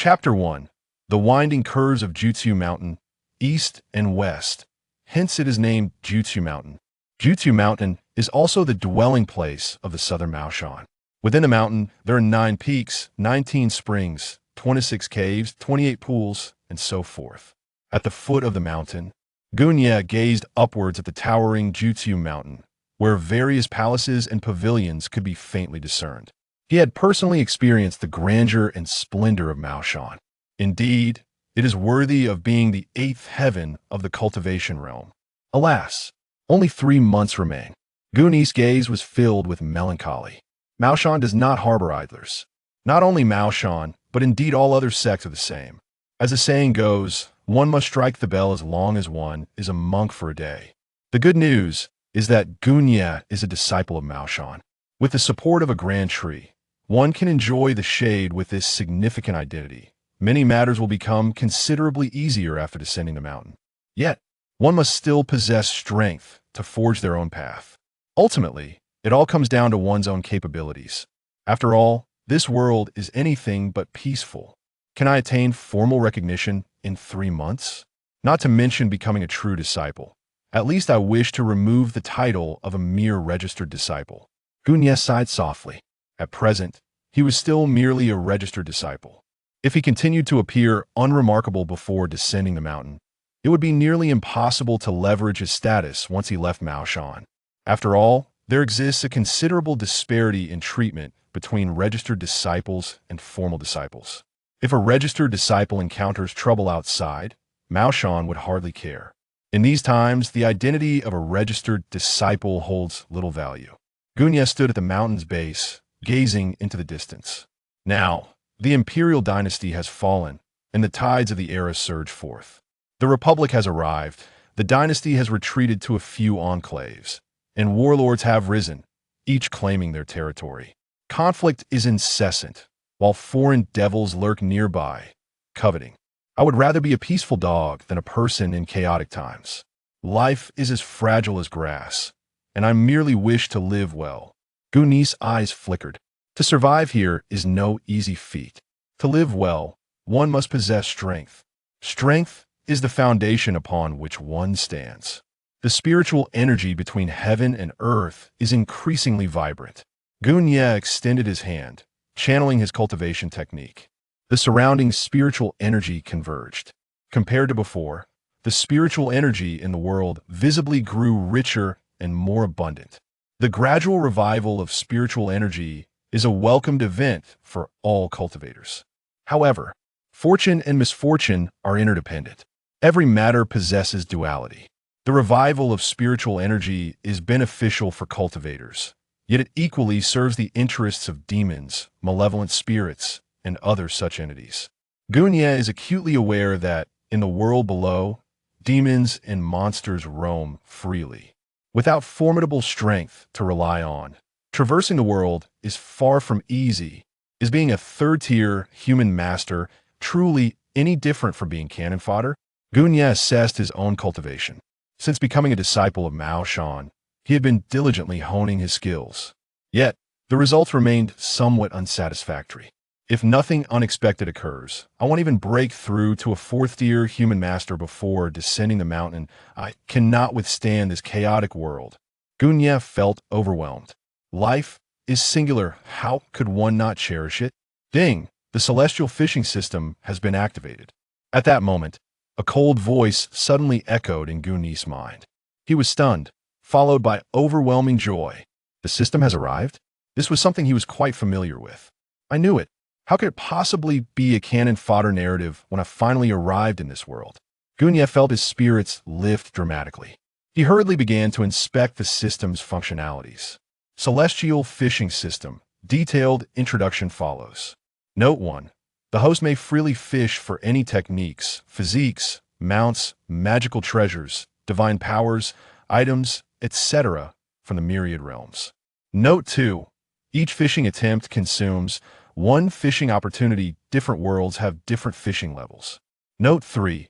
Chapter 1. The Winding Curves of Jutsu Mountain, East and West. Hence it is named Jutsu Mountain. Jutsu Mountain is also the dwelling place of the southern Maoshan. Within the mountain, there are 9 peaks, 19 springs, 26 caves, 28 pools, and so forth. At the foot of the mountain, Gunye gazed upwards at the towering Jutsu Mountain, where various palaces and pavilions could be faintly discerned. He had personally experienced the grandeur and splendor of Maoshan. Indeed, it is worthy of being the 8th heaven of the cultivation realm. Alas, only 3 months remain. Gunye's gaze was filled with melancholy. Maoshan does not harbor idlers. Not only Maoshan, but indeed all other sects are the same. As the saying goes, one must strike the bell as long as one is a monk for a day. The good news is that Gunye is a disciple of Maoshan. With the support of a grand tree, one can enjoy the shade with this significant identity. Many matters will become considerably easier after descending the mountain. Yet, one must still possess strength to forge their own path. Ultimately, it all comes down to one's own capabilities. After all, this world is anything but peaceful. Can I attain formal recognition in 3 months? Not to mention becoming a true disciple. At least I wish to remove the title of a mere registered disciple. Gunye sighed softly. At present, he was still merely a registered disciple. If he continued to appear unremarkable before descending the mountain, it would be nearly impossible to leverage his status once he left Maoshan. After all, there exists a considerable disparity in treatment between registered disciples and formal disciples. If a registered disciple encounters trouble outside, Maoshan would hardly care. In these times, the identity of a registered disciple holds little value. Gunye stood at the mountain's base, gazing into the distance. Now, the imperial dynasty has fallen, and the tides of the era surge forth. The republic has arrived, the dynasty has retreated to a few enclaves, and warlords have risen, each claiming their territory. Conflict is incessant, while foreign devils lurk nearby, coveting. I would rather be a peaceful dog than a person in chaotic times. Life is as fragile as grass, and I merely wish to live well. Gunye's eyes flickered. To survive here is no easy feat. To live well, one must possess strength. Strength is the foundation upon which one stands. The spiritual energy between heaven and earth is increasingly vibrant. Gunye extended his hand, channeling his cultivation technique. The surrounding spiritual energy converged. Compared to before, the spiritual energy in the world visibly grew richer and more abundant. The gradual revival of spiritual energy is a welcomed event for all cultivators. However, fortune and misfortune are interdependent. Every matter possesses duality. The revival of spiritual energy is beneficial for cultivators, yet it equally serves the interests of demons, malevolent spirits, and other such entities. Gunye is acutely aware that, in the world below, demons and monsters roam freely. Without formidable strength to rely on, traversing the world is far from easy. Is being a third-tier human master truly any different from being cannon fodder? Gunye assessed his own cultivation. Since becoming a disciple of Maoshan, he had been diligently honing his skills. Yet, the results remained somewhat unsatisfactory. If nothing unexpected occurs, I won't even break through to a 4th-tier human master before descending the mountain. I cannot withstand this chaotic world. Gunye felt overwhelmed. Life is singular. How could one not cherish it? Ding! The celestial fishing system has been activated. At that moment, a cold voice suddenly echoed in Gunye's mind. He was stunned, followed by overwhelming joy. The system has arrived? This was something he was quite familiar with. I knew it. How could it possibly be a cannon fodder narrative when I finally arrived in this world? Gunye felt his spirits lift dramatically. He hurriedly began to inspect the system's functionalities. Celestial Fishing System. Detailed introduction follows. Note 1. The host may freely fish for any techniques, physiques, mounts, magical treasures, divine powers, items, etc. from the myriad realms. Note 2. Each fishing attempt consumes 1 fishing opportunity. Different worlds have different fishing levels. Note 3.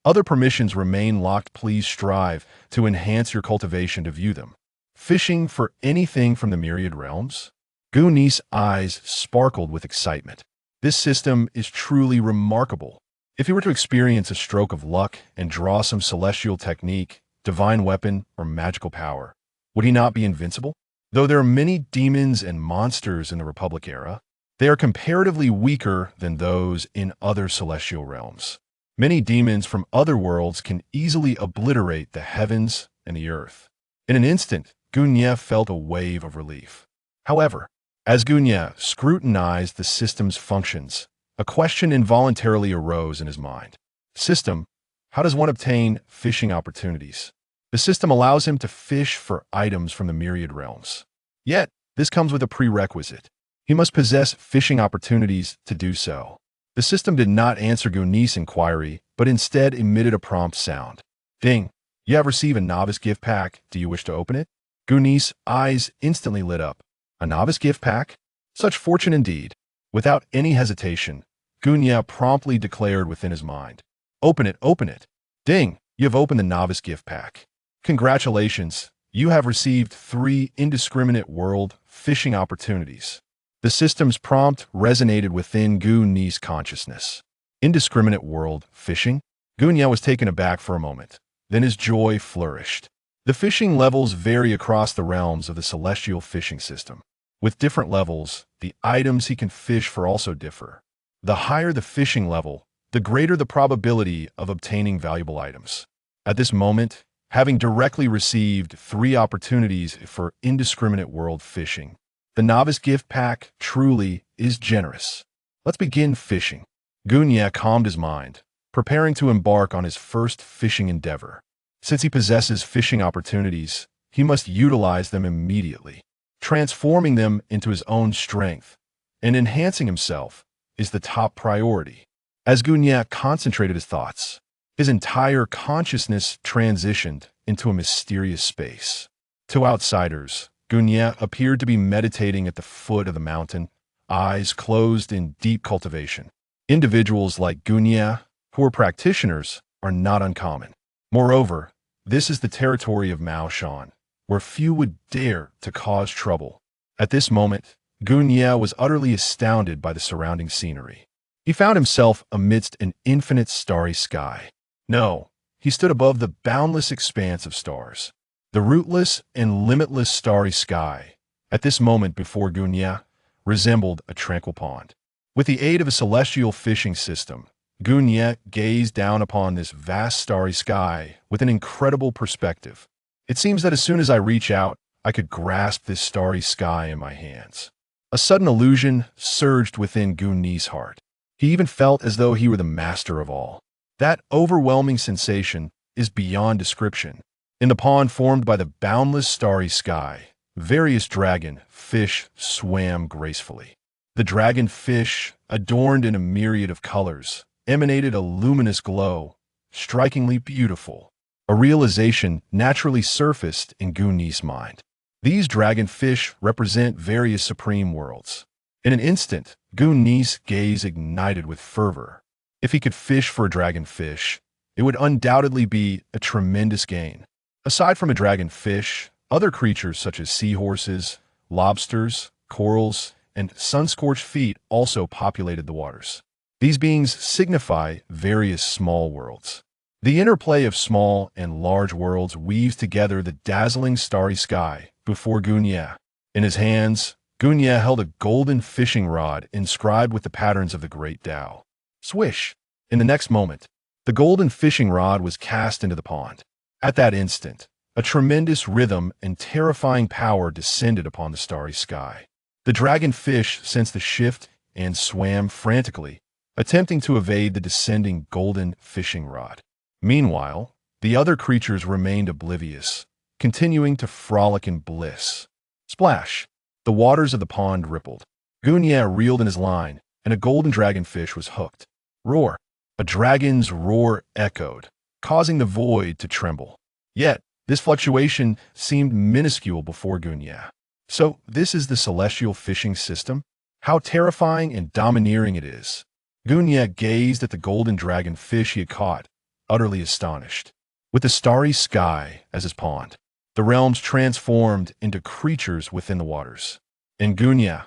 Other permissions remain locked. Please strive to enhance your cultivation to view them. Fishing for anything from the myriad realms? Gunye's eyes sparkled with excitement. This system is truly remarkable. If he were to experience a stroke of luck and draw some celestial technique, divine weapon, or magical power, would he not be invincible? Though there are many demons and monsters in the Republic era, they are comparatively weaker than those in other celestial realms. Many demons from other worlds can easily obliterate the heavens and the earth. In an instant, Gunye felt a wave of relief. However, as Gunye scrutinized the system's functions, a question involuntarily arose in his mind. System, how does one obtain fishing opportunities? The system allows him to fish for items from the myriad realms. Yet, this comes with a prerequisite. He must possess fishing opportunities to do so. The system did not answer Gunye's inquiry, but instead emitted a prompt sound. Ding! You have received a novice gift pack. Do you wish to open it? Gunye's eyes instantly lit up. A novice gift pack? Such fortune indeed. Without any hesitation, Gunye promptly declared within his mind. Open it, open it. Ding! You have opened the novice gift pack. Congratulations, you have received 3 indiscriminate world fishing opportunities. The system's prompt resonated within Gunye's consciousness. Indiscriminate world fishing? Gunye was taken aback for a moment. Then his joy flourished. The fishing levels vary across the realms of the celestial fishing system. With different levels, the items he can fish for also differ. The higher the fishing level, the greater the probability of obtaining valuable items. At this moment, having directly received 3 opportunities for indiscriminate world fishing, the novice gift pack truly is generous. Let's begin fishing. Gunye calmed his mind, preparing to embark on his first fishing endeavor. Since he possesses fishing opportunities, he must utilize them immediately. Transforming them into his own strength and enhancing himself is the top priority. As Gunye concentrated his thoughts, his entire consciousness transitioned into a mysterious space. To outsiders, Gunye appeared to be meditating at the foot of the mountain, eyes closed in deep cultivation. Individuals like Gunye, who are practitioners, are not uncommon. Moreover, this is the territory of Mao Shan, where few would dare to cause trouble. At this moment, Gunye was utterly astounded by the surrounding scenery. He found himself amidst an infinite starry sky. No, he stood above the boundless expanse of stars. The rootless and limitless starry sky, at this moment before Gunye, resembled a tranquil pond. With the aid of a celestial fishing system, Gunye gazed down upon this vast starry sky with an incredible perspective. It seems that as soon as I reach out, I could grasp this starry sky in my hands. A sudden illusion surged within Gunye's heart. He even felt as though he were the master of all. That overwhelming sensation is beyond description. In the pond formed by the boundless starry sky, various dragon fish swam gracefully. The dragon fish, adorned in a myriad of colors, emanated a luminous glow, strikingly beautiful. A realization naturally surfaced in Gunye's mind. These dragon fish represent various supreme worlds. In an instant, Gunye's gaze ignited with fervor. If he could fish for a dragon fish, it would undoubtedly be a tremendous gain. Aside from a dragon fish, other creatures such as seahorses, lobsters, corals, and sun-scorched feet also populated the waters. These beings signify various small worlds. The interplay of small and large worlds weaves together the dazzling starry sky before Gunye. In his hands, Gunye held a golden fishing rod inscribed with the patterns of the great Tao. Swish! In the next moment, the golden fishing rod was cast into the pond. At that instant, a tremendous rhythm and terrifying power descended upon the starry sky. The dragon fish sensed the shift and swam frantically, attempting to evade the descending golden fishing rod. Meanwhile, the other creatures remained oblivious, continuing to frolic in bliss. Splash! The waters of the pond rippled. Gunye reeled in his line, and a golden dragonfish was hooked. Roar! A dragon's roar echoed, causing the void to tremble. Yet, this fluctuation seemed minuscule before Gunye. So, this is the celestial fishing system? How terrifying and domineering it is. Gunye gazed at the golden dragonfish he had caught, utterly astonished. With the starry sky as his pond, the realms transformed into creatures within the waters. And Gunye,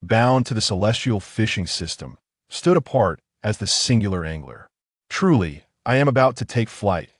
bound to the celestial fishing system, stood apart as the singular angler. Truly, I am about to take flight.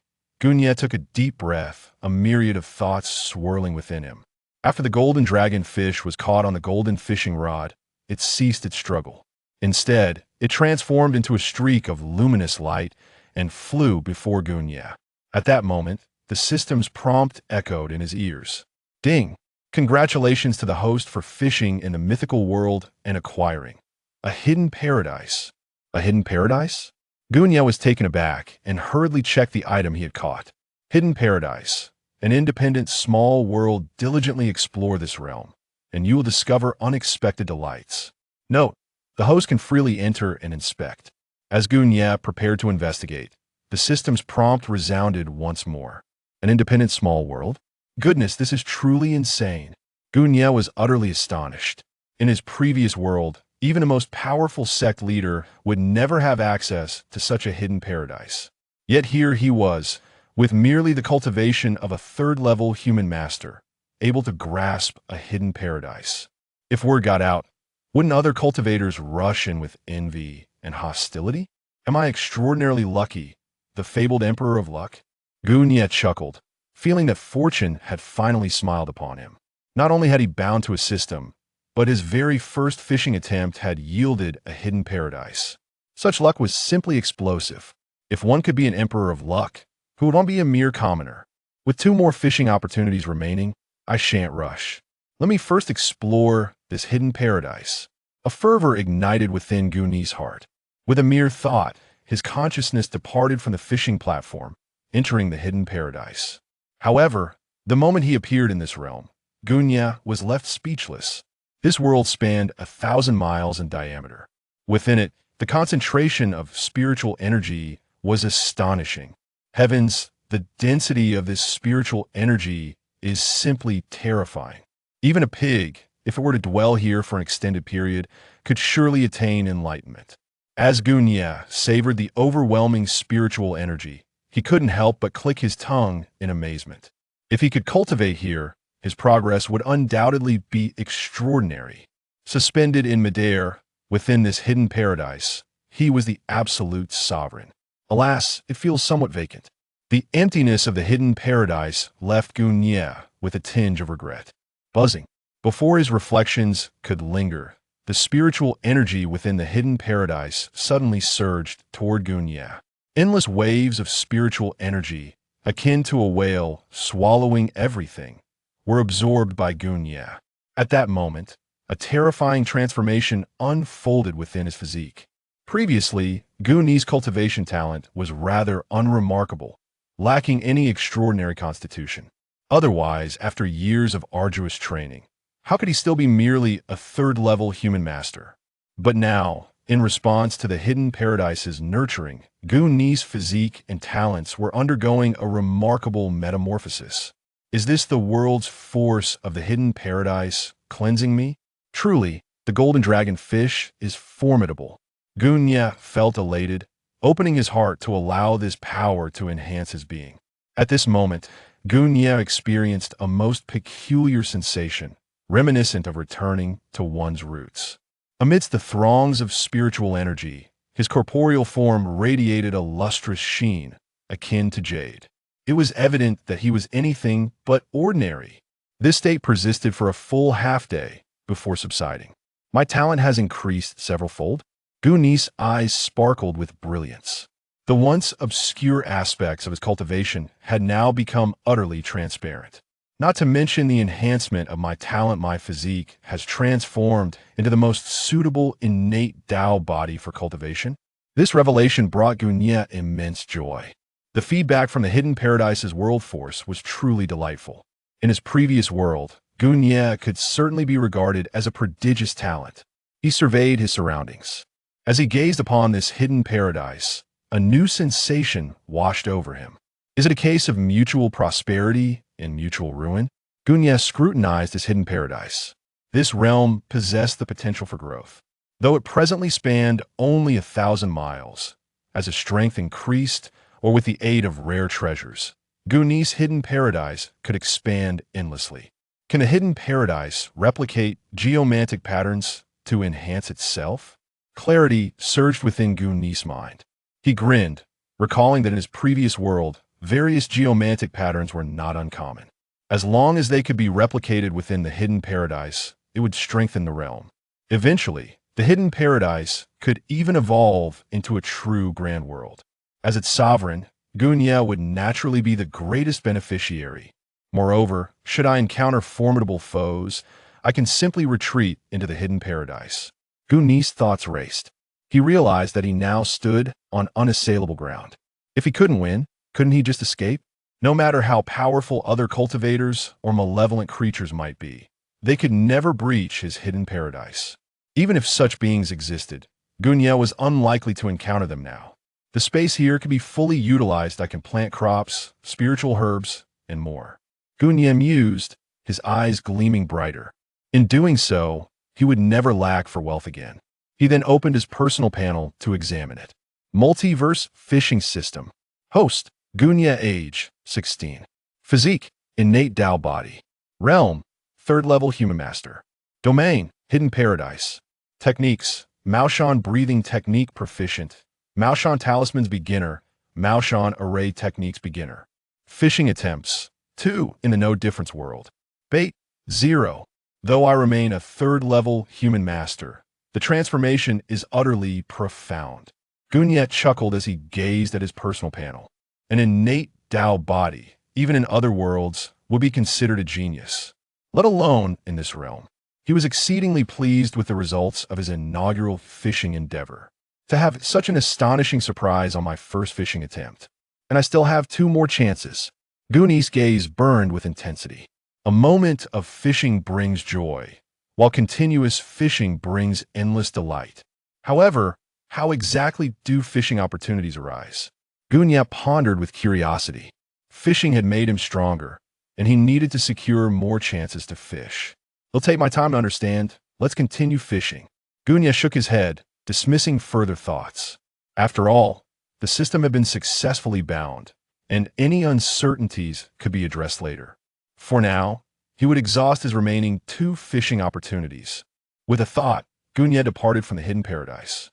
Gunye took a deep breath, a myriad of thoughts swirling within him. After the golden dragon fish was caught on the golden fishing rod, it ceased its struggle. Instead, it transformed into a streak of luminous light and flew before Gunye. At that moment, the system's prompt echoed in his ears. Ding! Congratulations to the host for fishing in the mythical world and acquiring a hidden paradise. A hidden paradise? Gunye was taken aback and hurriedly checked the item he had caught. Hidden paradise. An independent small world. Diligently explore this realm, and you will discover unexpected delights. Note: the host can freely enter and inspect. As Gunye prepared to investigate, the system's prompt resounded once more. An independent small world? Goodness, this is truly insane. Gunye was utterly astonished. In his previous world, even a most powerful sect leader would never have access to such a hidden paradise. Yet here he was, with merely the cultivation of a third-level human master, able to grasp a hidden paradise. If word got out, wouldn't other cultivators rush in with envy and hostility? Am I extraordinarily lucky, the fabled emperor of luck? Gunye chuckled, feeling that fortune had finally smiled upon him. Not only had he bound to a system, but his very first fishing attempt had yielded a hidden paradise. Such luck was simply explosive. If one could be an emperor of luck, who would want to be a mere commoner? With 2 more fishing opportunities remaining, I shan't rush. Let me first explore this hidden paradise. A fervor ignited within Gunye's heart. With a mere thought, his consciousness departed from the fishing platform, entering the hidden paradise. However, the moment he appeared in this realm, Gunye was left speechless. This world spanned 1,000 miles in diameter. Within it, the concentration of spiritual energy was astonishing. Heavens, the density of this spiritual energy is simply terrifying. Even a pig, if it were to dwell here for an extended period, could surely attain enlightenment. As Gunye savored the overwhelming spiritual energy, he couldn't help but click his tongue in amazement. If he could cultivate here, his progress would undoubtedly be extraordinary. Suspended in midair, within this hidden paradise, he was the absolute sovereign. Alas, it feels somewhat vacant. The emptiness of the hidden paradise left Gunye with a tinge of regret. Buzzing. Before his reflections could linger, the spiritual energy within the hidden paradise suddenly surged toward Gunye. Endless waves of spiritual energy, akin to a whale swallowing everything, were absorbed by Gunye. At that moment, a terrifying transformation unfolded within his physique. Previously, Gunye's cultivation talent was rather unremarkable, lacking any extraordinary constitution. Otherwise, after years of arduous training, how could he still be merely a third-level human master? But now, in response to the hidden paradise's nurturing, Gunye's physique and talents were undergoing a remarkable metamorphosis. Is this the world's force of the hidden paradise cleansing me? Truly, the golden dragon fish is formidable. Gunye felt elated, opening his heart to allow this power to enhance his being. At this moment, Gunye experienced a most peculiar sensation, reminiscent of returning to one's roots. Amidst the throngs of spiritual energy, his corporeal form radiated a lustrous sheen, akin to jade. It was evident that he was anything but ordinary. This state persisted for a full half-day before subsiding. My talent has increased several-fold. Gunye's eyes sparkled with brilliance. The once obscure aspects of his cultivation had now become utterly transparent. Not to mention the enhancement of my talent, my physique has transformed into the most suitable innate Tao body for cultivation. This revelation brought Gunye immense joy. The feedback from the hidden paradise's world force was truly delightful. In his previous world, Gunye could certainly be regarded as a prodigious talent. He surveyed his surroundings. As he gazed upon this hidden paradise, a new sensation washed over him. Is it a case of mutual prosperity and mutual ruin? Gunye scrutinized his hidden paradise. This realm possessed the potential for growth. Though it presently spanned only 1,000 miles, as his strength increased, or with the aid of rare treasures, Gunye's hidden paradise could expand endlessly. Can a hidden paradise replicate geomantic patterns to enhance itself? Clarity surged within Gu Ni's mind. He grinned, recalling that in his previous world, various geomantic patterns were not uncommon. As long as they could be replicated within the hidden paradise, it would strengthen the realm. Eventually, the hidden paradise could even evolve into a true grand world. As its sovereign, Gunya would naturally be the greatest beneficiary. Moreover, should I encounter formidable foes, I can simply retreat into the hidden paradise. Gu Ni's thoughts raced. He realized that he now stood on unassailable ground. If he couldn't win, couldn't he just escape? No matter how powerful other cultivators or malevolent creatures might be, they could never breach his hidden paradise. Even if such beings existed, Gunya was unlikely to encounter them now. The space here could be fully utilized. I can plant crops, spiritual herbs, and more. Gunya mused, his eyes gleaming brighter. In doing so, he would never lack for wealth again. He then opened his personal panel to examine it. Multiverse Fishing System. Host, Gunya, age, 16. Physique, innate Tao body. Realm, 3rd level human master. Domain, hidden paradise. Techniques, Maoshan breathing technique proficient. Maoshan talismans beginner. Maoshan array techniques beginner. Fishing attempts, 2 in the no difference world. Bait, 0. Though I remain a 3rd level human master, the transformation is utterly profound. Gunya chuckled as he gazed at his personal panel. An innate Tao body, even in other worlds, would be considered a genius, let alone in this realm. He was exceedingly pleased with the results of his inaugural fishing endeavor. To have such an astonishing surprise on my first fishing attempt. And I still have 2 more chances. Gu Ni's gaze burned with intensity. A moment of fishing brings joy, while continuous fishing brings endless delight. However, how exactly do fishing opportunities arise? Gunya pondered with curiosity. Fishing had made him stronger, and he needed to secure more chances to fish. I'll take my time to understand. Let's continue fishing. Gunya shook his head, dismissing further thoughts. After all, the system had been successfully bound, and any uncertainties could be addressed later. For now, he would exhaust his remaining 2 fishing opportunities. With a thought, Gunya departed from the hidden paradise.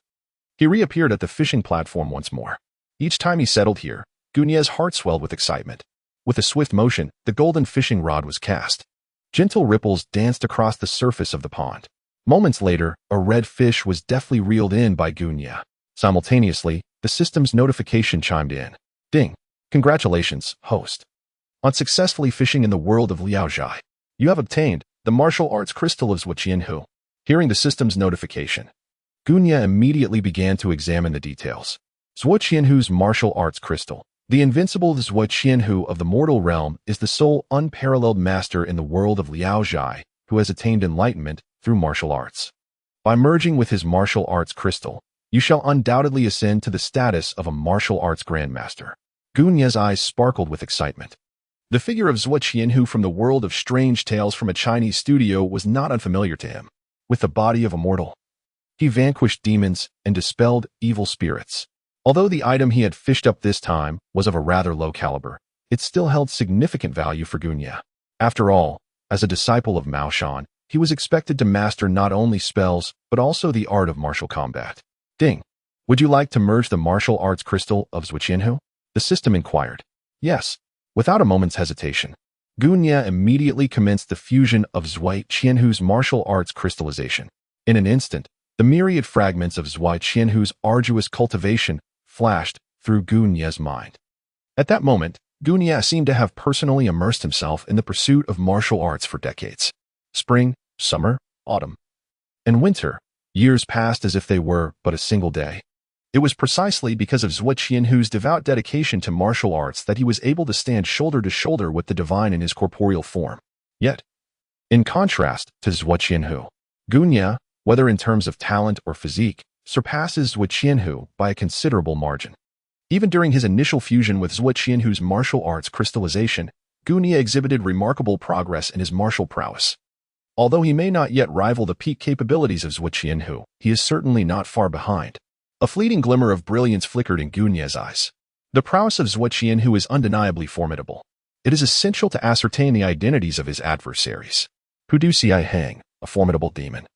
He reappeared at the fishing platform once more. Each time he settled here, Gunya's heart swelled with excitement. With a swift motion, the golden fishing rod was cast. Gentle ripples danced across the surface of the pond. Moments later, a red fish was deftly reeled in by Gunya. Simultaneously, the system's notification chimed in. Ding! Congratulations, host. On successfully fishing in the world of Liaozhai, you have obtained the martial arts crystal of Zhuqianhu. Hearing the system's notification, Gunya immediately began to examine the details. Zhuqianhu's martial arts crystal. The invincible Zhuqianhu of the mortal realm is the sole unparalleled master in the world of Liaozhai who has attained enlightenment through martial arts. By merging with his martial arts crystal, you shall undoubtedly ascend to the status of a martial arts grandmaster. Gunya's eyes sparkled with excitement. The figure of Zhuqianhu from the world of strange tales from a Chinese studio was not unfamiliar to him. With the body of a mortal, he vanquished demons and dispelled evil spirits. Although the item he had fished up this time was of a rather low caliber, it still held significant value for Gunya. After all, as a disciple of Maoshan, he was expected to master not only spells, but also the art of martial combat. Ding! Would you like to merge the martial arts crystal of Zhuqianhu? The system inquired. Yes. Without a moment's hesitation, Gunya immediately commenced the fusion of Zhuqianhu's martial arts crystallization. In an instant, the myriad fragments of Zhuqianhu's arduous cultivation flashed through Gunya's mind. At that moment, Gunya seemed to have personally immersed himself in the pursuit of martial arts for decades. Spring, summer, autumn, and winter, years passed as if they were but a single day. It was precisely because of Zhuqianhu's devout dedication to martial arts that he was able to stand shoulder to shoulder with the divine in his corporeal form. Yet, in contrast to Zhuqianhu, Gunya, whether in terms of talent or physique, surpasses Zhuqianhu by a considerable margin. Even during his initial fusion with Zhuqianhu's martial arts crystallization, Gunya exhibited remarkable progress in his martial prowess. Although he may not yet rival the peak capabilities of Zhuqianhu, he is certainly not far behind. A fleeting glimmer of brilliance flickered in Gunya's eyes. The prowess of Zhuqianhu is undeniably formidable. It is essential to ascertain the identities of his adversaries. Pudu Hang, a formidable demon.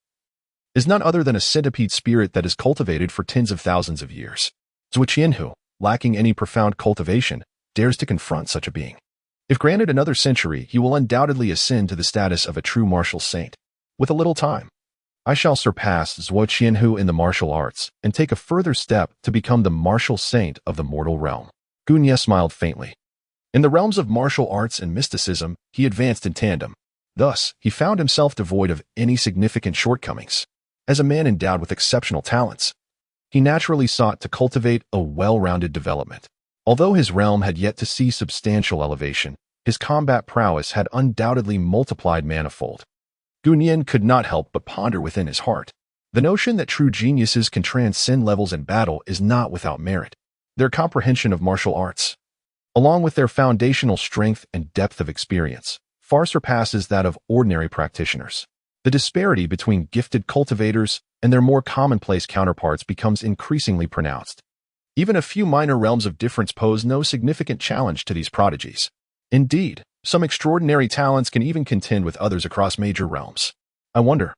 is none other than a centipede spirit that is cultivated for tens of thousands of years. Zhuo Qianhu, lacking any profound cultivation, dares to confront such a being. If granted another century, he will undoubtedly ascend to the status of a true martial saint. With a little time, I shall surpass Zhuo Qianhu in the martial arts and take a further step to become the martial saint of the mortal realm. Gu Nie smiled faintly. In the realms of martial arts and mysticism, he advanced in tandem. Thus, he found himself devoid of any significant shortcomings. As a man endowed with exceptional talents, he naturally sought to cultivate a well-rounded development. Although his realm had yet to see substantial elevation, his combat prowess had undoubtedly multiplied manifold. Gu Nie could not help but ponder within his heart. The notion that true geniuses can transcend levels in battle is not without merit. Their comprehension of martial arts, along with their foundational strength and depth of experience, far surpasses that of ordinary practitioners. The disparity between gifted cultivators and their more commonplace counterparts becomes increasingly pronounced. Even a few minor realms of difference pose no significant challenge to these prodigies. Indeed, some extraordinary talents can even contend with others across major realms. I wonder,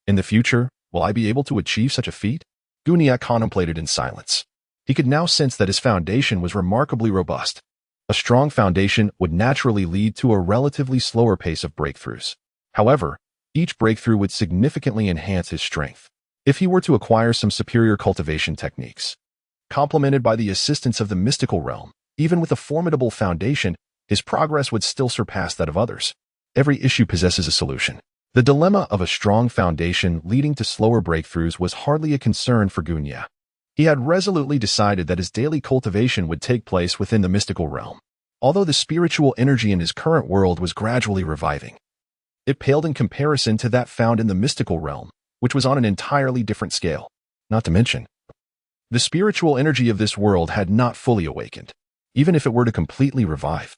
in the future, will I be able to achieve such a feat? Gu Nie contemplated in silence. He could now sense that his foundation was remarkably robust. A strong foundation would naturally lead to a relatively slower pace of breakthroughs. However, each breakthrough would significantly enhance his strength. If he were to acquire some superior cultivation techniques, complemented by the assistance of the mystical realm, even with a formidable foundation, his progress would still surpass that of others. Every issue possesses a solution. The dilemma of a strong foundation leading to slower breakthroughs was hardly a concern for Gu Nie. He had resolutely decided that his daily cultivation would take place within the mystical realm. Although the spiritual energy in his current world was gradually reviving, it paled in comparison to that found in the mystical realm, which was on an entirely different scale. Not to mention, the spiritual energy of this world had not fully awakened. Even if it were to completely revive,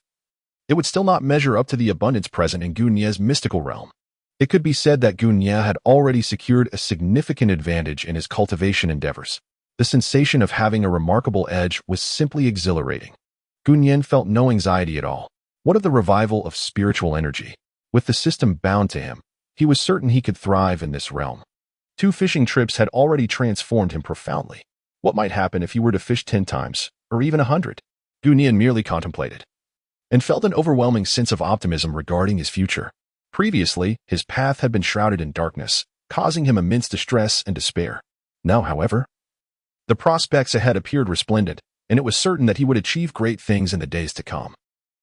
it would still not measure up to the abundance present in Gu Nie's mystical realm. It could be said that Gu Nie had already secured a significant advantage in his cultivation endeavors. The sensation of having a remarkable edge was simply exhilarating. Gu Nie felt no anxiety at all. What of the revival of spiritual energy? With the system bound to him, he was certain he could thrive in this realm. 2 fishing trips had already transformed him profoundly. What might happen if he were to fish 10 times, or even 100? Gu Nie merely contemplated, and felt an overwhelming sense of optimism regarding his future. Previously, his path had been shrouded in darkness, causing him immense distress and despair. Now, however, the prospects ahead appeared resplendent, and it was certain that he would achieve great things in the days to come.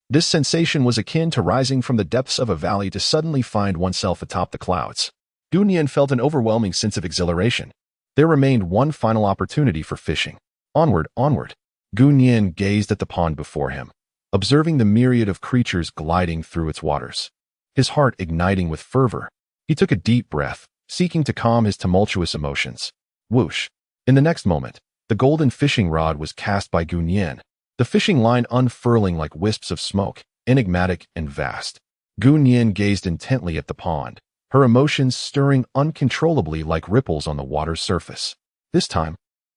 This sensation was akin to rising from the depths of a valley to suddenly find oneself atop the clouds. Gu Nie felt an overwhelming sense of exhilaration. There remained one final opportunity for fishing. Onward, onward. Gu Nie gazed at the pond before him, observing the myriad of creatures gliding through its waters. His heart igniting with fervor, he took a deep breath, seeking to calm his tumultuous emotions. Whoosh! In the next moment, the golden fishing rod was cast by Gu Nie, the fishing line unfurling like wisps of smoke, enigmatic and vast. Gu Nie gazed intently at the pond, her emotions stirring uncontrollably like ripples on the water's surface. This time,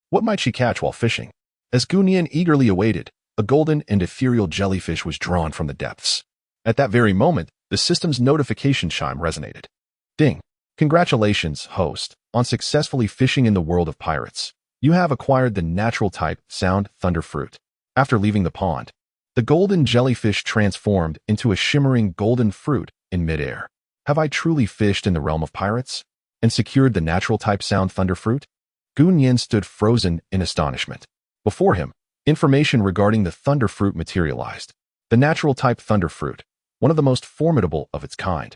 what might she catch while fishing? As Gu Nie eagerly awaited, a golden and ethereal jellyfish was drawn from the depths. At that very moment, the system's notification chime resonated. Ding! Congratulations, host, on successfully fishing in the world of pirates. You have acquired the natural type sound thunder fruit. After leaving the pond, the golden jellyfish transformed into a shimmering golden fruit in midair. Have I truly fished in the realm of pirates and secured the natural type sound thunder fruit? Gu Nie stood frozen in astonishment. Before him, information regarding the thunder fruit materialized. The natural type thunder fruit, one of the most formidable of its kind.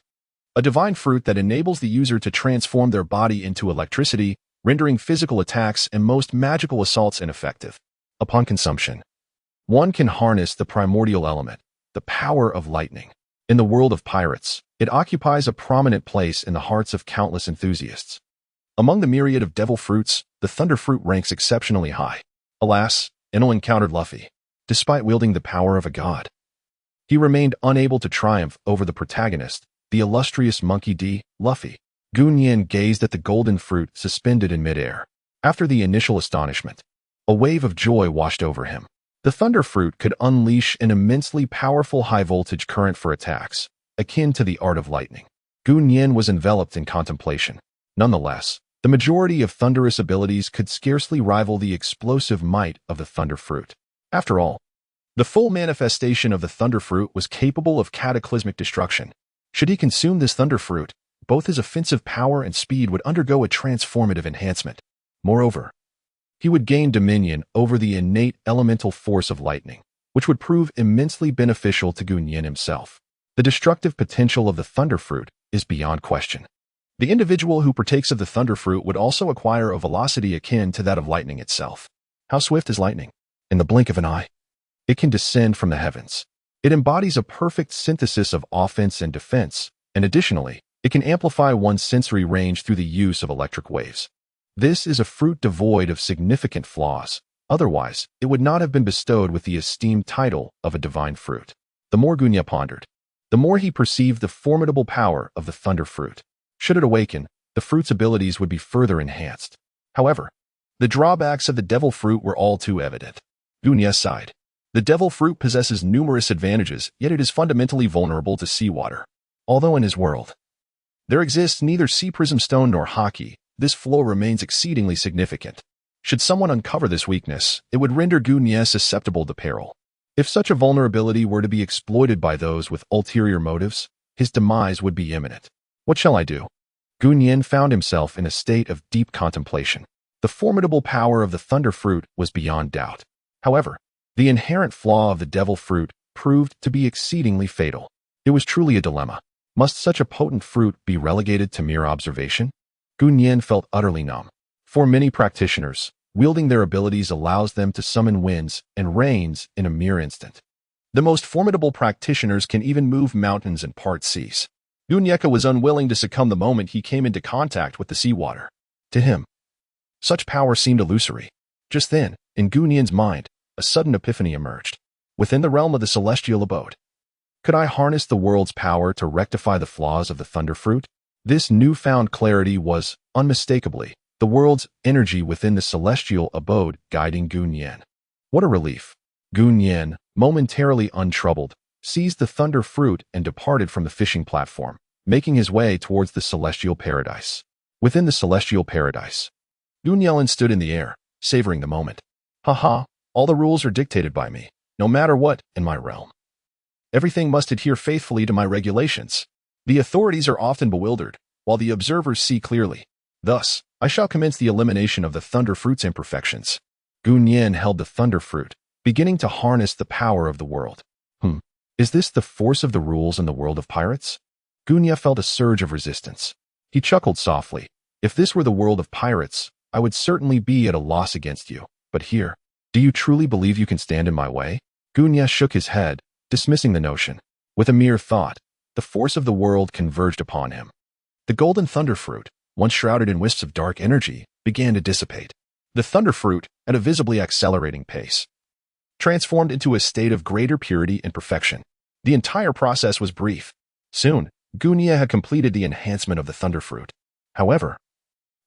A divine fruit that enables the user to transform their body into electricity, rendering physical attacks and most magical assaults ineffective. Upon consumption, one can harness the primordial element, the power of lightning. In the world of pirates, it occupies a prominent place in the hearts of countless enthusiasts. Among the myriad of devil fruits, the thunder fruit ranks exceptionally high. Alas, Enel encountered Luffy. Despite wielding the power of a god, he remained unable to triumph over the protagonist, the illustrious Monkey D. Luffy. Gu Nie gazed at the golden fruit suspended in midair. After the initial astonishment, a wave of joy washed over him. The thunder fruit could unleash an immensely powerful high-voltage current for attacks, akin to the art of lightning. Gu Nie was enveloped in contemplation. Nonetheless, The majority of thunderous abilities could scarcely rival the explosive might of the Thunder Fruit. After all, the full manifestation of the Thunder Fruit was capable of cataclysmic destruction. Should he consume this Thunder Fruit, both his offensive power and speed would undergo a transformative enhancement. Moreover, he would gain dominion over the innate elemental force of lightning, which would prove immensely beneficial to Gunyan himself. The destructive potential of the Thunder Fruit is beyond question. The individual who partakes of the Thunder Fruit would also acquire a velocity akin to that of lightning itself. How swift is lightning? In the blink of an eye, it can descend from the heavens. It embodies a perfect synthesis of offense and defense, and additionally, it can amplify one's sensory range through the use of electric waves. This is a fruit devoid of significant flaws. Otherwise, it would not have been bestowed with the esteemed title of a divine fruit. The more Gunya pondered, the more he perceived the formidable power of the Thunder Fruit. Should it awaken, the fruit's abilities would be further enhanced. However, the drawbacks of the Devil Fruit were all too evident. Gunya sighed. The Devil Fruit possesses numerous advantages, yet it is fundamentally vulnerable to seawater. Although in his world, there exists neither sea prism stone nor hockey, this flaw remains exceedingly significant. Should someone uncover this weakness, it would render Gunya susceptible to peril. If such a vulnerability were to be exploited by those with ulterior motives, his demise would be imminent. What shall I do? Gunyan found himself in a state of deep contemplation. The formidable power of the Thunder Fruit was beyond doubt. However, the inherent flaw of the Devil Fruit proved to be exceedingly fatal. It was truly a dilemma. Must such a potent fruit be relegated to mere observation? Gunyan felt utterly numb. For many practitioners, wielding their abilities allows them to summon winds and rains in a mere instant. The most formidable practitioners can even move mountains and part seas. Gunyeka was unwilling to succumb the moment he came into contact with the seawater. To him, such power seemed illusory. Just then, in Gunyan's mind, a sudden epiphany emerged. Within the realm of the celestial abode, could I harness the world's power to rectify the flaws of the Thunder Fruit? This newfound clarity was, unmistakably, the world's energy within the celestial abode guiding Gunyan. What a relief! Gunyan, momentarily untroubled, seized the Thunder Fruit and departed from the fishing platform, making his way towards the celestial paradise. Within the celestial paradise, Gunyan stood in the air, savoring the moment. Haha, all the rules are dictated by me, no matter what, in my realm. Everything must adhere faithfully to my regulations. The authorities are often bewildered, while the observers see clearly. Thus, I shall commence the elimination of the Thunder Fruit's imperfections. Gunyan held the Thunder Fruit, beginning to harness the power of the world. Is this the force of the rules in the world of pirates? Gunya felt a surge of resistance. He chuckled softly. If this were the world of pirates, I would certainly be at a loss against you. But here, do you truly believe you can stand in my way? Gunya shook his head, dismissing the notion. With a mere thought, the force of the world converged upon him. The golden Thunder Fruit, once shrouded in wisps of dark energy, began to dissipate. The Thunder Fruit, at a visibly accelerating pace, transformed into a state of greater purity and perfection. The entire process was brief. Soon, Gunya had completed the enhancement of the Thunder Fruit. However,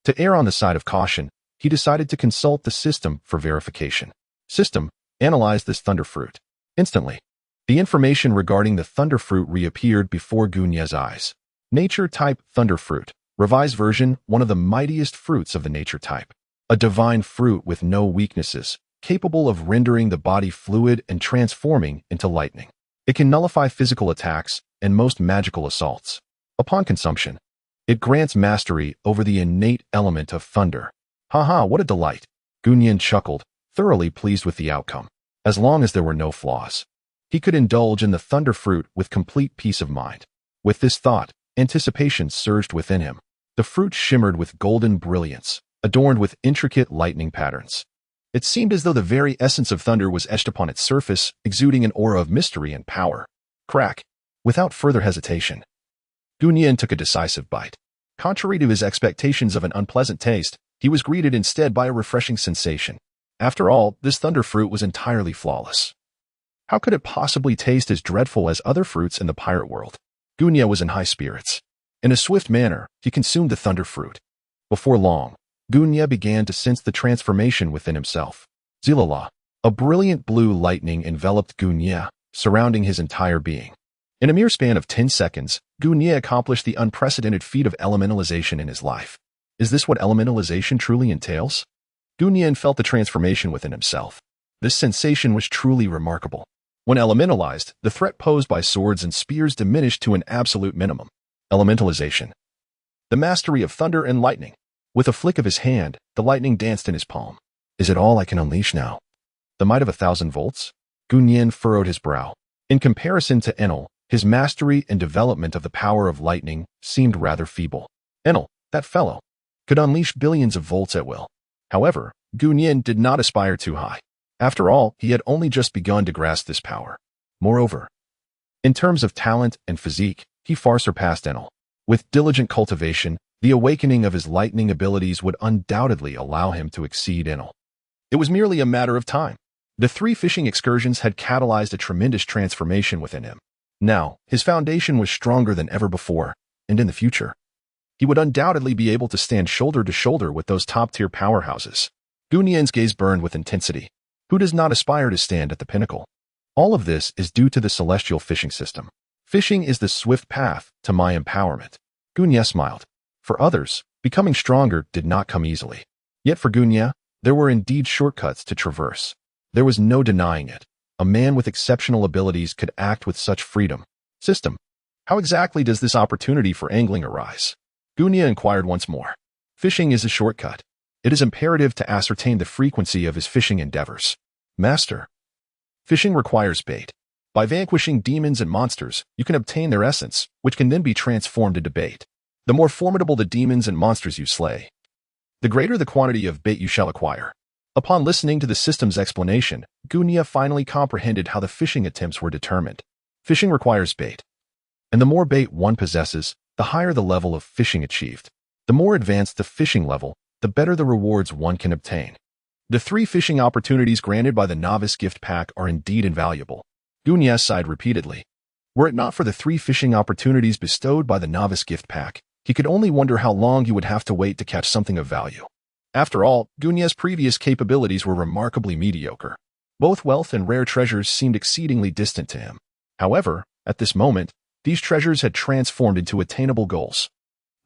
to err on the side of caution, he decided to consult the system for verification. System analyzed this Thunder Fruit. Instantly, the information regarding the Thunder Fruit reappeared before Gunya's eyes. Nature Type Thunder Fruit. Revised version, one of the mightiest fruits of the nature type. A divine fruit with no weaknesses, capable of rendering the body fluid and transforming into lightning. It can nullify physical attacks and most magical assaults. Upon consumption, it grants mastery over the innate element of thunder. Haha, what a delight! Gunyan chuckled, thoroughly pleased with the outcome. As long as there were no flaws, he could indulge in the Thunder Fruit with complete peace of mind. With this thought, anticipation surged within him. The fruit shimmered with golden brilliance, adorned with intricate lightning patterns. It seemed as though the very essence of thunder was etched upon its surface, exuding an aura of mystery and power. Crack! Without further hesitation, Gunyan took a decisive bite. Contrary to his expectations of an unpleasant taste, he was greeted instead by a refreshing sensation. After all, this Thunder Fruit was entirely flawless. How could it possibly taste as dreadful as other fruits in the pirate world? Gunya was in high spirits. In a swift manner, he consumed the Thunder Fruit. Before long, Gunya began to sense the transformation within himself. Zilala, a brilliant blue lightning enveloped Gunya, surrounding his entire being. In a mere span of 10 seconds, Gunya accomplished the unprecedented feat of elementalization in his life. Is this what elementalization truly entails? Gu Nian felt the transformation within himself. This sensation was truly remarkable. When elementalized, the threat posed by swords and spears diminished to an absolute minimum. Elementalization. The mastery of thunder and lightning. With a flick of his hand, the lightning danced in his palm. Is it all I can unleash now? The might of 1,000 volts? Gu Nian furrowed his brow. In comparison to Enel, his mastery and development of the power of lightning seemed rather feeble. Enel, that fellow, could unleash billions of volts at will. However, Gu Nian did not aspire too high. After all, he had only just begun to grasp this power. Moreover, in terms of talent and physique, he far surpassed Enel. With diligent cultivation, the awakening of his lightning abilities would undoubtedly allow him to exceed Enel. It was merely a matter of time. The 3 fishing excursions had catalyzed a tremendous transformation within him. Now, his foundation was stronger than ever before, and in the future, he would undoubtedly be able to stand shoulder to shoulder with those top-tier powerhouses. Gu Nian's gaze burned with intensity. Who does not aspire to stand at the pinnacle? All of this is due to the celestial fishing system. Fishing is the swift path to my empowerment. Gu Nian smiled. For others, becoming stronger did not come easily. Yet for Gu Nian, there were indeed shortcuts to traverse. There was no denying it. A man with exceptional abilities could act with such freedom. System. How exactly does this opportunity for angling arise? Gu Nian inquired once more. Fishing is a shortcut. It is imperative to ascertain the frequency of his fishing endeavors. Master. Fishing requires bait. By vanquishing demons and monsters, you can obtain their essence, which can then be transformed into bait. The more formidable the demons and monsters you slay, the greater the quantity of bait you shall acquire. Upon listening to the system's explanation, Gu Nian finally comprehended how the fishing attempts were determined. Fishing requires bait. And the more bait one possesses, the higher the level of fishing achieved. The more advanced the fishing level, the better the rewards one can obtain. The 3 fishing opportunities granted by the novice gift pack are indeed invaluable. Gu Nian sighed repeatedly. Were it not for the 3 fishing opportunities bestowed by the novice gift pack, he could only wonder how long he would have to wait to catch something of value. After all, Gu Nian's previous capabilities were remarkably mediocre. Both wealth and rare treasures seemed exceedingly distant to him. However, at this moment, these treasures had transformed into attainable goals.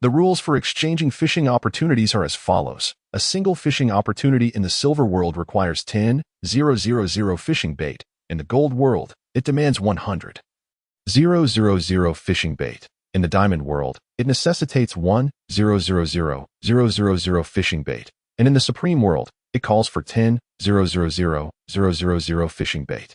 The rules for exchanging fishing opportunities are as follows. A single fishing opportunity in the silver world requires 10,000 fishing bait. In the gold world, it demands 100,000 fishing bait. In the diamond world, it necessitates 1,000,000 fishing bait. And in the supreme world, it calls for 10,000,000 fishing bait.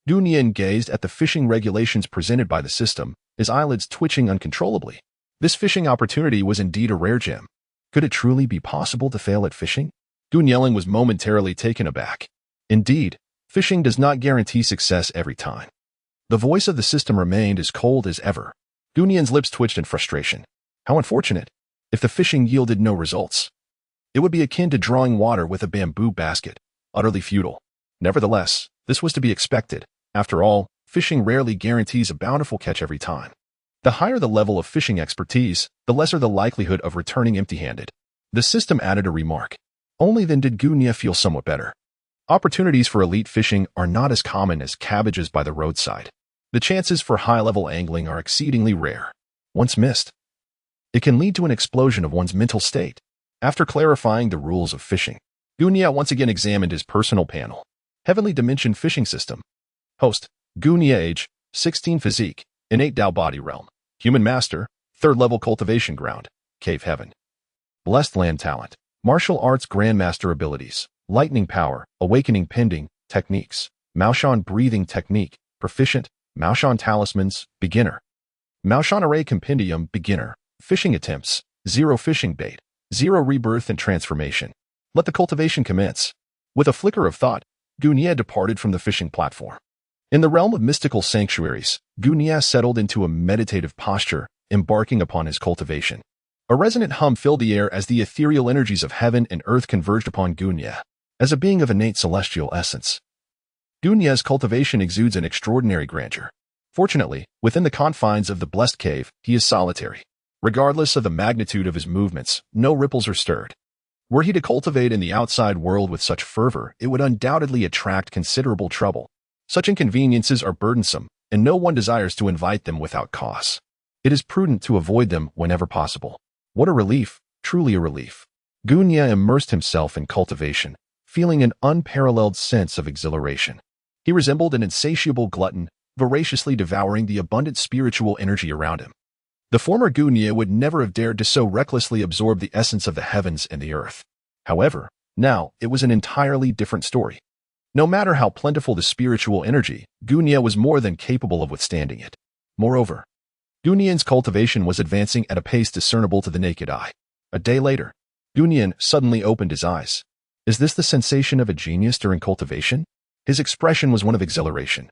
Gu Nian gazed at the fishing regulations presented by the system, his eyelids twitching uncontrollably. This fishing opportunity was indeed a rare gem. Could it truly be possible to fail at fishing? Gu Nian was momentarily taken aback. Indeed, fishing does not guarantee success every time. The voice of the system remained as cold as ever. Gu Nian's lips twitched in frustration. How unfortunate. If the fishing yielded no results, it would be akin to drawing water with a bamboo basket, utterly futile. Nevertheless, this was to be expected. After all, fishing rarely guarantees a bountiful catch every time. The higher the level of fishing expertise, the lesser the likelihood of returning empty-handed. The system added a remark. Only then did Gu Nian feel somewhat better. Opportunities for elite fishing are not as common as cabbages by the roadside. The chances for high-level angling are exceedingly rare. Once missed, it can lead to an explosion of one's mental state. After clarifying the rules of fishing, Gu Nian once again examined his personal panel. Heavenly Dimension Fishing System. Host, Gu Nian age, 16 physique, innate Tao body realm. Human master, 3rd level cultivation ground, cave heaven. Blessed land talent, martial arts grandmaster abilities, lightning power, awakening pending, techniques, Maoshan breathing technique, proficient, Maoshan talismans, beginner. Maoshan array compendium, beginner. Fishing attempts, 0 fishing bait, 0 rebirth and transformation. Let the cultivation commence. With a flicker of thought, Gu Nian departed from the fishing platform. In the realm of mystical sanctuaries, Gu Nian settled into a meditative posture, embarking upon his cultivation. A resonant hum filled the air as the ethereal energies of heaven and earth converged upon Gu Nian. As a being of innate celestial essence, Gu Nian's cultivation exudes an extraordinary grandeur. Fortunately, within the confines of the blessed cave, he is solitary. Regardless of the magnitude of his movements, no ripples are stirred. Were he to cultivate in the outside world with such fervor, it would undoubtedly attract considerable trouble. Such inconveniences are burdensome, and no one desires to invite them without cause. It is prudent to avoid them whenever possible. What a relief, truly a relief. Gu Nye immersed himself in cultivation, feeling an unparalleled sense of exhilaration. He resembled an insatiable glutton, voraciously devouring the abundant spiritual energy around him. The former Gu Nye would never have dared to so recklessly absorb the essence of the heavens and the earth. However, now it was an entirely different story. No matter how plentiful the spiritual energy, Gu Nye was more than capable of withstanding it. Moreover, Gu Nye's cultivation was advancing at a pace discernible to the naked eye. A day later, Gu Nye suddenly opened his eyes. Is this the sensation of a genius during cultivation? His expression was one of exhilaration,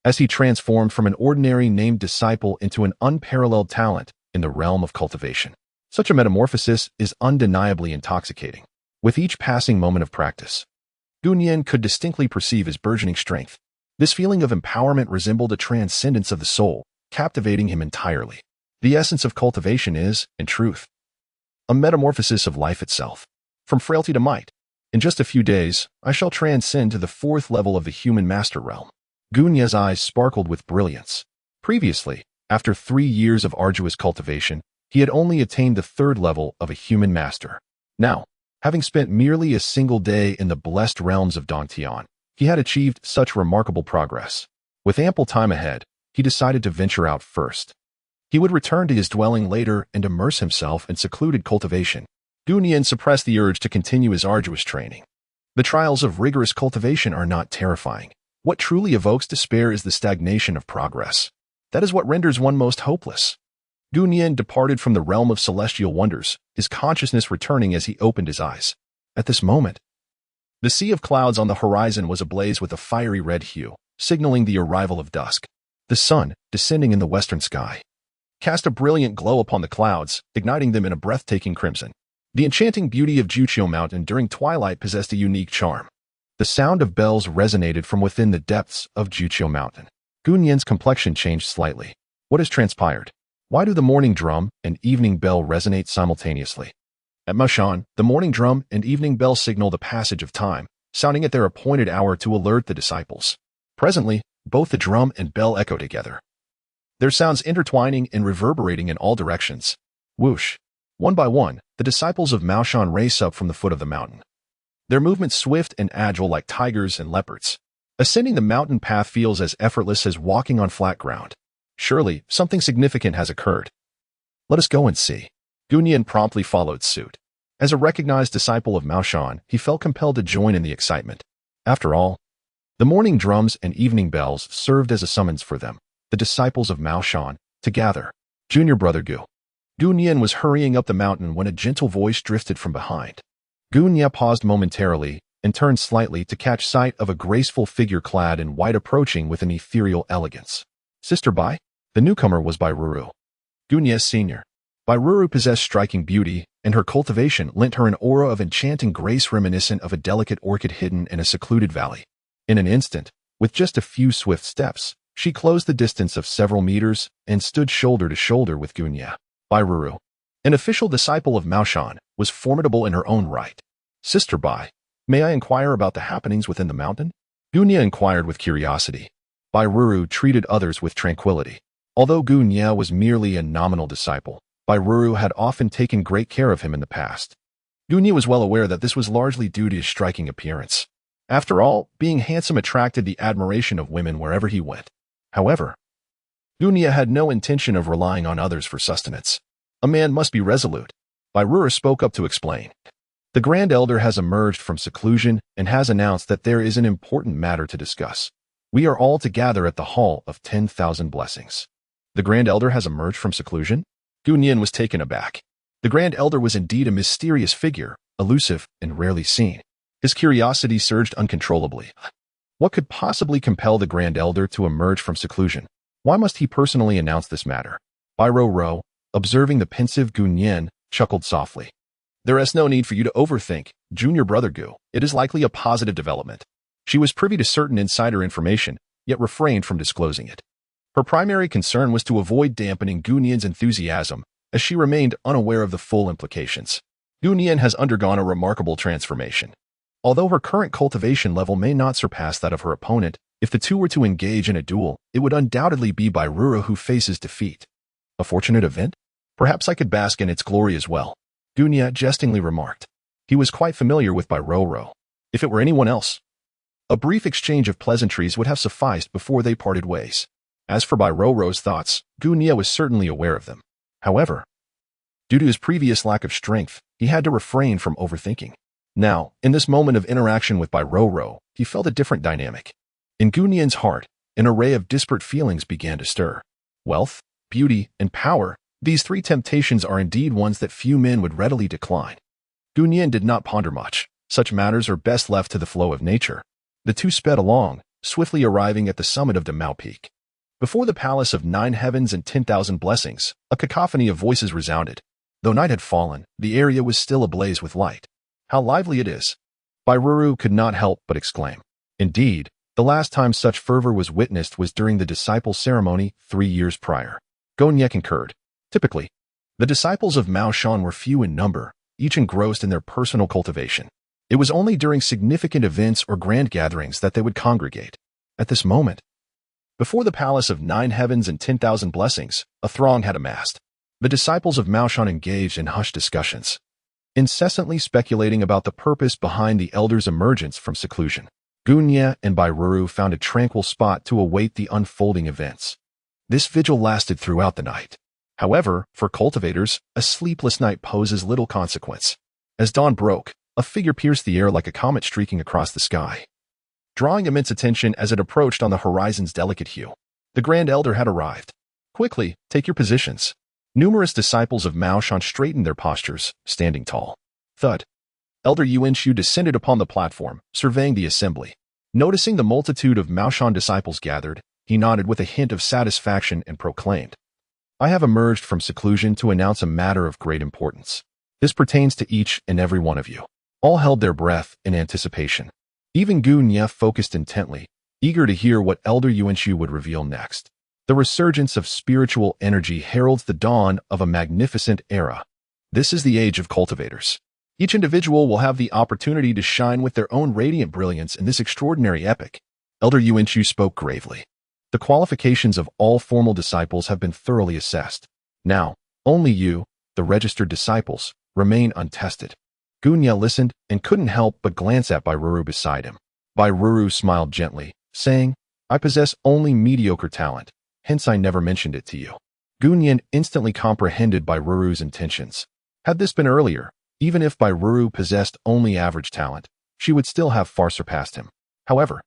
as he transformed from an ordinary named disciple into an unparalleled talent in the realm of cultivation. Such a metamorphosis is undeniably intoxicating. With each passing moment of practice, Gu Nye could distinctly perceive his burgeoning strength. This feeling of empowerment resembled a transcendence of the soul, captivating him entirely. The essence of cultivation is, in truth, a metamorphosis of life itself, from frailty to might. In just a few days, I shall transcend to the fourth level of the human master realm. Gu Nye's eyes sparkled with brilliance. Previously, after 3 years of arduous cultivation, he had only attained the third level of a human master. Now, having spent merely a single day in the blessed realms of Dongtian, he had achieved such remarkable progress. With ample time ahead, he decided to venture out first. He would return to his dwelling later and immerse himself in secluded cultivation. Gu Nye suppressed the urge to continue his arduous training. The trials of rigorous cultivation are not terrifying. What truly evokes despair is the stagnation of progress. That is what renders one most hopeless. Gu Nye departed from the realm of celestial wonders, his consciousness returning as he opened his eyes. At this moment, the sea of clouds on the horizon was ablaze with a fiery red hue, signaling the arrival of dusk. The sun, descending in the western sky, cast a brilliant glow upon the clouds, igniting them in a breathtaking crimson. The enchanting beauty of Jiuqiu Mountain during twilight possessed a unique charm. The sound of bells resonated from within the depths of Jiuqiu Mountain. Gu Nye's complexion changed slightly. What has transpired? Why do the morning drum and evening bell resonate simultaneously? At Maoshan, the morning drum and evening bell signal the passage of time, sounding at their appointed hour to alert the disciples. Presently, both the drum and bell echo together, their sounds intertwining and reverberating in all directions. Whoosh! One by one, the disciples of Maoshan race up from the foot of the mountain. Their movements swift and agile like tigers and leopards. Ascending the mountain path feels as effortless as walking on flat ground. Surely, something significant has occurred. Let us go and see. Gu Nye promptly followed suit. As a recognized disciple of Maoshan, he felt compelled to join in the excitement. After all, the morning drums and evening bells served as a summons for them, the disciples of Maoshan, to gather. Junior brother Gu. Gu Nye was hurrying up the mountain when a gentle voice drifted from behind. Gu Nye paused momentarily and turned slightly to catch sight of a graceful figure clad in white approaching with an ethereal elegance. Sister Bai? The newcomer was Bai Ruru, Gu Nye Sr. Bai Ruru possessed striking beauty, and her cultivation lent her an aura of enchanting grace reminiscent of a delicate orchid hidden in a secluded valley. In an instant, with just a few swift steps, she closed the distance of several meters and stood shoulder to shoulder with Gu Nye. Bai Ruru, an official disciple of Maoshan, was formidable in her own right. Sister Bai, may I inquire about the happenings within the mountain? Gu Nye inquired with curiosity. Bai Ruru treated others with tranquility. Although Gu Nye was merely a nominal disciple, Bai Ruru had often taken great care of him in the past. Gu Nye was well aware that this was largely due to his striking appearance. After all, being handsome attracted the admiration of women wherever he went. However, Gu Nye had no intention of relying on others for sustenance. A man must be resolute. Bai Ruru spoke up to explain. The Grand Elder has emerged from seclusion and has announced that there is an important matter to discuss. We are all to gather at the Hall of 10,000 Blessings. The Grand Elder has emerged from seclusion? Gu Nye was taken aback. The Grand Elder was indeed a mysterious figure, elusive and rarely seen. His curiosity surged uncontrollably. What could possibly compel the Grand Elder to emerge from seclusion? Why must he personally announce this matter? Bai Ruru, observing the pensive Gu Nye, chuckled softly. There is no need for you to overthink, junior brother Gu. It is likely a positive development. She was privy to certain insider information, yet refrained from disclosing it. Her primary concern was to avoid dampening Gu Nye's enthusiasm, as she remained unaware of the full implications. Gu Nye has undergone a remarkable transformation. Although her current cultivation level may not surpass that of her opponent, if the two were to engage in a duel, it would undoubtedly be Bai Ruru who faces defeat. A fortunate event? Perhaps I could bask in its glory as well. Gunya jestingly remarked. He was quite familiar with Bairoro. If it were anyone else, a brief exchange of pleasantries would have sufficed before they parted ways. As for Bairoro's thoughts, Gunya was certainly aware of them. However, due to his previous lack of strength, he had to refrain from overthinking. Now, in this moment of interaction with Bairoro, he felt a different dynamic. In Gunyan's heart, an array of disparate feelings began to stir. Wealth, beauty, and power, these three temptations are indeed ones that few men would readily decline. Gunyan did not ponder much. Such matters are best left to the flow of nature. The two sped along, swiftly arriving at the summit of Demao Peak. Before the palace of 9 heavens and 10,000 blessings, a cacophony of voices resounded. Though night had fallen, the area was still ablaze with light. How lively it is! Bairoro could not help but exclaim. Indeed, the last time such fervor was witnessed was during the disciple ceremony 3 years prior. Gunya concurred. Typically, the disciples of Mao Shan were few in number, each engrossed in their personal cultivation. It was only during significant events or grand gatherings that they would congregate. At this moment, before the palace of 9 heavens and 10,000 blessings, a throng had amassed. The disciples of Mao Shan engaged in hushed discussions, incessantly speculating about the purpose behind the elders' emergence from seclusion. Gunya and Bairoro found a tranquil spot to await the unfolding events. This vigil lasted throughout the night. However, for cultivators, a sleepless night poses little consequence. As dawn broke, a figure pierced the air like a comet streaking across the sky, drawing immense attention as it approached on the horizon's delicate hue. The Grand Elder had arrived. Quickly, take your positions. Numerous disciples of Mao Shan straightened their postures, standing tall. Thud. Elder Yuanshu descended upon the platform, surveying the assembly. Noticing the multitude of Mao Shan disciples gathered, he nodded with a hint of satisfaction and proclaimed, I have emerged from seclusion to announce a matter of great importance. This pertains to each and every one of you. All held their breath in anticipation. Even Gunya focused intently, eager to hear what Elder Yuanshu would reveal next. The resurgence of spiritual energy heralds the dawn of a magnificent era. This is the age of cultivators. Each individual will have the opportunity to shine with their own radiant brilliance in this extraordinary epoch. Elder Yuanshu spoke gravely. The qualifications of all formal disciples have been thoroughly assessed. Now, only you, the registered disciples, remain untested. Gunya listened and couldn't help but glance at Bairoro beside him. Bairoro smiled gently, saying, I possess only mediocre talent, hence I never mentioned it to you. Gunyan instantly comprehended Bairoro's intentions. Had this been earlier, even if Bairoro possessed only average talent, she would still have far surpassed him. However,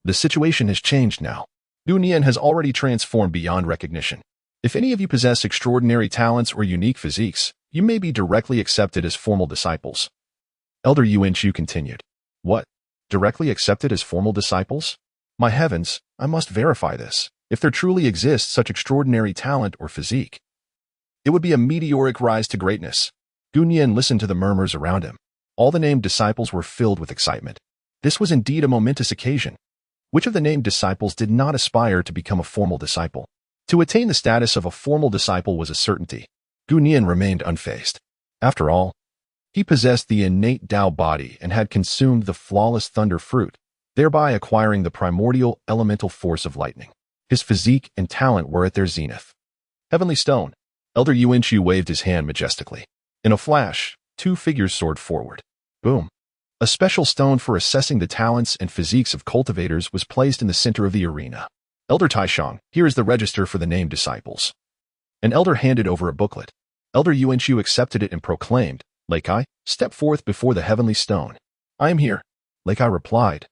the situation has changed now. Gunyan has already transformed beyond recognition. If any of you possess extraordinary talents or unique physiques, you may be directly accepted as formal disciples. Elder Yuanshu continued. What? Directly accepted as formal disciples? My heavens, I must verify this. If there truly exists such extraordinary talent or physique, it would be a meteoric rise to greatness. Gunyan listened to the murmurs around him. All the named disciples were filled with excitement. This was indeed a momentous occasion. Which of the named disciples did not aspire to become a formal disciple? To attain the status of a formal disciple was a certainty. Gunyan remained unfazed. After all, he possessed the innate Tao body and had consumed the flawless thunder fruit, thereby acquiring the primordial elemental force of lightning. His physique and talent were at their zenith. Heavenly Stone. Elder Yuanshu waved his hand majestically. In a flash, 2 figures soared forward. Boom. A special stone for assessing the talents and physiques of cultivators was placed in the center of the arena. Elder Taishang, here is the register for the named disciples. An elder handed over a booklet. Elder Yuanshu accepted it and proclaimed, Leikai, step forth before the heavenly stone. I am here, Leikai replied,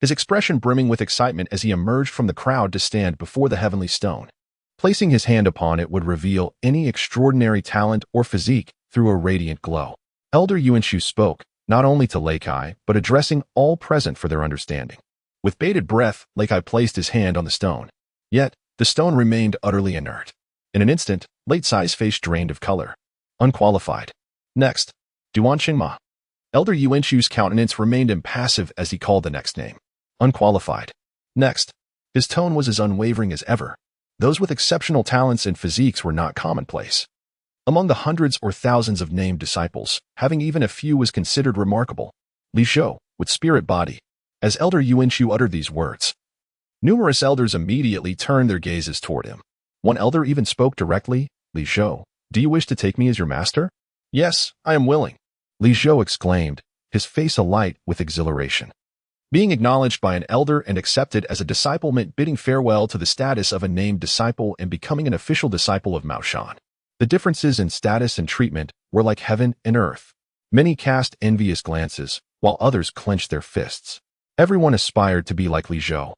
his expression brimming with excitement as he emerged from the crowd to stand before the heavenly stone. Placing his hand upon it would reveal any extraordinary talent or physique through a radiant glow. Elder Yuanshu spoke, not only to Leikai, but addressing all present for their understanding. With bated breath, Leikai placed his hand on the stone. Yet, the stone remained utterly inert. In an instant, Late-Sai's face drained of color. Unqualified. Next, Duan Qingma. Elder Yuanshu's countenance remained impassive as he called the next name. Unqualified. Next. His tone was as unwavering as ever. Those with exceptional talents and physiques were not commonplace. Among the hundreds or thousands of named disciples, having even a few was considered remarkable. Li Shou, with spirit body. As Elder Yuanshu uttered these words, numerous elders immediately turned their gazes toward him. One elder even spoke directly, Li Shou, do you wish to take me as your master? Yes, I am willing, Li Zhou exclaimed, his face alight with exhilaration. Being acknowledged by an elder and accepted as a disciple meant bidding farewell to the status of a named disciple and becoming an official disciple of Mao Shan. The differences in status and treatment were like heaven and earth. Many cast envious glances, while others clenched their fists. Everyone aspired to be like Li Zhou.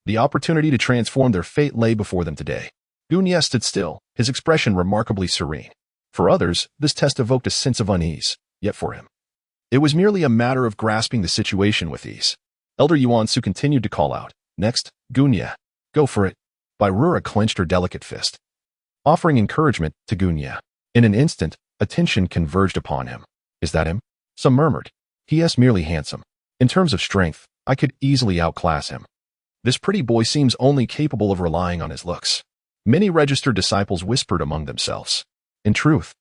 The opportunity to transform their fate lay before them today. Gunye stood still, his expression remarkably serene. For others, this test evoked a sense of unease, yet for him, it was merely a matter of grasping the situation with ease. Elder Yuan Su continued to call out, "Next, Gunye, go for it." Bai Rura clenched her delicate fist, offering encouragement to Gunye. In an instant, attention converged upon him. "Is that him?" Some murmured. "He is merely handsome. In terms of strength, I could easily outclass him. This pretty boy seems only capable of relying on his looks." Many registered disciples whispered among themselves. In truth,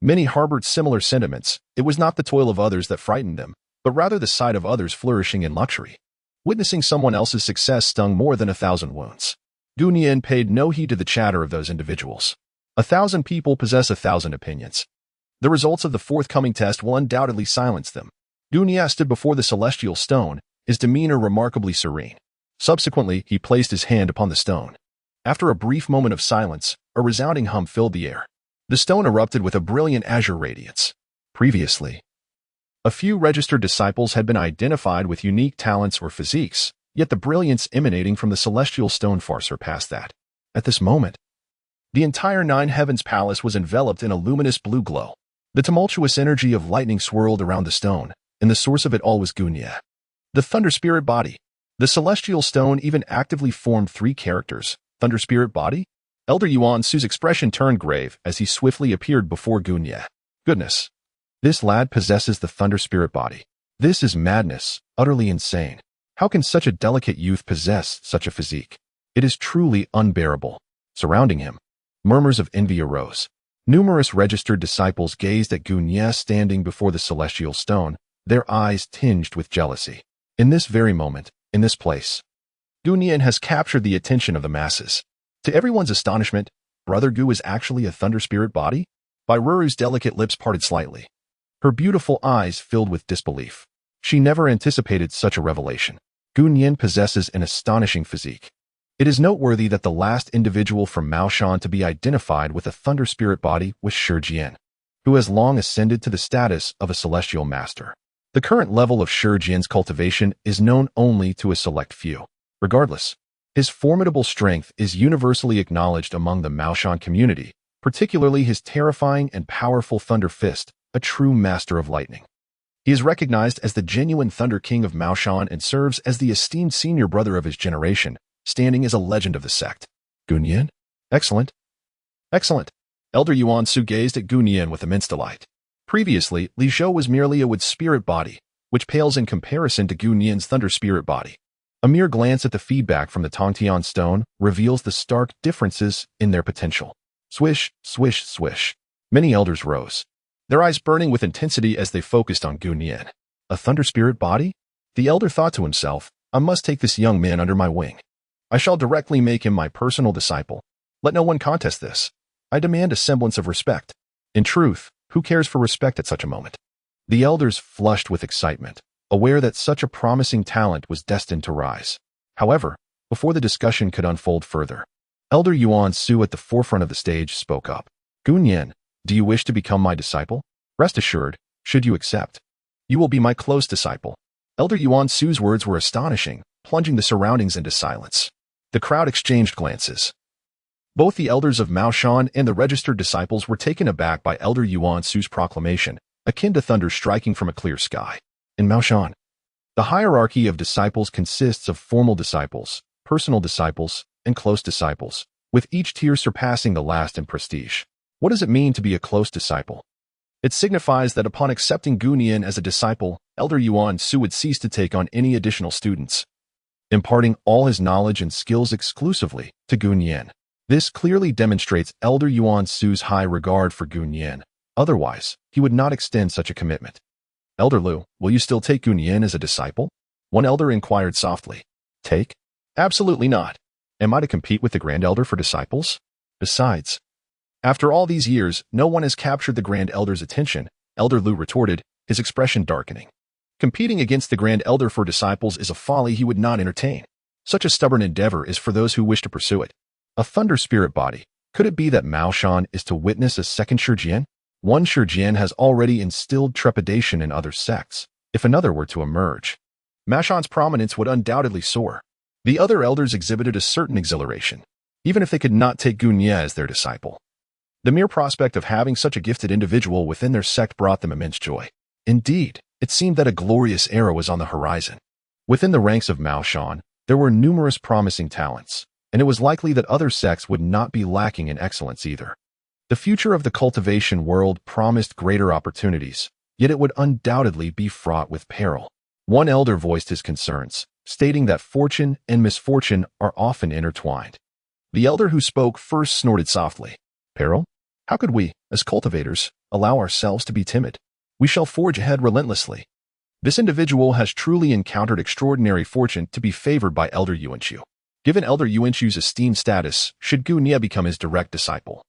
many harbored similar sentiments. It was not the toil of others that frightened them, but rather the sight of others flourishing in luxury. Witnessing someone else's success stung more than 1,000 wounds. Gunye paid no heed to the chatter of those individuals. 1,000 people possess 1,000 opinions. The results of the forthcoming test will undoubtedly silence them. Gunye stood before the celestial stone, his demeanor remarkably serene. Subsequently, he placed his hand upon the stone. After a brief moment of silence, a resounding hum filled the air. The stone erupted with a brilliant azure radiance. Previously, a few registered disciples had been identified with unique talents or physiques, yet the brilliance emanating from the celestial stone far surpassed that. At this moment, the entire Nine Heavens Palace was enveloped in a luminous blue glow. The tumultuous energy of lightning swirled around the stone, and the source of it all was Gunye, the Thunder Spirit Body. The celestial stone even actively formed 3 characters. Thunder Spirit Body? Elder Yuan Su's expression turned grave as he swiftly appeared before Gunye. Goodness. This lad possesses the Thunder Spirit Body. This is madness, utterly insane. How can such a delicate youth possess such a physique? It is truly unbearable. Surrounding him, murmurs of envy arose. Numerous registered disciples gazed at Gunye standing before the celestial stone, their eyes tinged with jealousy. In this very moment, in this place, Gunye has captured the attention of the masses. To everyone's astonishment, Brother Gu is actually a Thunder Spirit Body? Bai Ruru's delicate lips parted slightly. Her beautiful eyes filled with disbelief. She never anticipated such a revelation. Gunye possesses an astonishing physique. It is noteworthy that the last individual from Mao Shan to be identified with a Thunder Spirit Body was Shi Jian, who has long ascended to the status of a celestial master. The current level of Shi Jian's cultivation is known only to a select few. Regardless, his formidable strength is universally acknowledged among the Mao Shan community, particularly his terrifying and powerful Thunder Fist, a true master of lightning. He is recognized as the genuine Thunder King of Mao Shan and serves as the esteemed senior brother of his generation, standing as a legend of the sect. Gunye? Excellent. Excellent. Elder Yuan Su gazed at Gunye with immense delight. Previously, Li Zhou was merely a wood spirit body, which pales in comparison to Gunye's Thunder Spirit Body. A mere glance at the feedback from the Tongtian stone reveals the stark differences in their potential. Swish, swish, swish. Many elders rose, their eyes burning with intensity as they focused on Gunye. A Thunder Spirit Body? The elder thought to himself, I must take this young man under my wing. I shall directly make him my personal disciple. Let no one contest this. I demand a semblance of respect. In truth, who cares for respect at such a moment? The elders flushed with excitement, aware that such a promising talent was destined to rise. However, before the discussion could unfold further, Elder Yuan Su at the forefront of the stage spoke up. Gunye, do you wish to become my disciple? Rest assured, should you accept, you will be my close disciple. Elder Yuan Su's words were astonishing, plunging the surroundings into silence. The crowd exchanged glances. Both the elders of Mao Shan and the registered disciples were taken aback by Elder Yuan Su's proclamation, akin to thunder striking from a clear sky. In Mao Shan, the hierarchy of disciples consists of formal disciples, personal disciples, and close disciples, with each tier surpassing the last in prestige. What does it mean to be a close disciple? It signifies that upon accepting Gunye as a disciple, Elder Yuan Su would cease to take on any additional students, imparting all his knowledge and skills exclusively to Gunye. This clearly demonstrates Elder Yuan Su's high regard for Gunye. Otherwise, he would not extend such a commitment. Elder Lu, will you still take Gunye as a disciple? One elder inquired softly. Take? Absolutely not. Am I to compete with the Grand Elder for disciples? Besides, After all these years, no one has captured the Grand Elder's attention, Elder Lu retorted, his expression darkening. Competing against the Grand Elder for disciples is a folly he would not entertain. Such a stubborn endeavor is for those who wish to pursue it. A thunder spirit body. Could it be that Mao Shan is to witness a second Shijian? One Shijian has already instilled trepidation in other sects. If another were to emerge, Mao Shan's prominence would undoubtedly soar. The other elders exhibited a certain exhilaration, even if they could not take Gunye as their disciple. The mere prospect of having such a gifted individual within their sect brought them immense joy. Indeed, it seemed that a glorious era was on the horizon. Within the ranks of Mao Shan, there were numerous promising talents, and it was likely that other sects would not be lacking in excellence either. The future of the cultivation world promised greater opportunities, yet it would undoubtedly be fraught with peril. One elder voiced his concerns, stating that fortune and misfortune are often intertwined. The elder who spoke first snorted softly. Peril? How could we, as cultivators, allow ourselves to be timid? We shall forge ahead relentlessly. This individual has truly encountered extraordinary fortune to be favored by Elder Yuanqiu. Given Elder Yuanqiu's esteemed status, should Gu Nie become his direct disciple,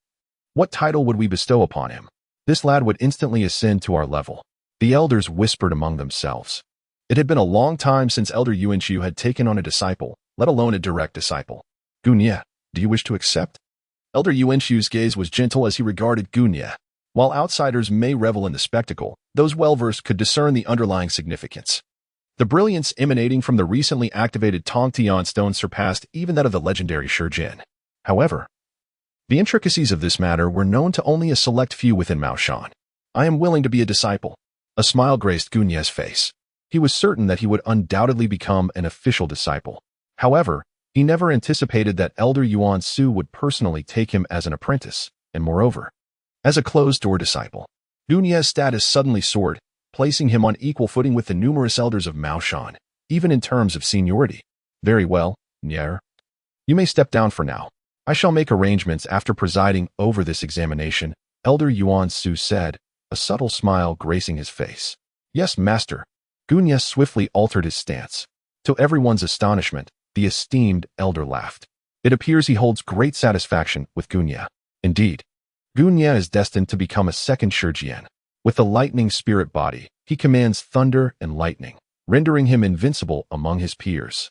what title would we bestow upon him? This lad would instantly ascend to our level. The elders whispered among themselves. It had been a long time since Elder Yuanqiu had taken on a disciple, let alone a direct disciple. Gu Nie, do you wish to accept? Elder Yuanqiu's gaze was gentle as he regarded Gu Nie. While outsiders may revel in the spectacle, those well-versed could discern the underlying significance. The brilliance emanating from the recently activated Tongtian stone surpassed even that of the legendary Shijin. However, the intricacies of this matter were known to only a select few within Mao Shan. I am willing to be a disciple. A smile graced Gu Nie's face. He was certain that he would undoubtedly become an official disciple. However, he never anticipated that Elder Yuan Su would personally take him as an apprentice, and moreover, as a closed-door disciple. Gu Nie's status suddenly soared, placing him on equal footing with the numerous elders of Mao Shan, even in terms of seniority. Very well, Nier. You may step down for now. I shall make arrangements after presiding over this examination, Elder Yuan Su said, a subtle smile gracing his face. Yes, master. Gu Nie swiftly altered his stance. To everyone's astonishment, the esteemed elder laughed. It appears he holds great satisfaction with Gu Nie. Indeed, Gu Nie is destined to become a second Shijian. With the lightning spirit body, he commands thunder and lightning, rendering him invincible among his peers.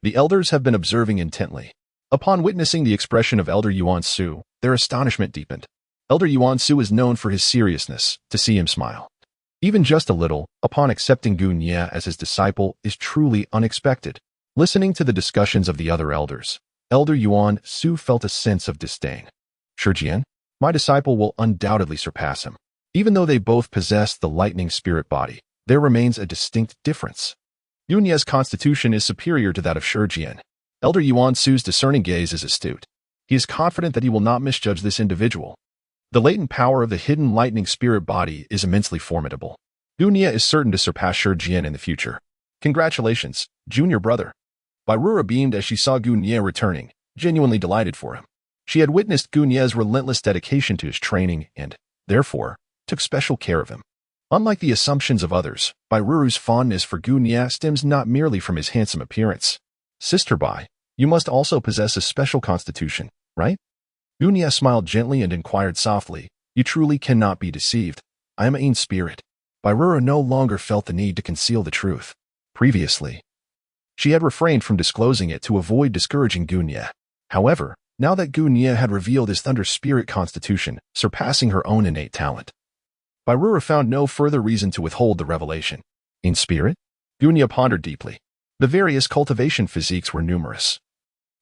The elders have been observing intently. Upon witnessing the expression of Elder Yuan Su, their astonishment deepened. Elder Yuan Su is known for his seriousness. To see him smile, even just a little, upon accepting Gu Nie as his disciple is truly unexpected. Listening to the discussions of the other elders, Elder Yuan Su felt a sense of disdain. Shijian, my disciple will undoubtedly surpass him. Even though they both possess the lightning spirit body, there remains a distinct difference. Gu Nie's constitution is superior to that of Shijian. Elder Yuan Su's discerning gaze is astute. He is confident that he will not misjudge this individual. The latent power of the hidden lightning spirit body is immensely formidable. Gu Nie is certain to surpass Shijian in the future. Congratulations, junior brother. Bairura beamed as she saw Gu Nie returning, genuinely delighted for him. She had witnessed Gu Nie's relentless dedication to his training and, therefore, took special care of him. Unlike the assumptions of others, Bairuru's fondness for Gu Nie stems not merely from his handsome appearance. Sister Bai, you must also possess a special constitution, right? Gu Nie smiled gently and inquired softly, you truly cannot be deceived. I am Ain spirit. Bairura no longer felt the need to conceal the truth. Previously, she had refrained from disclosing it to avoid discouraging Gu Nie. However, now that Gu Nie had revealed his thunder spirit constitution, surpassing her own innate talent, Bairura found no further reason to withhold the revelation. In spirit? Gu Nie pondered deeply. The various cultivation physiques were numerous,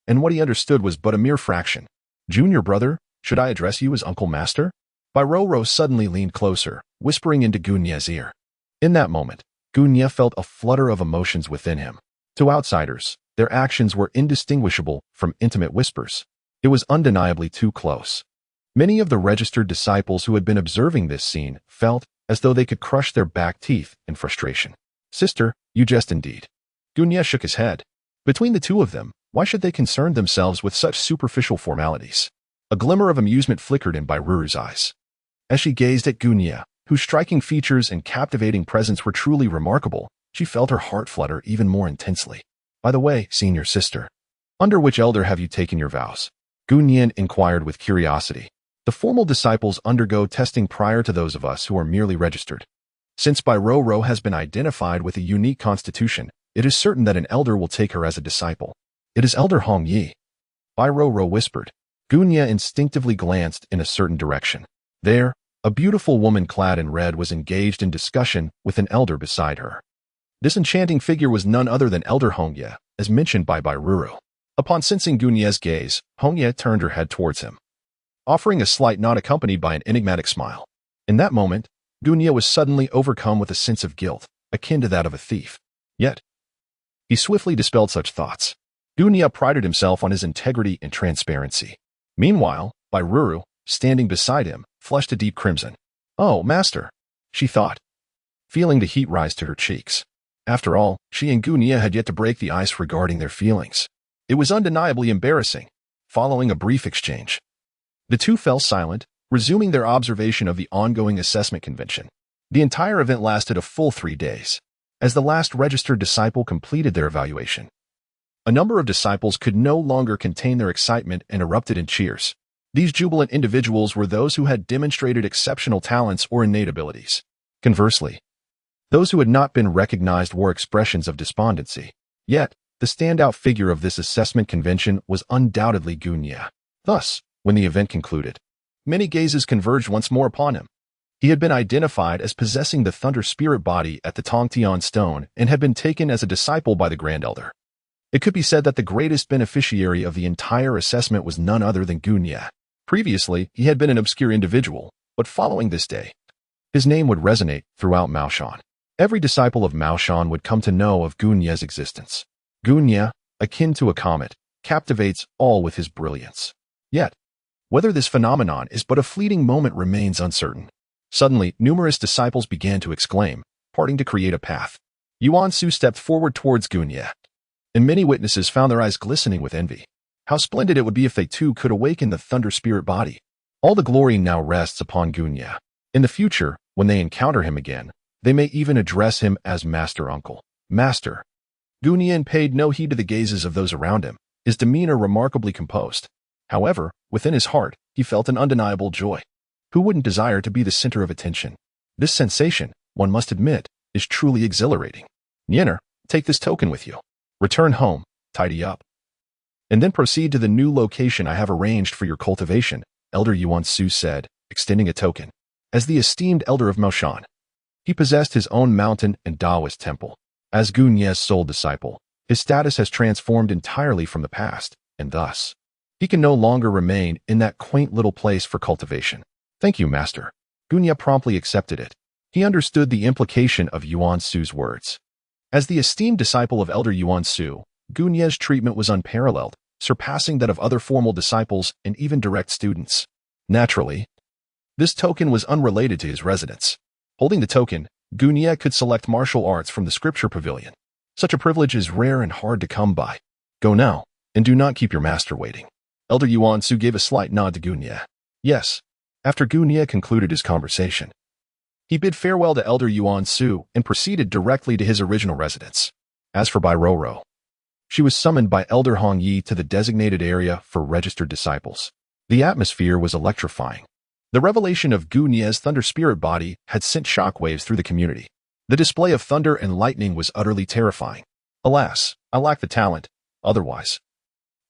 and what he understood was but a mere fraction. Junior brother, should I address you as Uncle Master? Bairoro suddenly leaned closer, whispering into Gu Nie's ear. In that moment, Gu Nie felt a flutter of emotions within him. To outsiders, their actions were indistinguishable from intimate whispers. It was undeniably too close. Many of the registered disciples who had been observing this scene felt as though they could crush their back teeth in frustration. Sister, you jest indeed. Gu Nie shook his head. Between the two of them, why should they concern themselves with such superficial formalities? A glimmer of amusement flickered in Bairuru's eyes. As she gazed at Gu Nie, whose striking features and captivating presence were truly remarkable, she felt her heart flutter even more intensely. By the way, senior sister, under which elder have you taken your vows? Gu Nie inquired with curiosity. The formal disciples undergo testing prior to those of us who are merely registered. Since Bai Roro has been identified with a unique constitution, it is certain that an elder will take her as a disciple. It is Elder Hong Yi. Bai Roro whispered. Gunya instinctively glanced in a certain direction. There, a beautiful woman clad in red was engaged in discussion with an elder beside her. This enchanting figure was none other than Elder Hongye, as mentioned by Bai Roro. Upon sensing Gunye's gaze, Hongye turned her head towards him, offering a slight nod accompanied by an enigmatic smile. In that moment, Gunye was suddenly overcome with a sense of guilt, akin to that of a thief. Yet, he swiftly dispelled such thoughts. Gunye prided himself on his integrity and transparency. Meanwhile, Bai Roro, standing beside him, flushed a deep crimson. "Oh, master," she thought, feeling the heat rise to her cheeks. After all, she and Gunye had yet to break the ice regarding their feelings. It was undeniably embarrassing. Following a brief exchange, the two fell silent, resuming their observation of the ongoing assessment convention. The entire event lasted a full 3 days. As the last registered disciple completed their evaluation, a number of disciples could no longer contain their excitement and erupted in cheers. These jubilant individuals were those who had demonstrated exceptional talents or innate abilities. Conversely, those who had not been recognized wore expressions of despondency. Yet, the standout figure of this assessment convention was undoubtedly Gunye. Thus, when the event concluded, many gazes converged once more upon him. He had been identified as possessing the Thunder Spirit body at the Tongtian Stone and had been taken as a disciple by the Grand Elder. It could be said that the greatest beneficiary of the entire assessment was none other than Gunye. Previously, he had been an obscure individual, but following this day, his name would resonate throughout Maoshan. Every disciple of Maoshan would come to know of Gunye's existence. Gunye, akin to a comet, captivates all with his brilliance. Yet, whether this phenomenon is but a fleeting moment remains uncertain. Suddenly, numerous disciples began to exclaim, parting to create a path. Yuan Su stepped forward towards Gunye, and many witnesses found their eyes glistening with envy. How splendid it would be if they too could awaken the Thunder Spirit body. All the glory now rests upon Gunye. In the future, when they encounter him again, they may even address him as Master Uncle. Master. Gunye paid no heed to the gazes of those around him, his demeanor remarkably composed. However, within his heart, he felt an undeniable joy. Who wouldn't desire to be the center of attention? This sensation, one must admit, is truly exhilarating. Yenner, take this token with you. Return home, tidy up, and then proceed to the new location I have arranged for your cultivation, Elder Yuan Su said, extending a token. As the esteemed elder of Maoshan, he possessed his own mountain and Taoist temple. As Gunye's sole disciple, his status has transformed entirely from the past, and thus, he can no longer remain in that quaint little place for cultivation. Thank you, master. Gunye promptly accepted it. He understood the implication of Yuan Su's words. As the esteemed disciple of Elder Yuan Su, Gunye's treatment was unparalleled, surpassing that of other formal disciples and even direct students. Naturally, this token was unrelated to his residence. Holding the token, Gunye could select martial arts from the scripture pavilion. Such a privilege is rare and hard to come by. Go now, and do not keep your master waiting. Elder Yuan Su gave a slight nod to Gunye. Yes. After Gunye concluded his conversation, he bid farewell to Elder Yuan Su and proceeded directly to his original residence. As for Bai Roro, she was summoned by Elder Hong Yi to the designated area for registered disciples. The atmosphere was electrifying. The revelation of Gunye's Thunder Spirit body had sent shockwaves through the community. The display of thunder and lightning was utterly terrifying. Alas, I lack the talent. Otherwise,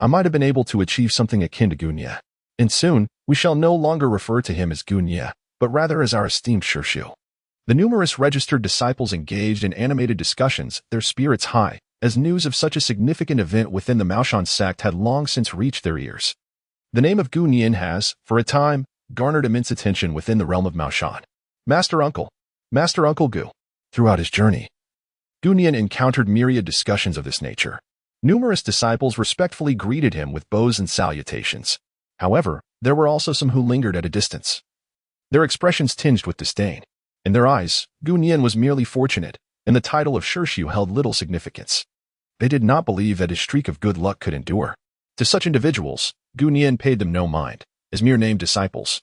I might have been able to achieve something akin to Gunye. And soon, we shall no longer refer to him as Gunye, but rather as our esteemed Shirshu. The numerous registered disciples engaged in animated discussions, their spirits high, as news of such a significant event within the Maoshan sect had long since reached their ears. The name of Gunye has, for a time, garnered immense attention within the realm of Maoshan. Master Uncle Gu. Throughout his journey, Gunye encountered myriad discussions of this nature. Numerous disciples respectfully greeted him with bows and salutations. However, there were also some who lingered at a distance, their expressions tinged with disdain. In their eyes, Gunye was merely fortunate, and the title of Shirshu held little significance. They did not believe that his streak of good luck could endure. To such individuals, Gunye paid them no mind, as mere named disciples.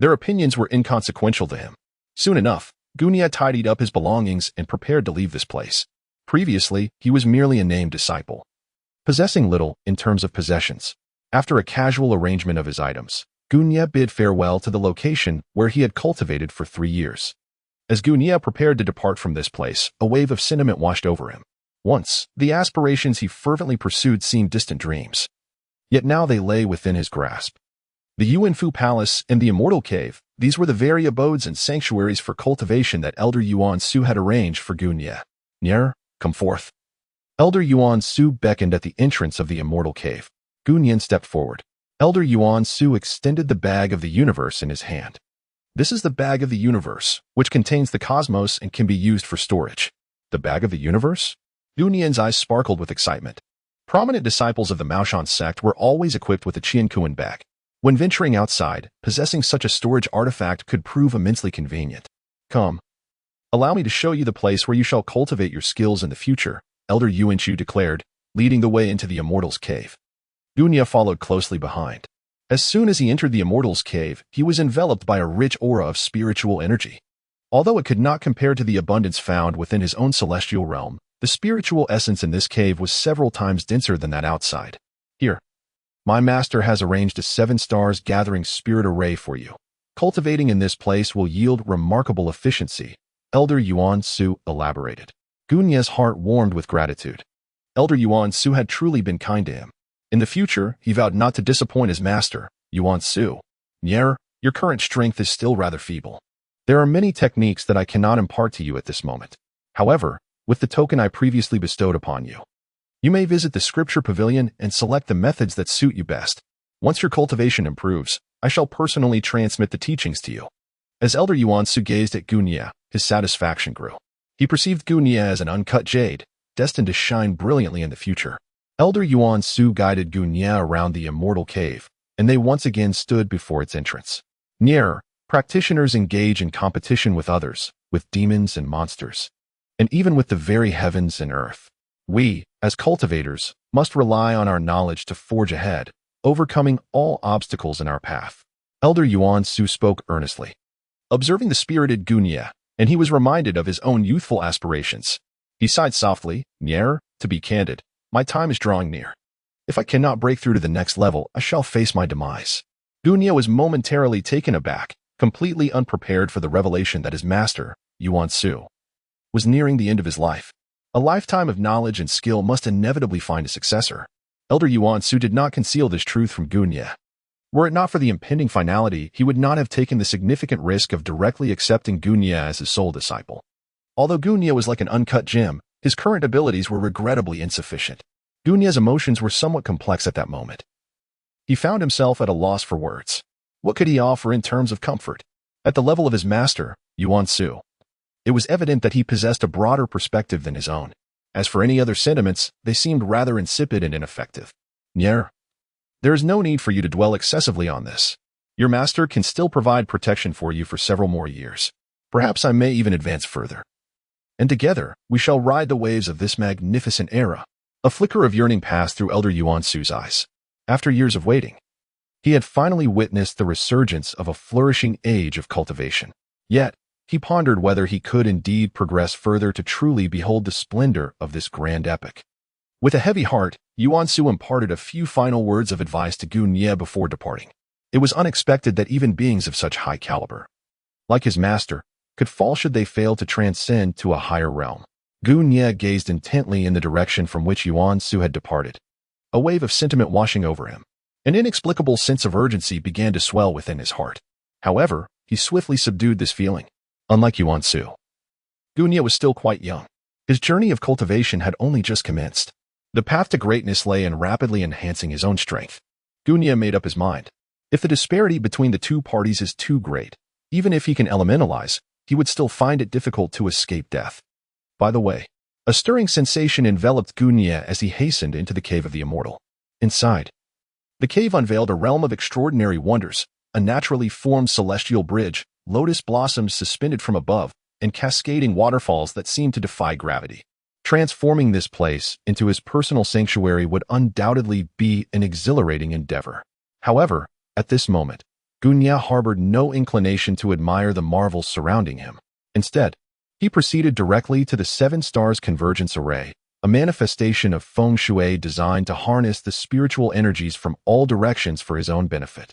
Their opinions were inconsequential to him. Soon enough, Gunye tidied up his belongings and prepared to leave this place. Previously, he was merely a named disciple, possessing little in terms of possessions. After a casual arrangement of his items, Gunya bid farewell to the location where he had cultivated for 3 years. As Gunya prepared to depart from this place, a wave of sentiment washed over him. Once, the aspirations he fervently pursued seemed distant dreams. Yet now they lay within his grasp. The Yuanfu Palace and the Immortal Cave, these were the very abodes and sanctuaries for cultivation that Elder Yuan Su had arranged for Gunya. Nier, come forth. Elder Yuan Su beckoned at the entrance of the Immortal Cave. Gunyan stepped forward. Elder Yuan Su extended the bag of the universe in his hand. This is the bag of the universe, which contains the cosmos and can be used for storage. The bag of the universe? Gunyan's eyes sparkled with excitement. Prominent disciples of the Maoshan sect were always equipped with a Qiankuan bag. When venturing outside, possessing such a storage artifact could prove immensely convenient. Come. Allow me to show you the place where you shall cultivate your skills in the future, Elder Yuanchu declared, leading the way into the Immortal's Cave. Gunya followed closely behind. As soon as he entered the Immortal's Cave, he was enveloped by a rich aura of spiritual energy. Although it could not compare to the abundance found within his own celestial realm, the spiritual essence in this cave was several times denser than that outside. Here. My master has arranged a 7 stars gathering spirit array for you. Cultivating in this place will yield remarkable efficiency, Elder Yuan Su elaborated. Gunya's heart warmed with gratitude. Elder Yuan Su had truly been kind to him. In the future, he vowed not to disappoint his master, Yuan Su. Nier, your current strength is still rather feeble. There are many techniques that I cannot impart to you at this moment. However, with the token I previously bestowed upon you, you may visit the scripture pavilion and select the methods that suit you best. Once your cultivation improves, I shall personally transmit the teachings to you. As Elder Yuan Su gazed at Gunya, his satisfaction grew. He perceived Gunya as an uncut jade, destined to shine brilliantly in the future. Elder Yuan Su guided Gunya around the Immortal Cave, and they once again stood before its entrance. Nearer, practitioners engage in competition with others, with demons and monsters, and even with the very heavens and earth. We, as cultivators, must rely on our knowledge to forge ahead, overcoming all obstacles in our path. Elder Yuan Su spoke earnestly. Observing the spirited Gunya, and he was reminded of his own youthful aspirations. He sighed softly, Nier, to be candid, my time is drawing near. If I cannot break through to the next level, I shall face my demise. Gunya was momentarily taken aback, completely unprepared for the revelation that his master, Yuan Su, was nearing the end of his life. A lifetime of knowledge and skill must inevitably find a successor. Elder Yuan Su did not conceal this truth from Gunya. Were it not for the impending finality, he would not have taken the significant risk of directly accepting Gunya as his sole disciple. Although Gunya was like an uncut gem, his current abilities were regrettably insufficient. Gunya's emotions were somewhat complex at that moment. He found himself at a loss for words. What could he offer in terms of comfort? At the level of his master, Yuan Su, it was evident that he possessed a broader perspective than his own. As for any other sentiments, they seemed rather insipid and ineffective. Nier, there is no need for you to dwell excessively on this. Your master can still provide protection for you for several more years. Perhaps I may even advance further. And together, we shall ride the waves of this magnificent era. A flicker of yearning passed through Elder Yuan Su's eyes. After years of waiting, he had finally witnessed the resurgence of a flourishing age of cultivation. Yet, he pondered whether he could indeed progress further to truly behold the splendor of this grand epic. With a heavy heart, Yuan Su imparted a few final words of advice to Gunya before departing. It was unexpected that even beings of such high caliber, like his master, could fall should they fail to transcend to a higher realm. Gunya gazed intently in the direction from which Yuan Su had departed, a wave of sentiment washing over him. An inexplicable sense of urgency began to swell within his heart. However, he swiftly subdued this feeling. Unlike Yuan Su, Gunya was still quite young. His journey of cultivation had only just commenced. The path to greatness lay in rapidly enhancing his own strength. Gunya made up his mind. If the disparity between the two parties is too great, even if he can elementalize, he would still find it difficult to escape death. By the way, a stirring sensation enveloped Gunya as he hastened into the Cave of the Immortal. Inside, the cave unveiled a realm of extraordinary wonders, a naturally formed celestial bridge, lotus blossoms suspended from above, and cascading waterfalls that seemed to defy gravity. Transforming this place into his personal sanctuary would undoubtedly be an exhilarating endeavor. However, at this moment, Gunya harbored no inclination to admire the marvels surrounding him. Instead, he proceeded directly to the 7 Stars Convergence Array, a manifestation of feng shui designed to harness the spiritual energies from all directions for his own benefit.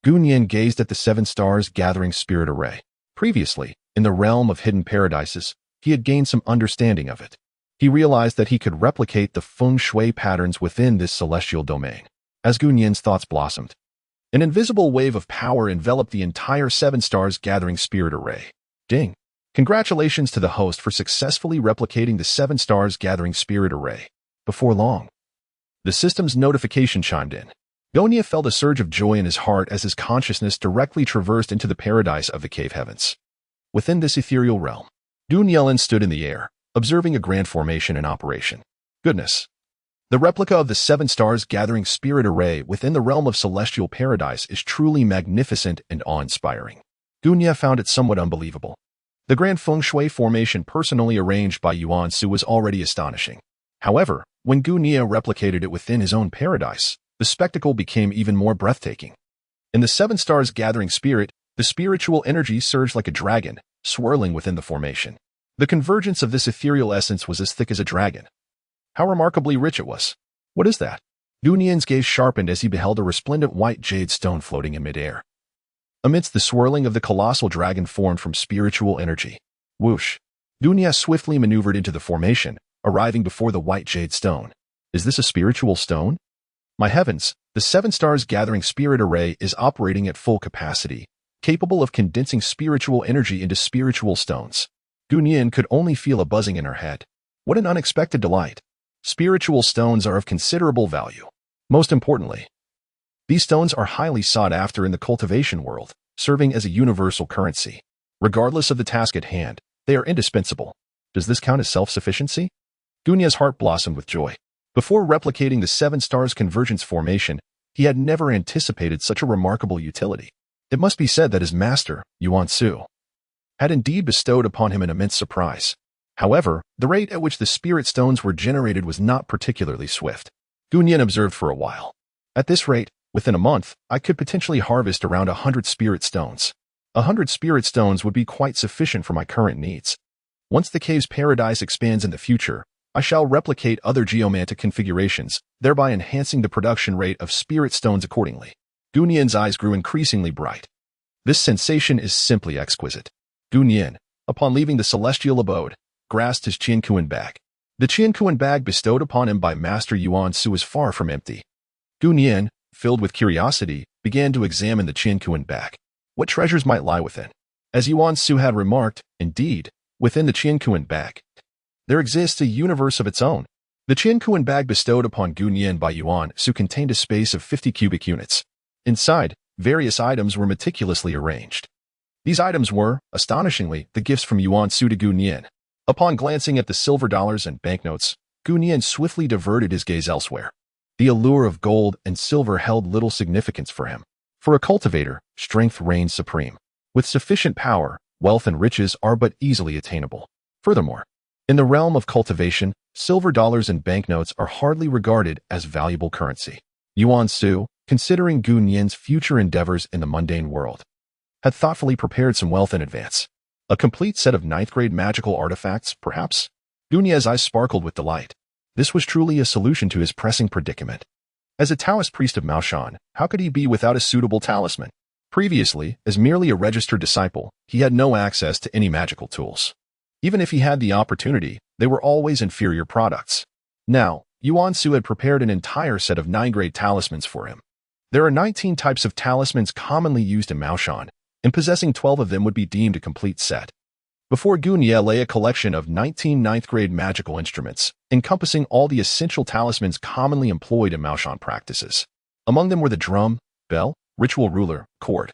Gunyan gazed at the 7 stars gathering spirit array. Previously, in the realm of hidden paradises, he had gained some understanding of it. He realized that he could replicate the feng shui patterns within this celestial domain. As Gunyan's thoughts blossomed, an invisible wave of power enveloped the entire 7 stars gathering spirit array. Ding! Congratulations to the host for successfully replicating the 7 stars gathering spirit array. Before long, the system's notification chimed in. Gunyan felt a surge of joy in his heart as his consciousness directly traversed into the paradise of the cave heavens. Within this ethereal realm, Gunyan stood in the air, observing a grand formation in operation. Goodness! The replica of the 7 stars gathering spirit array within the realm of celestial paradise is truly magnificent and awe-inspiring. Gunyan found it somewhat unbelievable. The grand feng shui formation personally arranged by Yuan Su was already astonishing. However, when Gunyan replicated it within his own paradise, the spectacle became even more breathtaking. In the 7 stars gathering spirit, the spiritual energy surged like a dragon, swirling within the formation. The convergence of this ethereal essence was as thick as a dragon. How remarkably rich it was. What is that? Gunyan's gaze sharpened as he beheld a resplendent white jade stone floating in midair. Amidst the swirling of the colossal dragon formed from spiritual energy. Whoosh! Gunyan swiftly maneuvered into the formation, arriving before the white jade stone. Is this a spiritual stone? My heavens, the 7 stars gathering spirit array is operating at full capacity, capable of condensing spiritual energy into spiritual stones. Gunyan could only feel a buzzing in her head. What an unexpected delight. Spiritual stones are of considerable value. Most importantly, these stones are highly sought after in the cultivation world, serving as a universal currency. Regardless of the task at hand, they are indispensable. Does this count as self-sufficiency? Gunyan's heart blossomed with joy. Before replicating the 7 stars convergence formation, he had never anticipated such a remarkable utility. It must be said that his master, Yuan Su, had indeed bestowed upon him an immense surprise. However, the rate at which the spirit stones were generated was not particularly swift. Gunyan observed for a while. At this rate, within a month, I could potentially harvest around 100 spirit stones. 100 spirit stones would be quite sufficient for my current needs. Once the cave's paradise expands in the future, I shall replicate other geomantic configurations, thereby enhancing the production rate of spirit stones accordingly. Gunyan's eyes grew increasingly bright. This sensation is simply exquisite. Gunyan, upon leaving the celestial abode, grasped his Qiankuan bag. The Qiankuan bag bestowed upon him by Master Yuan Su was far from empty. Gunyan, filled with curiosity, began to examine the Qiankuan bag. What treasures might lie within? As Yuan Su had remarked, indeed, within the Qiankuan bag, there exists a universe of its own. The Qiankuan bag bestowed upon Gunyan by Yuan Su contained a space of 50 cubic units. Inside, various items were meticulously arranged. These items were, astonishingly, the gifts from Yuan Su to Gunyan. Upon glancing at the silver dollars and banknotes, Gunyan swiftly diverted his gaze elsewhere. The allure of gold and silver held little significance for him. For a cultivator, strength reigns supreme. With sufficient power, wealth and riches are but easily attainable. Furthermore, in the realm of cultivation, silver dollars and banknotes are hardly regarded as valuable currency. Yuan Su, considering Gunyan's future endeavors in the mundane world, had thoughtfully prepared some wealth in advance. A complete set of 9th-grade magical artifacts, perhaps? Gunyan's eyes sparkled with delight. This was truly a solution to his pressing predicament. As a Taoist priest of Maoshan, how could he be without a suitable talisman? Previously, as merely a registered disciple, he had no access to any magical tools. Even if he had the opportunity, they were always inferior products. Now, Yuan Su had prepared an entire set of 9-grade talismans for him. There are 19 types of talismans commonly used in Maoshan, and possessing 12 of them would be deemed a complete set. Before Gunyan lay a collection of 19 9th-grade magical instruments, encompassing all the essential talismans commonly employed in Maoshan practices. Among them were the drum, bell, ritual ruler, cord,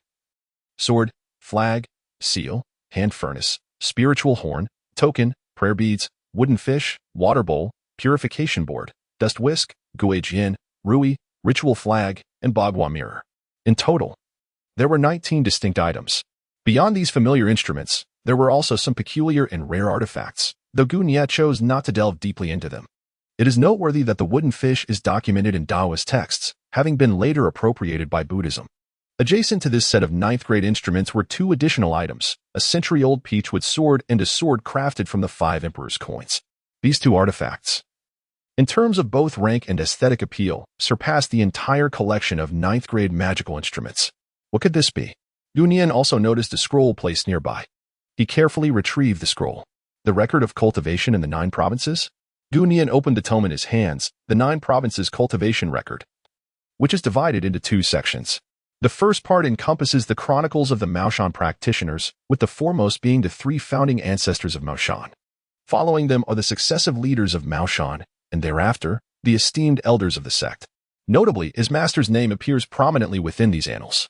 sword, flag, seal, hand furnace, spiritual horn, token, prayer beads, wooden fish, water bowl, purification board, dust whisk, guijian, rui, ritual flag, and bagua mirror. In total, there were 19 distinct items. Beyond these familiar instruments, there were also some peculiar and rare artifacts, though Gunyan chose not to delve deeply into them. It is noteworthy that the wooden fish is documented in Taoist texts, having been later appropriated by Buddhism. Adjacent to this set of 9th-grade instruments were 2 additional items, a century-old peachwood sword and a sword crafted from the 5 emperors' coins. These 2 artifacts, in terms of both rank and aesthetic appeal, surpassed the entire collection of 9th-grade magical instruments. What could this be? Gu Nian also noticed a scroll placed nearby. He carefully retrieved the scroll. The record of cultivation in the 9 provinces? Gu Nian opened the tome in his hands, the 9 provinces cultivation record, which is divided into 2 sections. The first part encompasses the chronicles of the Maoshan practitioners, with the foremost being the 3 founding ancestors of Maoshan. Following them are the successive leaders of Maoshan, and thereafter, the esteemed elders of the sect. Notably, his master's name appears prominently within these annals.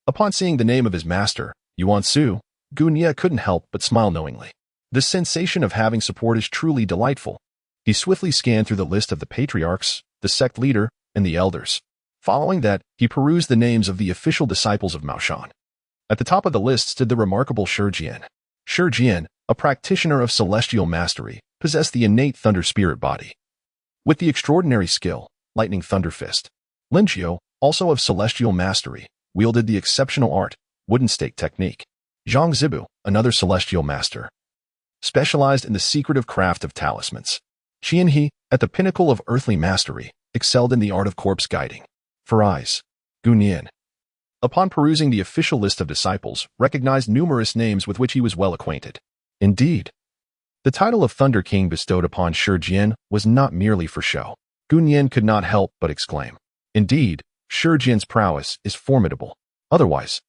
Upon seeing the name of his master, Yuan Su, Gu Nian couldn't help but smile knowingly. The sensation of having support is truly delightful. He swiftly scanned through the list of the patriarchs, the sect leader, and the elders. Following that, he perused the names of the official disciples of Maoshan. At the top of the list stood the remarkable Shi Jian. Shi Jian, a practitioner of celestial mastery, possessed the innate thunder spirit body. With the extraordinary skill, Lightning Thunder Fist. Lin Jiao, also of celestial mastery, wielded the exceptional art, Wooden Stake Technique. Zhang Zibu, another celestial master, specialized in the secretive craft of talismans. Qian He, at the pinnacle of earthly mastery, excelled in the art of corpse guiding. For eyes, Gu Nian, upon perusing the official list of disciples, recognized numerous names with which he was well acquainted. Indeed, the title of Thunder King bestowed upon Shi Jian was not merely for show. Gu Nian could not help but exclaim. Indeed, Shi Jian's prowess is formidable. Otherwise,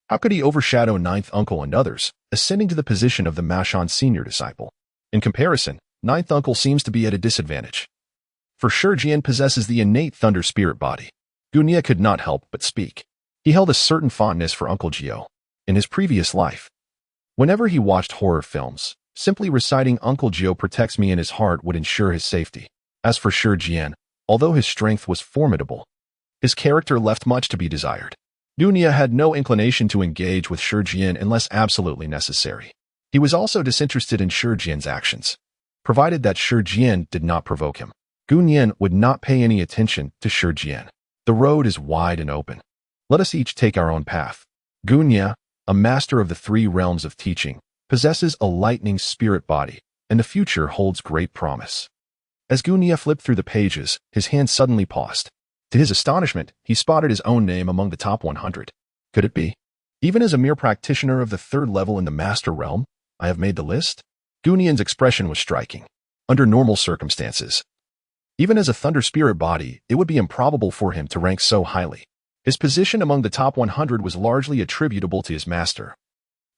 how could he overshadow Ninth Uncle and others, ascending to the position of the Maoshan senior disciple? In comparison, Ninth Uncle seems to be at a disadvantage. For Shi Jian possesses the innate thunder spirit body. Gu Nian could not help but speak. He held a certain fondness for Uncle Jiao. In his previous life, whenever he watched horror films, simply reciting Uncle Jiao protects me in his heart would ensure his safety. As for Shi Jian, although his strength was formidable, his character left much to be desired. Gu Nian had no inclination to engage with Shi Jian unless absolutely necessary. He was also disinterested in Shi Jian's actions. Provided that Shi Jian did not provoke him, Gu Nian would not pay any attention to Shi Jian. The road is wide and open. Let us each take our own path. Gu Nian, a master of the 3 realms of teaching, possesses a lightning spirit body, and the future holds great promise. As Gu Nian flipped through the pages, his hand suddenly paused. To his astonishment, he spotted his own name among the top 100. Could it be? Even as a mere practitioner of the 3rd level in the Master Realm, I have made the list? Gu Nian's expression was striking. Under normal circumstances, even as a thunder spirit body, it would be improbable for him to rank so highly. His position among the top 100 was largely attributable to his master,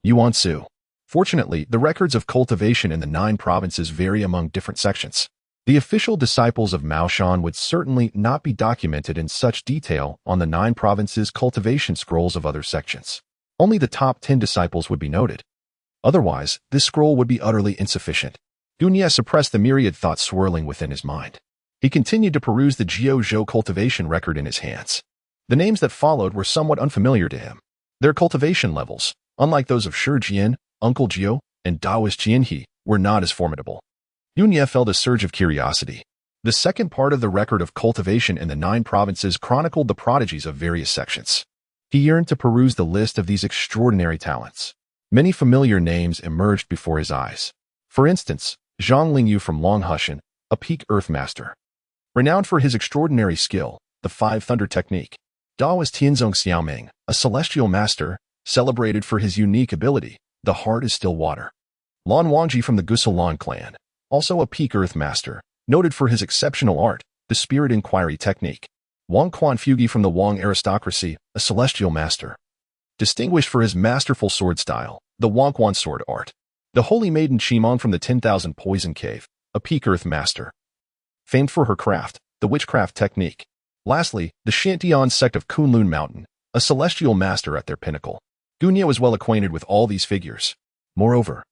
Yuan Su. Fortunately, the records of cultivation in the 9 provinces vary among different sections. The official disciples of Maoshan would certainly not be documented in such detail on the 9 provinces cultivation scrolls of other sections. Only the top 10 disciples would be noted. Otherwise, this scroll would be utterly insufficient. Gu Nian suppressed the myriad thoughts swirling within his mind. He continued to peruse the Jiao Zhou cultivation record in his hands. The names that followed were somewhat unfamiliar to him. Their cultivation levels, unlike those of Shi Jian, Uncle Jiao, and Taoist Qian He, were not as formidable. Gu Nian felt a surge of curiosity. The second part of the record of cultivation in the 9 provinces chronicled the prodigies of various sections. He yearned to peruse the list of these extraordinary talents. Many familiar names emerged before his eyes. For instance, Zhang Lingyu from Longhushan, a peak earth master, renowned for his extraordinary skill, the 5 Thunder Technique. Taoist Tianzong Xiaoming, a celestial master, celebrated for his unique ability, the heart is still water. Lan Wangji from the Gusalan clan, also a peak earth master, noted for his exceptional art, the Spirit Inquiry Technique. Wang Quanfugi from the Wang aristocracy, a celestial master, distinguished for his masterful sword style, the Wangquan sword art. The Holy Maiden Qimong from the 10,000 Poison Cave, a peak earth master, famed for her craft, the witchcraft technique. Lastly, the Shantian sect of Kunlun Mountain, a celestial master at their pinnacle. Gu Nian was well acquainted with all these figures. Moreover,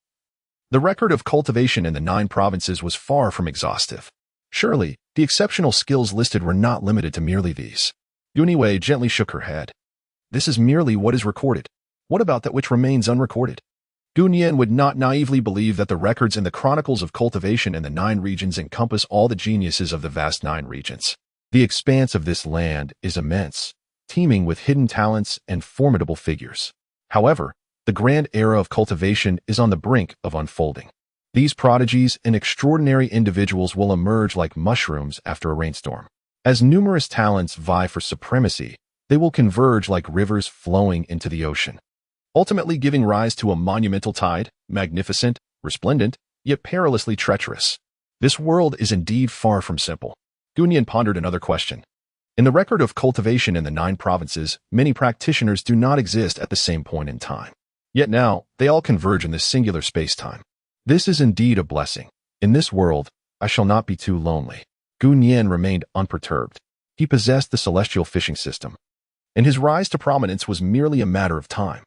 the record of cultivation in the 9 provinces was far from exhaustive. Surely, the exceptional skills listed were not limited to merely these. Gu Nian gently shook her head. This is merely what is recorded. What about that which remains unrecorded? Gu Nian would not naively believe that the records in the chronicles of cultivation in the 9 regions encompass all the geniuses of the vast 9 regions. The expanse of this land is immense, teeming with hidden talents and formidable figures. However, the grand era of cultivation is on the brink of unfolding. These prodigies and extraordinary individuals will emerge like mushrooms after a rainstorm. As numerous talents vie for supremacy, They will converge like rivers flowing into the ocean, ultimately giving rise to a monumental tide, magnificent, resplendent, yet perilously treacherous. This world is indeed far from simple. Gunyan pondered another question. In the record of cultivation in the 9 provinces, many practitioners do not exist at the same point in time. Yet now, they all converge in this singular space-time. This is indeed a blessing. In this world, I shall not be too lonely. Gunyan remained unperturbed. He possessed the celestial fishing system, and his rise to prominence was merely a matter of time.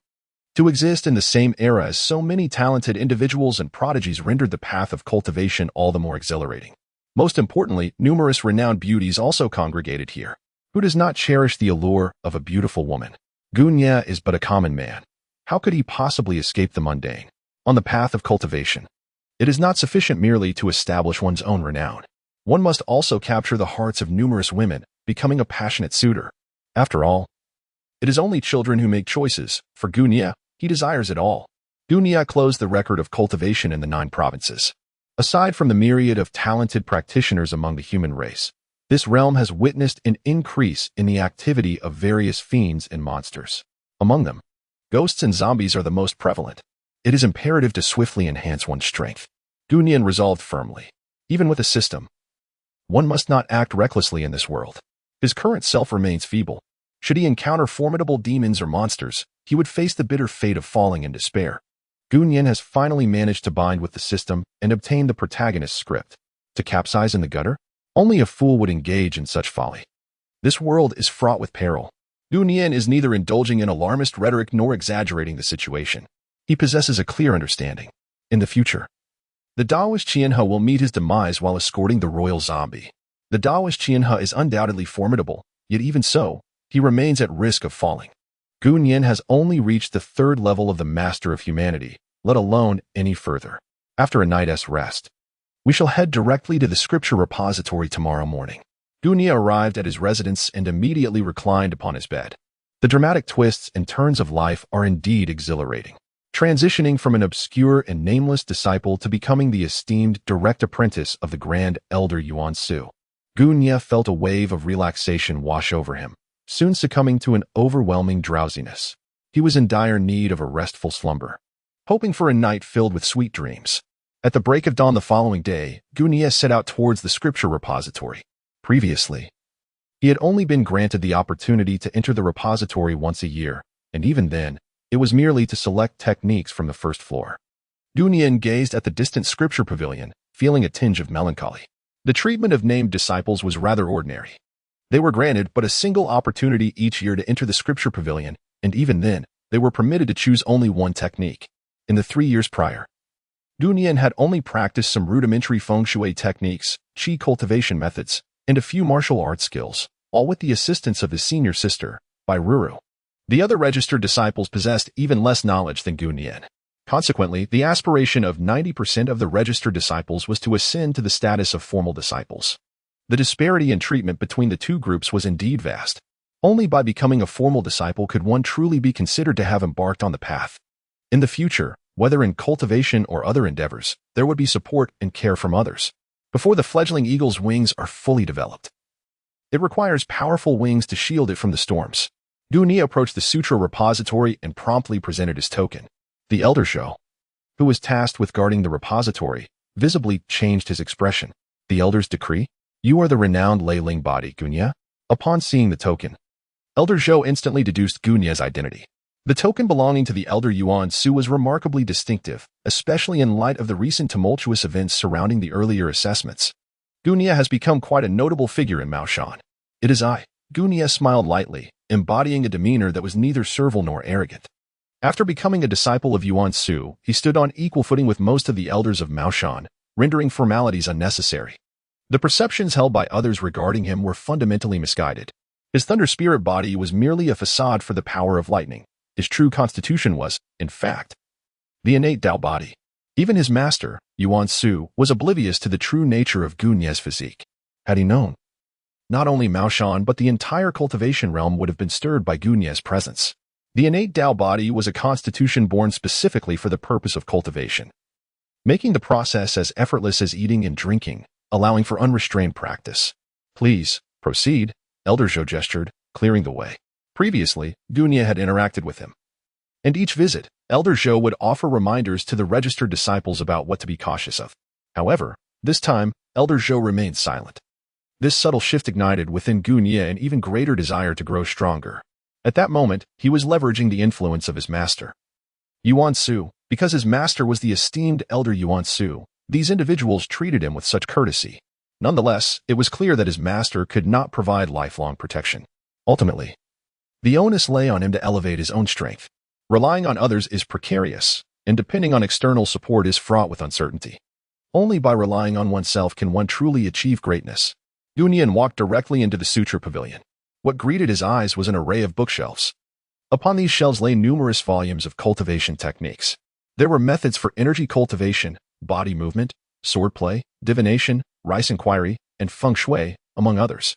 To exist in the same era as so many talented individuals and prodigies rendered the path of cultivation all the more exhilarating. Most importantly, numerous renowned beauties also congregated here. Who does not cherish the allure of a beautiful woman? Gunyan is but a common man. How could he possibly escape the mundane? On the path of cultivation, it is not sufficient merely to establish one's own renown. One must also capture the hearts of numerous women, becoming a passionate suitor. After all, it is only children who make choices. For Gunyan, he desires it all. Gunyan closed the record of cultivation in the 9 provinces. Aside from the myriad of talented practitioners among the human race, this realm has witnessed an increase in the activity of various fiends and monsters. Among them, ghosts and zombies are the most prevalent. It is imperative to swiftly enhance one's strength. Gunyan resolved firmly. Even with a system, one must not act recklessly in this world. His current self remains feeble. Should he encounter formidable demons or monsters, he would face the bitter fate of falling in despair. Gunyan has finally managed to bind with the system and obtain the protagonist's script. To capsize in the gutter? Only a fool would engage in such folly. This world is fraught with peril. Gunyan is neither indulging in alarmist rhetoric nor exaggerating the situation. He possesses a clear understanding. In the future, the Taoist Qianhe will meet his demise while escorting the royal zombie. The Taoist Qianhe is undoubtedly formidable, yet even so, he remains at risk of falling. Gunyan has only reached the 3rd level of the Master of Humanity, let alone any further. After a night's rest, we shall head directly to the scripture repository tomorrow morning. Gunyan arrived at his residence and immediately reclined upon his bed. The dramatic twists and turns of life are indeed exhilarating. Transitioning from an obscure and nameless disciple to becoming the esteemed direct apprentice of the Grand Elder Yuan Su, Gunyan felt a wave of relaxation wash over him, soon succumbing to an overwhelming drowsiness. He was in dire need of a restful slumber, hoping for a night filled with sweet dreams. At the break of dawn the following day, Gunyan set out towards the scripture repository. Previously, he had only been granted the opportunity to enter the repository once a year, and even then, it was merely to select techniques from the 1st floor. Gunyan gazed at the distant scripture pavilion, feeling a tinge of melancholy. The treatment of named disciples was rather ordinary. They were granted but a single opportunity each year to enter the scripture pavilion, and even then, they were permitted to choose only one technique. In the 3 years prior, Gunyan had only practiced some rudimentary feng shui techniques, qi cultivation methods, and a few martial arts skills, all with the assistance of his senior sister, Bai Ruru. The other registered disciples possessed even less knowledge than Gunyan. Consequently, the aspiration of 90% of the registered disciples was to ascend to the status of formal disciples. The disparity in treatment between the 2 groups was indeed vast. Only by becoming a formal disciple could one truly be considered to have embarked on the path. In the future, whether in cultivation or other endeavors, there would be support and care from others. Before the fledgling eagle's wings are fully developed, it requires powerful wings to shield it from the storms. Gunyan approached the sutra repository and promptly presented his token. The elder Zhou, who was tasked with guarding the repository, visibly changed his expression. The elder's decree? You are the renowned Lei Ling body, Gunyan. Upon seeing the token, Elder Zhou instantly deduced Gunyan's identity. The token belonging to the elder Yuan Su was remarkably distinctive, especially in light of the recent tumultuous events surrounding the earlier assessments. Gunyan has become quite a notable figure in Maoshan. It is I. Gunyan smiled lightly, embodying a demeanor that was neither servile nor arrogant. After becoming a disciple of Yuan Su, he stood on equal footing with most of the elders of Maoshan, rendering formalities unnecessary. The perceptions held by others regarding him were fundamentally misguided. His thunder spirit body was merely a facade for the power of lightning. His true constitution was, in fact, the innate Tao body. Even his master, Yuan Su, was oblivious to the true nature of Gunyan's physique. Had he known, not only Maoshan but the entire cultivation realm would have been stirred by Gunyan's presence. The innate Tao body was a constitution born specifically for the purpose of cultivation, making the process as effortless as eating and drinking, allowing for unrestrained practice. Please, proceed, Elder Zhou gestured, clearing the way. Previously, Gunya had interacted with him. And each visit, Elder Zhou would offer reminders to the registered disciples about what to be cautious of. However, this time, Elder Zhou remained silent. This subtle shift ignited within Gunya an even greater desire to grow stronger. At that moment, he was leveraging the influence of his master. Yuan Su, because his master was the esteemed Elder Yuan Su, these individuals treated him with such courtesy. Nonetheless, it was clear that his master could not provide lifelong protection. Ultimately, the onus lay on him to elevate his own strength. Relying on others is precarious, and depending on external support is fraught with uncertainty. Only by relying on oneself can one truly achieve greatness. Gunyan walked directly into the Sutra Pavilion. What greeted his eyes was an array of bookshelves. Upon these shelves lay numerous volumes of cultivation techniques. There were methods for energy cultivation, body movement, swordplay, divination, rice inquiry, and feng shui, among others.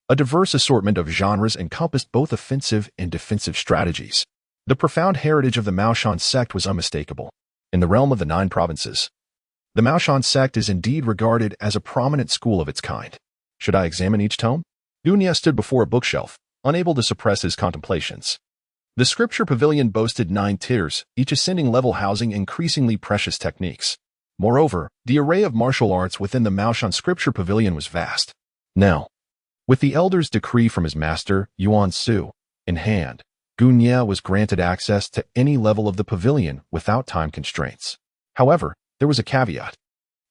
A diverse assortment of genres encompassed both offensive and defensive strategies. The profound heritage of the Maoshan sect was unmistakable. In the realm of the 9 provinces, the Maoshan sect is indeed regarded as a prominent school of its kind. Should I examine each tome? Gunya stood before a bookshelf, unable to suppress his contemplations. The scripture pavilion boasted 9 tiers, each ascending level housing increasingly precious techniques. Moreover, the array of martial arts within the Maoshan scripture pavilion was vast. Now, with the elder's decree from his master, Yuan Su, in hand, Gunya was granted access to any level of the pavilion without time constraints. However, there was a caveat.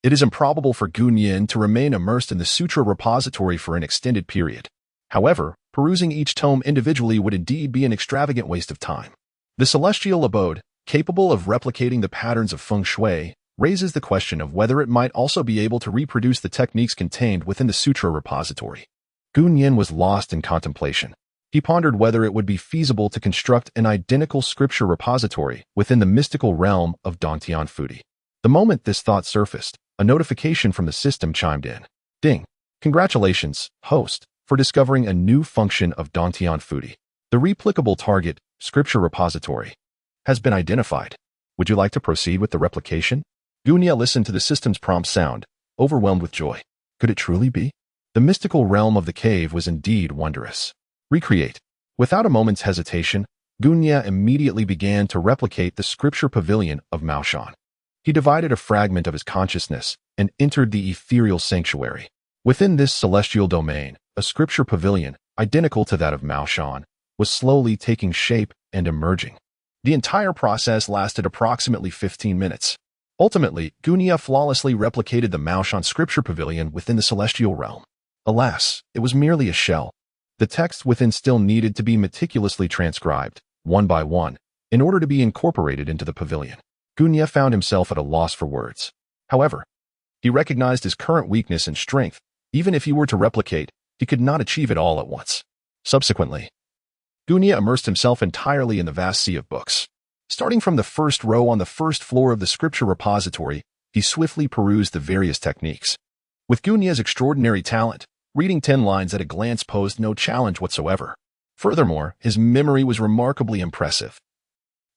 It is improbable for Gunyan to remain immersed in the sutra repository for an extended period. However, perusing each tome individually would indeed be an extravagant waste of time. The celestial abode, capable of replicating the patterns of feng shui, raises the question of whether it might also be able to reproduce the techniques contained within the sutra repository. Gunyan was lost in contemplation. He pondered whether it would be feasible to construct an identical scripture repository within the mystical realm of Dantian Fudi. The moment this thought surfaced, a notification from the system chimed in. Ding! Congratulations, host, for discovering a new function of Dantian Fudi. The replicable target, scripture repository, has been identified. Would you like to proceed with the replication? Gunya listened to the system's prompt sound, overwhelmed with joy. Could it truly be? The mystical realm of the cave was indeed wondrous. Recreate. Without a moment's hesitation, Gunya immediately began to replicate the scripture pavilion of Maoshan. He divided a fragment of his consciousness and entered the ethereal sanctuary. Within this celestial domain, a scripture pavilion, identical to that of Maoshan, was slowly taking shape and emerging. The entire process lasted approximately 15 minutes. Ultimately, Gunya flawlessly replicated the Maoshan scripture pavilion within the celestial realm. Alas, it was merely a shell. The text within still needed to be meticulously transcribed, one by one, in order to be incorporated into the pavilion. Gunya found himself at a loss for words. However, he recognized his current weakness and strength. Even if he were to replicate, he could not achieve it all at once. Subsequently, Gunya immersed himself entirely in the vast sea of books. Starting from the first row on the first floor of the scripture repository, he swiftly perused the various techniques. With Gunya's extraordinary talent, reading 10 lines at a glance posed no challenge whatsoever. Furthermore, his memory was remarkably impressive.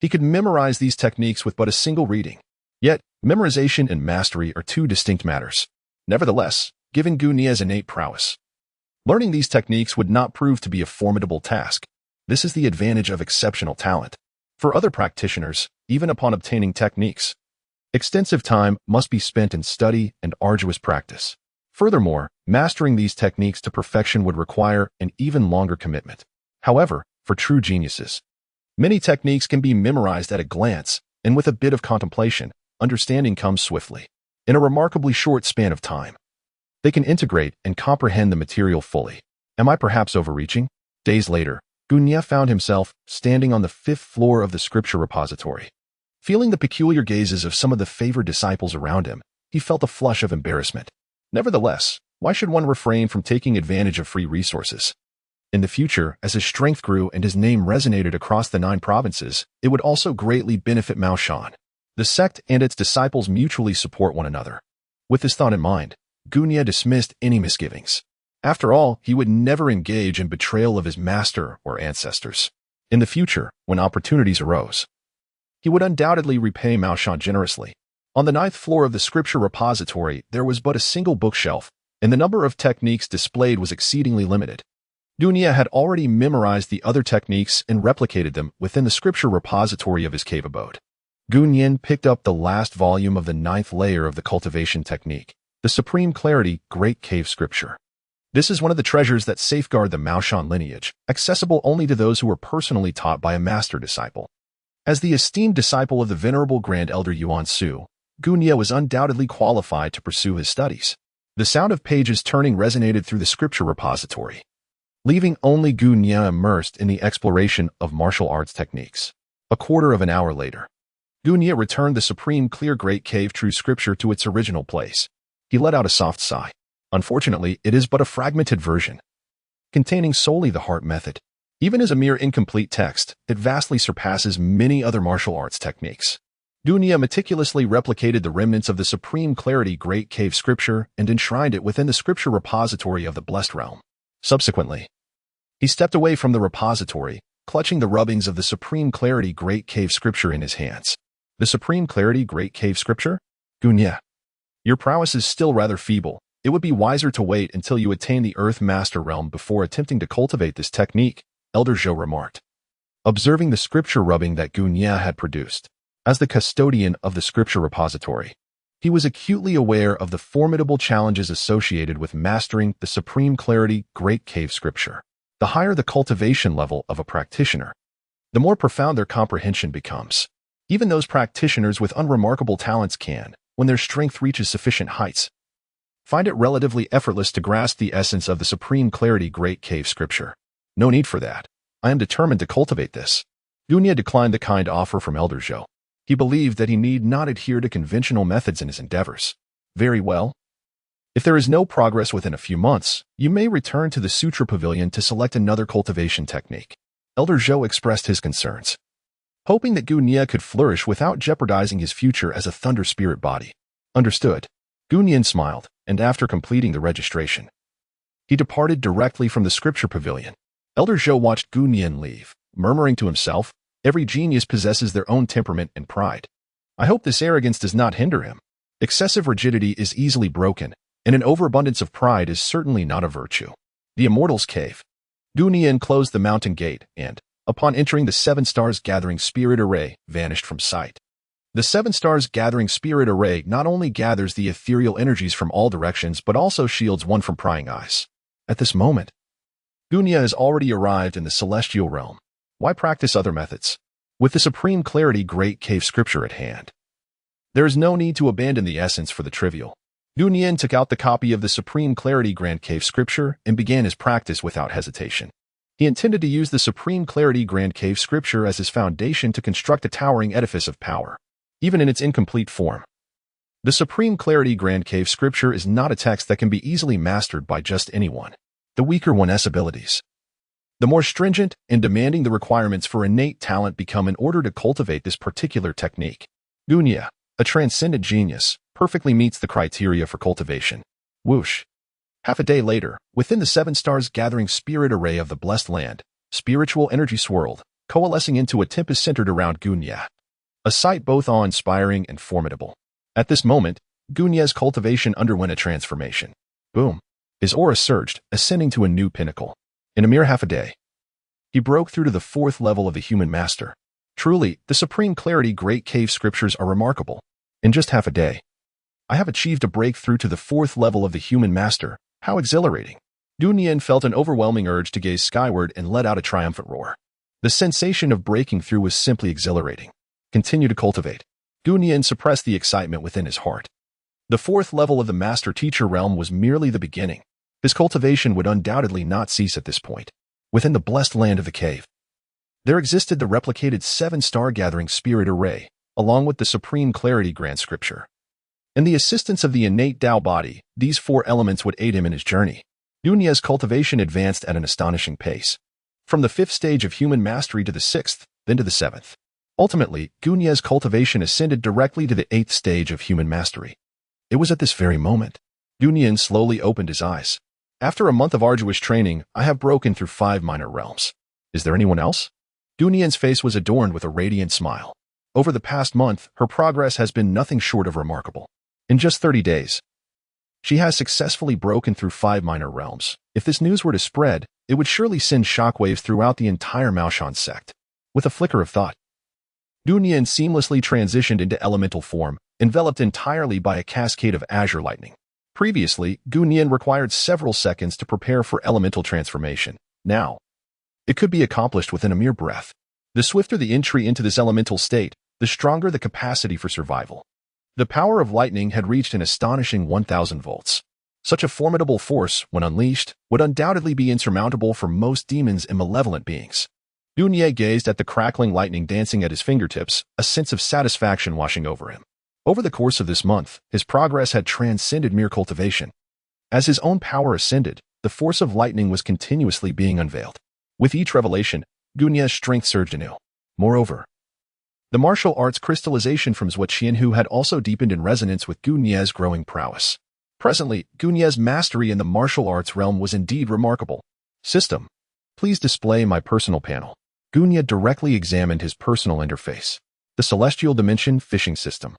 He could memorize these techniques with but a single reading. Yet, memorization and mastery are 2 distinct matters. Nevertheless, given Gunya's innate prowess, learning these techniques would not prove to be a formidable task. This is the advantage of exceptional talent. For other practitioners, even upon obtaining techniques, extensive time must be spent in study and arduous practice. Furthermore, mastering these techniques to perfection would require an even longer commitment. However, for true geniuses, many techniques can be memorized at a glance, and with a bit of contemplation, understanding comes swiftly. In a remarkably short span of time, they can integrate and comprehend the material fully. Am I perhaps overreaching? Days later, Gunya found himself standing on the 5th floor of the scripture repository. Feeling the peculiar gazes of some of the favored disciples around him, he felt a flush of embarrassment. Nevertheless, why should one refrain from taking advantage of free resources? In the future, as his strength grew and his name resonated across the 9 provinces, it would also greatly benefit Maoshan. The sect and its disciples mutually support one another. With this thought in mind, Gunya dismissed any misgivings. After all, he would never engage in betrayal of his master or ancestors. In the future, when opportunities arose, he would undoubtedly repay Maoshan generously. On the 9th floor of the scripture repository, there was but a single bookshelf, and the number of techniques displayed was exceedingly limited. Gu had already memorized the other techniques and replicated them within the scripture repository of his cave abode. Gu picked up the last volume of the 9th layer of the cultivation technique, the Supreme Clarity Great Cave Scripture. This is one of the treasures that safeguard the Maoshan lineage, accessible only to those who were personally taught by a master disciple. As the esteemed disciple of the Venerable Grand Elder Yuan Su, Gu was undoubtedly qualified to pursue his studies. The sound of pages turning resonated through the scripture repository, leaving only Gu immersed in the exploration of martial arts techniques. A quarter of an hour later, Gu returned the Supreme Clear Great Cave True Scripture to its original place. He let out a soft sigh. Unfortunately, it is but a fragmented version, containing solely the heart method. Even as a mere incomplete text, it vastly surpasses many other martial arts techniques. Gu meticulously replicated the remnants of the Supreme Clarity Great Cave Scripture and enshrined it within the scripture repository of the Blessed Realm. Subsequently, he stepped away from the repository, clutching the rubbings of the Supreme Clarity Great Cave Scripture in his hands. The Supreme Clarity Great Cave Scripture? Gu, your prowess is still rather feeble. It would be wiser to wait until you attain the Earth Master Realm before attempting to cultivate this technique, Elder Zhou remarked, observing the scripture rubbing that Gu had produced. As the custodian of the scripture repository, he was acutely aware of the formidable challenges associated with mastering the Supreme Clarity Great Cave Scripture. The higher the cultivation level of a practitioner, the more profound their comprehension becomes. Even those practitioners with unremarkable talents can, when their strength reaches sufficient heights, find it relatively effortless to grasp the essence of the Supreme Clarity Great Cave Scripture. No need for that. I am determined to cultivate this. Gu declined the kind offer from Elder Zhou. He believed that he need not adhere to conventional methods in his endeavors. Very well. If there is no progress within a few months, you may return to the Sutra Pavilion to select another cultivation technique. Elder Zhou expressed his concerns, hoping that Gu could flourish without jeopardizing his future as a thunder spirit body. Understood. Gu smiled, and after completing the registration, he departed directly from the scripture pavilion. Elder Zhou watched Gu leave, murmuring to himself, every genius possesses their own temperament and pride. I hope this arrogance does not hinder him. Excessive rigidity is easily broken, and an overabundance of pride is certainly not a virtue. The Immortal's Cave. Gu closed the mountain gate and, upon entering the 7 Stars Gathering Spirit Array, vanished from sight. The 7 Stars Gathering Spirit Array not only gathers the ethereal energies from all directions but also shields one from prying eyes. At this moment, Gu has already arrived in the celestial realm. Why practice other methods? With the Supreme Clarity Great Cave Scripture at hand, there is no need to abandon the essence for the trivial. Gu took out the copy of the Supreme Clarity Grand Cave Scripture and began his practice without hesitation. He intended to use the Supreme Clarity Grand Cave Scripture as his foundation to construct a towering edifice of power, even in its incomplete form. The Supreme Clarity Grand Cave Scripture is not a text that can be easily mastered by just anyone. The weaker one's abilities, the more stringent and demanding the requirements for innate talent become in order to cultivate this particular technique. Gu, a transcendent genius, perfectly meets the criteria for cultivation. Whoosh. Half a day later, within the 7 Stars Gathering Spirit Array of the Blessed Land, spiritual energy swirled, coalescing into a tempest centered around Gu, a sight both awe-inspiring and formidable. At this moment, Gu's cultivation underwent a transformation. Boom. His aura surged, ascending to a new pinnacle. In a mere half a day, he broke through to the 4th level of the human master. Truly, the Supreme Clarity Great Cave Scriptures are remarkable. In just half a day, I have achieved a breakthrough to the 4th level of the human master. How exhilarating. Gu felt an overwhelming urge to gaze skyward and let out a triumphant roar. The sensation of breaking through was simply exhilarating. Continue to cultivate. Gu suppressed the excitement within his heart. The 4th level of the master-teacher realm was merely the beginning. His cultivation would undoubtedly not cease at this point. Within the blessed land of the cave, there existed the replicated 7 Star Gathering Spirit Array, along with the Supreme Clarity Grand Scripture. In the assistance of the innate Tao body, these 4 elements would aid him in his journey. Gu's cultivation advanced at an astonishing pace, from the 5th stage of human mastery to the 6th, then to the 7th. Ultimately, Gu's cultivation ascended directly to the 8th stage of human mastery. It was at this very moment. Gu slowly opened his eyes. After a month of arduous training, I have broken through 5 minor realms. Is there anyone else? Gu's face was adorned with a radiant smile. Over the past month, her progress has been nothing short of remarkable. In just 30 days, She has successfully broken through 5 minor realms. If this news were to spread, it would surely send shockwaves throughout the entire Maoshan sect. With a flicker of thought, Gu Nian seamlessly transitioned into elemental form, enveloped entirely by a cascade of azure lightning. Previously, Gu Nian required several seconds to prepare for elemental transformation. Now, it could be accomplished within a mere breath. The swifter the entry into this elemental state, the stronger the capacity for survival. The power of lightning had reached an astonishing 1,000 volts. Such a formidable force, when unleashed, would undoubtedly be insurmountable for most demons and malevolent beings. Gu Nian gazed at the crackling lightning dancing at his fingertips, a sense of satisfaction washing over him. Over the course of this month, his progress had transcended mere cultivation. As his own power ascended, the force of lightning was continuously being unveiled. With each revelation, Gu Nian's strength surged anew. Moreover, the martial arts crystallization from Zhou Qianhu had also deepened in resonance with Gu Nian's growing prowess. Presently, Gu Nian's mastery in the martial arts realm was indeed remarkable. System. Please display my personal panel. Gu Nian directly examined his personal interface. The Celestial Dimension Fishing System.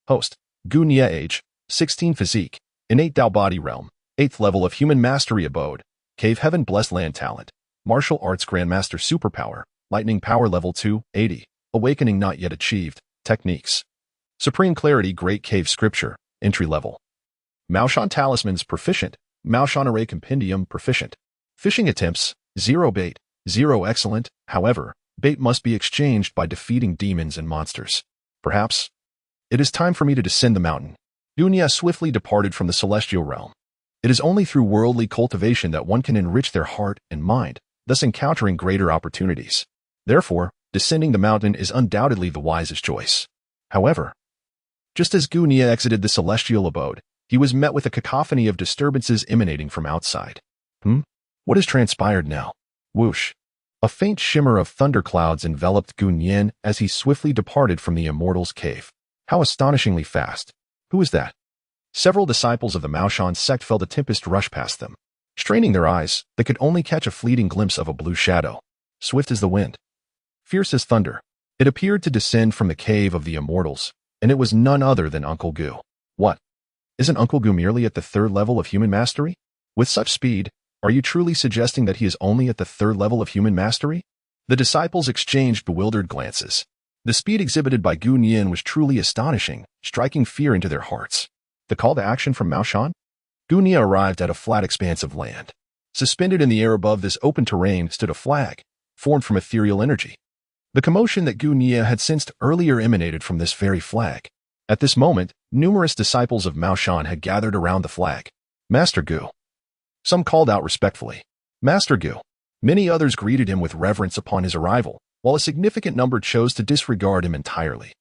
Host. Gu Nian Age. 16 Physique. Innate Dao Body Realm. 8th level of Human Mastery Abode. Cave Heaven Blessed Land Talent. Martial Arts Grandmaster Superpower. Lightning Power Level 2, 80. Awakening Not Yet Achieved. Techniques. Supreme Clarity Great Cave Scripture. Entry Level. Maoshan Talismans Proficient. Maoshan Array Compendium Proficient. Fishing Attempts. 0 bait. 0 excellent. However, bait must be exchanged by defeating demons and monsters. Perhaps it is time for me to descend the mountain. Gu Nian swiftly departed from the celestial realm. It is only through worldly cultivation that one can enrich their heart and mind, thus encountering greater opportunities. Therefore, descending the mountain is undoubtedly the wisest choice. However, just as Gu Nian exited the celestial abode, he was met with a cacophony of disturbances emanating from outside. What has transpired now? Whoosh. A faint shimmer of thunderclouds enveloped Gu Nian as he swiftly departed from the immortal's cave. How astonishingly fast. Who is that? Several disciples of the Maoshan sect felt a tempest rush past them. Straining their eyes, they could only catch a fleeting glimpse of a blue shadow. Swift as the wind. Fierce as thunder. It appeared to descend from the cave of the immortals, and it was none other than Uncle Gu. What? Isn't Uncle Gu merely at the 3rd level of human mastery? With such speed, are you truly suggesting that he is only at the 3rd level of human mastery? The disciples exchanged bewildered glances. The speed exhibited by Gu Nian was truly astonishing, striking fear into their hearts. The call to action from Maoshan? Gu Nian arrived at a flat expanse of land. Suspended in the air above this open terrain stood a flag, formed from ethereal energy. The commotion that Gu Nian had sensed earlier emanated from this very flag. At this moment, numerous disciples of Maoshan had gathered around the flag. Master Gu. Some called out respectfully, Master Gu. Many others greeted him with reverence upon his arrival, while a significant number chose to disregard him entirely.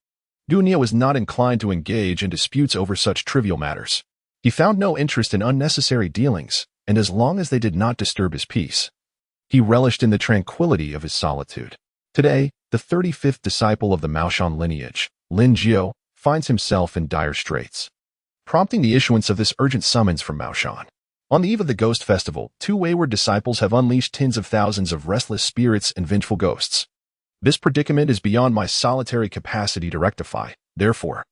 Gu Nian was not inclined to engage in disputes over such trivial matters. He found no interest in unnecessary dealings, and as long as they did not disturb his peace, he relished in the tranquility of his solitude. Today, the 35th disciple of the Maoshan lineage, Lin Jiao, finds himself in dire straits, prompting the issuance of this urgent summons from Maoshan. On the eve of the Ghost Festival, 2 wayward disciples have unleashed tens of thousands of restless spirits and vengeful ghosts. This predicament is beyond my solitary capacity to rectify. Therefore,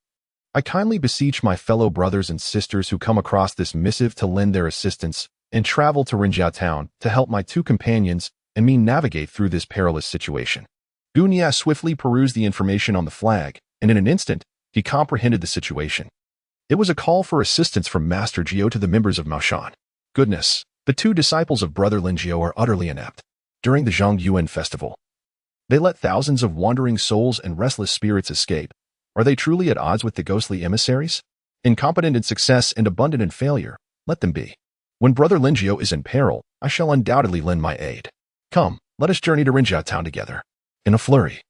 I kindly beseech my fellow brothers and sisters who come across this missive to lend their assistance and travel to Rinjiao Town to help my 2 companions and me navigate through this perilous situation. Gu Nian swiftly perused the information on the flag, and in an instant, he comprehended the situation. It was a call for assistance from Master Jiao to the members of Maoshan. Goodness, the 2 disciples of Brother Lin Jiao are utterly inept. During the Zhongyuan festival, they let thousands of wandering souls and restless spirits escape. Are they truly at odds with the ghostly emissaries? Incompetent in success and abundant in failure, let them be. When Brother Lin Jiao is in peril, I shall undoubtedly lend my aid. Come, let us journey to Rinjiao Town together. In a flurry,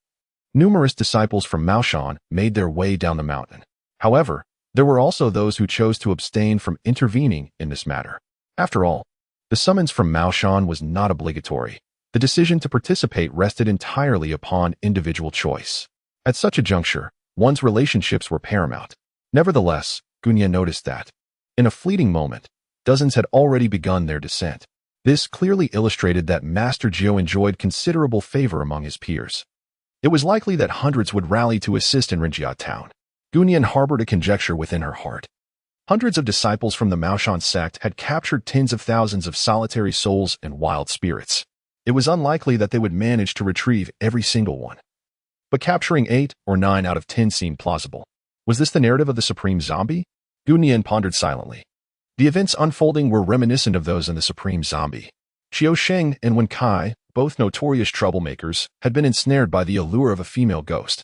numerous disciples from Maoshan made their way down the mountain. However, there were also those who chose to abstain from intervening in this matter. After all, the summons from Maoshan was not obligatory. The decision to participate rested entirely upon individual choice. At such a juncture, one's relationships were paramount. Nevertheless, Gu Nian noticed that, in a fleeting moment, dozens had already begun their descent. This clearly illustrated that Master Jiao enjoyed considerable favor among his peers. It was likely that hundreds would rally to assist in Rinjiao Town. Gu Nian harbored a conjecture within her heart. Hundreds of disciples from the Maoshan sect had captured tens of thousands of solitary souls and wild spirits. It was unlikely that they would manage to retrieve every single one. But capturing 8 or 9 out of 10 seemed plausible. Was this the narrative of the Supreme Zombie? Gu Nian pondered silently. The events unfolding were reminiscent of those in the Supreme Zombie. Qiu Sheng and Wen Kai, both notorious troublemakers, had been ensnared by the allure of a female ghost,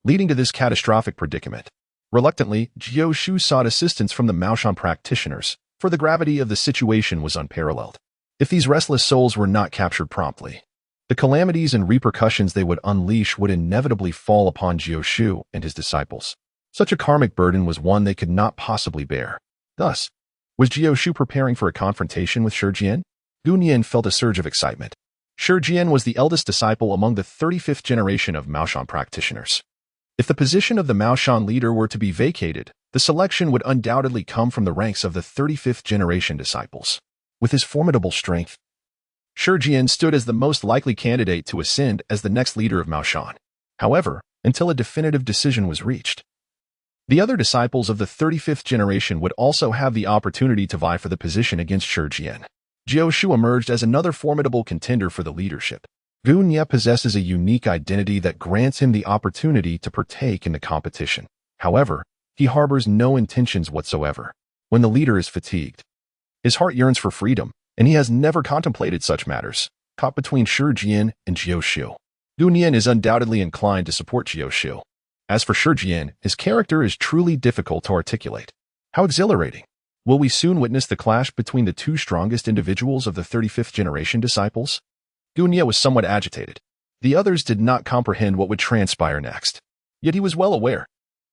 leading to this catastrophic predicament. Reluctantly, Jiao Shu sought assistance from the Maoshan practitioners, for the gravity of the situation was unparalleled. If these restless souls were not captured promptly, the calamities and repercussions they would unleash would inevitably fall upon Jiao Shu and his disciples. Such a karmic burden was one they could not possibly bear. Thus, was Jiao Shu preparing for a confrontation with Shi Jian? Gu Nian felt a surge of excitement. Shi Jian was the eldest disciple among the 35th generation of Maoshan practitioners. If the position of the Maoshan leader were to be vacated, the selection would undoubtedly come from the ranks of the 35th generation disciples. With his formidable strength, Shi Jian stood as the most likely candidate to ascend as the next leader of Maoshan. However, until a definitive decision was reached, the other disciples of the 35th generation would also have the opportunity to vie for the position against Shi Jian. Jiao Shu emerged as another formidable contender for the leadership. Gu Nian possesses a unique identity that grants him the opportunity to partake in the competition. However, he harbors no intentions whatsoever. When the leader is fatigued, his heart yearns for freedom, and he has never contemplated such matters. Caught between Shi Jian and Jiao Shu, Gu Nian is undoubtedly inclined to support Jiao Shu. As for Shi Jian, his character is truly difficult to articulate. How exhilarating! Will we soon witness the clash between the two strongest individuals of the 35th generation disciples? Gu Nian was somewhat agitated. The others did not comprehend what would transpire next. Yet he was well aware.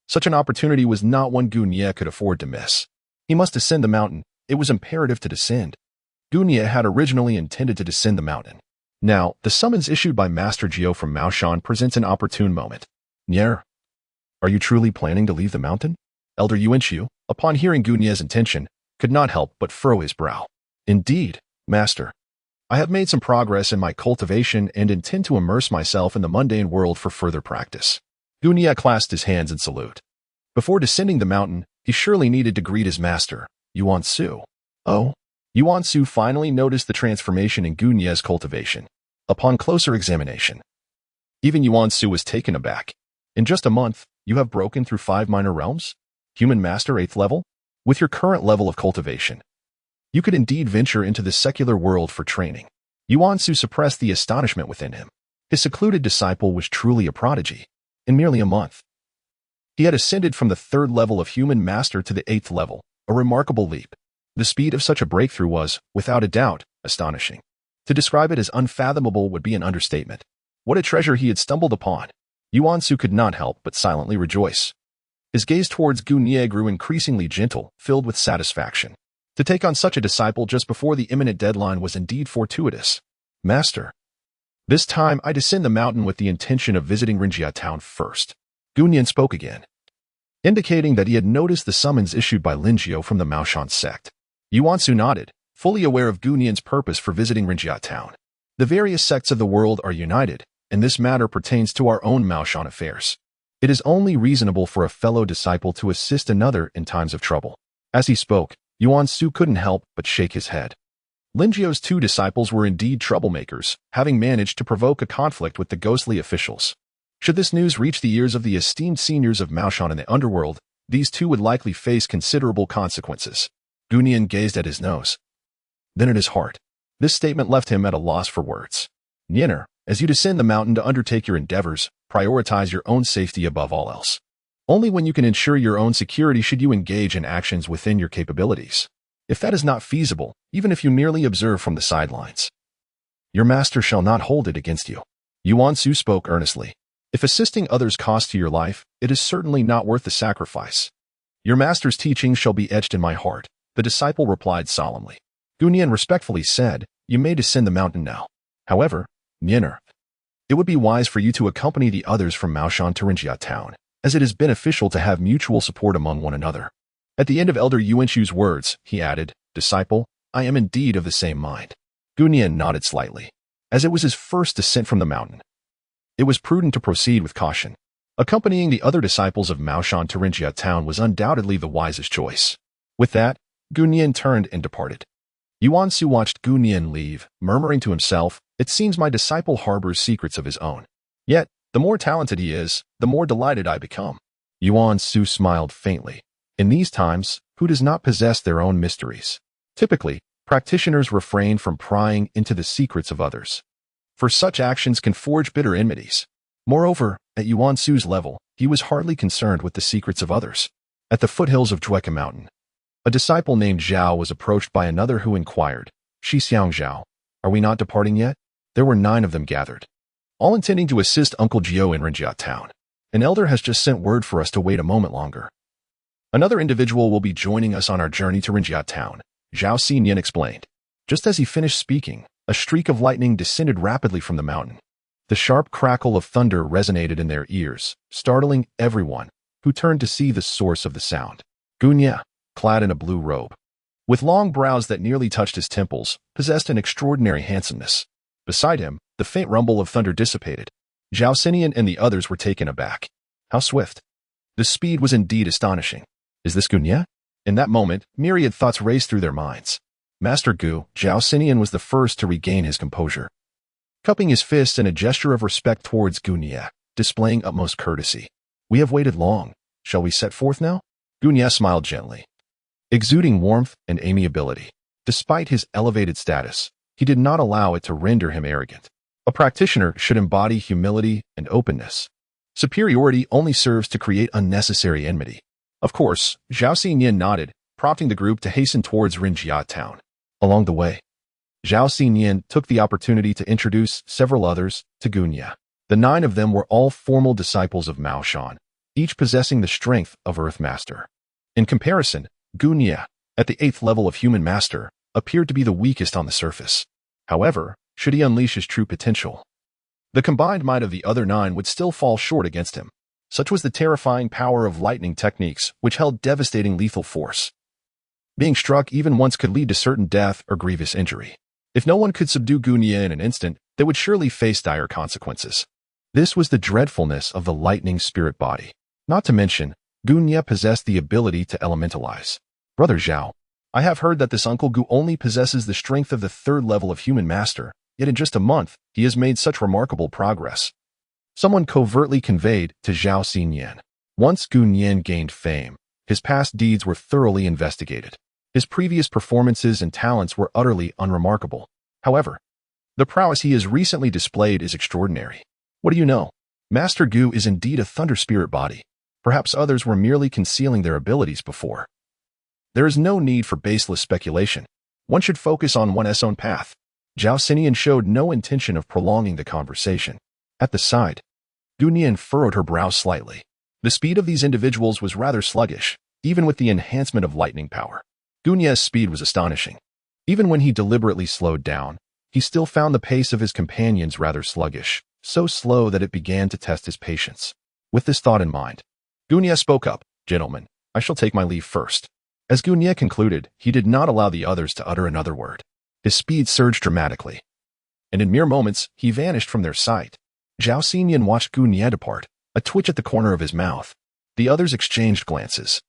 Such an opportunity was not one Gu Nian could afford to miss. He must ascend the mountain. It was imperative to descend. Gu Nian had originally intended to descend the mountain. Now, the summons issued by Master Jiao from Maoshan presents an opportune moment. Nier, are you truly planning to leave the mountain? Elder Yuanqiu, upon hearing Gu Nian's intention, could not help but furrow his brow. Indeed, Master. I have made some progress in my cultivation and intend to immerse myself in the mundane world for further practice. Gu Nian clasped his hands in salute. Before descending the mountain, he surely needed to greet his master, Yuan Su. Oh? Yuan Su finally noticed the transformation in Gu Nian's cultivation. Upon closer examination, even Yuan Su was taken aback. In just a month, you have broken through 5 minor realms? Human Master 8th level? With your current level of cultivation, you could indeed venture into the secular world for training. Yuan Su suppressed the astonishment within him. His secluded disciple was truly a prodigy. In merely a month, he had ascended from the 3rd level of Human Master to the 8th level, a remarkable leap. The speed of such a breakthrough was, without a doubt, astonishing. To describe it as unfathomable would be an understatement. What a treasure he had stumbled upon! Yuan Su could not help but silently rejoice. His gaze towards Gu Nian grew increasingly gentle, filled with satisfaction. To take on such a disciple just before the imminent deadline was indeed fortuitous. Master, this time I descend the mountain with the intention of visiting Rinjia town first. Gu Nian spoke again, indicating that he had noticed the summons issued by Lin Jiao from the Maoshan sect. Yuan Su nodded, fully aware of Gu Nian's purpose for visiting Rinjia town. The various sects of the world are united, and this matter pertains to our own Maoshan affairs. It is only reasonable for a fellow disciple to assist another in times of trouble. As he spoke, Yuan Su couldn't help but shake his head. Lin Jiao's 2 disciples were indeed troublemakers, having managed to provoke a conflict with the ghostly officials. Should this news reach the ears of the esteemed seniors of Maoshan in the underworld, these 2 would likely face considerable consequences. Gu Nian gazed at his nose, then at his heart. This statement left him at a loss for words. Nianer, as you descend the mountain to undertake your endeavors, prioritize your own safety above all else. Only when you can ensure your own security should you engage in actions within your capabilities. If that is not feasible, even if you merely observe from the sidelines, your master shall not hold it against you. Yuan Su spoke earnestly. If assisting others costs you your life, it is certainly not worth the sacrifice. Your master's teaching shall be etched in my heart, the disciple replied solemnly. Gu Nian respectfully said, you may descend the mountain now. However, Nianer, it would be wise for you to accompany the others from Maoshan to Rinjia town, as it is beneficial to have mutual support among one another. At the end of Elder Yuanqiu's words, he added, Disciple, I am indeed of the same mind. Gu Nian nodded slightly. As it was his first descent from the mountain, it was prudent to proceed with caution. Accompanying the other disciples of Maoshan to Rinjia town was undoubtedly the wisest choice. With that, Gu Nian turned and departed. Yuan Su watched Gu Nian leave, murmuring to himself, "It seems my disciple harbors secrets of his own. Yet, the more talented he is, the more delighted I become." Yuan Su smiled faintly. In these times, who does not possess their own mysteries? Typically, practitioners refrain from prying into the secrets of others, for such actions can forge bitter enmities. Moreover, at Yuan Su's level, he was hardly concerned with the secrets of others. At the foothills of Zhueke Mountain, a disciple named Zhao was approached by another who inquired, "Xixiang Zhao, are we not departing yet?" There were 9 of them gathered, all intending to assist Uncle Jiao in Rinjia town. "An elder has just sent word for us to wait a moment longer. Another individual will be joining us on our journey to Rinjia town," Zhao Xinyan explained. Just as he finished speaking, a streak of lightning descended rapidly from the mountain. The sharp crackle of thunder resonated in their ears, startling everyone, who turned to see the source of the sound. Gunya, clad in a blue robe, with long brows that nearly touched his temples, possessed an extraordinary handsomeness. Beside him, the faint rumble of thunder dissipated. Zhao Xinyan and the others were taken aback. How swift! The speed was indeed astonishing. Is this Gunya? In that moment, myriad thoughts raced through their minds. Master Gu, Zhao Xinyan was the first to regain his composure. Cupping his fists in a gesture of respect towards Gunya, displaying utmost courtesy. "We have waited long. Shall we set forth now?" Gunya smiled gently, exuding warmth and amiability. Despite his elevated status, he did not allow it to render him arrogant. A practitioner should embody humility and openness. Superiority only serves to create unnecessary enmity. Of course, Zhao Xinyan nodded, prompting the group to hasten towards Rinjia town. Along the way, Zhao Xinyan took the opportunity to introduce several others to Gunya. The 9 of them were all formal disciples of Mao Shan, each possessing the strength of Earth Master. In comparison, Gunya, at the 8th level of Human Master, appeared to be the weakest on the surface. However, should he unleash his true potential, the combined might of the other 9 would still fall short against him. Such was the terrifying power of lightning techniques, which held devastating lethal force. Being struck even once could lead to certain death or grievous injury. If no one could subdue Gunya in an instant, they would surely face dire consequences. This was the dreadfulness of the lightning spirit body. Not to mention, Gunya possessed the ability to elementalize. "Brother Zhao, I have heard that this Uncle Gu only possesses the strength of the 3rd level of Human Master, yet in just a month, he has made such remarkable progress." Someone covertly conveyed to Zhao Xinyan. Once Gu Nian gained fame, his past deeds were thoroughly investigated. His previous performances and talents were utterly unremarkable. However, the prowess he has recently displayed is extraordinary. What do you know? Master Gu is indeed a thunder spirit body. Perhaps others were merely concealing their abilities before. There is no need for baseless speculation. One should focus on one's own path. Zhao Xinyan showed no intention of prolonging the conversation. At the side, Gu Nian furrowed her brow slightly. The speed of these individuals was rather sluggish, even with the enhancement of lightning power. Gu Nian's speed was astonishing. Even when he deliberately slowed down, he still found the pace of his companions rather sluggish, so slow that it began to test his patience. With this thought in mind, Gu Nian spoke up, "Gentlemen, I shall take my leave first." As Gu Nian concluded, he did not allow the others to utter another word. His speed surged dramatically, and in mere moments, he vanished from their sight. Zhao Xinyan watched Gu Nian depart, a twitch at the corner of his mouth. The others exchanged glances.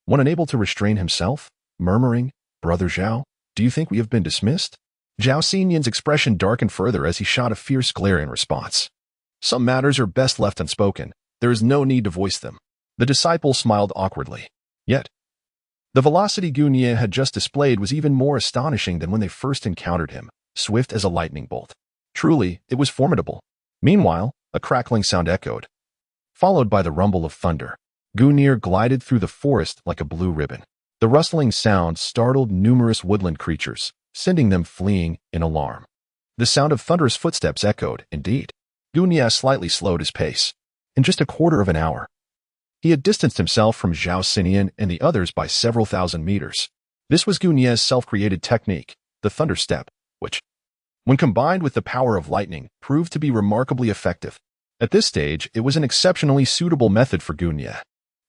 One unable to restrain himself, murmuring, "Brother Zhao, do you think we have been dismissed?" Zhao Xinyan's expression darkened further as he shot a fierce glare in response. "Some matters are best left unspoken. There is no need to voice them." The disciple smiled awkwardly. Yet, the velocity Gu Nian had just displayed was even more astonishing than when they first encountered him, swift as a lightning bolt. Truly, it was formidable. Meanwhile, a crackling sound echoed, followed by the rumble of thunder. Gu Nian glided through the forest like a blue ribbon. The rustling sound startled numerous woodland creatures, sending them fleeing in alarm. The sound of thunderous footsteps echoed, indeed. Gu Nian slightly slowed his pace. In just a quarter of an hour, he had distanced himself from Zhao Xinyan and the others by several thousand meters. This was Gu Nian's self-created technique, the thunder step, which, when combined with the power of lightning, proved to be remarkably effective. At this stage, it was an exceptionally suitable method for Gu Nian.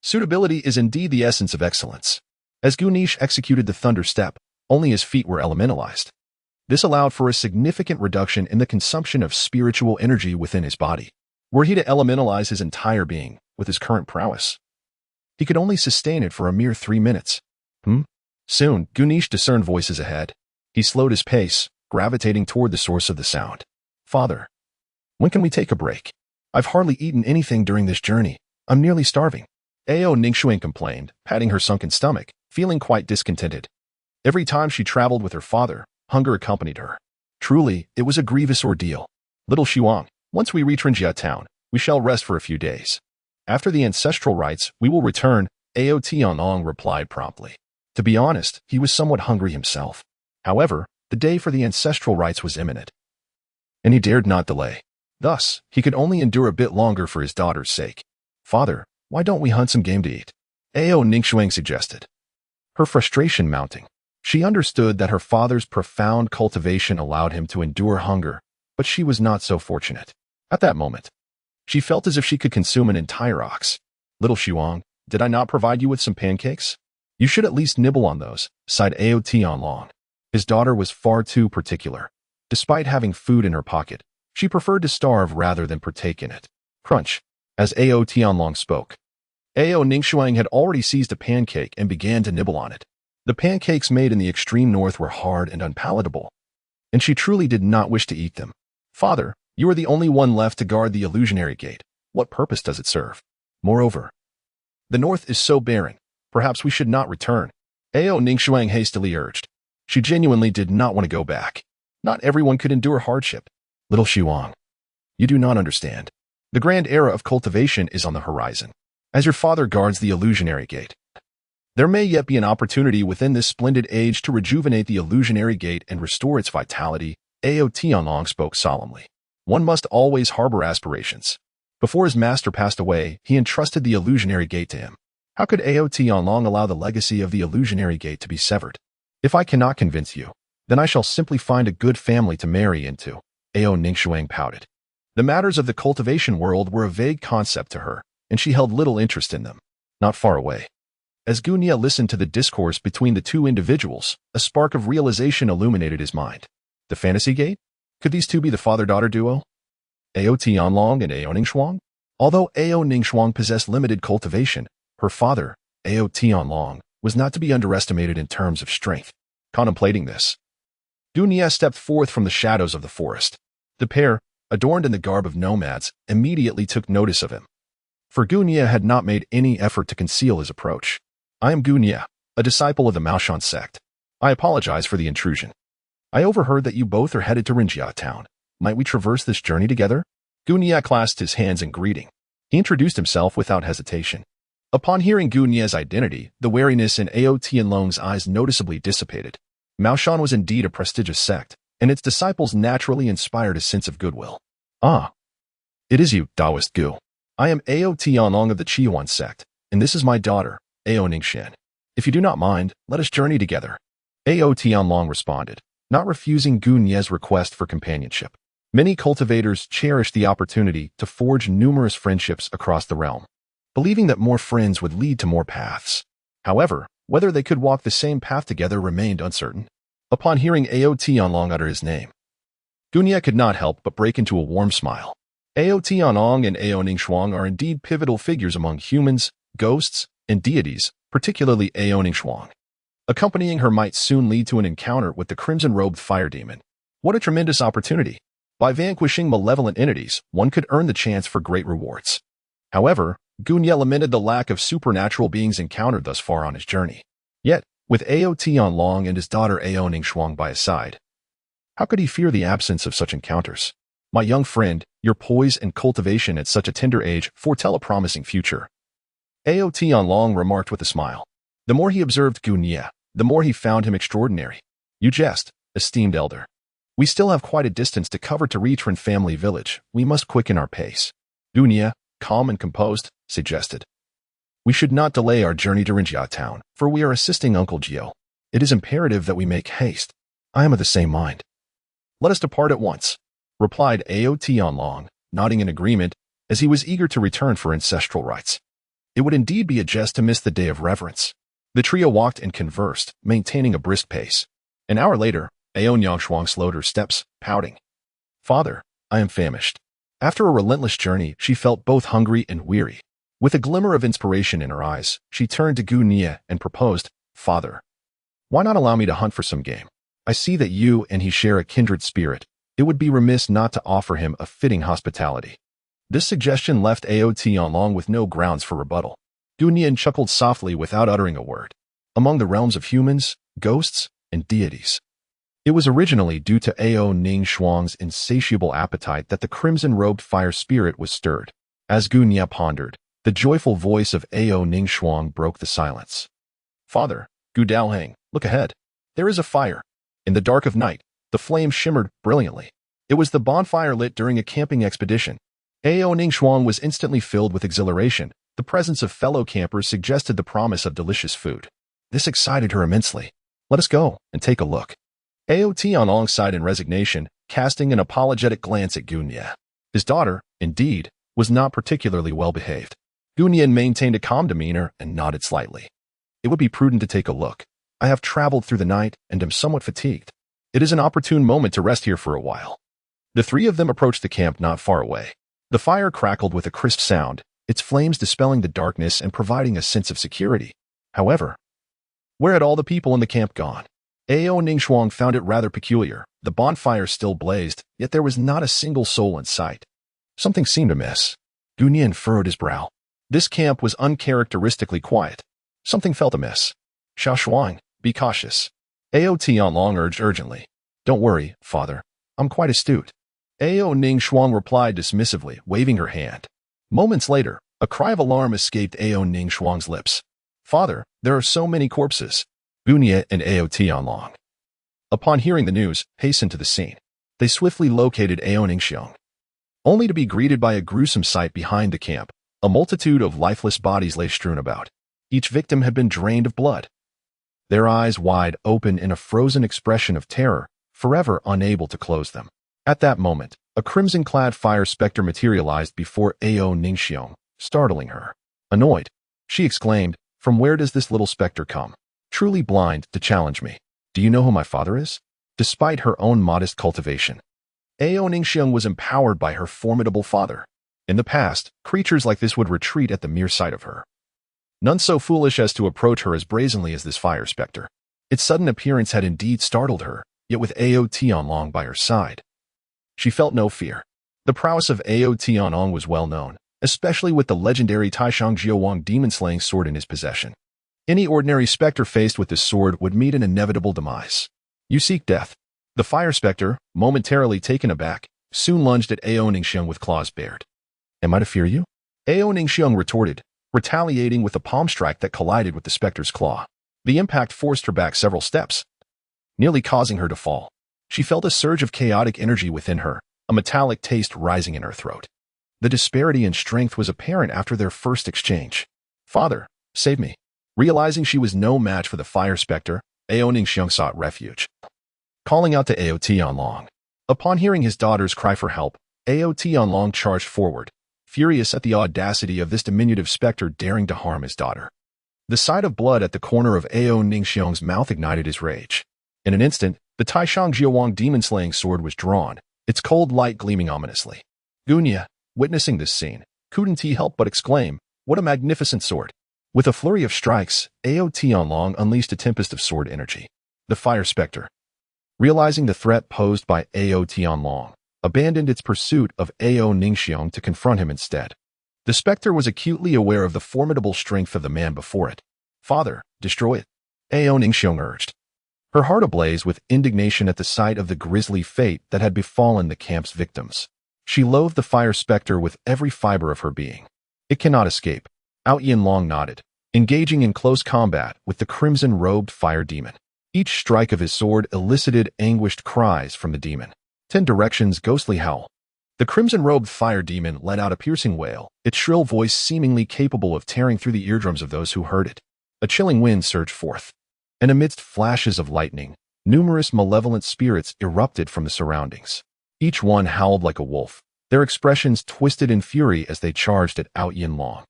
Suitability is indeed the essence of excellence. As Gu Nian executed the thunder step, only his feet were elementalized. This allowed for a significant reduction in the consumption of spiritual energy within his body. Were he to elementalize his entire being with his current prowess, he could only sustain it for a mere 3 minutes. Hmm? Soon, Gunish discerned voices ahead. He slowed his pace, gravitating toward the source of the sound. Father, when can we take a break? I've hardly eaten anything during this journey. I'm nearly starving. Ao Ningxuan complained, patting her sunken stomach, feeling quite discontented. Every time she traveled with her father, hunger accompanied her. Truly, it was a grievous ordeal. Little Shuang, once we reach Rinjia town, we shall rest for a few days. After the ancestral rites, we will return, Ao Tianlong replied promptly. To be honest, he was somewhat hungry himself. However, the day for the ancestral rites was imminent, and he dared not delay. Thus, he could only endure a bit longer for his daughter's sake. Father, why don't we hunt some game to eat? Ao Ningxuang suggested. Her frustration mounting. She understood that her father's profound cultivation allowed him to endure hunger, but she was not so fortunate. At that moment, she felt as if she could consume an entire ox. Little Shuang, did I not provide you with some pancakes? You should at least nibble on those, sighed Ao Tianlong. His daughter was far too particular. Despite having food in her pocket, she preferred to starve rather than partake in it. Crunch. As Ao Tianlong spoke, Ao Ningxuang had already seized a pancake and began to nibble on it. The pancakes made in the extreme north were hard and unpalatable, and she truly did not wish to eat them. Father, you are the only one left to guard the illusionary gate. What purpose does it serve? Moreover, the north is so barren. Perhaps we should not return. Ao Ningxuang hastily urged. She genuinely did not want to go back. Not everyone could endure hardship. Little Shuang, you do not understand. The grand era of cultivation is on the horizon. As your father guards the illusionary gate, there may yet be an opportunity within this splendid age to rejuvenate the illusionary gate and restore its vitality, Ao Tianlong spoke solemnly. One must always harbor aspirations. Before his master passed away, he entrusted the illusionary gate to him. How could Ao Tianlong allow the legacy of the illusionary gate to be severed? If I cannot convince you, then I shall simply find a good family to marry into, Ao Ningxuang pouted. The matters of the cultivation world were a vague concept to her, and she held little interest in them. Not far away, as Gunia listened to the discourse between the two individuals, a spark of realization illuminated his mind. The fantasy gate? Could these two be the father-daughter duo? Ao Tianlong and Ao Ningxuang? Although Ao Ningxuang possessed limited cultivation, her father, Ao Tianlong, was not to be underestimated in terms of strength. Contemplating this, Gunia stepped forth from the shadows of the forest. The pair, adorned in the garb of nomads, immediately took notice of him. For Gunia had not made any effort to conceal his approach. I am Gunia, a disciple of the Maoshan sect. I apologize for the intrusion. I overheard that you both are headed to Rinjia town. Might we traverse this journey together? Gunia clasped his hands in greeting. He introduced himself without hesitation. Upon hearing Gunia's identity, the wariness in Ao Tianlong's eyes noticeably dissipated. Maoshan was indeed a prestigious sect, and its disciples naturally inspired a sense of goodwill. Ah, it is you, Taoist Gu. I am Ao Tianlong of the Qiyuan sect, and this is my daughter, Ao Ningxian. If you do not mind, let us journey together. Ao Tianlong responded, not refusing Gunia's request for companionship. Many cultivators cherish the opportunity to forge numerous friendships across the realm, believing that more friends would lead to more paths. However, whether they could walk the same path together remained uncertain. Upon hearing Ao Tianlong utter his name, Gunia could not help but break into a warm smile. Ao Tianlong and Ao Ningxuang are indeed pivotal figures among humans, ghosts, and deities, particularly Ao Ningxuang. Accompanying her might soon lead to an encounter with the crimson-robed fire demon. What a tremendous opportunity! By vanquishing malevolent entities, one could earn the chance for great rewards. However, Gunia lamented the lack of supernatural beings encountered thus far on his journey. Yet, with Ao Tianlong and his daughter Ao Ningxuang by his side, how could he fear the absence of such encounters? My young friend, your poise and cultivation at such a tender age foretell a promising future. Ao Tianlong remarked with a smile. The more he observed Gunia, the more he found him extraordinary. You jest, esteemed elder. We still have quite a distance to cover to reach Ren family village. We must quicken our pace. Gunia, calm and composed, suggested. We should not delay our journey to Rinjia town, for we are assisting Uncle Gio. It is imperative that we make haste. I am of the same mind. Let us depart at once, replied Ao Tianlong, nodding in agreement, as he was eager to return for ancestral rites. It would indeed be a jest to miss the day of reverence. The trio walked and conversed, maintaining a brisk pace. An hour later, Ao Ningxuang slowed her steps, pouting. Father, I am famished. After a relentless journey, she felt both hungry and weary. With a glimmer of inspiration in her eyes, she turned to Gunia and proposed, Father, why not allow me to hunt for some game? I see that you and he share a kindred spirit. It would be remiss not to offer him a fitting hospitality. This suggestion left Tianlong with no grounds for rebuttal. Gu Nian chuckled softly without uttering a word. Among the realms of humans, ghosts, and deities, it was originally due to Ning Shuang's insatiable appetite that the crimson-robed fire spirit was stirred. As Gu Nian pondered, the joyful voice of Ning Shuang broke the silence. Father, Gu Daoheng, look ahead. There is a fire. In the dark of night, the flame shimmered brilliantly. It was the bonfire lit during a camping expedition. Ning Shuang was instantly filled with exhilaration. The presence of fellow campers suggested the promise of delicious food. This excited her immensely. Let us go and take a look. Tianlong sighed in resignation, casting an apologetic glance at Gu Nian. His daughter, indeed, was not particularly well-behaved. Gu Nian maintained a calm demeanor and nodded slightly. It would be prudent to take a look. I have traveled through the night and am somewhat fatigued. It is an opportune moment to rest here for a while. The three of them approached the camp not far away. The fire crackled with a crisp sound, its flames dispelling the darkness and providing a sense of security. However, where had all the people in the camp gone? Ning Shuang found it rather peculiar. The bonfire still blazed, yet there was not a single soul in sight. Something seemed amiss. Gu Nian furrowed his brow. This camp was uncharacteristically quiet. Something felt amiss. Xiao Shuang, be cautious. Tianlong urged urgently. Don't worry, father. I'm quite astute. Ning Shuang replied dismissively, waving her hand. Moments later, a cry of alarm escaped Ning Shuang's lips. Father, there are so many corpses. Gu Nian and Tianlong, upon hearing the news, hastened to the scene. They swiftly located Ning Shuang, only to be greeted by a gruesome sight behind the camp. A multitude of lifeless bodies lay strewn about. Each victim had been drained of blood, their eyes wide open in a frozen expression of terror, forever unable to close them. At that moment, a crimson-clad fire specter materialized before Ning Shuang, startling her. Annoyed, she exclaimed, "From where does this little specter come? Truly blind to challenge me. Do you know who my father is?" Despite her own modest cultivation, Ning Shuang was empowered by her formidable father. In the past, creatures like this would retreat at the mere sight of her. None so foolish as to approach her as brazenly as this fire specter. Its sudden appearance had indeed startled her, yet with Tianlong by her side, she felt no fear. The prowess of Tianlong was well known, especially with the legendary Taishang Jiawang demon-slaying sword in his possession. Any ordinary specter faced with this sword would meet an inevitable demise. You seek death. The fire specter, momentarily taken aback, soon lunged at Ning Shuang with claws bared. Am I to fear you? Ning Shuang retorted, retaliating with a palm strike that collided with the specter's claw. The impact forced her back several steps, nearly causing her to fall. She felt a surge of chaotic energy within her, a metallic taste rising in her throat. The disparity in strength was apparent after their first exchange. Father, save me. Realizing she was no match for the fire specter, Ning Shuang sought refuge, calling out to Tianlong. Upon hearing his daughter's cry for help, Tianlong charged forward, furious at the audacity of this diminutive specter daring to harm his daughter. The sight of blood at the corner of Ning Shuang's mouth ignited his rage. In an instant, the Taishang Jiawang demon-slaying sword was drawn, its cold light gleaming ominously. Gu Nian, witnessing this scene, couldn't he help but exclaim, "What a magnificent sword!" With a flurry of strikes, Tianlong unleashed a tempest of sword energy. The fire specter, realizing the threat posed by Tianlong, abandoned its pursuit of Ning Shuang to confront him instead. The specter was acutely aware of the formidable strength of the man before it. Father, destroy it, Ning Shuang urged, her heart ablaze with indignation at the sight of the grisly fate that had befallen the camp's victims. She loathed the fire specter with every fiber of her being. It cannot escape. Tianlong nodded, engaging in close combat with the crimson-robed fire demon. Each strike of his sword elicited anguished cries from the demon. 10 directions ghostly howl. The crimson-robed fire demon let out a piercing wail, its shrill voice seemingly capable of tearing through the eardrums of those who heard it. A chilling wind surged forth, and amidst flashes of lightning, numerous malevolent spirits erupted from the surroundings. Each one howled like a wolf, their expressions twisted in fury as they charged at Tianlong.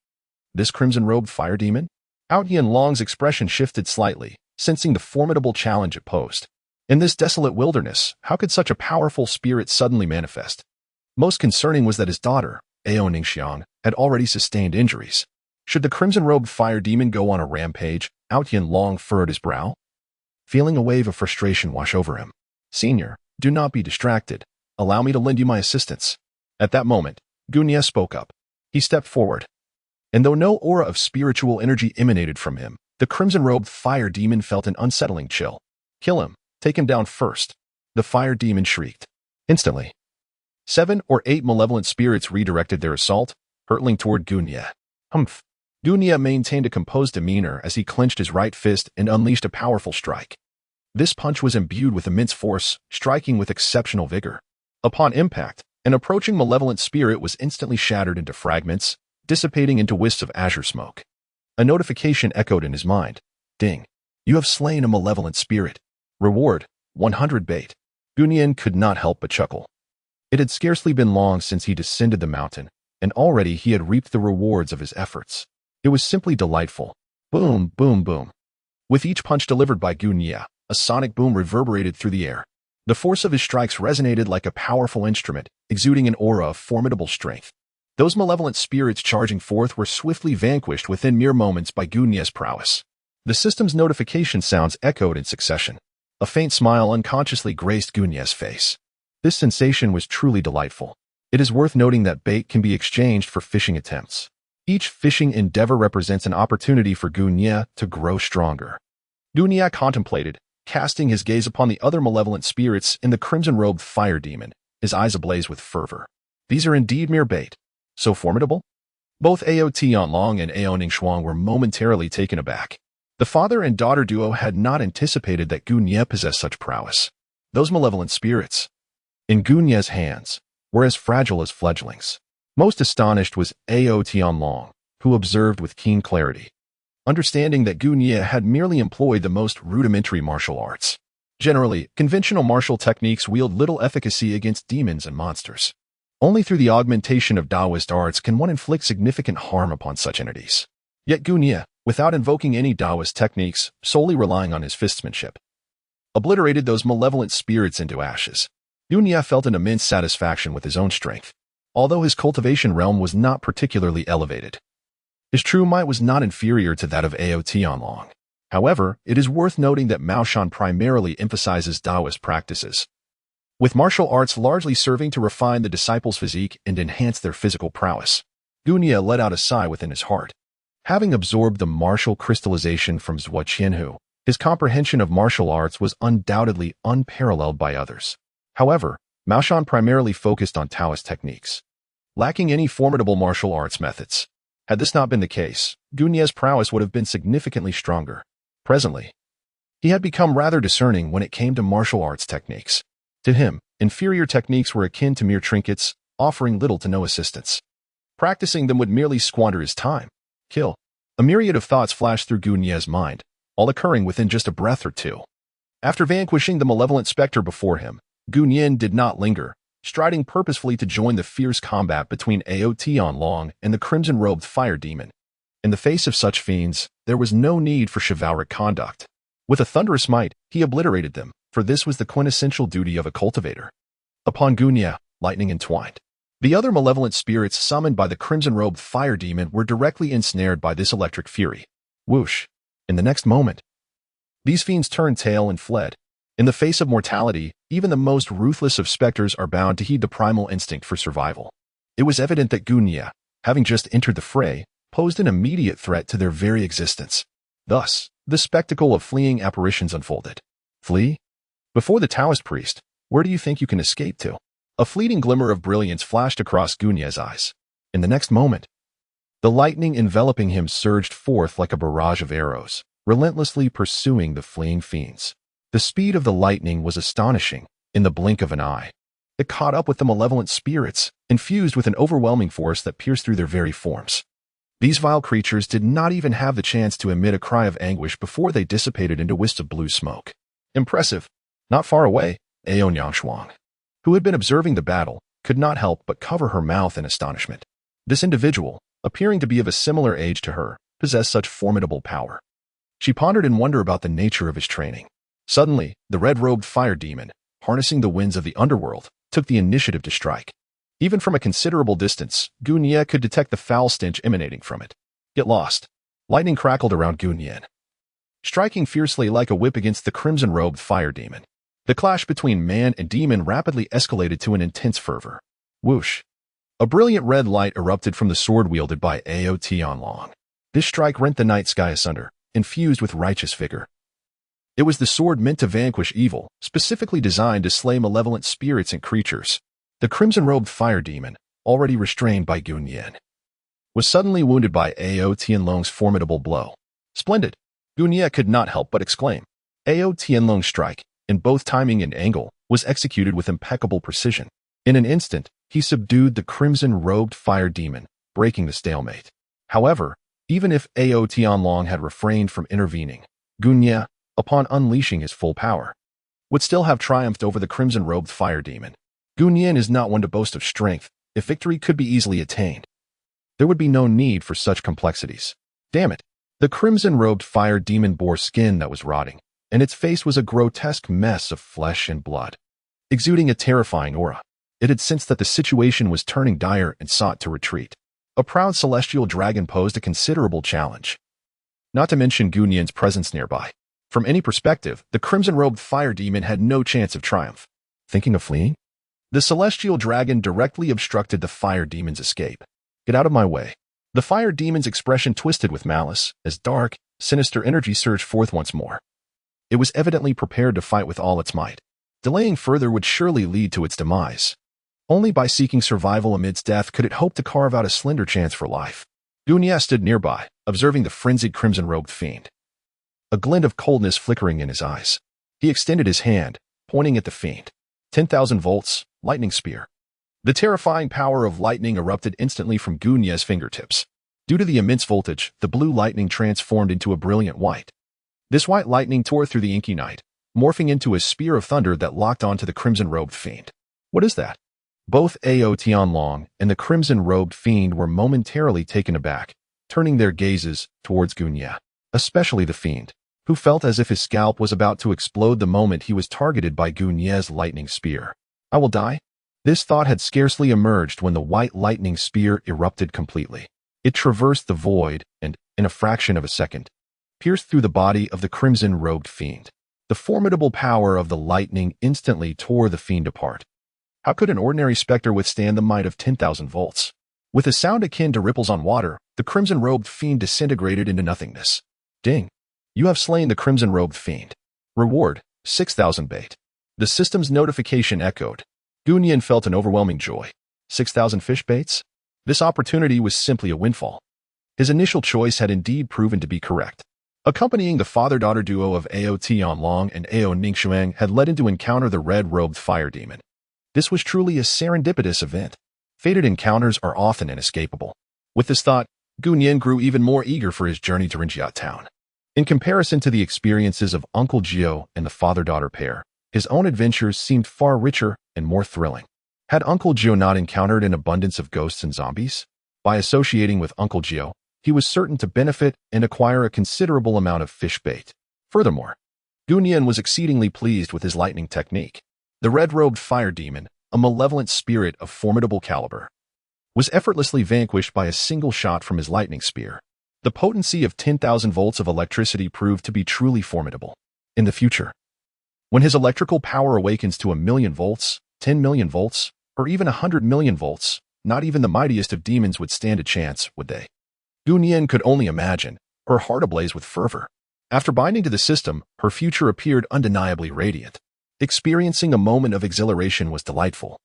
This crimson-robed fire demon? Tianlong's expression shifted slightly, sensing the formidable challenge it posed. In this desolate wilderness, how could such a powerful spirit suddenly manifest? Most concerning was that his daughter, Ning Shuang, had already sustained injuries. Should the crimson-robed fire demon go on a rampage, Outyan long furrowed his brow, feeling a wave of frustration wash over him. Senior, do not be distracted. Allow me to lend you my assistance. At that moment, Gunya spoke up. He stepped forward. And though no aura of spiritual energy emanated from him, the crimson-robed fire demon felt an unsettling chill. Kill him. Take him down first. The fire demon shrieked. Instantly, 7 or 8 malevolent spirits redirected their assault, hurtling toward Gunya. Humph. Gunya maintained a composed demeanor as he clenched his right fist and unleashed a powerful strike. This punch was imbued with immense force, striking with exceptional vigor. Upon impact, an approaching malevolent spirit was instantly shattered into fragments, dissipating into wisps of azure smoke. A notification echoed in his mind. Ding. You have slain a malevolent spirit. Reward, 100 bait. Gunyan could not help but chuckle. It had scarcely been long since he descended the mountain, and already he had reaped the rewards of his efforts. It was simply delightful. Boom, boom, boom. With each punch delivered by Gunya, a sonic boom reverberated through the air. The force of his strikes resonated like a powerful instrument, exuding an aura of formidable strength. Those malevolent spirits charging forth were swiftly vanquished within mere moments by Gunya's prowess. The system's notification sounds echoed in succession. A faint smile unconsciously graced Gunya's face. This sensation was truly delightful. It is worth noting that bait can be exchanged for fishing attempts. Each fishing endeavor represents an opportunity for Gunya to grow stronger. Gunya contemplated, casting his gaze upon the other malevolent spirits in the crimson-robed fire demon, his eyes ablaze with fervor. These are indeed mere bait. So formidable? Both Ao Tianlong and Ao Ningxuang were momentarily taken aback. The father and daughter duo had not anticipated that Gunya possessed such prowess. Those malevolent spirits, in Gunya's hands, were as fragile as fledglings. Most astonished was Ao Tianlong, who observed with keen clarity, understanding that Gunya had merely employed the most rudimentary martial arts. Generally, conventional martial techniques wield little efficacy against demons and monsters. Only through the augmentation of Taoist arts can one inflict significant harm upon such entities. Yet Gunya, without invoking any Taoist techniques, solely relying on his fistsmanship, obliterated those malevolent spirits into ashes. Gunya felt an immense satisfaction with his own strength, although his cultivation realm was not particularly elevated. His true might was not inferior to that of Ao Tianlong. However, it is worth noting that Maoshan primarily emphasizes Taoist practices, with martial arts largely serving to refine the disciples' physique and enhance their physical prowess. Gunya let out a sigh within his heart. Having absorbed the martial crystallization from Zhuo Qianhu, his comprehension of martial arts was undoubtedly unparalleled by others. However, Maoshan primarily focused on Taoist techniques, lacking any formidable martial arts methods. Had this not been the case, Gunya's prowess would have been significantly stronger. Presently, he had become rather discerning when it came to martial arts techniques. To him, inferior techniques were akin to mere trinkets, offering little to no assistance. Practicing them would merely squander his time. Kill. A myriad of thoughts flashed through Gunya's mind, all occurring within just a breath or two. After vanquishing the malevolent specter before him, Gunyan did not linger, striding purposefully to join the fierce combat between Ao Tianlong and the crimson-robed fire demon. In the face of such fiends, there was no need for chivalric conduct. With a thunderous might, he obliterated them, for this was the quintessential duty of a cultivator. Upon Gunya, lightning entwined. The other malevolent spirits summoned by the crimson-robed fire demon were directly ensnared by this electric fury. Whoosh! In the next moment, these fiends turned tail and fled. In the face of mortality, even the most ruthless of specters are bound to heed the primal instinct for survival. It was evident that Gunya, having just entered the fray, posed an immediate threat to their very existence. Thus, the spectacle of fleeing apparitions unfolded. Flee? Before the Taoist priest, where do you think you can escape to? A fleeting glimmer of brilliance flashed across Gunya's eyes. In the next moment, the lightning enveloping him surged forth like a barrage of arrows, relentlessly pursuing the fleeing fiends. The speed of the lightning was astonishing. In the blink of an eye, it caught up with the malevolent spirits, infused with an overwhelming force that pierced through their very forms. These vile creatures did not even have the chance to emit a cry of anguish before they dissipated into wisps of blue smoke. Impressive. Not far away, Ao Ningxuang, who had been observing the battle, could not help but cover her mouth in astonishment. This individual, appearing to be of a similar age to her, possessed such formidable power. She pondered in wonder about the nature of his training. Suddenly, the red-robed fire demon, harnessing the winds of the underworld, took the initiative to strike. Even from a considerable distance, Gunya could detect the foul stench emanating from it. Get lost. Lightning crackled around Gunyan. striking fiercely like a whip against the crimson-robed fire demon. The clash between man and demon rapidly escalated to an intense fervor. Whoosh! A brilliant red light erupted from the sword wielded by Ao Tianlong. This strike rent the night sky asunder, infused with righteous vigor. It was the sword meant to vanquish evil, specifically designed to slay malevolent spirits and creatures. The crimson-robed fire demon, already restrained by Gun Yin, was suddenly wounded by Ao Tianlong's formidable blow. Splendid! Gun Yin could not help but exclaim. Ao Tianlong's strike, in both timing and angle, was executed with impeccable precision. In an instant, he subdued the crimson-robed fire demon, breaking the stalemate. However, even if Ao Tianlong had refrained from intervening, Gun Yin, upon unleashing his full power, would still have triumphed over the crimson-robed fire demon. Gun Yin is not one to boast of strength. If victory could be easily attained, there would be no need for such complexities. Damn it! The crimson-robed fire demon bore skin that was rotting, and its face was a grotesque mess of flesh and blood, exuding a terrifying aura. It had sensed that the situation was turning dire and sought to retreat. A proud celestial dragon posed a considerable challenge, not to mention Gun Yin's presence nearby. From any perspective, the crimson-robed fire demon had no chance of triumph. Thinking of fleeing? The celestial dragon directly obstructed the fire demon's escape. Get out of my way. The fire demon's expression twisted with malice, as dark, sinister energy surged forth once more. It was evidently prepared to fight with all its might. Delaying further would surely lead to its demise. Only by seeking survival amidst death could it hope to carve out a slender chance for life. Gun Yin stood nearby, observing the frenzied crimson-robed fiend, a glint of coldness flickering in his eyes. He extended his hand, pointing at the fiend. 10,000 volts, lightning spear. The terrifying power of lightning erupted instantly from Gun Yin's fingertips. Due to the immense voltage, the blue lightning transformed into a brilliant white. This white lightning tore through the inky night, morphing into a spear of thunder that locked onto the crimson-robed fiend. What is that? Both Ao Tianlong and the crimson-robed fiend were momentarily taken aback, turning their gazes towards Gun Yin, especially the fiend, who felt as if his scalp was about to explode the moment he was targeted by Gun Yin's lightning spear. I will die? This thought had scarcely emerged when the white lightning spear erupted completely. It traversed the void and, in a fraction of a second, pierced through the body of the crimson-robed fiend. The formidable power of the lightning instantly tore the fiend apart. How could an ordinary specter withstand the might of 10,000 volts? With a sound akin to ripples on water, the crimson-robed fiend disintegrated into nothingness. Ding! You have slain the crimson-robed fiend. Reward, 6,000 bait. The system's notification echoed. Gun Yin felt an overwhelming joy. 6,000 fish baits? This opportunity was simply a windfall. His initial choice had indeed proven to be correct. Accompanying the father-daughter duo of Ao Tianlong and Ao Ningxuang had led him to encounter the red-robed fire demon. This was truly a serendipitous event. Fated encounters are often inescapable. With this thought, Gun Yin grew even more eager for his journey to Rinjia town. In comparison to the experiences of Uncle Jiao and the father-daughter pair, his own adventures seemed far richer and more thrilling. Had Uncle Jiao not encountered an abundance of ghosts and zombies? By associating with Uncle Jiao, he was certain to benefit and acquire a considerable amount of fish bait. Furthermore, Gun Yin was exceedingly pleased with his lightning technique. The red-robed fire demon, a malevolent spirit of formidable caliber, was effortlessly vanquished by a single shot from his lightning spear. The potency of 10,000 volts of electricity proved to be truly formidable. In the future, when his electrical power awakens to 1,000,000 volts, 10,000,000 volts, or even 100,000,000 volts, not even the mightiest of demons would stand a chance, would they? Gun Yin could only imagine, her heart ablaze with fervor. After binding to the system, her future appeared undeniably radiant. Experiencing a moment of exhilaration was delightful,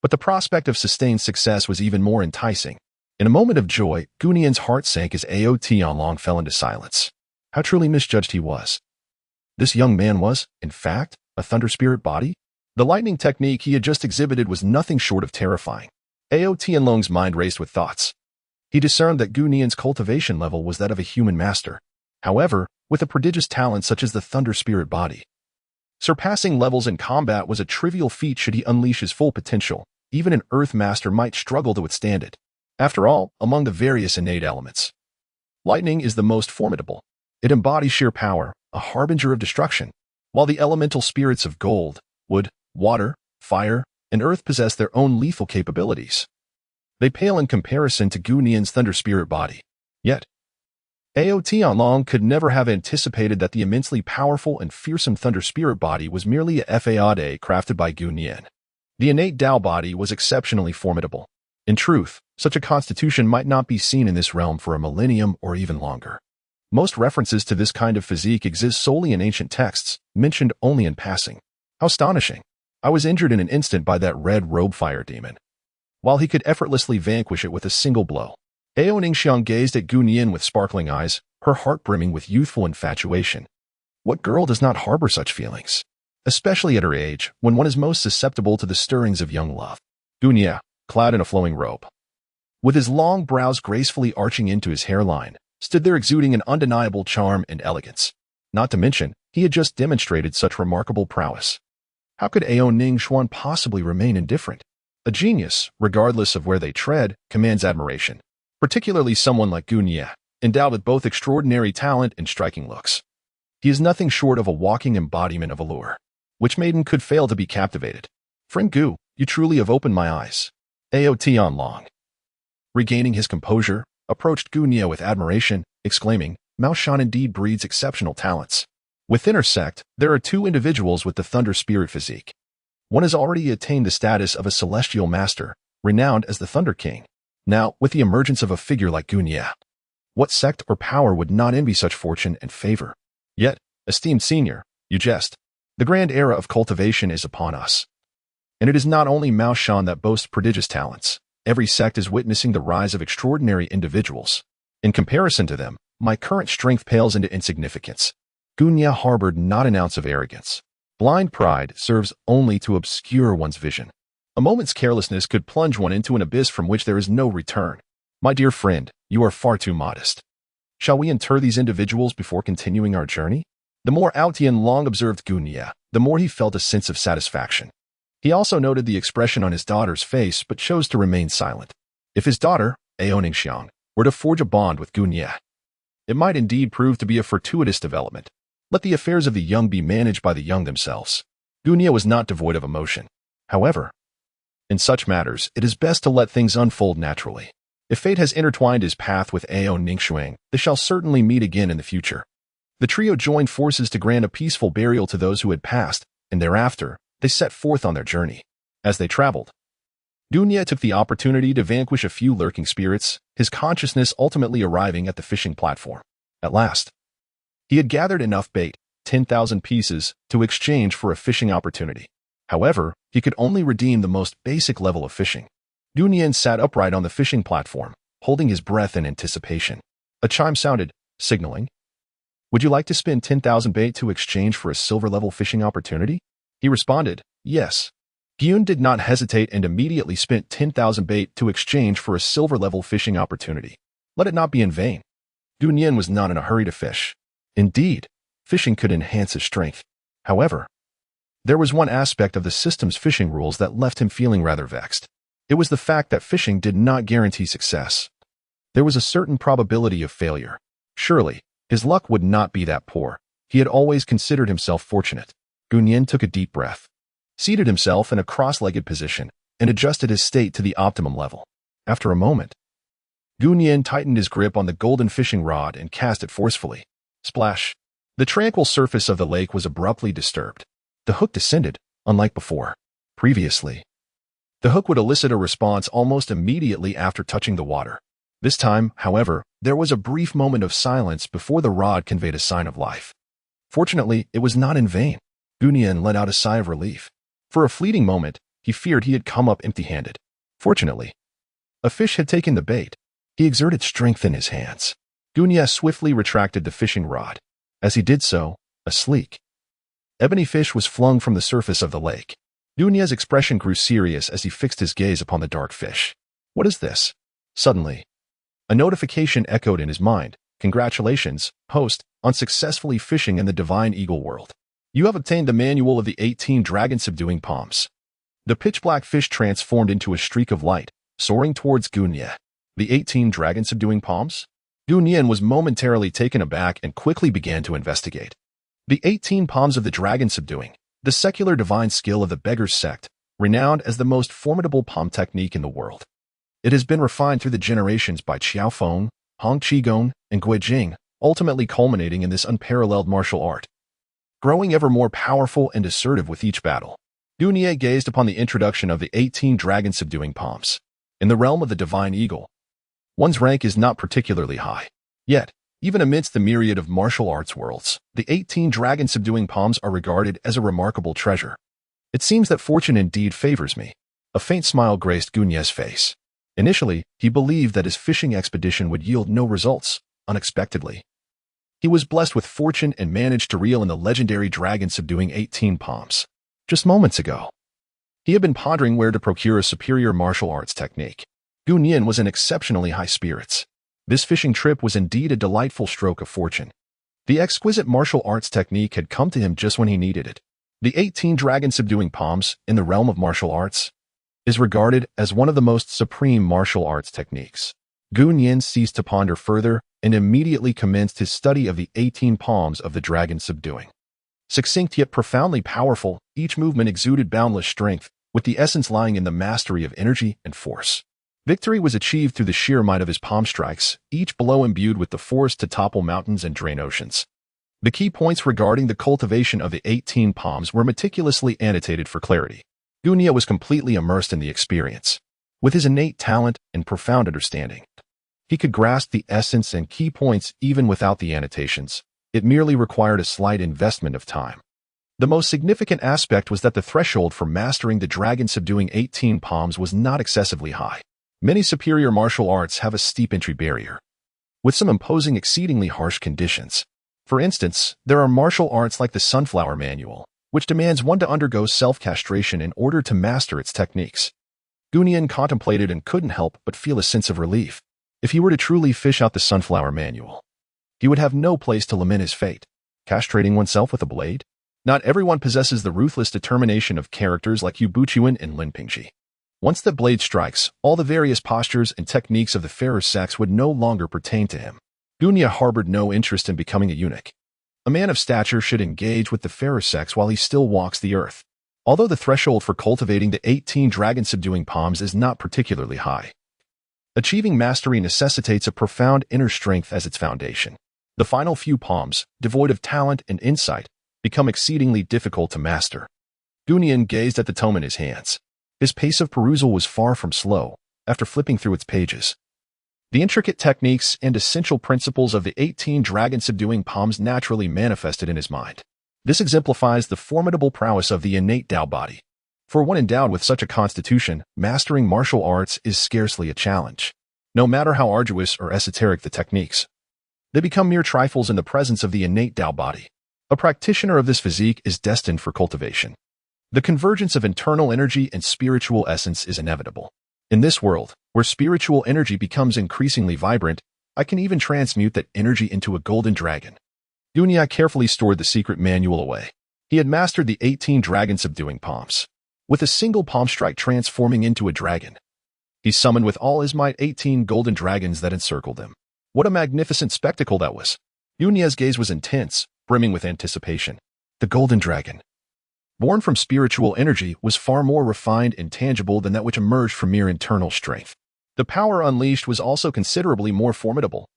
but the prospect of sustained success was even more enticing. In a moment of joy, Gun Yin's heart sank as Ao Tianlong fell into silence. How truly misjudged he was. This young man was, in fact, a thunder spirit body? The lightning technique he had just exhibited was nothing short of terrifying. Ao Tianlong's mind raced with thoughts. He discerned that Gun Yin's cultivation level was that of a human master. However, with a prodigious talent such as the thunder spirit body, surpassing levels in combat was a trivial feat should he unleash his full potential. Even an earth master might struggle to withstand it. After all, among the various innate elements, lightning is the most formidable. It embodies sheer power, a harbinger of destruction. While the elemental spirits of gold, wood, water, fire, and earth possess their own lethal capabilities, they pale in comparison to Gun Yin's thunder spirit body. Yet, Ao Tianlong could never have anticipated that the immensely powerful and fearsome thunder spirit body was merely a fade crafted by Gu Nian. The innate Tao body was exceptionally formidable. In truth, such a constitution might not be seen in this realm for a millennium or even longer. Most references to this kind of physique exist solely in ancient texts, mentioned only in passing. How astonishing! I was injured in an instant by that red robe fire demon, while he could effortlessly vanquish it with a single blow. Ao Ningxiang gazed at Gu Nian with sparkling eyes, her heart brimming with youthful infatuation. What girl does not harbor such feelings? Especially at her age, when one is most susceptible to the stirrings of young love. Gu Nian, clad in a flowing robe, with his long brows gracefully arching into his hairline, stood there exuding an undeniable charm and elegance. Not to mention, he had just demonstrated such remarkable prowess. How could Ao Ningxuan possibly remain indifferent? A genius, regardless of where they tread, commands admiration. Particularly someone like Gu Nian, endowed with both extraordinary talent and striking looks. He is nothing short of a walking embodiment of allure. Which maiden could fail to be captivated? Friend Gu, you truly have opened my eyes. Ao Tianlong, regaining his composure, approached Gu Nian with admiration, exclaiming, Mao Shan indeed breeds exceptional talents. Within her sect, there are two individuals with the thunder spirit physique. One has already attained the status of a celestial master, renowned as the Thunder King. Now, with the emergence of a figure like Gu Nian, what sect or power would not envy such fortune and favor? Yet, esteemed senior, you jest. The grand era of cultivation is upon us. And it is not only Mao Shan that boasts prodigious talents. Every sect is witnessing the rise of extraordinary individuals. In comparison to them, my current strength pales into insignificance. Gu Nian harbored not an ounce of arrogance. Blind pride serves only to obscure one's vision. A moment's carelessness could plunge one into an abyss from which there is no return. My dear friend, you are far too modest. Shall we inter these individuals before continuing our journey? The more Ao Tianlong observed Gu Nian, the more he felt a sense of satisfaction. He also noted the expression on his daughter's face but chose to remain silent. If his daughter, Ao Ningxiang, were to forge a bond with Gu Nian, it might indeed prove to be a fortuitous development. Let the affairs of the young be managed by the young themselves. Gu Nian was not devoid of emotion. However, in such matters, it is best to let things unfold naturally. If fate has intertwined his path with Ao Ningxuang, they shall certainly meet again in the future. The trio joined forces to grant a peaceful burial to those who had passed, and thereafter, they set forth on their journey. As they traveled, Gu Nian took the opportunity to vanquish a few lurking spirits, his consciousness ultimately arriving at the fishing platform. At last, he had gathered enough bait, 10,000 pieces, to exchange for a fishing opportunity. However, he could only redeem the most basic level of fishing. Gu Nian sat upright on the fishing platform, holding his breath in anticipation. A chime sounded, signaling. Would you like to spend 10,000 bait to exchange for a silver-level fishing opportunity? He responded, yes. Gyun did not hesitate and immediately spent 10,000 bait to exchange for a silver-level fishing opportunity. Let it not be in vain. Gu Nian was not in a hurry to fish. Indeed, fishing could enhance his strength. However, there was one aspect of the system's fishing rules that left him feeling rather vexed. It was the fact that fishing did not guarantee success. There was a certain probability of failure. Surely, his luck would not be that poor. He had always considered himself fortunate. Gu Nian took a deep breath, seated himself in a cross-legged position, and adjusted his state to the optimum level. After a moment, Gu Nian tightened his grip on the golden fishing rod and cast it forcefully. Splash! The tranquil surface of the lake was abruptly disturbed. The hook descended, unlike before. Previously, the hook would elicit a response almost immediately after touching the water. This time, however, there was a brief moment of silence before the rod conveyed a sign of life. Fortunately, it was not in vain. Gu Nian let out a sigh of relief. For a fleeting moment, he feared he had come up empty-handed. Fortunately, a fish had taken the bait. He exerted strength in his hands. Gu Nian swiftly retracted the fishing rod. As he did so, a sleek, ebony fish was flung from the surface of the lake. Gu Nian's expression grew serious as he fixed his gaze upon the dark fish. What is this? Suddenly, a notification echoed in his mind. Congratulations, host, on successfully fishing in the Divine Eagle world. You have obtained the manual of the 18 dragon-subduing palms. The pitch-black fish transformed into a streak of light, soaring towards Gu Nian. The 18 dragon-subduing palms? Gu Nian was momentarily taken aback and quickly began to investigate. The 18 palms of the dragon-subduing, the secular divine skill of the Beggar's sect, renowned as the most formidable palm technique in the world. It has been refined through the generations by Qiao Feng, Hong Qigong, and Gui Jing, ultimately culminating in this unparalleled martial art. Growing ever more powerful and assertive with each battle, Gu Nie gazed upon the introduction of the 18 dragon-subduing palms. In the realm of the divine eagle, one's rank is not particularly high. Yet, even amidst the myriad of martial arts worlds, the 18 dragon-subduing palms are regarded as a remarkable treasure. It seems that fortune indeed favors me. A faint smile graced Gu Nie's face. Initially, he believed that his fishing expedition would yield no results. Unexpectedly, he was blessed with fortune and managed to reel in the legendary dragon-subduing 18 palms. Just moments ago, he had been pondering where to procure a superior martial arts technique. Gu Nie was in exceptionally high spirits. This fishing trip was indeed a delightful stroke of fortune. The exquisite martial arts technique had come to him just when he needed it. The 18 dragon-subduing palms, in the realm of martial arts, is regarded as one of the most supreme martial arts techniques. Gu Nie ceased to ponder further and immediately commenced his study of the 18 palms of the dragon-subduing. Succinct yet profoundly powerful, each movement exuded boundless strength, with the essence lying in the mastery of energy and force. Victory was achieved through the sheer might of his palm strikes, each blow imbued with the force to topple mountains and drain oceans. The key points regarding the cultivation of the 18 palms were meticulously annotated for clarity. Gu Nie was completely immersed in the experience. With his innate talent and profound understanding, he could grasp the essence and key points even without the annotations. It merely required a slight investment of time. The most significant aspect was that the threshold for mastering the dragon-subduing 18 palms was not excessively high. Many superior martial arts have a steep entry barrier, with some imposing exceedingly harsh conditions. For instance, there are martial arts like the Sunflower Manual, which demands one to undergo self-castration in order to master its techniques. Gu Nie contemplated and couldn't help but feel a sense of relief. If he were to truly fish out the Sunflower Manual, he would have no place to lament his fate. Castrating oneself with a blade? Not everyone possesses the ruthless determination of characters like Yu Buchuan and Lin Pingji. Once the blade strikes, all the various postures and techniques of the fairer sex would no longer pertain to him. Gu Nie harbored no interest in becoming a eunuch. A man of stature should engage with the fairer sex while he still walks the earth. Although the threshold for cultivating the 18 dragon-subduing palms is not particularly high, achieving mastery necessitates a profound inner strength as its foundation. The final few palms, devoid of talent and insight, become exceedingly difficult to master. Gu Nie gazed at the tome in his hands. His pace of perusal was far from slow. After flipping through its pages, the intricate techniques and essential principles of the 18 dragon-subduing palms naturally manifested in his mind. This exemplifies the formidable prowess of the innate Tao body. For one endowed with such a constitution, mastering martial arts is scarcely a challenge. No matter how arduous or esoteric the techniques, they become mere trifles in the presence of the innate Tao body. A practitioner of this physique is destined for cultivation. The convergence of internal energy and spiritual essence is inevitable. In this world, where spiritual energy becomes increasingly vibrant, I can even transmute that energy into a golden dragon. Gu Nie carefully stored the secret manual away. He had mastered the 18 dragon-subduing palms, with a single palm strike transforming into a dragon. He summoned with all his might 18 golden dragons that encircled them. What a magnificent spectacle that was! Gu Nie's gaze was intense, brimming with anticipation. The golden dragon, born from spiritual energy, was far more refined and tangible than that which emerged from mere internal strength. The power unleashed was also considerably more formidable.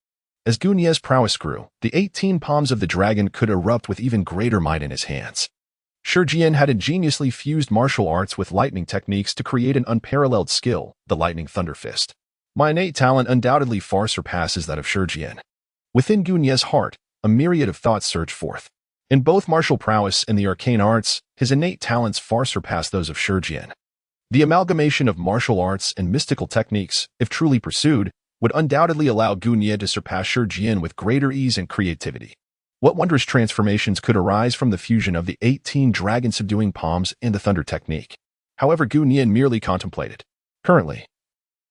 As Gu Nie's prowess grew, the 18 palms of the dragon could erupt with even greater might in his hands. Shi Jian had ingeniously fused martial arts with lightning techniques to create an unparalleled skill, the lightning thunder fist. My innate talent undoubtedly far surpasses that of Shi Jian. Within Gu Nie's heart, a myriad of thoughts surged forth. In both martial prowess and the arcane arts, his innate talents far surpassed those of Shi Jian. The amalgamation of martial arts and mystical techniques, if truly pursued, would undoubtedly allow Gu Nie to surpass Shi Jian with greater ease and creativity. What wondrous transformations could arise from the fusion of the 18 dragon-subduing palms and the thunder technique? However, Gu Nie merely contemplated. Currently,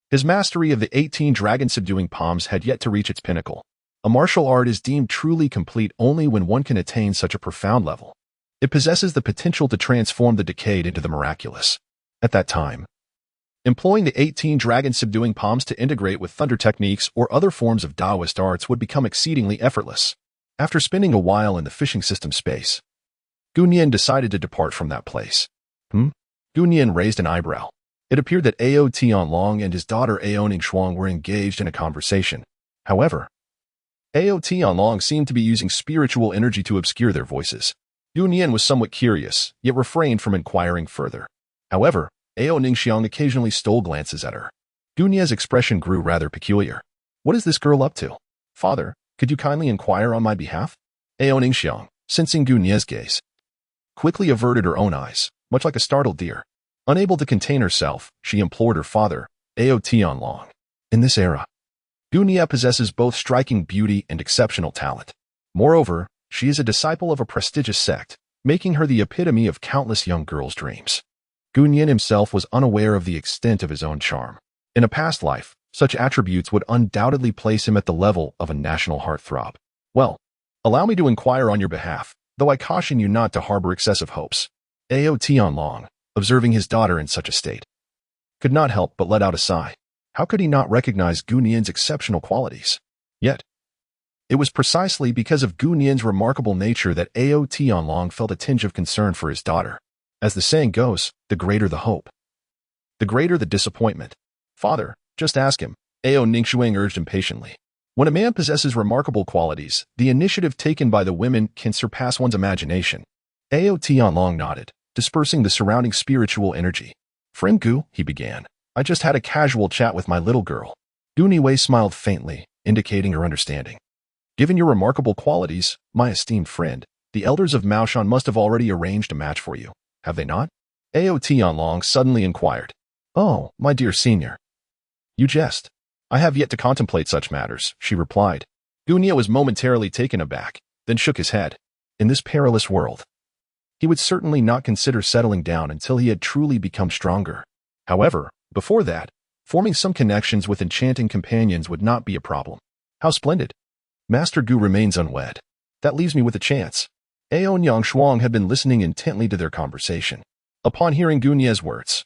his mastery of the 18 dragon-subduing palms had yet to reach its pinnacle. A martial art is deemed truly complete only when one can attain such a profound level. It possesses the potential to transform the decayed into the miraculous. At that time, employing the 18 dragon-subduing palms to integrate with thunder techniques or other forms of Taoist arts would become exceedingly effortless. After spending a while in the fishing system space, Gu Nie decided to depart from that place. Gu Nie raised an eyebrow. It appeared that Ao Tianlong and his daughter Ao Ningxuang were engaged in a conversation. However, Ao Tianlong seemed to be using spiritual energy to obscure their voices. Gu Nian was somewhat curious, yet refrained from inquiring further. However, Ao Ningxiang occasionally stole glances at her. Gu Nian's expression grew rather peculiar. What is this girl up to? Father, could you kindly inquire on my behalf? Ao Ningxiang, sensing Gu Nian's gaze, quickly averted her own eyes, much like a startled deer. Unable to contain herself, she implored her father, Ao Tianlong. In this era, Gu Nian possesses both striking beauty and exceptional talent. Moreover, she is a disciple of a prestigious sect, making her the epitome of countless young girls' dreams. Gu Nian himself was unaware of the extent of his own charm. In a past life, such attributes would undoubtedly place him at the level of a national heartthrob. Well, allow me to inquire on your behalf, though I caution you not to harbor excessive hopes. Ao Tianlong, observing his daughter in such a state, could not help but let out a sigh. How could he not recognize Gu Nian's exceptional qualities? Yet, it was precisely because of Gu Nian's remarkable nature that Ao Tianlong felt a tinge of concern for his daughter. As the saying goes, the greater the hope, the greater the disappointment. Father, just ask him, Ao Ningxuang urged impatiently. When a man possesses remarkable qualities, the initiative taken by the women can surpass one's imagination. Ao Tianlong nodded, dispersing the surrounding spiritual energy. Friend Gu, he began, I just had a casual chat with my little girl. Gu Niwei smiled faintly, indicating her understanding. Given your remarkable qualities, my esteemed friend, the elders of Maoshan must have already arranged a match for you, have they not? Ao Tianlong suddenly inquired. Oh, my dear senior. You jest. I have yet to contemplate such matters, she replied. Gu Nian was momentarily taken aback, then shook his head. In this perilous world, he would certainly not consider settling down until he had truly become stronger. However, before that, forming some connections with enchanting companions would not be a problem. How splendid. Master Gu remains unwed. That leaves me with a chance. Ao Nyangshuang had been listening intently to their conversation. Upon hearing Gu Nian's words,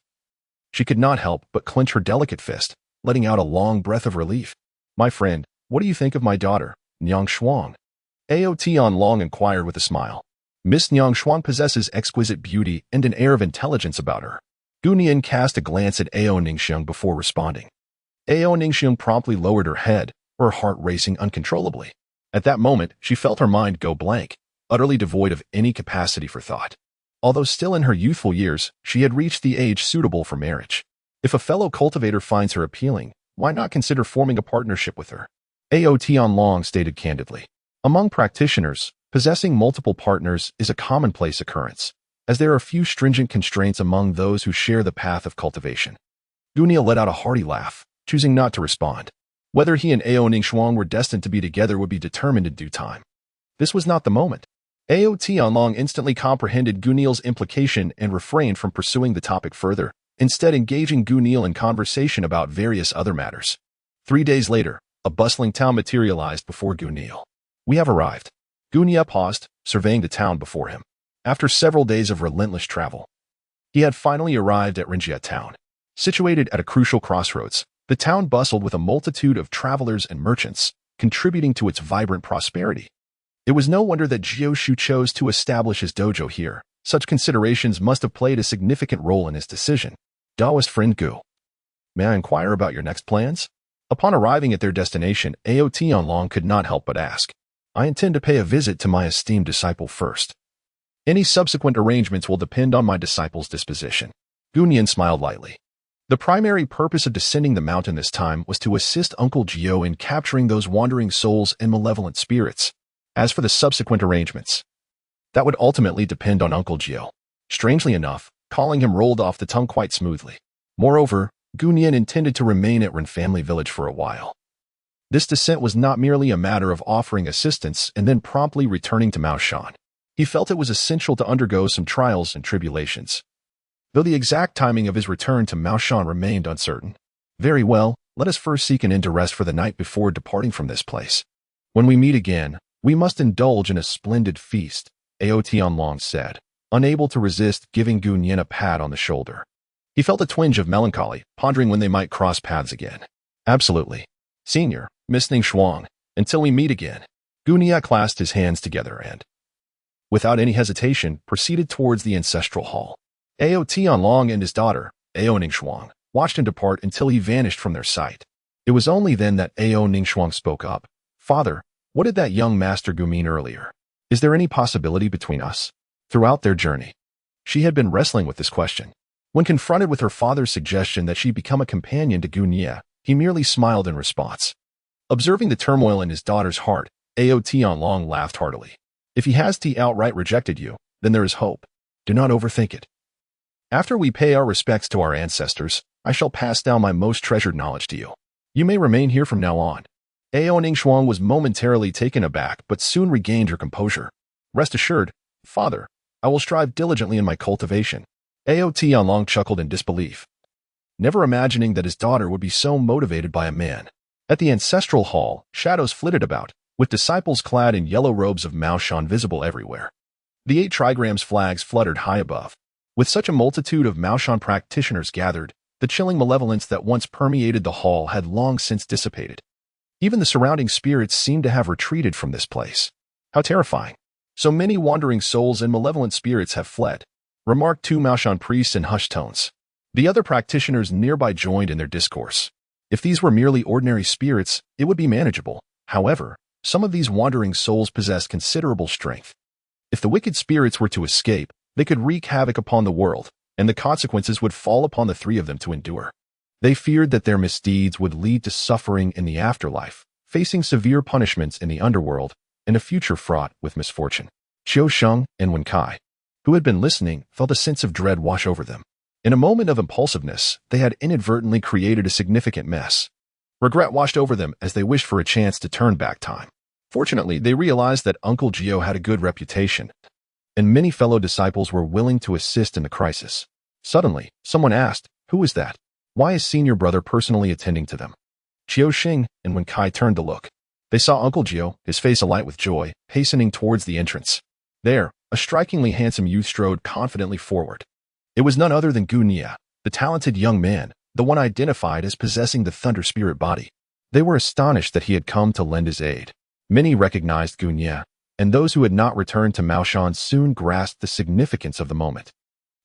she could not help but clench her delicate fist, letting out a long breath of relief. My friend, what do you think of my daughter, Nyangshuang? Ao Tianlong inquired with a smile. Miss Nyangshuang possesses exquisite beauty and an air of intelligence about her. Gu Nian cast a glance at Ao Ningxiang before responding. Ao Ningxiang promptly lowered her head, her heart racing uncontrollably. At that moment, she felt her mind go blank, utterly devoid of any capacity for thought. Although still in her youthful years, she had reached the age suitable for marriage. If a fellow cultivator finds her appealing, why not consider forming a partnership with her? Ao Tianlong stated candidly. Among practitioners, possessing multiple partners is a commonplace occurrence, as there are few stringent constraints among those who share the path of cultivation. Gu Nian let out a hearty laugh, choosing not to respond. Whether he and Ao Ningxuang were destined to be together would be determined in due time. This was not the moment. Ao Tianlong instantly comprehended Gu Nian's implication and refrained from pursuing the topic further, instead engaging Gu Nian in conversation about various other matters. 3 days later, a bustling town materialized before Gu Nian. We have arrived. Gu Nian paused, surveying the town before him. After several days of relentless travel, he had finally arrived at Rinjia town. Situated at a crucial crossroads, the town bustled with a multitude of travelers and merchants, contributing to its vibrant prosperity. It was no wonder that Jiao Shu chose to establish his dojo here. Such considerations must have played a significant role in his decision. Daoist friend Gu, may I inquire about your next plans? Upon arriving at their destination, Ao Tianlong could not help but ask. I intend to pay a visit to my esteemed disciple first. Any subsequent arrangements will depend on my disciple's disposition. Gu Nian smiled lightly. The primary purpose of descending the mountain this time was to assist Uncle Jiao in capturing those wandering souls and malevolent spirits. As for the subsequent arrangements, that would ultimately depend on Uncle Jiao. Strangely enough, calling him rolled off the tongue quite smoothly. Moreover, Gu Nian intended to remain at Ren family village for a while. This descent was not merely a matter of offering assistance and then promptly returning to Maoshan. He felt it was essential to undergo some trials and tribulations. Though the exact timing of his return to Maoshan remained uncertain. Very well, let us first seek an inn to rest for the night before departing from this place. When we meet again, we must indulge in a splendid feast, Ao Tianlong said, unable to resist giving Gu Nian a pat on the shoulder. He felt a twinge of melancholy, pondering when they might cross paths again. Absolutely. Senior, Miss Ningxuang, until we meet again. Gu Nian clasped his hands together and, without any hesitation, proceeded towards the ancestral hall. Ao Tianlong and his daughter, Ao Ningxuang, watched him depart until he vanished from their sight. It was only then that Ao Ningxuang spoke up. Father, What did that young Master Gu mean earlier? Is there any possibility between us? Throughout their journey, she had been wrestling with this question. When confronted with her father's suggestion that she become a companion to Gu Nia, he merely smiled in response. Observing the turmoil in his daughter's heart, Ao Tianlong laughed heartily. If he has outright rejected you, then there is hope. Do not overthink it. After we pay our respects to our ancestors, I shall pass down my most treasured knowledge to you. You may remain here from now on. Ao Ningxuang was momentarily taken aback but soon regained her composure. Rest assured, father, I will strive diligently in my cultivation. Ao Tianlong chuckled in disbelief, never imagining that his daughter would be so motivated by a man. At the ancestral hall, shadows flitted about, with disciples clad in yellow robes of Maoshan visible everywhere. The 8 trigrams flags fluttered high above. With such a multitude of Maoshan practitioners gathered, the chilling malevolence that once permeated the hall had long since dissipated. Even the surrounding spirits seemed to have retreated from this place. How terrifying. So many wandering souls and malevolent spirits have fled, remarked 2 Maoshan priests in hushed tones. The other practitioners nearby joined in their discourse. If these were merely ordinary spirits, it would be manageable. However, some of these wandering souls possessed considerable strength. If the wicked spirits were to escape, they could wreak havoc upon the world, and the consequences would fall upon the 3 of them to endure. They feared that their misdeeds would lead to suffering in the afterlife, facing severe punishments in the underworld, and a future fraught with misfortune. Qiu Sheng and Wen Kai, who had been listening, felt a sense of dread wash over them. In a moment of impulsiveness, they had inadvertently created a significant mess. Regret washed over them as they wished for a chance to turn back time. Fortunately, they realized that Uncle Gio had a good reputation, and many fellow disciples were willing to assist in the crisis. Suddenly, someone asked, "Who is that? Why is senior brother personally attending to them?" Qiu Sheng and Wen Kai turned to look. They saw Uncle Gio, his face alight with joy, hastening towards the entrance. There, a strikingly handsome youth strode confidently forward. It was none other than Gu Nia, the talented young man, the one identified as possessing the Thunder Spirit body. They were astonished that he had come to lend his aid. Many recognized Gu Nia, and those who had not returned to Maoshan soon grasped the significance of the moment.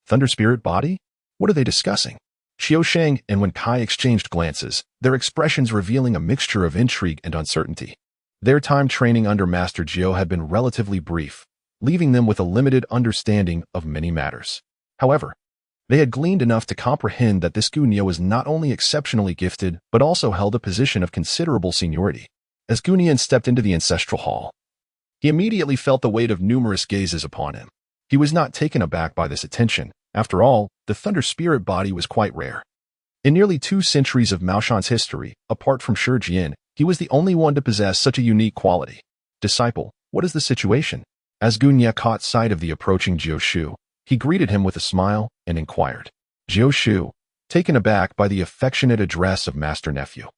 Thunder Spirit body? What are they discussing? Qiu Sheng and Wen Kai exchanged glances, their expressions revealing a mixture of intrigue and uncertainty. Their time training under Master Gio had been relatively brief, leaving them with a limited understanding of many matters. However, they had gleaned enough to comprehend that this Gu Nia was not only exceptionally gifted, but also held a position of considerable seniority. As Gu Nia stepped into the ancestral hall, he immediately felt the weight of numerous gazes upon him. He was not taken aback by this attention. After all, the Thunder Spirit body was quite rare. In nearly 2 centuries of Maoshan's history, apart from Shi Jian, he was the only one to possess such a unique quality. Disciple, what is the situation? As Gu Nia caught sight of the approaching Jiu Shu, he greeted him with a smile and inquired. Jiu Shu, taken aback by the affectionate address of Master Nephew,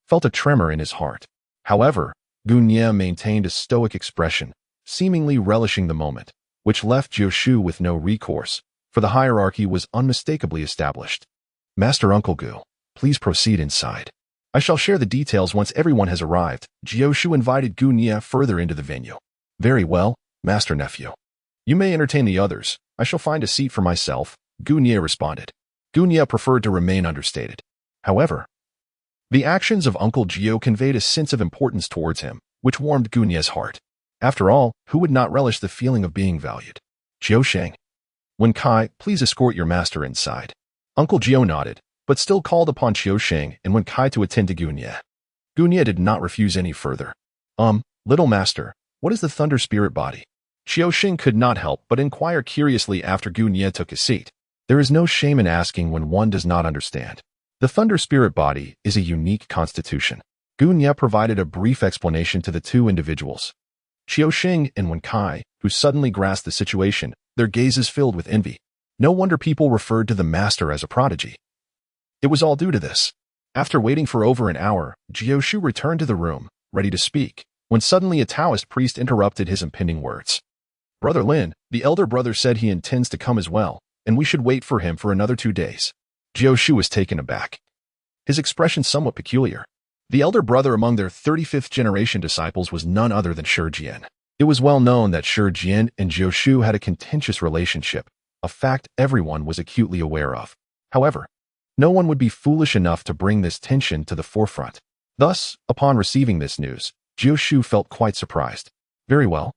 felt a tremor in his heart. However, Gu Nia maintained a stoic expression, seemingly relishing the moment, which left Jiu Shu with no recourse, for the hierarchy was unmistakably established. Master Uncle Gu, please proceed inside. I shall share the details once everyone has arrived. Jiu Shu invited Gu Nia further into the venue. Very well, Master Nephew. You may entertain the others. I shall find a seat for myself, Gu Nia responded. Gu Nia preferred to remain understated. However, the actions of Uncle Gio conveyed a sense of importance towards him, which warmed Gu Nia's heart. After all, who would not relish the feeling of being valued? Qiu Sheng, Wen Kai, please escort your master inside. Uncle Gio nodded, but still called upon Qiu Sheng and Wen Kai to attend to Gu Nia. Gu Nia did not refuse any further. Little master, what is the Thunder Spirit body? Qiu Sheng could not help but inquire curiously after Gu Nia took his seat. There is no shame in asking when one does not understand. The Thunder Spirit body is a unique constitution. Gu Nia provided a brief explanation to the 2 individuals. Qiu Sheng and Wen Kai, who suddenly grasped the situation, their gazes filled with envy. No wonder people referred to the master as a prodigy. It was all due to this. After waiting for over an hour, Jiu Shu returned to the room, ready to speak, when suddenly a Taoist priest interrupted his impending words. Brother Lin, the elder brother said he intends to come as well, and we should wait for him for another 2 days. Jiu Shu was taken aback, his expression somewhat peculiar. The elder brother among their 35th generation disciples was none other than Shi Jian. It was well known that Shi Jian and Jiu Shu had a contentious relationship, a fact everyone was acutely aware of. However, no one would be foolish enough to bring this tension to the forefront. Thus, upon receiving this news, Jiao Shu felt quite surprised. Very well.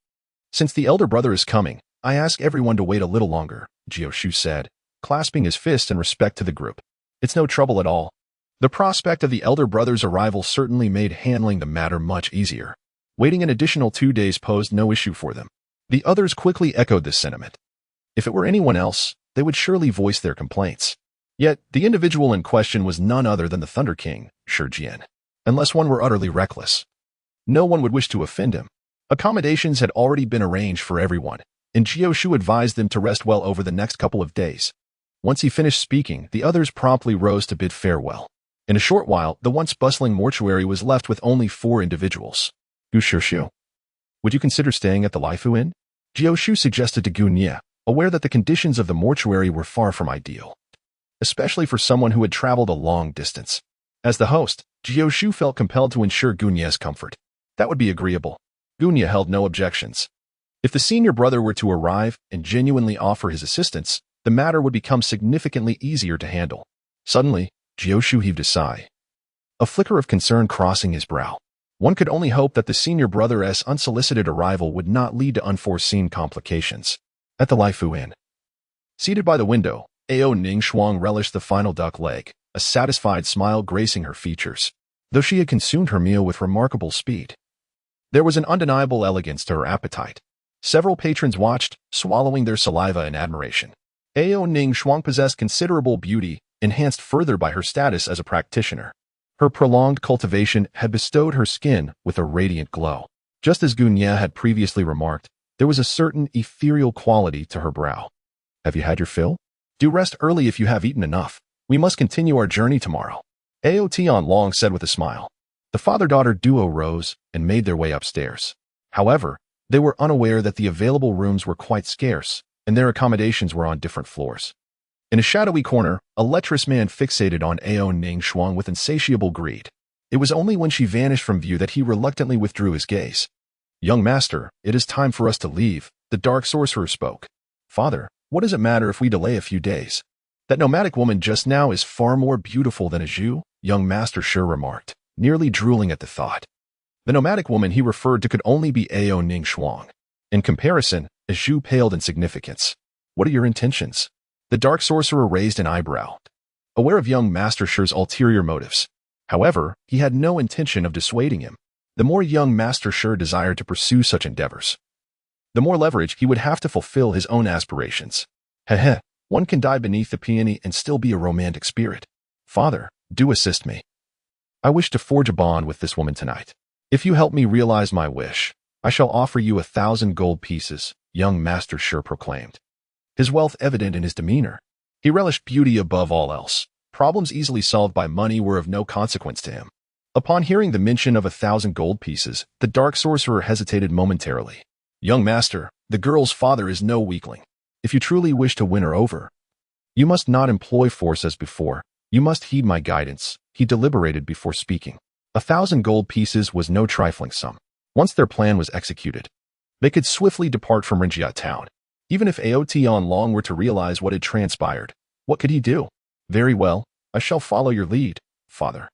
Since the elder brother is coming, I ask everyone to wait a little longer, Jiao Shu said, clasping his fist in respect to the group. It's no trouble at all. The prospect of the elder brother's arrival certainly made handling the matter much easier. Waiting an additional 2 days posed no issue for them. The others quickly echoed this sentiment. If it were anyone else, they would surely voice their complaints. Yet, the individual in question was none other than the Thunder King, Shi Jian. Unless one were utterly reckless, no one would wish to offend him. Accommodations had already been arranged for everyone, and Jiao Shu advised them to rest well over the next couple of days. Once he finished speaking, the others promptly rose to bid farewell. In a short while, the once bustling mortuary was left with only 4 individuals. Gu Shu, would you consider staying at the Laifu Inn? Jiao Shu suggested to Gu Nie, aware that the conditions of the mortuary were far from ideal, especially for someone who had traveled a long distance. As the host, Jiao Shu felt compelled to ensure Gu Nie's comfort. That would be agreeable. Gu Nie held no objections. If the senior brother were to arrive and genuinely offer his assistance, the matter would become significantly easier to handle. Suddenly, Jiao Shu heaved a sigh, a flicker of concern crossing his brow. One could only hope that the senior brother's unsolicited arrival would not lead to unforeseen complications. At the Laifu Inn, seated by the window, Ao Ning Shuang relished the final duck leg, a satisfied smile gracing her features, though she had consumed her meal with remarkable speed. There was an undeniable elegance to her appetite. Several patrons watched, swallowing their saliva in admiration. Ao Ning Shuang possessed considerable beauty, enhanced further by her status as a practitioner. Her prolonged cultivation had bestowed her skin with a radiant glow. Just as Gu Nie had previously remarked, there was a certain ethereal quality to her brow. Have you had your fill? Do rest early if you have eaten enough. We must continue our journey tomorrow. Ao Tian Long said with a smile. The father-daughter duo rose and made their way upstairs. However, they were unaware that the available rooms were quite scarce, and their accommodations were on different floors. In a shadowy corner, a lecherous man fixated on Ao Ning Shuang with insatiable greed. It was only when she vanished from view that he reluctantly withdrew his gaze. Young master, it is time for us to leave, the dark sorcerer spoke. Father, what does it matter if we delay a few days? That nomadic woman just now is far more beautiful than a Zhu, young master Shi remarked, nearly drooling at the thought. The nomadic woman he referred to could only be Ao Ning Shuang. In comparison, a Zhu paled in significance. What are your intentions? The dark sorcerer raised an eyebrow, aware of young master Shi's ulterior motives. However, he had no intention of dissuading him. The more young master Shi desired to pursue such endeavors, the more leverage he would have to fulfill his own aspirations. Heh, one can die beneath the peony and still be a romantic spirit. Father, do assist me. I wish to forge a bond with this woman tonight. If you help me realize my wish, I shall offer you 1,000 gold pieces, young master Shi proclaimed. His wealth evident in his demeanor. He relished beauty above all else. Problems easily solved by money were of no consequence to him. Upon hearing the mention of 1,000 gold pieces, the dark sorcerer hesitated momentarily. Young master, the girl's father is no weakling. If you truly wish to win her over, you must not employ force as before. You must heed my guidance. He deliberated before speaking. 1,000 gold pieces was no trifling sum. Once their plan was executed, they could swiftly depart from Rinjia town. Even if Ao Tian Long were to realize what had transpired, what could he do? Very well, I shall follow your lead, father.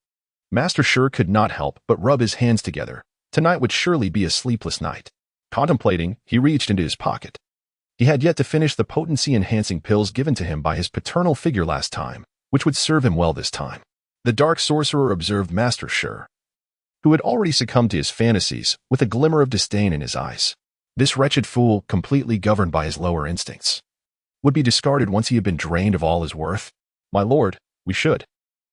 Master Shi could not help but rub his hands together. Tonight would surely be a sleepless night. Contemplating, he reached into his pocket. He had yet to finish the potency-enhancing pills given to him by his paternal figure last time, which would serve him well this time. The dark sorcerer observed Master Shi, who had already succumbed to his fantasies, with a glimmer of disdain in his eyes. This wretched fool, completely governed by his lower instincts, would be discarded once he had been drained of all his worth. My lord, we should.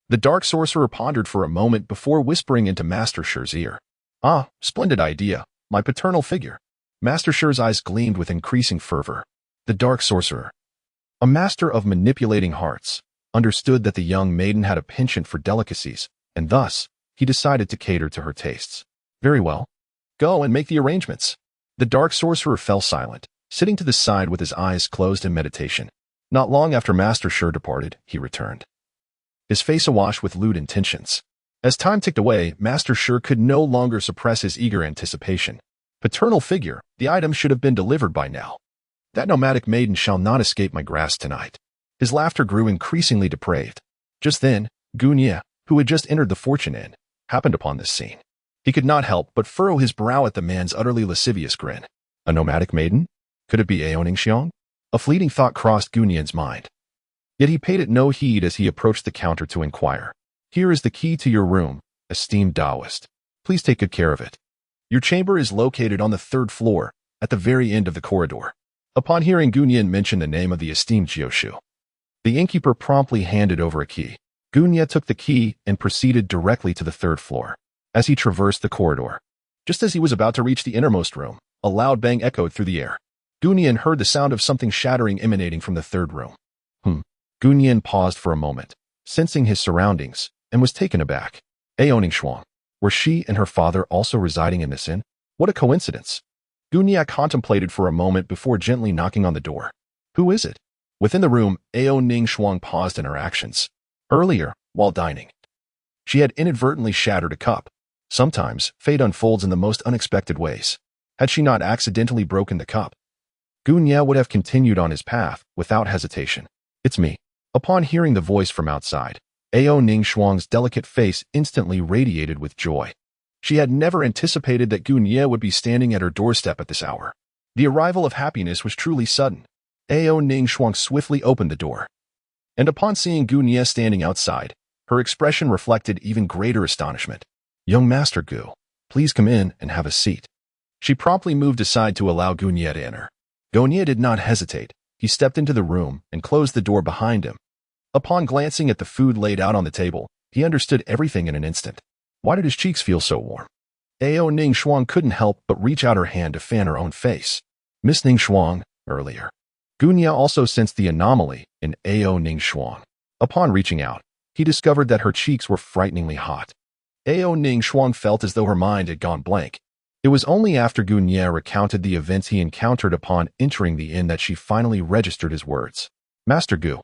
The dark sorcerer pondered for a moment before whispering into Master Shi's ear. Ah, splendid idea, my paternal figure. Master Shi's eyes gleamed with increasing fervor. The dark sorcerer, a master of manipulating hearts, understood that the young maiden had a penchant for delicacies, and thus, he decided to cater to her tastes. Very well. Go and make the arrangements. The dark sorcerer fell silent, sitting to the side with his eyes closed in meditation. Not long after Master Shi departed, he returned, his face awash with lewd intentions. As time ticked away, Master Shi could no longer suppress his eager anticipation. Paternal figure, the item should have been delivered by now. That nomadic maiden shall not escape my grasp tonight. His laughter grew increasingly depraved. Just then, Gu Nie, who had just entered the fortune inn, happened upon this scene. He could not help but furrow his brow at the man's utterly lascivious grin. A nomadic maiden? Could it be Ao Ningxiang? A fleeting thought crossed Gunian's mind. Yet he paid it no heed as he approached the counter to inquire. Here is the key to your room, esteemed Taoist. Please take good care of it. Your chamber is located on the 3rd floor, at the very end of the corridor. Upon hearing Gunian mention the name of the esteemed Jioshu, the innkeeper promptly handed over a key. Gunya took the key and proceeded directly to the 3rd floor. As he traversed the corridor, just as he was about to reach the innermost room, a loud bang echoed through the air. Gunian heard the sound of something shattering emanating from the 3rd room. Gunian paused for a moment, sensing his surroundings, and was taken aback. Ao Ningxiang. Were she and her father also residing in this inn? What a coincidence. Gunya contemplated for a moment before gently knocking on the door. Who is it? Within the room, Ao Ningxiang paused in her actions. Earlier, while dining, she had inadvertently shattered a cup. Sometimes, fate unfolds in the most unexpected ways. Had she not accidentally broken the cup, Gunya would have continued on his path without hesitation. It's me. Upon hearing the voice from outside, Ao Ningxiang's delicate face instantly radiated with joy. She had never anticipated that Gunya would be standing at her doorstep at this hour. The arrival of happiness was truly sudden. Ao Ningxiang swiftly opened the door, and upon seeing Gunya standing outside, her expression reflected even greater astonishment. Young Master Gu, please come in and have a seat. She promptly moved aside to allow Gunya to enter. Gunya did not hesitate. He stepped into the room and closed the door behind him. Upon glancing at the food laid out on the table, he understood everything in an instant. Why did his cheeks feel so warm? Ao Ningxiang couldn't help but reach out her hand to fan her own face. Miss Ningxiang, earlier. Gunya also sensed the anomaly in Ao Ningxiang. Upon reaching out, he discovered that her cheeks were frighteningly hot. Ao Ningxiang felt as though her mind had gone blank. It was only after Gunya recounted the events he encountered upon entering the inn that she finally registered his words. Master Gu,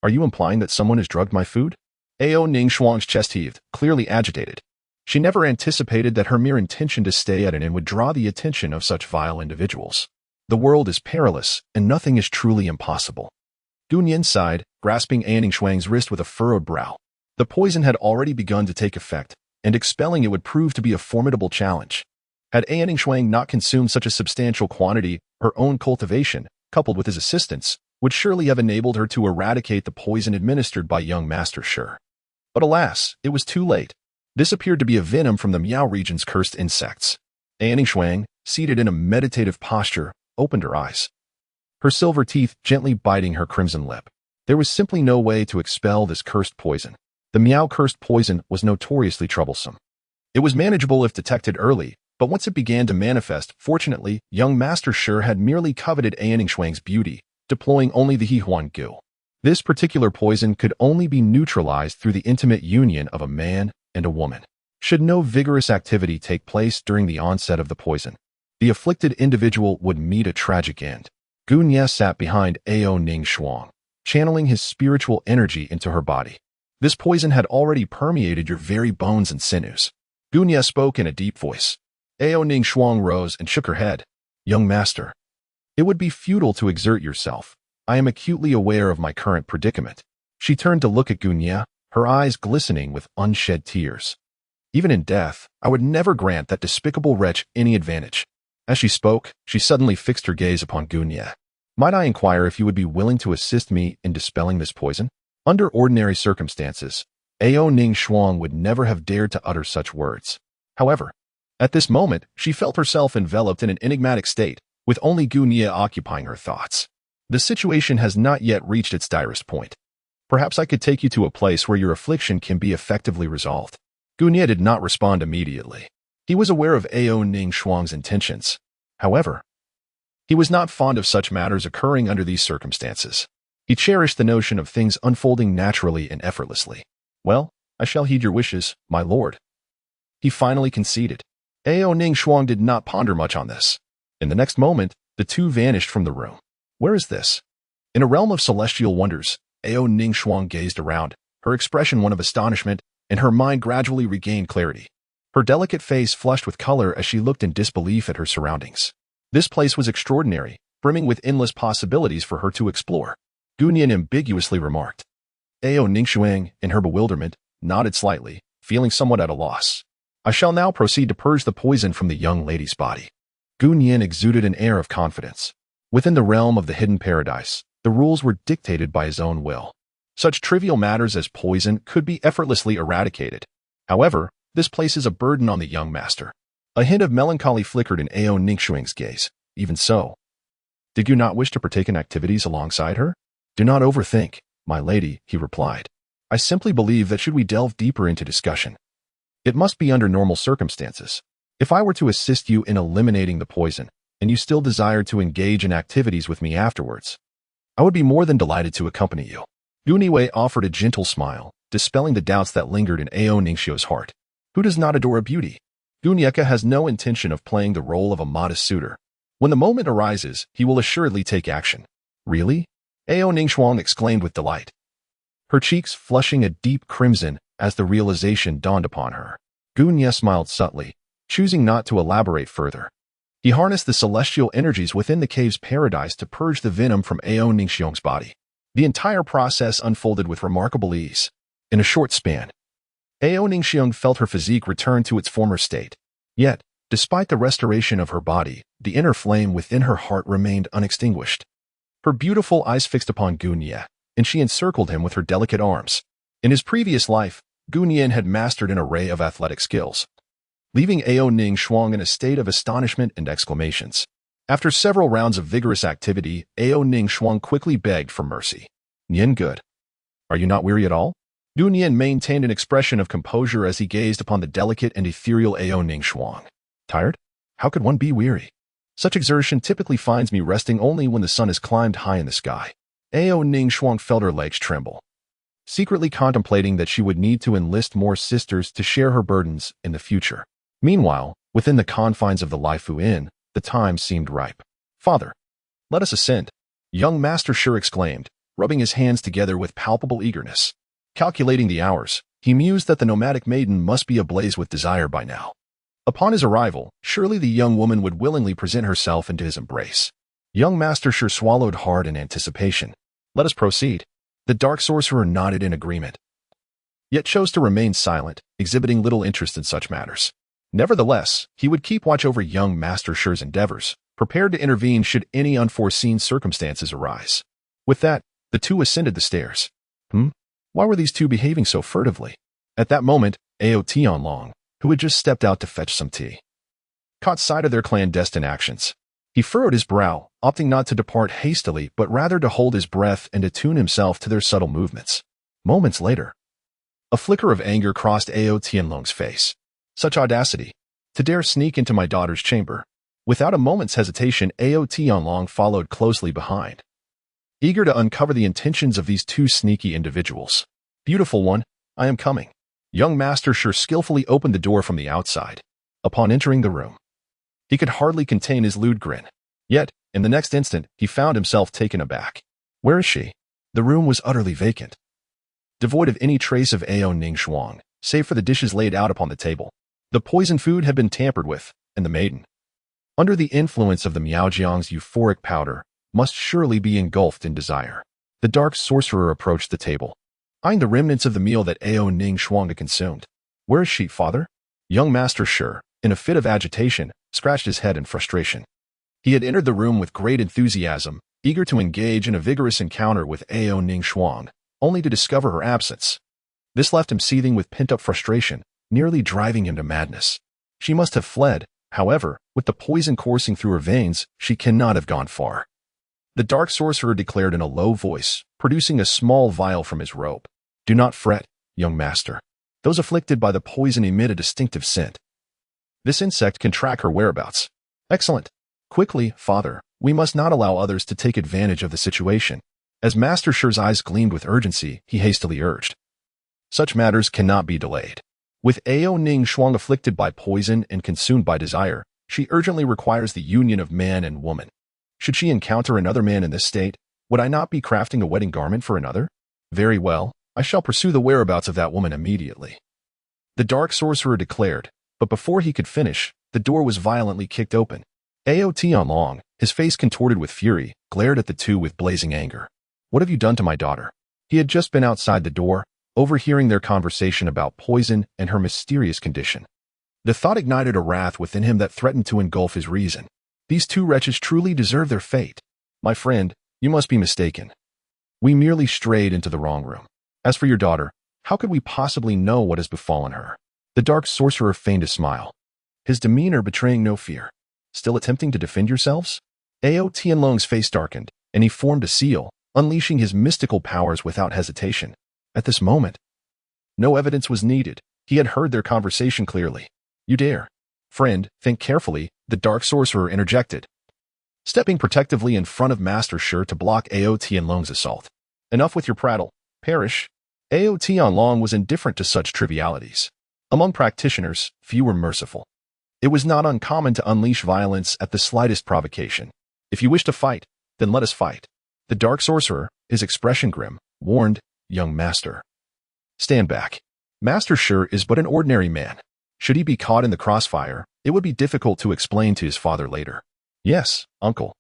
are you implying that someone has drugged my food? Ao Ningxiang's chest heaved, clearly agitated. She never anticipated that her mere intention to stay at an inn would draw the attention of such vile individuals. The world is perilous, and nothing is truly impossible. Gunyan sighed, grasping Ao Ningxiang's wrist with a furrowed brow. The poison had already begun to take effect, and expelling it would prove to be a formidable challenge. Had Ao Ningxiang not consumed such a substantial quantity, her own cultivation, coupled with his assistance, would surely have enabled her to eradicate the poison administered by young Master Shi. But alas, it was too late. This appeared to be a venom from the Miao region's cursed insects. Ao Ningxiang, seated in a meditative posture, opened her eyes, her silver teeth gently biting her crimson lip. There was simply no way to expel this cursed poison. The Miao cursed poison was notoriously troublesome. It was manageable if detected early, but once it began to manifest, fortunately, young Master Shi had merely coveted Ao Ningxiang's beauty, deploying only the Hihuan Gu. This particular poison could only be neutralized through the intimate union of a man and a woman. Should no vigorous activity take place during the onset of the poison, the afflicted individual would meet a tragic end. Gunya sat behind Ao Ningxiang, channeling his spiritual energy into her body. This poison had already permeated your very bones and sinews. Gunya spoke in a deep voice. Ao Ningxiang rose and shook her head. Young master, it would be futile to exert yourself. I am acutely aware of my current predicament. She turned to look at Gunya, her eyes glistening with unshed tears. Even in death, I would never grant that despicable wretch any advantage. As she spoke, she suddenly fixed her gaze upon Gunya. Might I inquire if you would be willing to assist me in dispelling this poison? Under ordinary circumstances, Ao Ningxiang would never have dared to utter such words. However, at this moment, she felt herself enveloped in an enigmatic state, with only Gunya occupying her thoughts. The situation has not yet reached its direst point. Perhaps I could take you to a place where your affliction can be effectively resolved. Gunya did not respond immediately. He was aware of Ao Ningxiang's intentions. However, he was not fond of such matters occurring under these circumstances. He cherished the notion of things unfolding naturally and effortlessly. Well, I shall heed your wishes, my lord. He finally conceded. Ao Ningxiang did not ponder much on this. In the next moment, the two vanished from the room. Where is this? In a realm of celestial wonders, Ao Ningxiang gazed around, her expression one of astonishment, and her mind gradually regained clarity. Her delicate face flushed with color as she looked in disbelief at her surroundings. This place was extraordinary, brimming with endless possibilities for her to explore. Gunyan ambiguously remarked. Ao Ningxiang, in her bewilderment, nodded slightly, feeling somewhat at a loss. I shall now proceed to purge the poison from the young lady's body. Gu Nian exuded an air of confidence. Within the realm of the hidden paradise, the rules were dictated by his own will. Such trivial matters as poison could be effortlessly eradicated. However, this places a burden on the young master. A hint of melancholy flickered in Ao Ningxuang's gaze. Even so, did you not wish to partake in activities alongside her? Do not overthink, my lady, he replied. I simply believe that should we delve deeper into discussion, it must be under normal circumstances. If I were to assist you in eliminating the poison, and you still desired to engage in activities with me afterwards, I would be more than delighted to accompany you. Guniwei offered a gentle smile, dispelling the doubts that lingered in Ao Ningxuo's heart. Who does not adore a beauty? Gunieka has no intention of playing the role of a modest suitor. When the moment arises, he will assuredly take action. Really? Ao Ningxuang exclaimed with delight, her cheeks flushing a deep crimson as the realization dawned upon her. Gunya smiled subtly, choosing not to elaborate further. He harnessed the celestial energies within the cave's paradise to purge the venom from Ao Ningxiong's body. The entire process unfolded with remarkable ease. In a short span, Ao Ningxiong felt her physique return to its former state. Yet, despite the restoration of her body, the inner flame within her heart remained unextinguished. Her beautiful eyes fixed upon Gunya, and she encircled him with her delicate arms. In his previous life, Gunyan had mastered an array of athletic skills, leaving Ao Ningxuang in a state of astonishment and exclamations. After several rounds of vigorous activity, Ao Ningxuang quickly begged for mercy. Nian good. Are you not weary at all? Gunyan maintained an expression of composure as he gazed upon the delicate and ethereal Ao Ningxuang. Tired? How could one be weary? Such exertion typically finds me resting only when the sun has climbed high in the sky. Ao Ningxuang felt her legs tremble, secretly contemplating that she would need to enlist more sisters to share her burdens in the future. Meanwhile, within the confines of the Laifu Inn, the time seemed ripe. Father, let us ascend, young Master Shi exclaimed, rubbing his hands together with palpable eagerness. Calculating the hours, he mused that the nomadic maiden must be ablaze with desire by now. Upon his arrival, surely the young woman would willingly present herself into his embrace. Young Master Shi swallowed hard in anticipation. Let us proceed. The dark sorcerer nodded in agreement, yet chose to remain silent, exhibiting little interest in such matters. Nevertheless, he would keep watch over young Master Shi's endeavors, prepared to intervene should any unforeseen circumstances arise. With that, the two ascended the stairs. Why were these two behaving so furtively? At that moment, Ao Tianlong, who had just stepped out to fetch some tea, caught sight of their clandestine actions. He furrowed his brow, opting not to depart hastily but rather to hold his breath and attune himself to their subtle movements. Moments later, a flicker of anger crossed Ao Tianlong's face. Such audacity! To dare sneak into my daughter's chamber. Without a moment's hesitation, Ao Tianlong followed closely behind, eager to uncover the intentions of these two sneaky individuals. Beautiful one, I am coming. Young Master Shi skillfully opened the door from the outside. Upon entering the room, he could hardly contain his lewd grin. Yet, in the next instant, he found himself taken aback. Where is she? The room was utterly vacant, devoid of any trace of Ao Ningxuang, save for the dishes laid out upon the table. The poison food had been tampered with, and the maiden, under the influence of the Miaojiang's euphoric powder, must surely be engulfed in desire. The dark sorcerer approached the table, eyeing the remnants of the meal that Ao Ningxuang had consumed. Where is she, father? Young Master Shi, in a fit of agitation, scratched his head in frustration. He had entered the room with great enthusiasm, eager to engage in a vigorous encounter with Ao Ningxuang, only to discover her absence. This left him seething with pent-up frustration, nearly driving him to madness. She must have fled. However, with the poison coursing through her veins, she cannot have gone far. The dark sorcerer declared in a low voice, producing a small vial from his robe. Do not fret, young master. Those afflicted by the poison emit a distinctive scent. This insect can track her whereabouts. Excellent. Quickly, father, we must not allow others to take advantage of the situation. As Master Shi's eyes gleamed with urgency, he hastily urged. Such matters cannot be delayed. With Ao Ningxuang afflicted by poison and consumed by desire, she urgently requires the union of man and woman. Should she encounter another man in this state, would I not be crafting a wedding garment for another? Very well, I shall pursue the whereabouts of that woman immediately. The dark sorcerer declared, but before he could finish, the door was violently kicked open. Ao Tianlong, his face contorted with fury, glared at the two with blazing anger. What have you done to my daughter? He had just been outside the door, overhearing their conversation about poison and her mysterious condition. The thought ignited a wrath within him that threatened to engulf his reason. These two wretches truly deserve their fate. My friend, you must be mistaken. We merely strayed into the wrong room. As for your daughter, how could we possibly know what has befallen her? The dark sorcerer feigned a smile, his demeanor betraying no fear. Still attempting to defend yourselves? Ao Tianlong's face darkened, and he formed a seal, unleashing his mystical powers without hesitation. At this moment, no evidence was needed. He had heard their conversation clearly. You dare. Friend, think carefully, the dark sorcerer interjected, stepping protectively in front of Master Shi to block Ao Tianlong's assault. Enough with your prattle. Perish. Ao Tianlong was indifferent to such trivialities. Among practitioners, few were merciful. It was not uncommon to unleash violence at the slightest provocation. If you wish to fight, then let us fight. The dark sorcerer, his expression grim, warned, young master. Stand back. Master Shi is but an ordinary man. Should he be caught in the crossfire, it would be difficult to explain to his father later. Yes, uncle.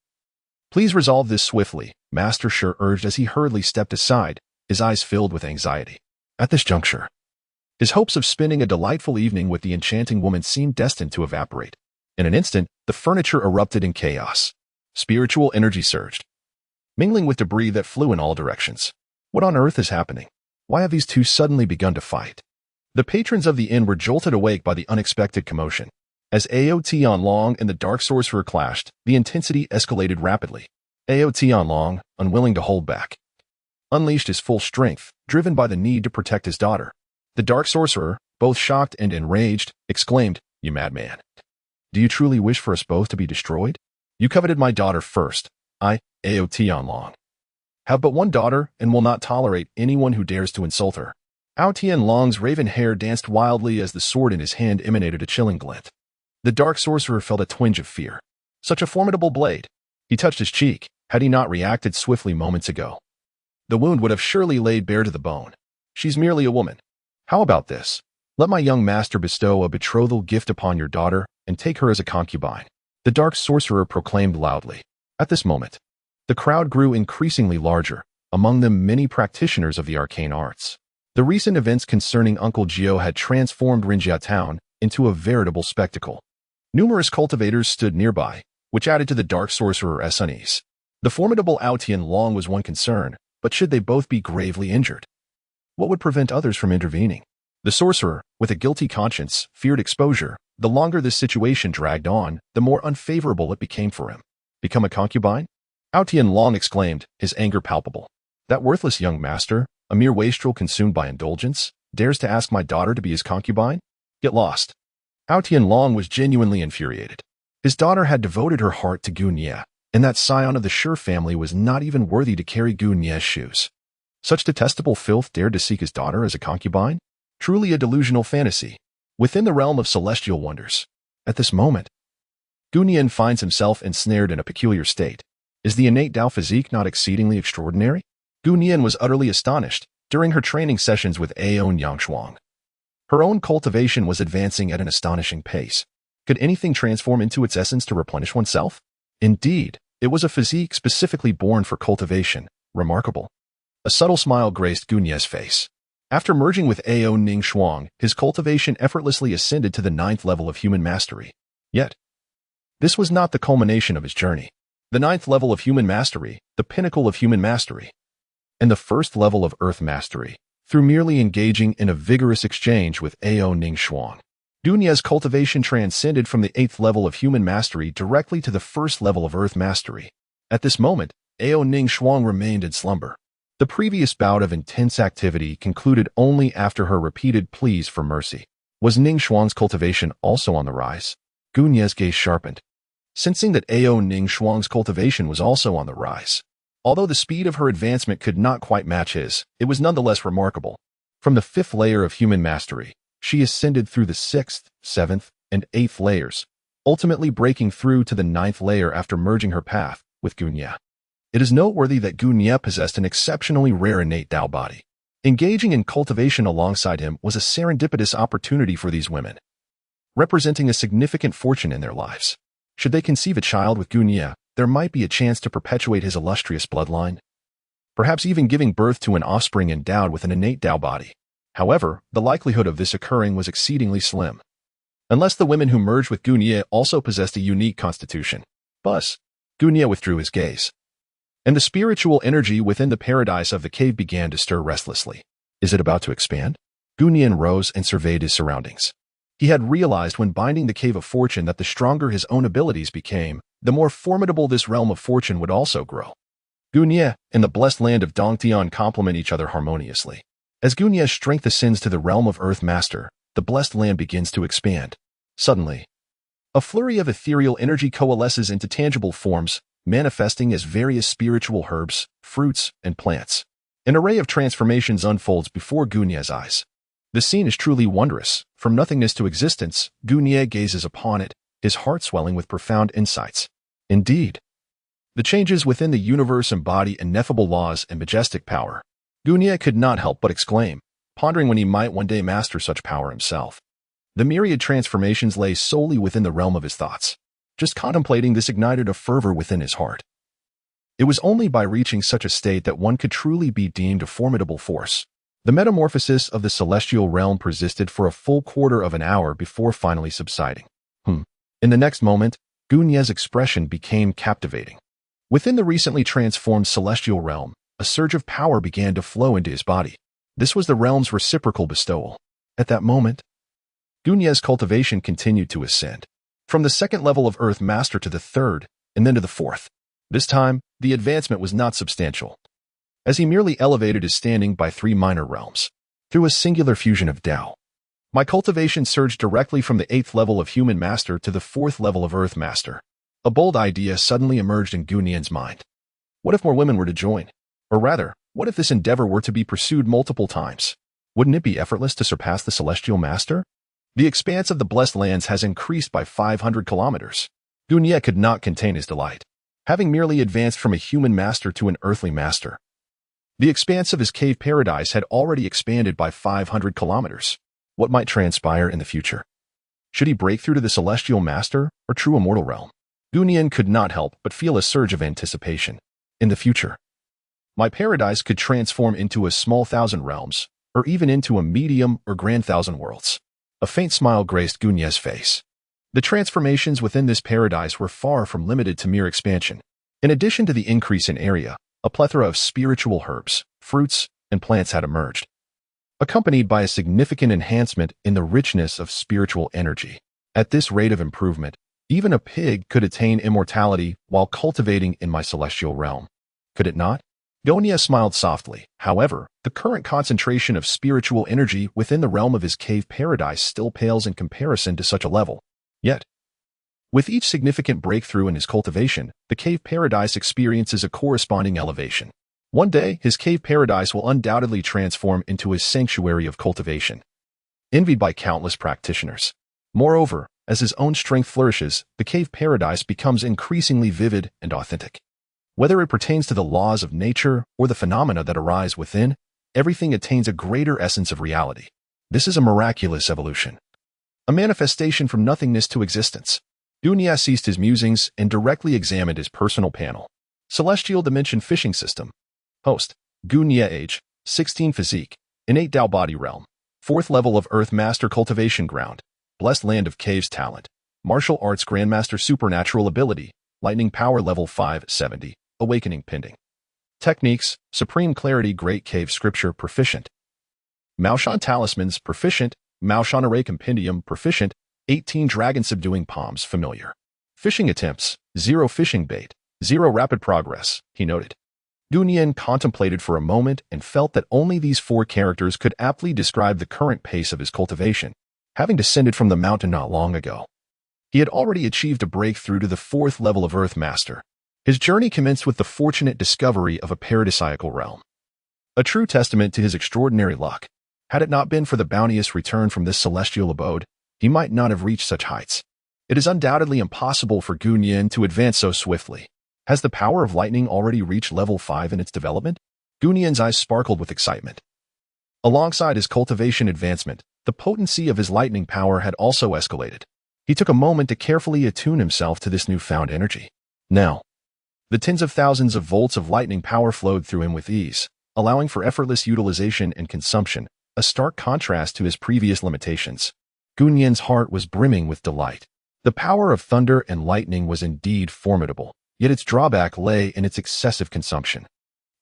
Please resolve this swiftly, Master Shi urged as he hurriedly stepped aside, his eyes filled with anxiety. At this juncture, his hopes of spending a delightful evening with the enchanting woman seemed destined to evaporate. In an instant, the furniture erupted in chaos. Spiritual energy surged, mingling with debris that flew in all directions. What on earth is happening? Why have these two suddenly begun to fight? The patrons of the inn were jolted awake by the unexpected commotion. As Ao Tianlong and the dark sorcerer clashed, the intensity escalated rapidly. Ao Tianlong, unwilling to hold back, unleashed his full strength, driven by the need to protect his daughter. The dark sorcerer, both shocked and enraged, exclaimed, You madman! Do you truly wish for us both to be destroyed? You coveted my daughter first. I, Ao Tianlong, have but one daughter and will not tolerate anyone who dares to insult her. Ao Tianlong's raven hair danced wildly as the sword in his hand emanated a chilling glint. The dark sorcerer felt a twinge of fear. Such a formidable blade. He touched his cheek. Had he not reacted swiftly moments ago, the wound would have surely laid bare to the bone. She's merely a woman. How about this? Let my young master bestow a betrothal gift upon your daughter and take her as a concubine. The dark sorcerer proclaimed loudly. At this moment, the crowd grew increasingly larger, among them many practitioners of the arcane arts. The recent events concerning Uncle Gio had transformed Rinjia town into a veritable spectacle. Numerous cultivators stood nearby, which added to the dark sorcerer's unease. The formidable Ao Tianlong was one concern, but should they both be gravely injured? What would prevent others from intervening? The sorcerer, with a guilty conscience, feared exposure. The longer this situation dragged on, the more unfavorable it became for him. Become a concubine? Ao Tianlong exclaimed, his anger palpable. That worthless young master, a mere wastrel consumed by indulgence, dares to ask my daughter to be his concubine? Get lost. Ao Tianlong was genuinely infuriated. His daughter had devoted her heart to Gu Nie, and that scion of the Shi family was not even worthy to carry Gu Nie's shoes. Such detestable filth dared to seek his daughter as a concubine? Truly a delusional fantasy, within the realm of celestial wonders. At this moment, Gu Nie finds himself ensnared in a peculiar state. Is the innate Dao physique not exceedingly extraordinary? Gu Nie was utterly astonished during her training sessions with Aon Yangshuang. Her own cultivation was advancing at an astonishing pace. Could anything transform into its essence to replenish oneself? Indeed, it was a physique specifically born for cultivation. Remarkable. A subtle smile graced Gu Nie's face. After merging with Ao Ning Shuang, his cultivation effortlessly ascended to the 9th level of human mastery. Yet, this was not the culmination of his journey. The 9th level of human mastery, the pinnacle of human mastery, and the 1st level of earth mastery, through merely engaging in a vigorous exchange with Ao Ning Shuang. Gu Nie's cultivation transcended from the 8th level of human mastery directly to the 1st level of earth mastery. At this moment, Ao Ning Shuang remained in slumber. The previous bout of intense activity concluded only after her repeated pleas for mercy. Was Ning Shuang's cultivation also on the rise? Gu Nie's gaze sharpened, sensing that Ao Ning Shuang's cultivation was also on the rise. Although the speed of her advancement could not quite match his, it was nonetheless remarkable. From the 5th layer of human mastery, she ascended through the 6th, 7th, and 8th layers, ultimately breaking through to the 9th layer after merging her path with Gu Nie. It is noteworthy that Gu Nie possessed an exceptionally rare innate Dao body. Engaging in cultivation alongside him was a serendipitous opportunity for these women, representing a significant fortune in their lives. Should they conceive a child with Gu Nie, there might be a chance to perpetuate his illustrious bloodline, perhaps even giving birth to an offspring endowed with an innate Dao body. However, the likelihood of this occurring was exceedingly slim. unless the women who merged with Gunia also possessed a unique constitution. Thus, Gunia withdrew his gaze, and the spiritual energy within the paradise of the cave began to stir restlessly. Is it about to expand? Gunian rose and surveyed his surroundings. He had realized when binding the Cave of Fortune that the stronger his own abilities became, the more formidable this realm of fortune would also grow. Gunia and the blessed land of Dongtian complement each other harmoniously. As Gunia's strength ascends to the realm of Earth Master, the blessed land begins to expand. Suddenly, a flurry of ethereal energy coalesces into tangible forms, manifesting as various spiritual herbs, fruits, and plants. An array of transformations unfolds before Gunia's eyes. The scene is truly wondrous. From nothingness to existence, Gunia gazes upon it, his heart swelling with profound insights. Indeed, the changes within the universe embody ineffable laws and majestic power. Gunia could not help but exclaim, pondering when he might one day master such power himself. The myriad transformations lay solely within the realm of his thoughts. Just contemplating this ignited a fervor within his heart. It was only by reaching such a state that one could truly be deemed a formidable force. The metamorphosis of the celestial realm persisted for a full quarter of an hour before finally subsiding. In the next moment, Gunia's expression became captivating. Within the recently transformed celestial realm, a surge of power began to flow into his body. This was the realm's reciprocal bestowal. At that moment, Gunia's cultivation continued to ascend, from the second level of Earth Master to the third, and then to the fourth. This time, the advancement was not substantial, as he merely elevated his standing by 3 minor realms. Through a singular fusion of Tao, my cultivation surged directly from the 8th level of Human Master to the 4th level of Earth Master. A bold idea suddenly emerged in Gunian's mind. What if more women were to join? Or rather, what if this endeavor were to be pursued multiple times? Wouldn't it be effortless to surpass the Celestial Master? The expanse of the Blessed Lands has increased by 500 kilometers. Gunia could not contain his delight, having merely advanced from a human master to an earthly master. The expanse of his cave paradise had already expanded by 500 kilometers. What might transpire in the future? Should he break through to the Celestial Master or true immortal realm? Gunian could not help but feel a surge of anticipation. In the future, my paradise could transform into a small 1,000 realms, or even into a medium or grand 1,000 worlds. A faint smile graced Gunia's face. The transformations within this paradise were far from limited to mere expansion. In addition to the increase in area, a plethora of spiritual herbs, fruits, and plants had emerged, accompanied by a significant enhancement in the richness of spiritual energy. At this rate of improvement, even a pig could attain immortality while cultivating in my celestial realm. Could it not? Gunia smiled softly. However, the current concentration of spiritual energy within the realm of his cave paradise still pales in comparison to such a level. Yet, with each significant breakthrough in his cultivation, the cave paradise experiences a corresponding elevation. One day, his cave paradise will undoubtedly transform into a sanctuary of cultivation, envied by countless practitioners. Moreover, as his own strength flourishes, the cave paradise becomes increasingly vivid and authentic. Whether it pertains to the laws of nature or the phenomena that arise within, everything attains a greater essence of reality. This is a miraculous evolution, a manifestation from nothingness to existence. Gunia ceased his musings and directly examined his personal panel. Celestial Dimension Fishing System. Host, Gunia age, 16 physique, innate Tao body realm, 4th level of Earth Master cultivation ground, blessed land of caves talent, martial arts grandmaster supernatural ability, lightning power level 570, awakening pending. Techniques, supreme clarity great cave scripture proficient. Maoshan talismans proficient, Maoshan array compendium proficient, 18 dragon subduing palms familiar. Fishing attempts, 0 fishing bait, 0 rapid progress, he noted. Gunian contemplated for a moment and felt that only these 4 characters could aptly describe the current pace of his cultivation. Having descended from the mountain not long ago, he had already achieved a breakthrough to the 4th level of Earth Master. His journey commenced with the fortunate discovery of a paradisiacal realm, a true testament to his extraordinary luck. Had it not been for the bounteous return from this celestial abode, he might not have reached such heights. It is undoubtedly impossible for Gunian to advance so swiftly. Has the power of lightning already reached level 5 in its development? Gunian's eyes sparkled with excitement. Alongside his cultivation advancement, the potency of his lightning power had also escalated. He took a moment to carefully attune himself to this newfound energy. Now, the tens of thousands of volts of lightning power flowed through him with ease, allowing for effortless utilization and consumption, a stark contrast to his previous limitations. Gu Nian's heart was brimming with delight. The power of thunder and lightning was indeed formidable, yet its drawback lay in its excessive consumption.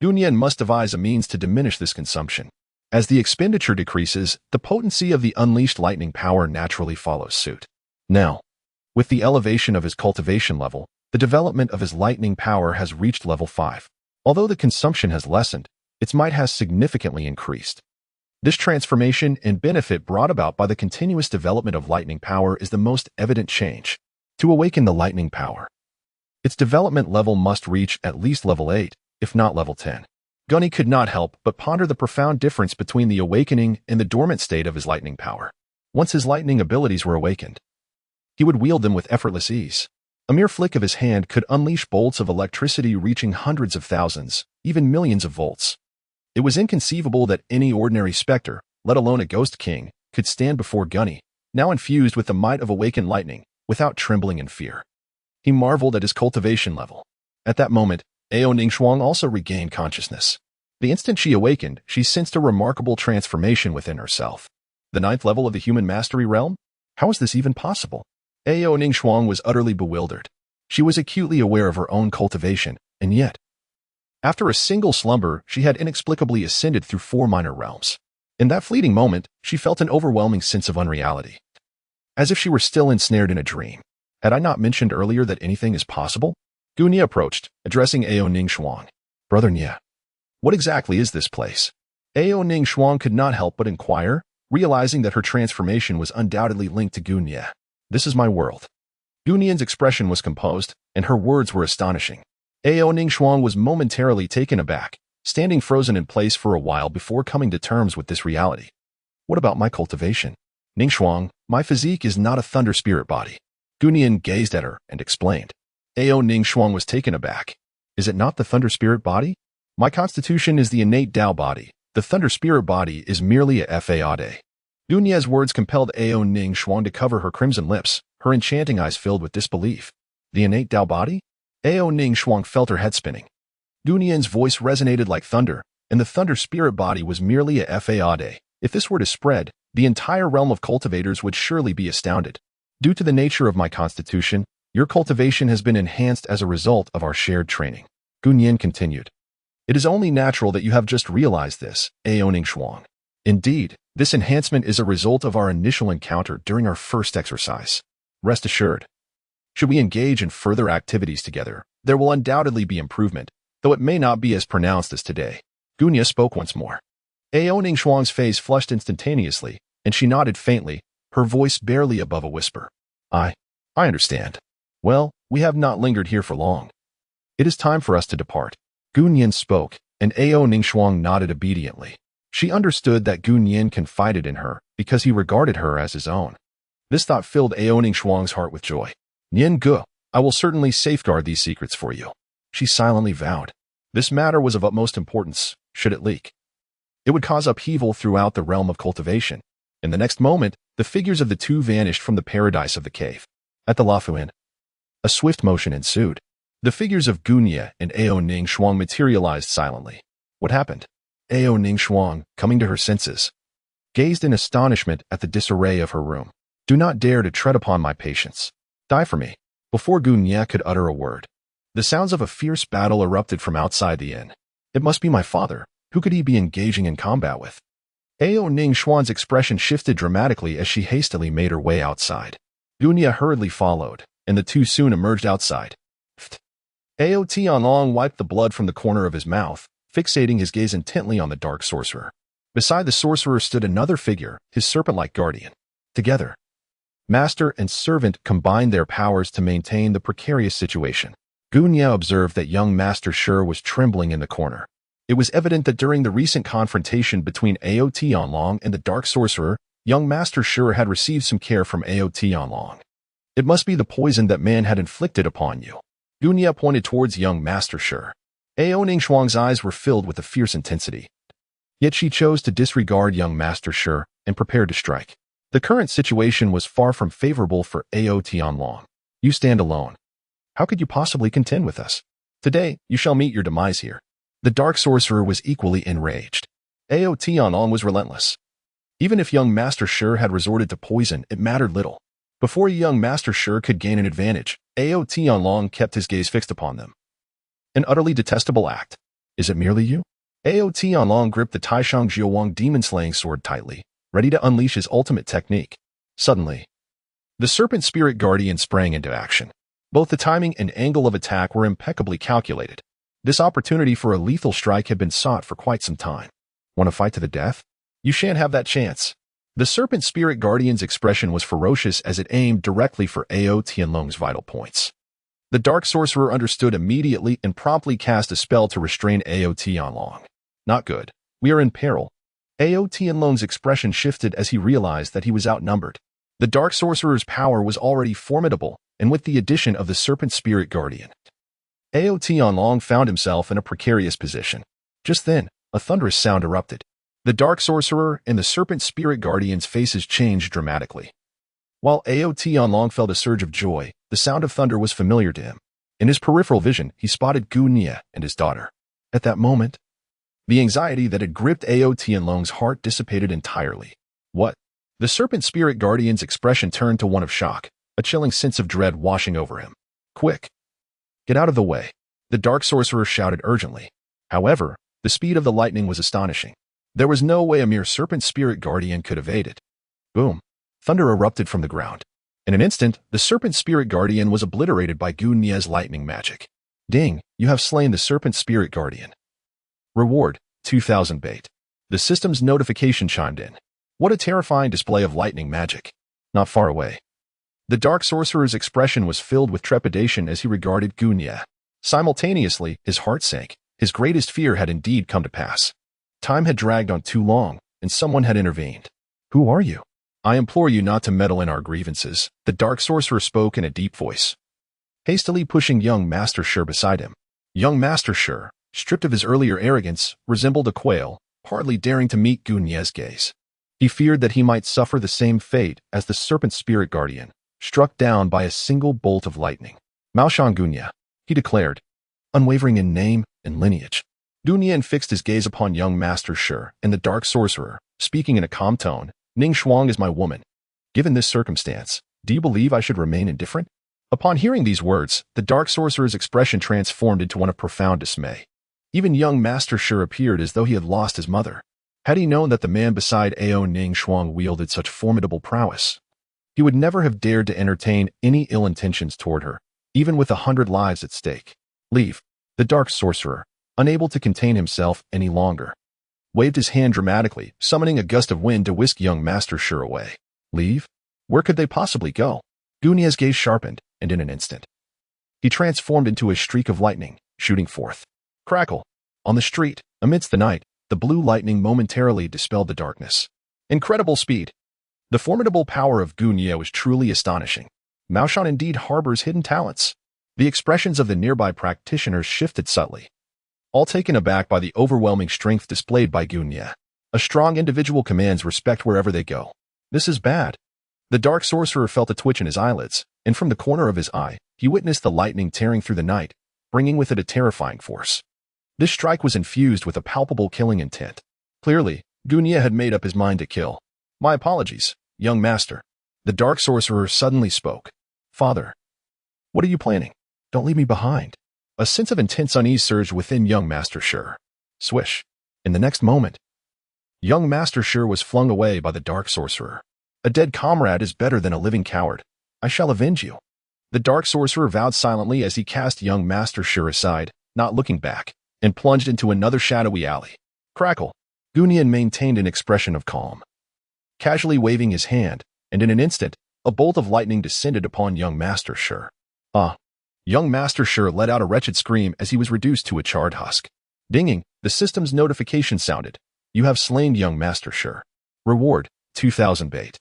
Gu Nian must devise a means to diminish this consumption. As the expenditure decreases, the potency of the unleashed lightning power naturally follows suit. Now, with the elevation of his cultivation level, the development of his lightning power has reached level 5. Although the consumption has lessened, its might has significantly increased. This transformation and benefit brought about by the continuous development of lightning power is the most evident change. To awaken the lightning power, its development level must reach at least level 8, if not level 10. Gunny could not help but ponder the profound difference between the awakening and the dormant state of his lightning power. Once his lightning abilities were awakened, he would wield them with effortless ease. A mere flick of his hand could unleash bolts of electricity reaching hundreds of thousands, even millions of volts. It was inconceivable that any ordinary specter, let alone a ghost king, could stand before Gunny, now infused with the might of awakened lightning, without trembling in fear. He marveled at his cultivation level. At that moment, Ao Ningxuang also regained consciousness. The instant she awakened, she sensed a remarkable transformation within herself. The 9th level of the human mastery realm? How is this even possible? Ao Ningxuang was utterly bewildered. She was acutely aware of her own cultivation, and yet, after a single slumber, she had inexplicably ascended through 4 minor realms. In that fleeting moment, she felt an overwhelming sense of unreality, as if she were still ensnared in a dream. Had I not mentioned earlier that anything is possible? Gu Nia approached, addressing Ao Ningxuang. Brother Nia, what exactly is this place? Ao Ningxuang could not help but inquire, realizing that her transformation was undoubtedly linked to Gu Nia. This is my world. Gu Nian's expression was composed, and her words were astonishing. Ao Ningxuang was momentarily taken aback, standing frozen in place for a while before coming to terms with this reality. What about my cultivation? Ningxuang, my physique is not a thunder spirit body. Gu Nian gazed at her and explained. Ao Ningxuang was taken aback. Is it not the thunder spirit body? My constitution is the innate Tao body. The thunder spirit body is merely a faade. Gu Nian's words compelled Ao Ningxuang to cover her crimson lips, her enchanting eyes filled with disbelief. The innate Tao body? Ao Ningxuang felt her head spinning. Gu Nian's voice resonated like thunder, and the thunder spirit body was merely a faade. If this were to spread, the entire realm of cultivators would surely be astounded. Due to the nature of my constitution, your cultivation has been enhanced as a result of our shared training. Gu Nian continued. It is only natural that you have just realized this, Ao Ningxuang. Indeed, this enhancement is a result of our initial encounter during our first exercise. Rest assured, should we engage in further activities together, there will undoubtedly be improvement, though it may not be as pronounced as today. Gu Nia spoke once more. Ao Ningxuang's face flushed instantaneously, and she nodded faintly, her voice barely above a whisper. I understand. Well, we have not lingered here for long. It is time for us to depart. Gu Nian spoke, and Ao Ningxuang nodded obediently. She understood that Gu Nian confided in her because he regarded her as his own. This thought filled Ao Ningxuang's heart with joy. Nian Ge, I will certainly safeguard these secrets for you. She silently vowed. This matter was of utmost importance, should it leak. It would cause upheaval throughout the realm of cultivation. In the next moment, the figures of the two vanished from the paradise of the cave. At the Lafuin, a swift motion ensued. The figures of Gu Nia and Ao Ningxuang materialized silently. What happened? Ao Ningxuang, coming to her senses, gazed in astonishment at the disarray of her room. Do not dare to tread upon my patience. Die for me. Before Gu Nia could utter a word, the sounds of a fierce battle erupted from outside the inn. It must be my father. Who could he be engaging in combat with? Ao Ningxuan's expression shifted dramatically as she hastily made her way outside. Gu Nia hurriedly followed, and the two soon emerged outside. Ao Tianlong wiped the blood from the corner of his mouth, fixating his gaze intently on the dark sorcerer. Beside the sorcerer stood another figure, his serpent-like guardian. Together, master and servant combined their powers to maintain the precarious situation. Gu Nia observed that young Master Shi was trembling in the corner. It was evident that during the recent confrontation between Ao Tianlong and the dark sorcerer, young Master Shi had received some care from Ao Tianlong. It must be the poison that man had inflicted upon you. Gu Nia pointed towards young Master Shi. Ao Ningxuang's eyes were filled with a fierce intensity. Yet she chose to disregard young Master Shi and prepared to strike. The current situation was far from favorable for Ao Tianlong. You stand alone. How could you possibly contend with us? Today, you shall meet your demise here. The dark sorcerer was equally enraged. Ao Tianlong was relentless. Even if young Master Shi had resorted to poison, it mattered little. Before young Master Shi could gain an advantage, Ao Tianlong kept his gaze fixed upon them. An utterly detestable act. Is it merely you? Ao Tianlong gripped the Taishang Jiuwang demon-slaying sword tightly, ready to unleash his ultimate technique. Suddenly, the Serpent Spirit Guardian sprang into action. Both the timing and angle of attack were impeccably calculated. This opportunity for a lethal strike had been sought for quite some time. Want to fight to the death? You shan't have that chance. The Serpent Spirit Guardian's expression was ferocious as it aimed directly for Ao Tianlong's vital points. The Dark Sorcerer understood immediately and promptly cast a spell to restrain Ao Tianlong. Not good. We are in peril. Ao Tianlong's expression shifted as he realized that he was outnumbered. The Dark Sorcerer's power was already formidable, and with the addition of the Serpent Spirit Guardian, Ao Tianlong found himself in a precarious position. Just then, a thunderous sound erupted. The Dark Sorcerer and the Serpent Spirit Guardian's faces changed dramatically. While Ao Tianlong felt a surge of joy, the sound of thunder was familiar to him. In his peripheral vision, he spotted Gu Nia and his daughter. At that moment, the anxiety that had gripped Ao Tianlong's heart dissipated entirely. What? The Serpent Spirit Guardian's expression turned to one of shock, a chilling sense of dread washing over him. Quick! Get out of the way! The Dark Sorcerer shouted urgently. However, the speed of the lightning was astonishing. There was no way a mere Serpent Spirit Guardian could evade it. Boom! Thunder erupted from the ground. In an instant, the Serpent Spirit Guardian was obliterated by Gu Nia's lightning magic. Ding! You have slain the Serpent Spirit Guardian. Reward, 2,000 bait. The system's notification chimed in. What a terrifying display of lightning magic. Not far away. The Dark Sorcerer's expression was filled with trepidation as he regarded Gu Nia. Simultaneously, his heart sank. His greatest fear had indeed come to pass. Time had dragged on too long, and someone had intervened. Who are you? I implore you not to meddle in our grievances, the Dark Sorcerer spoke in a deep voice, hastily pushing young Master Shi beside him. Young Master Shi, stripped of his earlier arrogance, resembled a quail, hardly daring to meet Gu Nia's gaze. He feared that he might suffer the same fate as the Serpent Spirit Guardian, struck down by a single bolt of lightning. Maoshan Gu Nia, he declared, unwavering in name and lineage. Gu Nia fixed his gaze upon young Master Shi and the Dark Sorcerer, speaking in a calm tone. Ning Shuang is my woman. Given this circumstance, do you believe I should remain indifferent? Upon hearing these words, the Dark Sorcerer's expression transformed into one of profound dismay. Even young Master Shi appeared as though he had lost his mother. Had he known that the man beside Ao Ning Shuang wielded such formidable prowess, he would never have dared to entertain any ill intentions toward her, even with 100 lives at stake. Leave. The Dark Sorcerer, unable to contain himself any longer, waved his hand dramatically, summoning a gust of wind to whisk young Master Shi away. Leave? Where could they possibly go? Gu Nia's gaze sharpened, and in an instant, he transformed into a streak of lightning, shooting forth. Crackle! On the street, amidst the night, the blue lightning momentarily dispelled the darkness. Incredible speed! The formidable power of Gu Nia was truly astonishing. Maoshan indeed harbors hidden talents. The expressions of the nearby practitioners shifted subtly, all taken aback by the overwhelming strength displayed by Gu Nia. A strong individual commands respect wherever they go. This is bad. The Dark Sorcerer felt a twitch in his eyelids, and from the corner of his eye, he witnessed the lightning tearing through the night, bringing with it a terrifying force. This strike was infused with a palpable killing intent. Clearly, Gu Nia had made up his mind to kill. My apologies, young master. The Dark Sorcerer suddenly spoke. Father, what are you planning? Don't leave me behind. A sense of intense unease surged within young Master Shi. Swish. In the next moment, young Master Shi was flung away by the Dark Sorcerer. A dead comrade is better than a living coward. I shall avenge you. The Dark Sorcerer vowed silently as he cast young Master Shi aside, not looking back, and plunged into another shadowy alley. Crackle. Gu Nia maintained an expression of calm, casually waving his hand, and in an instant, a bolt of lightning descended upon young Master Shi. Young Master Shi let out a wretched scream as he was reduced to a charred husk. Dinging, the system's notification sounded. You have slain young Master Shi. Reward, 2,000 bait.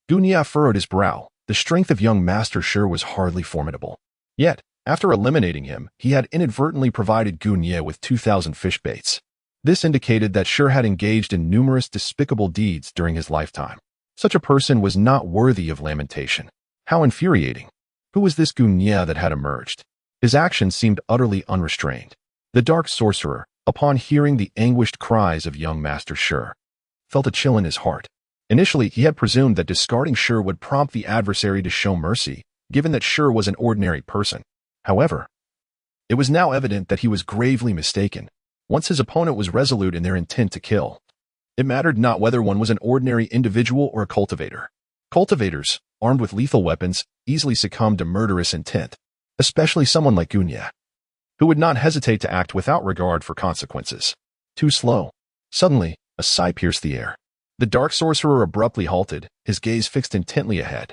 Gu Nia furrowed his brow. The strength of young Master Shi was hardly formidable. Yet, after eliminating him, he had inadvertently provided Gu Nia with 2,000 fish baits. This indicated that Shi had engaged in numerous despicable deeds during his lifetime. Such a person was not worthy of lamentation. How infuriating. Who was this Gu Nia that had emerged? His actions seemed utterly unrestrained. The Dark Sorcerer, upon hearing the anguished cries of young Master Shi, felt a chill in his heart. Initially, he had presumed that discarding Shi would prompt the adversary to show mercy, given that Shi was an ordinary person. However, it was now evident that he was gravely mistaken. Once his opponent was resolute in their intent to kill, it mattered not whether one was an ordinary individual or a cultivator. Cultivators, armed with lethal weapons, easily succumbed to murderous intent, especially someone like Gunya, who would not hesitate to act without regard for consequences. Too slow. Suddenly, a sigh pierced the air. The dark sorcerer abruptly halted, his gaze fixed intently ahead.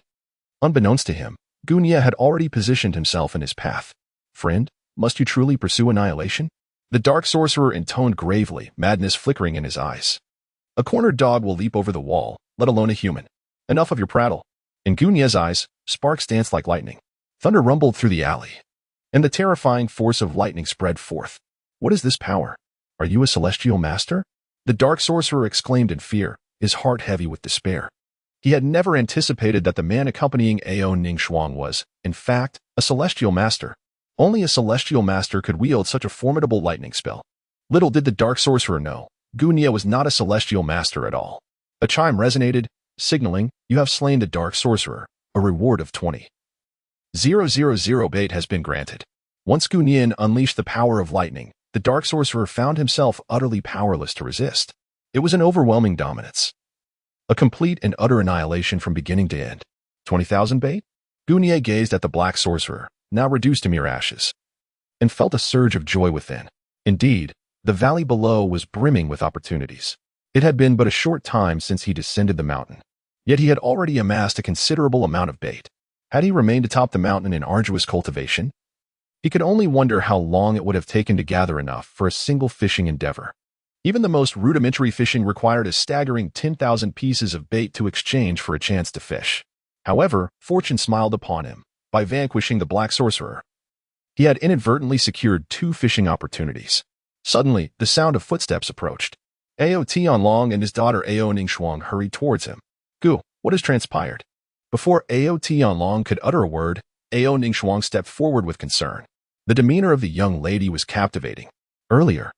Unbeknownst to him, Gunya had already positioned himself in his path. Friend, must you truly pursue annihilation? The dark sorcerer intoned gravely, madness flickering in his eyes. A cornered dog will leap over the wall, let alone a human. Enough of your prattle. In Gunya's eyes, sparks danced like lightning. Thunder rumbled through the alley, and the terrifying force of lightning spread forth. What is this power? Are you a celestial master? The dark sorcerer exclaimed in fear, his heart heavy with despair. He had never anticipated that the man accompanying Ao Ningxuang was, in fact, a celestial master. Only a celestial master could wield such a formidable lightning spell. Little did the dark sorcerer know, Gunya was not a celestial master at all. A chime resonated, signaling, "You have slain the dark sorcerer. A reward of 20,000 bait has been granted." Once Gunya unleashed the power of lightning, the dark sorcerer found himself utterly powerless to resist. It was an overwhelming dominance. A complete and utter annihilation from beginning to end. 20,000 bait? Gunya gazed at the black sorcerer, now reduced to mere ashes, and felt a surge of joy within. Indeed, the valley below was brimming with opportunities. It had been but a short time since he descended the mountain, yet he had already amassed a considerable amount of bait. Had he remained atop the mountain in arduous cultivation, he could only wonder how long it would have taken to gather enough for a single fishing endeavor. Even the most rudimentary fishing required a staggering 10,000 pieces of bait to exchange for a chance to fish. However, fortune smiled upon him. By vanquishing the black sorcerer, he had inadvertently secured 2 fishing opportunities. Suddenly, the sound of footsteps approached. Ao Tianlong and his daughter Ao Ningxuang hurried towards him. "Gu, what has transpired?" Before Ao Tianlong could utter a word, Ao Ningxuang stepped forward with concern. The demeanor of the young lady was captivating. Earlier,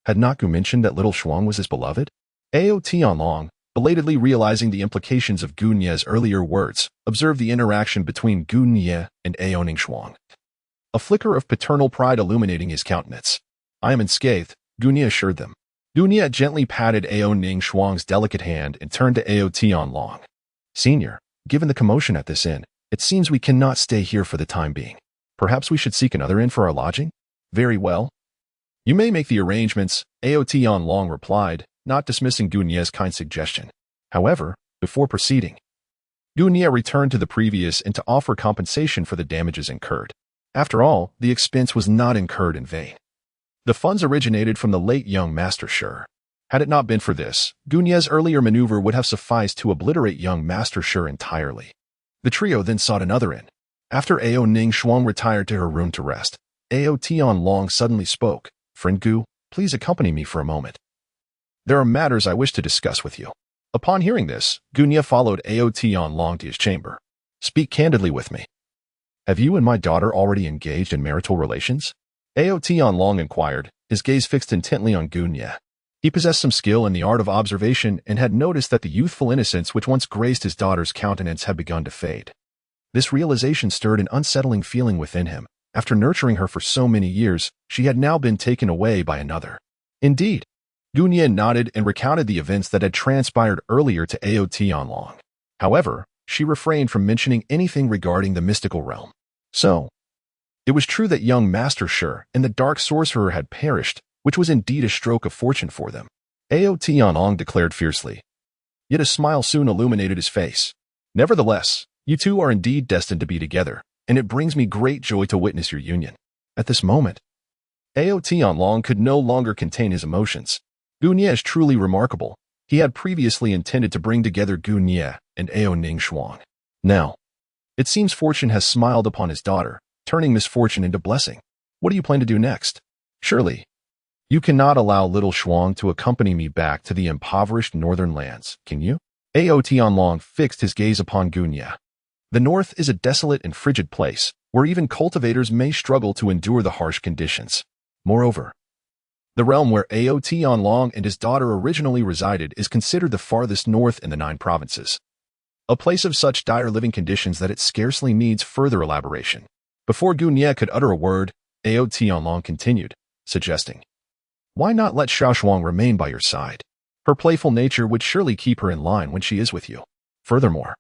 had not Gu mentioned that little Shuang was his beloved? Ao Tianlong, belatedly realizing the implications of Gunya's earlier words, observed the interaction between Gunya and Ao Ningxuang. A flicker of paternal pride illuminating his countenance. "I am unscathed," Gunya assured them. Gunya gently patted Ao Ningxuang's delicate hand and turned to Ao Tianlong. "Senior, given the commotion at this inn, it seems we cannot stay here for the time being. Perhaps we should seek another inn for our lodging?" "Very well. You may make the arrangements," Ao Tianlong replied, not dismissing Gunya's kind suggestion. However, before proceeding, Gunya returned to the previous inn to offer compensation for the damages incurred. After all, the expense was not incurred in vain. The funds originated from the late young Master Shi. Had it not been for this, Gunya's earlier maneuver would have sufficed to obliterate young Master Shi entirely. The trio then sought another inn. After Ao Ningxuang retired to her room to rest, Ao Tianlong suddenly spoke. "Friend Gu, please accompany me for a moment. There are matters I wish to discuss with you." Upon hearing this, Gunya followed Ao Tianlong to his chamber. "Speak candidly with me. Have you and my daughter already engaged in marital relations?" Ao Tianlong inquired, his gaze fixed intently on Gunya. He possessed some skill in the art of observation and had noticed that the youthful innocence which once graced his daughter's countenance had begun to fade. This realization stirred an unsettling feeling within him. After nurturing her for so many years, she had now been taken away by another. Indeed, Gunya nodded and recounted the events that had transpired earlier to Ao Tianlong. However, she refrained from mentioning anything regarding the mystical realm. So, it was true that young Master Shi and the dark sorcerer had perished, which was indeed a stroke of fortune for them. Ao Tianlong declared fiercely. Yet a smile soon illuminated his face. "Nevertheless, you two are indeed destined to be together, and it brings me great joy to witness your union." At this moment, Ao Tianlong could no longer contain his emotions. Gunya is truly remarkable. He had previously intended to bring together Gunya and Ao Ningxuang. Now, it seems fortune has smiled upon his daughter, turning misfortune into blessing. What do you plan to do next? Surely, you cannot allow little Shuang to accompany me back to the impoverished northern lands, can you? Ao Tianlong fixed his gaze upon Gunya. The north is a desolate and frigid place, where even cultivators may struggle to endure the harsh conditions. Moreover, The realm where Ao Tianlong and his daughter originally resided is considered the farthest north in the 9 provinces. A place of such dire living conditions that it scarcely needs further elaboration. Before Gunye could utter a word, Ao Tianlong continued, suggesting, "Why not let Xiaoshuang remain by your side? Her playful nature would surely keep her in line when she is with you. Furthermore,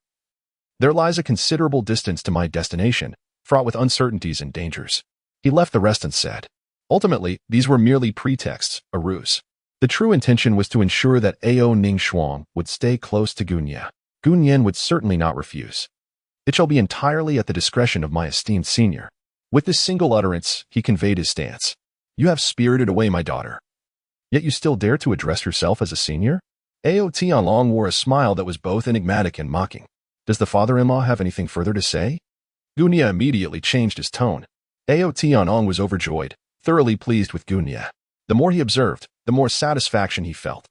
there lies a considerable distance to my destination, fraught with uncertainties and dangers." He left the rest unsaid. Ultimately, these were merely pretexts, a ruse. The true intention was to ensure that Ao Ningxuang would stay close to Gunye. Gunyen would certainly not refuse. "It shall be entirely at the discretion of my esteemed senior." With this single utterance, he conveyed his stance. "You have spirited away my daughter. Yet you still dare to address yourself as a senior?" Ao Tianlong wore a smile that was both enigmatic and mocking. "Does the father-in-law have anything further to say?" Gunye immediately changed his tone. Ao Tianlong was overjoyed, thoroughly pleased with Gunye. The more he observed, the more satisfaction he felt.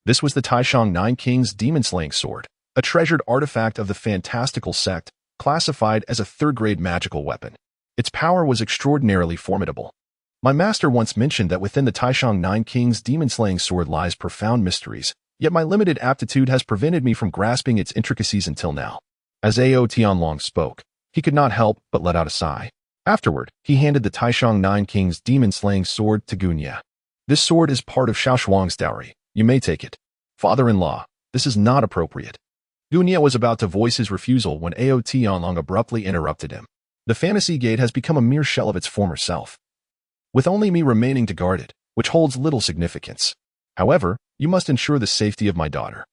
This was the Taishang 9 King's demon-slaying sword, a treasured artifact of the fantastical sect, classified as a third-grade magical weapon. Its power was extraordinarily formidable. My master once mentioned that within the Taishang 9 King's demon-slaying sword lies profound mysteries, yet my limited aptitude has prevented me from grasping its intricacies until now. As Ao Tianlong spoke, he could not help but let out a sigh. Afterward, he handed the Taishang 9 King's demon-slaying sword to Gunye. "This sword is part of Xiaoshuang's dowry. You may take it. Father-in-law, this is not appropriate." Gunye was about to voice his refusal when Ao Tianlong abruptly interrupted him. "The fantasy gate has become a mere shell of its former self, with only me remaining to guard it, which holds little significance. However, you must ensure the safety of my daughter."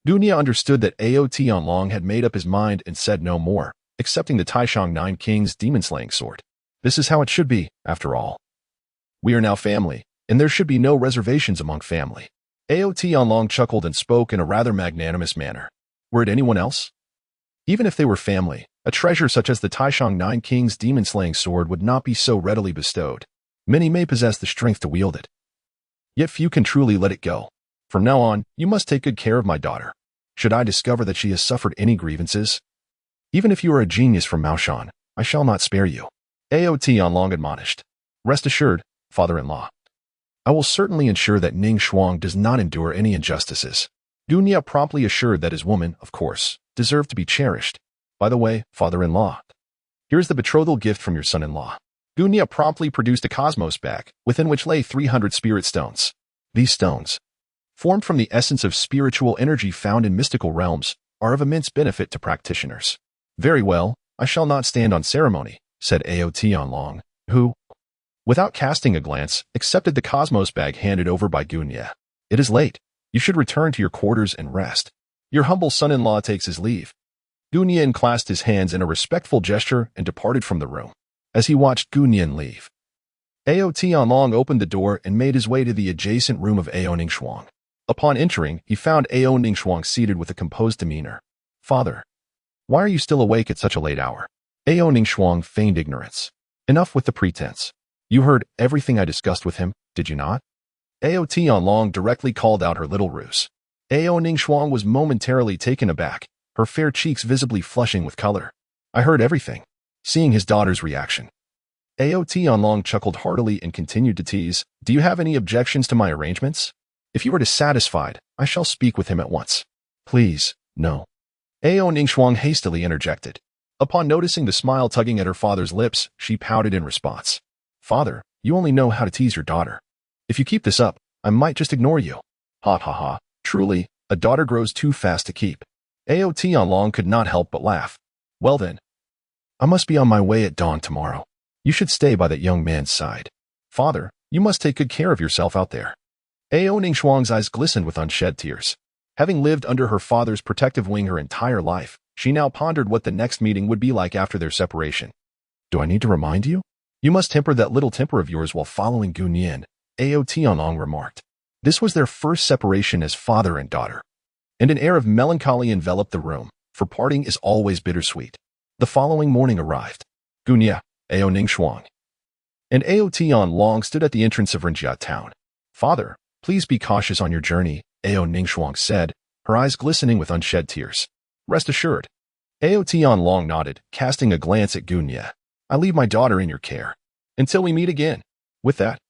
Gunye understood that Ao Tianlong had made up his mind and said no more, accepting the Taishang 9 King's demon-slaying sword. This is how it should be, after all. We are now family, and there should be no reservations among family. Ao Tianlong chuckled and spoke in a rather magnanimous manner. Were it anyone else? Even if they were family, a treasure such as the Taishang 9 King's demon-slaying sword would not be so readily bestowed. Many may possess the strength to wield it, yet few can truly let it go. From now on, you must take good care of my daughter. Should I discover that she has suffered any grievances, even if you are a genius from Maoshan, I shall not spare you." Ao Tianlong admonished. "Rest assured, father-in-law. I will certainly ensure that Ning Shuang does not endure any injustices." Gunye promptly assured that his woman, of course, deserved to be cherished. "By the way, father-in-law, here is the betrothal gift from your son-in-law." Gunye promptly produced a cosmos bag, within which lay 300 spirit stones. These stones, formed from the essence of spiritual energy found in mystical realms, are of immense benefit to practitioners. "Very well, I shall not stand on ceremony," said Ao Tianlong, who, without casting a glance, accepted the cosmos bag handed over by Gunye. "It is late. You should return to your quarters and rest. Your humble son-in-law takes his leave." Gunye clasped his hands in a respectful gesture and departed from the room. As he watched Gunye leave, Ao Tianlong opened the door and made his way to the adjacent room of Ao Ningxuang. Upon entering, he found Ao Ningxuang seated with a composed demeanor. "Father, why are you still awake at such a late hour?" Ao Ningxuang feigned ignorance. "Enough with the pretense. You heard everything I discussed with him, did you not?" Ao Tianlong directly called out her little ruse. Ao Ningxuang was momentarily taken aback, her fair cheeks visibly flushing with color. "I heard everything." Seeing his daughter's reaction, Ao Tianlong chuckled heartily and continued to tease, "Do you have any objections to my arrangements? If you are dissatisfied, I shall speak with him at once." "Please, no." Ao Ningxuang hastily interjected. Upon noticing the smile tugging at her father's lips, she pouted in response. "Father, you only know how to tease your daughter. If you keep this up, I might just ignore you." "Ha ha ha, truly, a daughter grows too fast to keep." Ao Tianlong could not help but laugh. "Well then, I must be on my way at dawn tomorrow. You should stay by that young man's side. Father, you must take good care of yourself out there." Ao Ningxuang's eyes glistened with unshed tears. Having lived under her father's protective wing her entire life, she now pondered what the next meeting would be like after their separation. "Do I need to remind you? You must temper that little temper of yours while following Gunyan," Ao Tianlong remarked. This was their first separation as father and daughter, and an air of melancholy enveloped the room, for parting is always bittersweet. The following morning arrived. Gunye, Ao Ningxuang, and Ao Tianlong stood at the entrance of Renjia town. "Father, please be cautious on your journey," Ao Ningxuang said, her eyes glistening with unshed tears. "Rest assured." Ao Tianlong nodded, casting a glance at Gunye. "I leave my daughter in your care. Until we meet again." With that,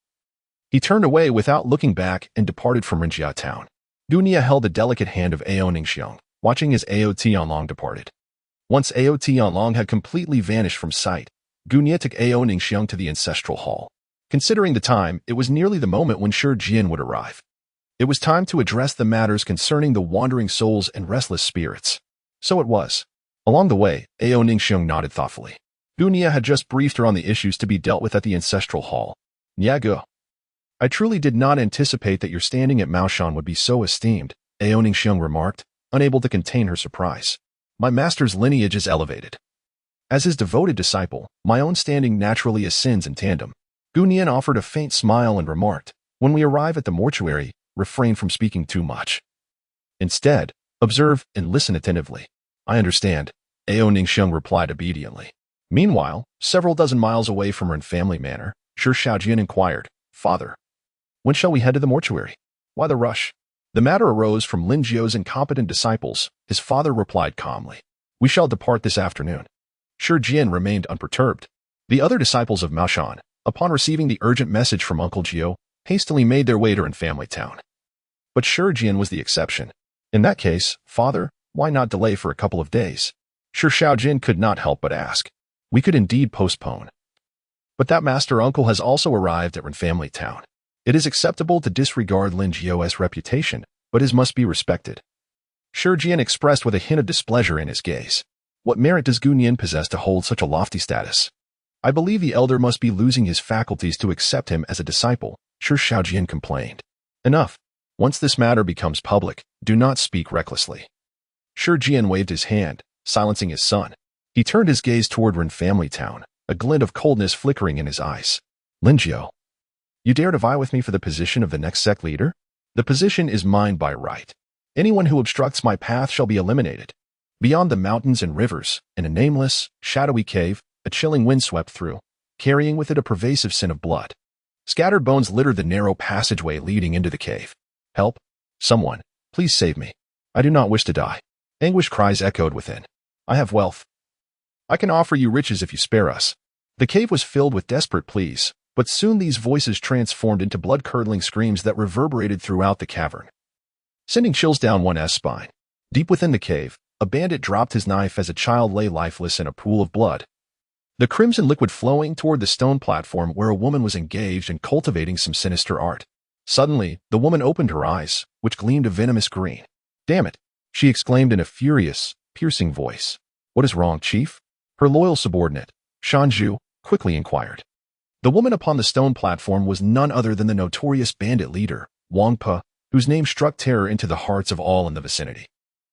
He turned away without looking back and departed from Rinjia town. Gunia held the delicate hand of Ao Ningxiong, watching as Ao Tianlong departed. Once Ao Tianlong had completely vanished from sight, Gunia took Ao Ningxiong to the ancestral hall. Considering the time, it was nearly the moment when Shi Jian would arrive. It was time to address the matters concerning the wandering souls and restless spirits. So it was. Along the way, Ao Ningxiong nodded thoughtfully. Gunia had just briefed her on the issues to be dealt with at the ancestral hall. Nyago. I truly did not anticipate that your standing at Maoshan would be so esteemed, Ao Ningxiong remarked, unable to contain her surprise. My master's lineage is elevated. As his devoted disciple, my own standing naturally ascends in tandem. Gunian offered a faint smile and remarked, when we arrive at the mortuary, refrain from speaking too much. Instead, observe and listen attentively. I understand, Ao Ningxiong replied obediently. Meanwhile, several dozen miles away from Ren family manor, Shi Shaojian inquired, Father, when shall we head to the mortuary? Why the rush? The matter arose from Lin Jiao's incompetent disciples, his father replied calmly. We shall depart this afternoon. Shi Jian remained unperturbed. The other disciples of Maoshan, upon receiving the urgent message from Uncle Jiao, hastily made their way to Ren family town. But Shi Jian was the exception. In that case, Father, why not delay for a couple of days? Shi Shaojin could not help but ask. We could indeed postpone. But that master uncle has also arrived at Ren family town. It is acceptable to disregard Lin Jiao's reputation, but his must be respected. Shi Jian expressed with a hint of displeasure in his gaze. What merit does Gunian possess to hold such a lofty status? I believe the elder must be losing his faculties to accept him as a disciple, Shi Shaojian complained. Enough. Once this matter becomes public, do not speak recklessly. Shi Jian waved his hand, silencing his son. He turned his gaze toward Ren family town, a glint of coldness flickering in his eyes. Lin Jiao. You dare to vie with me for the position of the next sect leader? The position is mine by right. Anyone who obstructs my path shall be eliminated. Beyond the mountains and rivers, in a nameless, shadowy cave, a chilling wind swept through, carrying with it a pervasive scent of blood. Scattered bones littered the narrow passageway leading into the cave. Help! Someone, please save me. I do not wish to die. Anguish cries echoed within. I have wealth. I can offer you riches if you spare us. The cave was filled with desperate pleas, but soon these voices transformed into blood-curdling screams that reverberated throughout the cavern, sending chills down one's spine. Deep within the cave, a bandit dropped his knife as a child lay lifeless in a pool of blood. The crimson liquid flowing toward the stone platform where a woman was engaged in cultivating some sinister art. Suddenly, the woman opened her eyes, which gleamed a venomous green. Damn it, she exclaimed in a furious, piercing voice. What is wrong, Chief? Her loyal subordinate, Shanju, quickly inquired. The woman upon the stone platform was none other than the notorious bandit leader, Wang Pe, whose name struck terror into the hearts of all in the vicinity.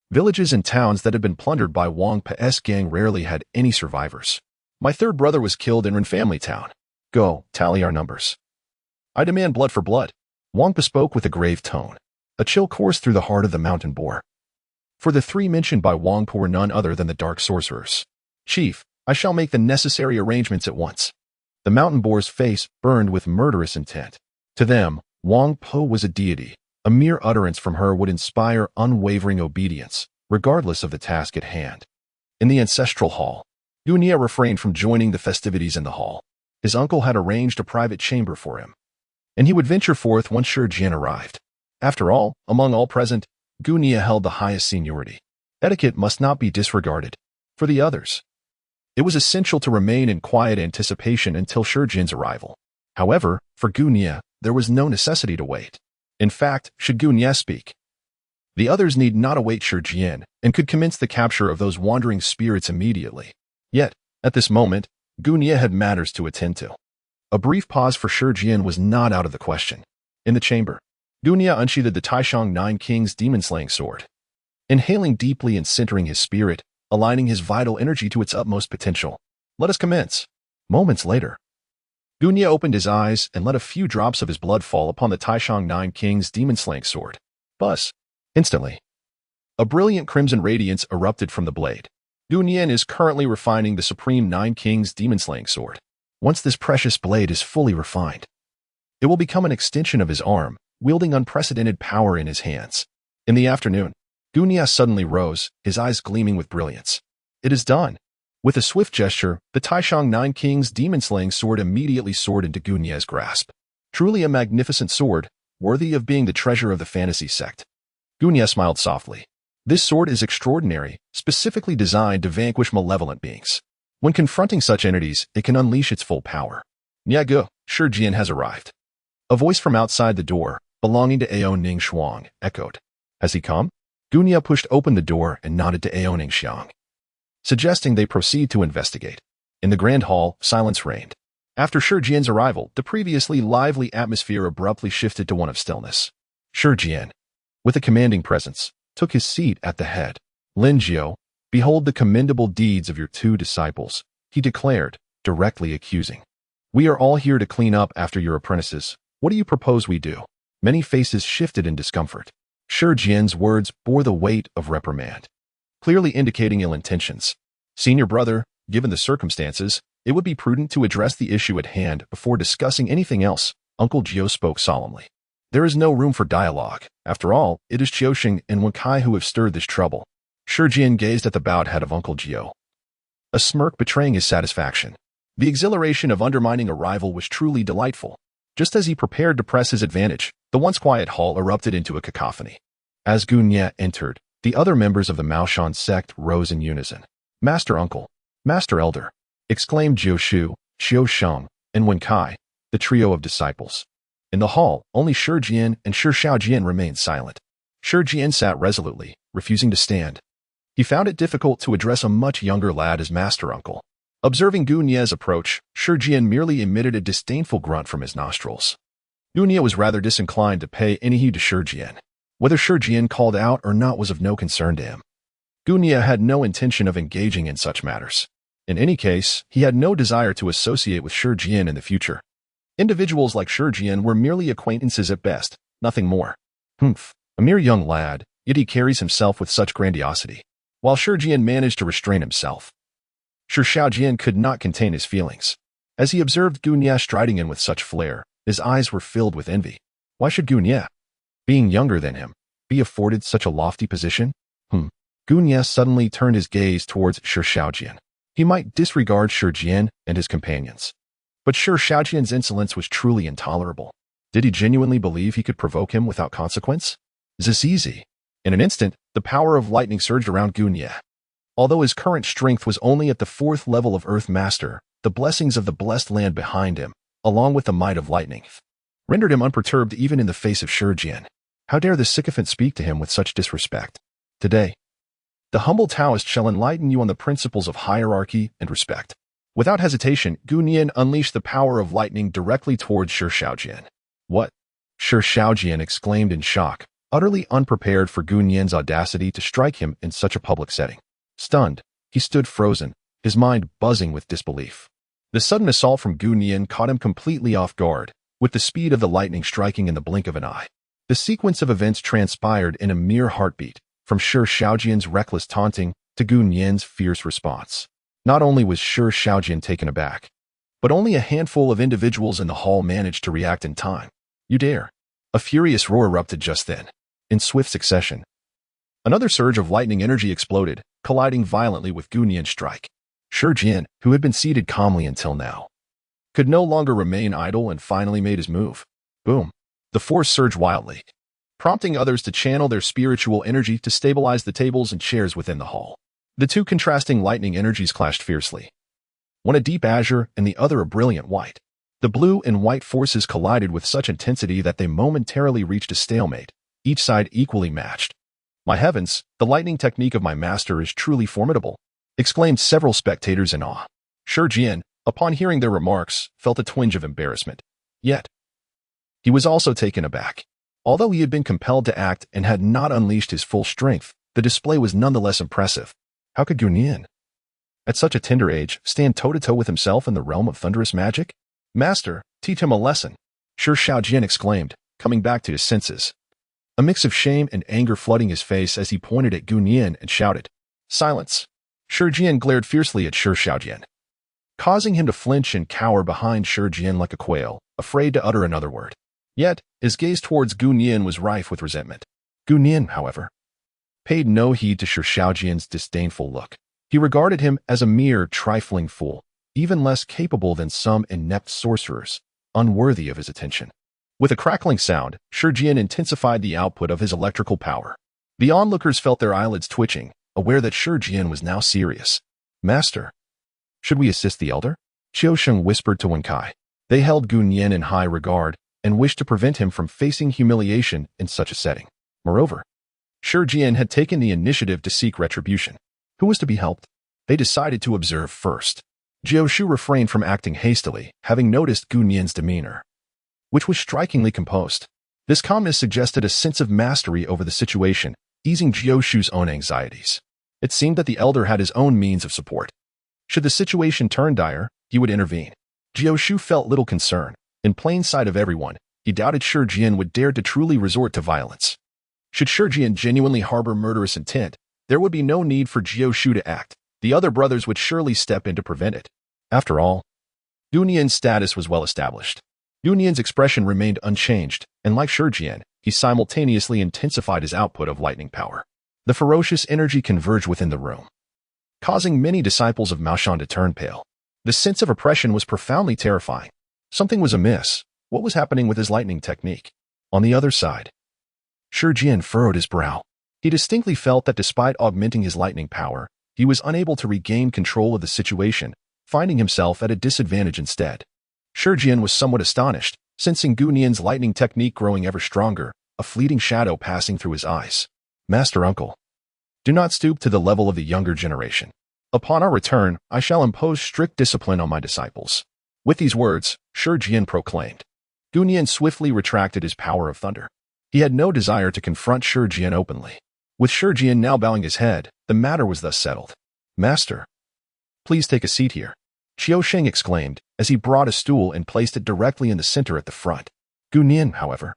Villages and towns that had been plundered by Wang Pe's gang rarely had any survivors. My third brother was killed in Ren family town. Go, tally our numbers. I demand blood for blood. Wang Pe spoke with a grave tone. A chill coursed through the heart of the mountain boar. For the three mentioned by Wang Pe were none other than the dark sorcerers. Chief, I shall make the necessary arrangements at once. The mountain boar's face burned with murderous intent. To them, Wang Pe was a deity. A mere utterance from her would inspire unwavering obedience, regardless of the task at hand. In the ancestral hall, Gunia refrained from joining the festivities in the hall. His uncle had arranged a private chamber for him, and he would venture forth once Shi Jian arrived. After all, among all present, Gunia held the highest seniority. Etiquette must not be disregarded. For the others, it was essential to remain in quiet anticipation until Shi Jian's arrival. However, for Gunia, there was no necessity to wait. In fact, should Gunia speak, the others need not await Shi Jian and could commence the capture of those wandering spirits immediately. Yet, at this moment, Gunia had matters to attend to. A brief pause for Shi Jian was not out of the question. In the chamber, Gunia unsheathed the Taishang Nine Kings demon-slaying sword. Inhaling deeply and centering his spirit, aligning his vital energy to its utmost potential. Let us commence. Moments later, Gunia opened his eyes and let a few drops of his blood fall upon the Taishang Nine Kings demon-slaying sword. Buzz. Instantly, a brilliant crimson radiance erupted from the blade. Gunia is currently refining the Supreme Nine Kings demon-slaying sword. Once this precious blade is fully refined, it will become an extension of his arm, wielding unprecedented power in his hands. In the afternoon, Gunia suddenly rose, his eyes gleaming with brilliance. It is done. With a swift gesture, the Taishang Nine Kings demon-slaying sword immediately soared into Gunia's grasp. Truly a magnificent sword, worthy of being the treasure of the fantasy sect. Gu Nye smiled softly. This sword is extraordinary, specifically designed to vanquish malevolent beings. When confronting such entities, it can unleash its full power. Niago, Shi Jian has arrived. A voice from outside the door, belonging to Ao Ning Shuang, echoed. Has he come? Gu Nye pushed open the door and nodded to Ao Ning Xiang, suggesting they proceed to investigate. In the grand hall, silence reigned. After Shi Jian's arrival, the previously lively atmosphere abruptly shifted to one of stillness. Shi Jian, with a commanding presence, took his seat at the head. Lin Jiao, behold the commendable deeds of your two disciples, he declared, directly accusing. We are all here to clean up after your apprentices. What do you propose we do? Many faces shifted in discomfort. Shi Jian's words bore the weight of reprimand, clearly indicating ill intentions. Senior brother, given the circumstances, it would be prudent to address the issue at hand before discussing anything else, Uncle Jiao spoke solemnly. There is no room for dialogue. After all, it is Qiuxing and Wenkai who have stirred this trouble. Shi Jian gazed at the bowed head of Uncle Jiao, a smirk betraying his satisfaction. The exhilaration of undermining a rival was truly delightful. Just as he prepared to press his advantage, the once quiet hall erupted into a cacophony. As Gu Nye entered, the other members of the Maoshan sect rose in unison. Master Uncle, Master Elder, exclaimed Jiao Shu, Xiao Sheng, and Wenkai, the trio of disciples. In the hall, only Shi Jian and Shi Shaojian remained silent. Shi Jian sat resolutely, refusing to stand. He found it difficult to address a much younger lad as Master Uncle. Observing Gu Nye's approach, Shi Jian merely emitted a disdainful grunt from his nostrils. Gu Nye was rather disinclined to pay any heed to Shi Jian. Whether Shi Jian called out or not was of no concern to him. Gu Nye had no intention of engaging in such matters. In any case, he had no desire to associate with Shi Jian in the future. Individuals like Shi Jian were merely acquaintances at best, nothing more. Humph, a mere young lad, yet he carries himself with such grandiosity. While Shi Jian managed to restrain himself, Shi Shaojian could not contain his feelings. As he observed Gu Nye striding in with such flair, his eyes were filled with envy. Why should Gu Nye, being younger than him, be afforded such a lofty position? Gu Nye suddenly turned his gaze towards Shi Shaojian. He might disregard Shi Jian and his companions, but Shi Shaojian's insolence was truly intolerable. Did he genuinely believe he could provoke him without consequence? Is this easy? In an instant, the power of lightning surged around Gu Nye. Although his current strength was only at the 4th level of Earth Master, the blessings of the blessed land behind him, along with the might of lightning, rendered him unperturbed even in the face of Shi Jian. How dare the sycophant speak to him with such disrespect? Today, the humble Taoist shall enlighten you on the principles of hierarchy and respect. Without hesitation, Gu Nye unleashed the power of lightning directly towards Shi Shaojian. What? Shi Shaojian exclaimed in shock, utterly unprepared for Gu Nye's audacity to strike him in such a public setting. Stunned, he stood frozen, his mind buzzing with disbelief. The sudden assault from Gu Nye caught him completely off guard, with the speed of the lightning striking in the blink of an eye. The sequence of events transpired in a mere heartbeat, from Shi Shaojian's reckless taunting to Gu Nye's fierce response. Not only was Shi Shaojian taken aback, but only a handful of individuals in the hall managed to react in time. You dare! A furious roar erupted just then. In swift succession, another surge of lightning energy exploded, colliding violently with Gu Nye's strike. Shi Jian, who had been seated calmly until now, could no longer remain idle and finally made his move. Boom! The force surged wildly, prompting others to channel their spiritual energy to stabilize the tables and chairs within the hall. The two contrasting lightning energies clashed fiercely, one a deep azure and the other a brilliant white. The blue and white forces collided with such intensity that they momentarily reached a stalemate, each side equally matched. My heavens, the lightning technique of my master is truly formidable, exclaimed several spectators in awe. Shi Jian, upon hearing their remarks, felt a twinge of embarrassment. Yet, he was also taken aback. Although he had been compelled to act and had not unleashed his full strength, the display was nonetheless impressive. How could Gu Nye, at such a tender age, stand toe-to-toe with himself in the realm of thunderous magic? Master, teach him a lesson, Shi Shaojian exclaimed, coming back to his senses. A mix of shame and anger flooding his face as he pointed at Gu Nye and shouted, Silence! Shi Jian glared fiercely at Shi Shaojian, causing him to flinch and cower behind Shi Jian like a quail, afraid to utter another word. Yet, his gaze towards Gu Nye was rife with resentment. Gu Nye, however, paid no heed to Shi Shaojian's disdainful look. He regarded him as a mere trifling fool, even less capable than some inept sorcerers, unworthy of his attention. With a crackling sound, Shi Jian intensified the output of his electrical power. The onlookers felt their eyelids twitching, aware that Shi Jian was now serious. Master, should we assist the elder? Qiu Sheng whispered to Wen Kai. They held Gu Nian in high regard and wished to prevent him from facing humiliation in such a setting. Moreover, Shi Jian had taken the initiative to seek retribution. Who was to be helped? They decided to observe first. Jiao Shu refrained from acting hastily, having noticed Gu Nian's demeanor, which was strikingly composed. This calmness suggested a sense of mastery over the situation, easing Jiao Shu's own anxieties. It seemed that the elder had his own means of support. Should the situation turn dire, he would intervene. Jiao Shu felt little concern. In plain sight of everyone, he doubted Shi Jian would dare to truly resort to violence. Should Shi Jian genuinely harbor murderous intent, there would be no need for Jiao Shu to act. The other brothers would surely step in to prevent it. After all, Gu Nian's status was well established. Gu Nian's expression remained unchanged, and like Shi Jian, he simultaneously intensified his output of lightning power. The ferocious energy converged within the room, causing many disciples of Mao Shan to turn pale. The sense of oppression was profoundly terrifying. Something was amiss. What was happening with his lightning technique? On the other side, Shi Jian furrowed his brow. He distinctly felt that despite augmenting his lightning power, he was unable to regain control of the situation, finding himself at a disadvantage instead. Shi Jian was somewhat astonished, sensing Gu Nian's lightning technique growing ever stronger, a fleeting shadow passing through his eyes. Master Uncle, do not stoop to the level of the younger generation. Upon our return, I shall impose strict discipline on my disciples. With these words, Shi Jian proclaimed. Gu Nian swiftly retracted his power of thunder. He had no desire to confront Shi Jian openly. With Shi Jian now bowing his head, the matter was thus settled. Master, please take a seat here, Qiu Sheng exclaimed as he brought a stool and placed it directly in the center at the front. Gu Nian, however,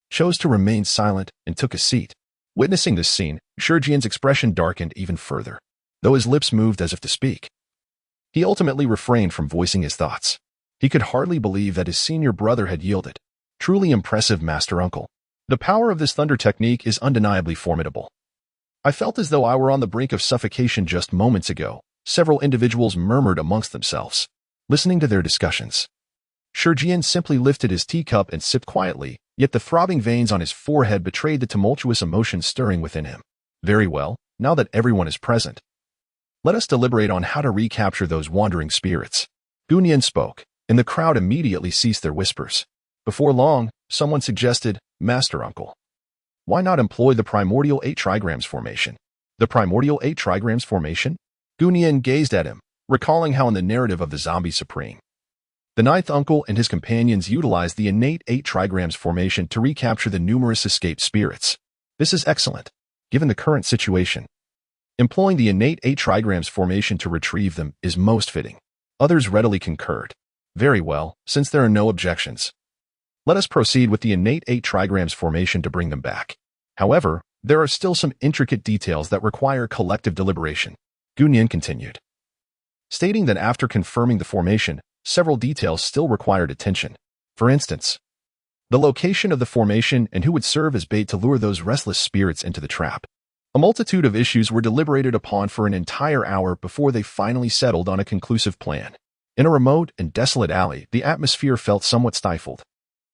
chose to remain silent and took a seat. Witnessing this scene, Shi Jian's expression darkened even further, though his lips moved as if to speak. He ultimately refrained from voicing his thoughts. He could hardly believe that his senior brother had yielded. Truly impressive, Master Uncle. The power of this thunder technique is undeniably formidable. I felt as though I were on the brink of suffocation just moments ago. Several individuals murmured amongst themselves, listening to their discussions. Shi Jian simply lifted his teacup and sipped quietly, yet the throbbing veins on his forehead betrayed the tumultuous emotions stirring within him. Very well, now that everyone is present, let us deliberate on how to recapture those wandering spirits. Gu Nian spoke, and the crowd immediately ceased their whispers. Before long, someone suggested, Master Uncle, why not employ the primordial 8 trigrams formation? The primordial 8 trigrams formation? Gu Nian gazed at him, recalling how in the narrative of the Zombie Supreme, the ninth uncle and his companions utilized the innate 8 trigrams formation to recapture the numerous escaped spirits. This is excellent, given the current situation. Employing the innate 8 trigrams formation to retrieve them is most fitting. Others readily concurred. Very well, since there are no objections, let us proceed with the innate 8 trigrams formation to bring them back. However, there are still some intricate details that require collective deliberation. Gu Nian continued, stating that after confirming the formation, several details still required attention. For instance, the location of the formation and who would serve as bait to lure those restless spirits into the trap. A multitude of issues were deliberated upon for an entire hour before they finally settled on a conclusive plan. In a remote and desolate alley, the atmosphere felt somewhat stifled.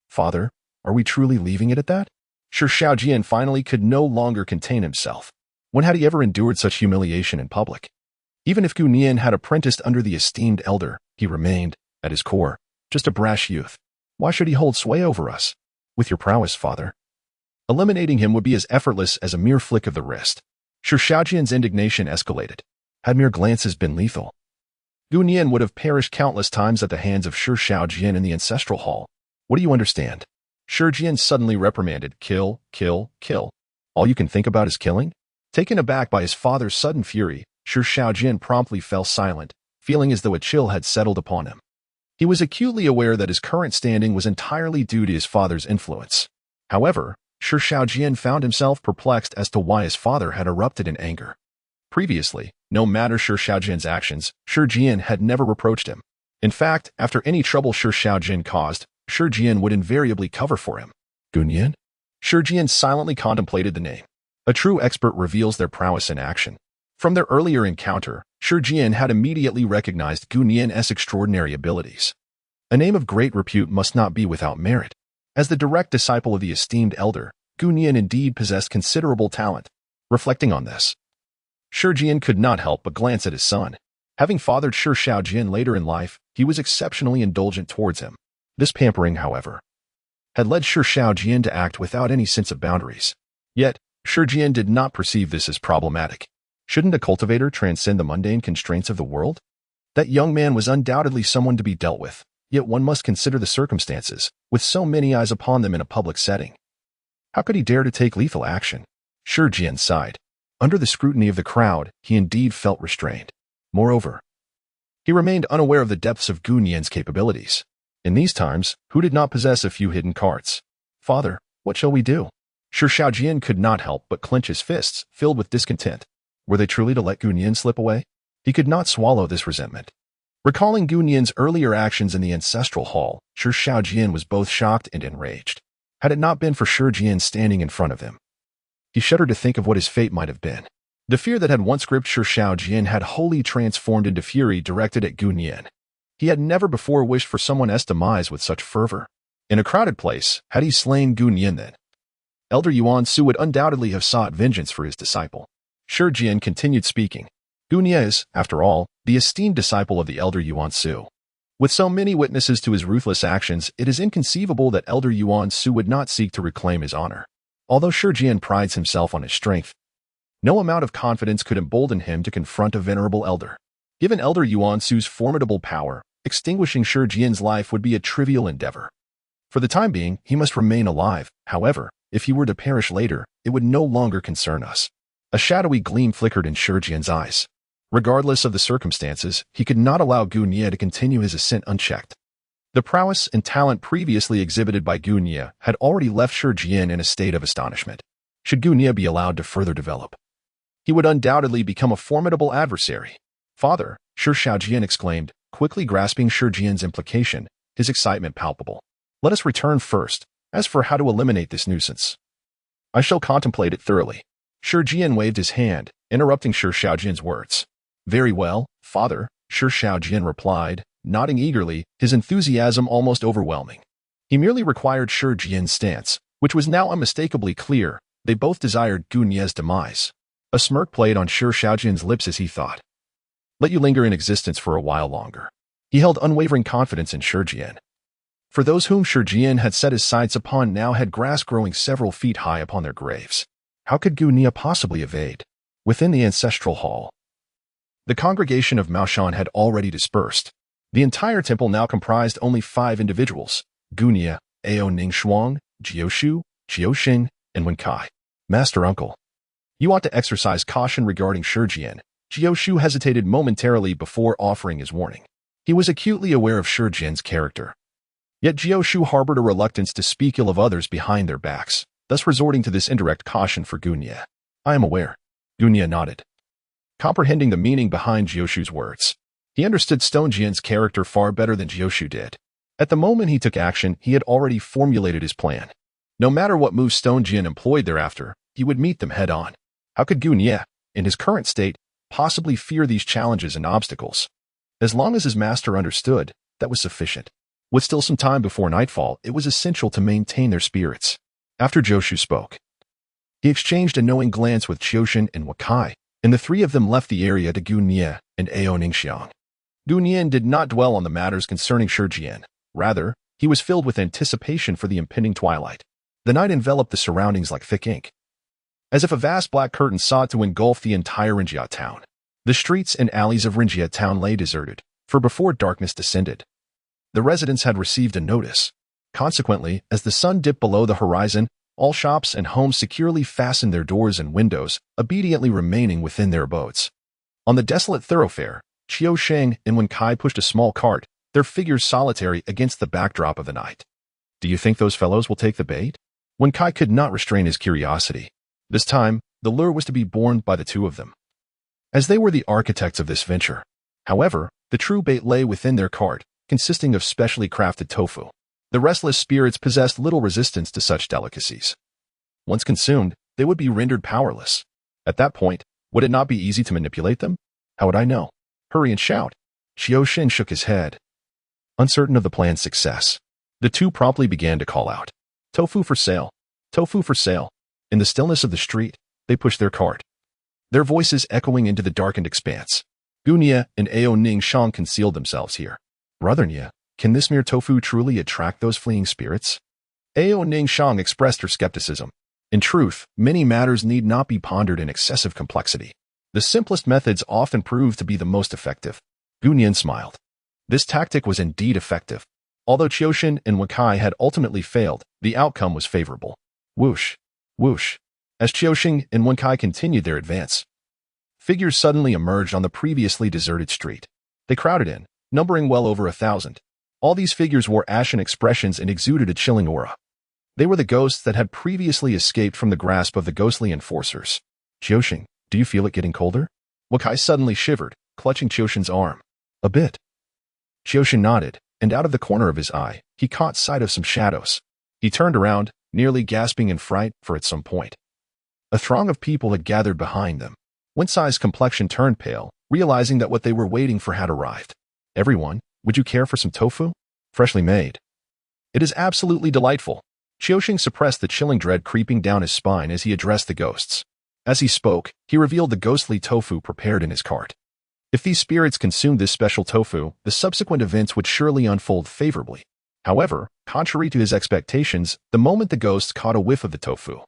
Father, are we truly leaving it at that? Shi Jian finally could no longer contain himself. When had he ever endured such humiliation in public? Even if Gu Nian had apprenticed under the esteemed elder, he remained, at his core, just a brash youth. Why should he hold sway over us? With your prowess, father. Eliminating him would be as effortless as a mere flick of the wrist. Shi Jian's indignation escalated. Had mere glances been lethal, Gu Nian would have perished countless times at the hands of Shi Jian in the ancestral hall. What do you understand? Shi Jian suddenly reprimanded. Kill, kill, kill. All you can think about is killing? Taken aback by his father's sudden fury, Shi Jian promptly fell silent, feeling as though a chill had settled upon him. He was acutely aware that his current standing was entirely due to his father's influence. However, Shi Jian found himself perplexed as to why his father had erupted in anger. Previously, no matter Shi Jian's actions, Shi Jian had never reproached him. In fact, after any trouble Shi Jian caused, Shi Jian would invariably cover for him. Gu Nian? Shi Jian silently contemplated the name. A true expert reveals their prowess in action. From their earlier encounter, Shi Jian had immediately recognized Gu Nian's extraordinary abilities. A name of great repute must not be without merit. As the direct disciple of the esteemed elder, Gu Nian indeed possessed considerable talent. Reflecting on this, Shi Jian could not help but glance at his son. Having fathered Shi Shaojian later in life, he was exceptionally indulgent towards him. This pampering, however, had led Shi Shaojian to act without any sense of boundaries. Yet, Shi Jian did not perceive this as problematic. Shouldn't a cultivator transcend the mundane constraints of the world? That young man was undoubtedly someone to be dealt with, yet one must consider the circumstances, with so many eyes upon them in a public setting. How could he dare to take lethal action? Shi Jian sighed. Under the scrutiny of the crowd, he indeed felt restrained. Moreover, he remained unaware of the depths of Gu Nian's capabilities. In these times, who did not possess a few hidden carts? Father, what shall we do? Shi Shaojian could not help but clench his fists, filled with discontent. Were they truly to let Gu Nian slip away? He could not swallow this resentment. Recalling Gu Nian's earlier actions in the ancestral hall, Shi Shaojian was both shocked and enraged. Had it not been for Shi Jian standing in front of him, he shuddered to think of what his fate might have been. The fear that had once gripped Shi Shaojian had wholly transformed into fury directed at Gu Nian. He had never before wished for someone's demise with such fervor. In a crowded place, had he slain Gu Nian then, Elder Yuan Su would undoubtedly have sought vengeance for his disciple. Shi Jian continued speaking. Gu Nian is, after all, the esteemed disciple of the Elder Yuan Su. With so many witnesses to his ruthless actions, it is inconceivable that Elder Yuan Su would not seek to reclaim his honor. Although Shi Jian prides himself on his strength, no amount of confidence could embolden him to confront a venerable elder. Given Elder Yuan Su's formidable power, extinguishing Shi Jian's life would be a trivial endeavor. For the time being, he must remain alive. However, if he were to perish later, it would no longer concern us. A shadowy gleam flickered in Shi Jian's eyes. Regardless of the circumstances, he could not allow Gu Nian to continue his ascent unchecked. The prowess and talent previously exhibited by Gu Nian had already left Shi Jian in a state of astonishment. Should Gu Nian be allowed to further develop, he would undoubtedly become a formidable adversary. Father, Shi Shaojian exclaimed, quickly grasping Shi Jian's implication, his excitement palpable. Let us return first. As for how to eliminate this nuisance, I shall contemplate it thoroughly. Shi Jian waved his hand, interrupting Shi Shaojian's words. Very well, father, Shi Shaojian replied, nodding eagerly, his enthusiasm almost overwhelming. He merely required Shi Jian's stance, which was now unmistakably clear. They both desired Gu Nian's demise. A smirk played on Shi Shaojian's lips as he thought. Let you linger in existence for a while longer. He held unwavering confidence in Shi Jian. For those whom Shi Jian had set his sights upon now had grass growing several feet high upon their graves. How could Gu Nian possibly evade? Within the ancestral hall, the congregation of Maoshan had already dispersed. The entire temple now comprised only 5 individuals: Gu Nian, Ao Ningshuang, Jioshu, Jiuxing, and Wen Kai. Master Uncle, you ought to exercise caution regarding Shi Jian. Jioshu hesitated momentarily before offering his warning. He was acutely aware of Shi Jian's character. Yet Jioshu harbored a reluctance to speak ill of others behind their backs, thus resorting to this indirect caution for Gu Nian. I am aware. Gu Nian nodded, comprehending the meaning behind Jioshu's words. He understood Stone Jian's character far better than Jioshu did. At the moment he took action, he had already formulated his plan. No matter what moves Stone Jian employed thereafter, he would meet them head-on. How could Gu Nian, in his current state, possibly fear these challenges and obstacles? As long as his master understood, that was sufficient. With still some time before nightfall, it was essential to maintain their spirits. After Jioshu spoke, he exchanged a knowing glance with Jiuxin and Wen Kai, and the 3 of them left the area to Gu Nian and Ao Ningxiang. Gu Nian did not dwell on the matters concerning Shi Jian. Rather, he was filled with anticipation for the impending twilight. The night enveloped the surroundings like thick ink, as if a vast black curtain sought to engulf the entire Rinjia town. The streets and alleys of Rinjia town lay deserted, for before darkness descended, the residents had received a notice. Consequently, as the sun dipped below the horizon, all shops and homes securely fastened their doors and windows, obediently remaining within their abodes. On the desolate thoroughfare, Qiu Sheng and Wen Kai pushed a small cart, their figures solitary against the backdrop of the night. Do you think those fellows will take the bait? Wen Kai could not restrain his curiosity. This time, the lure was to be borne by the 2 of them, as they were the architects of this venture. However, the true bait lay within their cart, consisting of specially crafted tofu. The restless spirits possessed little resistance to such delicacies. Once consumed, they would be rendered powerless. At that point, would it not be easy to manipulate them? How would I know? Hurry and shout. Qiu Shen shook his head, uncertain of the plan's success. The 2 promptly began to call out. Tofu for sale. Tofu for sale. In the stillness of the street, they pushed their cart, their voices echoing into the darkened expanse. Gunia and Ao Ning Shang concealed themselves here. Brother Nia, can this mere tofu truly attract those fleeing spirits? Ao Ning Shang expressed her skepticism. In truth, many matters need not be pondered in excessive complexity. The simplest methods often prove to be the most effective. Gunyan smiled. This tactic was indeed effective. Although Qiuxin and Wakai had ultimately failed, the outcome was favorable. Whoosh, whoosh. As Qiuxin and Wakai continued their advance, figures suddenly emerged on the previously deserted street. They crowded in, numbering well over 1,000. All these figures wore ashen expressions and exuded a chilling aura. They were the ghosts that had previously escaped from the grasp of the ghostly enforcers. Qiuxin, do you feel it getting colder? Wakai suddenly shivered, clutching Qiuxin's arm. A bit. Qiuxin nodded, and out of the corner of his eye, he caught sight of some shadows. He turned around, nearly gasping in fright, for at some point a throng of people had gathered behind them. Wensai's complexion turned pale, realizing that what they were waiting for had arrived. Everyone, would you care for some tofu? Freshly made. It is absolutely delightful. Qiuxin suppressed the chilling dread creeping down his spine as he addressed the ghosts. As he spoke, he revealed the ghostly tofu prepared in his cart. If these spirits consumed this special tofu, the subsequent events would surely unfold favorably. However, contrary to his expectations, the moment the ghosts caught a whiff of the tofu,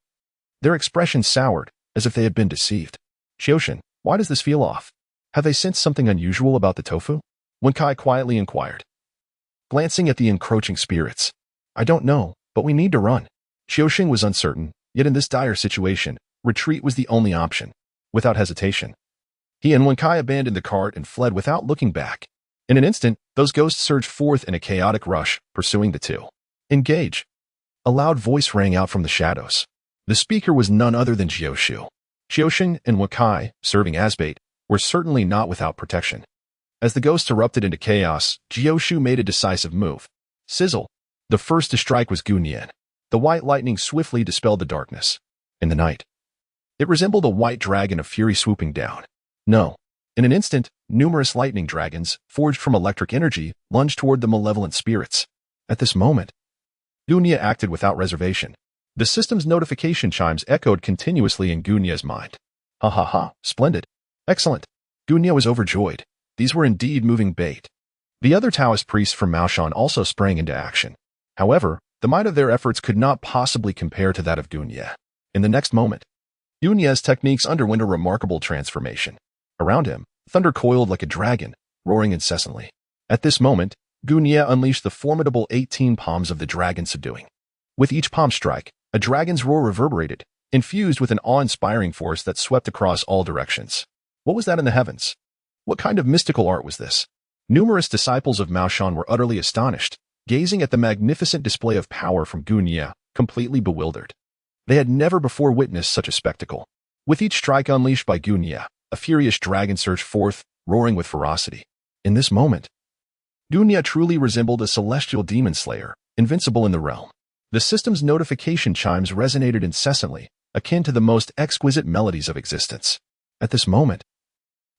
their expressions soured, as if they had been deceived. Qiuxin, why does this feel off? Have they sensed something unusual about the tofu? Wenkai quietly inquired, glancing at the encroaching spirits. I don't know, but we need to run. Qiuxin was uncertain, yet in this dire situation, retreat was the only option. Without hesitation, he and Wenkai abandoned the cart and fled without looking back. In an instant, those ghosts surged forth in a chaotic rush, pursuing the two. Engage. A loud voice rang out from the shadows. The speaker was none other than Jioshu. Qiuxin and Wakai, serving as bait, were certainly not without protection. As the ghosts erupted into chaos, Jioshu made a decisive move. Sizzle. The first to strike was Gunyan. The white lightning swiftly dispelled the darkness. In the night, it resembled a white dragon of fury swooping down. No. In an instant, numerous lightning dragons, forged from electric energy, lunged toward the malevolent spirits. At this moment, Gunya acted without reservation. The system's notification chimes echoed continuously in Gunya's mind. Ha ha ha, splendid. Excellent. Gunya was overjoyed. These were indeed moving bait. The other Taoist priests from Maoshan also sprang into action. However, the might of their efforts could not possibly compare to that of Gunya. In the next moment, Gunya's techniques underwent a remarkable transformation. Around him, thunder coiled like a dragon, roaring incessantly. At this moment, Gunya unleashed the formidable 18 palms of the dragon subduing. With each palm strike, a dragon's roar reverberated, infused with an awe-inspiring force that swept across all directions. What was that in the heavens? What kind of mystical art was this? Numerous disciples of Maoshan were utterly astonished, gazing at the magnificent display of power from Gunya, completely bewildered. They had never before witnessed such a spectacle. With each strike unleashed by Gunya, a furious dragon surged forth, roaring with ferocity. In this moment, Gunya truly resembled a celestial demon slayer, invincible in the realm. The system's notification chimes resonated incessantly, akin to the most exquisite melodies of existence. At this moment,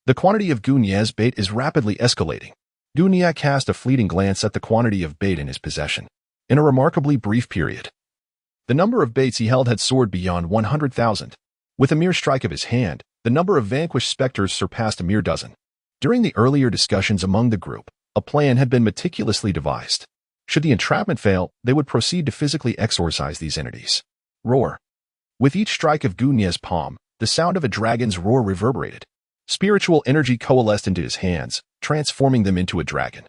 the quantity of Gunya's bait is rapidly escalating. Gunya cast a fleeting glance at the quantity of bait in his possession. In a remarkably brief period, the number of baits he held had soared beyond 100,000. With a mere strike of his hand, the number of vanquished specters surpassed a mere dozen. During the earlier discussions among the group, a plan had been meticulously devised. Should the entrapment fail, they would proceed to physically exorcise these entities. Roar. With each strike of Gunya's palm, the sound of a dragon's roar reverberated. Spiritual energy coalesced into his hands, transforming them into a dragon.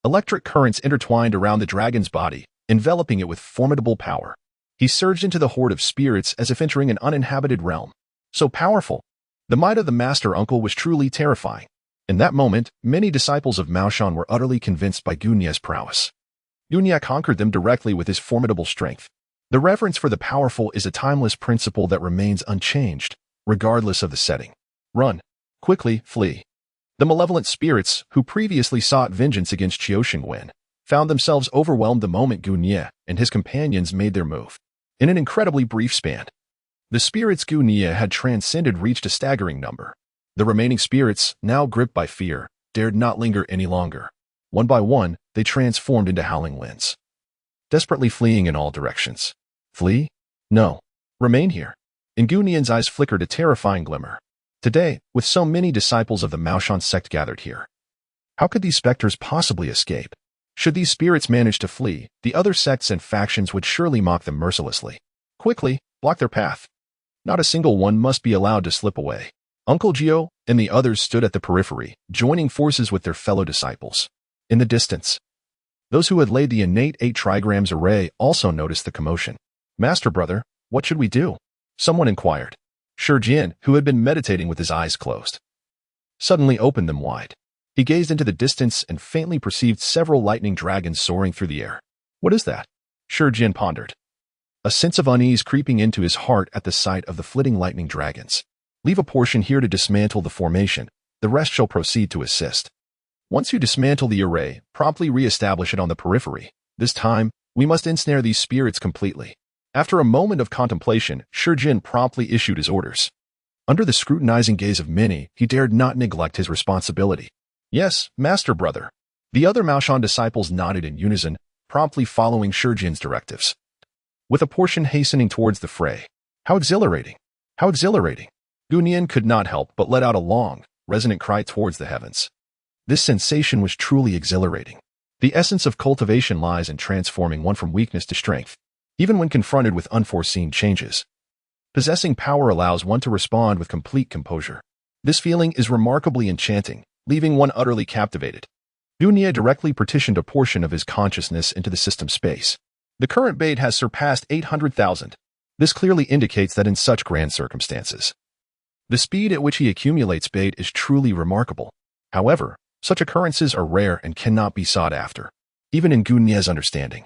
Electric currents intertwined around the dragon's body, enveloping it with formidable power. He surged into the horde of spirits as if entering an uninhabited realm. So powerful. The might of the master uncle was truly terrifying. In that moment, many disciples of Maoshan were utterly convinced by Gunya's prowess. Gunya conquered them directly with his formidable strength. The reverence for the powerful is a timeless principle that remains unchanged, regardless of the setting. Run. Quickly, flee. The malevolent spirits, who previously sought vengeance against Qiuxin, found themselves overwhelmed the moment Gunya and his companions made their move. In an incredibly brief span, the spirits Gunya had transcended reached a staggering number. The remaining spirits, now gripped by fear, dared not linger any longer. One by one, they transformed into howling winds, desperately fleeing in all directions. Flee? No. Remain here. In Gunian's eyes flickered a terrifying glimmer. Today, with so many disciples of the Maoshan sect gathered here, how could these specters possibly escape? Should these spirits manage to flee, the other sects and factions would surely mock them mercilessly. Quickly, block their path. Not a single one must be allowed to slip away. Uncle Gio and the others stood at the periphery, joining forces with their fellow disciples. In the distance, those who had laid the innate 8 trigrams array also noticed the commotion. Master brother, what should we do? Someone inquired. Jian, who had been meditating with his eyes closed, suddenly opened them wide. He gazed into the distance and faintly perceived several lightning dragons soaring through the air. What is that? Jian pondered, a sense of unease creeping into his heart at the sight of the flitting lightning dragons. Leave a portion here to dismantle the formation. The rest shall proceed to assist. Once you dismantle the array, promptly re-establish it on the periphery. This time, we must ensnare these spirits completely. After a moment of contemplation, Jian promptly issued his orders. Under the scrutinizing gaze of many, he dared not neglect his responsibility. Yes, master brother. The other Maoshan disciples nodded in unison, promptly following Jian's directives. With a portion hastening towards the fray. How exhilarating! How exhilarating! Gunian could not help but let out a long, resonant cry towards the heavens. This sensation was truly exhilarating. The essence of cultivation lies in transforming one from weakness to strength, even when confronted with unforeseen changes. Possessing power allows one to respond with complete composure. This feeling is remarkably enchanting, leaving one utterly captivated. Dunia directly partitioned a portion of his consciousness into the system space. The current bait has surpassed 800,000. This clearly indicates that in such grand circumstances, the speed at which he accumulates bait is truly remarkable. However, such occurrences are rare and cannot be sought after, even in Gunia's understanding.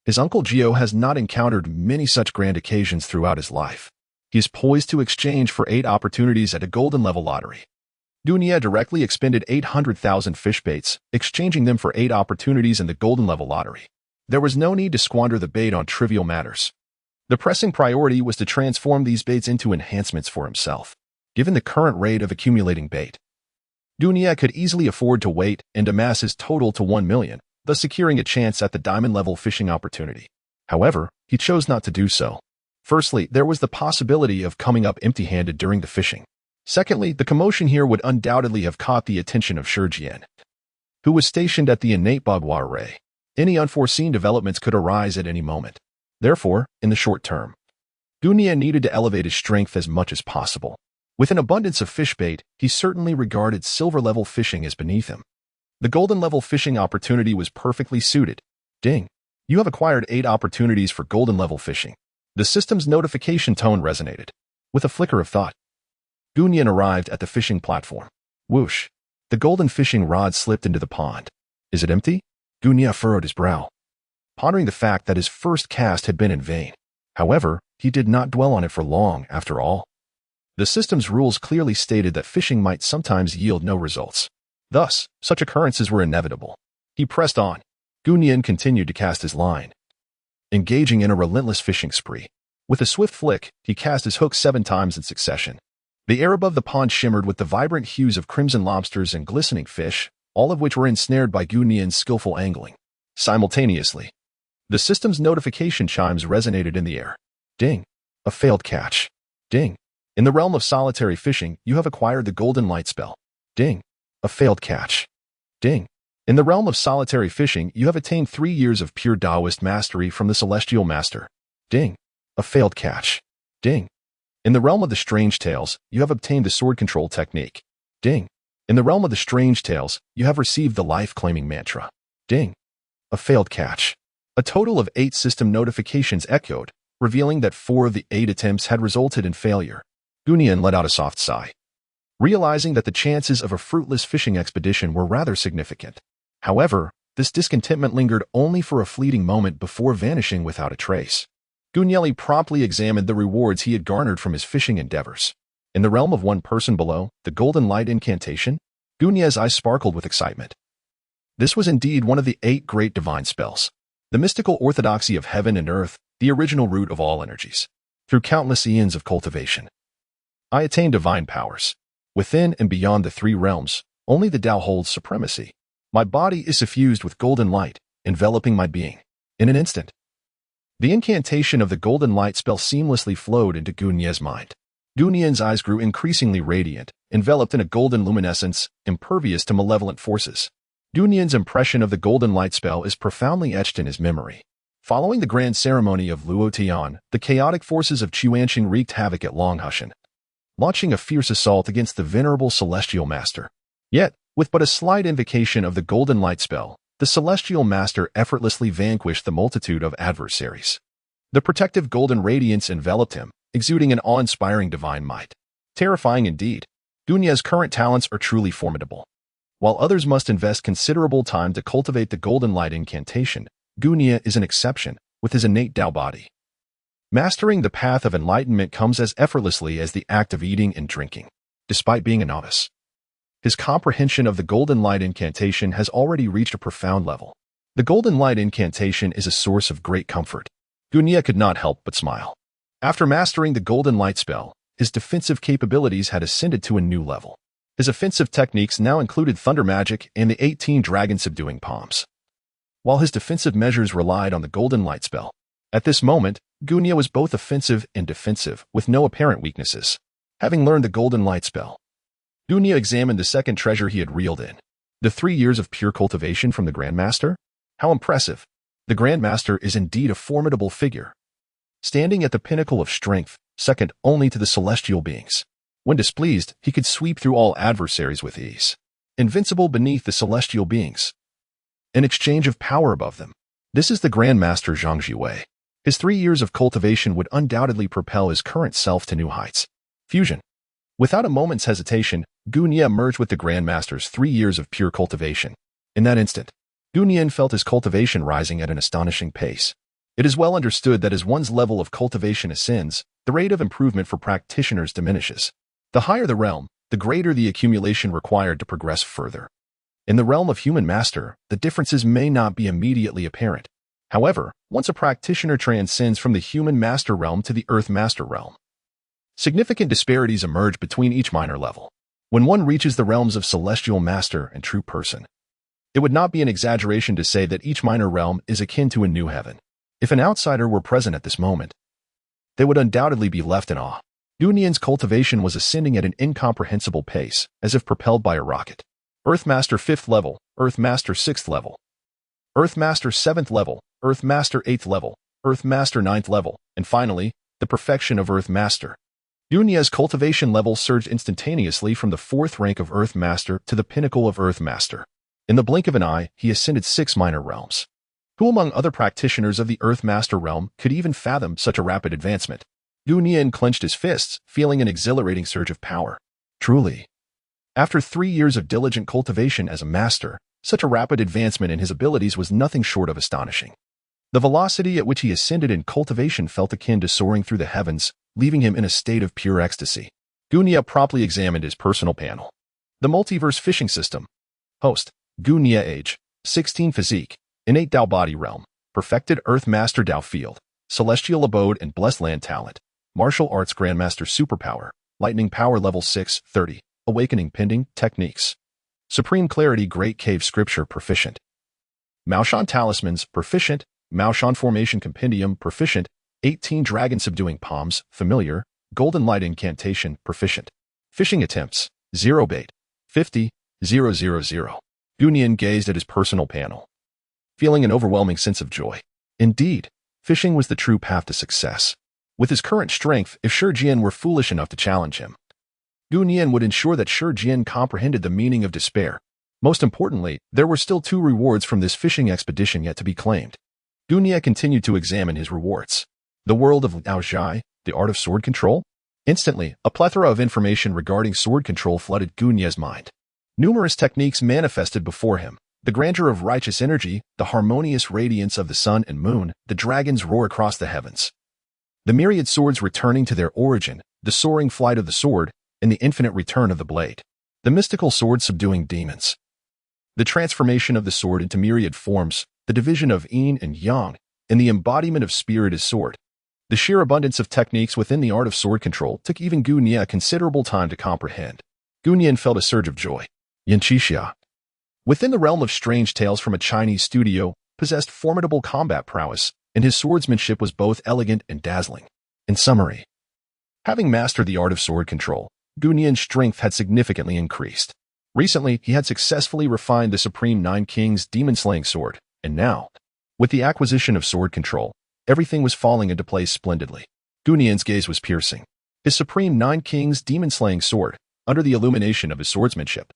His uncle Gio has not encountered many such grand occasions throughout his life. He is poised to exchange for 8 opportunities at a golden level lottery. Dunia directly expended 800,000 fish baits, exchanging them for 8 opportunities in the golden level lottery. There was no need to squander the bait on trivial matters. The pressing priority was to transform these baits into enhancements for himself. Given the current rate of accumulating bait, Dunia could easily afford to wait and amass his total to 1 million, thus securing a chance at the diamond-level fishing opportunity. However, he chose not to do so. Firstly, there was the possibility of coming up empty-handed during the fishing. Secondly, the commotion here would undoubtedly have caught the attention of Jian, who was stationed at the innate Bagua array. Any unforeseen developments could arise at any moment. Therefore, in the short term, Dunia needed to elevate his strength as much as possible. With an abundance of fish bait, he certainly regarded silver-level fishing as beneath him. The golden-level fishing opportunity was perfectly suited. Ding! You have acquired 8 opportunities for golden-level fishing. The system's notification tone resonated. With a flicker of thought, Gunian arrived at the fishing platform. Whoosh! The golden fishing rod slipped into the pond. Is it empty? Gunia furrowed his brow, pondering the fact that his first cast had been in vain. However, he did not dwell on it for long, after all. The system's rules clearly stated that fishing might sometimes yield no results. Thus, such occurrences were inevitable. He pressed on. Gunian continued to cast his line, engaging in a relentless fishing spree. With a swift flick, he cast his hook 7 times in succession. The air above the pond shimmered with the vibrant hues of crimson lobsters and glistening fish, all of which were ensnared by Gunian's skillful angling. Simultaneously, the system's notification chimes resonated in the air. Ding! A failed catch. Ding! In the realm of solitary fishing, you have acquired the golden light spell. Ding! A failed catch. Ding! In the realm of solitary fishing, you have attained 3 years of pure Taoist mastery from the celestial master. Ding! A failed catch. Ding! In the realm of the strange tales, you have obtained the sword control technique. Ding! In the realm of the strange tales, you have received the life-claiming mantra. Ding! A failed catch. A total of 8 system notifications echoed, revealing that 4 of the 8 attempts had resulted in failure. Gunian let out a soft sigh, realizing that the chances of a fruitless fishing expedition were rather significant. However, this discontentment lingered only for a fleeting moment before vanishing without a trace. Gunieli promptly examined the rewards he had garnered from his fishing endeavors. In the realm of one person below, the golden light incantation, Gunia's eyes sparkled with excitement. This was indeed one of the 8 great divine spells. The mystical orthodoxy of heaven and earth, the original root of all energies. Through countless eons of cultivation, I attained divine powers. Within and beyond the 3 realms, only the Tao holds supremacy. My body is suffused with golden light, enveloping my being. In an instant, The incantation of the golden light spell seamlessly flowed into Gunye's mind. Gunyan's eyes grew increasingly radiant, enveloped in a golden luminescence, impervious to malevolent forces. Gunyan's impression of the golden light spell is profoundly etched in his memory. Following the grand ceremony of Luo Tian, the chaotic forces of Chuanqing wreaked havoc at Longhushan, launching a fierce assault against the venerable celestial master. Yet, with but a slight invocation of the golden light spell, the celestial master effortlessly vanquished the multitude of adversaries. The protective golden radiance enveloped him, exuding an awe-inspiring divine might. Terrifying indeed. Gunya's current talents are truly formidable. While others must invest considerable time to cultivate the golden light incantation, Gunya is an exception, with his innate Tao body. Mastering the path of enlightenment comes as effortlessly as the act of eating and drinking, despite being a novice. His comprehension of the golden light incantation has already reached a profound level. The golden light incantation is a source of great comfort. Gunya could not help but smile. After mastering the golden light spell, his defensive capabilities had ascended to a new level. His offensive techniques now included thunder magic and the 18 dragon-subduing palms, while his defensive measures relied on the golden light spell. At this moment, Gunya was both offensive and defensive, with no apparent weaknesses. Having learned the golden light spell, Gunya examined the second treasure he had reeled in. The 3 years of pure cultivation from the Grandmaster? How impressive! The Grandmaster is indeed a formidable figure, standing at the pinnacle of strength, second only to the celestial beings. When displeased, he could sweep through all adversaries with ease, invincible beneath the celestial beings. An exchange of power above them. This is the Grandmaster Zhang Jiwei. His 3 years of cultivation would undoubtedly propel his current self to new heights. Fusion. Without a moment's hesitation, Gunya merged with the Grandmaster's 3 years of pure cultivation. In that instant, Gunyan felt his cultivation rising at an astonishing pace. It is well understood that as one's level of cultivation ascends, the rate of improvement for practitioners diminishes. The higher the realm, the greater the accumulation required to progress further. In the realm of human master, the differences may not be immediately apparent. However, once a practitioner transcends from the human master realm to the earth master realm, significant disparities emerge between each minor level. When one reaches the realms of celestial master and true person, it would not be an exaggeration to say that each minor realm is akin to a new heaven. If an outsider were present at this moment, they would undoubtedly be left in awe. Gunyan's cultivation was ascending at an incomprehensible pace, as if propelled by a rocket. Earthmaster 5th level, Earthmaster 6th level, Earthmaster 7th level, Earthmaster 8th level, Earthmaster 9th level, and finally, the perfection of Earthmaster. Gunya's cultivation level surged instantaneously from the 4th rank of Earthmaster to the pinnacle of Earthmaster. In the blink of an eye, he ascended 6 minor realms. Who among other practitioners of the Earthmaster realm could even fathom such a rapid advancement? Gunyan clenched his fists, feeling an exhilarating surge of power. Truly, after 3 years of diligent cultivation as a master, such a rapid advancement in his abilities was nothing short of astonishing. The velocity at which he ascended in cultivation felt akin to soaring through the heavens, leaving him in a state of pure ecstasy. Gunya promptly examined his personal panel. The multiverse fishing system. Host, Gunya age, 16 physique, innate Tao body realm, perfected Earth Master Tao field, celestial abode and blessed land talent, martial arts grandmaster superpower, lightning power level 6, 30, awakening pending, techniques. Supreme clarity great cave scripture proficient. Maoshan talismans proficient, Maoshan formation compendium proficient, 18 dragon subduing palms familiar, golden light incantation proficient. Fishing attempts, 0 bait, 50, 000. Gunyan gazed at his personal panel, feeling an overwhelming sense of joy. Indeed, fishing was the true path to success. With his current strength, if Shi Jian were foolish enough to challenge him, Gunyan would ensure that Shi Jian comprehended the meaning of despair. Most importantly, there were still 2 rewards from this fishing expedition yet to be claimed. Gunyan continued to examine his rewards. The world of Liao Zhai, the art of sword control? Instantly, a plethora of information regarding sword control flooded Gunyan's mind. Numerous techniques manifested before him. The grandeur of righteous energy, the harmonious radiance of the sun and moon, the dragon's roar across the heavens. The myriad swords returning to their origin, the soaring flight of the sword, and the infinite return of the blade. The mystical sword subduing demons. The transformation of the sword into myriad forms, the division of yin and yang, and the embodiment of spirit as sword. The sheer abundance of techniques within the art of sword control took even Gunyan considerable time to comprehend. Gunyan felt a surge of joy. Yanqixia, within the realm of strange tales from a Chinese studio, possessed formidable combat prowess, and his swordsmanship was both elegant and dazzling. In summary, having mastered the art of sword control, Gu Nian's strength had significantly increased. Recently, he had successfully refined the Supreme Nine Kings demon-slaying sword, and now, with the acquisition of sword control, everything was falling into place splendidly. Gu Nian's gaze was piercing. His Supreme Nine Kings demon-slaying sword, under the illumination of his swordsmanship,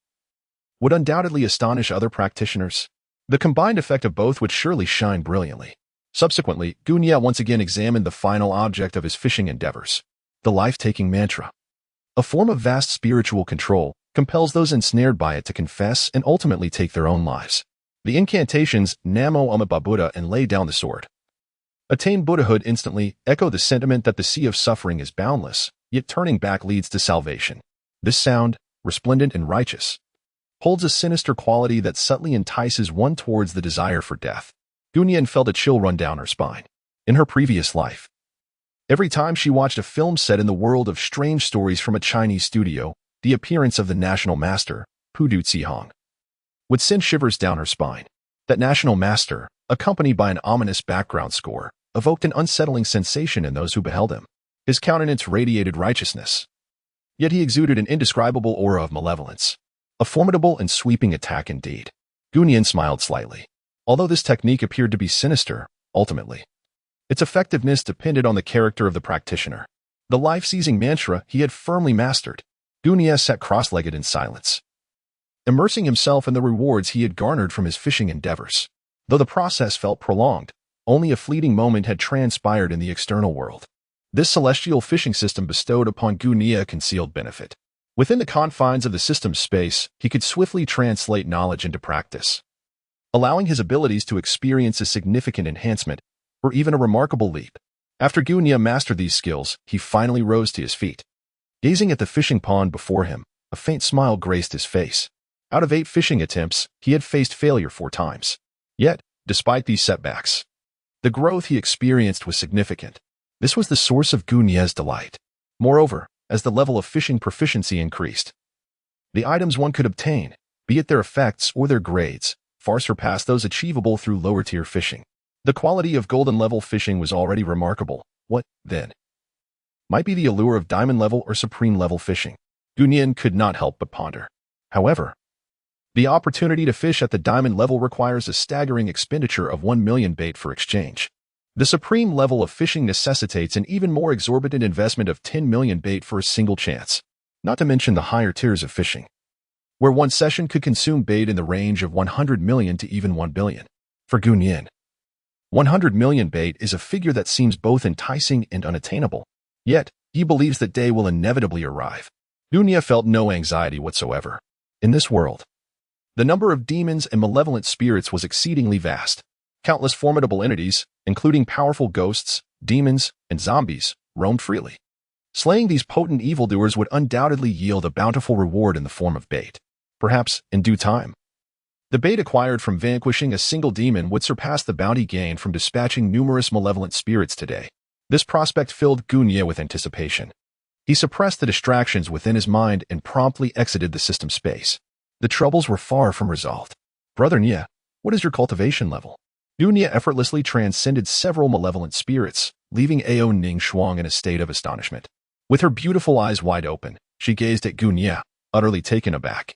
would undoubtedly astonish other practitioners. The combined effect of both would surely shine brilliantly. Subsequently, Gu Nian once again examined the final object of his fishing endeavors, the life-taking mantra. A form of vast spiritual control compels those ensnared by it to confess and ultimately take their own lives. The incantations Namo Amida Buddha and lay down the sword. Attain Buddhahood instantly echo the sentiment that the sea of suffering is boundless, yet turning back leads to salvation. This sound, resplendent and righteous, holds a sinister quality that subtly entices one towards the desire for death. Gu Nian felt a chill run down her spine. In her previous life, every time she watched a film set in the world of strange stories from a Chinese studio, the appearance of the national master, Pu Du Zihong, would send shivers down her spine. That national master, accompanied by an ominous background score, evoked an unsettling sensation in those who beheld him. His countenance radiated righteousness, yet he exuded an indescribable aura of malevolence. A formidable and sweeping attack indeed. Gu Nian smiled slightly. Although this technique appeared to be sinister, ultimately, its effectiveness depended on the character of the practitioner. The life-seizing mantra he had firmly mastered. Gu Nian sat cross-legged in silence, immersing himself in the rewards he had garnered from his fishing endeavors. Though the process felt prolonged, only a fleeting moment had transpired in the external world. This celestial fishing system bestowed upon Gu Nian a concealed benefit. Within the confines of the system's space, he could swiftly translate knowledge into practice, allowing his abilities to experience a significant enhancement or even a remarkable leap. After Gu Nian mastered these skills, he finally rose to his feet. Gazing at the fishing pond before him, a faint smile graced his face. Out of 8 fishing attempts, he had faced failure 4 times. Yet, despite these setbacks, the growth he experienced was significant. This was the source of Gu Nian's delight. Moreover, as the level of fishing proficiency increased, the items one could obtain, be it their effects or their grades, far surpassed those achievable through lower-tier fishing. The quality of golden-level fishing was already remarkable. What, then, might be the allure of diamond-level or supreme-level fishing? Gu Nian could not help but ponder. However, the opportunity to fish at the diamond level requires a staggering expenditure of 1 million bait for exchange. The supreme level of fishing necessitates an even more exorbitant investment of 10 million bait for a single chance, not to mention the higher tiers of fishing, where one session could consume bait in the range of 100 million to even 1 billion. For Gu Nian, 100 million bait is a figure that seems both enticing and unattainable. Yet, he believes that day will inevitably arrive. Gu Nian felt no anxiety whatsoever. In this world, the number of demons and malevolent spirits was exceedingly vast. Countless formidable entities, including powerful ghosts, demons, and zombies, roamed freely. Slaying these potent evildoers would undoubtedly yield a bountiful reward in the form of bait. Perhaps, in due time, the bait acquired from vanquishing a single demon would surpass the bounty gained from dispatching numerous malevolent spirits today. This prospect filled Gu Nian with anticipation. He suppressed the distractions within his mind and promptly exited the system space. The troubles were far from resolved. Brother Nian, what is your cultivation level? Gu Nian effortlessly transcended several malevolent spirits, leaving Ao Ning Shuang in a state of astonishment. With her beautiful eyes wide open, she gazed at Gu Nian, utterly taken aback.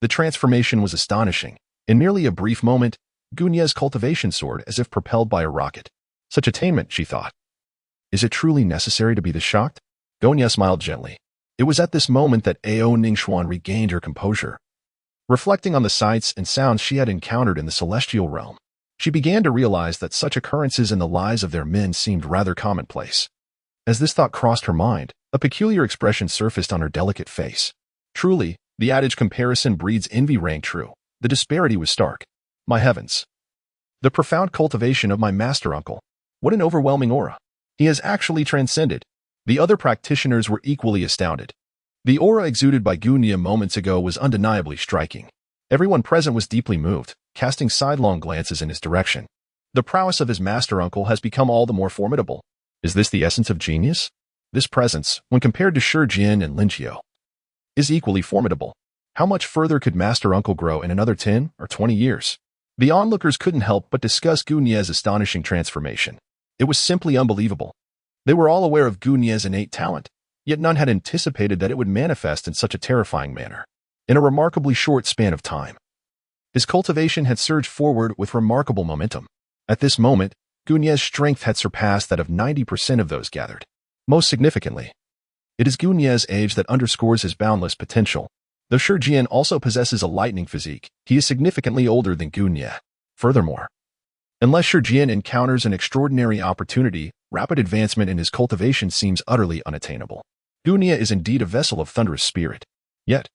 The transformation was astonishing. In merely a brief moment, Gu Nian's cultivation soared as if propelled by a rocket. Such attainment, she thought. Is it truly necessary to be this shocked? Gu Nian smiled gently. It was at this moment that Ao Ning Shuang regained her composure. Reflecting on the sights and sounds she had encountered in the celestial realm, she began to realize that such occurrences in the lives of their men seemed rather commonplace. As this thought crossed her mind, a peculiar expression surfaced on her delicate face. Truly, the adage comparison breeds envy rang true. The disparity was stark. My heavens! The profound cultivation of my master uncle. What an overwhelming aura. He has actually transcended. The other practitioners were equally astounded. The aura exuded by Gu Nian moments ago was undeniably striking. Everyone present was deeply moved, casting sidelong glances in his direction. The prowess of his master uncle has become all the more formidable. Is this the essence of genius? This presence, when compared to Shi Jian and Lin Jiao, is equally formidable. How much further could master uncle grow in another 10 or 20 years? The onlookers couldn't help but discuss Gu Nian's astonishing transformation. It was simply unbelievable. They were all aware of Gunye's innate talent, yet none had anticipated that it would manifest in such a terrifying manner. In a remarkably short span of time, his cultivation had surged forward with remarkable momentum. At this moment, Gunye's strength had surpassed that of 90% of those gathered. Most significantly, it is Gunye's age that underscores his boundless potential. Though Shi Jian also possesses a lightning physique, he is significantly older than Gunye. Furthermore, unless Shi Jian encounters an extraordinary opportunity, rapid advancement in his cultivation seems utterly unattainable. Gunye is indeed a vessel of thunderous spirit. Yet,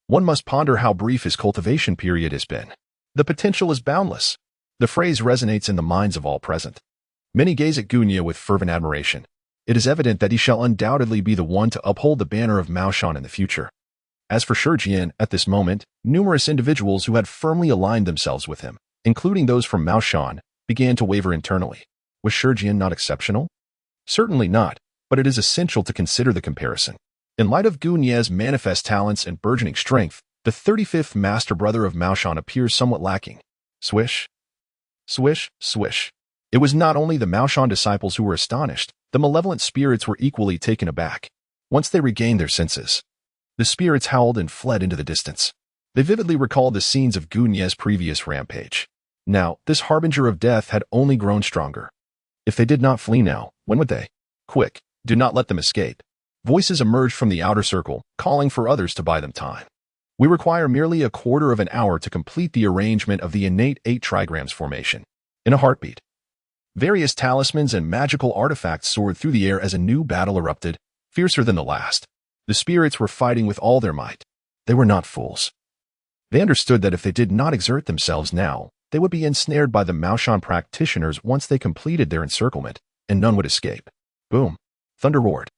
one must ponder how brief his cultivation period has been. The potential is boundless. The phrase resonates in the minds of all present. Many gaze at Gunye with fervent admiration. It is evident that he shall undoubtedly be the one to uphold the banner of Maoshan in the future. As for Shi Jian, at this moment, numerous individuals who had firmly aligned themselves with him, including those from Maoshan, began to waver internally. Was Shi Jian not exceptional? Certainly not, but it is essential to consider the comparison. In light of Gunye's manifest talents and burgeoning strength, the 35th master brother of Maoshan appears somewhat lacking. Swish. Swish, swish. It was not only the Maoshan disciples who were astonished, the malevolent spirits were equally taken aback. Once they regained their senses, the spirits howled and fled into the distance. They vividly recalled the scenes of Gunye's previous rampage. Now, this harbinger of death had only grown stronger. If they did not flee now, when would they? Quick, do not let them escape. Voices emerged from the outer circle, calling for others to buy them time. We require merely a quarter of an hour to complete the arrangement of the innate 8 trigrams formation. In a heartbeat, various talismans and magical artifacts soared through the air as a new battle erupted, fiercer than the last. The spirits were fighting with all their might. They were not fools. They understood that if they did not exert themselves now, they would be ensnared by the Maoshan practitioners once they completed their encirclement, and none would escape. Boom. Thunder roared.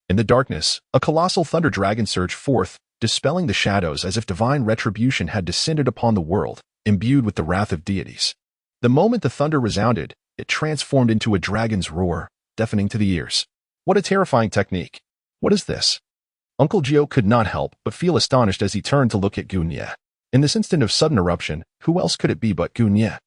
In the darkness, a colossal thunder dragon surged forth, dispelling the shadows as if divine retribution had descended upon the world, imbued with the wrath of deities. The moment the thunder resounded, it transformed into a dragon's roar, deafening to the ears. What a terrifying technique. What is this? Uncle Gio could not help but feel astonished as he turned to look at Gunye. In this instant of sudden eruption, who else could it be but Gunye?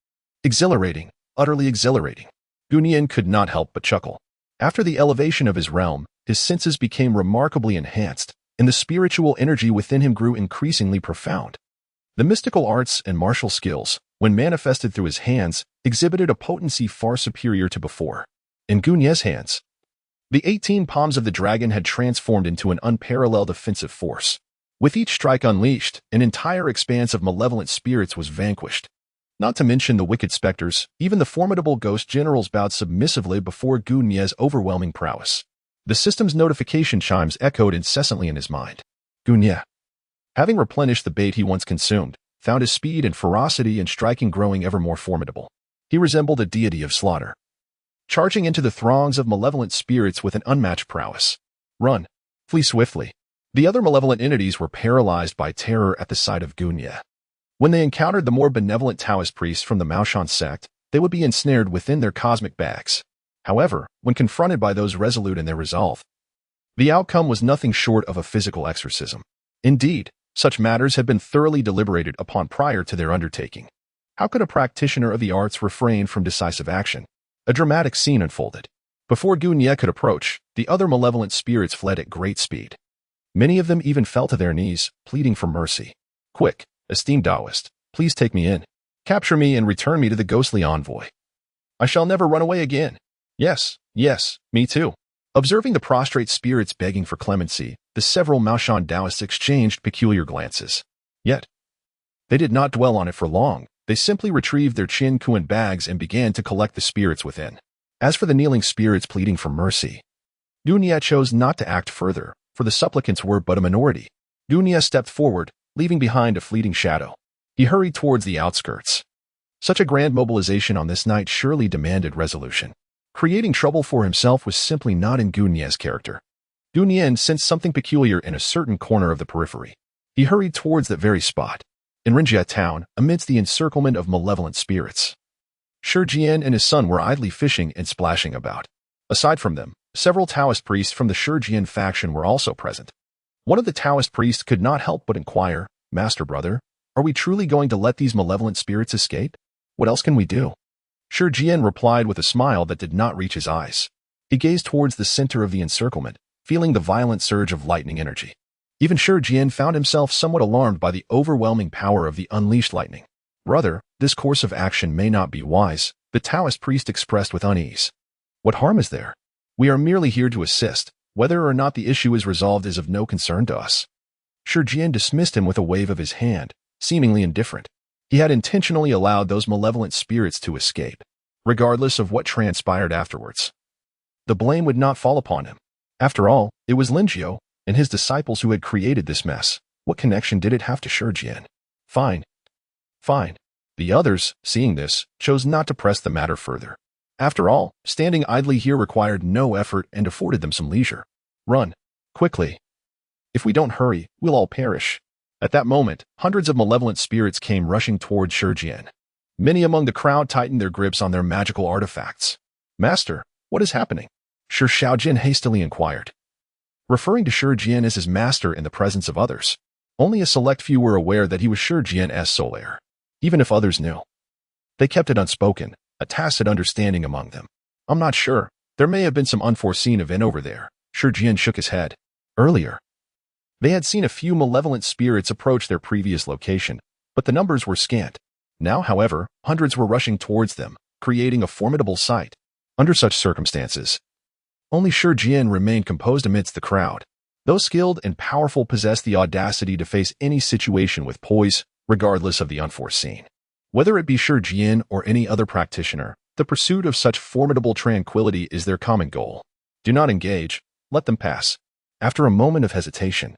Exhilarating, utterly exhilarating. Gunye could not help but chuckle. After the elevation of his realm, his senses became remarkably enhanced, and the spiritual energy within him grew increasingly profound. The mystical arts and martial skills, when manifested through his hands, exhibited a potency far superior to before. In Gunye's hands, the 18 palms of the dragon had transformed into an unparalleled offensive force. With each strike unleashed, an entire expanse of malevolent spirits was vanquished. Not to mention the wicked specters, even the formidable ghost generals bowed submissively before Gunye's overwhelming prowess. The system's notification chimes echoed incessantly in his mind. Gunye, having replenished the bait he once consumed, found his speed and ferocity in striking growing ever more formidable. He resembled a deity of slaughter, charging into the throngs of malevolent spirits with an unmatched prowess. Run, flee swiftly. The other malevolent entities were paralyzed by terror at the sight of Gunye. When they encountered the more benevolent Taoist priests from the Maoshan sect, they would be ensnared within their cosmic bags. However, when confronted by those resolute in their resolve, the outcome was nothing short of a physical exorcism. Indeed, such matters had been thoroughly deliberated upon prior to their undertaking. How could a practitioner of the arts refrain from decisive action? A dramatic scene unfolded. Before Gunye could approach, the other malevolent spirits fled at great speed. Many of them even fell to their knees, pleading for mercy. Quick, esteemed Taoist, please take me in. Capture me and return me to the ghostly envoy. I shall never run away again. Yes, me too. Observing the prostrate spirits begging for clemency, the several Maoshan Taoists exchanged peculiar glances. Yet, they did not dwell on it for long. They simply retrieved their Qin Kuan bags and began to collect the spirits within. As for the kneeling spirits pleading for mercy, Gunye chose not to act further, for the supplicants were but a minority. Gunye stepped forward, leaving behind a fleeting shadow. He hurried towards the outskirts. Such a grand mobilization on this night surely demanded resolution. Creating trouble for himself was simply not in Gunye's character. Gunye sensed something peculiar in a certain corner of the periphery. He hurried towards that very spot. In Rinjia town, amidst the encirclement of malevolent spirits, Shi Jian and his son were idly fishing and splashing about. Aside from them, several Taoist priests from the Shi Jian faction were also present. One of the Taoist priests could not help but inquire, Master Brother, are we truly going to let these malevolent spirits escape? What else can we do? Shi Jian replied with a smile that did not reach his eyes. He gazed towards the center of the encirclement, feeling the violent surge of lightning energy. Even Shi Jian found himself somewhat alarmed by the overwhelming power of the unleashed lightning. Brother, this course of action may not be wise, the Taoist priest expressed with unease. What harm is there? We are merely here to assist. Whether or not the issue is resolved is of no concern to us. Shi Jian dismissed him with a wave of his hand, seemingly indifferent. He had intentionally allowed those malevolent spirits to escape, regardless of what transpired afterwards. The blame would not fall upon him. After all, it was Lin Jiao and his disciples who had created this mess. What connection did it have to Shi Jian? Fine. The others, seeing this, chose not to press the matter further. After all, standing idly here required no effort and afforded them some leisure. Run. Quickly. If we don't hurry, we'll all perish. At that moment, hundreds of malevolent spirits came rushing toward Shi Jian. Many among the crowd tightened their grips on their magical artifacts. Master, what is happening? Shi Jian hastily inquired. Referring to Shi Jian as his master in the presence of others, only a select few were aware that he was Shi Jian's sole heir. Even if others knew, they kept it unspoken, a tacit understanding among them. I'm not sure. There may have been some unforeseen event over there. Shi Jian shook his head. Earlier, they had seen a few malevolent spirits approach their previous location, but the numbers were scant. Now, however, hundreds were rushing towards them, creating a formidable sight. Under such circumstances, only Shi Jian remained composed amidst the crowd. Those skilled and powerful possessed the audacity to face any situation with poise, regardless of the unforeseen. Whether it be Shi Jian or any other practitioner, the pursuit of such formidable tranquility is their common goal. Do not engage, let them pass. After a moment of hesitation,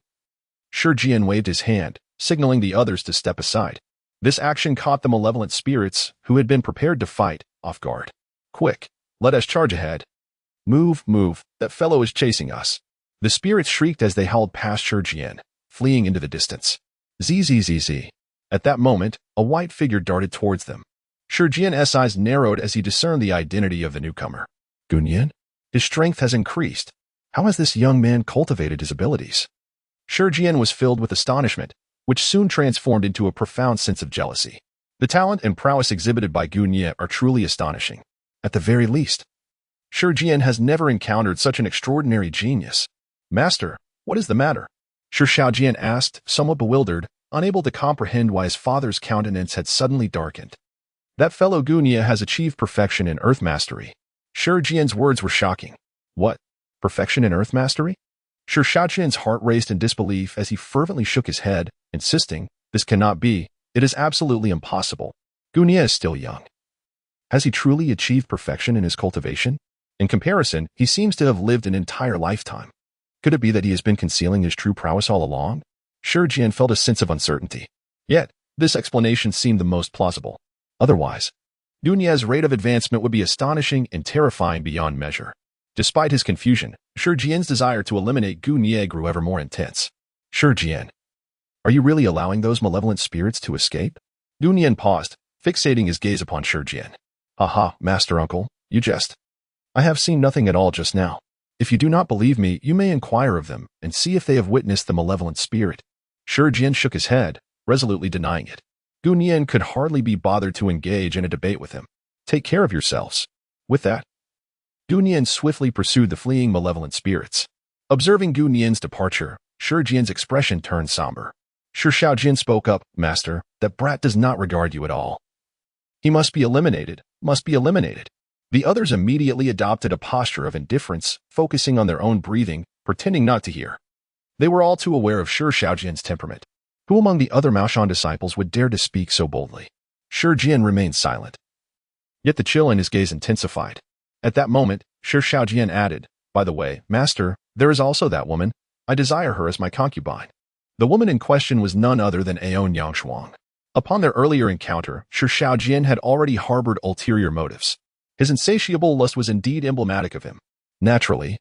Shi Jian waved his hand, signaling the others to step aside. This action caught the malevolent spirits, who had been prepared to fight, off guard. Quick, let us charge ahead. Move, that fellow is chasing us. The spirits shrieked as they howled past Shi Jian, fleeing into the distance. Zzz. At that moment, a white figure darted towards them. Shi Jian's eyes narrowed as he discerned the identity of the newcomer. Gunyan? His strength has increased. How has this young man cultivated his abilities? Shi Jian was filled with astonishment, which soon transformed into a profound sense of jealousy. The talent and prowess exhibited by Gunyan are truly astonishing. At the very least, Shi Jian has never encountered such an extraordinary genius. Master, what is the matter? Shi Jian asked, somewhat bewildered, unable to comprehend why his father's countenance had suddenly darkened. That fellow Gunyan has achieved perfection in earth mastery. Shi Jian's words were shocking. What? Perfection in earth mastery? Shi Jian's heart raced in disbelief as he fervently shook his head, insisting, this cannot be, it is absolutely impossible. Gunyan is still young. Has he truly achieved perfection in his cultivation? In comparison, he seems to have lived an entire lifetime. Could it be that he has been concealing his true prowess all along? Shi Jian felt a sense of uncertainty. Yet, this explanation seemed the most plausible. Otherwise, Gunyan's rate of advancement would be astonishing and terrifying beyond measure. Despite his confusion, Shi Jian's desire to eliminate Gunyan grew ever more intense. Shi Jian, are you really allowing those malevolent spirits to escape? Gunyan paused, fixating his gaze upon Shi Jian. Aha, master uncle, you jest. I have seen nothing at all just now. If you do not believe me, you may inquire of them and see if they have witnessed the malevolent spirit. Shi Jian shook his head, resolutely denying it. Gunyan could hardly be bothered to engage in a debate with him. Take care of yourselves. With that, Gunyan swiftly pursued the fleeing malevolent spirits. Observing Gunyan's departure, Shi Jian's expression turned somber. Shi Jian spoke up, Master, that brat does not regard you at all. He must be eliminated. The others immediately adopted a posture of indifference, focusing on their own breathing, pretending not to hear. They were all too aware of Shi Jian's temperament. Who among the other Maoshan disciples would dare to speak so boldly? Shi Jian remained silent. Yet the chill in his gaze intensified. At that moment, Shi Jian added, By the way, Master, there is also that woman. I desire her as my concubine. The woman in question was none other than Aeon Yangshuang. Upon their earlier encounter, Shi Jian had already harbored ulterior motives. His insatiable lust was indeed emblematic of him. Naturally,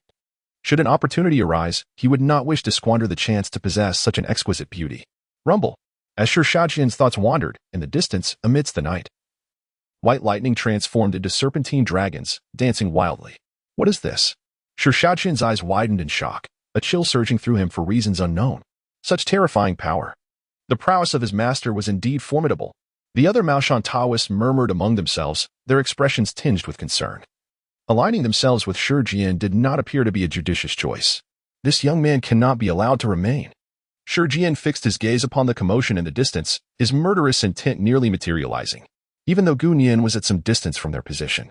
should an opportunity arise, he would not wish to squander the chance to possess such an exquisite beauty. Rumble. As Shi Jian's thoughts wandered, in the distance, amidst the night, white lightning transformed into serpentine dragons, dancing wildly. What is this? Shi Jian's eyes widened in shock, a chill surging through him for reasons unknown. Such terrifying power. The prowess of his master was indeed formidable. The other Maoshan Taoists murmured among themselves, their expressions tinged with concern. Aligning themselves with Shi Jian did not appear to be a judicious choice. This young man cannot be allowed to remain. Shi Jian fixed his gaze upon the commotion in the distance, his murderous intent nearly materializing, even though Gu Nian was at some distance from their position.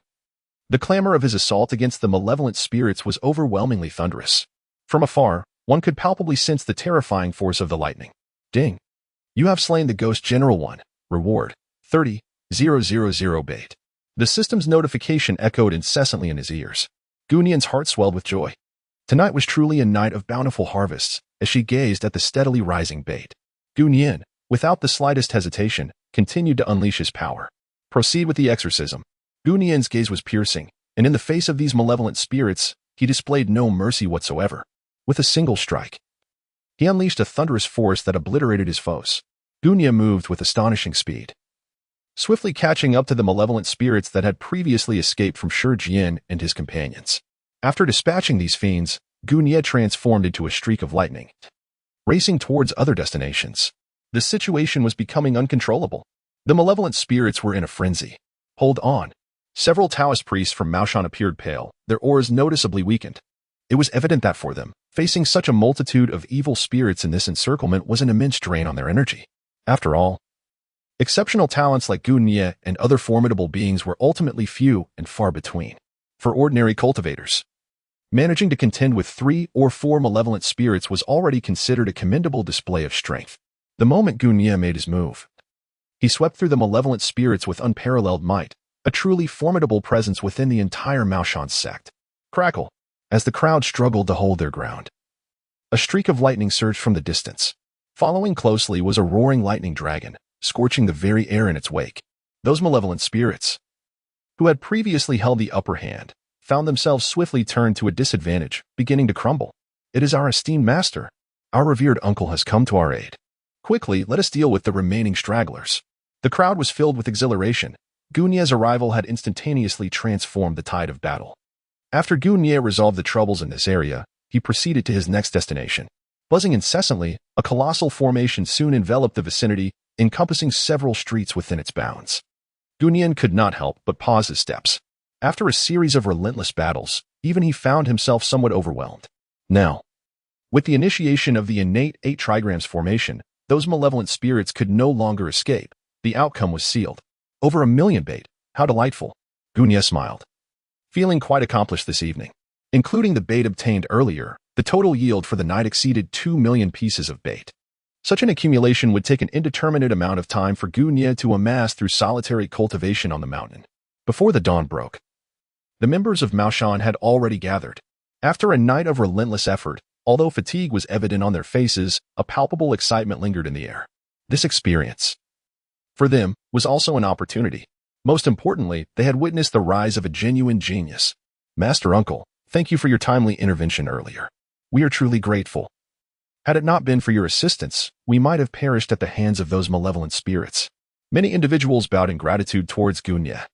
The clamor of his assault against the malevolent spirits was overwhelmingly thunderous. From afar, one could palpably sense the terrifying force of the lightning. Ding! You have slain the Ghost General 1. Reward, 30,000 bait. The system's notification echoed incessantly in his ears. Gu Nian's heart swelled with joy. Tonight was truly a night of bountiful harvests, as she gazed at the steadily rising bait. Gu Nian, without the slightest hesitation, continued to unleash his power. Proceed with the exorcism. Gu Nian's gaze was piercing, and in the face of these malevolent spirits, he displayed no mercy whatsoever. With a single strike, he unleashed a thunderous force that obliterated his foes. Gu Nian moved with astonishing speed, swiftly catching up to the malevolent spirits that had previously escaped from Shi Jian and his companions. After dispatching these fiends, Gu Nian transformed into a streak of lightning, racing towards other destinations. The situation was becoming uncontrollable. The malevolent spirits were in a frenzy. Hold on. Several Taoist priests from Maoshan appeared pale, their auras noticeably weakened. It was evident that for them, facing such a multitude of evil spirits in this encirclement was an immense drain on their energy. After all, exceptional talents like Gu Nian and other formidable beings were ultimately few and far between. For ordinary cultivators, managing to contend with 3 or 4 malevolent spirits was already considered a commendable display of strength. The moment Gu Nian made his move, he swept through the malevolent spirits with unparalleled might, a truly formidable presence within the entire Maoshan sect. Crackle! As the crowd struggled to hold their ground, a streak of lightning surged from the distance. Following closely was a roaring lightning dragon, scorching the very air in its wake. Those malevolent spirits, who had previously held the upper hand, found themselves swiftly turned to a disadvantage, beginning to crumble. It is our esteemed master. Our revered uncle has come to our aid. Quickly, let us deal with the remaining stragglers. The crowd was filled with exhilaration. Gu Nian's arrival had instantaneously transformed the tide of battle. After Gu Nian resolved the troubles in this area, he proceeded to his next destination. Buzzing incessantly, a colossal formation soon enveloped the vicinity, encompassing several streets within its bounds. Gu Nian could not help but pause his steps. After a series of relentless battles, even he found himself somewhat overwhelmed. Now, with the initiation of the innate 8 trigrams formation, those malevolent spirits could no longer escape. The outcome was sealed. Over 1 million bait. How delightful. Gu Nian smiled. Feeling quite accomplished this evening. Including the bait obtained earlier, the total yield for the night exceeded 2 million pieces of bait. Such an accumulation would take an indeterminate amount of time for Gu Nian to amass through solitary cultivation on the mountain. Before the dawn broke, the members of Maoshan had already gathered. After a night of relentless effort, although fatigue was evident on their faces, a palpable excitement lingered in the air. This experience, for them, was also an opportunity. Most importantly, they had witnessed the rise of a genuine genius. Master Uncle, thank you for your timely intervention earlier. We are truly grateful. Had it not been for your assistance, we might have perished at the hands of those malevolent spirits. Many individuals bowed in gratitude towards Gu Nian.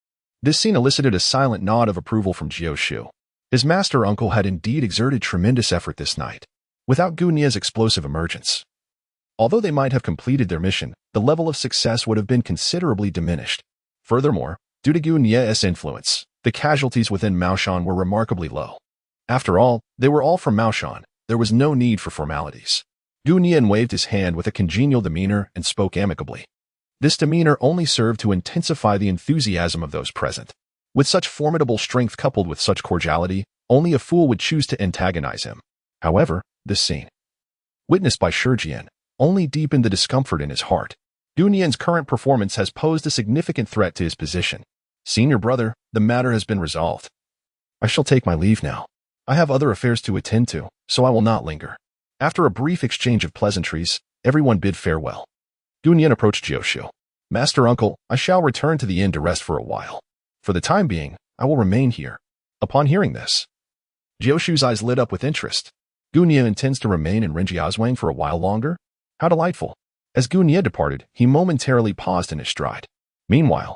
This scene elicited a silent nod of approval from Jiang. His master uncle had indeed exerted tremendous effort this night. Without Gu Nian's explosive emergence, although they might have completed their mission, the level of success would have been considerably diminished. Furthermore, due to Gu Nian's influence, the casualties within Maoshan were remarkably low. After all, they were all from Maoshan. There was no need for formalities. Gu Nian waved his hand with a congenial demeanor and spoke amicably. This demeanor only served to intensify the enthusiasm of those present. With such formidable strength coupled with such cordiality, only a fool would choose to antagonize him. However, this scene, witnessed by Shi Jian, only deepened the discomfort in his heart. Gu Nian's current performance has posed a significant threat to his position. Senior brother, the matter has been resolved. I shall take my leave now. I have other affairs to attend to, so I will not linger. After a brief exchange of pleasantries, everyone bid farewell. Gu Nian approached Jiang. Master Uncle, I shall return to the inn to rest for a while. For the time being, I will remain here. Upon hearing this, Jiang's eyes lit up with interest. Gu Nian intends to remain in Renjiazwang for a while longer? How delightful. As Gu Nian departed, he momentarily paused in his stride. Meanwhile,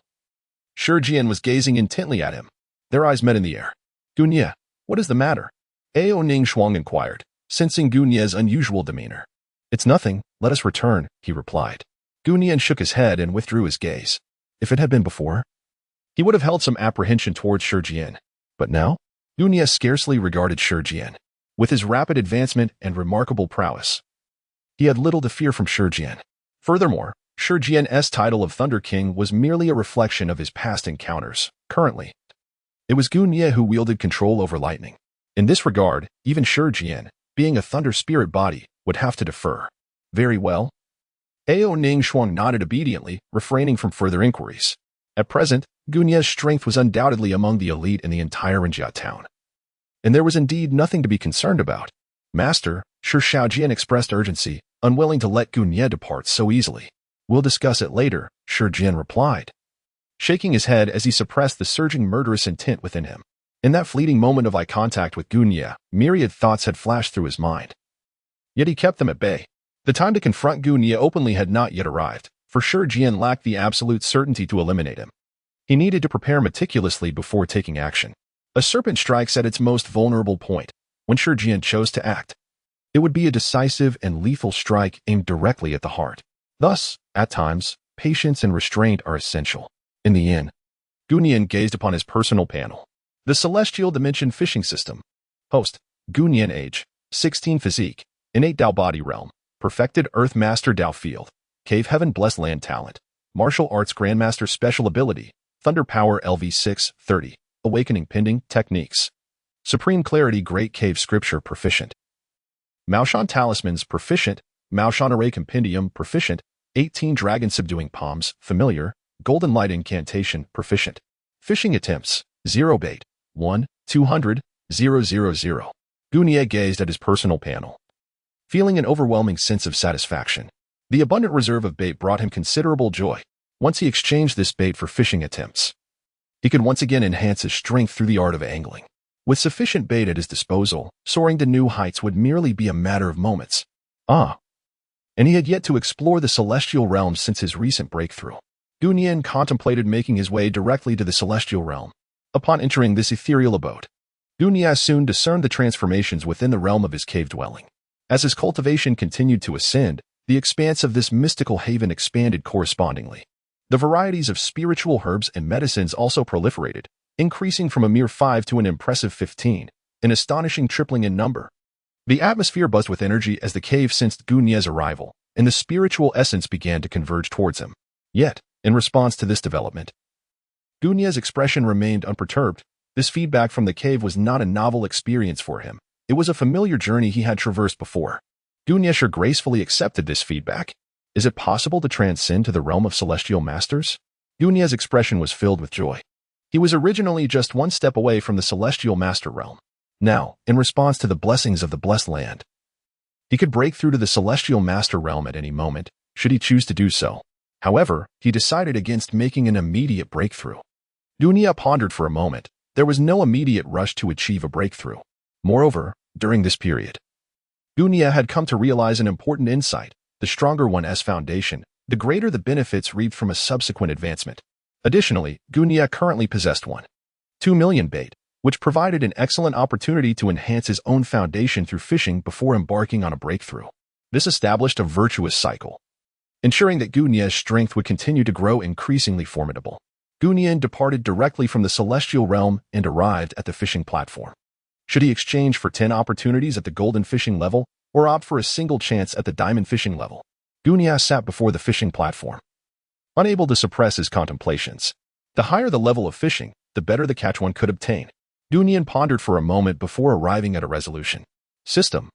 Shi Jian was gazing intently at him. Their eyes met in the air. Gu Nian, what is the matter? Ao Ning Shuang inquired, sensing Gu Nian's unusual demeanor. It's nothing, let us return, he replied. Gunyan shook his head and withdrew his gaze. If it had been before, he would have held some apprehension towards Shijian. But now, Gunyan scarcely regarded Shijian. With his rapid advancement and remarkable prowess, he had little to fear from Shijian. Furthermore, Shijian's title of Thunder King was merely a reflection of his past encounters. Currently, it was Gunyan who wielded control over lightning. In this regard, even Shijian, being a thunder spirit body, would have to defer. Very well. Ao Ning Shuang nodded obediently, refraining from further inquiries. At present, Gunyan's strength was undoubtedly among the elite in the entire Rinjia town. And there was indeed nothing to be concerned about. Master, Shi Shaojian expressed urgency, unwilling to let Gunyan depart so easily. We'll discuss it later, Shijian replied, shaking his head as he suppressed the surging murderous intent within him. In that fleeting moment of eye contact with Gunyan, myriad thoughts had flashed through his mind. Yet he kept them at bay. The time to confront Gunyan openly had not yet arrived, for Shijian lacked the absolute certainty to eliminate him. He needed to prepare meticulously before taking action. A serpent strikes at its most vulnerable point. When Shijian chose to act, it would be a decisive and lethal strike aimed directly at the heart. Thus, at times, patience and restraint are essential. In the end, Gunyan gazed upon his personal panel. The Celestial Dimension Fishing System. Host, Gunyan Age, 16 Physique, Innate Dao Body Realm, Perfected Earth Master Dao Field, Cave Heaven Blessed Land Talent, Martial Arts Grandmaster Special Ability, Thunder Power LV6, 30, Awakening Pending Techniques, Supreme Clarity Great Cave Scripture Proficient, Maoshan Talismans Proficient, Maoshan Array Compendium Proficient, 18 Dragon Subduing Palms Familiar, Golden Light Incantation Proficient, Fishing Attempts, 0 Bait, 1, 200, 000. Gunyan gazed at his personal panel, feeling an overwhelming sense of satisfaction. The abundant reserve of bait brought him considerable joy. Once he exchanged this bait for fishing attempts, he could once again enhance his strength through the art of angling. With sufficient bait at his disposal, soaring to new heights would merely be a matter of moments. And he had yet to explore the celestial realms since his recent breakthrough. Gunyan contemplated making his way directly to the celestial realm. Upon entering this ethereal abode, Gunyan soon discerned the transformations within the realm of his cave dwelling. As his cultivation continued to ascend, the expanse of this mystical haven expanded correspondingly. The varieties of spiritual herbs and medicines also proliferated, increasing from a mere 5 to an impressive 15, an astonishing tripling in number. The atmosphere buzzed with energy as the cave sensed Gunyan's arrival, and the spiritual essence began to converge towards him. Yet, in response to this development, Gunyan's expression remained unperturbed. This feedback from the cave was not a novel experience for him. It was a familiar journey he had traversed before. Gunyan gracefully accepted this feedback. Is it possible to transcend to the realm of celestial masters? Gunyan's expression was filled with joy. He was originally just one step away from the celestial master realm. Now, in response to the blessings of the blessed land, he could break through to the celestial master realm at any moment, should he choose to do so. However, he decided against making an immediate breakthrough. Gunyan pondered for a moment. There was no immediate rush to achieve a breakthrough. Moreover, during this period, Gunyan had come to realize an important insight. The stronger one's foundation, the greater the benefits reaped from a subsequent advancement. Additionally, Gunyan currently possessed 1.2 million bait, which provided an excellent opportunity to enhance his own foundation through fishing before embarking on a breakthrough. This established a virtuous cycle, ensuring that Gunyan's strength would continue to grow increasingly formidable. Gunyan departed directly from the celestial realm and arrived at the fishing platform. Should he exchange for 10 opportunities at the golden fishing level or opt for a single chance at the diamond fishing level? Gunyan sat before the fishing platform, unable to suppress his contemplations. The higher the level of fishing, the better the catch one could obtain. Gunyan pondered for a moment before arriving at a resolution. System,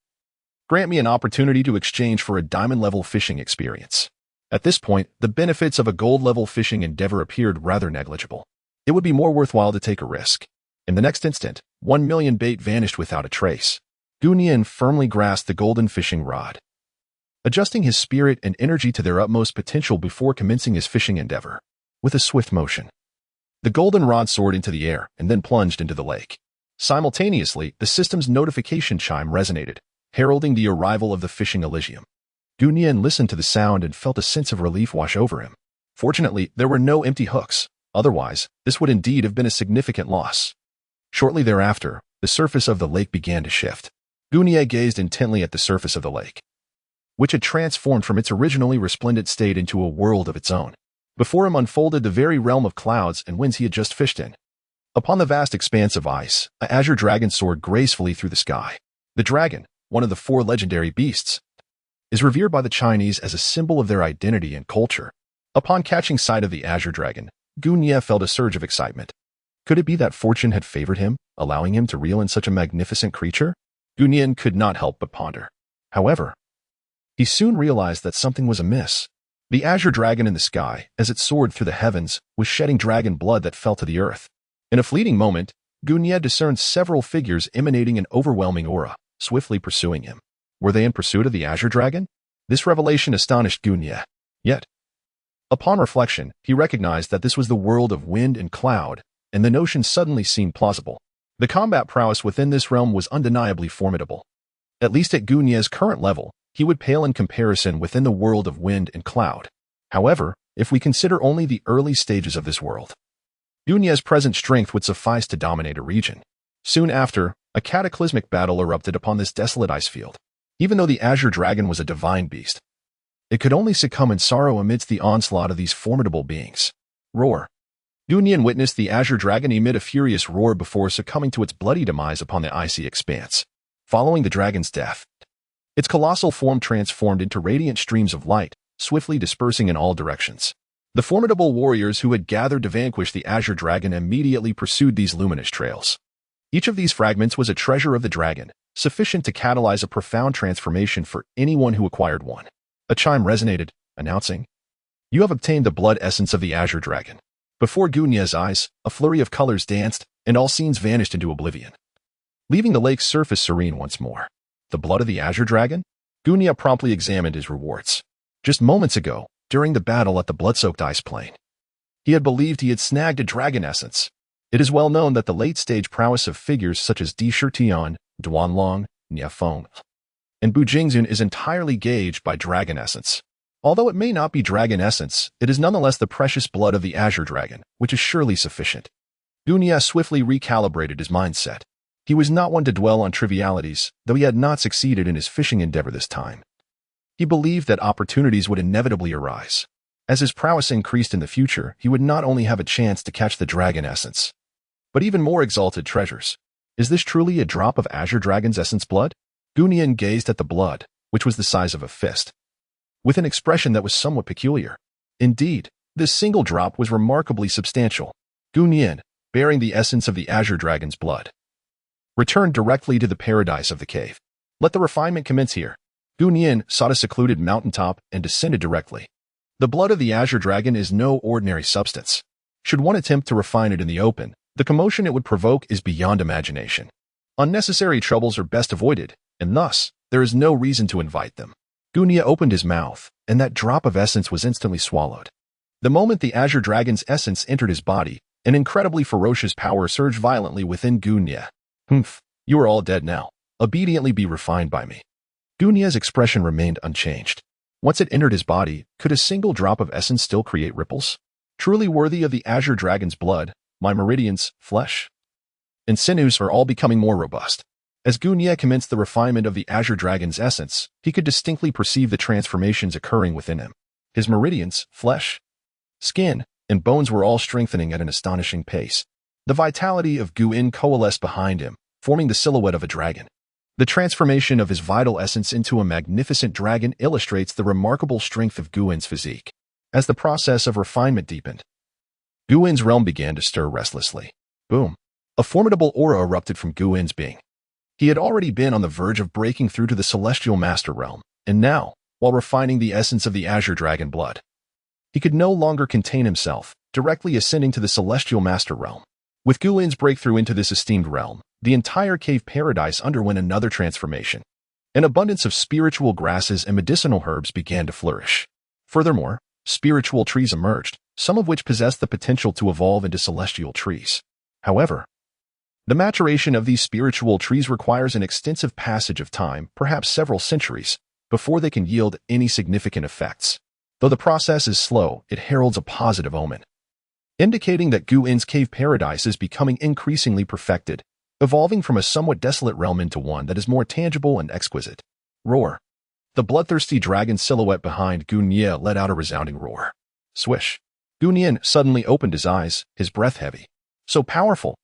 grant me an opportunity to exchange for a diamond-level fishing experience. At this point, the benefits of a gold-level fishing endeavor appeared rather negligible. It would be more worthwhile to take a risk. In the next instant, 1 million bait vanished without a trace. Gunyan firmly grasped the golden fishing rod, adjusting his spirit and energy to their utmost potential before commencing his fishing endeavor. With a swift motion, the golden rod soared into the air and then plunged into the lake. Simultaneously, the system's notification chime resonated, heralding the arrival of the fishing Elysium. Gunyan listened to the sound and felt a sense of relief wash over him. Fortunately, there were no empty hooks. Otherwise, this would indeed have been a significant loss. Shortly thereafter, the surface of the lake began to shift. Gunyan gazed intently at the surface of the lake. which had transformed from its originally resplendent state into a world of its own. Before him unfolded the very realm of clouds and winds he had just fished in. Upon the vast expanse of ice, an azure dragon soared gracefully through the sky. The dragon, one of the 4 legendary beasts, is revered by the Chinese as a symbol of their identity and culture. Upon catching sight of the azure dragon, Gu Nie felt a surge of excitement. Could it be that fortune had favored him, allowing him to reel in such a magnificent creature? Gu Nie could not help but ponder. However, he soon realized that something was amiss. The azure dragon in the sky, as it soared through the heavens, was shedding dragon blood that fell to the earth. In a fleeting moment, Gu Nie discerned several figures emanating an overwhelming aura, swiftly pursuing him. Were they in pursuit of the azure dragon? This revelation astonished Gu Nie. Yet, upon reflection, he recognized that this was the world of wind and cloud, and the notion suddenly seemed plausible. The combat prowess within this realm was undeniably formidable. At least at Gu Nie's current level, he would pale in comparison within the world of wind and cloud. However, if we consider only the early stages of this world, Gu Nie's present strength would suffice to dominate a region. Soon after, a cataclysmic battle erupted upon this desolate ice field. Even though the azure dragon was a divine beast, it could only succumb in sorrow amidst the onslaught of these formidable beings. Roar. Gu Nie witnessed the azure dragon emit a furious roar before succumbing to its bloody demise upon the icy expanse. Following the dragon's death, its colossal form transformed into radiant streams of light, swiftly dispersing in all directions. The formidable warriors who had gathered to vanquish the azure dragon immediately pursued these luminous trails. Each of these fragments was a treasure of the dragon, sufficient to catalyze a profound transformation for anyone who acquired one. A chime resonated, announcing, "You have obtained the blood essence of the azure dragon." Before Gu Nie's eyes, a flurry of colors danced, and all scenes vanished into oblivion, leaving the lake's surface serene once more. The blood of the azure dragon? Gu Nie promptly examined his rewards. Just moments ago, during the battle at the blood-soaked ice plain, he had believed he had snagged a dragon essence. It is well known that the late-stage prowess of figures such as Di Shitian, Duanlong, Nie Feng, and Bu Jingxun is entirely gauged by dragon essence. Although it may not be dragon essence, it is nonetheless the precious blood of the azure dragon, which is surely sufficient. Gu Nie swiftly recalibrated his mindset. He was not one to dwell on trivialities, though he had not succeeded in his fishing endeavor this time. He believed that opportunities would inevitably arise. As his prowess increased in the future, he would not only have a chance to catch the dragon essence, but even more exalted treasures. Is this truly a drop of azure dragon's essence blood? Gu Nie gazed at the blood, which was the size of a fist, with an expression that was somewhat peculiar. Indeed, this single drop was remarkably substantial. Gu Nie, bearing the essence of the azure dragon's blood, returned directly to the paradise of the cave. Let the refinement commence here. Gu Nie sought a secluded mountaintop and descended directly. The blood of the azure dragon is no ordinary substance. Should one attempt to refine it in the open, the commotion it would provoke is beyond imagination. Unnecessary troubles are best avoided, and thus, there is no reason to invite them. Gu Nie opened his mouth, and that drop of essence was instantly swallowed. The moment the azure dragon's essence entered his body, an incredibly ferocious power surged violently within Gu Nie. "Humph, you are all dead now. Obediently be refined by me." Gu Nie's expression remained unchanged. Once it entered his body, could a single drop of essence still create ripples? Truly worthy of the azure dragon's blood, my meridians, flesh, and sinews are all becoming more robust. As Gu Nie commenced the refinement of the azure dragon's essence, he could distinctly perceive the transformations occurring within him. His meridians, flesh, skin, and bones were all strengthening at an astonishing pace. The vitality of Gu Nie coalesced behind him, forming the silhouette of a dragon. The transformation of his vital essence into a magnificent dragon illustrates the remarkable strength of Gu Nie's physique. As the process of refinement deepened, Gu Nie's realm began to stir restlessly. Boom! A formidable aura erupted from Gu Nie's being. He had already been on the verge of breaking through to the celestial master realm, and now, while refining the essence of the azure dragon blood, he could no longer contain himself, directly ascending to the celestial master realm. With Gu Nie's breakthrough into this esteemed realm, the entire cave paradise underwent another transformation. An abundance of spiritual grasses and medicinal herbs began to flourish. Furthermore, spiritual trees emerged, some of which possessed the potential to evolve into celestial trees. However, the maturation of these spiritual trees requires an extensive passage of time, perhaps several centuries, before they can yield any significant effects. Though the process is slow, it heralds a positive omen, indicating that Gu Nie's cave paradise is becoming increasingly perfected, evolving from a somewhat desolate realm into one that is more tangible and exquisite. Roar. The bloodthirsty dragon silhouette behind Gu Nie let out a resounding roar. Swish. Gu Nian suddenly opened his eyes, his breath heavy. So powerful.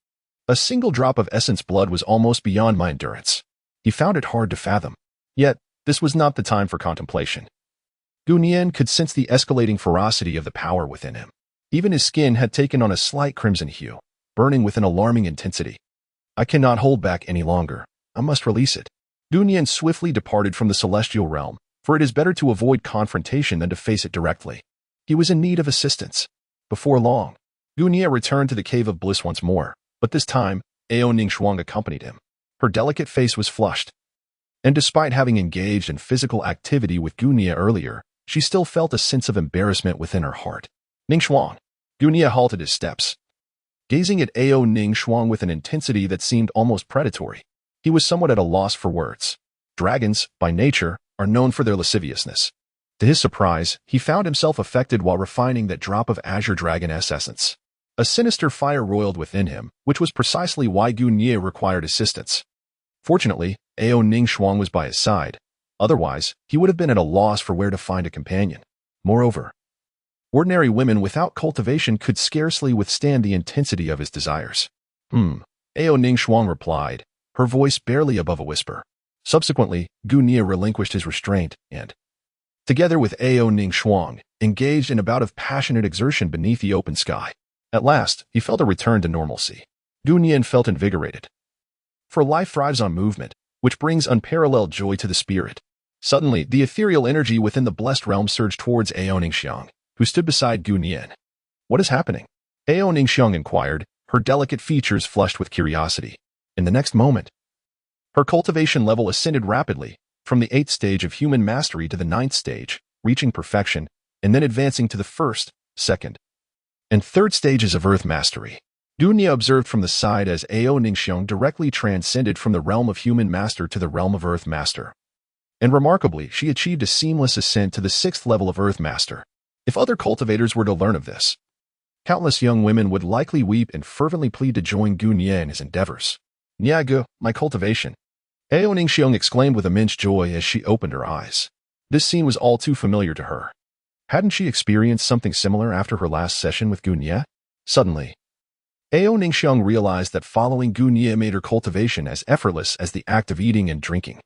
A single drop of essence blood was almost beyond my endurance. He found it hard to fathom. Yet, this was not the time for contemplation. Gu Nian could sense the escalating ferocity of the power within him. Even his skin had taken on a slight crimson hue, burning with an alarming intensity. I cannot hold back any longer. I must release it. Gu Nian swiftly departed from the celestial realm, for it is better to avoid confrontation than to face it directly. He was in need of assistance. Before long, Gu Nian returned to the Cave of Bliss once more, but this time, Ao Ningxuang accompanied him. Her delicate face was flushed. And despite having engaged in physical activity with Gu Nian earlier, she still felt a sense of embarrassment within her heart. Ningxuang. Gu Nian halted his steps, gazing at Ao Ningxuang with an intensity that seemed almost predatory. He was somewhat at a loss for words. Dragons, by nature, are known for their lasciviousness. To his surprise, he found himself affected while refining that drop of Azure Dragoness essence. A sinister fire roiled within him, which was precisely why Gu Nian required assistance. Fortunately, Ao Ningxuang was by his side. Otherwise, he would have been at a loss for where to find a companion. Moreover, ordinary women without cultivation could scarcely withstand the intensity of his desires. Ao Ningxuang replied, her voice barely above a whisper. Subsequently, Gu Nian relinquished his restraint and, together with Ao Ningxuang, engaged in a bout of passionate exertion beneath the open sky. At last, he felt a return to normalcy. Gu Nian felt invigorated. For life thrives on movement, which brings unparalleled joy to the spirit. Suddenly, the ethereal energy within the blessed realm surged towards Ao Ningxiang, who stood beside Gu Nian. What is happening? Ao Ningxiang inquired, her delicate features flushed with curiosity. In the next moment, her cultivation level ascended rapidly, from the 8th stage of human mastery to the 9th stage, reaching perfection, and then advancing to the 1st, 2nd, and 3rd stages of earth mastery. Gu Nian observed from the side as Ao Ningxiang directly transcended from the realm of human master to the realm of earth master. And remarkably, she achieved a seamless ascent to the 6th level of earth master. If other cultivators were to learn of this, countless young women would likely weep and fervently plead to join Gu Nian in his endeavors. Niagu, my cultivation. Ao Ningxiang exclaimed with immense joy as she opened her eyes. This scene was all too familiar to her. Hadn't she experienced something similar after her last session with Gu Nian? Suddenly, Ao Ningxiang realized that following Gu Nian made her cultivation as effortless as the act of eating and drinking.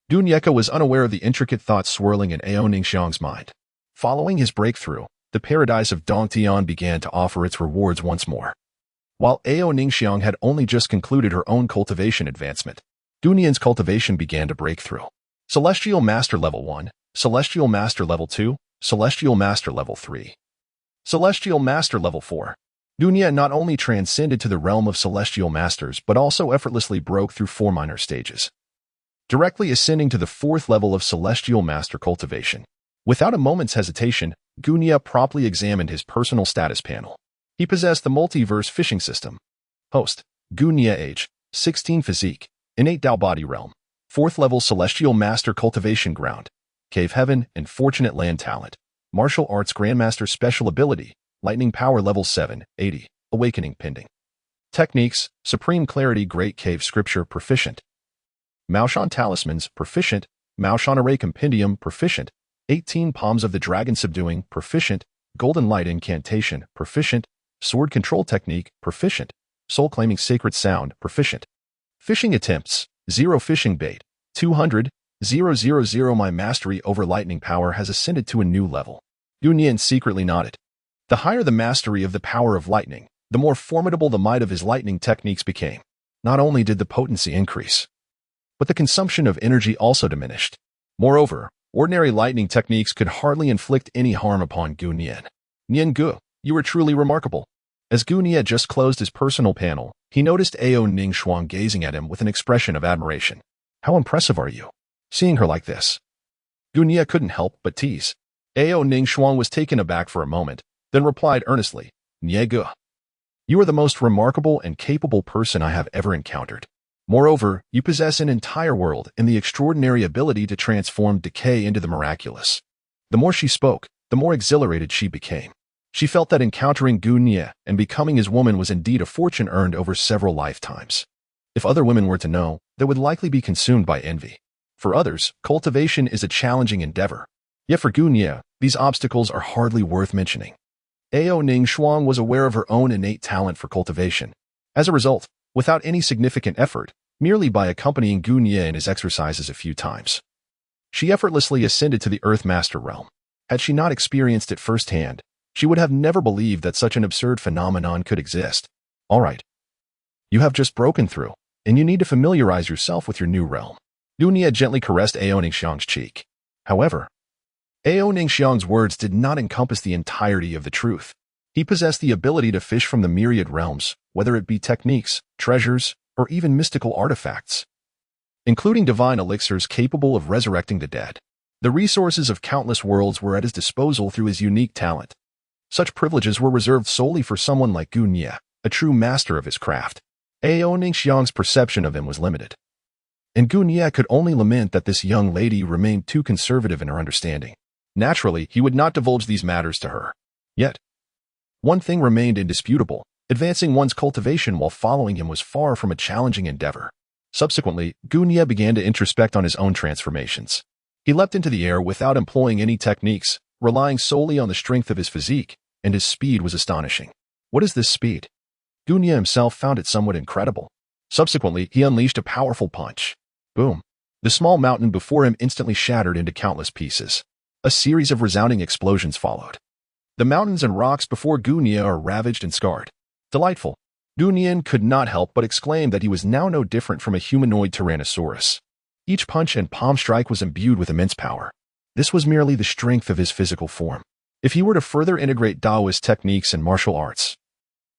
Gu Nian was unaware of the intricate thoughts swirling in Ao Ningxiang's mind. Following his breakthrough, the paradise of Dongtian began to offer its rewards once more. While Ao Ningxiang had only just concluded her own cultivation advancement, Gu Nian's cultivation began to break through. Celestial Master Level 1, Celestial Master Level 2, Celestial Master Level 3. Celestial Master Level 4. Gu Nian not only transcended to the realm of Celestial Masters but also effortlessly broke through 4 minor stages, directly ascending to the 4th level of Celestial Master cultivation. Without a moment's hesitation, Gu Nian promptly examined his personal status panel. He possessed the multiverse fishing system. Host, Gu Nian age, 16 physique, innate Dao body realm, 4th level Celestial Master cultivation ground, Cave Heaven and Fortunate Land talent, Martial Arts Grandmaster special ability, Lightning Power level 7, 80, Awakening pending. Techniques, Supreme Clarity Great Cave Scripture proficient. Maoshan Talismans proficient, Maoshan Array Compendium proficient, 18 Palms of the Dragon Subduing proficient, Golden Light Incantation proficient, Sword Control Technique proficient, Soul Claiming Sacred Sound proficient. Fishing Attempts, 0 Fishing Bait, 200, 000. My mastery over lightning power has ascended to a new level. Gu Nian secretly nodded. The higher the mastery of the power of lightning, the more formidable the might of his lightning techniques became. Not only did the potency increase, but the consumption of energy also diminished. Moreover, ordinary lightning techniques could hardly inflict any harm upon Gu Nian. Nian Gu, you are truly remarkable. As Gu Nian just closed his personal panel, he noticed Ao Ningxuang gazing at him with an expression of admiration. How impressive are you? Seeing her like this, Gu Nian couldn't help but tease. Ao Ningxuang was taken aback for a moment, then replied earnestly, Nian Gu, you are the most remarkable and capable person I have ever encountered. Moreover, you possess an entire world and the extraordinary ability to transform decay into the miraculous. The more she spoke, the more exhilarated she became. She felt that encountering Gu Nian and becoming his woman was indeed a fortune earned over several lifetimes. If other women were to know, they would likely be consumed by envy. For others, cultivation is a challenging endeavor. Yet for Gunye, these obstacles are hardly worth mentioning. Ao Ning Shuang was aware of her own innate talent for cultivation. As a result, without any significant effort, merely by accompanying Gunye in his exercises a few times, she effortlessly ascended to the Earth Master realm. Had she not experienced it firsthand, she would have never believed that such an absurd phenomenon could exist. All right. You have just broken through, and you need to familiarize yourself with your new realm. Gunye gently caressed Ao Ningxiang's cheek. However, Ao Ningxiang's words did not encompass the entirety of the truth. He possessed the ability to fish from the myriad realms, whether it be techniques, treasures, or even mystical artifacts, including divine elixirs capable of resurrecting the dead. The resources of countless worlds were at his disposal through his unique talent. Such privileges were reserved solely for someone like Gunye, a true master of his craft. Ao Ningxiang's perception of him was limited, and Gunye could only lament that this young lady remained too conservative in her understanding. Naturally, he would not divulge these matters to her. Yet, one thing remained indisputable: advancing one's cultivation while following him was far from a challenging endeavor. Subsequently, Gunye began to introspect on his own transformations. He leapt into the air without employing any techniques, relying solely on the strength of his physique, and his speed was astonishing. What is this speed? Gunye himself found it somewhat incredible. Subsequently, he unleashed a powerful punch. Boom! The small mountain before him instantly shattered into countless pieces. A series of resounding explosions followed. The mountains and rocks before Gunye are ravaged and scarred. Delightful. Gunye could not help but exclaim that he was now no different from a humanoid Tyrannosaurus. Each punch and palm strike was imbued with immense power. This was merely the strength of his physical form. If he were to further integrate Taoist techniques and martial arts,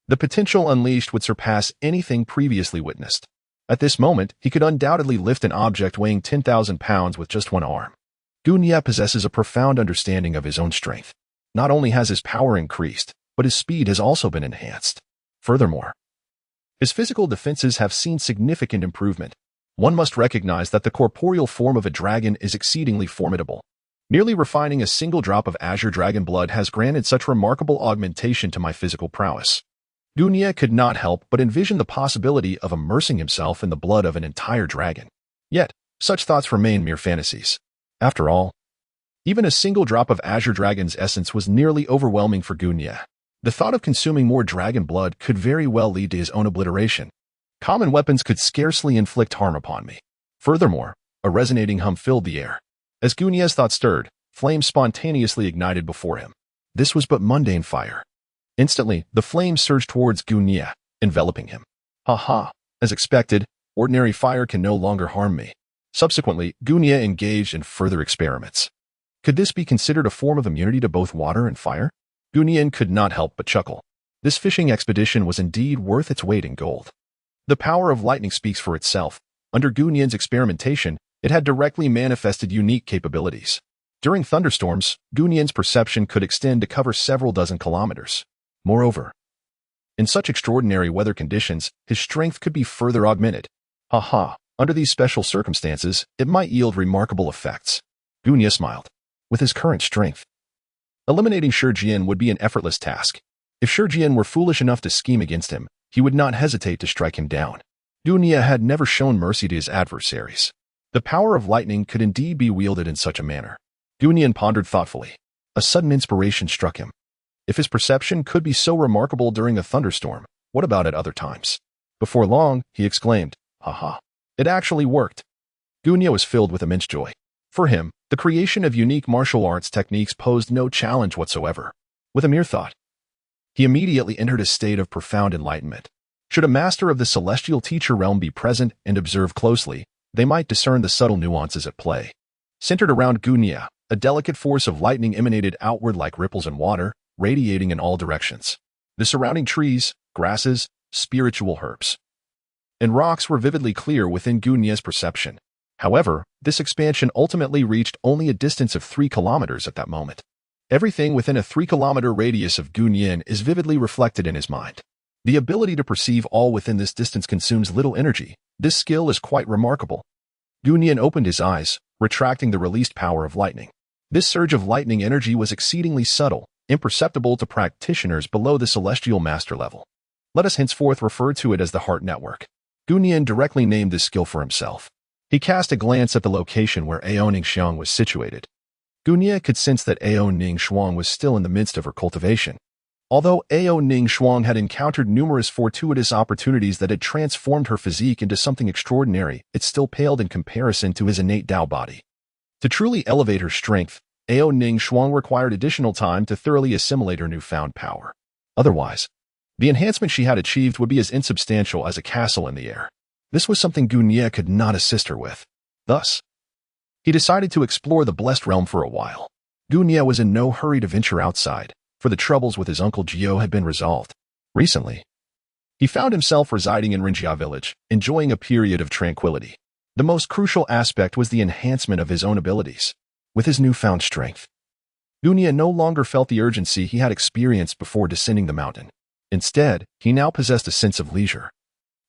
the potential unleashed would surpass anything previously witnessed. At this moment, he could undoubtedly lift an object weighing 10,000 pounds with just one arm. Gunye possesses a profound understanding of his own strength. Not only has his power increased, but his speed has also been enhanced. Furthermore, his physical defenses have seen significant improvement. One must recognize that the corporeal form of a dragon is exceedingly formidable. Merely refining a single drop of azure dragon blood has granted such remarkable augmentation to my physical prowess. Gunye could not help but envision the possibility of immersing himself in the blood of an entire dragon. Yet, such thoughts remain mere fantasies. After all, even a single drop of azure dragon's essence was nearly overwhelming for Gunye. The thought of consuming more dragon blood could very well lead to his own obliteration. Common weapons could scarcely inflict harm upon me. Furthermore, a resonating hum filled the air. As Gunye's thought stirred, flames spontaneously ignited before him. This was but mundane fire. Instantly, the flames surged towards Gunye, enveloping him. Ha ha! As expected, ordinary fire can no longer harm me. Subsequently, Gunye engaged in further experiments. Could this be considered a form of immunity to both water and fire? Gunye could not help but chuckle. This fishing expedition was indeed worth its weight in gold. The power of lightning speaks for itself. Under Gunye's experimentation, it had directly manifested unique capabilities. During thunderstorms, Gunye's perception could extend to cover several dozen kilometers. Moreover, in such extraordinary weather conditions, his strength could be further augmented. Ha! Under these special circumstances, it might yield remarkable effects. Gunye smiled. With his current strength, eliminating Shi would be an effortless task. If Shi were foolish enough to scheme against him, he would not hesitate to strike him down. Gunye had never shown mercy to his adversaries. The power of lightning could indeed be wielded in such a manner. Gunye pondered thoughtfully. A sudden inspiration struck him. If his perception could be so remarkable during a thunderstorm, what about at other times? Before long, he exclaimed, ha! It actually worked. Gunye was filled with immense joy. For him, the creation of unique martial arts techniques posed no challenge whatsoever. With a mere thought, he immediately entered a state of profound enlightenment. Should a master of the celestial teacher realm be present and observe closely, they might discern the subtle nuances at play. Centered around Gunye, a delicate force of lightning emanated outward like ripples in water, radiating in all directions. The surrounding trees, grasses, spiritual herbs, and rocks were vividly clear within Gunye's perception. However, this expansion ultimately reached only a distance of 3 kilometers at that moment. Everything within a 3-kilometer radius of Gunye is vividly reflected in his mind. The ability to perceive all within this distance consumes little energy. This skill is quite remarkable. Gunye opened his eyes, retracting the released power of lightning. This surge of lightning energy was exceedingly subtle, imperceptible to practitioners below the celestial master level. Let us henceforth refer to it as the Heart Network. Gunye directly named this skill for himself. He cast a glance at the location where Ao Ningxiang was situated. Gunia could sense that Ao Ningxiang was still in the midst of her cultivation. Although Ao Ningxiang had encountered numerous fortuitous opportunities that had transformed her physique into something extraordinary, it still paled in comparison to his innate Dao body. To truly elevate her strength, Ao Ningxiang required additional time to thoroughly assimilate her newfound power. Otherwise, the enhancement she had achieved would be as insubstantial as a castle in the air. This was something Gunia could not assist her with. Thus, he decided to explore the blessed realm for a while. Gunia was in no hurry to venture outside, for the troubles with his uncle Jiao had been resolved. Recently, he found himself residing in Rinjia village, enjoying a period of tranquility. The most crucial aspect was the enhancement of his own abilities. With his newfound strength, Gunia no longer felt the urgency he had experienced before descending the mountain. Instead, he now possessed a sense of leisure,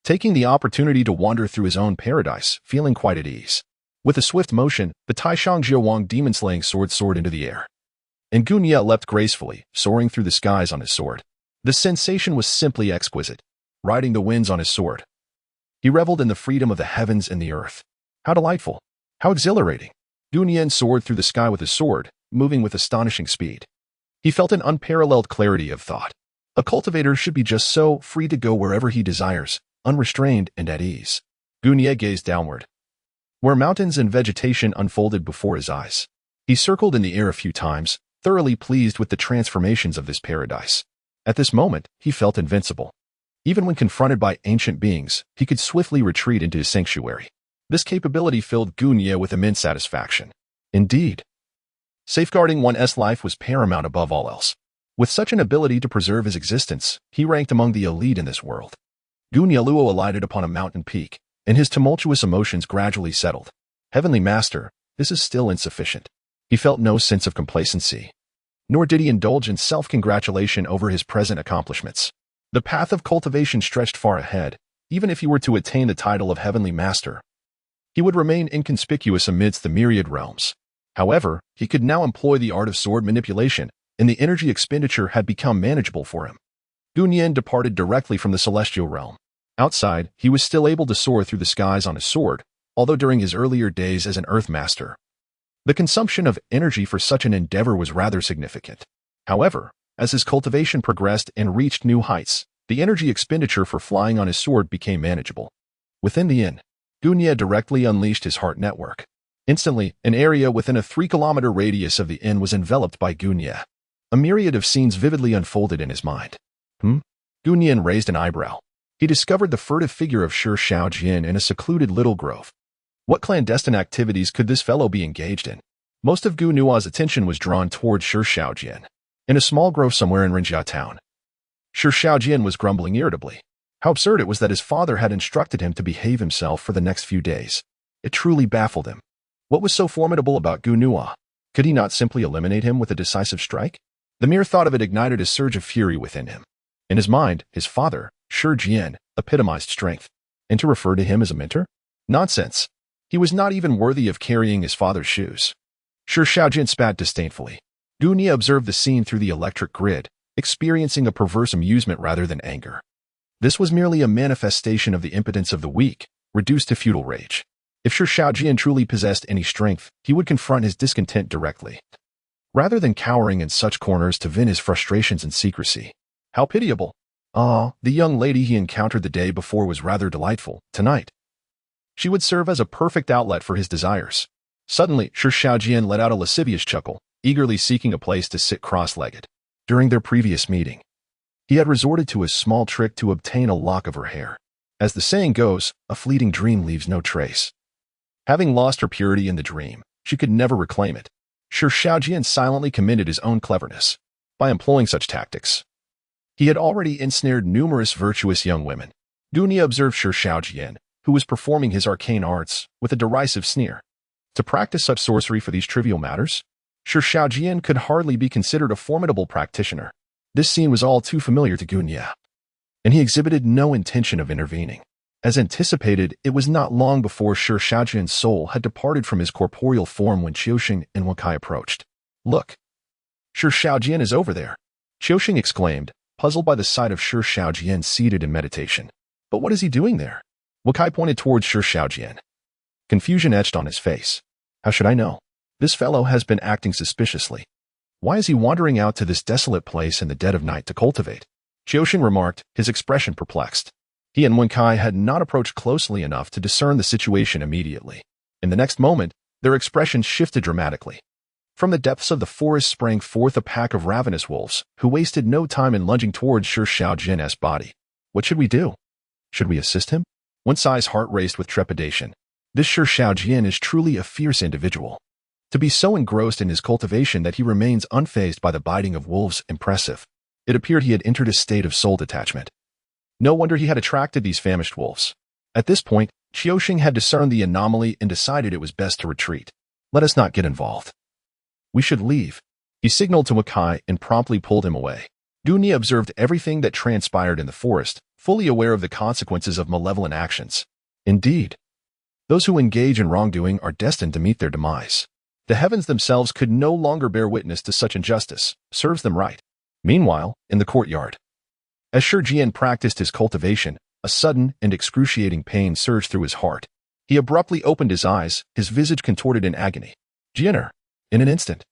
taking the opportunity to wander through his own paradise, feeling quite at ease. With a swift motion, the Taishang Jiawang demon-slaying sword soared into the air, and Gunia leapt gracefully, soaring through the skies on his sword. The sensation was simply exquisite. Riding the winds on his sword, he reveled in the freedom of the heavens and the earth. How delightful! How exhilarating! Gunia soared through the sky with his sword, moving with astonishing speed. He felt an unparalleled clarity of thought. A cultivator should be just so, free to go wherever he desires, unrestrained and at ease. Gunia gazed downward, where mountains and vegetation unfolded before his eyes. He circled in the air a few times, thoroughly pleased with the transformations of this paradise. At this moment, he felt invincible. Even when confronted by ancient beings, he could swiftly retreat into his sanctuary. This capability filled Gunia with immense satisfaction. Indeed, safeguarding one's life was paramount above all else. With such an ability to preserve his existence, he ranked among the elite in this world. Gunia Luo alighted upon a mountain peak, and his tumultuous emotions gradually settled. Heavenly Master, this is still insufficient. He felt no sense of complacency, nor did he indulge in self-congratulation over his present accomplishments. The path of cultivation stretched far ahead. Even if he were to attain the title of Heavenly Master, he would remain inconspicuous amidst the myriad realms. However, he could now employ the art of sword manipulation, and the energy expenditure had become manageable for him. Gunia departed directly from the celestial realm. Outside, he was still able to soar through the skies on his sword, although during his earlier days as an Earth Master, the consumption of energy for such an endeavor was rather significant. However, as his cultivation progressed and reached new heights, the energy expenditure for flying on his sword became manageable. Within the inn, Gunia directly unleashed his heart network. Instantly, an area within a 3-kilometer radius of the inn was enveloped by Gunia. A myriad of scenes vividly unfolded in his mind. Gunia raised an eyebrow. He discovered the furtive figure of Shi Shaojian in a secluded little grove. What clandestine activities could this fellow be engaged in? Most of Gu Nua's attention was drawn towards Shi Shaojian, in a small grove somewhere in Rinjia town. Shi Shaojian was grumbling irritably. How absurd it was that his father had instructed him to behave himself for the next few days. It truly baffled him. What was so formidable about Gu Nua? Could he not simply eliminate him with a decisive strike? The mere thought of it ignited a surge of fury within him. In his mind, his father, Shi Jian, epitomized strength. And to refer to him as a mentor? Nonsense. He was not even worthy of carrying his father's shoes. Shi Shaojian spat disdainfully. Gunia observed the scene through the electric grid, experiencing a perverse amusement rather than anger. This was merely a manifestation of the impotence of the weak, reduced to futile rage. If Shi Shaojian truly possessed any strength, he would confront his discontent directly, rather than cowering in such corners to vent his frustrations in secrecy. How pitiable! The young lady he encountered the day before was rather delightful. Tonight, she would serve as a perfect outlet for his desires. Suddenly, Shi Shaojian let out a lascivious chuckle, eagerly seeking a place to sit cross-legged. During their previous meeting, he had resorted to a small trick to obtain a lock of her hair. As the saying goes, a fleeting dream leaves no trace. Having lost her purity in the dream, she could never reclaim it. Shi Shaojian silently commended his own cleverness. By employing such tactics, he had already ensnared numerous virtuous young women. Gunia observed Shi Shaojian, who was performing his arcane arts, with a derisive sneer. To practice such sorcery for these trivial matters? Shi Shaojian could hardly be considered a formidable practitioner. This scene was all too familiar to Gunia, and he exhibited no intention of intervening. As anticipated, it was not long before Shi Shaojian's soul had departed from his corporeal form when Qiuxing and Wakai approached. Look! Shi Shaojian is over there! Qiuxing exclaimed, puzzled by the sight of Shi Shaojian seated in meditation. But what is he doing there? Wakai pointed towards Shi Shaojian. Confusion etched on his face. How should I know? This fellow has been acting suspiciously. Why is he wandering out to this desolate place in the dead of night to cultivate? Jiang remarked, his expression perplexed. He and Wenkai had not approached closely enough to discern the situation immediately. In the next moment, their expressions shifted dramatically. From the depths of the forest sprang forth a pack of ravenous wolves, who wasted no time in lunging towards Shi Xiaojian's body. What should we do? Should we assist him? Wensai's heart raced with trepidation. This Shi Xiaojian is truly a fierce individual. To be so engrossed in his cultivation that he remains unfazed by the biting of wolves, impressive. It appeared he had entered a state of soul detachment. No wonder he had attracted these famished wolves. At this point, Qiuxing had discerned the anomaly and decided it was best to retreat. Let us not get involved. We should leave. He signaled to Wakai and promptly pulled him away. Gunia observed everything that transpired in the forest, fully aware of the consequences of malevolent actions. Indeed, those who engage in wrongdoing are destined to meet their demise. The heavens themselves could no longer bear witness to such injustice. Serves them right. Meanwhile, in the courtyard, as Shi Jian practiced his cultivation, a sudden and excruciating pain surged through his heart. He abruptly opened his eyes, his visage contorted in agony. Jianer! In an instant,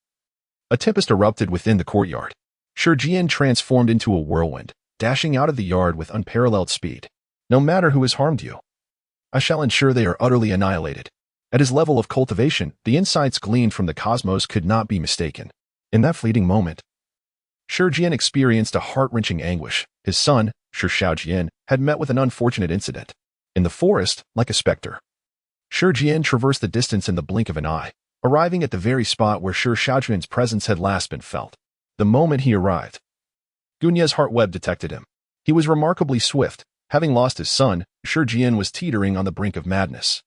a tempest erupted within the courtyard. Shi Jian transformed into a whirlwind, dashing out of the yard with unparalleled speed. No matter who has harmed you, I shall ensure they are utterly annihilated. At his level of cultivation, the insights gleaned from the cosmos could not be mistaken. In that fleeting moment, Shi Jian experienced a heart-wrenching anguish. His son, Shi Xiaojian, had met with an unfortunate incident. In the forest, like a specter, Shi Jian traversed the distance in the blink of an eye, arriving at the very spot where Shi Xiaojian's presence had last been felt. The moment he arrived, Gunia's heart web detected him. He was remarkably swift. Having lost his son, Shi Jian was teetering on the brink of madness.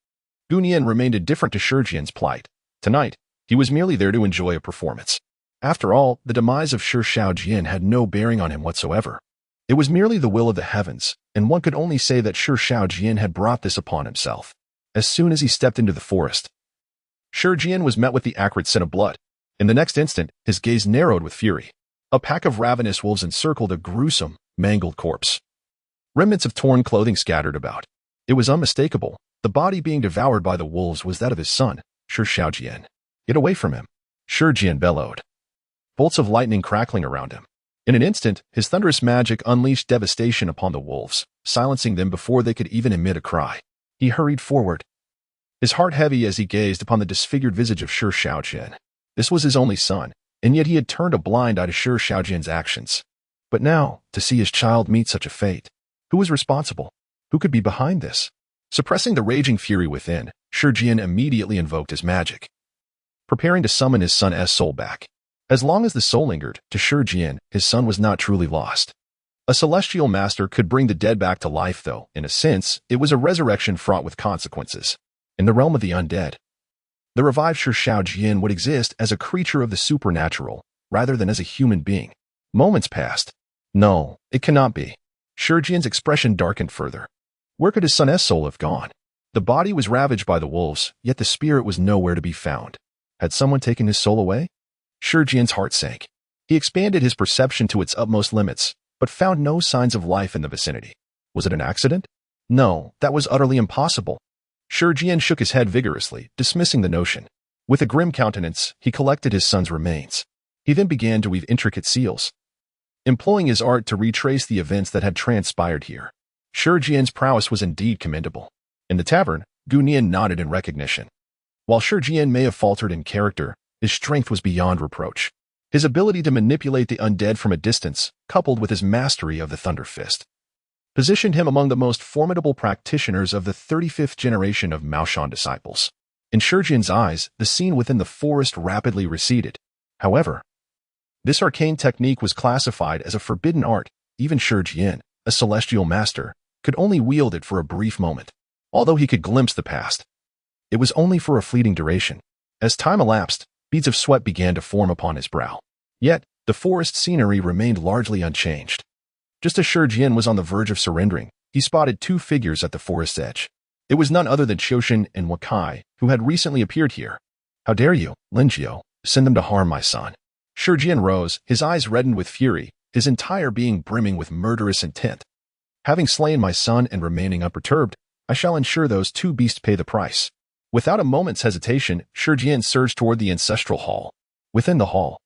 Gunia remained indifferent to Shi Jian's plight. Tonight, he was merely there to enjoy a performance. After all, the demise of Shi Xiaojian had no bearing on him whatsoever. It was merely the will of the heavens, and one could only say that Shi Xiaojian had brought this upon himself. As soon as he stepped into the forest, Shi Jian was met with the acrid scent of blood. In the next instant, his gaze narrowed with fury. A pack of ravenous wolves encircled a gruesome, mangled corpse. Remnants of torn clothing scattered about. It was unmistakable. The body being devoured by the wolves was that of his son, Shi Xiaojian. Get away from him! Shi Jian bellowed. Bolts of lightning crackling around him. In an instant, his thunderous magic unleashed devastation upon the wolves, silencing them before they could even emit a cry. He hurried forward, his heart heavy as he gazed upon the disfigured visage of Shi Xiaojian. This was his only son, and yet he had turned a blind eye to Shi Xiaojian's actions. But now, to see his child meet such a fate, who was responsible? Who could be behind this? Suppressing the raging fury within, Shi Jian immediately invoked his magic, preparing to summon his son's soul back. As long as the soul lingered, to Shi Jian, his son was not truly lost. A celestial master could bring the dead back to life, though, in a sense, it was a resurrection fraught with consequences. In the realm of the undead, the revived Shi Xiaojian would exist as a creature of the supernatural, rather than as a human being. Moments passed. No, it cannot be. Shi Jian's expression darkened further. Where could his son's soul have gone? The body was ravaged by the wolves, yet the spirit was nowhere to be found. Had someone taken his soul away? Shi Jian's heart sank. He expanded his perception to its utmost limits, but found no signs of life in the vicinity. Was it an accident? No, that was utterly impossible. Shi Jian shook his head vigorously, dismissing the notion. With a grim countenance, he collected his son's remains. He then began to weave intricate seals, employing his art to retrace the events that had transpired here. Shi Jian's prowess was indeed commendable. In the tavern, Gunia nodded in recognition. While Shi Jian may have faltered in character, his strength was beyond reproach. His ability to manipulate the undead from a distance, coupled with his mastery of the Thunder Fist, positioned him among the most formidable practitioners of the 35th generation of Maoshan disciples. In Shi Jian's eyes, the scene within the forest rapidly receded. However, this arcane technique was classified as a forbidden art. Even Shi Jian, a celestial master, could only wield it for a brief moment. Although he could glimpse the past, it was only for a fleeting duration. As time elapsed, beads of sweat began to form upon his brow. Yet, the forest scenery remained largely unchanged. Just as Shi Jian was on the verge of surrendering, he spotted two figures at the forest's edge. It was none other than Qiuxin and Wakai, who had recently appeared here. How dare you, Linjiu, send them to harm my son? Shi Jian rose, his eyes reddened with fury, his entire being brimming with murderous intent. Having slain my son and remaining unperturbed, I shall ensure those two beasts pay the price. Without a moment's hesitation, Shi Jian surged toward the ancestral hall. Within the hall,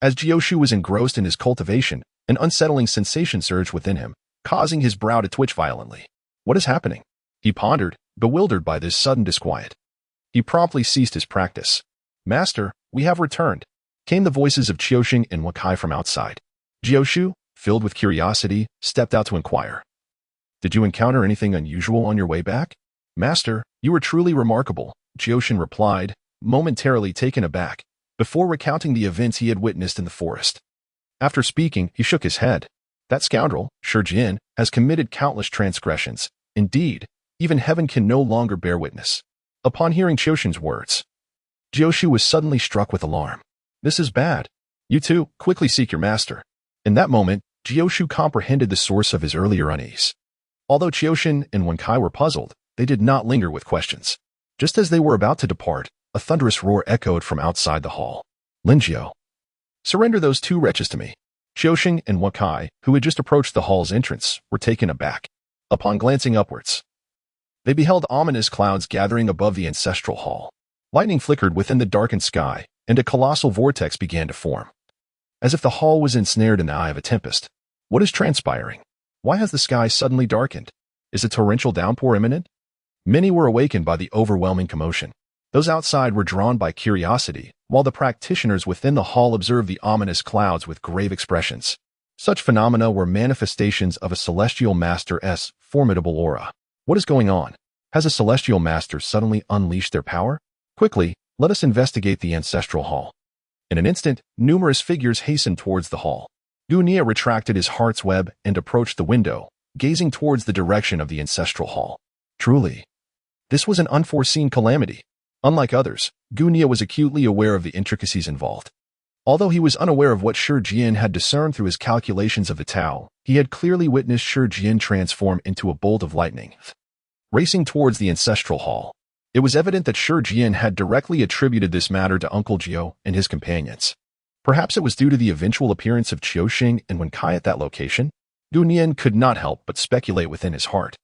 as Jioshu was engrossed in his cultivation, an unsettling sensation surged within him, causing his brow to twitch violently. What is happening? He pondered, bewildered by this sudden disquiet. He promptly ceased his practice. Master, we have returned, came the voices of Qiuxing and Wakai from outside. Jioshu, filled with curiosity, stepped out to inquire. Did you encounter anything unusual on your way back? Master, you were truly remarkable, Jioshin replied, momentarily taken aback, before recounting the events he had witnessed in the forest. After speaking, he shook his head. That scoundrel, Shi Jian, has committed countless transgressions. Indeed, even heaven can no longer bear witness. Upon hearing Qiuxin's words, Jioshu was suddenly struck with alarm. This is bad. You two, quickly seek your master. In that moment, Jioshu comprehended the source of his earlier unease. Although Qiuxin and Wenkai were puzzled, they did not linger with questions. Just as they were about to depart, a thunderous roar echoed from outside the hall. Linjiao, surrender those two wretches to me. Qiuxing and Wakai, who had just approached the hall's entrance, were taken aback. Upon glancing upwards, they beheld ominous clouds gathering above the ancestral hall. Lightning flickered within the darkened sky, and a colossal vortex began to form, as if the hall was ensnared in the eye of a tempest. What is transpiring? Why has the sky suddenly darkened? Is a torrential downpour imminent? Many were awakened by the overwhelming commotion. Those outside were drawn by curiosity, while the practitioners within the hall observed the ominous clouds with grave expressions. Such phenomena were manifestations of a celestial master's formidable aura. What is going on? Has a celestial master suddenly unleashed their power? Quickly, let us investigate the ancestral hall. In an instant, numerous figures hastened towards the hall. Gunia retracted his heart's web and approached the window, gazing towards the direction of the ancestral hall. Truly, this was an unforeseen calamity. Unlike others, Gunia was acutely aware of the intricacies involved. Although he was unaware of what Shi Jian had discerned through his calculations of the Tao, he had clearly witnessed Shi Jian transform into a bolt of lightning, racing towards the ancestral hall. It was evident that Shi Jian had directly attributed this matter to Uncle Jiao and his companions. Perhaps it was due to the eventual appearance of Qiuxing and Wenkai at that location. Gunia could not help but speculate within his heart.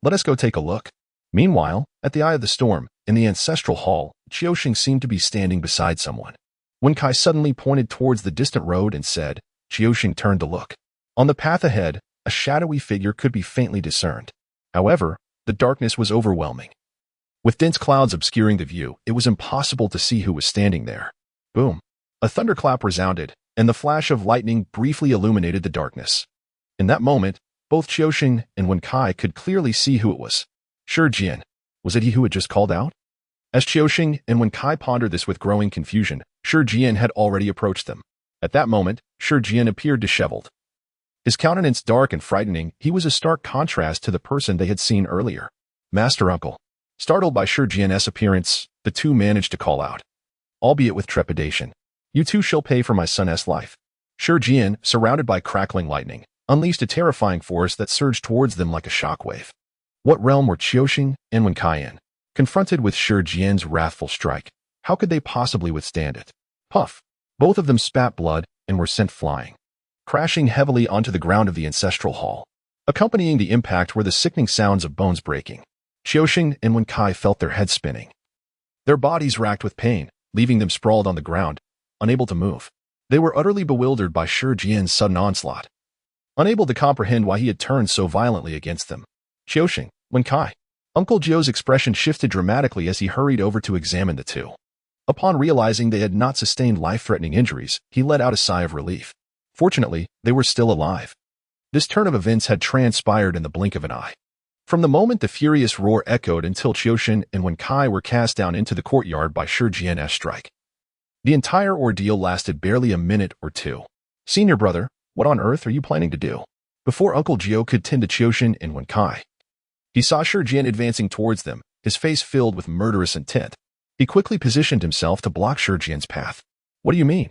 Let us go take a look. Meanwhile, at the eye of the storm, in the ancestral hall, Qiuxing seemed to be standing beside someone. Wenkai suddenly pointed towards the distant road and said, Qiuxing turned to look. On the path ahead, a shadowy figure could be faintly discerned. However, the darkness was overwhelming. With dense clouds obscuring the view, it was impossible to see who was standing there. Boom! A thunderclap resounded, and the flash of lightning briefly illuminated the darkness. In that moment, both Qiuxing and Wenkai could clearly see who it was. Shi Jian. Was it he who had just called out? As Qiuxing and Wenkai pondered this with growing confusion, Shi Jian had already approached them. At that moment, Shi Jian appeared disheveled. His countenance dark and frightening, he was a stark contrast to the person they had seen earlier. Master Uncle. Startled by Shi Jian's appearance, the two managed to call out, albeit with trepidation, You too shall pay for my son's life. Shi Jian, surrounded by crackling lightning, unleashed a terrifying force that surged towards them like a shockwave. What realm were Qiuxing and Wenkai in? Confronted with Shi Jian's wrathful strike, how could they possibly withstand it? Puff! Both of them spat blood and were sent flying, crashing heavily onto the ground of the ancestral hall. Accompanying the impact were the sickening sounds of bones breaking. Qiuxing and Wenkai felt their heads spinning, their bodies racked with pain, leaving them sprawled on the ground, unable to move. They were utterly bewildered by Shi Jian's sudden onslaught, unable to comprehend why he had turned so violently against them. Qiuxing, Wenkai. Uncle Jiao's expression shifted dramatically as he hurried over to examine the two. Upon realizing they had not sustained life-threatening injuries, he let out a sigh of relief. Fortunately, they were still alive. This turn of events had transpired in the blink of an eye. From the moment the furious roar echoed until Qiuxing and Wenkai were cast down into the courtyard by Shi Jian's strike. The entire ordeal lasted barely a minute or two. Senior brother, what on earth are you planning to do? Before Uncle Jiao could tend to Qiuxing and Wenkai, he saw Shi Jian advancing towards them, his face filled with murderous intent. He quickly positioned himself to block Shi Jian's path. What do you mean?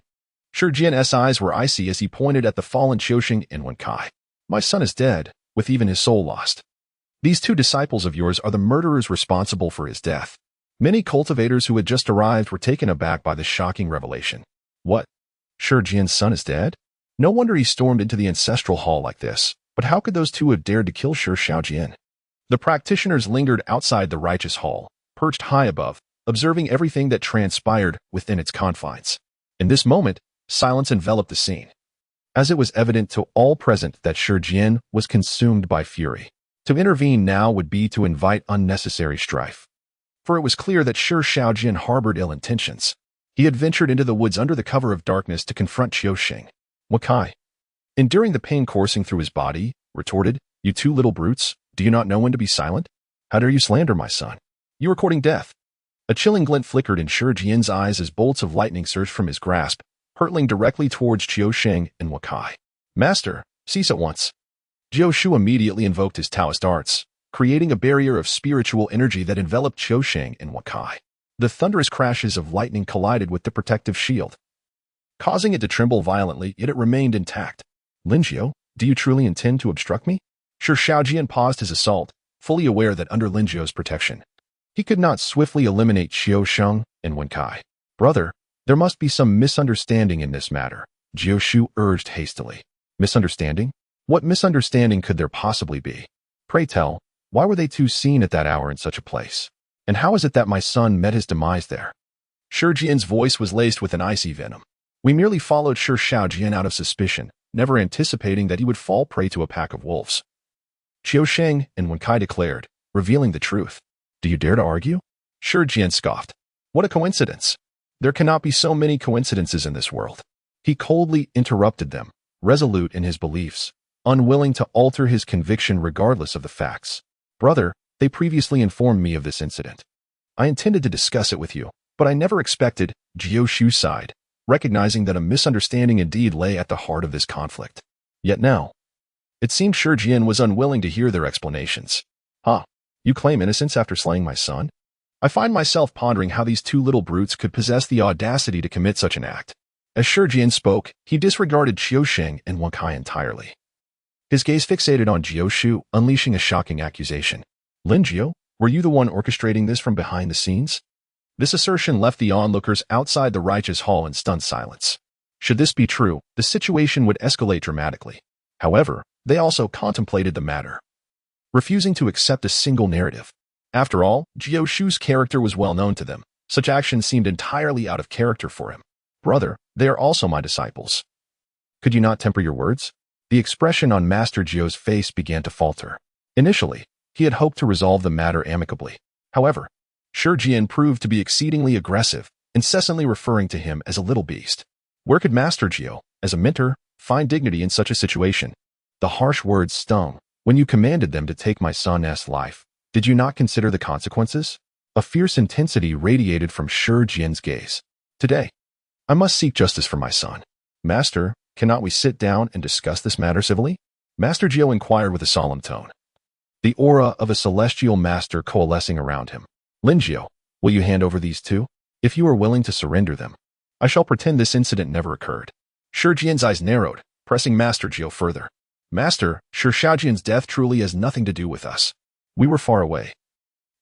Shi Jian's eyes were icy as he pointed at the fallen Qiuxing and Wenkai. My son is dead, with even his soul lost. These two disciples of yours are the murderers responsible for his death. Many cultivators who had just arrived were taken aback by this shocking revelation. What? Shi Jian's son is dead? No wonder he stormed into the ancestral hall like this. But how could those two have dared to kill Shi Xiaojian? The practitioners lingered outside the righteous hall, perched high above, observing everything that transpired within its confines. In this moment, silence enveloped the scene, as it was evident to all present that Shi Jian was consumed by fury. To intervene now would be to invite unnecessary strife, for it was clear that Shi Shaojian harbored ill intentions. He had ventured into the woods under the cover of darkness to confront Qiusheng. Wakai, enduring the pain coursing through his body, retorted, "You two little brutes, do you not know when to be silent? How dare you slander my son? You are courting death." A chilling glint flickered in Shi Jian's eyes as bolts of lightning surged from his grasp, hurtling directly towards Qiusheng and Wakai. "Master, cease at once." Jiao Shu immediately invoked his Taoist arts, creating a barrier of spiritual energy that enveloped Qiusheng and Wakai. The thunderous crashes of lightning collided with the protective shield, causing it to tremble violently, yet it remained intact. "Linjiao, do you truly intend to obstruct me?" Shi Shaojian paused his assault, fully aware that under Linjiao's protection, he could not swiftly eliminate Qiusheng and Wenkai. "Brother, there must be some misunderstanding in this matter," Jiao Shu urged hastily. "Misunderstanding? What misunderstanding could there possibly be? Pray tell, why were they two seen at that hour in such a place? And how is it that my son met his demise there?" Shi Jian's voice was laced with an icy venom. "We merely followed Shi Shaojian out of suspicion, never anticipating that he would fall prey to a pack of wolves," Qiusheng and Wenkai declared, revealing the truth. "Do you dare to argue?" Shi Jian scoffed. "What a coincidence! There cannot be so many coincidences in this world." He coldly interrupted them, resolute in his beliefs, unwilling to alter his conviction regardless of the facts. "Brother, they previously informed me of this incident. I intended to discuss it with you, but I never expected," Jiao Shu sighed, recognizing that a misunderstanding indeed lay at the heart of this conflict. Yet now, it seemed Shi Jian was unwilling to hear their explanations. "Huh, you claim innocence after slaying my son? I find myself pondering how these two little brutes could possess the audacity to commit such an act." As Shi Jian spoke, he disregarded Qiusheng and Wenkai entirely. His gaze fixated on Jiao Shu, unleashing a shocking accusation. "Linjiao, were you the one orchestrating this from behind the scenes?" This assertion left the onlookers outside the righteous hall in stunned silence. Should this be true, the situation would escalate dramatically. However, they also contemplated the matter, refusing to accept a single narrative. After all, Jiao Shu's character was well known to them. Such actions seemed entirely out of character for him. "Brother, they are also my disciples. Could you not temper your words?" The expression on Master Jiao's face began to falter. Initially, he had hoped to resolve the matter amicably. However, Shi Jian proved to be exceedingly aggressive, incessantly referring to him as a little beast. Where could Master Jiao, as a mentor, find dignity in such a situation? The harsh words stung. "When you commanded them to take my son's life, did you not consider the consequences?" A fierce intensity radiated from Shi Jian's gaze. "Today, I must seek justice for my son." "Master, cannot we sit down and discuss this matter civilly?" Master Jiao inquired with a solemn tone, the aura of a celestial master coalescing around him. "Linjiao, will you hand over these two? If you are willing to surrender them, I shall pretend this incident never occurred." Shi Jian's eyes narrowed, pressing Master Jiao further. "Master, Shi Shaojian's death truly has nothing to do with us. We were far away."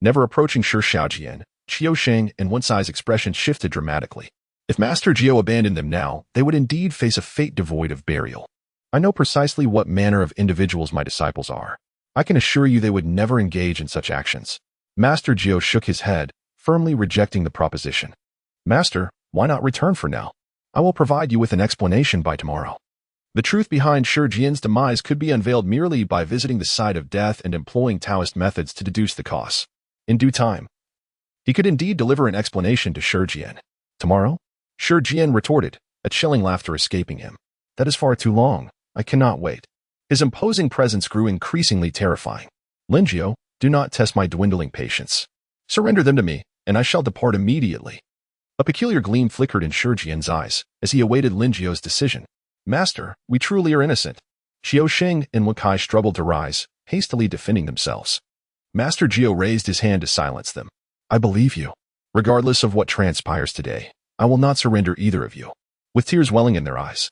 Never approaching Shi Shaojian, Qiusheng and Wencai's expression shifted dramatically. If Master Jiao abandoned them now, they would indeed face a fate devoid of burial. "I know precisely what manner of individuals my disciples are. I can assure you they would never engage in such actions." Master Jiao shook his head, firmly rejecting the proposition. "Master, why not return for now? I will provide you with an explanation by tomorrow." The truth behind Shi Jian's demise could be unveiled merely by visiting the site of death and employing Taoist methods to deduce the cause. In due time, he could indeed deliver an explanation to Shi Jian. "Tomorrow?" Shi Jian retorted, a chilling laughter escaping him. "That is far too long. I cannot wait." His imposing presence grew increasingly terrifying. "Linjiao, do not test my dwindling patience. Surrender them to me, and I shall depart immediately." A peculiar gleam flickered in Shi Jian's eyes as he awaited Linjiao's decision. "Master, we truly are innocent." Qiusheng and Wenkai struggled to rise, hastily defending themselves. Master Jiao raised his hand to silence them. "I believe you. Regardless of what transpires today, I will not surrender either of you." With tears welling in their eyes,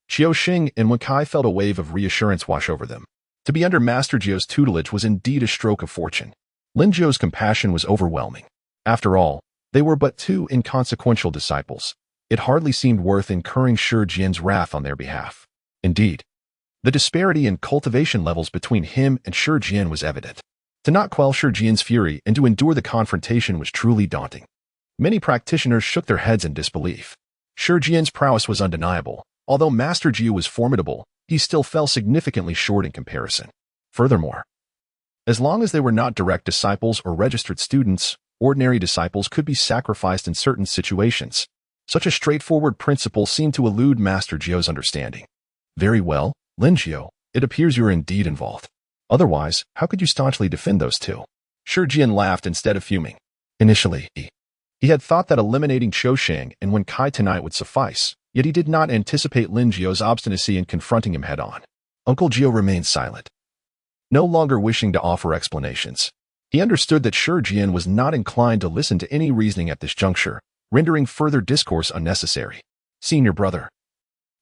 Qiusheng and Wenkai felt a wave of reassurance wash over them. To be under Master Jiao's tutelage was indeed a stroke of fortune. Linjiao's compassion was overwhelming. After all, they were but two inconsequential disciples. It hardly seemed worth incurring Shi Jian's wrath on their behalf. Indeed, the disparity in cultivation levels between him and Shi Jian was evident. To not quell Shi Jian's fury and to endure the confrontation was truly daunting. Many practitioners shook their heads in disbelief. Shi Jian's prowess was undeniable. Although Master Jiu was formidable, he still fell significantly short in comparison. Furthermore, as long as they were not direct disciples or registered students, ordinary disciples could be sacrificed in certain situations. Such a straightforward principle seemed to elude Master Jiu's understanding. Very well, Lin Jiu, it appears you are indeed involved. Otherwise, how could you staunchly defend those two? Shi Jian laughed instead of fuming. Initially, he had thought that eliminating Qiu Shang and Wen Kai tonight would suffice, yet he did not anticipate Lin Jiu's obstinacy in confronting him head-on. Uncle Jiu remained silent, no longer wishing to offer explanations. He understood that Shi Jian was not inclined to listen to any reasoning at this juncture, rendering further discourse unnecessary. Senior brother,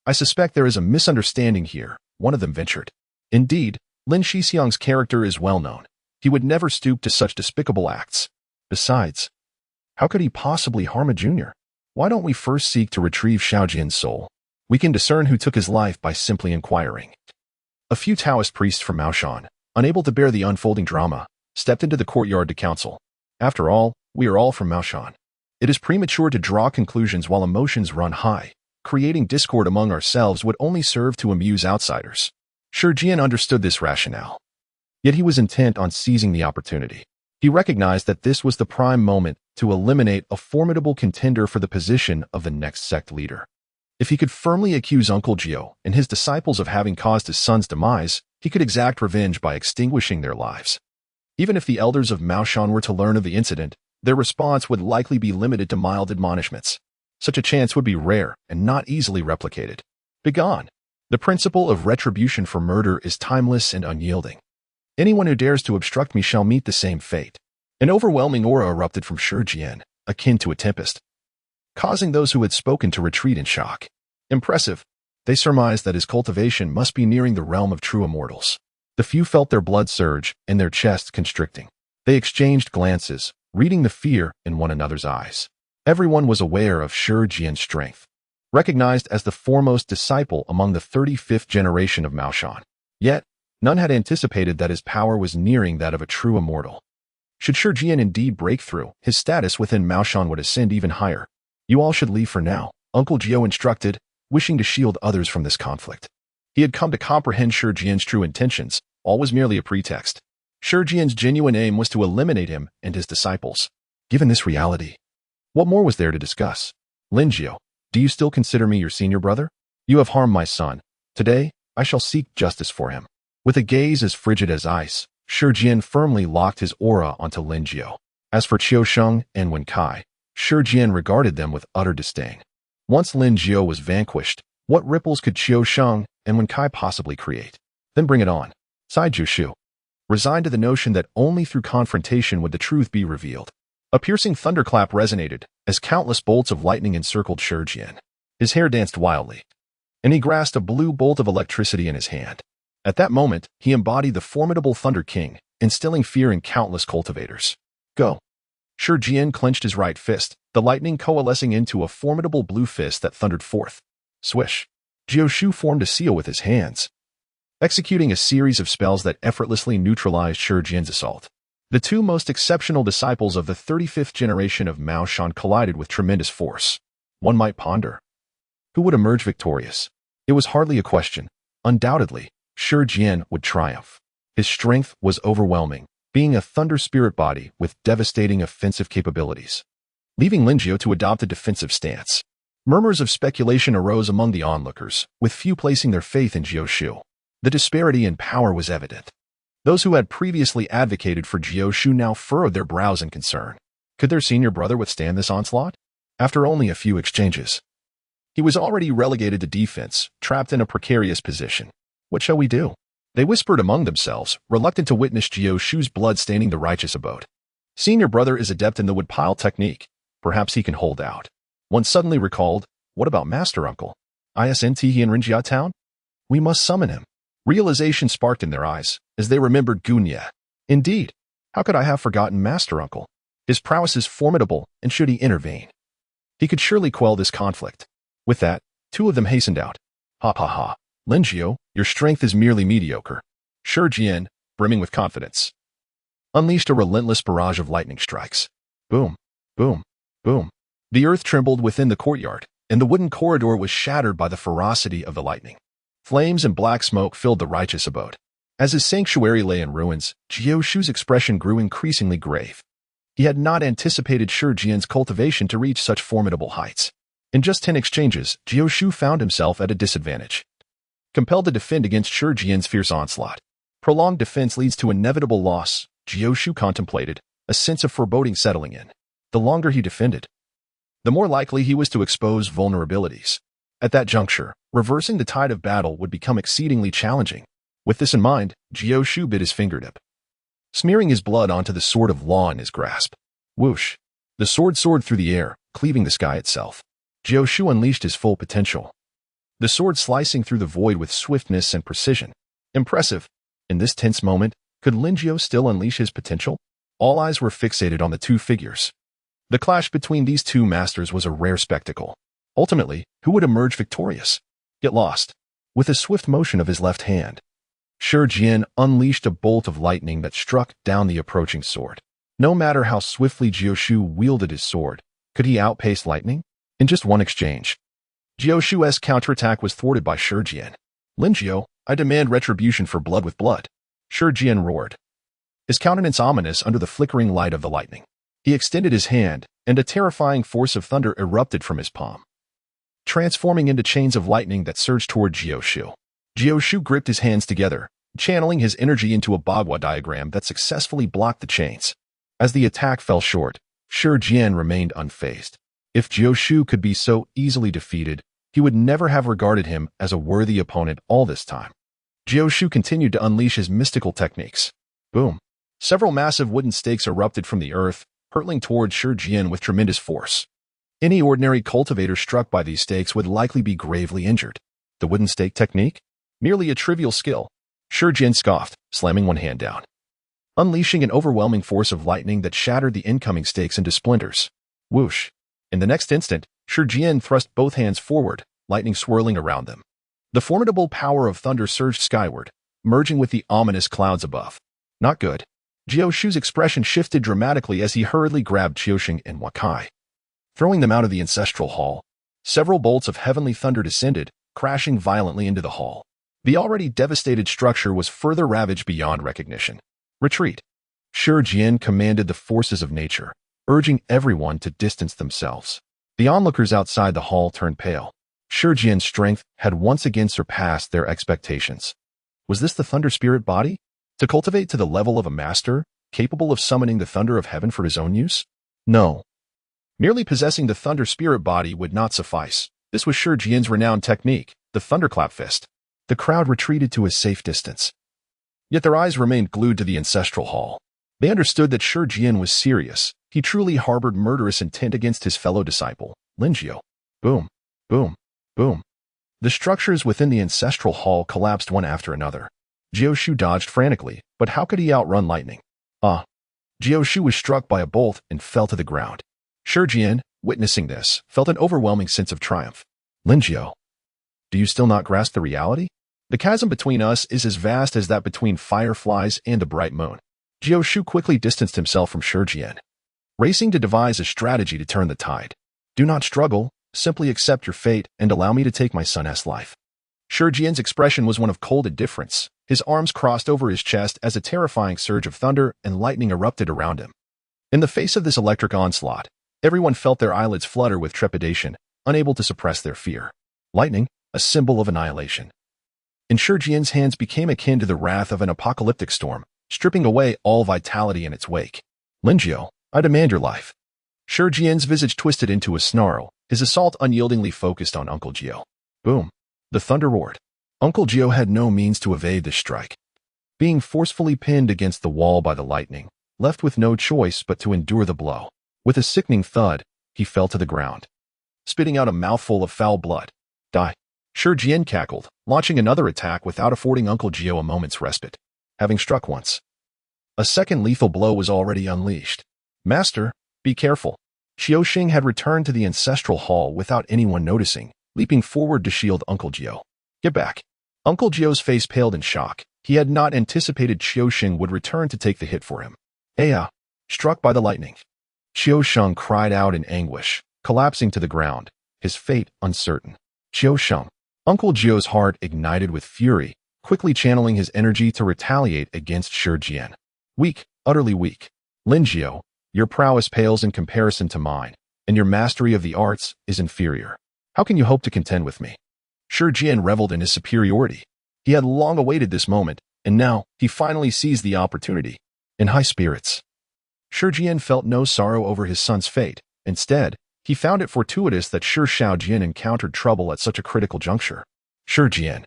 I suspect there is a misunderstanding here, one of them ventured. Indeed, Lin Shixiang's character is well known. He would never stoop to such despicable acts. Besides, how could he possibly harm a junior? Why don't we first seek to retrieve Xiaojian's soul? We can discern who took his life by simply inquiring. A few Taoist priests from Maoshan, unable to bear the unfolding drama, stepped into the courtyard to counsel. After all, we are all from Maoshan. It is premature to draw conclusions while emotions run high. Creating discord among ourselves would only serve to amuse outsiders. Shi Jian understood this rationale. Yet he was intent on seizing the opportunity. He recognized that this was the prime moment to eliminate a formidable contender for the position of the next sect leader. If he could firmly accuse Uncle Jiu and his disciples of having caused his son's demise, he could exact revenge by extinguishing their lives. Even if the elders of Maoshan were to learn of the incident, their response would likely be limited to mild admonishments. Such a chance would be rare and not easily replicated. Begone! The principle of retribution for murder is timeless and unyielding. Anyone who dares to obstruct me shall meet the same fate. An overwhelming aura erupted from Shi Jian, akin to a tempest, causing those who had spoken to retreat in shock. Impressive. They surmised that his cultivation must be nearing the realm of true immortals. The few felt their blood surge and their chests constricting. They exchanged glances, reading the fear in one another's eyes. Everyone was aware of Shi Jian's strength, recognized as the foremost disciple among the 35th generation of Maoshan. Yet, none had anticipated that his power was nearing that of a true immortal. Should Shi Jian indeed break through, his status within Maoshan would ascend even higher. You all should leave for now, Uncle Jiu instructed, wishing to shield others from this conflict. He had come to comprehend Shi Jian's true intentions. All was merely a pretext. Shi Jian's genuine aim was to eliminate him and his disciples. Given this reality, what more was there to discuss? Lin Jiu, do you still consider me your senior brother? You have harmed my son. Today, I shall seek justice for him. With a gaze as frigid as ice, Shi Jian firmly locked his aura onto Lin Jiu. As for Qiu Sheng and Wen Kai, Shi Jian regarded them with utter disdain. Once Lin Jiu was vanquished, what ripples could Qiu Sheng and Wen Kai possibly create? Then bring it on, sighed Zhu Shu, resigned to the notion that only through confrontation would the truth be revealed. A piercing thunderclap resonated as countless bolts of lightning encircled Shi Jian. His hair danced wildly, and he grasped a blue bolt of electricity in his hand. At that moment, he embodied the formidable Thunder King, instilling fear in countless cultivators. Go! Shi Jian clenched his right fist, the lightning coalescing into a formidable blue fist that thundered forth. Swish! Jiu Shu formed a seal with his hands, executing a series of spells that effortlessly neutralized Shi Jian's assault. The two most exceptional disciples of the 35th generation of Maoshan collided with tremendous force. One might ponder, who would emerge victorious? It was hardly a question. Undoubtedly, Shi Jian would triumph. His strength was overwhelming, being a thunder spirit body with devastating offensive capabilities, leaving Lin Jiu to adopt a defensive stance. Murmurs of speculation arose among the onlookers, with few placing their faith in Jiu Shu. The disparity in power was evident. Those who had previously advocated for Jiu Shu now furrowed their brows in concern. Could their senior brother withstand this onslaught? After only a few exchanges, he was already relegated to defense, trapped in a precarious position. What shall we do? They whispered among themselves, reluctant to witness Jiu Shu's blood staining the righteous abode. Senior brother is adept in the woodpile technique. Perhaps he can hold out. One suddenly recalled, what about Master Uncle? Isn't he in Rinjia town? We must summon him. Realization sparked in their eyes, as they remembered Gunya. Indeed, how could I have forgotten Master Uncle? His prowess is formidable, and should he intervene, he could surely quell this conflict. With that, two of them hastened out. Ha ha ha. Lin Jiu, your strength is merely mediocre. Shi Jian, brimming with confidence, unleashed a relentless barrage of lightning strikes. Boom, boom, boom. The earth trembled within the courtyard, and the wooden corridor was shattered by the ferocity of the lightning. Flames and black smoke filled the righteous abode. As his sanctuary lay in ruins, Jiao Shu's expression grew increasingly grave. He had not anticipated Shi Jian's cultivation to reach such formidable heights. In just 10 exchanges, Jiao Shu found himself at a disadvantage. Compelled to defend against Shi Jian's fierce onslaught. Prolonged defense leads to inevitable loss, Jiao Shu contemplated, a sense of foreboding settling in. The longer he defended, the more likely he was to expose vulnerabilities. At that juncture, reversing the tide of battle would become exceedingly challenging. With this in mind, Jiao Shu bit his fingertip, smearing his blood onto the sword of law in his grasp. Whoosh! The sword soared through the air, cleaving the sky itself. Jiao Shu unleashed his full potential, the sword slicing through the void with swiftness and precision. Impressive. In this tense moment, could Lin Jiao still unleash his potential? All eyes were fixated on the two figures. The clash between these two masters was a rare spectacle. Ultimately, who would emerge victorious? Get lost. With a swift motion of his left hand, Shi Jian unleashed a bolt of lightning that struck down the approaching sword. No matter how swiftly Jiao Shu wielded his sword, could he outpace lightning? In just one exchange, Jiao Shu's counterattack was thwarted by Shi Jian. Lin Jiao, I demand retribution for blood with blood. Shi Jian roared, his countenance ominous under the flickering light of the lightning. He extended his hand, and a terrifying force of thunder erupted from his palm, transforming into chains of lightning that surged toward Jiao Shu. Jiao Shu gripped his hands together, channeling his energy into a Bagua diagram that successfully blocked the chains. As the attack fell short, Shi Jian remained unfazed. If Jiao Shu could be so easily defeated, he would never have regarded him as a worthy opponent all this time. Jiao Shu continued to unleash his mystical techniques. Boom! Several massive wooden stakes erupted from the earth, hurtling toward Shi Jian with tremendous force. Any ordinary cultivator struck by these stakes would likely be gravely injured. The wooden stake technique? Merely a trivial skill. Shi Jian scoffed, slamming one hand down, unleashing an overwhelming force of lightning that shattered the incoming stakes into splinters. Whoosh! In the next instant, Shi Jian thrust both hands forward, lightning swirling around them. The formidable power of thunder surged skyward, merging with the ominous clouds above. Not good. Jiao Shu's expression shifted dramatically as he hurriedly grabbed Qiusheng and Wakai, throwing them out of the ancestral hall. Several bolts of heavenly thunder descended, crashing violently into the hall. The already devastated structure was further ravaged beyond recognition. Retreat. Shi Jian commanded the forces of nature, urging everyone to distance themselves. The onlookers outside the hall turned pale. Shi Jian's strength had once again surpassed their expectations. Was this the thunder spirit body? To cultivate to the level of a master, capable of summoning the thunder of heaven for his own use? No. Merely possessing the thunder spirit body would not suffice. This was Shi Jian's renowned technique, the thunderclap fist. The crowd retreated to a safe distance. Yet their eyes remained glued to the ancestral hall. They understood that Shi Jian was serious. He truly harbored murderous intent against his fellow disciple, Lin Jiao. Boom, boom, boom. The structures within the ancestral hall collapsed one after another. Jiao Shu dodged frantically, but how could he outrun lightning? Jiao Shu was struck by a bolt and fell to the ground. Shi Jian, witnessing this, felt an overwhelming sense of triumph. Lin Jiao, do you still not grasp the reality? The chasm between us is as vast as that between fireflies and a bright moon. Jiao Shu quickly distanced himself from Shi Jian, racing to devise a strategy to turn the tide. Do not struggle, simply accept your fate and allow me to take my son's life. Shi Jian's expression was one of cold indifference. His arms crossed over his chest as a terrifying surge of thunder and lightning erupted around him. In the face of this electric onslaught, everyone felt their eyelids flutter with trepidation, unable to suppress their fear. Lightning, a symbol of annihilation. In Shi Jian's hands became akin to the wrath of an apocalyptic storm, stripping away all vitality in its wake. Lin Jiao, I demand your life. Shi Jian's visage twisted into a snarl, his assault unyieldingly focused on Uncle Jiao. Boom. The thunder roared. Uncle Jiao had no means to evade this strike. Being forcefully pinned against the wall by the lightning, left with no choice but to endure the blow. With a sickening thud, he fell to the ground, spitting out a mouthful of foul blood. Die. Shi Jian cackled, launching another attack without affording Uncle Jiao a moment's respite. Having struck once, a second lethal blow was already unleashed. Master, be careful. Qiusheng had returned to the ancestral hall without anyone noticing, leaping forward to shield Uncle Jiao. Get back. Uncle Jiao's face paled in shock. He had not anticipated Qiusheng would return to take the hit for him. Aya, struck by the lightning. Qiu Sheng cried out in anguish, collapsing to the ground, his fate uncertain. Qiu Sheng. Uncle Jiu's heart ignited with fury, quickly channeling his energy to retaliate against Shi Jian. Weak, utterly weak. Lin Jiu, your prowess pales in comparison to mine, and your mastery of the arts is inferior. How can you hope to contend with me? Shi Jian reveled in his superiority. He had long awaited this moment, and now he finally seized the opportunity. In high spirits, Shi Jian felt no sorrow over his son's fate. Instead, he found it fortuitous that Shi Shaojian encountered trouble at such a critical juncture. Shi Jian,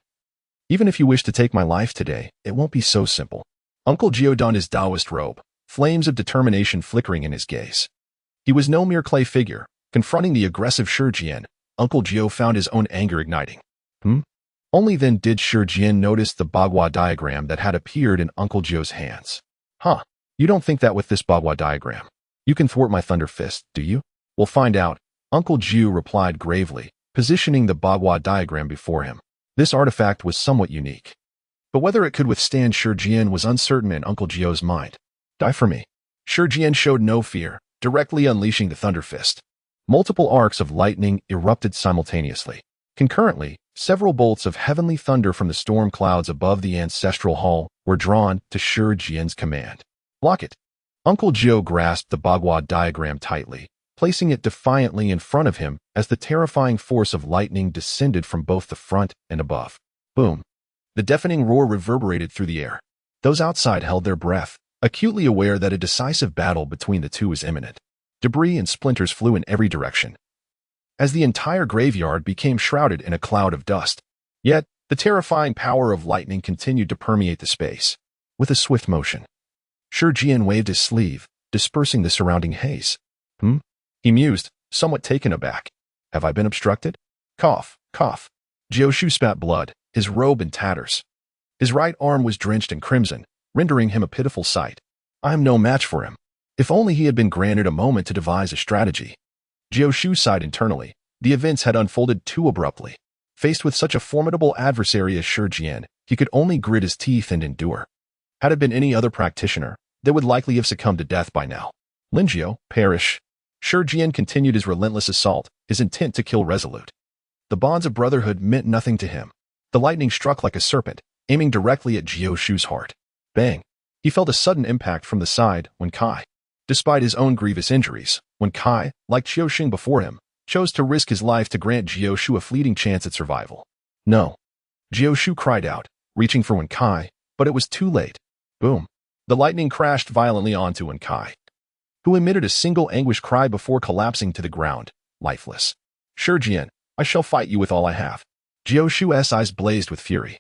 even if you wish to take my life today, it won't be so simple. Uncle Jiu donned his Taoist robe, flames of determination flickering in his gaze. He was no mere clay figure. Confronting the aggressive Shi Jian, Uncle Jiu found his own anger igniting. Only then did Shi Jian notice the Bagua diagram that had appeared in Uncle Jiu's hands. Huh, you don't think that with this Bagua diagram you can thwart my Thunder Fist, do you? We'll find out, Uncle Jiu replied gravely, positioning the Bagua diagram before him. This artifact was somewhat unique, but whether it could withstand Shi Jian was uncertain in Uncle Jiu's mind. Die for me. Shi Jian showed no fear, directly unleashing the Thunder Fist. Multiple arcs of lightning erupted simultaneously. Concurrently, several bolts of heavenly thunder from the storm clouds above the ancestral hall were drawn to Shi Jian's command. Block it. Uncle Jiu grasped the Bagua diagram tightly, placing it defiantly in front of him as the terrifying force of lightning descended from both the front and above. Boom. The deafening roar reverberated through the air. Those outside held their breath, acutely aware that a decisive battle between the two was imminent. Debris and splinters flew in every direction, as the entire graveyard became shrouded in a cloud of dust. Yet, the terrifying power of lightning continued to permeate the space. With a swift motion, Shi Jian waved his sleeve, dispersing the surrounding haze. He mused, somewhat taken aback. Have I been obstructed? Cough, cough. Jiu spat blood, his robe in tatters. His right arm was drenched in crimson, rendering him a pitiful sight. I am no match for him. If only he had been granted a moment to devise a strategy. Jiu sighed internally. The events had unfolded too abruptly. Faced with such a formidable adversary as Shi Jian, he could only grit his teeth and endure. Had it been any other practitioner, they would likely have succumbed to death by now. Lin Jiu, perish. Shi Jian continued his relentless assault, his intent to kill resolute. The bonds of brotherhood meant nothing to him. The lightning struck like a serpent, aiming directly at Jiu heart. Bang! He felt a sudden impact from the side when Kai, despite his own grievous injuries, when Kai, like Qiu Xing before him, chose to risk his life to grant Jiu a fleeting chance at survival. No. Jiu cried out, reaching for Wen Kai, but it was too late. Boom. The lightning crashed violently onto Wen Kai, who emitted a single anguished cry before collapsing to the ground, lifeless. Shi Jian, I shall fight you with all I have. Jiu's eyes blazed with fury.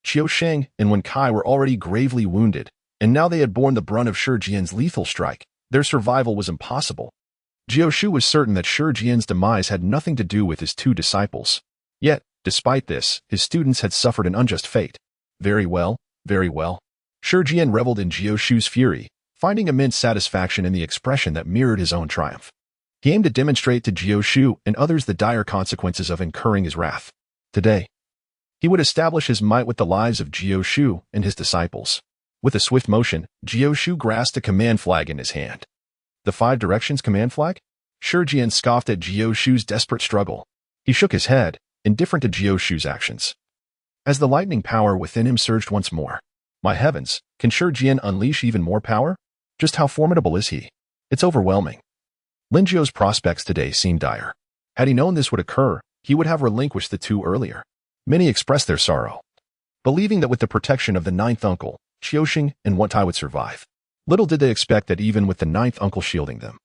Qiu Sheng and Wen Kai were already gravely wounded, and now they had borne the brunt of Shi Jian's lethal strike. Their survival was impossible. Jiu was certain that Shi Jian's demise had nothing to do with his two disciples. Yet, despite this, his students had suffered an unjust fate. Very well, very well. Shi Jian reveled in Jiu's fury, finding immense satisfaction in the expression that mirrored his own triumph. He aimed to demonstrate to Jiu and others the dire consequences of incurring his wrath. Today, he would establish his might with the lives of Jiu and his disciples. With a swift motion, Jiu grasped a command flag in his hand. The Five Directions command flag? Shi Jian scoffed at Jiu's desperate struggle. He shook his head, indifferent to Jiu's actions. As the lightning power within him surged once more. My heavens, can Shi Jian unleash even more power? Just how formidable is he? It's overwhelming. Lin Jiu's prospects today seemed dire. Had he known this would occur, he would have relinquished the two earlier. Many expressed their sorrow, believing that with the protection of the ninth uncle, Qiu Xing and Wen Tai would survive. Little did they expect that even with the ninth uncle shielding them,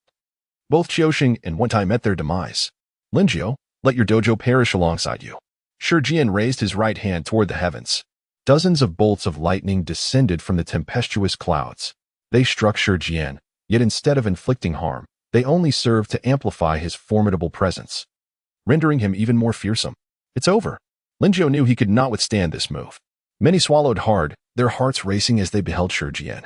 both Qiu Xing and Wen Tai met their demise. Lin Jiu, let your dojo perish alongside you. Shi Jian raised his right hand toward the heavens. Dozens of bolts of lightning descended from the tempestuous clouds. They struck Shi Jian, yet instead of inflicting harm, they only served to amplify his formidable presence, rendering him even more fearsome. It's over. Lin Jiu knew he could not withstand this move. Many swallowed hard, their hearts racing as they beheld Shi Jian,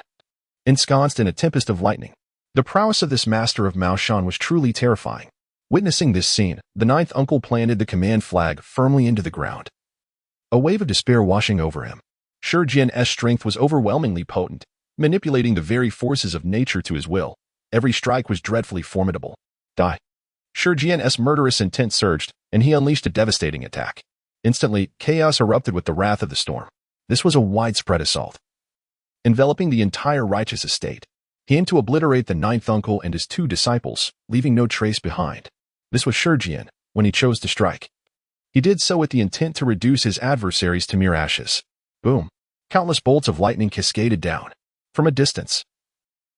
ensconced in a tempest of lightning. The prowess of this master of Maoshan was truly terrifying. Witnessing this scene, the ninth uncle planted the command flag firmly into the ground. A wave of despair washing over him. Shi Jian's strength was overwhelmingly potent, manipulating the very forces of nature to his will. Every strike was dreadfully formidable. Die. Shi Jian's murderous intent surged, and he unleashed a devastating attack. Instantly, chaos erupted with the wrath of the storm. This was a widespread assault, enveloping the entire righteous estate. He aimed to obliterate the ninth uncle and his two disciples, leaving no trace behind. This was Shi Jian, when he chose to strike. He did so with the intent to reduce his adversaries to mere ashes. Boom. Countless bolts of lightning cascaded down. From a distance,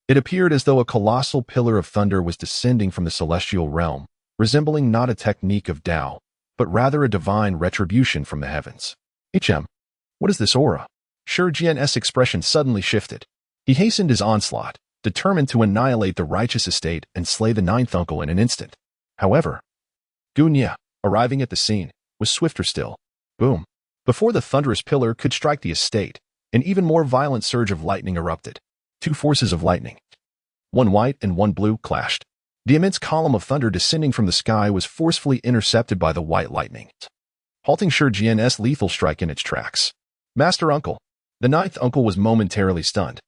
it appeared as though a colossal pillar of thunder was descending from the celestial realm, resembling not a technique of Tao, but rather a divine retribution from the heavens. What is this aura? Shi Jian's expression suddenly shifted. He hastened his onslaught, determined to annihilate the righteous estate and slay the ninth uncle in an instant. However, Gunya, arriving at the scene, was swifter still. Boom. Before the thunderous pillar could strike the estate, an even more violent surge of lightning erupted. Two forces of lightning, one white and one blue, clashed. The immense column of thunder descending from the sky was forcefully intercepted by the white lightning, halting Shi Jian's lethal strike in its tracks. Master Uncle. The ninth uncle was momentarily stunned,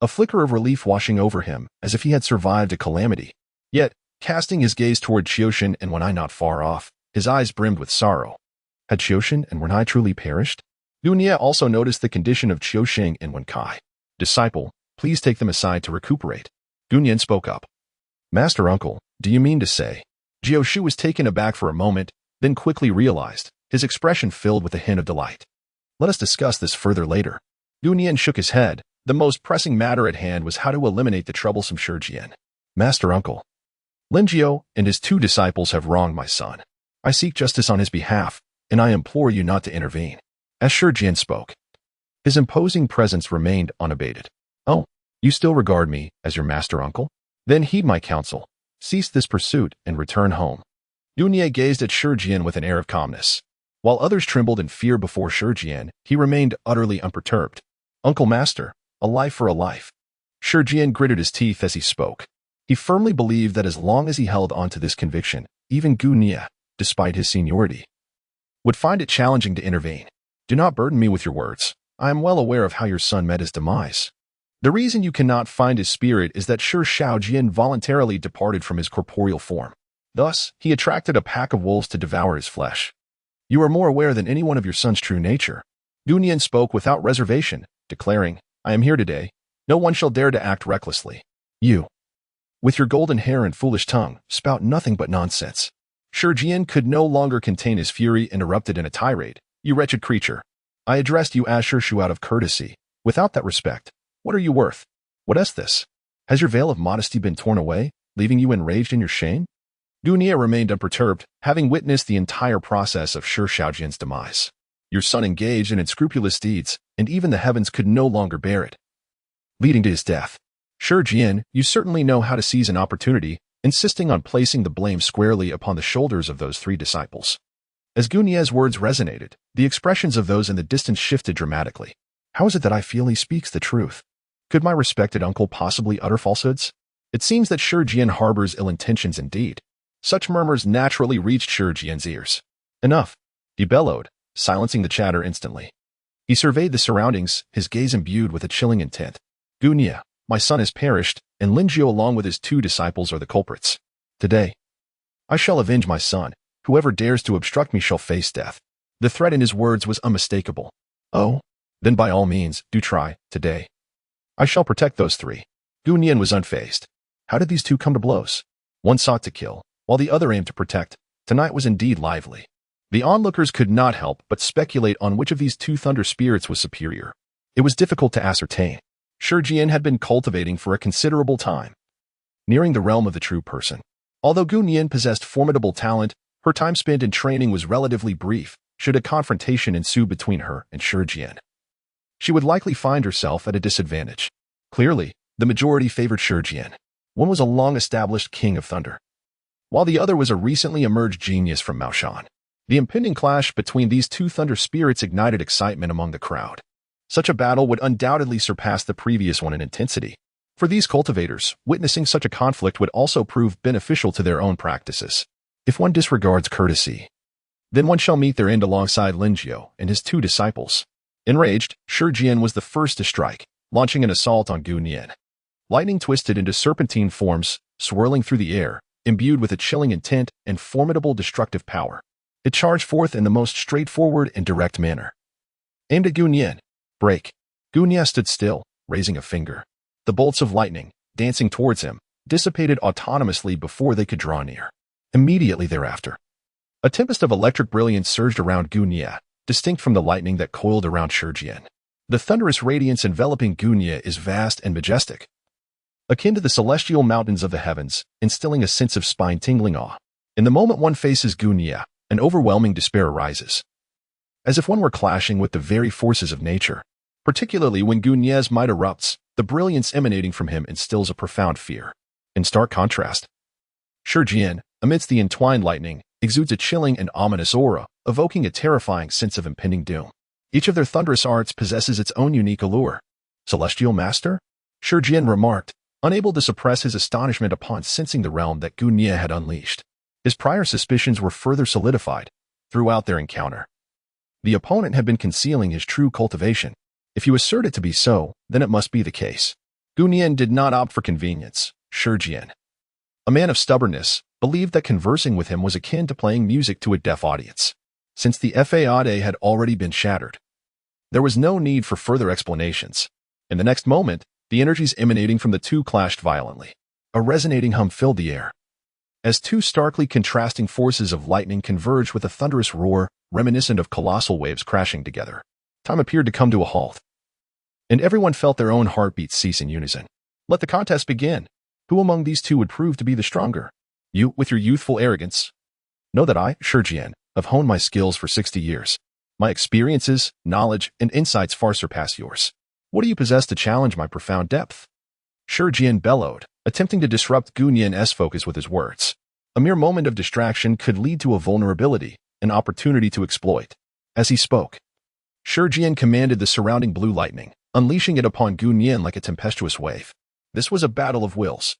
a flicker of relief washing over him as if he had survived a calamity. Yet, casting his gaze toward Qiushen and Wenai not far off, his eyes brimmed with sorrow. Had Qiushen and Wenai truly perished? Gunya also noticed the condition of Qiushen and Wenkai. Disciple, please take them aside to recuperate. Gunyan spoke up. Master Uncle, do you mean to say? Jioshu was taken aback for a moment, then quickly realized, his expression filled with a hint of delight. Let us discuss this further later. Gunyan shook his head. The most pressing matter at hand was how to eliminate the troublesome Shi Jian. Master Uncle, Lin Jiao and his two disciples have wronged my son. I seek justice on his behalf, and I implore you not to intervene. As Shi Jian spoke, his imposing presence remained unabated. Oh, you still regard me as your master uncle? Then heed my counsel. Cease this pursuit and return home. Dunye gazed at Shi Jian with an air of calmness. While others trembled in fear before Shi Jian, he remained utterly unperturbed. Uncle Master, a life for a life. Shi Jian gritted his teeth as he spoke. He firmly believed that as long as he held on to this conviction, even Gu Nia, despite his seniority, would find it challenging to intervene. Do not burden me with your words. I am well aware of how your son met his demise. The reason you cannot find his spirit is that Shi Shaojian voluntarily departed from his corporeal form. Thus, he attracted a pack of wolves to devour his flesh. You are more aware than anyone of your son's true nature. Gunian spoke without reservation, declaring, I am here today. No one shall dare to act recklessly. You, with your golden hair and foolish tongue, spout nothing but nonsense. Shi Jian could no longer contain his fury and erupted in a tirade. You wretched creature. I addressed you as Shirshu out of courtesy. Without that respect, what are you worth? What is this? Has your veil of modesty been torn away, leaving you enraged in your shame? Gunia remained unperturbed, having witnessed the entire process of Shi Shaojian's demise. Your son engaged in unscrupulous deeds, and even the heavens could no longer bear it, leading to his death. Shi Jian, you certainly know how to seize an opportunity, insisting on placing the blame squarely upon the shoulders of those three disciples. As Gunia's words resonated, the expressions of those in the distance shifted dramatically. How is it that I feel he speaks the truth? Could my respected uncle possibly utter falsehoods? It seems that Shi Jian harbors ill intentions indeed. Such murmurs naturally reached Shi Jian's ears. Enough, he bellowed, silencing the chatter instantly. He surveyed the surroundings, his gaze imbued with a chilling intent. Gunia, my son has perished, and Lin Jiao along with his two disciples are the culprits. Today, I shall avenge my son. Whoever dares to obstruct me shall face death. The threat in his words was unmistakable. Oh, then by all means, do try, today. I shall protect those three. Gunian was unfazed. How did these two come to blows? One sought to kill, while the other aimed to protect. Tonight was indeed lively. The onlookers could not help but speculate on which of these two thunder spirits was superior. It was difficult to ascertain. Shi Jian had been cultivating for a considerable time, nearing the realm of the true person. Although Gunian possessed formidable talent, her time spent in training was relatively brief. Should a confrontation ensue between her and Shi Jian, she would likely find herself at a disadvantage. Clearly, the majority favored Shi Jian. One was a long-established king of thunder, while the other was a recently emerged genius from Maoshan. The impending clash between these two thunder spirits ignited excitement among the crowd. Such a battle would undoubtedly surpass the previous one in intensity. For these cultivators, witnessing such a conflict would also prove beneficial to their own practices. If one disregards courtesy, then one shall meet their end alongside Lin Jiao and his two disciples. Enraged, Shi Jian was the first to strike. launching an assault on Gu Nian. Lightning twisted into serpentine forms, swirling through the air, imbued with a chilling intent and formidable destructive power. It charged forth in the most straightforward and direct manner. Aimed at Gu Nian. Break. Gu Nian stood still, raising a finger. The bolts of lightning, dancing towards him, dissipated autonomously before they could draw near. Immediately thereafter, a tempest of electric brilliance surged around Gu Nian, distinct from the lightning that coiled around Shi Jian. The thunderous radiance enveloping Gu Nian is vast and majestic, akin to the celestial mountains of the heavens, instilling a sense of spine-tingling awe. In the moment one faces Gu Nian, an overwhelming despair arises, as if one were clashing with the very forces of nature. Particularly when Gu Nian's might erupts, the brilliance emanating from him instills a profound fear. In stark contrast, Shi Jian, amidst the entwined lightning, exudes a chilling and ominous aura, evoking a terrifying sense of impending doom. Each of their thunderous arts possesses its own unique allure. Celestial Master? Shi Jian remarked, unable to suppress his astonishment upon sensing the realm that Gu Nian had unleashed. His prior suspicions were further solidified throughout their encounter. The opponent had been concealing his true cultivation. If you assert it to be so, then it must be the case. Gu Nian did not opt for convenience. Shi Jian, a man of stubbornness, believed that conversing with him was akin to playing music to a deaf audience. Since the faade had already been shattered, there was no need for further explanations. In the next moment, the energies emanating from the two clashed violently. A resonating hum filled the air, as two starkly contrasting forces of lightning converged with a thunderous roar, reminiscent of colossal waves crashing together. Time appeared to come to a halt, and everyone felt their own heartbeats cease in unison. Let the contest begin. Who among these two would prove to be the stronger? You, with your youthful arrogance. Know that I, Shi Jian, have honed my skills for 60 years. My experiences, knowledge, and insights far surpass yours. What do you possess to challenge my profound depth? Shi Jian bellowed, attempting to disrupt Gu Nian's focus with his words. A mere moment of distraction could lead to a vulnerability, an opportunity to exploit. As he spoke, Shi Jian commanded the surrounding blue lightning, unleashing it upon Gu Nian like a tempestuous wave. This was a battle of wills,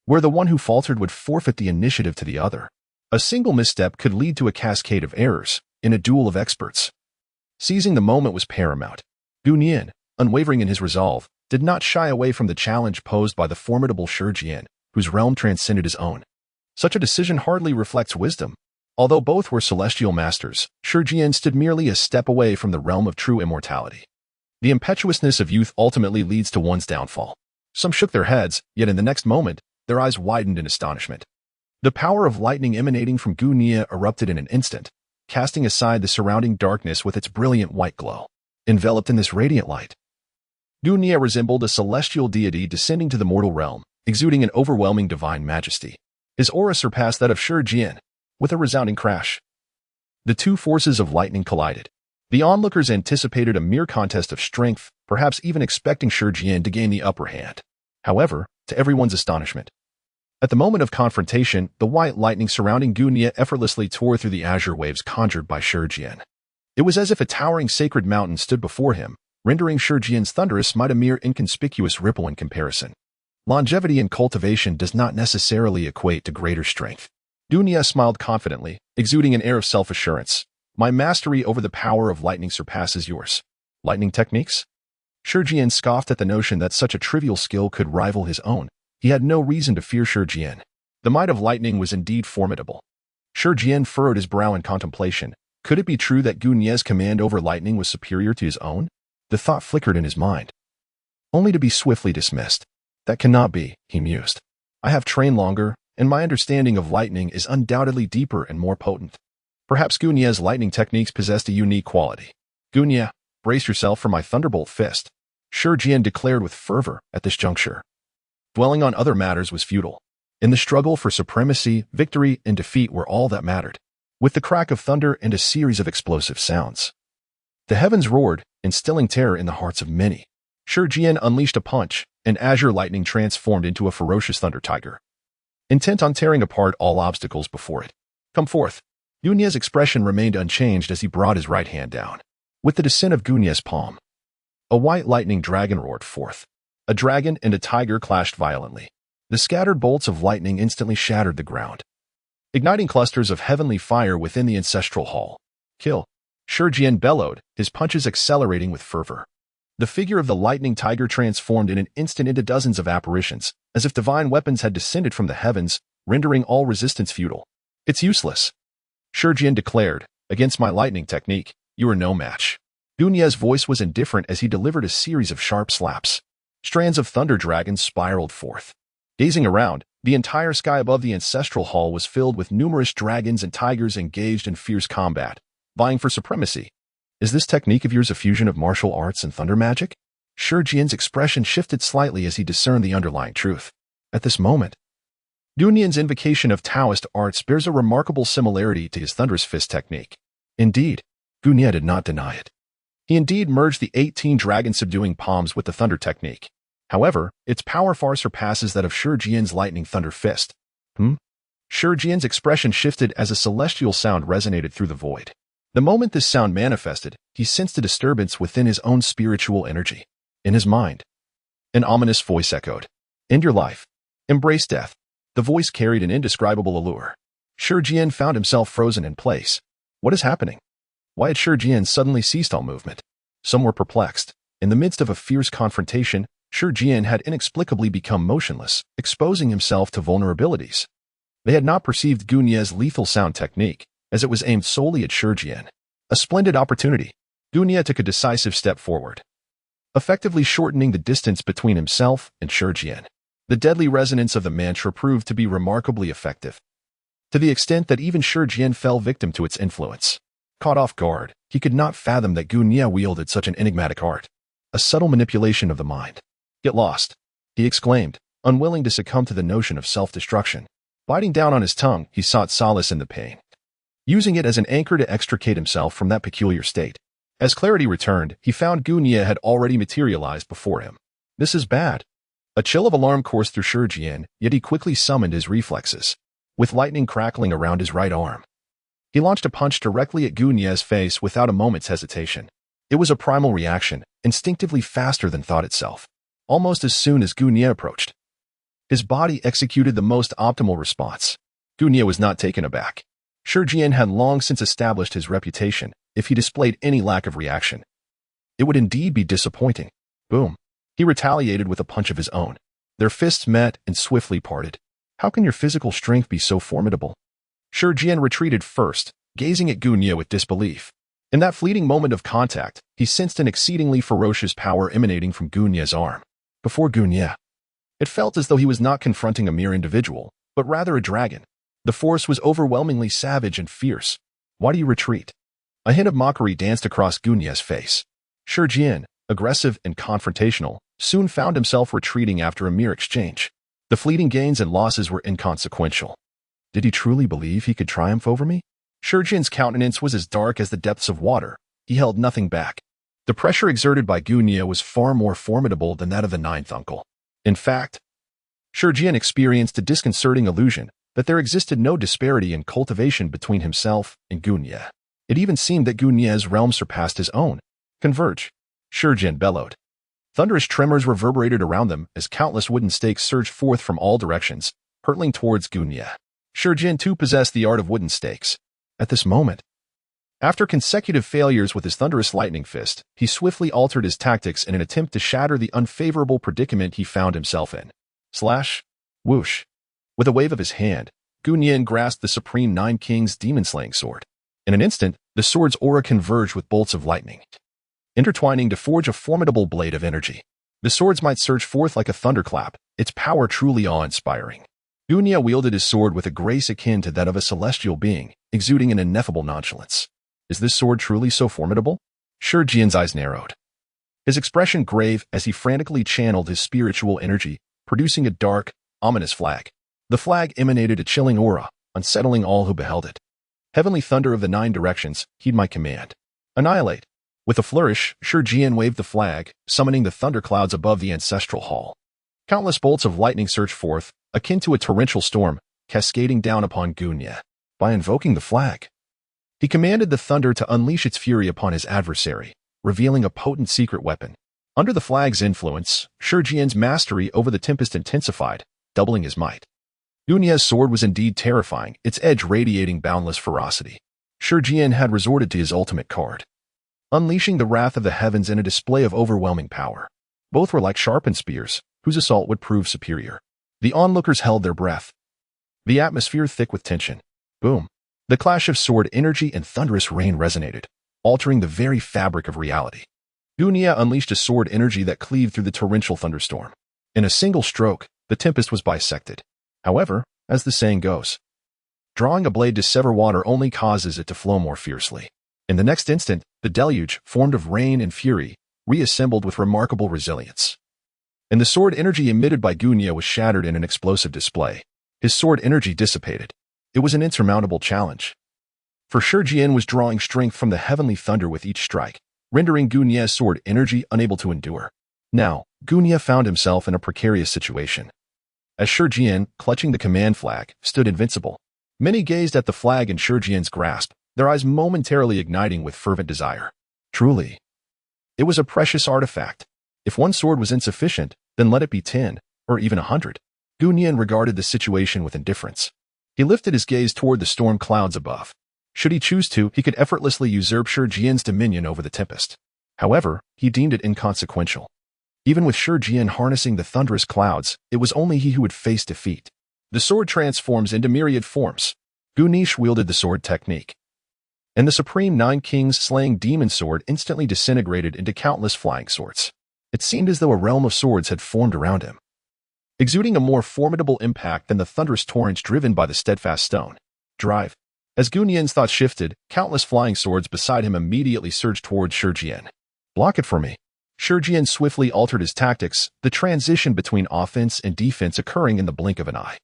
where the one who faltered would forfeit the initiative to the other. A single misstep could lead to a cascade of errors, in a duel of experts. Seizing the moment was paramount. Gu Nian, unwavering in his resolve, did not shy away from the challenge posed by the formidable Shi Jian, whose realm transcended his own. Such a decision hardly reflects wisdom. Although both were celestial masters, Shi Jian stood merely a step away from the realm of true immortality. The impetuousness of youth ultimately leads to one's downfall. Some shook their heads, yet in the next moment, their eyes widened in astonishment. The power of lightning emanating from Gu Nian erupted in an instant, casting aside the surrounding darkness with its brilliant white glow. Enveloped in this radiant light, Gu Nian resembled a celestial deity descending to the mortal realm, exuding an overwhelming divine majesty. His aura surpassed that of Shi Jian. With a resounding crash, the two forces of lightning collided. The onlookers anticipated a mere contest of strength, perhaps even expecting Shi Jian to gain the upper hand. However, to everyone's astonishment, at the moment of confrontation, the white lightning surrounding Gu Nian effortlessly tore through the azure waves conjured by Shi Jian. It was as if a towering sacred mountain stood before him, rendering Shi Jian's thunderous might a mere inconspicuous ripple in comparison. Longevity and cultivation does not necessarily equate to greater strength. Gu Nian smiled confidently, exuding an air of self-assurance. My mastery over the power of lightning surpasses yours. Lightning techniques? Shi Jian scoffed at the notion that such a trivial skill could rival his own. He had no reason to fear Shi Jian. The might of lightning was indeed formidable. Shi Jian furrowed his brow in contemplation. Could it be true that Gu Nian's command over lightning was superior to his own? The thought flickered in his mind, only to be swiftly dismissed. That cannot be, he mused. I have trained longer, and my understanding of lightning is undoubtedly deeper and more potent. Perhaps Gu Nian's lightning techniques possessed a unique quality. Gu Nian, brace yourself for my thunderbolt fist, Shi Jian declared with fervor at this juncture. Dwelling on other matters was futile. In the struggle for supremacy, victory and defeat were all that mattered. With the crack of thunder and a series of explosive sounds, the heavens roared, instilling terror in the hearts of many. Shi Jian unleashed a punch, and azure lightning transformed into a ferocious thunder tiger, intent on tearing apart all obstacles before it. Come forth. Gu Nian's expression remained unchanged as he brought his right hand down. With the descent of Gu Nian's palm, a white lightning dragon roared forth. A dragon and a tiger clashed violently. The scattered bolts of lightning instantly shattered the ground, igniting clusters of heavenly fire within the ancestral hall. Kill. Shi Jian bellowed, his punches accelerating with fervor. The figure of the lightning tiger transformed in an instant into dozens of apparitions, as if divine weapons had descended from the heavens, rendering all resistance futile. "It's useless," Shi Jian declared. "Against my lightning technique, you are no match." Gunye's voice was indifferent as he delivered a series of sharp slaps. Strands of thunder dragons spiraled forth. Gazing around, the entire sky above the ancestral hall was filled with numerous dragons and tigers engaged in fierce combat, vying for supremacy. "Is this technique of yours a fusion of martial arts and thunder magic?" Shi Jian's expression shifted slightly as he discerned the underlying truth. At this moment, Gunye's invocation of Taoist arts bears a remarkable similarity to his thunderous fist technique. Indeed, Gunye did not deny it. He indeed merged the 18 dragon-subduing palms with the thunder technique. However, its power far surpasses that of Shi Jian's lightning thunder fist. Shi Jian's expression shifted as a celestial sound resonated through the void. The moment this sound manifested, he sensed a disturbance within his own spiritual energy. In his mind, an ominous voice echoed. "End your life. Embrace death." The voice carried an indescribable allure. Shi Jian found himself frozen in place. What is happening? Why had Shi Jian suddenly ceased all movement? Some were perplexed. In the midst of a fierce confrontation, Shi Jian had inexplicably become motionless, exposing himself to vulnerabilities. They had not perceived Gunye's lethal sound technique, as it was aimed solely at Shi Jian. A splendid opportunity. Gunye took a decisive step forward, effectively shortening the distance between himself and Shi Jian. The deadly resonance of the mantra proved to be remarkably effective, to the extent that even Shi Jian fell victim to its influence. Caught off guard, he could not fathom that Gunye wielded such an enigmatic art, a subtle manipulation of the mind. "Get lost," he exclaimed, unwilling to succumb to the notion of self-destruction. Biting down on his tongue, he sought solace in the pain, using it as an anchor to extricate himself from that peculiar state. As clarity returned, he found Gunye had already materialized before him. "This is bad." A chill of alarm coursed through Shi Jian, yet he quickly summoned his reflexes. With lightning crackling around his right arm, he launched a punch directly at Gunye's face without a moment's hesitation. It was a primal reaction, instinctively faster than thought itself. Almost as soon as Gunye approached, his body executed the most optimal response. Gunye was not taken aback. Shi Jian had long since established his reputation. If he displayed any lack of reaction, it would indeed be disappointing. Boom. He retaliated with a punch of his own. Their fists met and swiftly parted. "How can your physical strength be so formidable?" Shi Jian retreated first, gazing at Gunye with disbelief. In that fleeting moment of contact, he sensed an exceedingly ferocious power emanating from Gunye's arm. Before Gunye, it felt as though he was not confronting a mere individual, but rather a dragon. The force was overwhelmingly savage and fierce. "Why do you retreat?" A hint of mockery danced across Gunye's face. Shi Jian, aggressive and confrontational, soon found himself retreating after a mere exchange. The fleeting gains and losses were inconsequential. Did he truly believe he could triumph over me? Shi Jian's countenance was as dark as the depths of water. He held nothing back. The pressure exerted by Gunye was far more formidable than that of the ninth uncle. In fact, Shi Jian experienced a disconcerting illusion that there existed no disparity in cultivation between himself and Gunye. It even seemed that Gunye's realm surpassed his own. "Converge," Shi Jian bellowed. Thunderous tremors reverberated around them as countless wooden stakes surged forth from all directions, hurtling towards Gunye. Shi Jian too possessed the art of wooden stakes. At this moment, after consecutive failures with his thunderous lightning fist, he swiftly altered his tactics in an attempt to shatter the unfavorable predicament he found himself in. Slash! Whoosh! With a wave of his hand, Gunye grasped the supreme Nine Kings demon-slaying sword. In an instant, the sword's aura converged with bolts of lightning, intertwining to forge a formidable blade of energy. The swords might surge forth like a thunderclap, its power truly awe-inspiring. Gunye wielded his sword with a grace akin to that of a celestial being, exuding an ineffable nonchalance. Is this sword truly so formidable? Shi Jian's eyes narrowed, his expression grave as he frantically channeled his spiritual energy, producing a dark, ominous flag. The flag emanated a chilling aura, unsettling all who beheld it. "Heavenly thunder of the nine directions, heed my command. Annihilate." With a flourish, Shi Jian waved the flag, summoning the thunderclouds above the ancestral hall. Countless bolts of lightning surged forth, akin to a torrential storm, cascading down upon Gunye. By invoking the flag, he commanded the thunder to unleash its fury upon his adversary, revealing a potent secret weapon. Under the flag's influence, Shi Jian's mastery over the tempest intensified, doubling his might. Gunye's sword was indeed terrifying, its edge radiating boundless ferocity. Shi Jian had resorted to his ultimate card, unleashing the wrath of the heavens in a display of overwhelming power. Both were like sharpened spears, whose assault would prove superior. The onlookers held their breath, the atmosphere thick with tension. Boom! The clash of sword energy and thunderous rain resonated, altering the very fabric of reality. Gunia unleashed a sword energy that cleaved through the torrential thunderstorm. In a single stroke, the tempest was bisected. However, as the saying goes, drawing a blade to sever water only causes it to flow more fiercely. In the next instant, the deluge, formed of rain and fury, reassembled with remarkable resilience. And the sword energy emitted by Gunia was shattered in an explosive display. His sword energy dissipated. It was an insurmountable challenge. For sure, Jian was drawing strength from the heavenly thunder with each strike, rendering Gunia's sword energy unable to endure. Now, Gunia found himself in a precarious situation. As Shi Jian, clutching the command flag, stood invincible, many gazed at the flag in Shi Jian's grasp, their eyes momentarily igniting with fervent desire. Truly, it was a precious artifact. If one sword was insufficient, then let it be 10, or even 100. Gunian regarded the situation with indifference. He lifted his gaze toward the storm clouds above. Should he choose to, he could effortlessly usurp Shi Jian's dominion over the tempest. However, he deemed it inconsequential. Even with Shi Jian harnessing the thunderous clouds, it was only he who would face defeat. The sword transforms into myriad forms. Gunish wielded the sword technique, and the supreme Nine Kings slaying demon sword instantly disintegrated into countless flying swords. It seemed as though a realm of swords had formed around him, exuding a more formidable impact than the thunderous torrents driven by the steadfast stone. Drive. As Gunian's thoughts shifted, countless flying swords beside him immediately surged towards Shi Jian. Block it for me. Shi Jian swiftly altered his tactics, the transition between offense and defense occurring in the blink of an eye.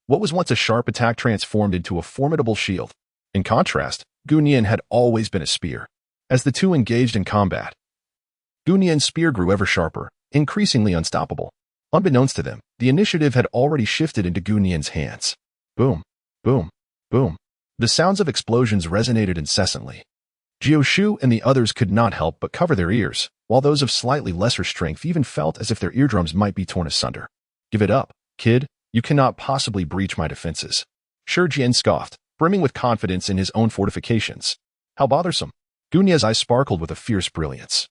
What was once a sharp attack transformed into a formidable shield. In contrast, Gunian had always been a spear. As the two engaged in combat, Gunian's spear grew ever sharper, increasingly unstoppable. Unbeknownst to them, the initiative had already shifted into Gunian's hands. Boom, boom, boom. The sounds of explosions resonated incessantly. Jioshu and the others could not help but cover their ears, while those of slightly lesser strength even felt as if their eardrums might be torn asunder. Give it up, kid. You cannot possibly breach my defenses. Shi Jian scoffed, brimming with confidence in his own fortifications. How bothersome. Gunia's eyes sparkled with a fierce brilliance,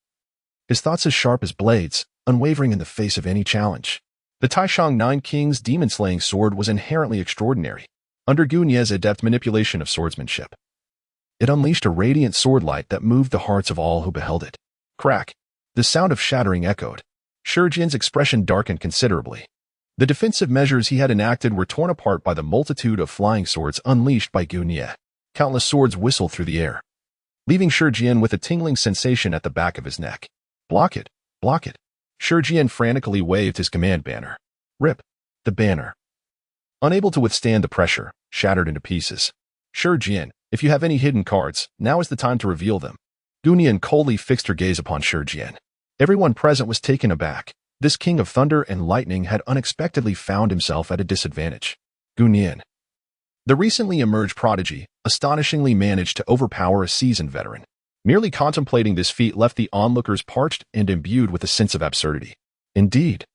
his thoughts as sharp as blades, unwavering in the face of any challenge. The Taishang Nine Kings demon-slaying sword was inherently extraordinary, under Gunia's adept manipulation of swordsmanship. It unleashed a radiant sword light that moved the hearts of all who beheld it. Crack! The sound of shattering echoed. Shi Jian's expression darkened considerably. The defensive measures he had enacted were torn apart by the multitude of flying swords unleashed by Gunia. Countless swords whistled through the air, leaving Shi Jian with a tingling sensation at the back of his neck. Block it! Block it! Shi Jian frantically waved his command banner. Rip! The banner, unable to withstand the pressure, shattered into pieces. Shi Jian, if you have any hidden cards, now is the time to reveal them. Gunian coldly fixed her gaze upon Shi Jian. Everyone present was taken aback. This king of thunder and lightning had unexpectedly found himself at a disadvantage. Gunian, the recently emerged prodigy, astonishingly managed to overpower a seasoned veteran. Merely contemplating this feat left the onlookers parched and imbued with a sense of absurdity. Indeed,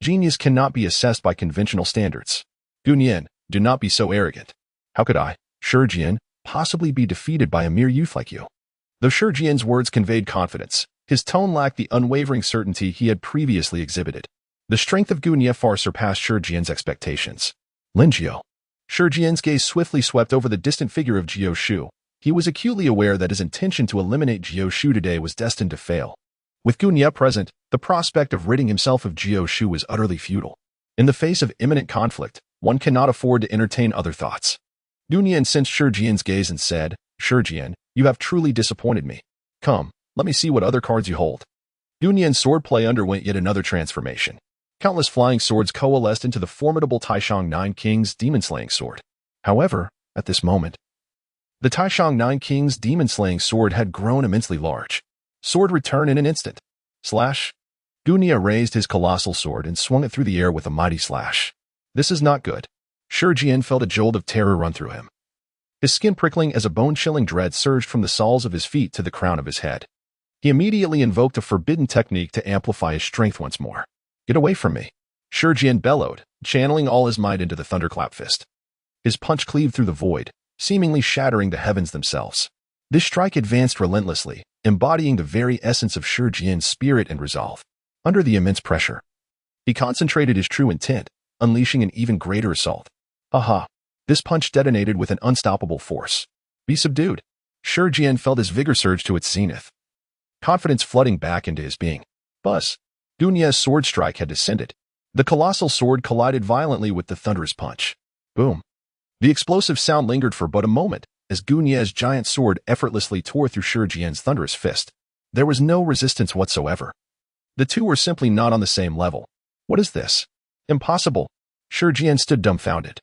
genius cannot be assessed by conventional standards. Gunian, do not be so arrogant. How could I, Shi Jian, possibly be defeated by a mere youth like you? Though Shi Jian's words conveyed confidence, his tone lacked the unwavering certainty he had previously exhibited. The strength of Gunia far surpassed Shi Jian's expectations. Linjiao. Shi Jian's gaze swiftly swept over the distant figure of Jioshu. He was acutely aware that his intention to eliminate Jioshu today was destined to fail. With Gunia present, the prospect of ridding himself of Jioshu was utterly futile. In the face of imminent conflict, one cannot afford to entertain other thoughts. Gunia sensed Shi Jian's gaze and said, Shi Jian, you have truly disappointed me. Come, let me see what other cards you hold. Gunian's swordplay underwent yet another transformation. Countless flying swords coalesced into the formidable Taishang Nine Kings demon-slaying sword. However, at this moment, the Taishang Nine Kings demon-slaying sword had grown immensely large. Sword return in an instant. Slash. Gunia raised his colossal sword and swung it through the air with a mighty slash. This is not good. Shi Jian felt a jolt of terror run through him, his skin prickling as a bone-chilling dread surged from the soles of his feet to the crown of his head. He immediately invoked a forbidden technique to amplify his strength once more. Get away from me. Shi Jian bellowed, channeling all his might into the thunderclap fist. His punch cleaved through the void, seemingly shattering the heavens themselves. This strike advanced relentlessly, embodying the very essence of Shi Jian's spirit and resolve. Under the immense pressure, he concentrated his true intent, unleashing an even greater assault. Aha! This punch detonated with an unstoppable force. Be subdued. Shi Jian felt his vigor surge to its zenith, confidence flooding back into his being. Buzz! Gunye's sword strike had descended. The colossal sword collided violently with the thunderous punch. Boom! The explosive sound lingered for but a moment, as Gunye's giant sword effortlessly tore through Shi Jian's thunderous fist. There was no resistance whatsoever. The two were simply not on the same level. What is this? Impossible! Shi Jian stood dumbfounded,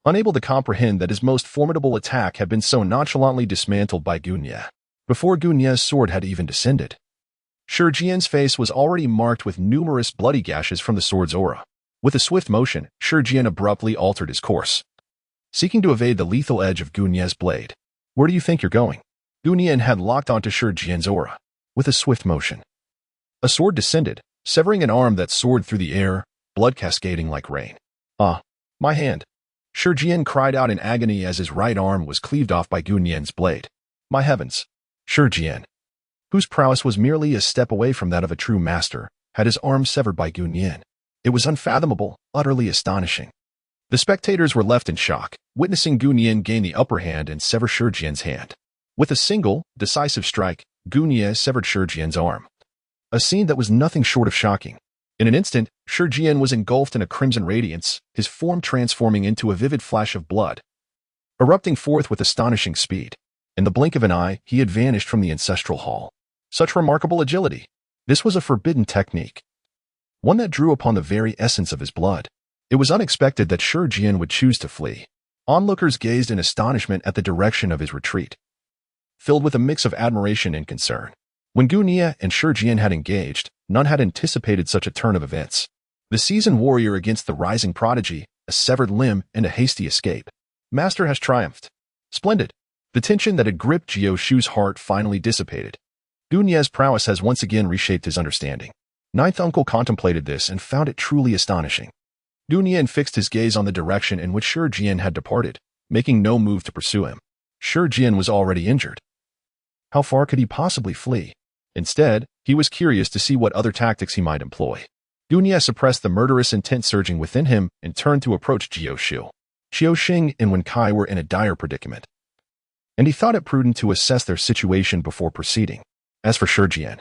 unable to comprehend that his most formidable attack had been so nonchalantly dismantled by Gunye, before Gunye's sword had even descended. Shi Jian's face was already marked with numerous bloody gashes from the sword's aura. With a swift motion, Shi Jian abruptly altered his course, seeking to evade the lethal edge of Gunye's blade. Where do you think you're going? Gunye had locked onto Shi Jian's aura. With a swift motion, a sword descended, severing an arm that soared through the air, blood cascading like rain. Ah, my hand! Shi Jian cried out in agony as his right arm was cleaved off by Gunye's blade. My heavens! Shi Jian, whose prowess was merely a step away from that of a true master, had his arm severed by Gunye. It was unfathomable, utterly astonishing. The spectators were left in shock, witnessing Gunye gain the upper hand and sever Shi Jian's hand. With a single, decisive strike, Gunye severed Shi Jian's arm. A scene that was nothing short of shocking. In an instant, Shi Jian was engulfed in a crimson radiance, his form transforming into a vivid flash of blood, erupting forth with astonishing speed. In the blink of an eye, he had vanished from the ancestral hall. Such remarkable agility! This was a forbidden technique, one that drew upon the very essence of his blood. It was unexpected that Shi Jian would choose to flee. Onlookers gazed in astonishment at the direction of his retreat, filled with a mix of admiration and concern. When Gunye and Shi Jian had engaged, none had anticipated such a turn of events. The seasoned warrior against the rising prodigy, a severed limb, and a hasty escape. Master has triumphed. Splendid! The tension that had gripped Jiao Shu's heart finally dissipated. Gunye's prowess has once again reshaped his understanding. Ninth Uncle contemplated this and found it truly astonishing. Gunye fixed his gaze on the direction in which Shi Jian had departed, making no move to pursue him. Shi Jian was already injured. How far could he possibly flee? Instead, he was curious to see what other tactics he might employ. Gunye suppressed the murderous intent surging within him and turned to approach Jiao Shu. Qiao Xing and Wen Kai were in a dire predicament, and he thought it prudent to assess their situation before proceeding. As for Shi Jian,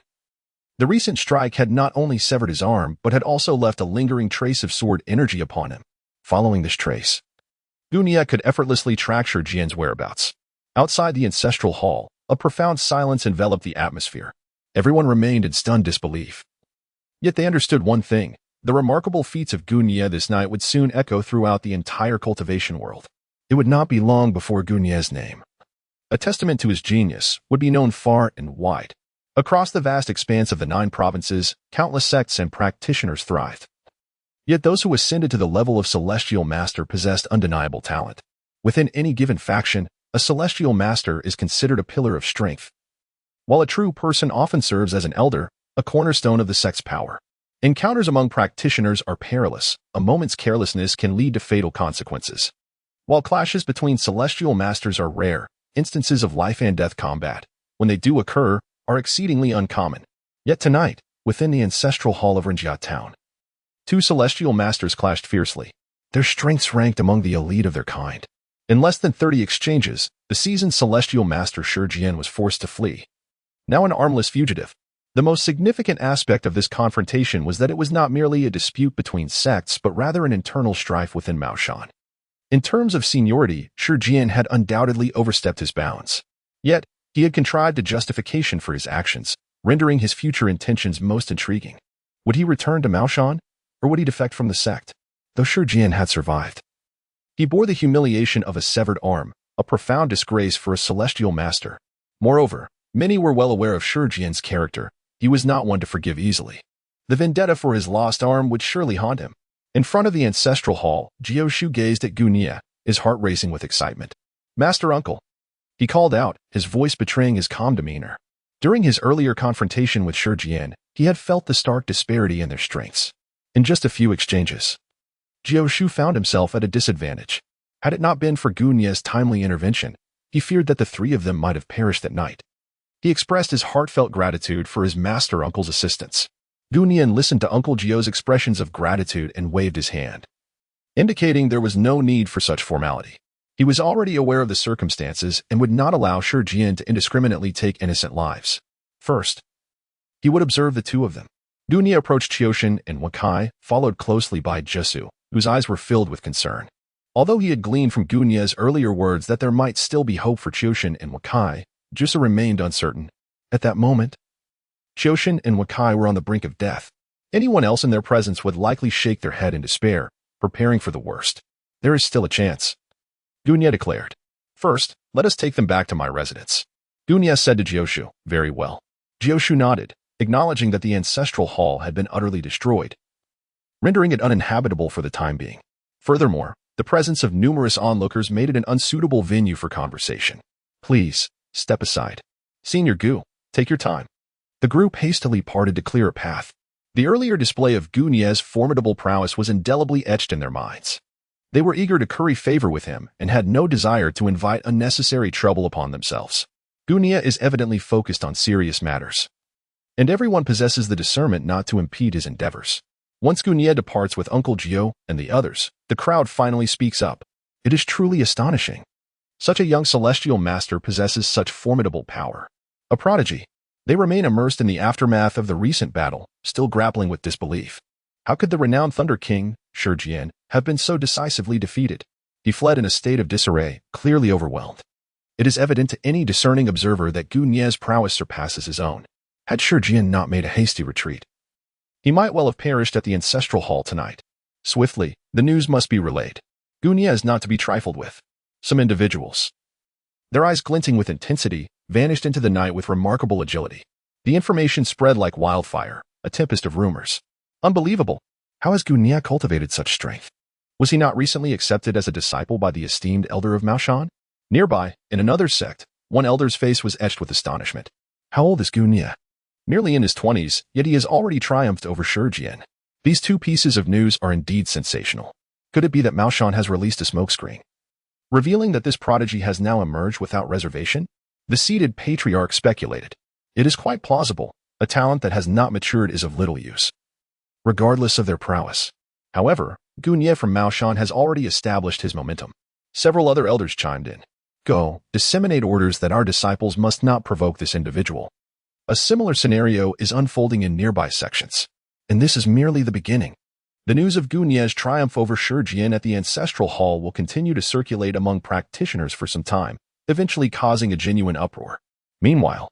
the recent strike had not only severed his arm, but had also left a lingering trace of sword energy upon him. Following this trace, Gunye could effortlessly track Shi Jian's whereabouts. Outside the ancestral hall, a profound silence enveloped the atmosphere. Everyone remained in stunned disbelief. Yet they understood one thing: the remarkable feats of Gunye this night would soon echo throughout the entire cultivation world. It would not be long before Gunye's name, a testament to his genius, would be known far and wide. Across the vast expanse of the 9 provinces, countless sects and practitioners thrived. Yet those who ascended to the level of celestial master possessed undeniable talent. Within any given faction, a celestial master is considered a pillar of strength, while a true person often serves as an elder, a cornerstone of the sect's power. Encounters among practitioners are perilous. A moment's carelessness can lead to fatal consequences. While clashes between celestial masters are rare, instances of life and death combat, when they do occur, are exceedingly uncommon. Yet tonight, within the ancestral hall of Rinjia town, 2 celestial masters clashed fiercely, their strengths ranked among the elite of their kind. In less than 30 exchanges, the seasoned celestial master Shi Jian was forced to flee, now an armless fugitive. The most significant aspect of this confrontation was that it was not merely a dispute between sects, but rather an internal strife within Maoshan. In terms of seniority, Shi Jian had undoubtedly overstepped his bounds. Yet, he had contrived a justification for his actions, rendering his future intentions most intriguing. Would he return to Maoshan, or would he defect from the sect? Though Shi Jian had survived, he bore the humiliation of a severed arm, a profound disgrace for a celestial master. Moreover, many were well aware of Shi Jian's character. He was not one to forgive easily. The vendetta for his lost arm would surely haunt him. In front of the ancestral hall, Jiao Shu gazed at Gunye, his heart racing with excitement. Master Uncle, he called out, his voice betraying his calm demeanor. During his earlier confrontation with Shi Jian, he had felt the stark disparity in their strengths. In just a few exchanges, Jiao Shu found himself at a disadvantage. Had it not been for Gunye's timely intervention, he feared that the 3 of them might have perished that night. He expressed his heartfelt gratitude for his master uncle's assistance. Gu Nian listened to Uncle Jio's expressions of gratitude and waved his hand, indicating there was no need for such formality. He was already aware of the circumstances and would not allow Shi Jian to indiscriminately take innocent lives. First, he would observe the two of them. Gu Nia approached Qiuxin and Wen Kai, followed closely by Jisu, whose eyes were filled with concern. Although he had gleaned from Gu Nia's earlier words that there might still be hope for Qiuxin and Wen Kai, Jisu remained uncertain. At that moment, Qiuxin and Wen Kai were on the brink of death. Anyone else in their presence would likely shake their head in despair, preparing for the worst. There is still a chance, Gu Nia declared. First, let us take them back to my residence. Gu Nia said to Jioshu. Very well. Jioshu nodded, acknowledging that the ancestral hall had been utterly destroyed, rendering it uninhabitable for the time being. Furthermore, the presence of numerous onlookers made it an unsuitable venue for conversation. Please, step aside. Senior Gu, take your time. The group hastily parted to clear a path. The earlier display of Gu Nia's formidable prowess was indelibly etched in their minds. They were eager to curry favor with him and had no desire to invite unnecessary trouble upon themselves. Gu Nia is evidently focused on serious matters, and everyone possesses the discernment not to impede his endeavors. Once Gu Nia departs with Uncle Jio and the others, the crowd finally speaks up. It is truly astonishing. Such a young celestial master possesses such formidable power. A prodigy. They remain immersed in the aftermath of the recent battle, still grappling with disbelief. How could the renowned Thunder King, Shi Jian, have been so decisively defeated? He fled in a state of disarray, clearly overwhelmed. It is evident to any discerning observer that Gu Nia's prowess surpasses his own. Had Shi Jian not made a hasty retreat, he might well have perished at the ancestral hall tonight. Swiftly, the news must be relayed. Gu Nia is not to be trifled with. Some individuals, their eyes glinting with intensity, vanished into the night with remarkable agility. The information spread like wildfire, a tempest of rumors. Unbelievable. How has Gu Nia cultivated such strength? Was he not recently accepted as a disciple by the esteemed elder of Maoshan? Nearby, in another sect, one elder's face was etched with astonishment. How old is Gu Nia? Nearly in his 20s, yet he has already triumphed over Shi Jian. These two pieces of news are indeed sensational. Could it be that Maoshan has released a smokescreen, revealing that this prodigy has now emerged without reservation? The seated patriarch speculated. It is quite plausible. A talent that has not matured is of little use, regardless of their prowess. However, Gu Nia from Maoshan has already established his momentum. Several other elders chimed in. Go, disseminate orders that our disciples must not provoke this individual. A similar scenario is unfolding in nearby sections. And this is merely the beginning. The news of Gu Nia's triumph over Shi Jian at the ancestral hall will continue to circulate among practitioners for some time, eventually causing a genuine uproar. Meanwhile,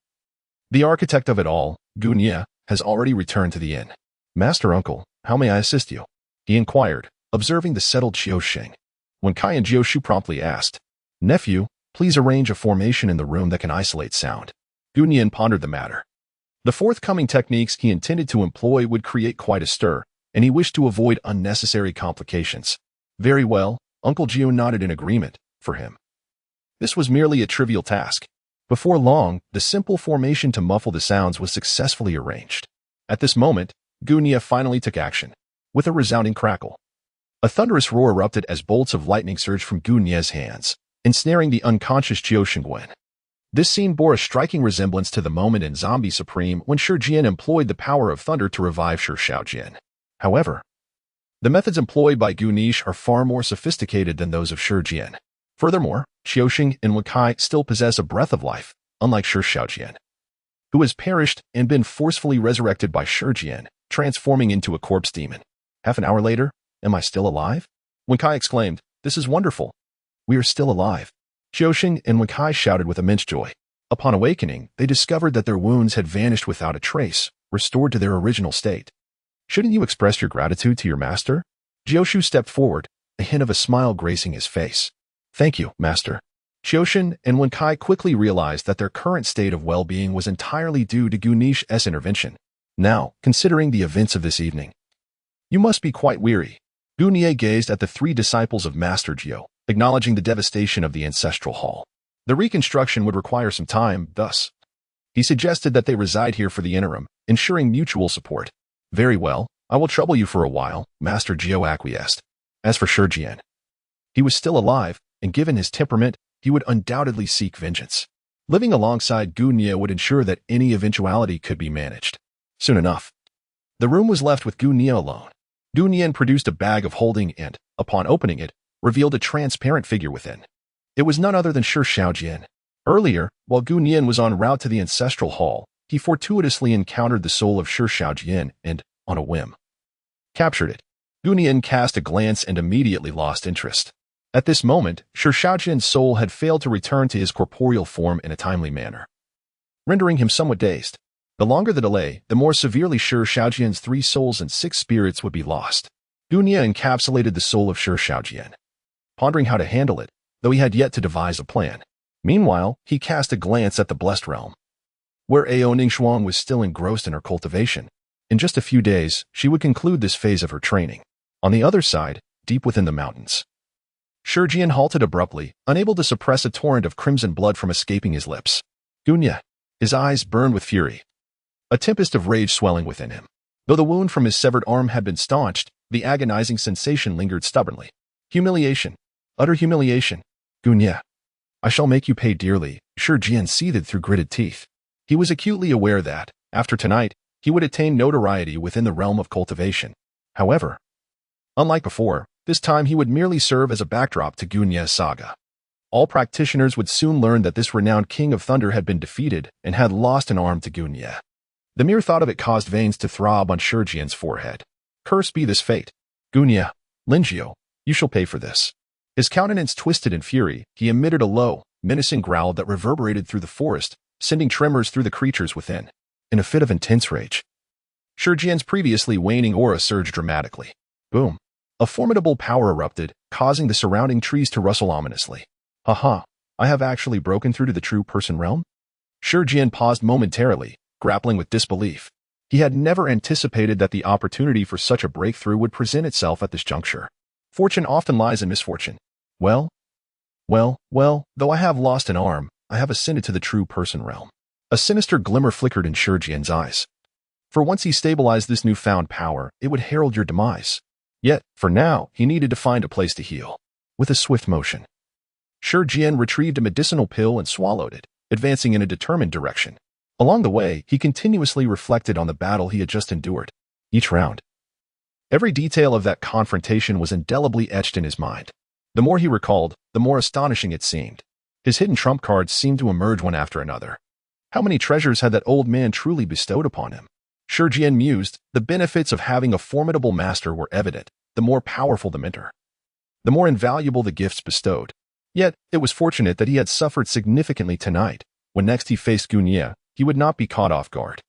the architect of it all, Gu Nia, has already returned to the inn. Master Uncle, how may I assist you? He inquired, observing the settled Qiuxin. When Kai and Jioshu promptly asked, Nephew, please arrange a formation in the room that can isolate sound. Gu Nian pondered the matter. The forthcoming techniques he intended to employ would create quite a stir, and he wished to avoid unnecessary complications. Very well, Uncle Jio nodded in agreement. For him, this was merely a trivial task. Before long, the simple formation to muffle the sounds was successfully arranged. At this moment, Gu Nia finally took action. With a resounding crackle, a thunderous roar erupted as bolts of lightning surged from Gu Nia's hands, ensnaring the unconscious Jiao Shengguan. This scene bore a striking resemblance to the moment in Zombie Supreme when Shi Jian employed the power of thunder to revive Shi Shaojian. However, the methods employed by Gu Nish are far more sophisticated than those of Shi Jian. Furthermore, Qiuxing and Wen Kai still possess a breath of life, unlike Shi Shaojian, who has perished and been forcefully resurrected by Shi Jian, transforming into a corpse demon. Half an hour later, am I still alive? Wen Kai exclaimed, This is wonderful. We are still alive. Qiuxing and Wen Kai shouted with immense joy. Upon awakening, they discovered that their wounds had vanished without a trace, restored to their original state. Shouldn't you express your gratitude to your master? Jioshu stepped forward, a hint of a smile gracing his face. Thank you, master. Qiuxin and Wen Kai quickly realized that their current state of well-being was entirely due to Gu Nish's intervention. Now, considering the events of this evening, you must be quite weary. Gu Nia gazed at the three disciples of Master Jio, acknowledging the devastation of the ancestral hall. The reconstruction would require some time, thus, he suggested that they reside here for the interim, ensuring mutual support. Very well, I will trouble you for a while, Master Jio acquiesced. As for Shi Jian, he was still alive, and given his temperament, he would undoubtedly seek vengeance. Living alongside Gu Nie would ensure that any eventuality could be managed. Soon enough, the room was left with Gu Nie alone. Gu Nie produced a bag of holding and, upon opening it, revealed a transparent figure within. It was none other than Shi Shaojian. Earlier, while Gu Nie was en route to the ancestral hall, he fortuitously encountered the soul of Shi Shaojian and, on a whim, captured it. Gu Nie cast a glance and immediately lost interest. At this moment, Shi Shaojian's soul had failed to return to his corporeal form in a timely manner, rendering him somewhat dazed. The longer the delay, the more severely Shi Shaojian's 3 souls and 6 spirits would be lost. Gu Nie encapsulated the soul of Shi Shaojian, pondering how to handle it, though he had yet to devise a plan. Meanwhile, he cast a glance at the Blessed Realm, where Ao Ningxuan was still engrossed in her cultivation. In just a few days, she would conclude this phase of her training. On the other side, deep within the mountains, Shi Jian halted abruptly, unable to suppress a torrent of crimson blood from escaping his lips. Gu Nie, his eyes burned with fury, a tempest of rage swelling within him. Though the wound from his severed arm had been staunched, the agonizing sensation lingered stubbornly. Humiliation. Utter humiliation. Gu Nie, I shall make you pay dearly, Shi Jian seethed through gritted teeth. He was acutely aware that, after tonight, he would attain notoriety within the realm of cultivation. However, unlike before, this time he would merely serve as a backdrop to Gu Nie's saga. All practitioners would soon learn that this renowned King of Thunder had been defeated and had lost an arm to Gu Nie. The mere thought of it caused veins to throb on Shi Jian's forehead. Cursed be this fate. Gu Nie, Linjiu, you shall pay for this. His countenance twisted in fury, he emitted a low, menacing growl that reverberated through the forest, sending tremors through the creatures within. In a fit of intense rage, Shi Jian's previously waning aura surged dramatically. Boom. A formidable power erupted, causing the surrounding trees to rustle ominously. Haha, I have actually broken through to the true person realm? Shi Jian paused momentarily, grappling with disbelief. He had never anticipated that the opportunity for such a breakthrough would present itself at this juncture. Fortune often lies in misfortune. Well, though I have lost an arm, I have ascended to the true person realm. A sinister glimmer flickered in Shi Jian's eyes. For once he stabilized this newfound power, it would herald your demise. Yet, for now, he needed to find a place to heal. With a swift motion, Shi Jian retrieved a medicinal pill and swallowed it, advancing in a determined direction. Along the way, he continuously reflected on the battle he had just endured. Each round, every detail of that confrontation was indelibly etched in his mind. The more he recalled, the more astonishing it seemed. His hidden trump cards seemed to emerge one after another. How many treasures had that old man truly bestowed upon him? Shi Jian mused, the benefits of having a formidable master were evident. The more powerful the mentor, the more invaluable the gifts bestowed. Yet, it was fortunate that he had suffered significantly tonight. When next he faced Gu Nie, he would not be caught off guard.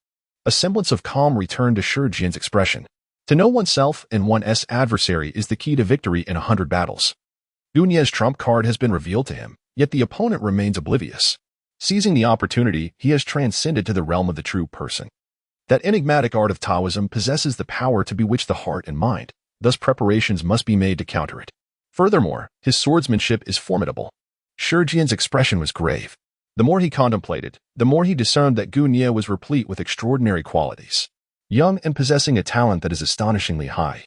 A semblance of calm returned to Shi Jian's expression. To know oneself and one's adversary is the key to victory in 100 battles. Gu Nie's trump card has been revealed to him, yet the opponent remains oblivious. Seizing the opportunity, he has transcended to the realm of the true person. That enigmatic art of Taoism possesses the power to bewitch the heart and mind. Thus preparations must be made to counter it. Furthermore, his swordsmanship is formidable. Shi Jian's expression was grave. The more he contemplated, the more he discerned that Gu Nie was replete with extraordinary qualities. Young and possessing a talent that is astonishingly high.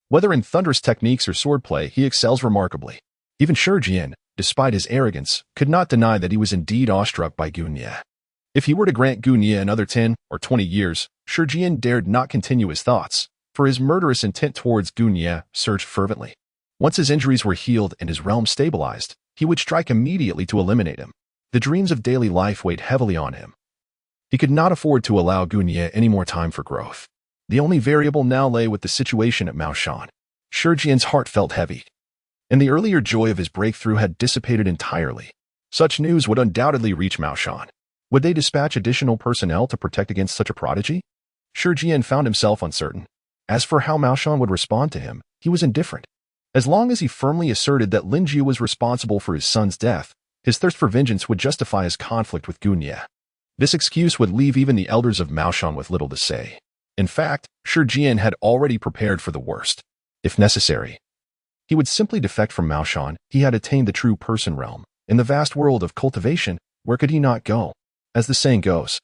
Whether in thunderous techniques or swordplay, he excels remarkably. Even Shi Jian, despite his arrogance, could not deny that he was indeed awestruck by Gu Nie. If he were to grant Gu Nie another 10 or 20 years, Shi Jian dared not continue his thoughts, for his murderous intent towards Gu Nie surged fervently. Once his injuries were healed and his realm stabilized, he would strike immediately to eliminate him. The dreams of daily life weighed heavily on him. He could not afford to allow Gu Nie any more time for growth. The only variable now lay with the situation at Maoshan. Shi Jian's heart felt heavy, and the earlier joy of his breakthrough had dissipated entirely. Such news would undoubtedly reach Maoshan. Would they dispatch additional personnel to protect against such a prodigy? Shi Jian found himself uncertain. As for how Maoshan would respond to him, he was indifferent. As long as he firmly asserted that Linjiu was responsible for his son's death, his thirst for vengeance would justify his conflict with Gu Nie. This excuse would leave even the elders of Maoshan with little to say. In fact, Shi Jian had already prepared for the worst. If necessary, he would simply defect from Maoshan. He had attained the true person realm. In the vast world of cultivation, where could he not go? As the saying goes,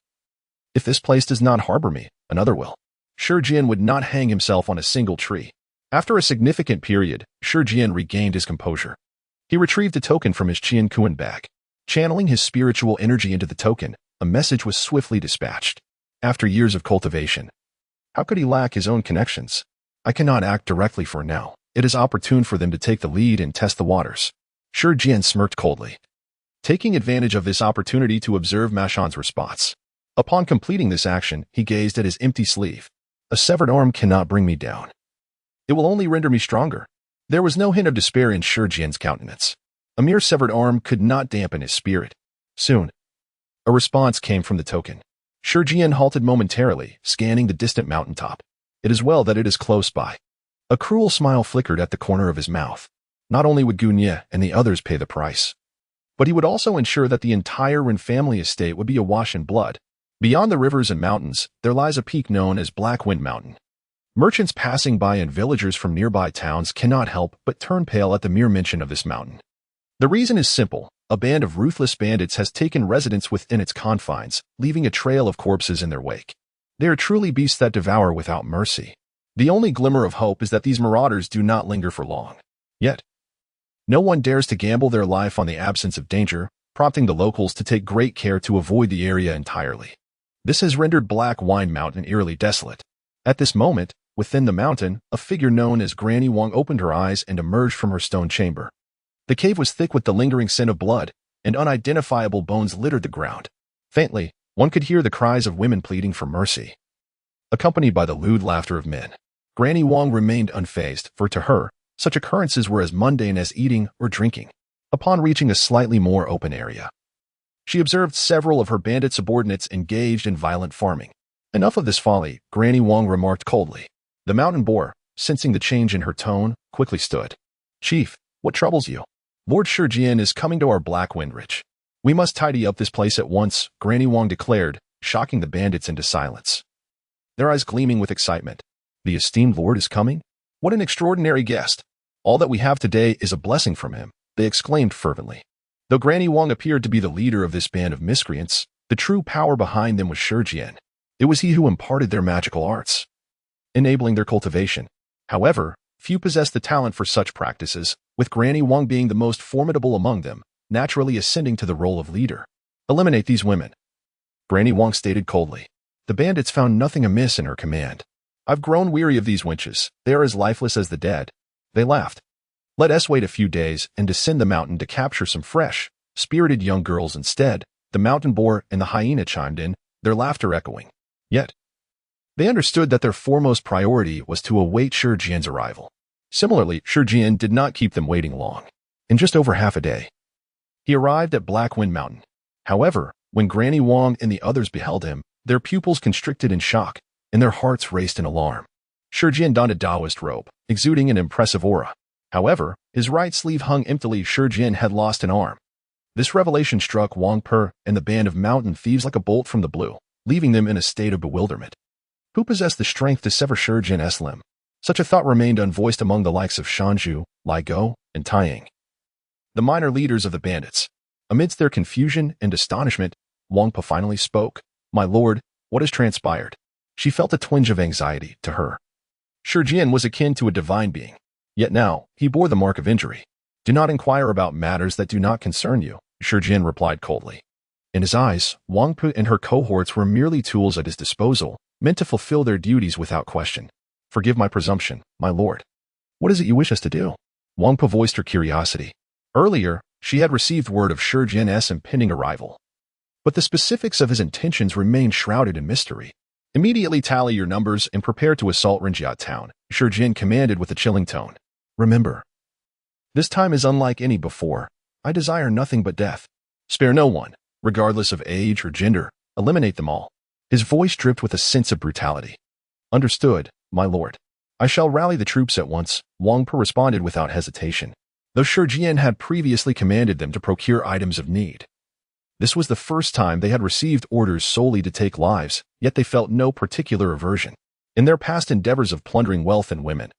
if this place does not harbor me, another will. Shi Jian would not hang himself on a single tree. After a significant period, Shi Jian regained his composure. He retrieved a token from his Qian Kuan bag. Channeling his spiritual energy into the token, a message was swiftly dispatched. After years of cultivation, how could he lack his own connections? I cannot act directly for now. It is opportune for them to take the lead and test the waters. Shi Jian smirked coldly, taking advantage of this opportunity to observe Ma Shan's response. Upon completing this action, he gazed at his empty sleeve. A severed arm cannot bring me down. It will only render me stronger. There was no hint of despair in Shi Jian's countenance. A mere severed arm could not dampen his spirit. Soon, a response came from the token. Shi Jian halted momentarily, scanning the distant mountaintop. It is well that it is close by. A cruel smile flickered at the corner of his mouth. Not only would Gu Nie and the others pay the price, but he would also ensure that the entire Ren family estate would be awash in blood. Beyond the rivers and mountains, there lies a peak known as Black Wind Mountain. Merchants passing by and villagers from nearby towns cannot help but turn pale at the mere mention of this mountain. The reason is simple. A band of ruthless bandits has taken residence within its confines, leaving a trail of corpses in their wake. They are truly beasts that devour without mercy. The only glimmer of hope is that these marauders do not linger for long. Yet, no one dares to gamble their life on the absence of danger, prompting the locals to take great care to avoid the area entirely. This has rendered Black Wind Mountain eerily desolate. At this moment, within the mountain, a figure known as Granny Wang opened her eyes and emerged from her stone chamber. The cave was thick with the lingering scent of blood, and unidentifiable bones littered the ground. Faintly, one could hear the cries of women pleading for mercy, accompanied by the lewd laughter of men. Granny Wang remained unfazed, for to her, such occurrences were as mundane as eating or drinking. Upon reaching a slightly more open area, she observed several of her bandit subordinates engaged in violent farming. Enough of this folly, Granny Wang remarked coldly. The mountain boar, sensing the change in her tone, quickly stood. Chief, what troubles you? Lord Shi Jian is coming to our Black Wind Ridge. We must tidy up this place at once, Granny Wang declared, shocking the bandits into silence. Their eyes gleaming with excitement. The esteemed lord is coming? What an extraordinary guest! All that we have today is a blessing from him, they exclaimed fervently. Though Granny Wang appeared to be the leader of this band of miscreants, the true power behind them was Shi Jian. It was he who imparted their magical arts, enabling their cultivation. However, few possessed the talent for such practices, with Granny Wang being the most formidable among them, naturally ascending to the role of leader. Eliminate these women, Granny Wang stated coldly. The bandits found nothing amiss in her command. I've grown weary of these wenches. They are as lifeless as the dead. They laughed. Let us wait a few days and descend the mountain to capture some fresh, spirited young girls instead. The mountain boar and the hyena chimed in, their laughter echoing. Yet, they understood that their foremost priority was to await Shi Jian's arrival. Similarly, Shi Jian did not keep them waiting long. In just over half a day, he arrived at Black Wind Mountain. However, when Granny Wang and the others beheld him, their pupils constricted in shock, and their hearts raced in alarm. Shi Jian donned a Taoist robe, exuding an impressive aura. However, his right sleeve hung emptily. Shi Jian had lost an arm. This revelation struck Wang Per and the band of mountain thieves like a bolt from the blue, leaving them in a state of bewilderment. Who possessed the strength to sever Shi Jian's limb? Such a thought remained unvoiced among the likes of Shanju, Lai Go, and Taiying, the minor leaders of the bandits. Amidst their confusion and astonishment, Wang Po finally spoke. My lord, what has transpired? She felt a twinge of anxiety. To her, Shi Jian was akin to a divine being. Yet now, he bore the mark of injury. Do not inquire about matters that do not concern you, Shi Jian replied coldly. In his eyes, Wang Po and her cohorts were merely tools at his disposal, meant to fulfill their duties without question. Forgive my presumption, my lord. What is it you wish us to do? Wang Po voiced her curiosity. Earlier, she had received word of Shi Jian's impending arrival, but the specifics of his intentions remained shrouded in mystery. Immediately tally your numbers and prepare to assault Renjia town, Shi Jian commanded with a chilling tone. Remember, this time is unlike any before. I desire nothing but death. Spare no one, regardless of age or gender. Eliminate them all. His voice dripped with a sense of brutality. Understood, my lord. I shall rally the troops at once, Wang Po responded without hesitation. Though Shi Jian had previously commanded them to procure items of need, this was the first time they had received orders solely to take lives, yet they felt no particular aversion. In their past endeavors of plundering wealth and women,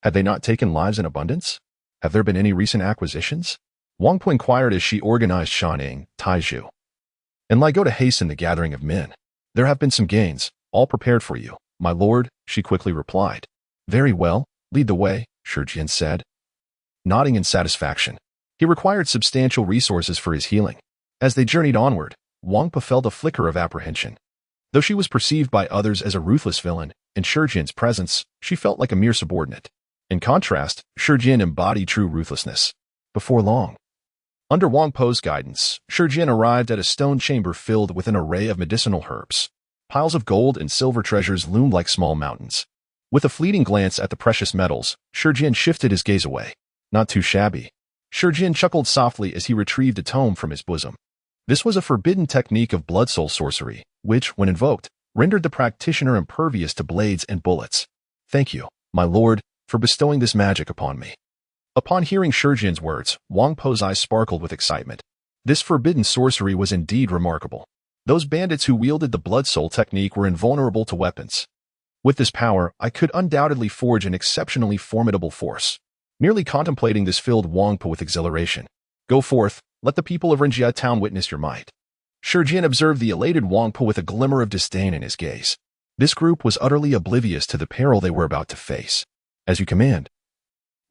had they not taken lives in abundance? Have there been any recent acquisitions? Wang Po inquired as she organized Shanning, Taizhu, and Lai Go to hasten the gathering of men. There have been some gains, all prepared for you, my lord, she quickly replied. Very well, lead the way, Shi Jian said, nodding in satisfaction. He required substantial resources for his healing. As they journeyed onward, Wang Po felt a flicker of apprehension. Though she was perceived by others as a ruthless villain, in Shijin's presence, she felt like a mere subordinate. In contrast, Shijin embodied true ruthlessness. Before long, under Wang Po's guidance, Shijin arrived at a stone chamber filled with an array of medicinal herbs. Piles of gold and silver treasures loomed like small mountains. With a fleeting glance at the precious metals, Shijin shifted his gaze away. Not too shabby. Shijin chuckled softly as he retrieved a tome from his bosom. This was a forbidden technique of blood soul sorcery, which, when invoked, rendered the practitioner impervious to blades and bullets. Thank you, my lord, for bestowing this magic upon me. Upon hearing Shijin's words, Wang Po's eyes sparkled with excitement. This forbidden sorcery was indeed remarkable. Those bandits who wielded the blood soul technique were invulnerable to weapons. With this power, I could undoubtedly forge an exceptionally formidable force. Merely contemplating this filled Wang Po with exhilaration. Go forth, let the people of Rinjia town witness your might. Shijin observed the elated Wang Po with a glimmer of disdain in his gaze. This group was utterly oblivious to the peril they were about to face. As you command.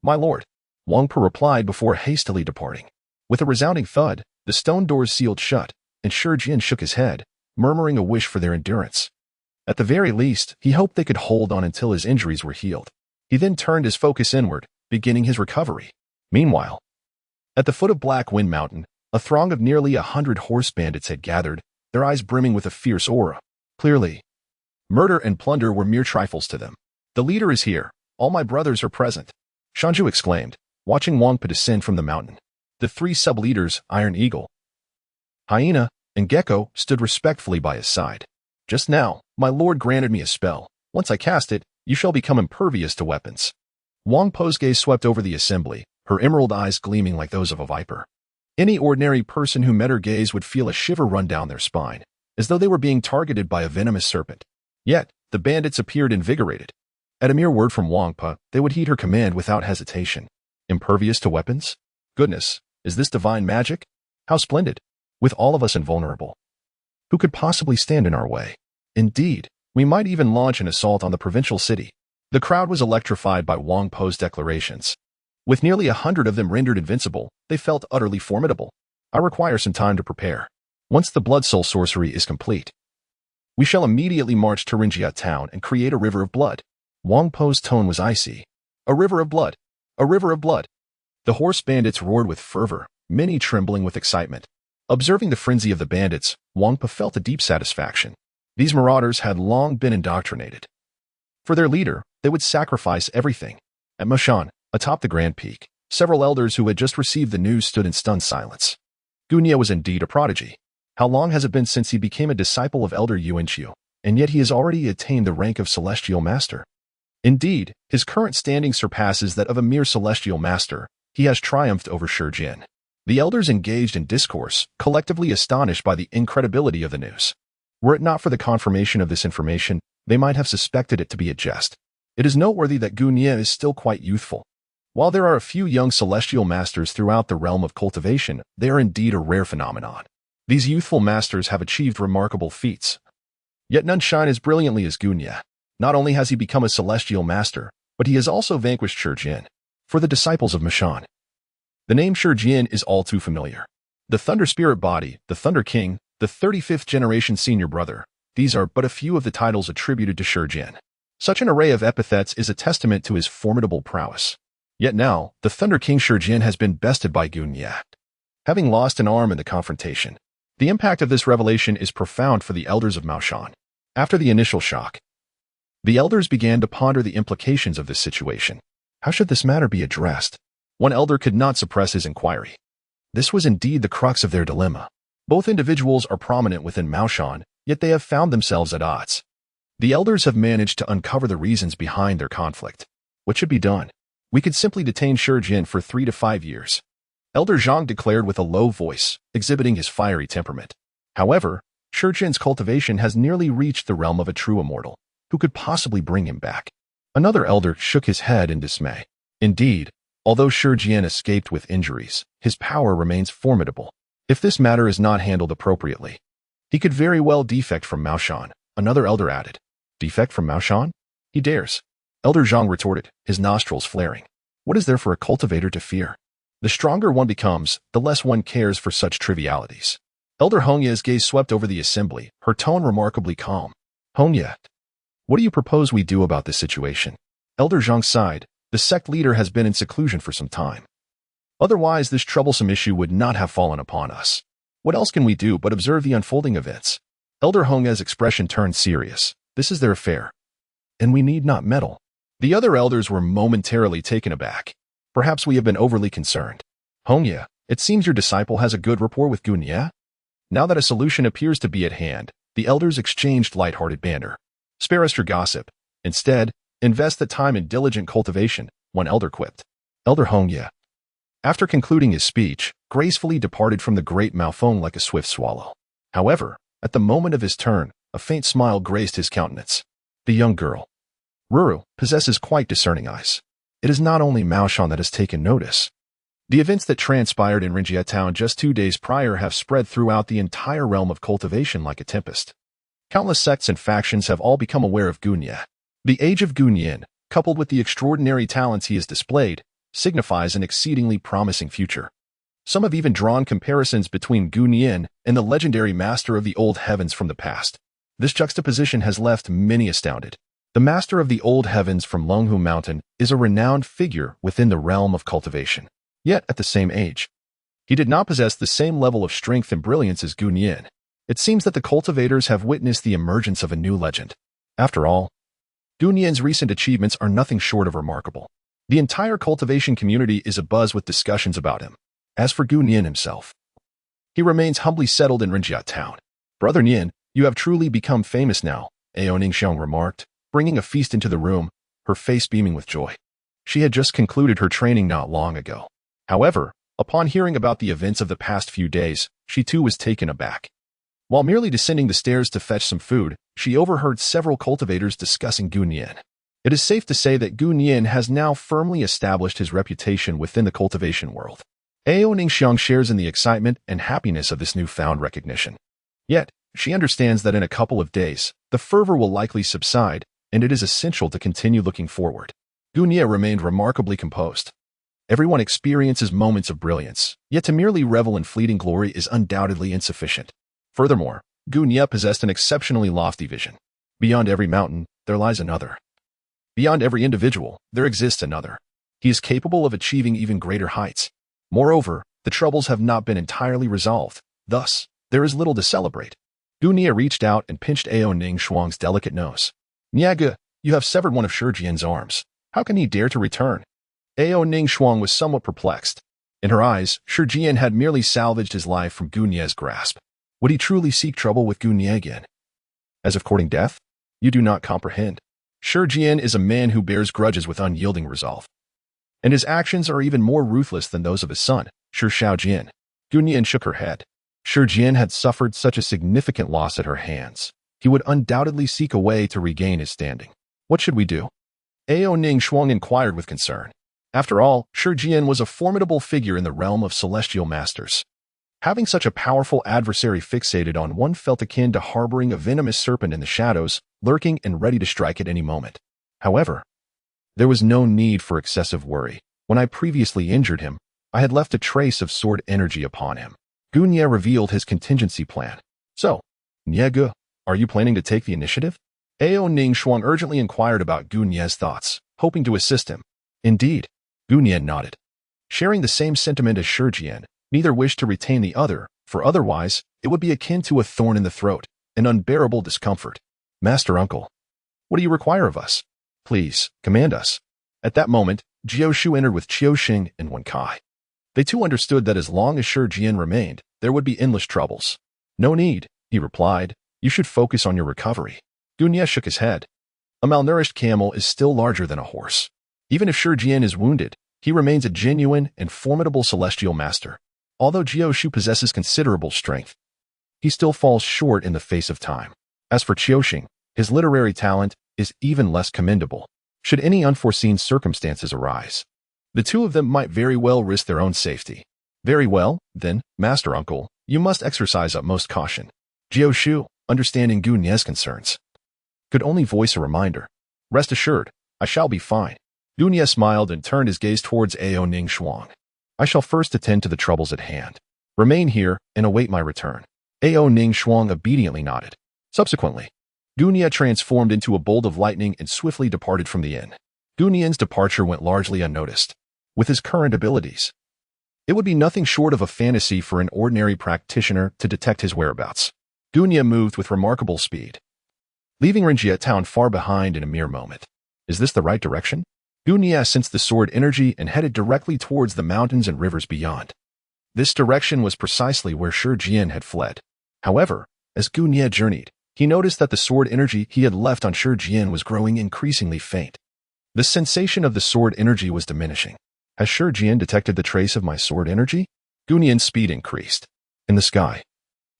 My lord, Wang Po replied before hastily departing. With a resounding thud, the stone doors sealed shut, and Shijin shook his head, murmuring a wish for their endurance. At the very least, he hoped they could hold on until his injuries were healed. He then turned his focus inward, beginning his recovery. Meanwhile, at the foot of Black Wind Mountain, a throng of nearly 100 horse bandits had gathered, their eyes brimming with a fierce aura. Clearly, murder and plunder were mere trifles to them. The leader is here. All my brothers are present, Shanju exclaimed, watching Wang Po descend from the mountain. The three sub-leaders, Iron Eagle, Hyena, and Gecko, stood respectfully by his side. Just now, my lord granted me a spell. Once I cast it, you shall become impervious to weapons. Wang Po's gaze swept over the assembly, her emerald eyes gleaming like those of a viper. Any ordinary person who met her gaze would feel a shiver run down their spine, as though they were being targeted by a venomous serpent. Yet, the bandits appeared invigorated. At a mere word from Wang Po, they would heed her command without hesitation. Impervious to weapons? Goodness, is this divine magic? How splendid! With all of us invulnerable. Who could possibly stand in our way? Indeed, we might even launch an assault on the provincial city. The crowd was electrified by Wang Po's declarations. With nearly 100 of them rendered invincible, they felt utterly formidable. I require some time to prepare. Once the blood soul sorcery is complete, we shall immediately march to Rinjia town and create a river of blood. Wang Po's tone was icy. A river of blood. A river of blood. The horse bandits roared with fervor, many trembling with excitement. Observing the frenzy of the bandits, Wang Po felt a deep satisfaction. These marauders had long been indoctrinated. For their leader, they would sacrifice everything. At Moshan, atop the Grand Peak, several elders who had just received the news stood in stunned silence. Gunia was indeed a prodigy. How long has it been since he became a disciple of Elder Yuanqiu, and yet he has already attained the rank of Celestial Master? Indeed, his current standing surpasses that of a mere Celestial Master. He has triumphed over Shijin. The elders engaged in discourse, collectively astonished by the incredibility of the news. Were it not for the confirmation of this information, they might have suspected it to be a jest. It is noteworthy that Gunia is still quite youthful. While there are a few young celestial masters throughout the realm of cultivation, they are indeed a rare phenomenon. These youthful masters have achieved remarkable feats. Yet none shine as brilliantly as Gunia. Not only has he become a celestial master, but he has also vanquished Shijin. For the disciples of Moshan, the name Shijin is all too familiar. The Thunder Spirit Body, the Thunder King, the 35th generation senior brother, these are but a few of the titles attributed to Shijin. Such an array of epithets is a testament to his formidable prowess. Yet now, the Thunder King Shijin has been bested by Gunia, having lost an arm in the confrontation. The impact of this revelation is profound for the elders of Moshan. After the initial shock, the elders began to ponder the implications of this situation. How should this matter be addressed? One elder could not suppress his inquiry. This was indeed the crux of their dilemma. Both individuals are prominent within Moshan, yet they have found themselves at odds. The elders have managed to uncover the reasons behind their conflict. What should be done? We could simply detain Shijin for 3 to 5 years. Elder Zhang declared with a low voice, exhibiting his fiery temperament. However, Shijin's cultivation has nearly reached the realm of a true immortal. Who could possibly bring him back? Another elder shook his head in dismay. Indeed, although Shijin escaped with injuries, his power remains formidable. If this matter is not handled appropriately, he could very well defect from Moshan, another elder added. Defect from Moshan? He dares. Elder Zhang retorted, his nostrils flaring. What is there for a cultivator to fear? The stronger one becomes, the less one cares for such trivialities. Elder Hongya's gaze swept over the assembly, her tone remarkably calm. Hongya, what do you propose we do about this situation? Elder Jiang sighed. The sect leader has been in seclusion for some time. Otherwise, this troublesome issue would not have fallen upon us. What else can we do but observe the unfolding events? Elder Hongya's expression turned serious. This is their affair, and we need not meddle. The other elders were momentarily taken aback. Perhaps we have been overly concerned. Hongya, it seems your disciple has a good rapport with Gunya. Now that a solution appears to be at hand, the elders exchanged light-hearted banter. Spare us your gossip. Instead, invest the time in diligent cultivation, one elder quipped. Elder Hongya, after concluding his speech, gracefully departed from the great Malfong like a swift swallow. However, at the moment of his turn, a faint smile graced his countenance. The young girl, Ruru, possesses quite discerning eyes. It is not only Maoshan that has taken notice. The events that transpired in Rinjia town just 2 days prior have spread throughout the entire realm of cultivation like a tempest. Countless sects and factions have all become aware of Gunya. The age of Gunyin, coupled with the extraordinary talents he has displayed, signifies an exceedingly promising future. Some have even drawn comparisons between Gunyin and the legendary master of the old heavens from the past. This juxtaposition has left many astounded. The master of the old heavens from Longhu Mountain is a renowned figure within the realm of cultivation. Yet, at the same age, he did not possess the same level of strength and brilliance as Gunyin. It seems that the cultivators have witnessed the emergence of a new legend. After all, Gunyin's recent achievements are nothing short of remarkable. The entire cultivation community is abuzz with discussions about him. As for Gunyin himself, he remains humbly settled in Rinjia town. Brother Nian, you have truly become famous now, Ao Ningxiong remarked, bringing a feast into the room, her face beaming with joy. She had just concluded her training not long ago. However, upon hearing about the events of the past few days, she too was taken aback. While merely descending the stairs to fetch some food, she overheard several cultivators discussing Gunyin. It is safe to say that Gunyin has now firmly established his reputation within the cultivation world. Ao Ningxiang shares in the excitement and happiness of this newfound recognition. Yet, she understands that in a couple of days, the fervor will likely subside, and it is essential to continue looking forward. Gunyin remained remarkably composed. Everyone experiences moments of brilliance, yet to merely revel in fleeting glory is undoubtedly insufficient. Furthermore, Gunyin possessed an exceptionally lofty vision. Beyond every mountain, there lies another. Beyond every individual, there exists another. He is capable of achieving even greater heights. Moreover, the troubles have not been entirely resolved. Thus, there is little to celebrate. Gunyin reached out and pinched Ao Ningxiang's delicate nose. Niaga, you have severed one of Shijian's arms. How can he dare to return? Ao Ningxiang was somewhat perplexed. In her eyes, Shijian had merely salvaged his life from Gunyin's grasp. Would he truly seek trouble with Gunyin again? As if courting death? You do not comprehend. Shijian is a man who bears grudges with unyielding resolve. And his actions are even more ruthless than those of his son, Shi Shaojin. Gunyin shook her head. Shijian had suffered such a significant loss at her hands. He would undoubtedly seek a way to regain his standing. What should we do? Ao Ningxiang inquired with concern. After all, Shijian was a formidable figure in the realm of celestial masters. Having such a powerful adversary fixated on one felt akin to harboring a venomous serpent in the shadows, lurking and ready to strike at any moment. However, there was no need for excessive worry. When I previously injured him, I had left a trace of sword energy upon him. Gunyin revealed his contingency plan. So, Niegu, are you planning to take the initiative? Ao Ningxiang urgently inquired about Gunyin's thoughts, hoping to assist him. Indeed, Gunyin nodded. Sharing the same sentiment as Shijian, neither wished to retain the other, for otherwise, it would be akin to a thorn in the throat, an unbearable discomfort. Master Uncle, what do you require of us? Please, command us. At that moment, Jiao Shu entered with Qiu Xing and Wen Kai. They too understood that as long as Shijian remained, there would be endless troubles. No need, he replied. You should focus on your recovery. Gunyin shook his head. A malnourished camel is still larger than a horse. Even if Shijian is wounded, he remains a genuine and formidable celestial master. Although Jiao Shu possesses considerable strength, he still falls short in the face of time. As for Qiu Xing, his literary talent is even less commendable. Should any unforeseen circumstances arise, the two of them might very well risk their own safety. Very well, then, Master Uncle, you must exercise utmost caution. Jiao Shu, understanding Gunyin's concerns, could only voice a reminder. Rest assured, I shall be fine. Gunyin smiled and turned his gaze towards Ao Ningxiang. I shall first attend to the troubles at hand. Remain here and await my return. Ao Ning Shuang obediently nodded. Subsequently, Gunia transformed into a bolt of lightning and swiftly departed from the inn. Gunian's departure went largely unnoticed. With his current abilities, it would be nothing short of a fantasy for an ordinary practitioner to detect his whereabouts. Gunia moved with remarkable speed, leaving Rinjia town far behind in a mere moment. Is this the right direction? Gunia sensed the sword energy and headed directly towards the mountains and rivers beyond. This direction was precisely where Shi Jian had fled. However, as Gunia journeyed, he noticed that the sword energy he had left on Shi Jian was growing increasingly faint. The sensation of the sword energy was diminishing. Has Shi Jian detected the trace of my sword energy? Gunian's speed increased. In the sky,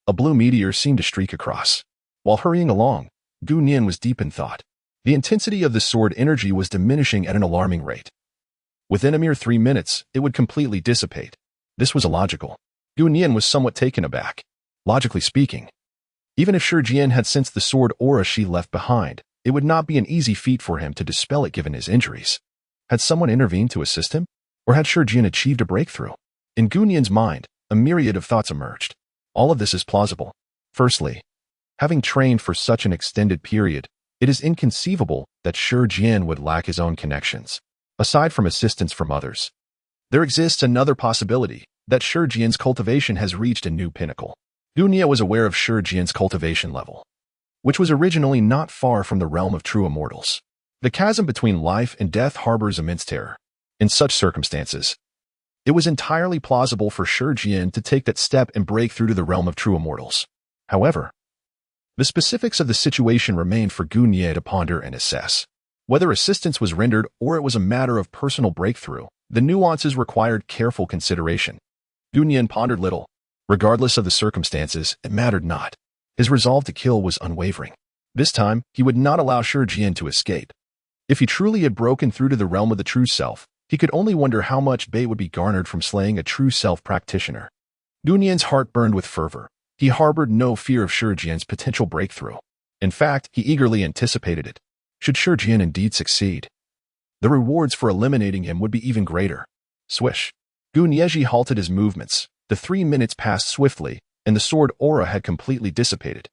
a blue meteor seemed to streak across. While hurrying along, Gunian was deep in thought. The intensity of the sword energy was diminishing at an alarming rate. Within a mere 3 minutes, it would completely dissipate. This was illogical. Gunian was somewhat taken aback. Logically speaking, even if Shi Jian had sensed the sword aura she left behind, it would not be an easy feat for him to dispel it given his injuries. Had someone intervened to assist him? Or had Shi Jian achieved a breakthrough? In Gunian's mind, a myriad of thoughts emerged. All of this is plausible. Firstly, having trained for such an extended period, it is inconceivable that Shi Jian would lack his own connections. Aside from assistance from others, there exists another possibility, that Shi Jian's cultivation has reached a new pinnacle. Gunia was aware of Shi Jian's cultivation level, which was originally not far from the realm of true immortals. The chasm between life and death harbors immense terror. In such circumstances, it was entirely plausible for Shi Jian to take that step and break through to the realm of true immortals. However, the specifics of the situation remained for Gunia to ponder and assess. Whether assistance was rendered or it was a matter of personal breakthrough, the nuances required careful consideration. Gunian pondered little. Regardless of the circumstances, it mattered not. His resolve to kill was unwavering. This time, he would not allow Shi Jian to escape. If he truly had broken through to the realm of the true self, he could only wonder how much bait would be garnered from slaying a true self practitioner. Gunian's heart burned with fervor. He harbored no fear of Shi Jian's potential breakthrough. In fact, he eagerly anticipated it. Should Shi Jian indeed succeed, the rewards for eliminating him would be even greater. Swish. Gunieji halted his movements. The 3 minutes passed swiftly, and the sword aura had completely dissipated.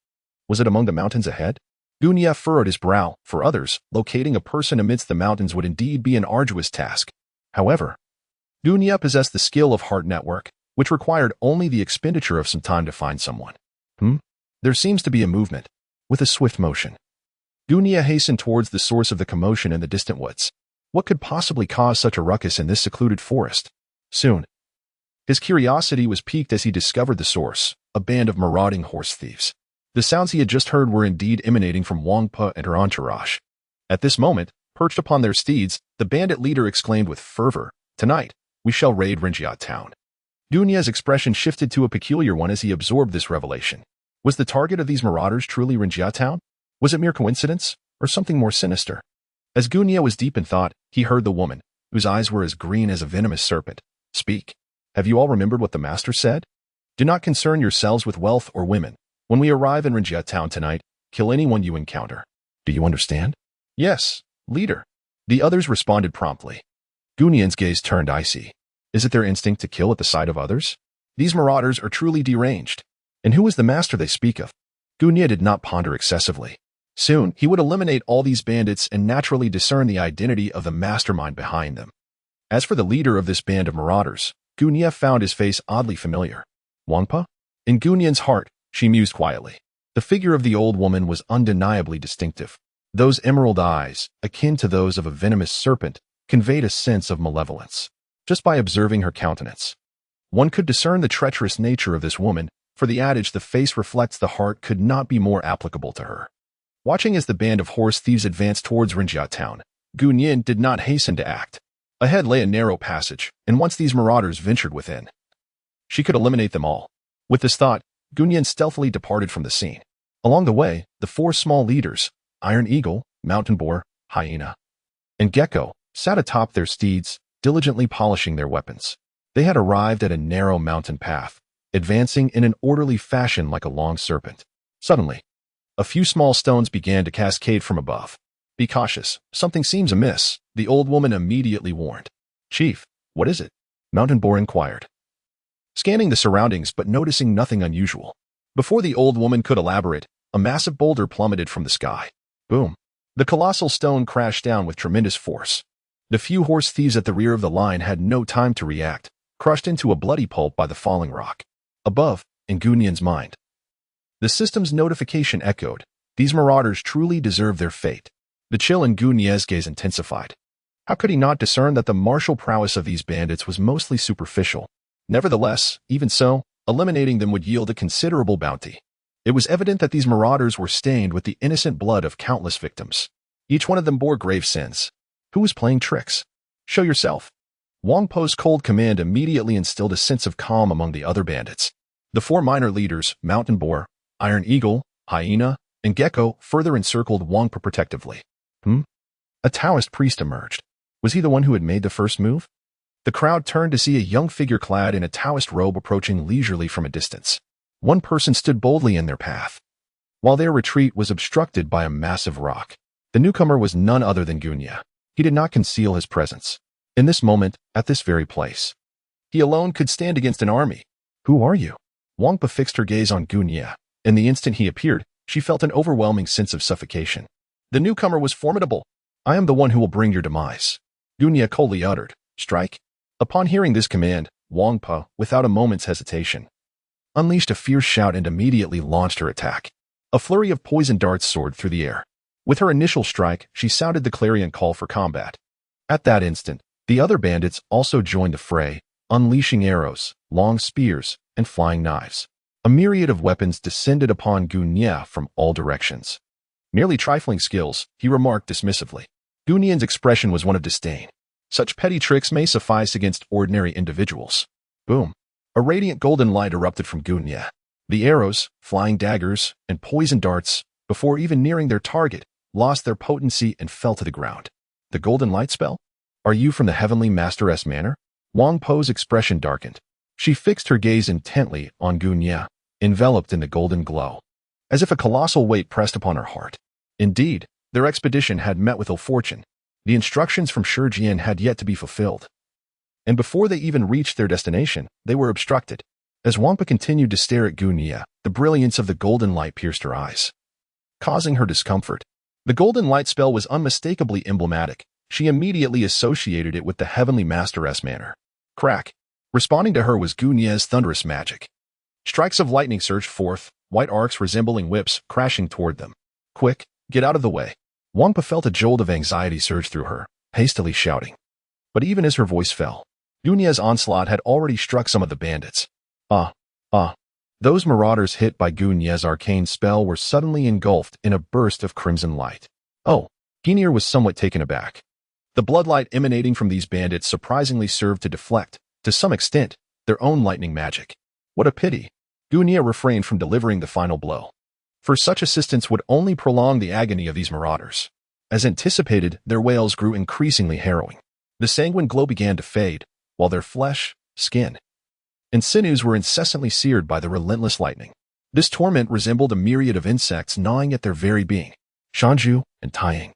Was it among the mountains ahead? Gunia furrowed his brow. For others, locating a person amidst the mountains would indeed be an arduous task. However, Gunia possessed the skill of heart network, which required only the expenditure of some time to find someone. There seems to be a movement. With a swift motion, Gunia hastened towards the source of the commotion in the distant woods. What could possibly cause such a ruckus in this secluded forest? Soon, his curiosity was piqued as he discovered the source, a band of marauding horse thieves. The sounds he had just heard were indeed emanating from Wang Pe and her entourage. At this moment, perched upon their steeds, the bandit leader exclaimed with fervor, "Tonight, we shall raid Rinjia town." Gunia's expression shifted to a peculiar one as he absorbed this revelation. Was the target of these marauders truly Rinjia town? Was it mere coincidence, or something more sinister? As Gunia was deep in thought, he heard the woman, whose eyes were as green as a venomous serpent, speak. Have you all remembered what the master said? Do not concern yourselves with wealth or women. When we arrive in Rinjia town tonight, kill anyone you encounter. Do you understand? Yes, leader. The others responded promptly. Gunian's gaze turned icy. Is it their instinct to kill at the sight of others? These marauders are truly deranged. And who is the master they speak of? Gunia did not ponder excessively. Soon, he would eliminate all these bandits and naturally discern the identity of the mastermind behind them. As for the leader of this band of marauders, Gunia found his face oddly familiar. Wangpa? In Gunian's heart, she mused quietly. The figure of the old woman was undeniably distinctive. Those emerald eyes, akin to those of a venomous serpent, conveyed a sense of malevolence. Just by observing her countenance, one could discern the treacherous nature of this woman, for the adage "the face reflects the heart" could not be more applicable to her. Watching as the band of horse thieves advanced towards Rinjia town, Gunian did not hasten to act. Ahead lay a narrow passage, and once these marauders ventured within, she could eliminate them all. With this thought, Gunian stealthily departed from the scene. Along the way, the 4 small leaders, Iron Eagle, Mountain Boar, Hyena, and Gecko, sat atop their steeds, diligently polishing their weapons. They had arrived at a narrow mountain path, advancing in an orderly fashion like a long serpent. Suddenly, a few small stones began to cascade from above. Be cautious, something seems amiss, the old woman immediately warned. Chief, what is it? Mountain Boar inquired. Scanning the surroundings but noticing nothing unusual, Before the old woman could elaborate, a massive boulder plummeted from the sky. Boom. The colossal stone crashed down with tremendous force. The few horse thieves at the rear of the line had no time to react, crushed into a bloody pulp by the falling rock. Above, in Gunyan's mind, the system's notification echoed. These marauders truly deserve their fate. The chill in Gunya's gaze intensified. How could he not discern that the martial prowess of these bandits was mostly superficial? Nevertheless, even so, eliminating them would yield a considerable bounty. It was evident that these marauders were stained with the innocent blood of countless victims. Each one of them bore grave sins. Who was playing tricks? Show yourself. Wang Po's cold command immediately instilled a sense of calm among the other bandits. The four minor leaders, Mountain Boar, Iron Eagle, Hyena, and Gecko, further encircled Wang Po protectively. A Taoist priest emerged. Was he the one who had made the first move? The crowd turned to see a young figure clad in a Taoist robe approaching leisurely from a distance. One person stood boldly in their path, while their retreat was obstructed by a massive rock. The newcomer was none other than Gunya. He did not conceal his presence. In this moment, at this very place, he alone could stand against an army. Who are you? Wang Po fixed her gaze on Gunya. In the instant he appeared, she felt an overwhelming sense of suffocation. The newcomer was formidable. I am the one who will bring your demise. Gunya coldly uttered. Strike. Upon hearing this command, Wang Po, without a moment's hesitation, unleashed a fierce shout and immediately launched her attack. A flurry of poison darts soared through the air. With her initial strike, she sounded the clarion call for combat. At that instant, the other bandits also joined the fray, unleashing arrows, long spears, and flying knives. A myriad of weapons descended upon Gunya from all directions. Merely trifling skills, he remarked dismissively. Gunyan's expression was one of disdain. Such petty tricks may suffice against ordinary individuals. Boom. A radiant golden light erupted from Gunya. The arrows, flying daggers, and poison darts, before even nearing their target, lost their potency and fell to the ground. The golden light spell? Are you from the heavenly masteress manor? Wang Po's expression darkened. She fixed her gaze intently on Gunya, enveloped in the golden glow, as if a colossal weight pressed upon her heart. Indeed, their expedition had met with ill fortune. The instructions from Shi Jian had yet to be fulfilled. And before they even reached their destination, they were obstructed. As Wang Po continued to stare at Gunya, the brilliance of the golden light pierced her eyes, causing her discomfort. The golden light spell was unmistakably emblematic. She immediately associated it with the heavenly masteress manor. Crack. Responding to her was Gunya's thunderous magic. Strikes of lightning surged forth, white arcs resembling whips crashing toward them. Quick, get out of the way. Wang Po felt a jolt of anxiety surge through her, hastily shouting. But even as her voice fell, Gunya's onslaught had already struck some of the bandits. Those marauders hit by Gunya's arcane spell were suddenly engulfed in a burst of crimson light. Oh, Gunya was somewhat taken aback. The bloodlight emanating from these bandits surprisingly served to deflect, to some extent, their own lightning magic. What a pity. Gunya refrained from delivering the final blow, for such assistance would only prolong the agony of these marauders. As anticipated, their wails grew increasingly harrowing. The sanguine glow began to fade, while their flesh, skin, and sinews were incessantly seared by the relentless lightning. This torment resembled a myriad of insects gnawing at their very being. Shanju and Taiying,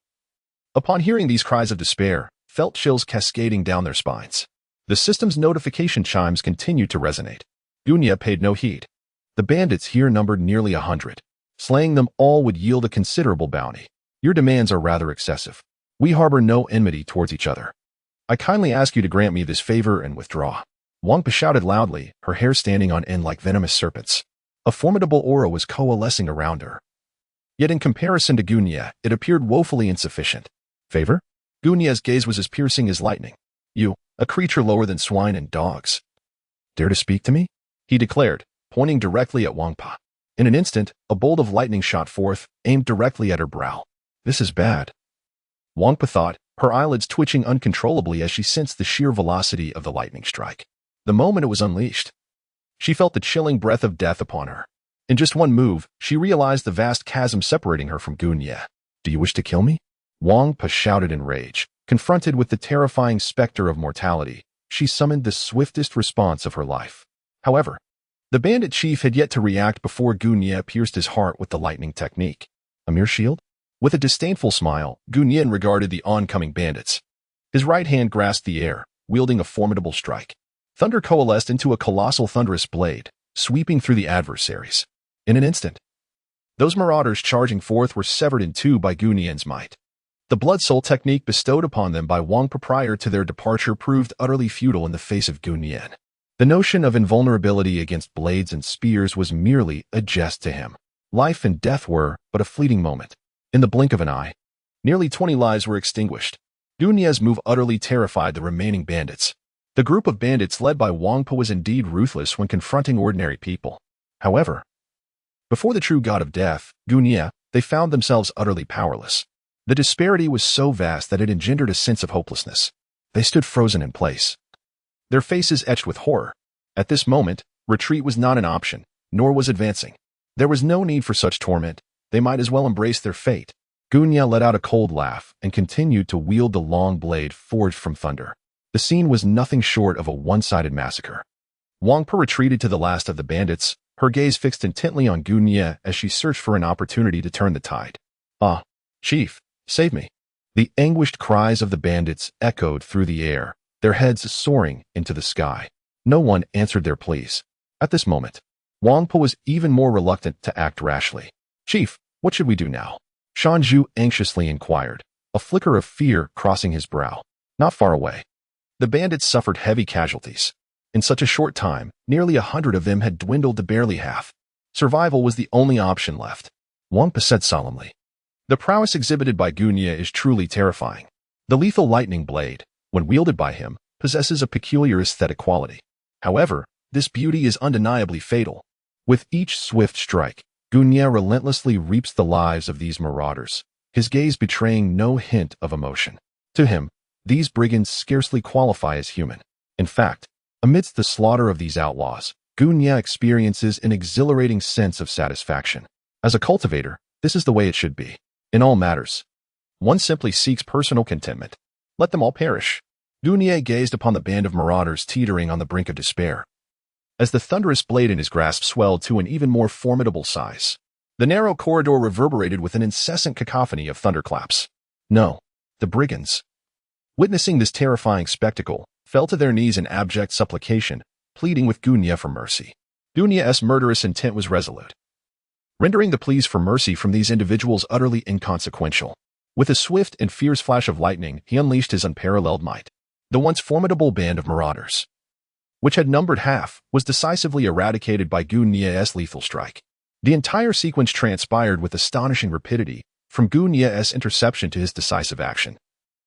upon hearing these cries of despair, felt chills cascading down their spines. The system's notification chimes continued to resonate. Gunya paid no heed. The bandits here numbered nearly 100. Slaying them all would yield a considerable bounty. Your demands are rather excessive. We harbor no enmity towards each other. I kindly ask you to grant me this favor and withdraw. Wang Po shouted loudly, her hair standing on end like venomous serpents. A formidable aura was coalescing around her. Yet in comparison to Gunya, it appeared woefully insufficient. Favor? Gunya's gaze was as piercing as lightning. You, a creature lower than swine and dogs, dare to speak to me? He declared, pointing directly at Wang Po. In an instant, a bolt of lightning shot forth, aimed directly at her brow. This is bad. Wang Po thought, her eyelids twitching uncontrollably as she sensed the sheer velocity of the lightning strike. The moment it was unleashed, she felt the chilling breath of death upon her. In just one move, she realized the vast chasm separating her from Gunya. Do you wish to kill me? Wang Po shouted in rage. Confronted with the terrifying specter of mortality, she summoned the swiftest response of her life. However, the bandit chief had yet to react before Gunya pierced his heart with the lightning technique. A mere shield? With a disdainful smile, Gunyan regarded the oncoming bandits. His right hand grasped the air, wielding a formidable strike. Thunder coalesced into a colossal thunderous blade, sweeping through the adversaries. In an instant, those marauders charging forth were severed in two by Gu Nian's might. The blood soul technique bestowed upon them by Wang Pa prior to their departure proved utterly futile in the face of Gu Nian. The notion of invulnerability against blades and spears was merely a jest to him. Life and death were but a fleeting moment. In the blink of an eye, nearly 20 lives were extinguished. Gu Nian's move utterly terrified the remaining bandits. The group of bandits led by Wang Pa was indeed ruthless when confronting ordinary people. However, before the true god of death, Gu Nian, they found themselves utterly powerless. The disparity was so vast that it engendered a sense of hopelessness. They stood frozen in place, their faces etched with horror. At this moment, retreat was not an option, nor was advancing. There was no need for such torment. They might as well embrace their fate. Gu Nian let out a cold laugh and continued to wield the long blade forged from thunder. The scene was nothing short of a one-sided massacre. Wang Pa retreated to the last of the bandits, her gaze fixed intently on Gu Nian as she searched for an opportunity to turn the tide. "Ah, Chief, save me." The anguished cries of the bandits echoed through the air, their heads soaring into the sky. No one answered their pleas. At this moment, Wang Pa was even more reluctant to act rashly. "Chief, what should we do now?" Shan Zhu anxiously inquired, a flicker of fear crossing his brow. Not far away, the bandits suffered heavy casualties. In such a short time, nearly 100 of them had dwindled to barely half. Survival was the only option left. Wang Pa said solemnly, "The prowess exhibited by Gu Nian is truly terrifying. The lethal lightning blade, when wielded by him, possesses a peculiar aesthetic quality. However, this beauty is undeniably fatal. With each swift strike, Gu Nian relentlessly reaps the lives of these marauders, his gaze betraying no hint of emotion. To him, these brigands scarcely qualify as human. In fact, amidst the slaughter of these outlaws, Gu Nian experiences an exhilarating sense of satisfaction. As a cultivator, this is the way it should be. In all matters, one simply seeks personal contentment. Let them all perish." Gu Nian gazed upon the band of marauders teetering on the brink of despair, as the thunderous blade in his grasp swelled to an even more formidable size. The narrow corridor reverberated with an incessant cacophony of thunderclaps. No, the brigands, witnessing this terrifying spectacle, fell to their knees in abject supplication, pleading with Gu Nian for mercy. Gu Nian's murderous intent was resolute, rendering the pleas for mercy from these individuals utterly inconsequential. With a swift and fierce flash of lightning, he unleashed his unparalleled might. The once formidable band of marauders, which had numbered half, was decisively eradicated by Gu Nian's lethal strike. The entire sequence transpired with astonishing rapidity, from Gu Nian's interception to his decisive action.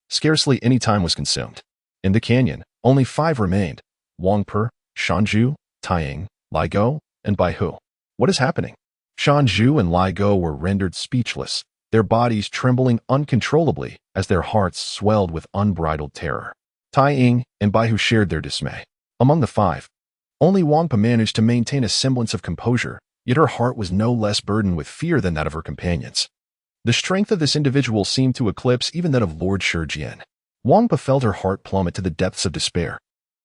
Scarcely any time was consumed. In the canyon, only 5 remained: Wang Pa, Shan Zhu, Taiying, Lai Go, and Bai Hu. "What is happening?" Shan Zhu and Lai Go were rendered speechless, their bodies trembling uncontrollably as their hearts swelled with unbridled terror. Taiying and Bai Hu shared their dismay. Among the 5, only Wang Pa managed to maintain a semblance of composure, yet her heart was no less burdened with fear than that of her companions. The strength of this individual seemed to eclipse even that of Lord Shijian. Wang Pa felt her heart plummet to the depths of despair.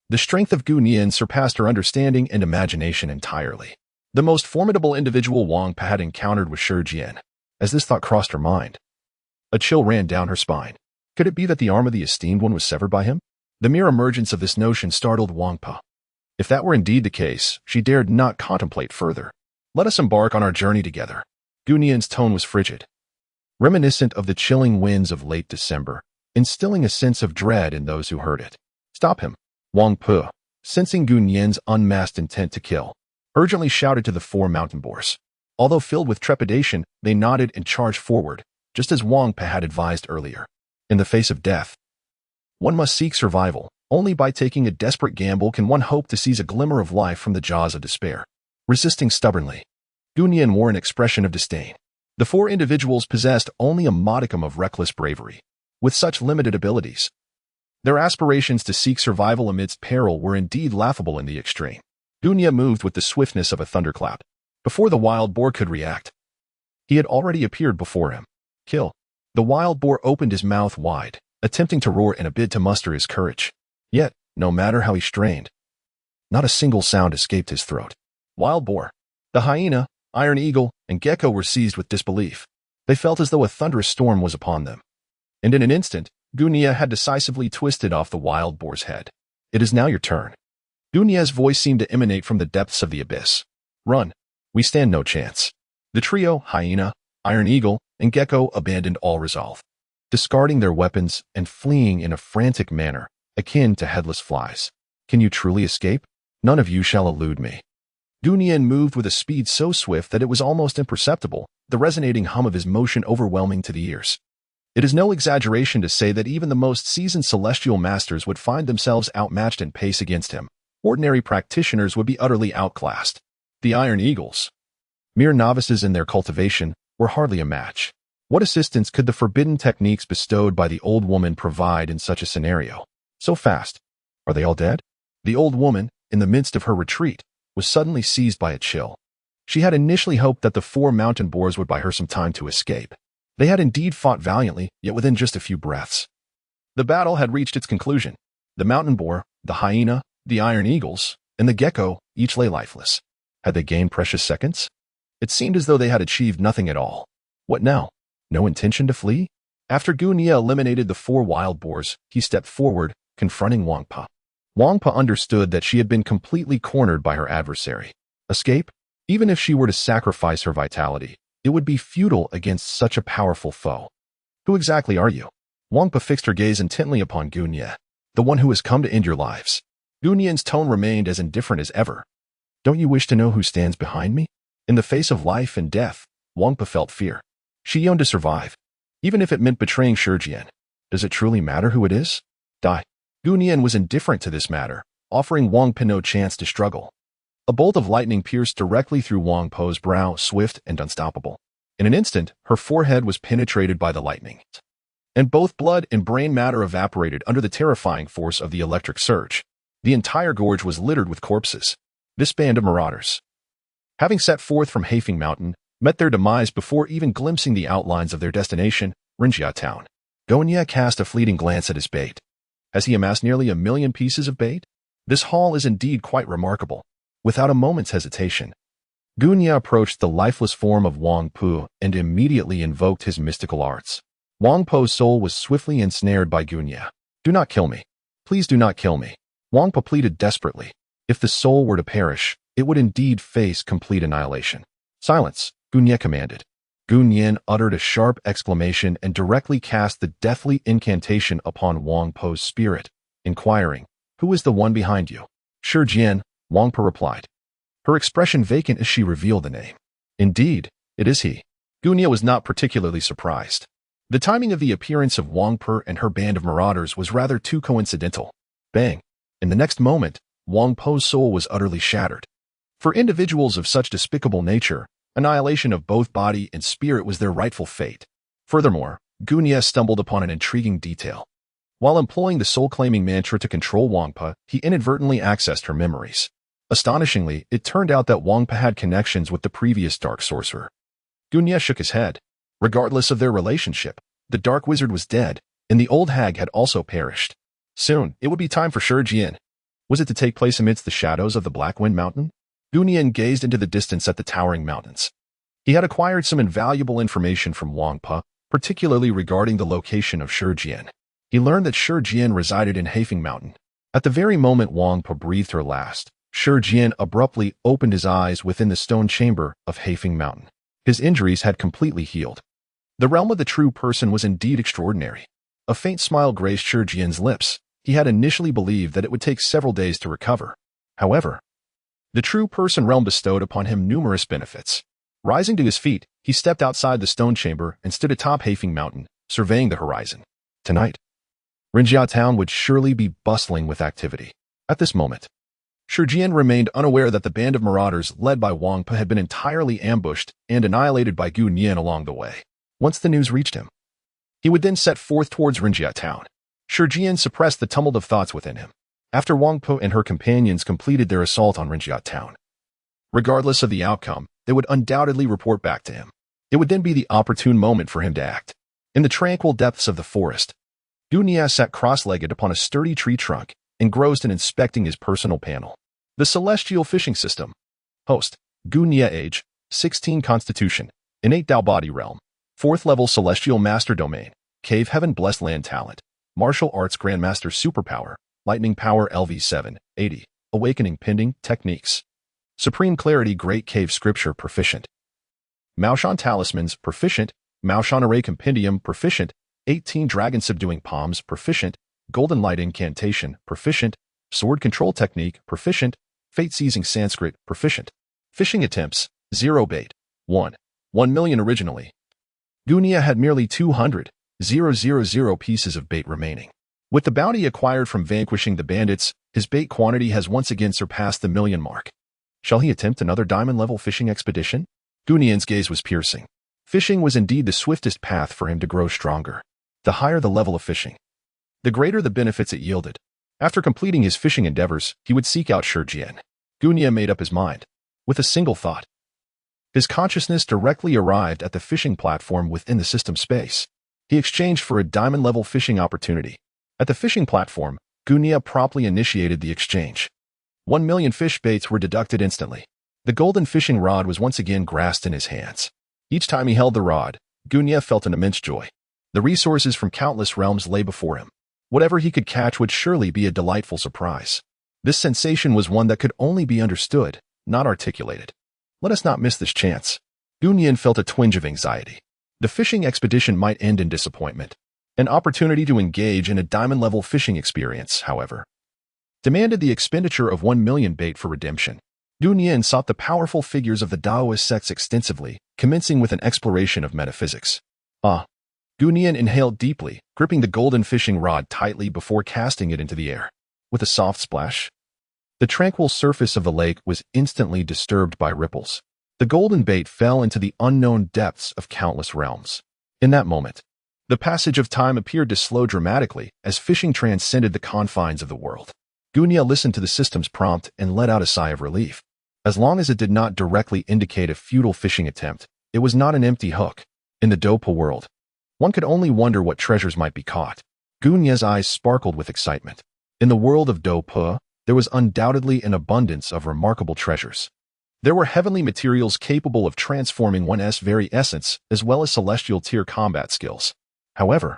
The strength of Gu Nian surpassed her understanding and imagination entirely. The most formidable individual Wang Pa had encountered was Shijian. As this thought crossed her mind, a chill ran down her spine. Could it be that the arm of the esteemed one was severed by him? The mere emergence of this notion startled Wang Pa. If that were indeed the case, she dared not contemplate further. "Let us embark on our journey together." Gu Nian's tone was frigid, reminiscent of the chilling winds of late December, instilling a sense of dread in those who heard it. "Stop him!" Wang Pa, sensing Gu Nian's unmasked intent to kill, urgently shouted to the 4 mountain boars. Although filled with trepidation, they nodded and charged forward, just as Wang Pa had advised earlier. In the face of death, one must seek survival. Only by taking a desperate gamble can one hope to seize a glimmer of life from the jaws of despair. Resisting stubbornly, Gu Nian wore an expression of disdain. The 4 individuals possessed only a modicum of reckless bravery. With such limited abilities, their aspirations to seek survival amidst peril were indeed laughable in the extreme. Gu Nian moved with the swiftness of a thunderclap. Before the wild boar could react, he had already appeared before him. "Kill." The wild boar opened his mouth wide, attempting to roar in a bid to muster his courage. Yet, no matter how he strained, not a single sound escaped his throat. Wild boar, the hyena, iron eagle, and gecko were seized with disbelief. They felt as though a thunderous storm was upon them. And in an instant, Gu Nian had decisively twisted off the wild boar's head. "It is now your turn." Gu Nian's voice seemed to emanate from the depths of the abyss. "Run." We stand no chance. The trio, Hyena, Iron Eagle, and Gecko abandoned all resolve, discarding their weapons and fleeing in a frantic manner, akin to headless flies. Can you truly escape? None of you shall elude me. Gu Nian moved with a speed so swift that it was almost imperceptible, the resonating hum of his motion overwhelming to the ears. It is no exaggeration to say that even the most seasoned celestial masters would find themselves outmatched in pace against him. Ordinary practitioners would be utterly outclassed. The Iron Eagles, mere novices in their cultivation, were hardly a match. What assistance could the forbidden techniques bestowed by the old woman provide in such a scenario? So fast. Are they all dead? The old woman, in the midst of her retreat, was suddenly seized by a chill. She had initially hoped that the 4 mountain boars would buy her some time to escape. They had indeed fought valiantly, yet within just a few breaths. The battle had reached its conclusion. The mountain boar, the hyena, the Iron Eagles, and the gecko each lay lifeless. Had they gained precious seconds? It seemed as though they had achieved nothing at all. What now? No intention to flee? After Gu Nia eliminated the 4 wild boars, he stepped forward, confronting Wang Pa. Wang Pa understood that she had been completely cornered by her adversary. Escape? Even if she were to sacrifice her vitality, it would be futile against such a powerful foe. Who exactly are you? Wang Pa fixed her gaze intently upon Gu Nia, the one who has come to end your lives. Gu Nian's tone remained as indifferent as ever. Don't you wish to know who stands behind me? In the face of life and death, Wang Pa felt fear. She yearned to survive, even if it meant betraying Shi Jian. Does it truly matter who it is? Die. Gu Nian was indifferent to this matter, offering Wang Pa no chance to struggle. A bolt of lightning pierced directly through Wang Po's brow, swift and unstoppable. In an instant, her forehead was penetrated by the lightning, and both blood and brain matter evaporated under the terrifying force of the electric surge. The entire gorge was littered with corpses. This band of marauders, having set forth from Haifeng Mountain, met their demise before even glimpsing the outlines of their destination, Rinjia Town. Gu Nia cast a fleeting glance at his bait. Has he amassed nearly 1 million pieces of bait? This haul is indeed quite remarkable. Without a moment's hesitation, Gu Nia approached the lifeless form of Wang Pu and immediately invoked his mystical arts. Wang Po's soul was swiftly ensnared by Gu Nia. Do not kill me. Please do not kill me. Wang Po pleaded desperately. If the soul were to perish, it would indeed face complete annihilation. Silence, Gu Nia commanded. Gu Nian uttered a sharp exclamation and directly cast the deathly incantation upon Wang Po's spirit, inquiring, Who is the one behind you? Shi Jian, Wang Po replied, her expression vacant as she revealed the name. Indeed, it is he. Gu Nia was not particularly surprised. The timing of the appearance of Wang Po and her band of marauders was rather too coincidental. Bang! In the next moment, Wang Po's soul was utterly shattered. For individuals of such despicable nature, annihilation of both body and spirit was their rightful fate. Furthermore, Gu Nia stumbled upon an intriguing detail. While employing the soul-claiming mantra to control Wang Po, he inadvertently accessed her memories. Astonishingly, it turned out that Wang Po had connections with the previous dark sorcerer. Gu Nia shook his head. Regardless of their relationship, the dark wizard was dead, and the old hag had also perished. Soon, it would be time for Shi Jian. Was it to take place amidst the shadows of the Black Wind Mountain? Gu Nian gazed into the distance at the towering mountains. He had acquired some invaluable information from Wang Po, particularly regarding the location of Shi Jian. He learned that Shi Jian resided in Haifeng Mountain. At the very moment Wang Po breathed her last, Shi Jian abruptly opened his eyes within the stone chamber of Haifeng Mountain. His injuries had completely healed. The realm of the true person was indeed extraordinary. A faint smile graced Shi Jian's lips. He had initially believed that it would take several days to recover. However, the true person realm bestowed upon him numerous benefits. Rising to his feet, he stepped outside the stone chamber and stood atop Haifeng Mountain, surveying the horizon. Tonight, Rinjia Town would surely be bustling with activity. At this moment, Shi Jian remained unaware that the band of marauders led by Wang Po had been entirely ambushed and annihilated by Gu Nian along the way. Once the news reached him, he would then set forth towards Rinjia Town. Shi Jian suppressed the tumult of thoughts within him. After Wang Po and her companions completed their assault on Rinjia Town, regardless of the outcome, they would undoubtedly report back to him. It would then be the opportune moment for him to act. In the tranquil depths of the forest, Gu Nia sat cross-legged upon a sturdy tree trunk, engrossed in inspecting his personal panel. The Celestial Fishing System. Host, Gu Nia age, 16 Constitution, Innate Dao Body Realm, 4th Level Celestial Master Domain, Cave Heaven Blessed Land Talent, Martial Arts Grandmaster Superpower, Lightning Power LV7, 80, Awakening Pending Techniques. Supreme Clarity Great Cave Scripture Proficient. Maoshan Talismans Proficient. Maoshan Array Compendium Proficient. 18 Dragon Subduing Palms Proficient. Golden Light Incantation Proficient. Sword Control Technique Proficient. Fate Seizing Sanskrit Proficient. Fishing Attempts 0 bait 1. 1 million originally. Gunia had merely 200,000 pieces of bait remaining. With the bounty acquired from vanquishing the bandits, his bait quantity has once again surpassed the million mark. Shall he attempt another diamond-level fishing expedition? Gunian's gaze was piercing. Fishing was indeed the swiftest path for him to grow stronger. The higher the level of fishing, the greater the benefits it yielded. After completing his fishing endeavors, he would seek out Shijian. Gunia made up his mind. With a single thought, his consciousness directly arrived at the fishing platform within the system space. He exchanged for a diamond-level fishing opportunity. At the fishing platform, Gunia promptly initiated the exchange. 1 million fish baits were deducted instantly. The golden fishing rod was once again grasped in his hands. Each time he held the rod, Gunia felt an immense joy. The resources from countless realms lay before him. Whatever he could catch would surely be a delightful surprise. This sensation was one that could only be understood, not articulated. Let us not miss this chance. Gunian felt a twinge of anxiety. The fishing expedition might end in disappointment. An opportunity to engage in a diamond-level fishing experience, however, demanded the expenditure of 1 million bait for redemption. Gunian sought the powerful figures of the Taoist sects extensively, commencing with an exploration of metaphysics. Gunian inhaled deeply, gripping the golden fishing rod tightly before casting it into the air. With a soft splash, the tranquil surface of the lake was instantly disturbed by ripples. The golden bait fell into the unknown depths of countless realms. In that moment, the passage of time appeared to slow dramatically as fishing transcended the confines of the world. Gunia listened to the system's prompt and let out a sigh of relief. As long as it did not directly indicate a futile fishing attempt, it was not an empty hook. In the Dopa world, one could only wonder what treasures might be caught. Gunia's eyes sparkled with excitement. In the world of Dopa, there was undoubtedly an abundance of remarkable treasures. There were heavenly materials capable of transforming one's very essence, as well as celestial tier combat skills. However,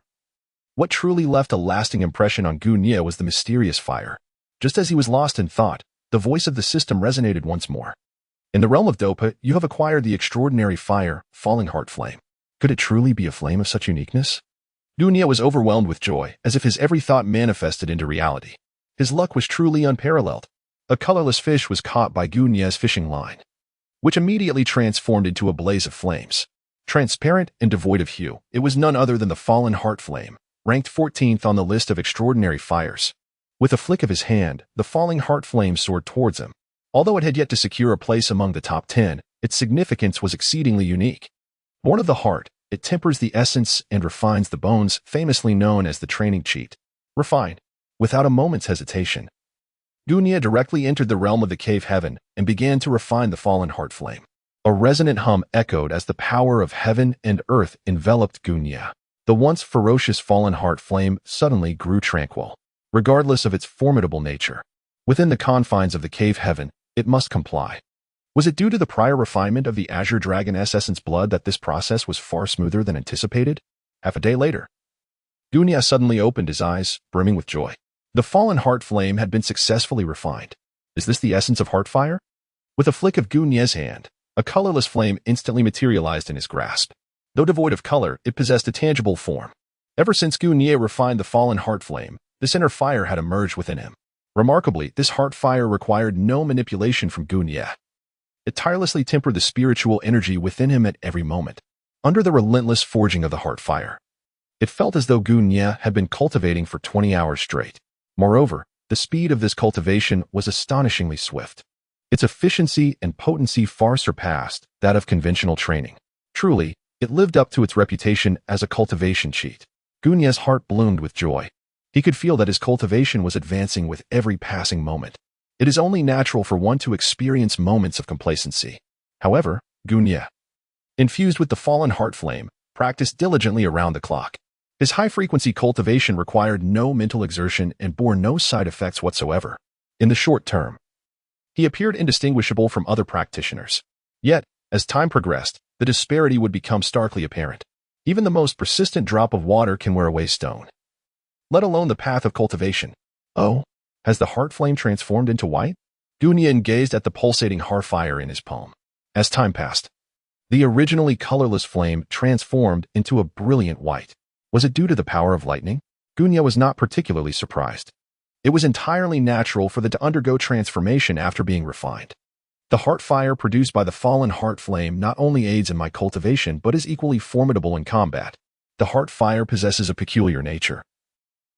what truly left a lasting impression on Gunia was the mysterious fire. Just as he was lost in thought, the voice of the system resonated once more. In the realm of Dopa, you have acquired the extraordinary fire, Falling Heart Flame. Could it truly be a flame of such uniqueness? Gunia was overwhelmed with joy, as if his every thought manifested into reality. His luck was truly unparalleled. A colorless fish was caught by Gunia's fishing line, which immediately transformed into a blaze of flames. Transparent and devoid of hue, it was none other than the Fallen Heart Flame, ranked 14th on the list of extraordinary fires. With a flick of his hand, the Falling Heart Flame soared towards him. Although it had yet to secure a place among the top 10, its significance was exceedingly unique. Born of the heart, it tempers the essence and refines the bones, famously known as the training cheat. Refined, without a moment's hesitation, Gunia directly entered the realm of the cave heaven and began to refine the Fallen Heart Flame. A resonant hum echoed as the power of heaven and earth enveloped Gunia. The once ferocious Fallen Heart Flame suddenly grew tranquil, regardless of its formidable nature. Within the confines of the cave heaven, it must comply. Was it due to the prior refinement of the Azure Dragon's essence blood that this process was far smoother than anticipated? Half a day later, Gunia suddenly opened his eyes, brimming with joy. The Fallen Heart Flame had been successfully refined. Is this the essence of Heartfire? With a flick of Gunia's hand, a colorless flame instantly materialized in his grasp. Though devoid of color, it possessed a tangible form. Ever since Gunia refined the Fallen Heart Flame, this inner fire had emerged within him. Remarkably, this heart fire required no manipulation from Gunia. It tirelessly tempered the spiritual energy within him at every moment. Under the relentless forging of the heart fire, it felt as though Gunia had been cultivating for 20 hours straight. Moreover, the speed of this cultivation was astonishingly swift. Its efficiency and potency far surpassed that of conventional training. Truly, it lived up to its reputation as a cultivation cheat. Gunia's heart bloomed with joy. He could feel that his cultivation was advancing with every passing moment. It is only natural for one to experience moments of complacency. However, Gunia, infused with the Fallen Heart Flame, practiced diligently around the clock. His high-frequency cultivation required no mental exertion and bore no side effects whatsoever. In the short term, he appeared indistinguishable from other practitioners. Yet, as time progressed, the disparity would become starkly apparent. Even the most persistent drop of water can wear away stone, let alone the path of cultivation. Oh, has the heart flame transformed into white? Gunyan gazed at the pulsating heart fire in his palm. As time passed, the originally colorless flame transformed into a brilliant white. Was it due to the power of lightning? Gunya was not particularly surprised. It was entirely natural for it to undergo transformation after being refined. The heart fire produced by the fallen heart flame not only aids in my cultivation but is equally formidable in combat. The heart fire possesses a peculiar nature.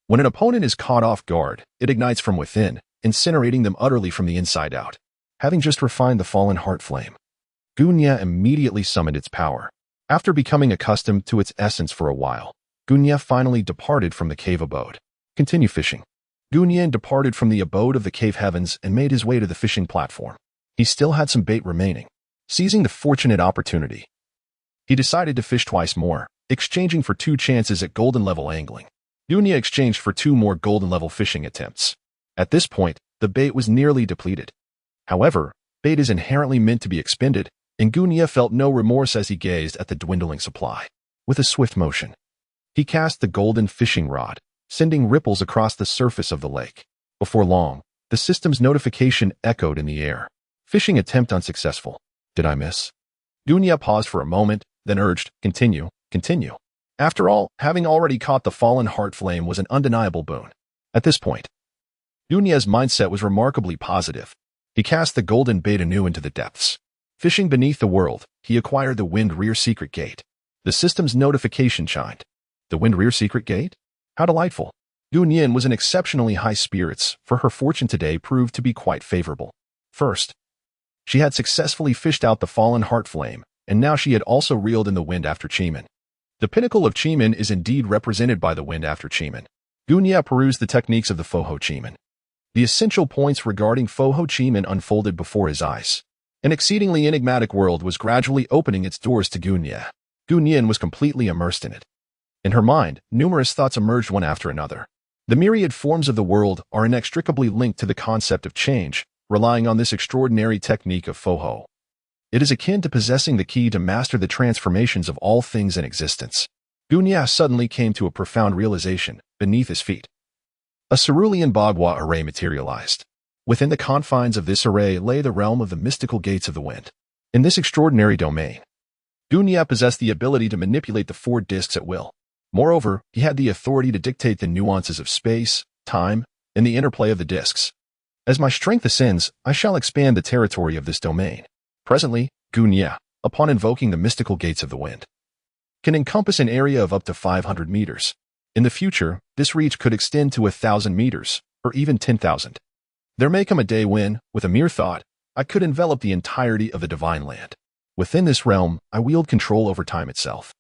When an opponent is caught off guard, it ignites from within, incinerating them utterly from the inside out. Having just refined the fallen heart flame, Gunya immediately summoned its power. After becoming accustomed to its essence for a while, Gunya finally departed from the cave abode. Continue fishing. Gunyan departed from the abode of the cave heavens and made his way to the fishing platform. He still had some bait remaining. Seizing the fortunate opportunity, he decided to fish twice more, exchanging for 2 chances at golden level angling. Gunya exchanged for 2 more golden level fishing attempts. At this point, the bait was nearly depleted. However, bait is inherently meant to be expended, and Gunya felt no remorse as he gazed at the dwindling supply. With a swift motion, he cast the golden fishing rod, sending ripples across the surface of the lake. Before long, the system's notification echoed in the air. Fishing attempt unsuccessful. Did I miss? Gunya paused for a moment, then urged, continue, continue. After all, having already caught the fallen heart flame was an undeniable boon. At this point, Gunya's mindset was remarkably positive. He cast the golden bait anew into the depths. Fishing beneath the world, he acquired the Wind Rear Secret Gate. The system's notification chimed. The Wind Rear Secret Gate? How delightful. Gunyan was in exceptionally high spirits, for her fortune today proved to be quite favorable. First, she had successfully fished out the fallen heart flame, and now she had also reeled in the wind after Chiman. The pinnacle of Chiman is indeed represented by the wind after Chiman. Gunya perused the techniques of the Foho Chiman. The essential points regarding Foho Chiman unfolded before his eyes. An exceedingly enigmatic world was gradually opening its doors to Gunya. Gunyan was completely immersed in it. In her mind, numerous thoughts emerged one after another. The myriad forms of the world are inextricably linked to the concept of change, relying on this extraordinary technique of Foho. It is akin to possessing the key to master the transformations of all things in existence. Gunya suddenly came to a profound realization beneath his feet. A cerulean Bagua array materialized. Within the confines of this array lay the realm of the mystical gates of the wind. In this extraordinary domain, Gunya possessed the ability to manipulate the 4 discs at will. Moreover, he had the authority to dictate the nuances of space, time, and the interplay of the discs. As my strength ascends, I shall expand the territory of this domain. Presently, Gunya, upon invoking the mystical gates of the wind, can encompass an area of up to 500 meters. In the future, this reach could extend to 1,000 meters, or even 10,000. There may come a day when, with a mere thought, I could envelop the entirety of the divine land. Within this realm, I wield control over time itself.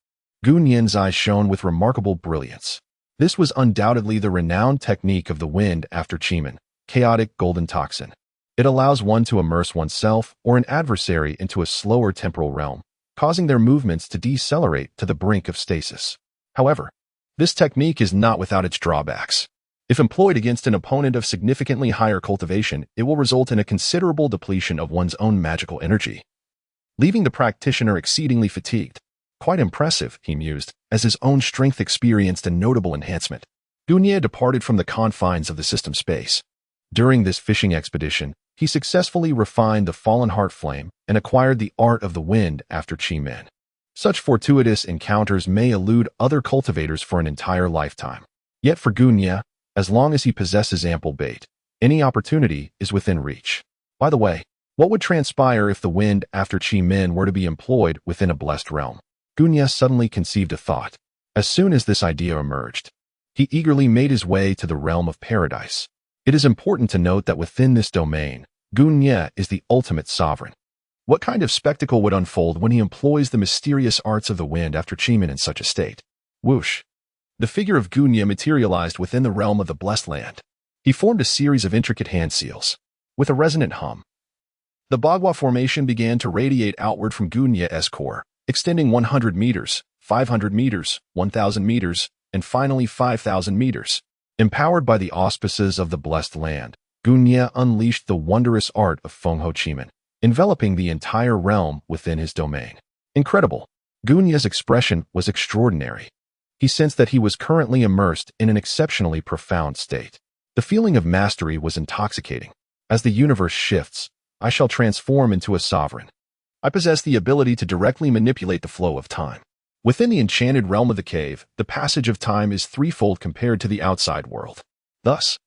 Gunyan's eyes shone with remarkable brilliance. This was undoubtedly the renowned technique of the wind after Chiman, chaotic golden toxin. It allows one to immerse oneself or an adversary into a slower temporal realm, causing their movements to decelerate to the brink of stasis. However, this technique is not without its drawbacks. If employed against an opponent of significantly higher cultivation, it will result in a considerable depletion of one's own magical energy, leaving the practitioner exceedingly fatigued. Quite impressive, he mused, as his own strength experienced a notable enhancement. Gunya departed from the confines of the system space. During this fishing expedition, he successfully refined the fallen heart flame and acquired the art of the wind after Chiman. Such fortuitous encounters may elude other cultivators for an entire lifetime. Yet for Gunya, as long as he possesses ample bait, any opportunity is within reach. By the way, what would transpire if the wind after Chiman were to be employed within a blessed realm? Gunya suddenly conceived a thought. As soon as this idea emerged, he eagerly made his way to the realm of paradise. It is important to note that within this domain, Gunya is the ultimate sovereign. What kind of spectacle would unfold when he employs the mysterious arts of the wind after Chiman in such a state? Whoosh! The figure of Gunya materialized within the realm of the blessed land. He formed a series of intricate hand seals. With a resonant hum, the Bagua formation began to radiate outward from Gunya's core, extending 100 meters, 500 meters, 1,000 meters, and finally 5,000 meters. Empowered by the auspices of the blessed land, Gunya unleashed the wondrous art of Fengho Chiman, enveloping the entire realm within his domain. Incredible! Gunya's expression was extraordinary. He sensed that he was currently immersed in an exceptionally profound state. The feeling of mastery was intoxicating. As the universe shifts, I shall transform into a sovereign. I possess the ability to directly manipulate the flow of time. Within the enchanted realm of the cave, the passage of time is threefold compared to the outside world. Thus,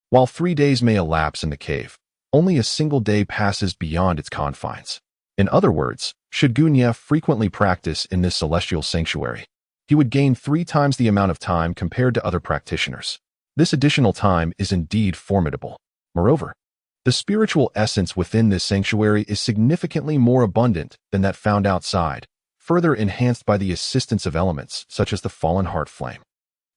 while 3 days may elapse in the cave, only a single day passes beyond its confines. In other words, should Gunya frequently practice in this celestial sanctuary, he would gain 3 times the amount of time compared to other practitioners. This additional time is indeed formidable. Moreover, the spiritual essence within this sanctuary is significantly more abundant than that found outside, further enhanced by the assistance of elements such as the fallen heart flame.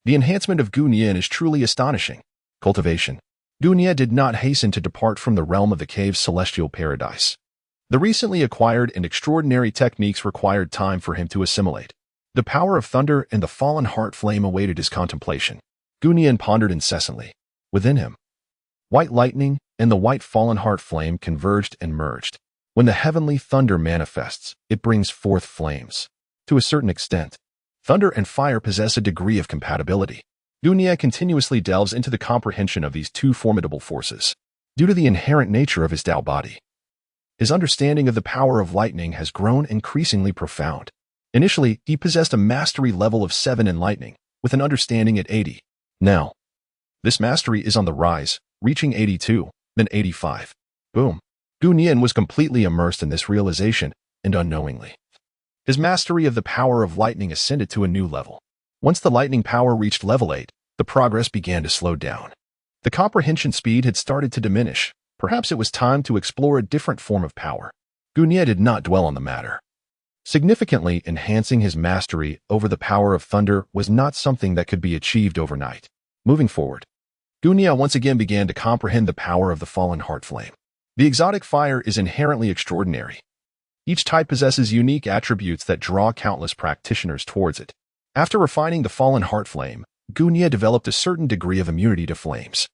The enhancement of Gunya is truly astonishing. Cultivation. Gunya did not hasten to depart from the realm of the cave's celestial paradise. The recently acquired and extraordinary techniques required time for him to assimilate. The power of thunder and the fallen heart flame awaited his contemplation. Gunya pondered incessantly. Within him, white lightning and the white fallen heart flame converged and merged. When the heavenly thunder manifests, it brings forth flames. To a certain extent, thunder and fire possess a degree of compatibility. Gunya continuously delves into the comprehension of these two formidable forces. Due to the inherent nature of his Tao body, his understanding of the power of lightning has grown increasingly profound. Initially, he possessed a mastery level of 7 in lightning, with an understanding at 80. Now, this mastery is on the rise, reaching 82, then 85. Boom. Gunya was completely immersed in this realization, and unknowingly, his mastery of the power of lightning ascended to a new level. Once the lightning power reached level 8, the progress began to slow down. The comprehension speed had started to diminish. Perhaps it was time to explore a different form of power. Gunya did not dwell on the matter. Significantly enhancing his mastery over the power of thunder was not something that could be achieved overnight. Moving forward, Gunya once again began to comprehend the power of the fallen heart flame. The exotic fire is inherently extraordinary. Each type possesses unique attributes that draw countless practitioners towards it. After refining the fallen heart flame, Gunya developed a certain degree of immunity to flames.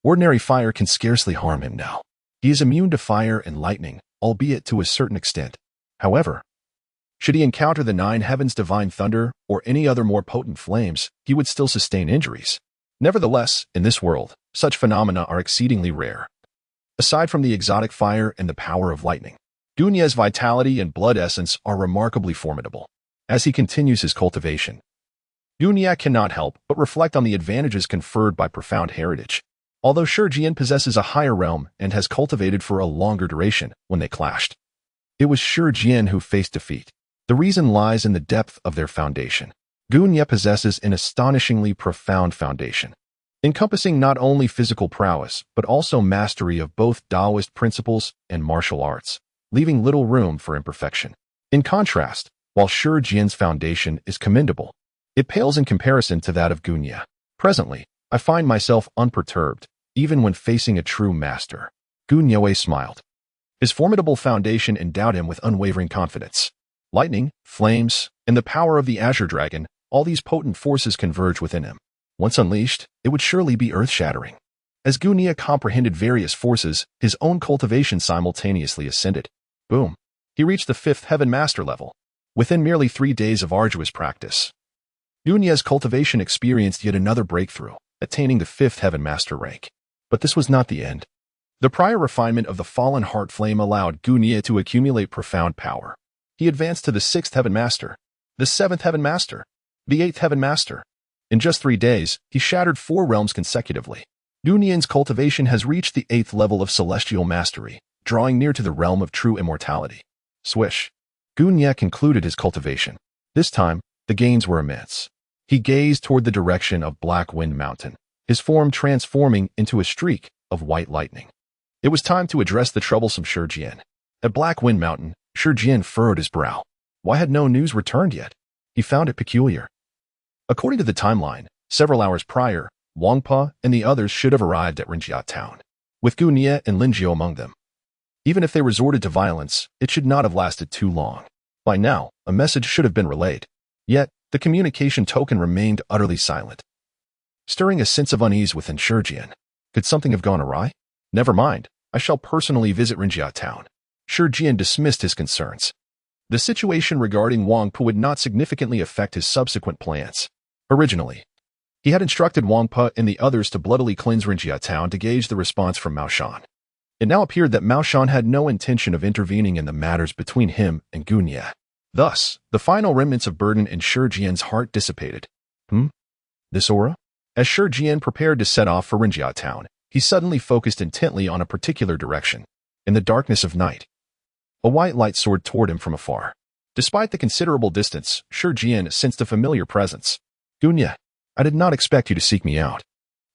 Ordinary fire can scarcely harm him now. He is immune to fire and lightning, albeit to a certain extent. However, should he encounter the 9 heavens' divine thunder or any other more potent flames, he would still sustain injuries. Nevertheless, in this world, such phenomena are exceedingly rare. Aside from the exotic fire and the power of lightning, Gunya's vitality and blood essence are remarkably formidable. As he continues his cultivation, Gunya cannot help but reflect on the advantages conferred by profound heritage. Although Jiang possesses a higher realm and has cultivated for a longer duration when they clashed, it was Jiang who faced defeat. The reason lies in the depth of their foundation. Gunya possesses an astonishingly profound foundation, encompassing not only physical prowess but also mastery of both Taoist principles and martial arts, leaving little room for imperfection. In contrast, while Jiang's foundation is commendable, it pales in comparison to that of Gunya. Presently, I find myself unperturbed, even when facing a true master. Gunya smiled. His formidable foundation endowed him with unwavering confidence. Lightning, flames, and the power of the Azure Dragon, all these potent forces converge within him. Once unleashed, it would surely be earth-shattering. As Gunya comprehended various forces, his own cultivation simultaneously ascended. Boom. He reached the 5th Heaven Master level. Within merely 3 days of arduous practice, Gunya's cultivation experienced yet another breakthrough, attaining the 5th Heaven Master rank. But this was not the end. The prior refinement of the fallen heart flame allowed Gunya to accumulate profound power. He advanced to the 6th Heaven Master, the 7th Heaven Master, the 8th Heaven Master. In just 3 days, he shattered 4 realms consecutively. Gunya's cultivation has reached the 8th level of celestial mastery, drawing near to the realm of true immortality. Swish. Gunya concluded his cultivation. This time, the gains were immense. He gazed toward the direction of Black Wind Mountain, his form transforming into a streak of white lightning. It was time to address the troublesome Jiang. At Black Wind Mountain, Jiang furrowed his brow. Why had no news returned yet? He found it peculiar. According to the timeline, several hours prior, Wangpa and the others should have arrived at Rinjia town, with Gunya and Linjiu among them. Even if they resorted to violence, it should not have lasted too long. By now, a message should have been relayed. Yet, the communication token remained utterly silent, stirring a sense of unease within Jiang. Could something have gone awry? Never mind, I shall personally visit Rinjia town. Jiang dismissed his concerns. The situation regarding Wangpa would not significantly affect his subsequent plans. Originally, he had instructed Wangpa and the others to bloodily cleanse Rinjia town to gauge the response from Mao Shan. It now appeared that Mao Shan had no intention of intervening in the matters between him and Gunya. Thus, the final remnants of burden in Shi Jian's heart dissipated. This aura? As Shi Jian prepared to set off for Rinjia town, he suddenly focused intently on a particular direction. In the darkness of night, a white light soared toward him from afar. Despite the considerable distance, Shi Jian sensed a familiar presence. Gunya, I did not expect you to seek me out.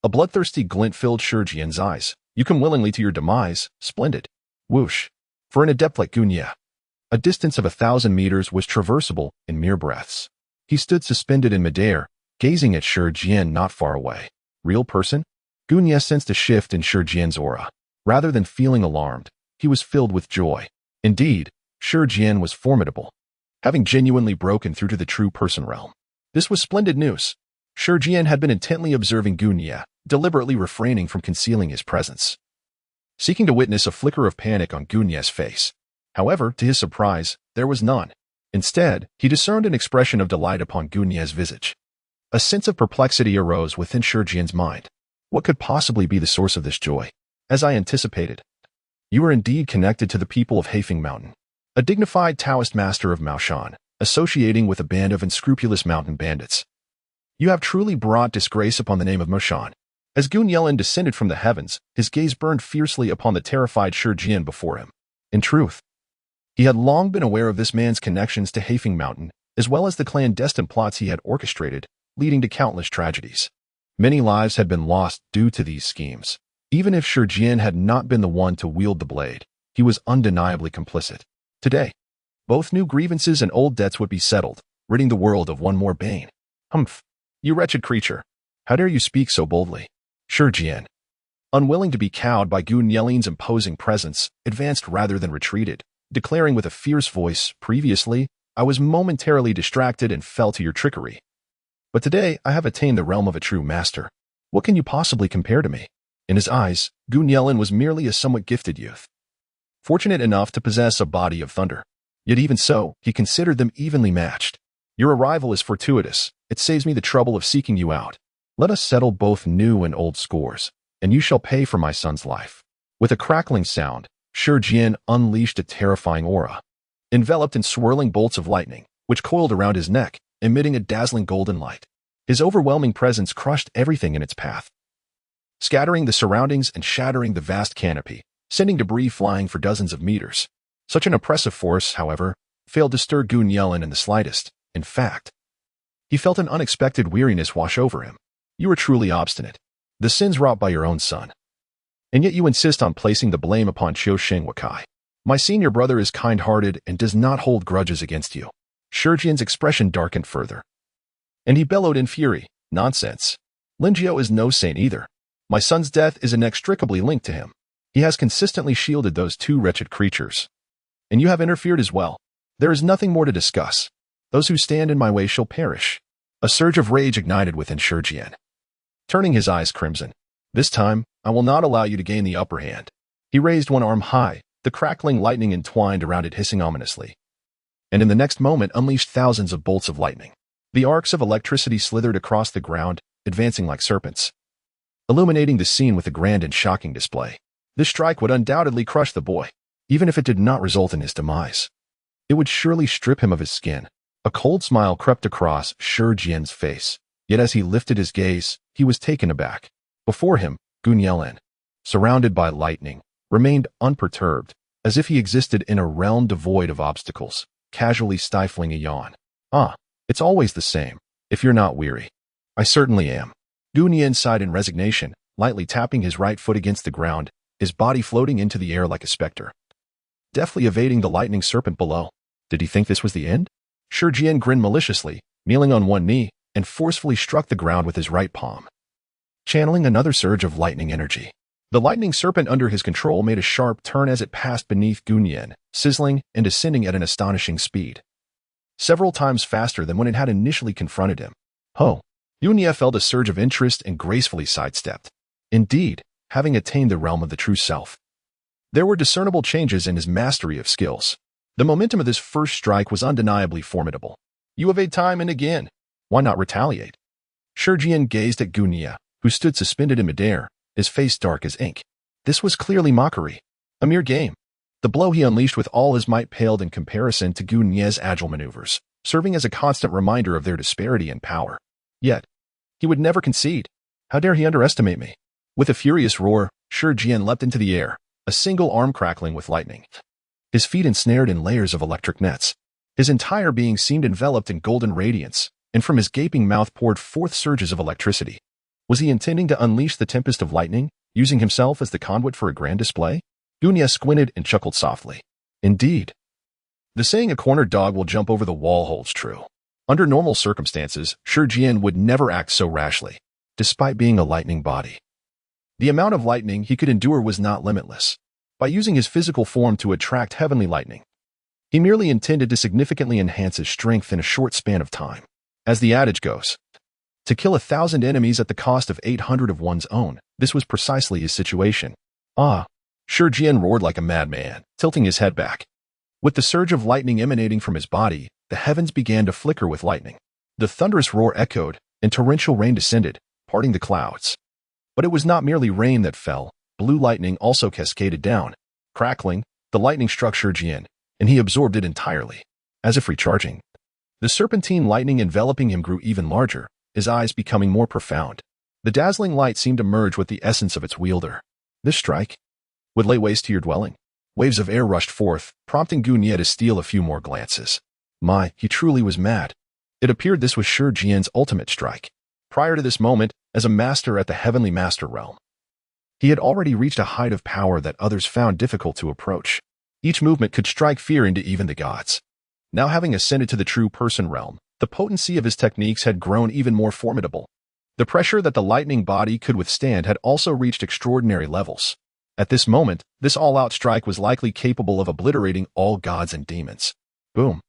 A bloodthirsty glint filled Shi Jian's eyes. You come willingly to your demise. Splendid. Whoosh. For an adept like Gunya, a distance of 1,000 meters was traversable in mere breaths. He stood suspended in midair, gazing at Shi Jian not far away. Real person? Gunya sensed a shift in Shi Jian's aura. Rather than feeling alarmed, he was filled with joy. Indeed, Shi Jian was formidable, having genuinely broken through to the true person realm. This was splendid news. Shi Jian had been intently observing Gunya, deliberately refraining from concealing his presence, seeking to witness a flicker of panic on Gunya's face. However, to his surprise, there was none. Instead, he discerned an expression of delight upon Gunya's visage. A sense of perplexity arose within Shi Jian's mind. What could possibly be the source of this joy? As I anticipated, you are indeed connected to the people of Haifeng Mountain, a dignified Taoist master of Maoshan, associating with a band of unscrupulous mountain bandits. You have truly brought disgrace upon the name of Maoshan. As Gunyelin descended from the heavens, his gaze burned fiercely upon the terrified Shi Jian before him. In truth, he had long been aware of this man's connections to Haifeng Mountain, as well as the clandestine plots he had orchestrated, leading to countless tragedies. Many lives had been lost due to these schemes. Even if Shi Jian had not been the one to wield the blade, he was undeniably complicit. Today, both new grievances and old debts would be settled, ridding the world of one more bane. Humph! You wretched creature! How dare you speak so boldly? Shi Jian, unwilling to be cowed by Gunyelin's imposing presence, advanced rather than retreated, declaring with a fierce voice, previously, I was momentarily distracted and fell to your trickery. But today I have attained the realm of a true master. What can you possibly compare to me? In his eyes, Gunyelin was merely a somewhat gifted youth, fortunate enough to possess a body of thunder. Yet even so, he considered them evenly matched. Your arrival is fortuitous. It saves me the trouble of seeking you out. Let us settle both new and old scores, and you shall pay for my son's life. With a crackling sound, Shi Jian unleashed a terrifying aura, enveloped in swirling bolts of lightning, which coiled around his neck, emitting a dazzling golden light. His overwhelming presence crushed everything in its path, scattering the surroundings and shattering the vast canopy, sending debris flying for dozens of meters. Such an oppressive force, however, failed to stir Gunyelin in the slightest. In fact, he felt an unexpected weariness wash over him. You are truly obstinate. The sins wrought by your own son. And yet you insist on placing the blame upon Qiu Sheng Wakai. My senior brother is kind-hearted and does not hold grudges against you. Shi Jian's expression darkened further, and he bellowed in fury. Nonsense. Lin Jiao is no saint either. My son's death is inextricably linked to him. He has consistently shielded those two wretched creatures. And you have interfered as well. There is nothing more to discuss. Those who stand in my way shall perish. A surge of rage ignited within Shi Jian, turning his eyes crimson. This time, I will not allow you to gain the upper hand. He raised one arm high, the crackling lightning entwined around it hissing ominously, and in the next moment unleashed thousands of bolts of lightning. The arcs of electricity slithered across the ground, advancing like serpents, illuminating the scene with a grand and shocking display. This strike would undoubtedly crush the boy, even if it did not result in his demise. It would surely strip him of his skin. A cold smile crept across Shi Jian's face, yet as he lifted his gaze, he was taken aback. Before him, Gunyelin, surrounded by lightning, remained unperturbed, as if he existed in a realm devoid of obstacles, casually stifling a yawn. It's always the same, if you're not weary. I certainly am. Gunyelin sighed in resignation, lightly tapping his right foot against the ground, his body floating into the air like a specter, deftly evading the lightning serpent below. Did he think this was the end? Shi Jian grinned maliciously, kneeling on one knee, and forcefully struck the ground with his right palm, channeling another surge of lightning energy. The lightning serpent under his control made a sharp turn as it passed beneath Gunyelin, sizzling and descending at an astonishing speed, several times faster than when it had initially confronted him. Gunyelin felt a surge of interest and gracefully sidestepped. Indeed, having attained the realm of the true self, there were discernible changes in his mastery of skills. The momentum of this first strike was undeniably formidable. You evade time and again. Why not retaliate? Shi Jian gazed at Gunyelin, who stood suspended in midair, his face dark as ink. This was clearly mockery. A mere game. The blow he unleashed with all his might paled in comparison to Gu Nie's agile maneuvers, serving as a constant reminder of their disparity in power. Yet, he would never concede. How dare he underestimate me? With a furious roar, Shi Jian leapt into the air, a single arm crackling with lightning. His feet ensnared in layers of electric nets. His entire being seemed enveloped in golden radiance, and from his gaping mouth poured forth surges of electricity. Was he intending to unleash the tempest of lightning, using himself as the conduit for a grand display? Gu Nie squinted and chuckled softly. Indeed. The saying a cornered dog will jump over the wall holds true. Under normal circumstances, Shi Jian would never act so rashly, despite being a lightning body. The amount of lightning he could endure was not limitless. By using his physical form to attract heavenly lightning, he merely intended to significantly enhance his strength in a short span of time. As the adage goes, to kill 1,000 enemies at the cost of 800 of one's own, this was precisely his situation. Ah! Shi Jian roared like a madman, tilting his head back. With the surge of lightning emanating from his body, the heavens began to flicker with lightning. The thunderous roar echoed, and torrential rain descended, parting the clouds. But it was not merely rain that fell. Blue lightning also cascaded down. Crackling, the lightning struck Shi Jian, and he absorbed it entirely, as if recharging. The serpentine lightning enveloping him grew even larger, his eyes becoming more profound. The dazzling light seemed to merge with the essence of its wielder. This strike would lay waste to your dwelling. Waves of air rushed forth, prompting Gu Nie to steal a few more glances. My, he truly was mad. It appeared this was Shi Jian's ultimate strike. Prior to this moment, as a master at the heavenly master realm, he had already reached a height of power that others found difficult to approach. Each movement could strike fear into even the gods. Now having ascended to the true person realm, the potency of his techniques had grown even more formidable. The pressure that the lightning body could withstand had also reached extraordinary levels. At this moment, this all-out strike was likely capable of obliterating all gods and demons. Boom.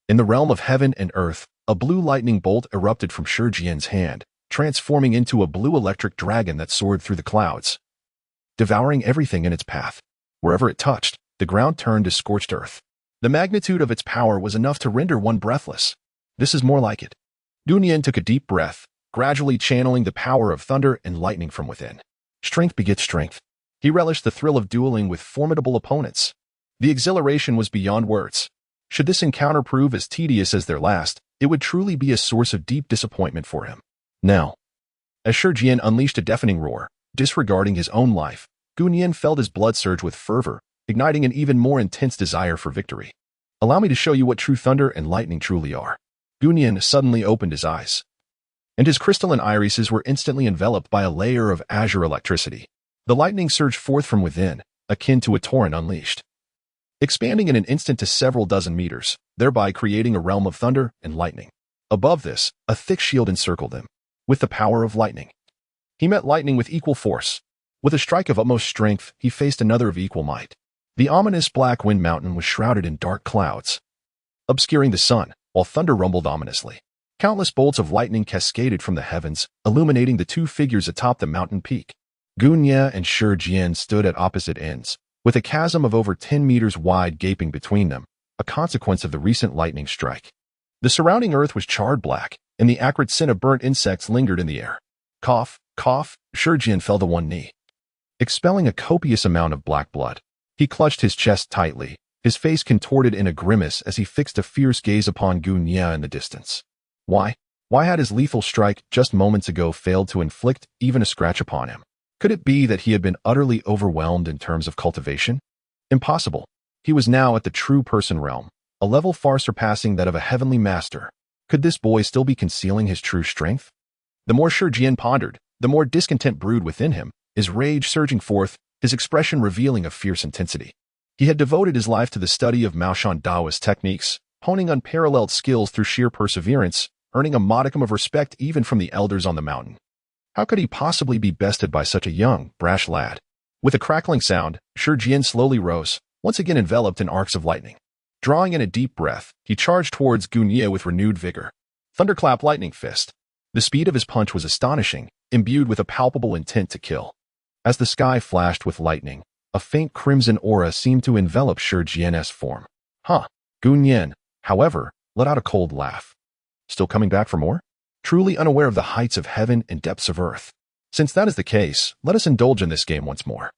In the realm of heaven and earth, a blue lightning bolt erupted from Shi Jian's hand, transforming into a blue electric dragon that soared through the clouds, devouring everything in its path. Wherever it touched, the ground turned to scorched earth. The magnitude of its power was enough to render one breathless. This is more like it. Gu Nie took a deep breath, gradually channeling the power of thunder and lightning from within. Strength begets strength. He relished the thrill of dueling with formidable opponents. The exhilaration was beyond words. Should this encounter prove as tedious as their last, it would truly be a source of deep disappointment for him. Now, as Shi Jian unleashed a deafening roar, disregarding his own life, Gu Nie felt his blood surge with fervor, igniting an even more intense desire for victory. Allow me to show you what true thunder and lightning truly are. Gu Nie suddenly opened his eyes, and his crystalline irises were instantly enveloped by a layer of azure electricity. The lightning surged forth from within, akin to a torrent unleashed, expanding in an instant to several dozen meters, thereby creating a realm of thunder and lightning. Above this, a thick shield encircled him. With the power of lightning, he met lightning with equal force. With a strike of utmost strength, he faced another of equal might. The ominous Black Wind Mountain was shrouded in dark clouds, obscuring the sun, while thunder rumbled ominously. Countless bolts of lightning cascaded from the heavens, illuminating the two figures atop the mountain peak. Gu Nie and Shi Jian stood at opposite ends, with a chasm of over 10 meters wide gaping between them, a consequence of the recent lightning strike. The surrounding earth was charred black, and the acrid scent of burnt insects lingered in the air. Cough, cough, Shi Jian fell to one knee, expelling a copious amount of black blood. He clutched his chest tightly, his face contorted in a grimace as he fixed a fierce gaze upon Gu Nie in the distance. Why? Why had his lethal strike just moments ago failed to inflict even a scratch upon him? Could it be that he had been utterly overwhelmed in terms of cultivation? Impossible. He was now at the true person realm, a level far surpassing that of a heavenly master. Could this boy still be concealing his true strength? The more Shi Jian pondered, the more discontent brewed within him, his rage surging forth, his expression revealing a fierce intensity. He had devoted his life to the study of Maoshan Daoist techniques, honing unparalleled skills through sheer perseverance, earning a modicum of respect even from the elders on the mountain. How could he possibly be bested by such a young, brash lad? With a crackling sound, Shi Jian slowly rose, once again enveloped in arcs of lightning. Drawing in a deep breath, he charged towards Gu Nie with renewed vigor. Thunderclap lightning fist. The speed of his punch was astonishing, imbued with a palpable intent to kill. As the sky flashed with lightning, a faint crimson aura seemed to envelop Shi Jian's form. Gu Nie, however, let out a cold laugh. Still coming back for more? Truly unaware of the heights of heaven and depths of earth. Since that is the case, let us indulge in this game once more.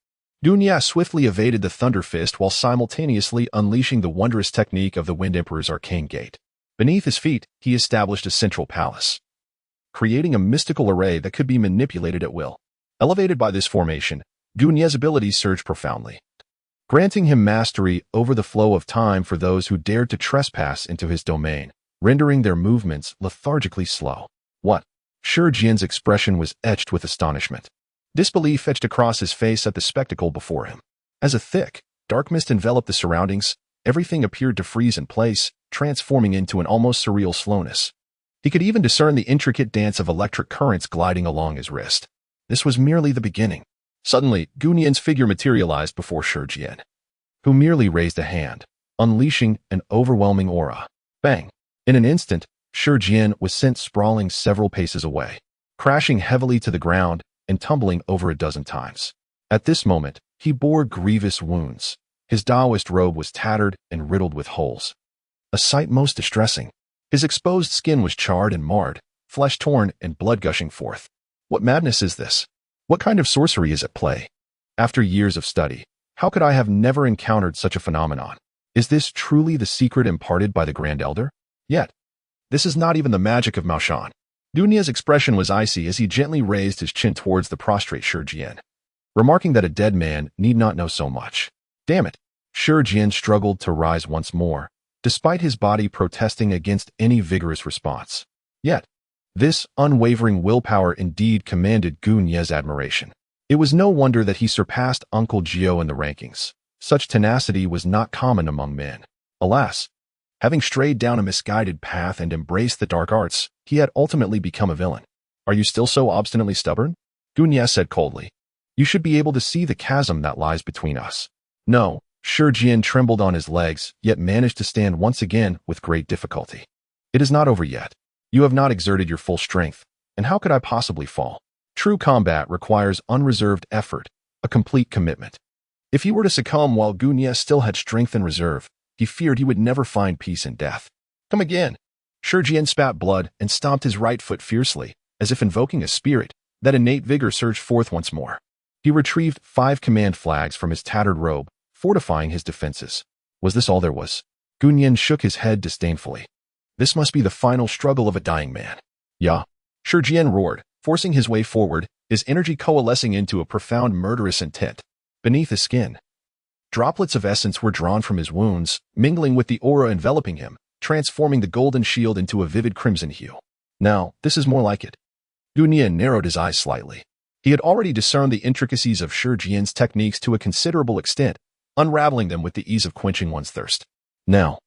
Gu Nia swiftly evaded the Thunder Fist while simultaneously unleashing the wondrous technique of the Wind Emperor's arcane gate. Beneath his feet, he established a central palace, creating a mystical array that could be manipulated at will. Elevated by this formation, Gu Nia's abilities surged profoundly, granting him mastery over the flow of time for those who dared to trespass into his domain, rendering their movements lethargically slow. What? Shi Jian's expression was etched with astonishment. Disbelief etched across his face at the spectacle before him. As a thick, dark mist enveloped the surroundings, everything appeared to freeze in place, transforming into an almost surreal slowness. He could even discern the intricate dance of electric currents gliding along his wrist. This was merely the beginning. Suddenly, Gu Nian's figure materialized before Shi Jian, who merely raised a hand, unleashing an overwhelming aura. Bang! In an instant, Shi Jian was sent sprawling several paces away, crashing heavily to the ground and tumbling over a dozen times. At this moment, he bore grievous wounds. His Taoist robe was tattered and riddled with holes, a sight most distressing. His exposed skin was charred and marred, flesh torn and blood gushing forth. What madness is this? What kind of sorcery is at play? After years of study, how could I have never encountered such a phenomenon? Is this truly the secret imparted by the Grand Elder? Yet, this is not even the magic of Maoshan. Gu Nia's expression was icy as he gently raised his chin towards the prostrate Shi Jian, remarking that a dead man need not know so much. Damn it! Shi Jian struggled to rise once more, despite his body protesting against any vigorous response. Yet, this unwavering willpower indeed commanded Gu Nia's admiration. It was no wonder that he surpassed Uncle Jiao in the rankings. Such tenacity was not common among men. Alas, having strayed down a misguided path and embraced the dark arts, he had ultimately become a villain. Are you still so obstinately stubborn? Gu Nia said coldly. You should be able to see the chasm that lies between us. No, Shi Jian trembled on his legs, yet managed to stand once again with great difficulty. It is not over yet. You have not exerted your full strength, and how could I possibly fall? True combat requires unreserved effort, a complete commitment. If he were to succumb while Gu Nia still had strength in reserve, he feared he would never find peace in death. Come again! Shi Jian spat blood and stomped his right foot fiercely, as if invoking a spirit. That innate vigor surged forth once more. He retrieved 5 command flags from his tattered robe, fortifying his defenses. Was this all there was? Gu Nian shook his head disdainfully. This must be the final struggle of a dying man. Ya! Shi Jian roared, forcing his way forward, his energy coalescing into a profound murderous intent. Beneath his skin, droplets of essence were drawn from his wounds, mingling with the aura enveloping him, transforming the golden shield into a vivid crimson hue. Now, this is more like it. Gu Nia narrowed his eyes slightly. He had already discerned the intricacies of Shi Jian's techniques to a considerable extent, unraveling them with the ease of quenching one's thirst. Now,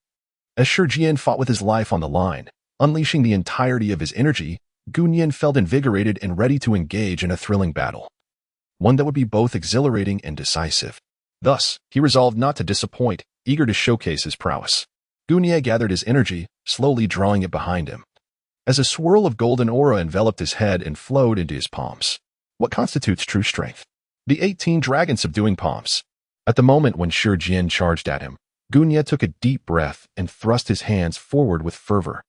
as Shi Jian fought with his life on the line, unleashing the entirety of his energy, Gu Nian felt invigorated and ready to engage in a thrilling battle, one that would be both exhilarating and decisive. Thus, he resolved not to disappoint, eager to showcase his prowess. Gu Nia gathered his energy, slowly drawing it behind him, as a swirl of golden aura enveloped his head and flowed into his palms. What constitutes true strength? The 18 dragon subduing palms. At the moment when Shi Jian charged at him, Gu Nia took a deep breath and thrust his hands forward with fervor.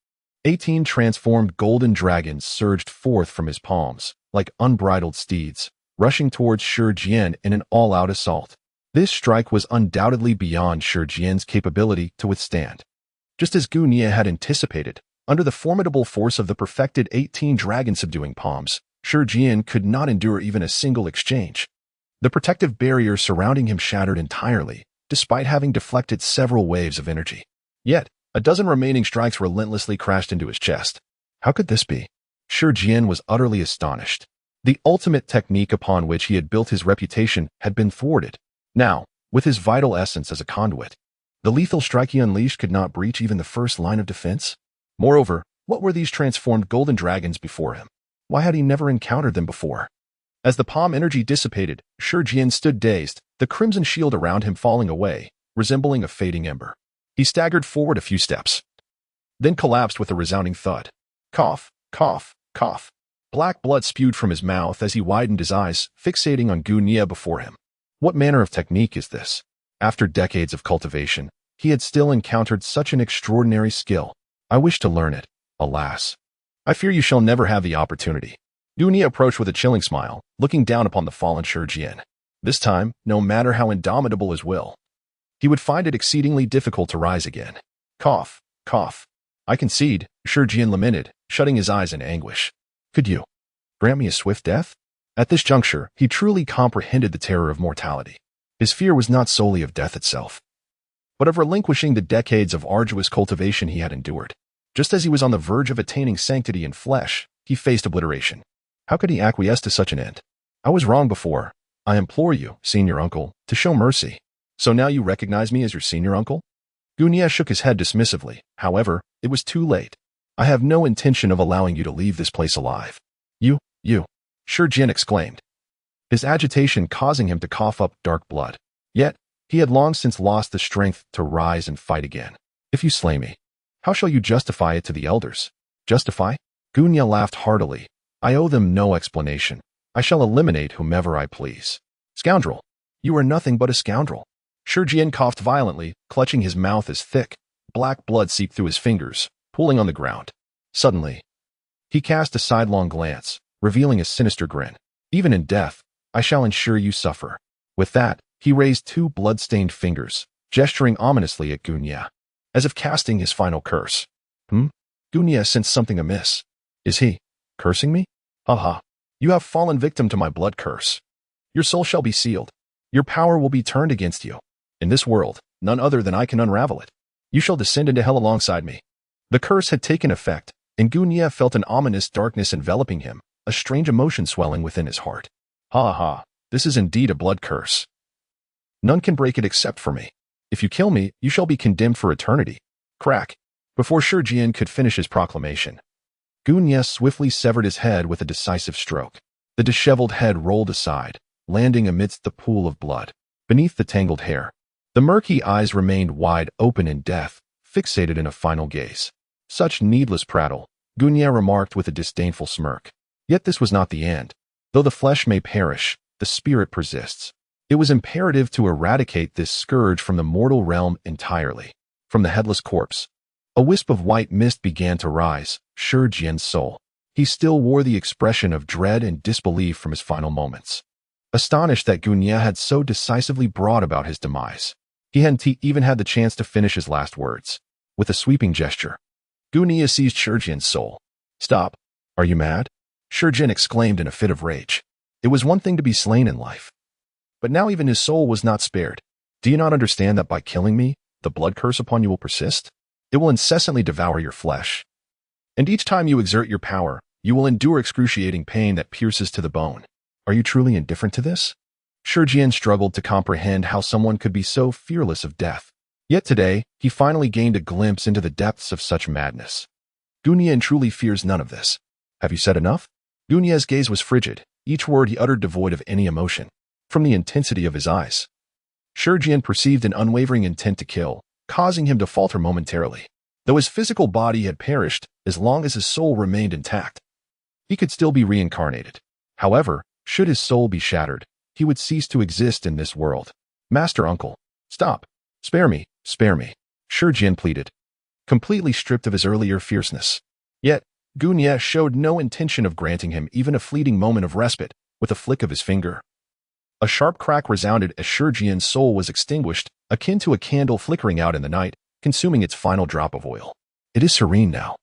18 transformed golden dragons surged forth from his palms, like unbridled steeds, rushing towards Shi Jian in an all-out assault. This strike was undoubtedly beyond Shi Jian's capability to withstand. Just as Gu Nia had anticipated, under the formidable force of the perfected 18 dragon-subduing palms, Shi Jian could not endure even a single exchange. The protective barrier surrounding him shattered entirely, despite having deflected several waves of energy. Yet, a dozen remaining strikes relentlessly crashed into his chest. How could this be? Shi Jian was utterly astonished. The ultimate technique upon which he had built his reputation had been thwarted. Now, with his vital essence as a conduit, the lethal strike he unleashed could not breach even the first line of defense. Moreover, what were these transformed golden dragons before him? Why had he never encountered them before? As the palm energy dissipated, Shi Jian stood dazed, the crimson shield around him falling away, resembling a fading ember. He staggered forward a few steps, then collapsed with a resounding thud. Cough, cough, cough. Black blood spewed from his mouth as he widened his eyes, fixating on Gu Nia before him. What manner of technique is this? After decades of cultivation, he had still encountered such an extraordinary skill. I wish to learn it. Alas, I fear you shall never have the opportunity. Gu Nia approached with a chilling smile, looking down upon the fallen Shi Jian. This time, no matter how indomitable his will, he would find it exceedingly difficult to rise again. Cough, cough. I concede, Shi Jian lamented, shutting his eyes in anguish. Could you grant me a swift death? At this juncture, he truly comprehended the terror of mortality. His fear was not solely of death itself, but of relinquishing the decades of arduous cultivation he had endured. Just as he was on the verge of attaining sanctity in flesh, he faced obliteration. How could he acquiesce to such an end? I was wrong before. I implore you, senior uncle, to show mercy. So now you recognize me as your senior uncle? Gunia shook his head dismissively. However, it was too late. I have no intention of allowing you to leave this place alive. You, Shi Jian exclaimed, his agitation causing him to cough up dark blood. Yet, he had long since lost the strength to rise and fight again. If you slay me, how shall you justify it to the elders? Justify? Gunia laughed heartily. I owe them no explanation. I shall eliminate whomever I please. Scoundrel! You are nothing but a scoundrel. Shi Jian coughed violently, clutching his mouth as thick, black blood seeped through his fingers, pooling on the ground. Suddenly, he cast a sidelong glance, revealing a sinister grin. Even in death, I shall ensure you suffer. With that, he raised two blood-stained fingers, gesturing ominously at Gunia, as if casting his final curse. Gunia sensed something amiss. Is he cursing me? Ha! You have fallen victim to my blood curse. Your soul shall be sealed. Your power will be turned against you. In this world, none other than I can unravel it. You shall descend into hell alongside me. The curse had taken effect, and Gunia felt an ominous darkness enveloping him, a strange emotion swelling within his heart. Ha! This is indeed a blood curse. None can break it except for me. If you kill me, you shall be condemned for eternity. Crack! Before Shi Jian could finish his proclamation, Gunia swiftly severed his head with a decisive stroke. The disheveled head rolled aside, landing amidst the pool of blood. Beneath the tangled hair, the murky eyes remained wide open in death, fixated in a final gaze. Such needless prattle, Gunia remarked with a disdainful smirk. Yet this was not the end. Though the flesh may perish, the spirit persists. It was imperative to eradicate this scourge from the mortal realm entirely. From the headless corpse, a wisp of white mist began to rise, Shi Jian's soul. He still wore the expression of dread and disbelief from his final moments. Astonished that Gunia had so decisively brought about his demise, he hadn't even had the chance to finish his last words. With a sweeping gesture, Gunia seized Shi Jian's soul. Stop! Are you mad? Shi Jian exclaimed in a fit of rage. It was one thing to be slain in life, but now even his soul was not spared. Do you not understand that by killing me, the blood curse upon you will persist? It will incessantly devour your flesh. And each time you exert your power, you will endure excruciating pain that pierces to the bone. Are you truly indifferent to this? Shi Jian struggled to comprehend how someone could be so fearless of death. Yet today, he finally gained a glimpse into the depths of such madness. Gunia truly fears none of this. Have you said enough? Gunia's gaze was frigid, each word he uttered devoid of any emotion. From the intensity of his eyes, Shi Jian perceived an unwavering intent to kill, causing him to falter momentarily. Though his physical body had perished, as long as his soul remained intact, he could still be reincarnated. However, should his soul be shattered, he would cease to exist in this world. Master Uncle, stop. Spare me, spare me, Shi Jian pleaded, completely stripped of his earlier fierceness. Yet, Gunia showed no intention of granting him even a fleeting moment of respite. With a flick of his finger, a sharp crack resounded as Shi Jian's soul was extinguished, akin to a candle flickering out in the night, consuming its final drop of oil. It is serene now.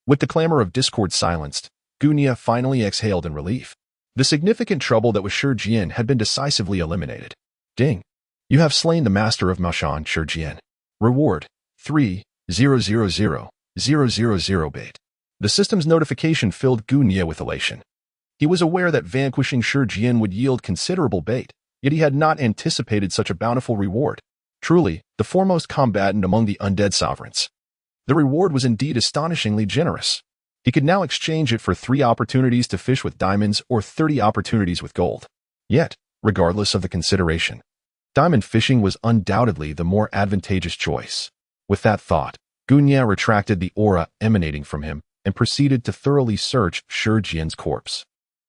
With the clamor of discord silenced, Gunia finally exhaled in relief. The significant trouble that was Shi Jian had been decisively eliminated. Ding! You have slain the master of Maoshan, Shi Jian. Reward, 3,000,000 bait. The system's notification filled Gunia with elation. He was aware that vanquishing Shi Jian would yield considerable bait, yet he had not anticipated such a bountiful reward. Truly, the foremost combatant among the undead sovereigns. The reward was indeed astonishingly generous. He could now exchange it for 3 opportunities to fish with diamonds or 30 opportunities with gold. Yet, regardless of the consideration, diamond fishing was undoubtedly the more advantageous choice. With that thought, Gunia retracted the aura emanating from him and proceeded to thoroughly search Shi Jian's corpse.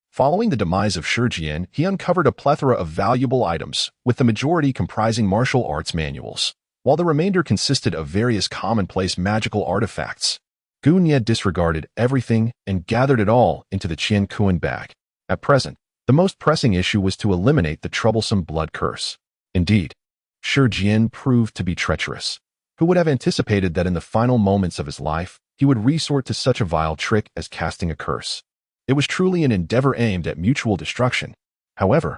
Following the demise of Shi Jian, he uncovered a plethora of valuable items, with the majority comprising martial arts manuals, while the remainder consisted of various commonplace magical artifacts. Gunia disregarded everything and gathered it all into the Qian Kuan bag. At present, The most pressing issue was to eliminate the troublesome blood curse. Indeed, Shi Jian proved to be treacherous. Who would have anticipated that in the final moments of his life, he would resort to such a vile trick as casting a curse? It was truly an endeavor aimed at mutual destruction. However,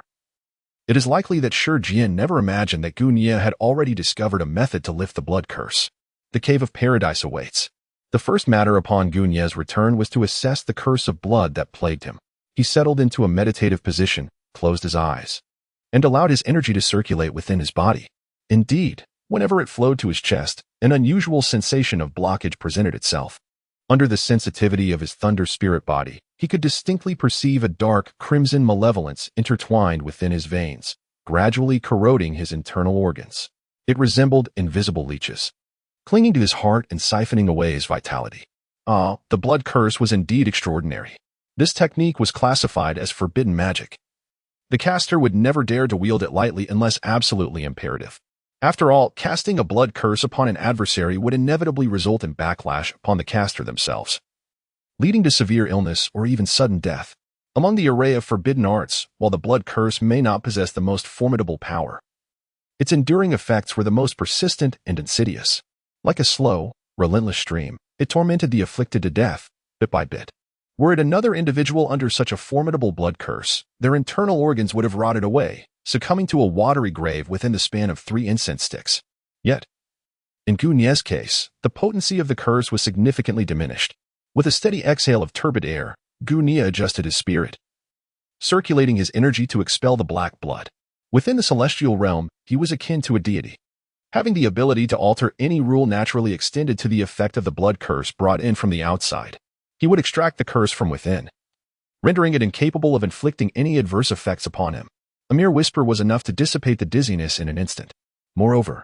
it is likely that Shi Jian never imagined that Gu Nie had already discovered a method to lift the blood curse. The Cave of Paradise awaits. The first matter upon Gu Nie's return was to assess the curse of blood that plagued him. He settled into a meditative position, closed his eyes, and allowed his energy to circulate within his body. Indeed, whenever it flowed to his chest, an unusual sensation of blockage presented itself. Under the sensitivity of his thunder spirit body, he could distinctly perceive a dark, crimson malevolence intertwined within his veins, gradually corroding his internal organs. It resembled invisible leeches, clinging to his heart and siphoning away his vitality. The blood curse was indeed extraordinary. This technique was classified as forbidden magic. The caster would never dare to wield it lightly unless absolutely imperative. After all, casting a blood curse upon an adversary would inevitably result in backlash upon the caster themselves, leading to severe illness or even sudden death. Among the array of forbidden arts, while the blood curse may not possess the most formidable power, its enduring effects were the most persistent and insidious. Like a slow, relentless stream, it tormented the afflicted to death, bit by bit. Were it another individual under such a formidable blood curse, their internal organs would have rotted away, succumbing to a watery grave within the span of 3 incense sticks. Yet, in Gu Nie's case, the potency of the curse was significantly diminished. With a steady exhale of turbid air, Gu Nie adjusted his spirit, circulating his energy to expel the black blood. Within the celestial realm, he was akin to a deity, having the ability to alter any rule naturally extended to the effect of the blood curse brought in from the outside. He would extract the curse from within, rendering it incapable of inflicting any adverse effects upon him. A mere whisper was enough to dissipate the dizziness in an instant. Moreover,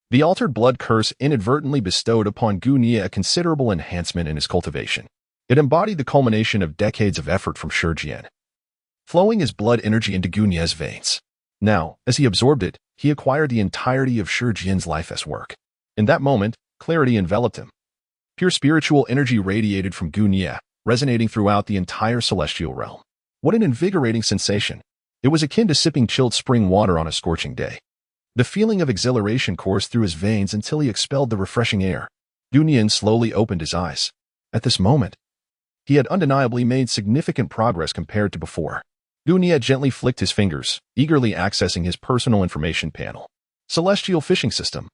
the altered blood curse inadvertently bestowed upon Gu Nie a considerable enhancement in his cultivation. It embodied the culmination of decades of effort from Shi Jian, flowing his blood energy into Gu Nie's veins. Now, as he absorbed it, he acquired the entirety of Shi Jian's life as work. In that moment, clarity enveloped him. Pure spiritual energy radiated from Gu Nie, resonating throughout the entire celestial realm. What an invigorating sensation! It was akin to sipping chilled spring water on a scorching day. The feeling of exhilaration coursed through his veins until he expelled the refreshing air. Gu Nie slowly opened his eyes. At this moment, he had undeniably made significant progress compared to before. Gu Nie gently flicked his fingers, eagerly accessing his personal information panel. Celestial Fishing System.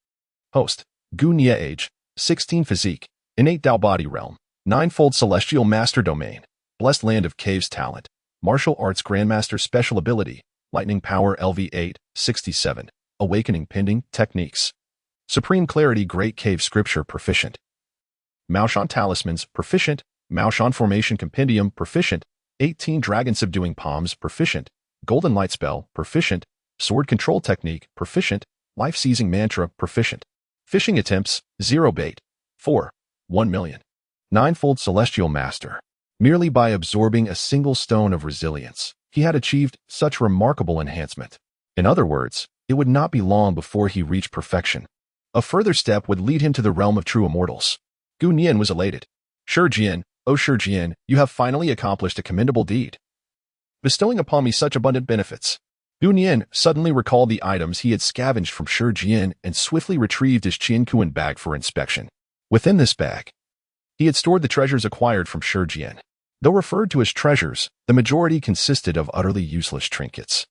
Host: Gu Nie. Age: 16. Physique: Innate Tao Body Realm. Ninefold Celestial Master Domain. Blessed Land of Caves Talent. Martial Arts Grandmaster Special Ability. Lightning Power LV8, 67. Awakening Pending Techniques. Supreme Clarity Great Cave Scripture Proficient. Maoshan Talismans Proficient. Maoshan Formation Compendium Proficient. 18 Dragon Subduing Palms Proficient. Golden Light Spell Proficient. Sword Control Technique Proficient. Life Seizing Mantra Proficient. Fishing Attempts 0 Bait 4. 1 million. Ninefold Celestial Master. Merely by absorbing a single stone of resilience, he had achieved such remarkable enhancement. In other words, it would not be long before he reached perfection. A further step would lead him to the realm of true immortals. Gu Nie was elated. Shi Jian, oh Shi Jian, you have finally accomplished a commendable deed, bestowing upon me such abundant benefits. Gu Nie suddenly recalled the items he had scavenged from Shi Jian and swiftly retrieved his Qiankuan bag for inspection. Within this bag, he had stored the treasures acquired from Shi Jian. Though referred to as treasures, the majority consisted of utterly useless trinkets.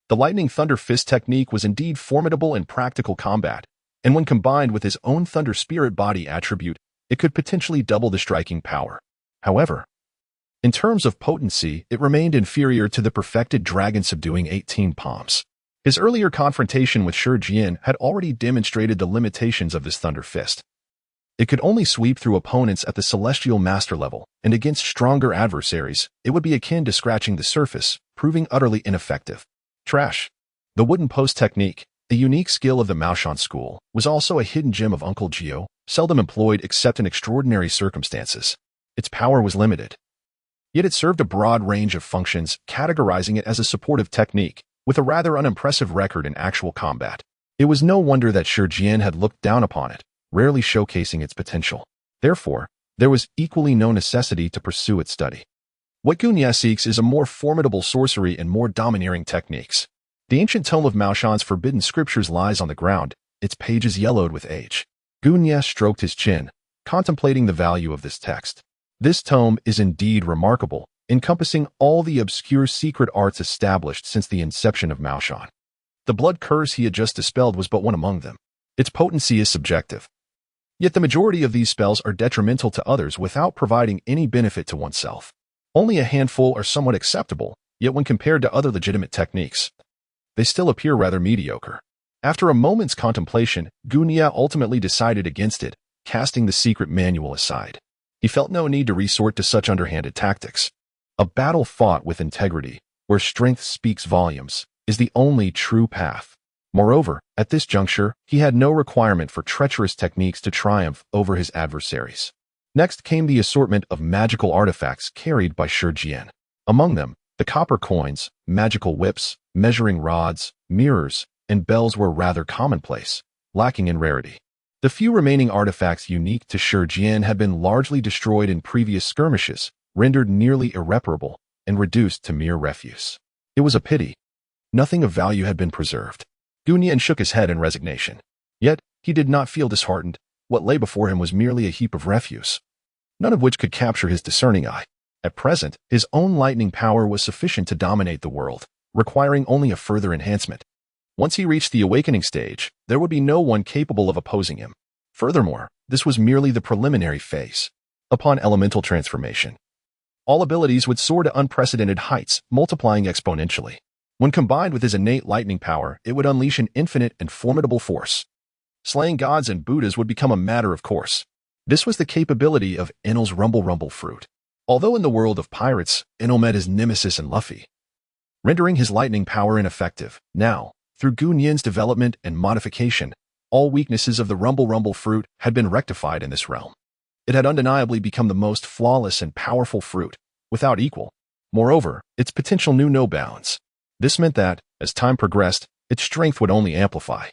The Lightning Thunder Fist technique was indeed formidable in practical combat, and when combined with his own Thunder Spirit body attribute, it could potentially double the striking power. However, in terms of potency, it remained inferior to the perfected Dragon Subduing 18 Palms. His earlier confrontation with Shi Jian had already demonstrated the limitations of this Thunder Fist. It could only sweep through opponents at the Celestial Master level, and against stronger adversaries, it would be akin to scratching the surface, proving utterly ineffective. Trash. The Wooden Post Technique, a unique skill of the Maoshan school, was also a hidden gem of Uncle Gio, seldom employed except in extraordinary circumstances. Its power was limited, yet it served a broad range of functions, categorizing it as a supportive technique, with a rather unimpressive record in actual combat. It was no wonder that Shi Jian had looked down upon it, rarely showcasing its potential. Therefore, there was equally no necessity to pursue its study. What Gunya seeks is a more formidable sorcery and more domineering techniques. The ancient tome of Maoshan's forbidden scriptures lies on the ground, its pages yellowed with age. Gunya stroked his chin, contemplating the value of this text. This tome is indeed remarkable, encompassing all the obscure secret arts established since the inception of Maoshan. The blood curse he had just dispelled was but one among them. Its potency is subjective. Yet the majority of these spells are detrimental to others without providing any benefit to oneself. Only a handful are somewhat acceptable, yet when compared to other legitimate techniques, they still appear rather mediocre. After a moment's contemplation, Gunya ultimately decided against it, casting the secret manual aside. He felt no need to resort to such underhanded tactics. A battle fought with integrity, where strength speaks volumes, is the only true path. Moreover, at this juncture, he had no requirement for treacherous techniques to triumph over his adversaries. Next came the assortment of magical artifacts carried by Shi Jian. Among them, the copper coins, magical whips, measuring rods, mirrors, and bells were rather commonplace, lacking in rarity. The few remaining artifacts unique to Shi Jian had been largely destroyed in previous skirmishes, rendered nearly irreparable, and reduced to mere refuse. It was a pity. Nothing of value had been preserved. Gunya shook his head in resignation. Yet, he did not feel disheartened. What lay before him was merely a heap of refuse, none of which could capture his discerning eye. At present, his own lightning power was sufficient to dominate the world, requiring only a further enhancement. Once he reached the awakening stage, there would be no one capable of opposing him. Furthermore, this was merely the preliminary phase. Upon elemental transformation, all abilities would soar to unprecedented heights, multiplying exponentially. When combined with his innate lightning power, it would unleash an infinite and formidable force. Slaying gods and Buddhas would become a matter of course. This was the capability of Enel's Rumble fruit. Although in the world of pirates, Enel met his nemesis in Luffy, rendering his lightning power ineffective. Now, through Gunyan's development and modification, all weaknesses of the Rumble fruit had been rectified in this realm. It had undeniably become the most flawless and powerful fruit, without equal. Moreover, its potential knew no bounds. This meant that, as time progressed, its strength would only amplify,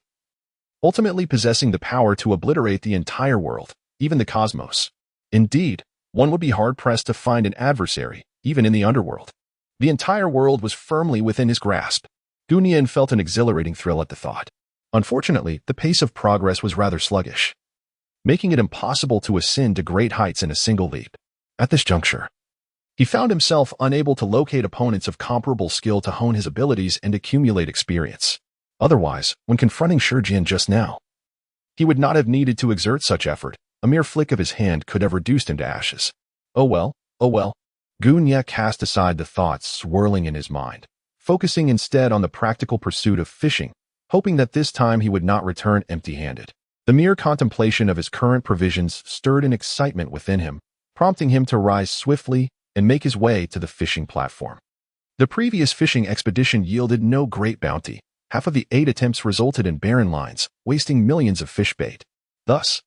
ultimately possessing the power to obliterate the entire world, even the cosmos. Indeed, one would be hard-pressed to find an adversary, even in the underworld. The entire world was firmly within his grasp. Gunyan felt an exhilarating thrill at the thought. Unfortunately, the pace of progress was rather sluggish, making it impossible to ascend to great heights in a single leap. At this juncture, he found himself unable to locate opponents of comparable skill to hone his abilities and accumulate experience. Otherwise, when confronting Shi Jian just now, he would not have needed to exert such effort. A mere flick of his hand could have reduced him to ashes. Oh well. Gunya cast aside the thoughts swirling in his mind, focusing instead on the practical pursuit of fishing, hoping that this time he would not return empty-handed. The mere contemplation of his current provisions stirred an excitement within him, prompting him to rise swiftly and make his way to the fishing platform. The previous fishing expedition yielded no great bounty. Half of the 8 attempts resulted in barren lines, wasting millions of fish bait. Thus,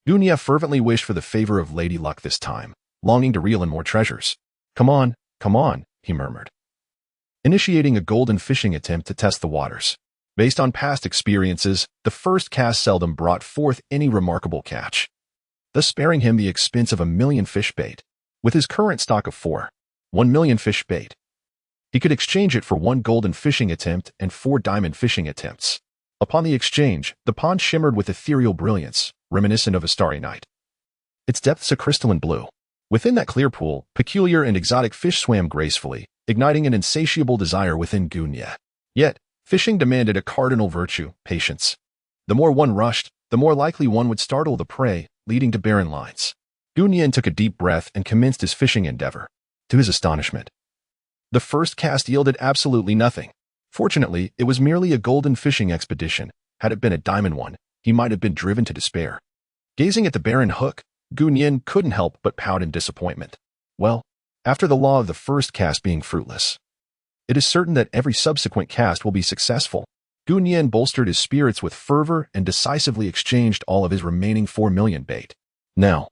Gunya fervently wished for the favor of Lady Luck this time, longing to reel in more treasures. Come on, he murmured, initiating a golden fishing attempt to test the waters. Based on past experiences, the first cast seldom brought forth any remarkable catch, thus sparing him the expense of 1,000,000 fish bait. With his current stock of 1,000,000 fish bait, he could exchange it for 1 golden fishing attempt and 4 diamond fishing attempts. Upon the exchange, the pond shimmered with ethereal brilliance, reminiscent of a starry night. Its depths a crystalline blue. Within that clear pool, peculiar and exotic fish swam gracefully, igniting an insatiable desire within Gunya. Yet, fishing demanded a cardinal virtue, patience. The more one rushed, the more likely one would startle the prey, leading to barren lines. Gunyan took a deep breath and commenced his fishing endeavor. To his astonishment, the first cast yielded absolutely nothing. Fortunately, it was merely a golden fishing expedition. Had it been a diamond one, he might have been driven to despair. Gazing at the barren hook, Gunyan couldn't help but pout in disappointment. Well, after the law of the first cast being fruitless, it is certain that every subsequent cast will be successful. Gunyan bolstered his spirits with fervor and decisively exchanged all of his remaining 4,000,000 bait. Now,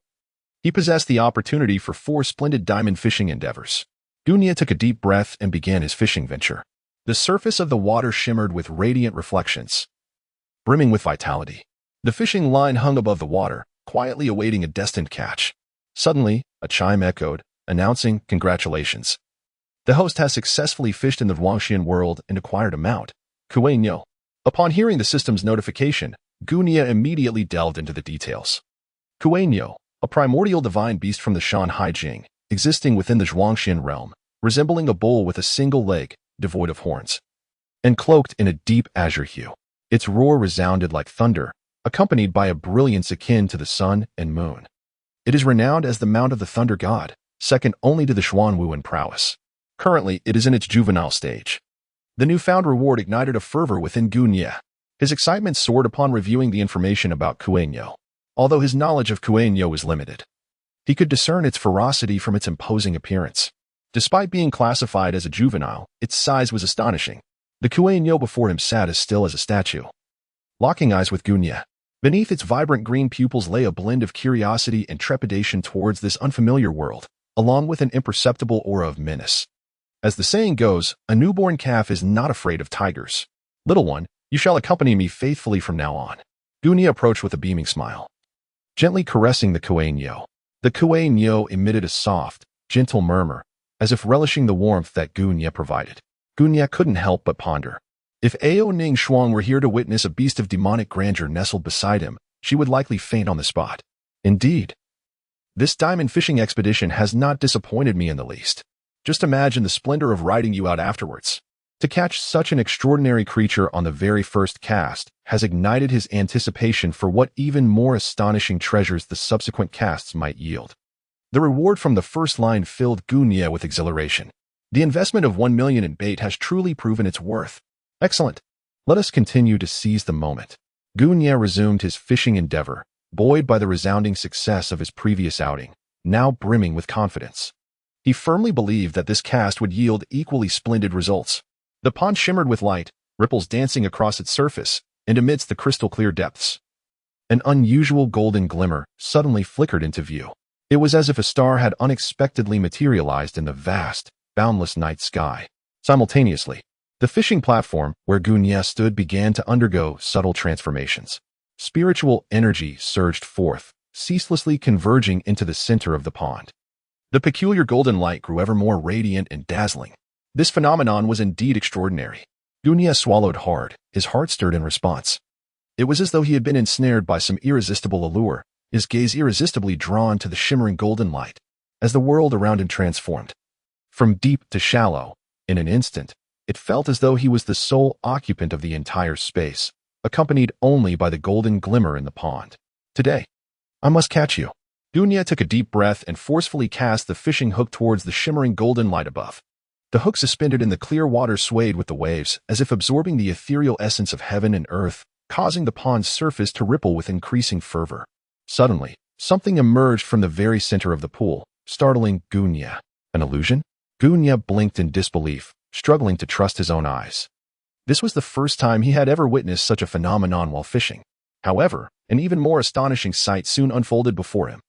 he possessed the opportunity for 4 splendid diamond fishing endeavors. Gunya took a deep breath and began his fishing venture. The surface of the water shimmered with radiant reflections, brimming with vitality. The fishing line hung above the water, quietly awaiting a destined catch. Suddenly, a chime echoed, announcing, "Congratulations. The host has successfully fished in the Huangshan world and acquired a mount, Kuei-Nyo." Upon hearing the system's notification, Gunia immediately delved into the details. Kuei-Nyo, a primordial divine beast from the Shan Haijing, existing within the Zhuangxian realm, resembling a bull with a single leg, devoid of horns, and cloaked in a deep azure hue. Its roar resounded like thunder, accompanied by a brilliance akin to the sun and moon. It is renowned as the Mount of the Thunder God, second only to the Xuanwu in prowess. Currently, it is in its juvenile stage. The newfound reward ignited a fervor within Gunia. His excitement soared upon reviewing the information about Kuei-Nyo, although his knowledge of Kuei-Nyo was limited. He could discern its ferocity from its imposing appearance. Despite being classified as a juvenile, its size was astonishing. The Kuei-Nyo before him sat as still as a statue, locking eyes with Gunia. Beneath its vibrant green pupils lay a blend of curiosity and trepidation towards this unfamiliar world, along with an imperceptible aura of menace. As the saying goes, a newborn calf is not afraid of tigers. "Little one, you shall accompany me faithfully from now on." Gunia approached with a beaming smile, gently caressing the Kuei-Nyo. The Kuei-Nyo emitted a soft, gentle murmur, as if relishing the warmth that Gunia provided. Gunia couldn't help but ponder. If Ao Ning Shuang were here to witness a beast of demonic grandeur nestled beside him, she would likely faint on the spot. Indeed, this diamond fishing expedition has not disappointed me in the least. Just imagine the splendor of riding you out afterwards. To catch such an extraordinary creature on the very first cast has ignited his anticipation for what even more astonishing treasures the subsequent casts might yield. The reward from the first line filled Gunia with exhilaration. The investment of 1 million in bait has truly proven its worth. Excellent. Let us continue to seize the moment. Gunia resumed his fishing endeavor, buoyed by the resounding success of his previous outing, now brimming with confidence. He firmly believed that this cast would yield equally splendid results. The pond shimmered with light, ripples dancing across its surface, and amidst the crystal-clear depths, an unusual golden glimmer suddenly flickered into view. It was as if a star had unexpectedly materialized in the vast, boundless night sky. Simultaneously, the fishing platform where Gunia stood began to undergo subtle transformations. Spiritual energy surged forth, ceaselessly converging into the center of the pond. The peculiar golden light grew ever more radiant and dazzling. This phenomenon was indeed extraordinary. Gunia swallowed hard, his heart stirred in response. It was as though he had been ensnared by some irresistible allure, his gaze irresistibly drawn to the shimmering golden light, as the world around him transformed. From deep to shallow, in an instant, it felt as though he was the sole occupant of the entire space, accompanied only by the golden glimmer in the pond. "Today, I must catch you." Gunia took a deep breath and forcefully cast the fishing hook towards the shimmering golden light above. The hook suspended in the clear water swayed with the waves, as if absorbing the ethereal essence of heaven and earth, causing the pond's surface to ripple with increasing fervor. Suddenly, something emerged from the very center of the pool, startling Gunia. An illusion? Gunia blinked in disbelief, struggling to trust his own eyes. This was the first time he had ever witnessed such a phenomenon while fishing. However, an even more astonishing sight soon unfolded before him.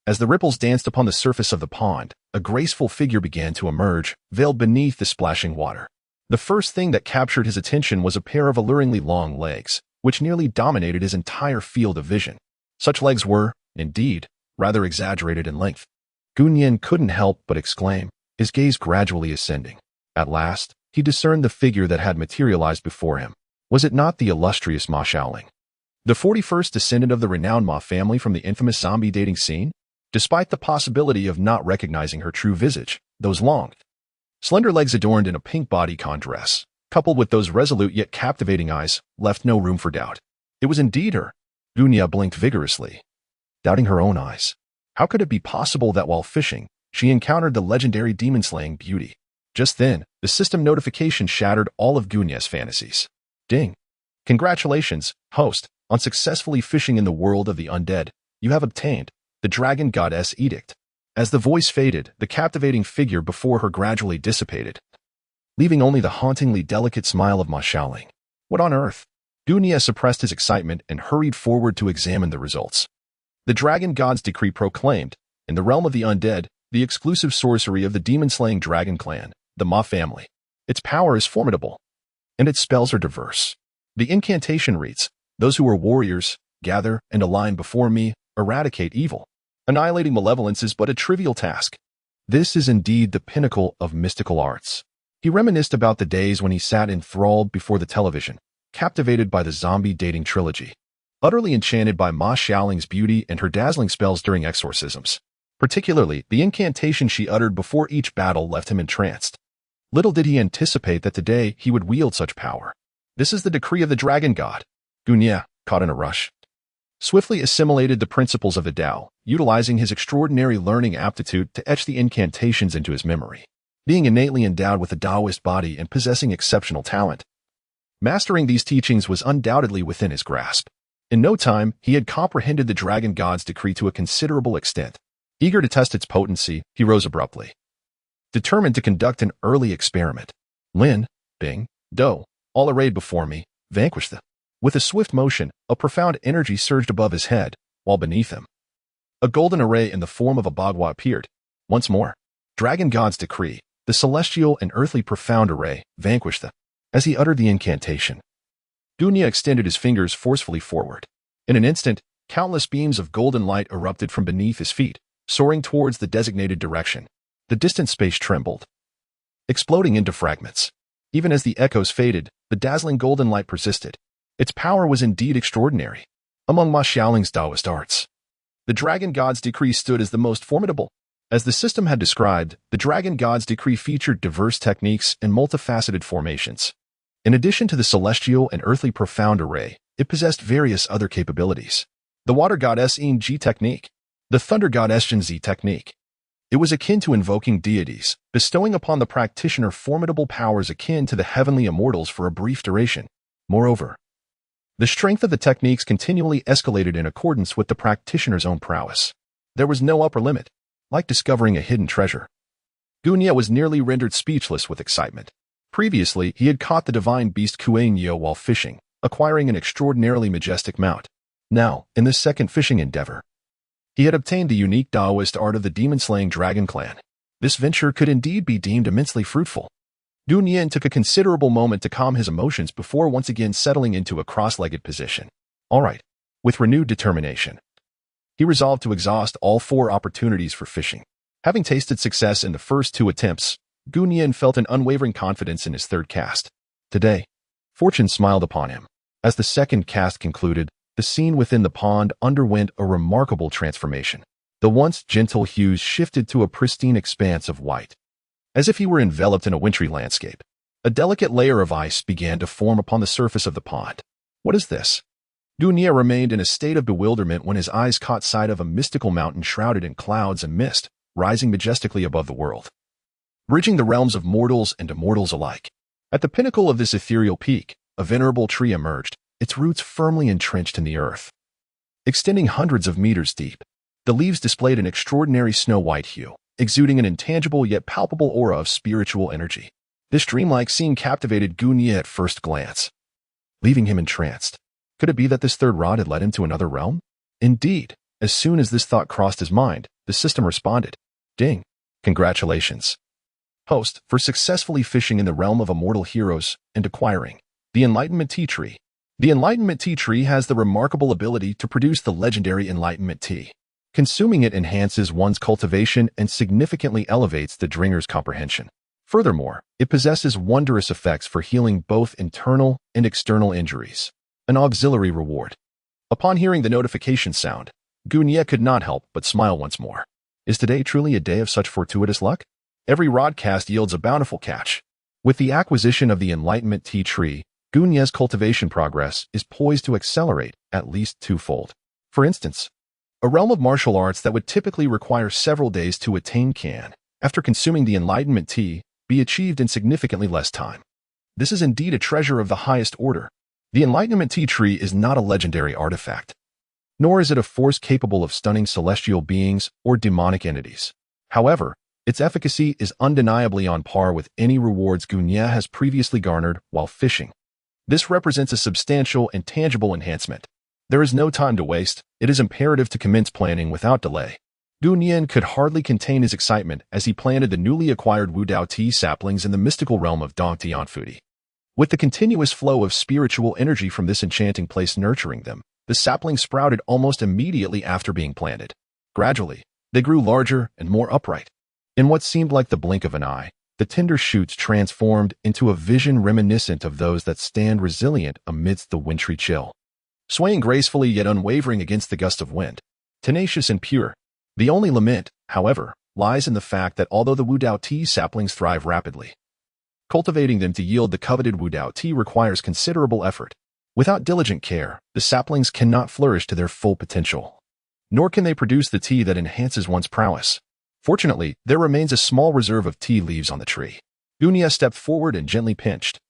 As the ripples danced upon the surface of the pond, a graceful figure began to emerge, veiled beneath the splashing water. The first thing that captured his attention was a pair of alluringly long legs, which nearly dominated his entire field of vision. Such legs were, indeed, rather exaggerated in length. Gunia couldn't help but exclaim, his gaze gradually ascending. At last, he discerned the figure that had materialized before him. Was it not the illustrious Ma Shaoling, the 41st descendant of the renowned Ma family from the infamous zombie dating scene? Despite the possibility of not recognizing her true visage, those long, slender legs adorned in a pink bodycon dress, coupled with those resolute yet captivating eyes, left no room for doubt. It was indeed her. Gunia blinked vigorously, doubting her own eyes. How could it be possible that while fishing, she encountered the legendary demon-slaying beauty? Just then, the system notification shattered all of Gunia's fantasies. Ding! Congratulations, host, on successfully fishing in the world of the undead. You have obtained the Dragon Goddess Edict. As the voice faded, the captivating figure before her gradually dissipated, leaving only the hauntingly delicate smile of Ma Shaoling. What on earth? Gunia suppressed his excitement and hurried forward to examine the results. The Dragon God's decree proclaimed, in the realm of the undead, the exclusive sorcery of the demon-slaying dragon clan, the Ma family. Its power is formidable, and its spells are diverse. The incantation reads, "Those who are warriors, gather and align before me, eradicate evil. Annihilating malevolence is but a trivial task." This is indeed the pinnacle of mystical arts. He reminisced about the days when he sat enthralled before the television, captivated by the zombie dating trilogy, utterly enchanted by Ma Xiaoling's beauty and her dazzling spells during exorcisms. Particularly, the incantation she uttered before each battle left him entranced. Little did he anticipate that today he would wield such power. This is the decree of the dragon god. Gunya, caught in a rush, swiftly assimilated the principles of the Tao, utilizing his extraordinary learning aptitude to etch the incantations into his memory. Being innately endowed with a Taoist body and possessing exceptional talent, mastering these teachings was undoubtedly within his grasp. In no time, he had comprehended the dragon god's decree to a considerable extent. Eager to test its potency, he rose abruptly, determined to conduct an early experiment. Lin, Bing, Do, all arrayed before me, vanquished them. With a swift motion, a profound energy surged above his head, while beneath him, a golden array in the form of a bagua appeared. Once more, dragon god's decree, the celestial and earthly profound array, vanquished them. As he uttered the incantation, Gunya extended his fingers forcefully forward. In an instant, countless beams of golden light erupted from beneath his feet, soaring towards the designated direction. The distant space trembled, exploding into fragments. Even as the echoes faded, the dazzling golden light persisted. Its power was indeed extraordinary. Among Ma Xiaoling's Taoist arts, the dragon god's decree stood as the most formidable. As the system had described, the dragon god's decree featured diverse techniques and multifaceted formations. In addition to the celestial and earthly profound array, it possessed various other capabilities. The water goddess Yin Ji technique, the thunder goddess Shen Zi technique. It was akin to invoking deities, bestowing upon the practitioner formidable powers akin to the heavenly immortals for a brief duration. Moreover, the strength of the techniques continually escalated in accordance with the practitioner's own prowess. There was no upper limit, like discovering a hidden treasure. Gunya was nearly rendered speechless with excitement. Previously, he had caught the divine beast Kuan-Yo while fishing, acquiring an extraordinarily majestic mount. Now, in this second fishing endeavor, he had obtained the unique Taoist art of the demon-slaying dragon clan. This venture could indeed be deemed immensely fruitful. Gunya took a considerable moment to calm his emotions before once again settling into a cross-legged position. All right. With renewed determination, he resolved to exhaust all 4 opportunities for fishing. Having tasted success in the first 2 attempts, Gunya felt an unwavering confidence in his third cast. Today, fortune smiled upon him. As the second cast concluded, the scene within the pond underwent a remarkable transformation. The once gentle hues shifted to a pristine expanse of white, as if he were enveloped in a wintry landscape. A delicate layer of ice began to form upon the surface of the pond. What is this? Gunya remained in a state of bewilderment when his eyes caught sight of a mystical mountain shrouded in clouds and mist, rising majestically above the world, bridging the realms of mortals and immortals alike. At the pinnacle of this ethereal peak, a venerable tree emerged, its roots firmly entrenched in the earth, extending hundreds of meters deep. The leaves displayed an extraordinary snow-white hue, exuding an intangible yet palpable aura of spiritual energy. This dreamlike scene captivated Gunya at first glance, leaving him entranced. Could it be that this third rod had led him to another realm? Indeed, as soon as this thought crossed his mind, the system responded. Ding! Congratulations, host, for successfully fishing in the realm of immortal heroes and acquiring the Enlightenment Tea Tree. The Enlightenment Tea Tree has the remarkable ability to produce the legendary Enlightenment Tea. Consuming it enhances one's cultivation and significantly elevates the drinker's comprehension. Furthermore, it possesses wondrous effects for healing both internal and external injuries. An auxiliary reward. Upon hearing the notification sound, Gunya could not help but smile once more. Is today truly a day of such fortuitous luck? Every rod cast yields a bountiful catch. With the acquisition of the Enlightenment Tea Tree, Gunya's cultivation progress is poised to accelerate at least 2-fold. For instance, a realm of martial arts that would typically require several days to attain can, after consuming the Enlightenment Tea, be achieved in significantly less time. This is indeed a treasure of the highest order. The Enlightenment Tea Tree is not a legendary artifact, nor is it a force capable of stunning celestial beings or demonic entities. However, its efficacy is undeniably on par with any rewards Gunya has previously garnered while fishing. This represents a substantial and tangible enhancement. There is no time to waste. It is imperative to commence planning without delay. Gunya could hardly contain his excitement as he planted the newly acquired Wu Dao tea saplings in the mystical realm of Dongtianfudi. With the continuous flow of spiritual energy from this enchanting place nurturing them, the saplings sprouted almost immediately after being planted. Gradually, they grew larger and more upright, In what seemed like the blink of an eye, the tender shoots transformed into a vision reminiscent of those that stand resilient amidst the wintry chill. Swaying gracefully yet unwavering against the gust of wind, tenacious and pure. The only lament, however, lies in the fact that although the Wudao tea saplings thrive rapidly, cultivating them to yield the coveted Wudao tea requires considerable effort. Without diligent care, the saplings cannot flourish to their full potential, nor can they produce the tea that enhances one's prowess. Fortunately, there remains a small reserve of tea leaves on the tree. Gunia stepped forward and gently pinched.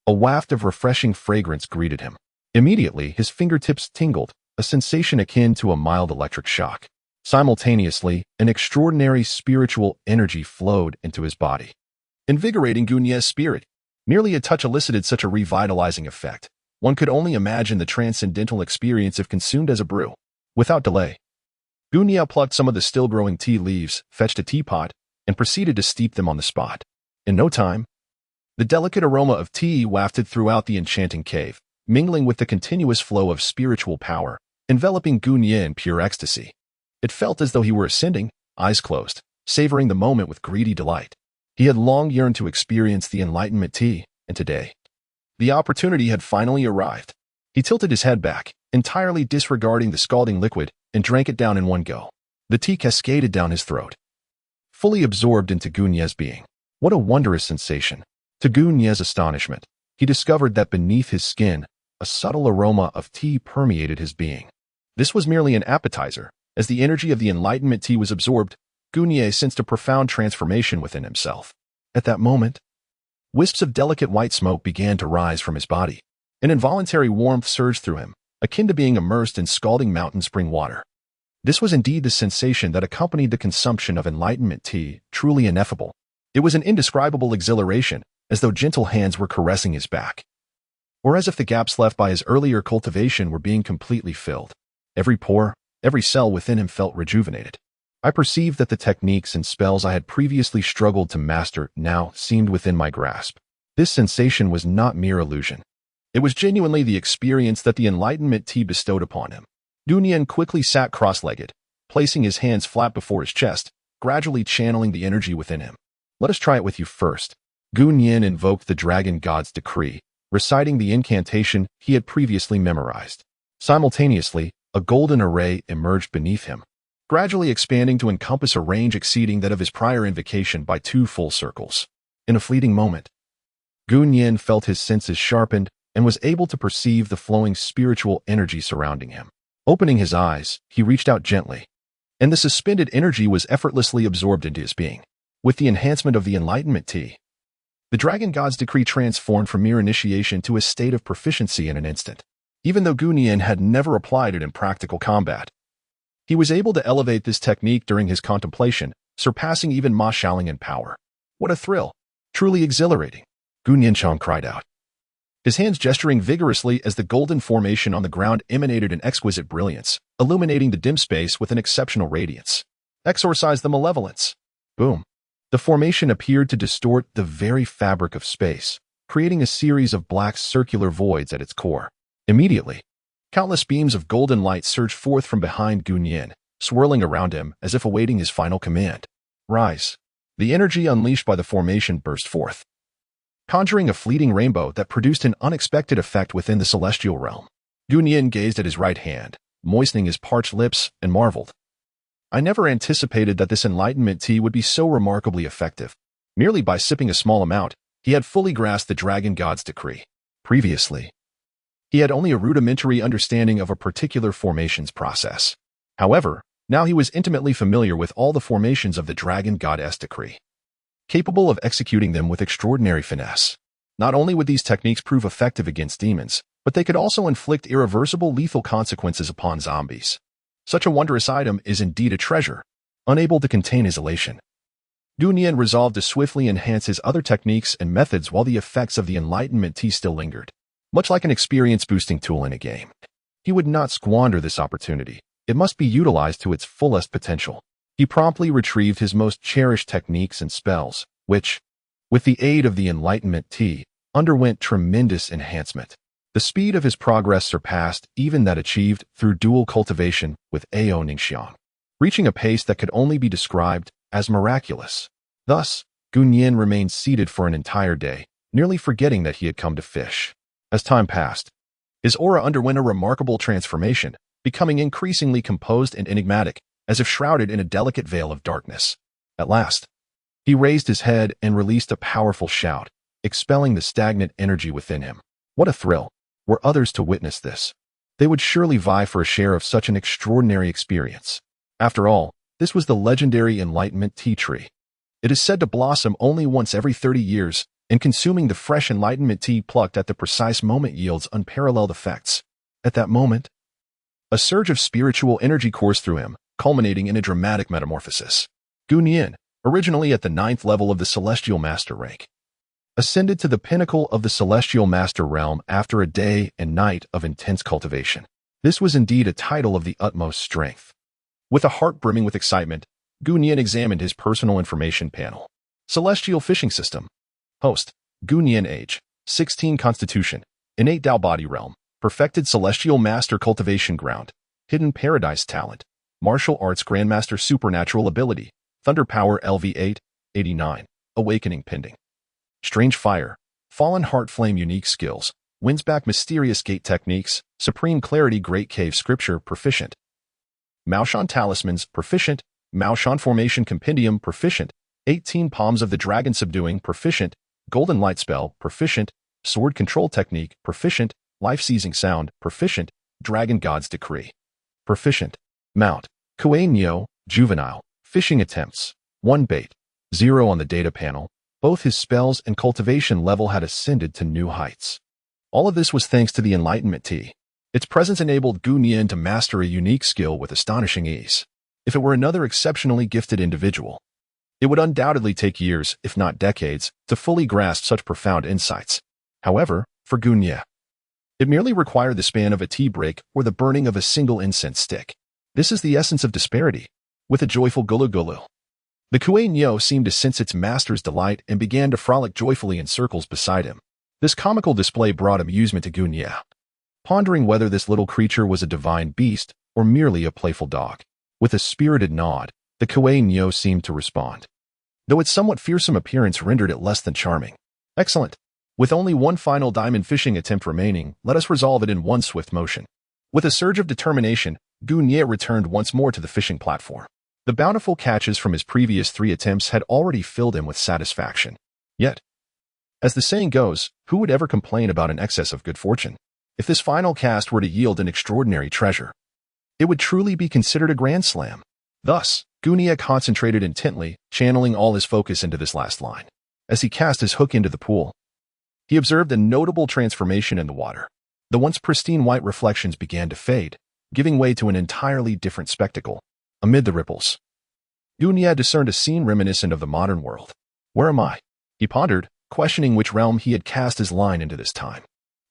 A waft of refreshing fragrance greeted him. Immediately, his fingertips tingled, a sensation akin to a mild electric shock. Simultaneously, an extraordinary spiritual energy flowed into his body, invigorating Gunia's spirit. Merely a touch elicited such a revitalizing effect. One could only imagine the transcendental experience if consumed as a brew. Without delay, Gunia plucked some of the still-growing tea leaves, fetched a teapot, and proceeded to steep them on the spot. In no time, the delicate aroma of tea wafted throughout the enchanting cave, mingling with the continuous flow of spiritual power, enveloping Gunia in pure ecstasy. It felt as though he were ascending, eyes closed, savoring the moment with greedy delight. He had long yearned to experience the enlightenment tea, and today, the opportunity had finally arrived. He tilted his head back, entirely disregarding the scalding liquid, and drank it down in one go. The tea cascaded down his throat, fully absorbed into Gunia's being. What a wondrous sensation! To Gunia's astonishment, he discovered that beneath his skin, a subtle aroma of tea permeated his being. This was merely an appetizer. As the energy of the enlightenment tea was absorbed, Gunia sensed a profound transformation within himself. At that moment, wisps of delicate white smoke began to rise from his body. An involuntary warmth surged through him, akin to being immersed in scalding mountain spring water. This was indeed the sensation that accompanied the consumption of enlightenment tea, truly ineffable. It was an indescribable exhilaration, as though gentle hands were caressing his back, or as if the gaps left by his earlier cultivation were being completely filled. Every pore, every cell within him felt rejuvenated. I perceived that the techniques and spells I had previously struggled to master now seemed within my grasp. This sensation was not mere illusion. It was genuinely the experience that the enlightenment tea bestowed upon him. Gunia quickly sat cross-legged, placing his hands flat before his chest, gradually channeling the energy within him. Let us try it with you first. Gunia invoked the dragon god's decree, reciting the incantation he had previously memorized. Simultaneously, a golden array emerged beneath him, gradually expanding to encompass a range exceeding that of his prior invocation by 2 full circles. In a fleeting moment, Gunia felt his senses sharpened and was able to perceive the flowing spiritual energy surrounding him. Opening his eyes, he reached out gently, and the suspended energy was effortlessly absorbed into his being. With the enhancement of the enlightenment tea, the dragon god's decree transformed from mere initiation to a state of proficiency in an instant. Even though Gunia had never applied it in practical combat, he was able to elevate this technique during his contemplation, surpassing even Ma Xiaoling in power. What a thrill! Truly exhilarating! Gunia cried out, his hands gesturing vigorously as the golden formation on the ground emanated an exquisite brilliance, illuminating the dim space with an exceptional radiance. Exorcise the malevolence! Boom! The formation appeared to distort the very fabric of space, creating a series of black circular voids at its core. Immediately, countless beams of golden light surged forth from behind Gunia, swirling around him as if awaiting his final command. Rise! The energy unleashed by the formation burst forth, conjuring a fleeting rainbow that produced an unexpected effect within the celestial realm. Gunia gazed at his right hand, moistening his parched lips, and marveled. I never anticipated that this enlightenment tea would be so remarkably effective. Merely by sipping a small amount, he had fully grasped the dragon god's decree. Previously, he had only a rudimentary understanding of a particular formations process. However, now he was intimately familiar with all the formations of the dragon god's decree, capable of executing them with extraordinary finesse. Not only would these techniques prove effective against demons, but they could also inflict irreversible lethal consequences upon zombies. Such a wondrous item is indeed a treasure, unable to contain his elation. Gunia resolved to swiftly enhance his other techniques and methods while the effects of the enlightenment tea still lingered. Much like an experience-boosting tool in a game, he would not squander this opportunity. It must be utilized to its fullest potential. He promptly retrieved his most cherished techniques and spells, which, with the aid of the enlightenment tea, underwent tremendous enhancement. The speed of his progress surpassed even that achieved through dual cultivation with Ao Ningxiang. Reaching a pace that could only be described as miraculous. Thus, Gu Yin remained seated for an entire day, nearly forgetting that he had come to fish. As time passed, his aura underwent a remarkable transformation, becoming increasingly composed and enigmatic, as if shrouded in a delicate veil of darkness. At last, he raised his head and released a powerful shout, expelling the stagnant energy within him. What a thrill! Were others to witness this, they would surely vie for a share of such an extraordinary experience. After all, this was the legendary Enlightenment tea tree. It is said to blossom only once every 30 years, and consuming the fresh Enlightenment tea plucked at the precise moment yields unparalleled effects. At that moment, a surge of spiritual energy coursed through him, culminating in a dramatic metamorphosis. Gu Yin, originally at the 9th level of the Celestial Master rank, ascended to the pinnacle of the Celestial Master realm after a day and night of intense cultivation. This was indeed a title of the utmost strength. With a heart brimming with excitement, Gu Yin examined his personal information panel. Celestial Fishing System. Host, Gu Yin. Age, 16. Constitution, Innate Tao Body Realm. Perfected Celestial Master Cultivation Ground. Hidden Paradise Talent. Martial Arts Grandmaster Supernatural Ability. Thunder Power LV8, 89. Awakening pending. Strange Fire. Fallen Heart Flame Unique Skills. Windsback Mysterious Gate Techniques. Supreme Clarity Great Cave Scripture Proficient. Maoshan Talismans Proficient. Maoshan Formation Compendium Proficient. 18 Palms of the Dragon Subduing Proficient. Golden Light Spell Proficient. Sword Control Technique Proficient. Life Seizing Sound Proficient. Dragon God's Decree Proficient. Mount Kuei Nyo Juvenile. Fishing Attempts 1 Bait 0 on the data panel. Both his spells and cultivation level had ascended to new heights. All of this was thanks to the Enlightenment tea. Its presence enabled Gu Yin to master a unique skill with astonishing ease. If it were another exceptionally gifted individual, it would undoubtedly take years, if not decades, to fully grasp such profound insights. However, for Gu Yin, it merely required the span of a tea break or the burning of a single incense stick. This is the essence of disparity. With a joyful gulu-gulu, the Kuei Nyo seemed to sense its master's delight and began to frolic joyfully in circles beside him. This comical display brought amusement to Gu Yin, pondering whether this little creature was a divine beast or merely a playful dog. With a spirited nod, the Kuei Nyo seemed to respond, though its somewhat fearsome appearance rendered it less than charming. Excellent. With only one final diamond fishing attempt remaining, let us resolve it in one swift motion. With a surge of determination, Gu Yin returned once more to the fishing platform. The bountiful catches from his previous 3 attempts had already filled him with satisfaction. Yet, as the saying goes, who would ever complain about an excess of good fortune? If this final cast were to yield an extraordinary treasure, it would truly be considered a grand slam. Thus, Gu Yin concentrated intently, channeling all his focus into this last line. As he cast his hook into the pool, he observed a notable transformation in the water. The once pristine white reflections began to fade, giving way to an entirely different spectacle. Amid the ripples, Gu Yin discerned a scene reminiscent of the modern world. Where am I? He pondered, questioning which realm he had cast his line into this time.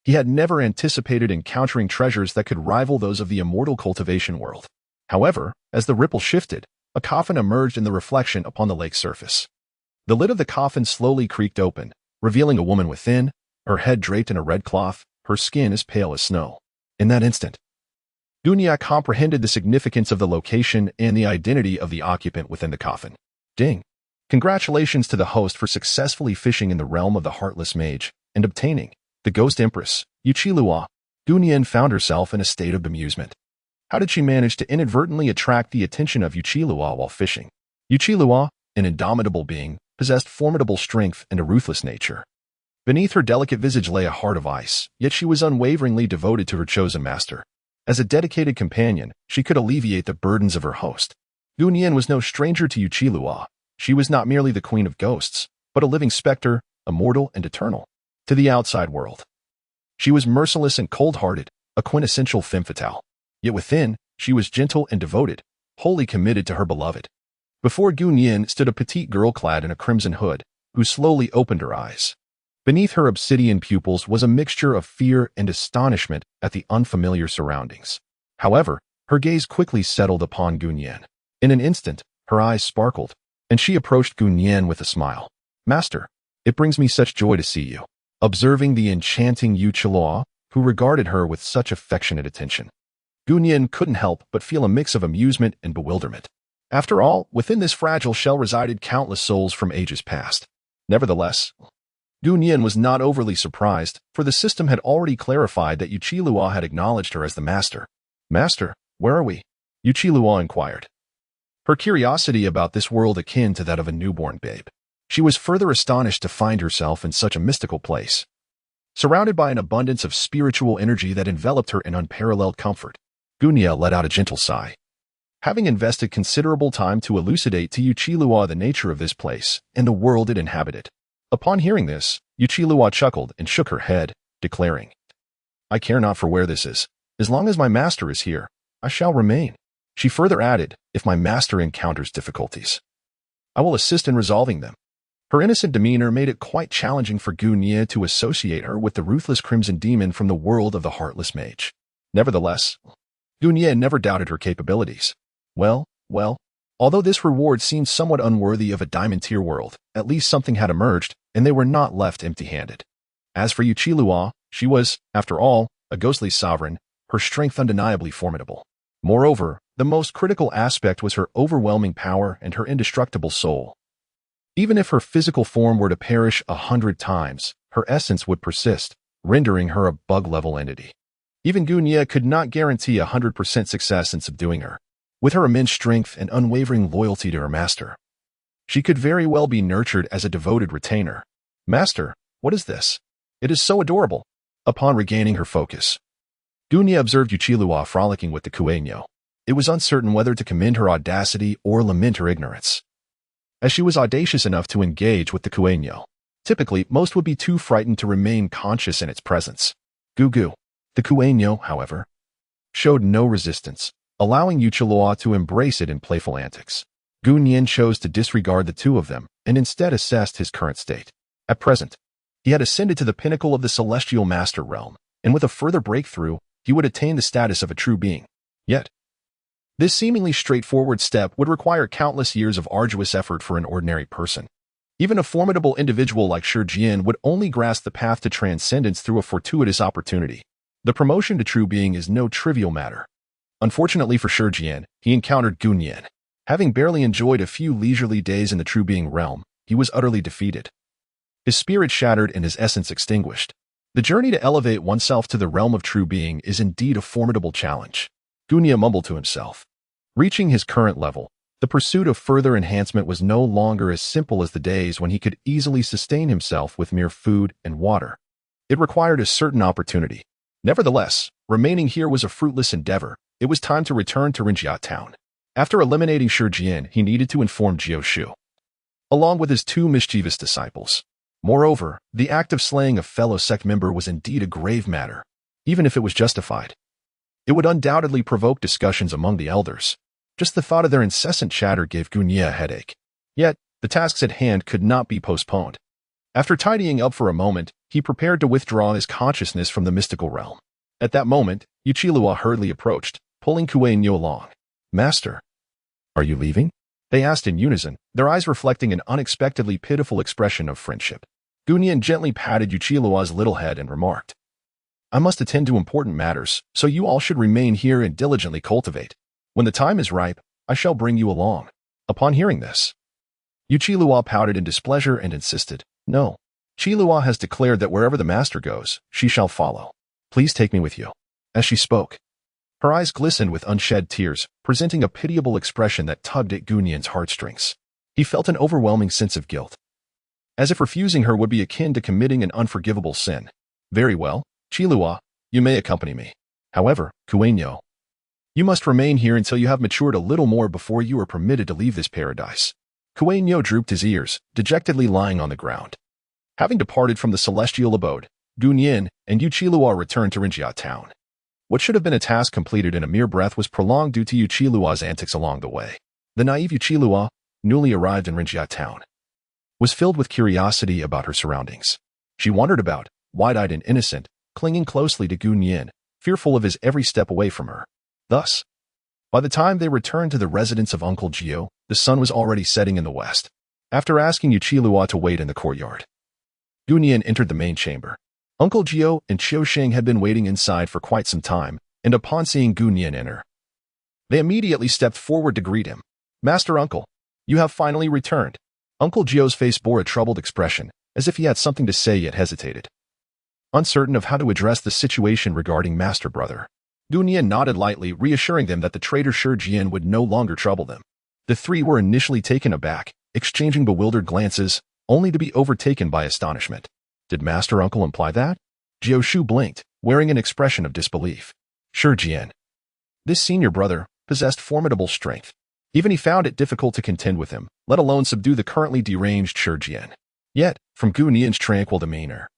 He had never anticipated encountering treasures that could rival those of the immortal cultivation world. However, as the ripple shifted, a coffin emerged in the reflection upon the lake's surface. The lid of the coffin slowly creaked open, revealing a woman within, her head draped in a red cloth, her skin as pale as snow. In that instant, Gu Yin comprehended the significance of the location and the identity of the occupant within the coffin. Ding! Congratulations to the host for successfully fishing in the realm of the Heartless Mage and obtaining the Ghost Empress, Yuchilua. Gu Yin found herself in a state of bemusement. How did she manage to inadvertently attract the attention of Yuchilua while fishing? Yuchilua, an indomitable being, possessed formidable strength and a ruthless nature. Beneath her delicate visage lay a heart of ice, yet she was unwaveringly devoted to her chosen master. As a dedicated companion, she could alleviate the burdens of her host. Gu Yin was no stranger to Yuchilua. She was not merely the queen of ghosts, but a living specter, immortal and eternal. To the outside world, she was merciless and cold-hearted, a quintessential femme fatale. Yet within, she was gentle and devoted, wholly committed to her beloved. Before Gu Yin stood a petite girl clad in a crimson hood, who slowly opened her eyes. Beneath her obsidian pupils was a mixture of fear and astonishment at the unfamiliar surroundings. However, her gaze quickly settled upon Gu Yin. In an instant, her eyes sparkled, and she approached Gu Yin with a smile. Master, it brings me such joy to see you. Observing the enchanting Yuchilua, who regarded her with such affectionate attention, Gu Yin couldn't help but feel a mix of amusement and bewilderment. After all, within this fragile shell resided countless souls from ages past. Nevertheless, Gun Yin was not overly surprised, for the system had already clarified that Yuqi had acknowledged her as the master. Master, where are we? Yuqi inquired, her curiosity about this world akin to that of a newborn babe. She was further astonished to find herself in such a mystical place, surrounded by an abundance of spiritual energy that enveloped her in unparalleled comfort. Gunya let out a gentle sigh. Having invested considerable time to elucidate to Yuqi the nature of this place and the world it inhabited. Upon hearing this, Yuqi chuckled and shook her head, declaring, I care not for where this is. As long as my master is here, I shall remain. She further added, if my master encounters difficulties, I will assist in resolving them. Her innocent demeanor made it quite challenging for Gunya to associate her with the ruthless Crimson Demon from the world of the Heartless Mage. Nevertheless, Gunya never doubted her capabilities. Well, although this reward seemed somewhat unworthy of a Diamond Tier world, at least something had emerged, and they were not left empty-handed. As for Yuqi, she was, after all, a ghostly sovereign, her strength undeniably formidable. Moreover, the most critical aspect was her overwhelming power and her indestructible soul. Even if her physical form were to perish 100 times, her essence would persist, rendering her a bug-level entity. Even Gunya could not guarantee 100% success in subduing her. With her immense strength and unwavering loyalty to her master, she could very well be nurtured as a devoted retainer. Master, what is this? It is so adorable. Upon regaining her focus, Gunya observed Yuqi frolicking with the Kueino. It was uncertain whether to commend her audacity or lament her ignorance, as she was audacious enough to engage with the Kueino. Typically, most would be too frightened to remain conscious in its presence. Gugu. The Kueino, however, showed no resistance, allowing Yuqi to embrace it in playful antics. Gun Yin chose to disregard the two of them and instead assessed his current state. At present, he had ascended to the pinnacle of the Celestial Master realm, and with a further breakthrough, he would attain the status of a true being. Yet, this seemingly straightforward step would require countless years of arduous effort for an ordinary person. Even a formidable individual like Shi Jian would only grasp the path to transcendence through a fortuitous opportunity. The promotion to true being is no trivial matter. Unfortunately for Shi Jian, he encountered Gun Yin. Having barely enjoyed a few leisurely days in the true being realm, he was utterly defeated. His spirit shattered and his essence extinguished. The journey to elevate oneself to the realm of true being is indeed a formidable challenge. Gunya mumbled to himself. Reaching his current level, the pursuit of further enhancement was no longer as simple as the days when he could easily sustain himself with mere food and water. It required a certain opportunity. Nevertheless, remaining here was a fruitless endeavor. It was time to return to Rinjia town. After eliminating Shi Jian, he needed to inform Jiao Shu, along with his two mischievous disciples. Moreover, the act of slaying a fellow sect member was indeed a grave matter, even if it was justified. It would undoubtedly provoke discussions among the elders. Just the thought of their incessant chatter gave Gunya a headache. Yet, the tasks at hand could not be postponed. After tidying up for a moment, he prepared to withdraw his consciousness from the mystical realm. At that moment, Yuqi hurriedly approached, pulling Kuei-Nyo along. Master, are you leaving? They asked in unison, their eyes reflecting an unexpectedly pitiful expression of friendship. Gunyan gently patted Yuqi-Lua's little head and remarked, I must attend to important matters, so you all should remain here and diligently cultivate. When the time is ripe, I shall bring you along. Upon hearing this, Yuqi-Lua pouted in displeasure and insisted, No. Qi-Lua has declared that wherever the master goes, she shall follow. Please take me with you. As she spoke, her eyes glistened with unshed tears, presenting a pitiable expression that tugged at Gunyan's heartstrings. He felt an overwhelming sense of guilt, as if refusing her would be akin to committing an unforgivable sin. Very well, Qi-Lua, you may accompany me. However, Kuei-Nyo, you must remain here until you have matured a little more before you are permitted to leave this paradise. Kuei-Nyo drooped his ears, dejectedly lying on the ground. Having departed from the celestial abode, Gunyan and Yuqi-Lua returned to Rinjia town. What should have been a task completed in a mere breath was prolonged due to Yuqi-Lua's antics along the way. The naive Yuqi-Lua, newly arrived in Rinjia town, was filled with curiosity about her surroundings. She wandered about, wide-eyed and innocent, clinging closely to Gunyan, fearful of his every step away from her. Thus, by the time they returned to the residence of Uncle Gio, the sun was already setting in the west. After asking Yuqi-Lua to wait in the courtyard, Gunyan entered the main chamber. Uncle Gio and Qiu Sheng had been waiting inside for quite some time, and upon seeing Gunyan enter, they immediately stepped forward to greet him. Master Uncle, you have finally returned. Uncle Gio's face bore a troubled expression, as if he had something to say yet hesitated. Uncertain of how to address the situation regarding Master Brother, Gunia nodded lightly, reassuring them that the traitor Shi Jian would no longer trouble them. The three were initially taken aback, exchanging bewildered glances, only to be overtaken by astonishment. Did Master Uncle imply that? Jiao Shu blinked, wearing an expression of disbelief. Shi Jian. This senior brother possessed formidable strength. Even he found it difficult to contend with him, let alone subdue the currently deranged Shi Jian. Yet, from Gu Nian's tranquil demeanor,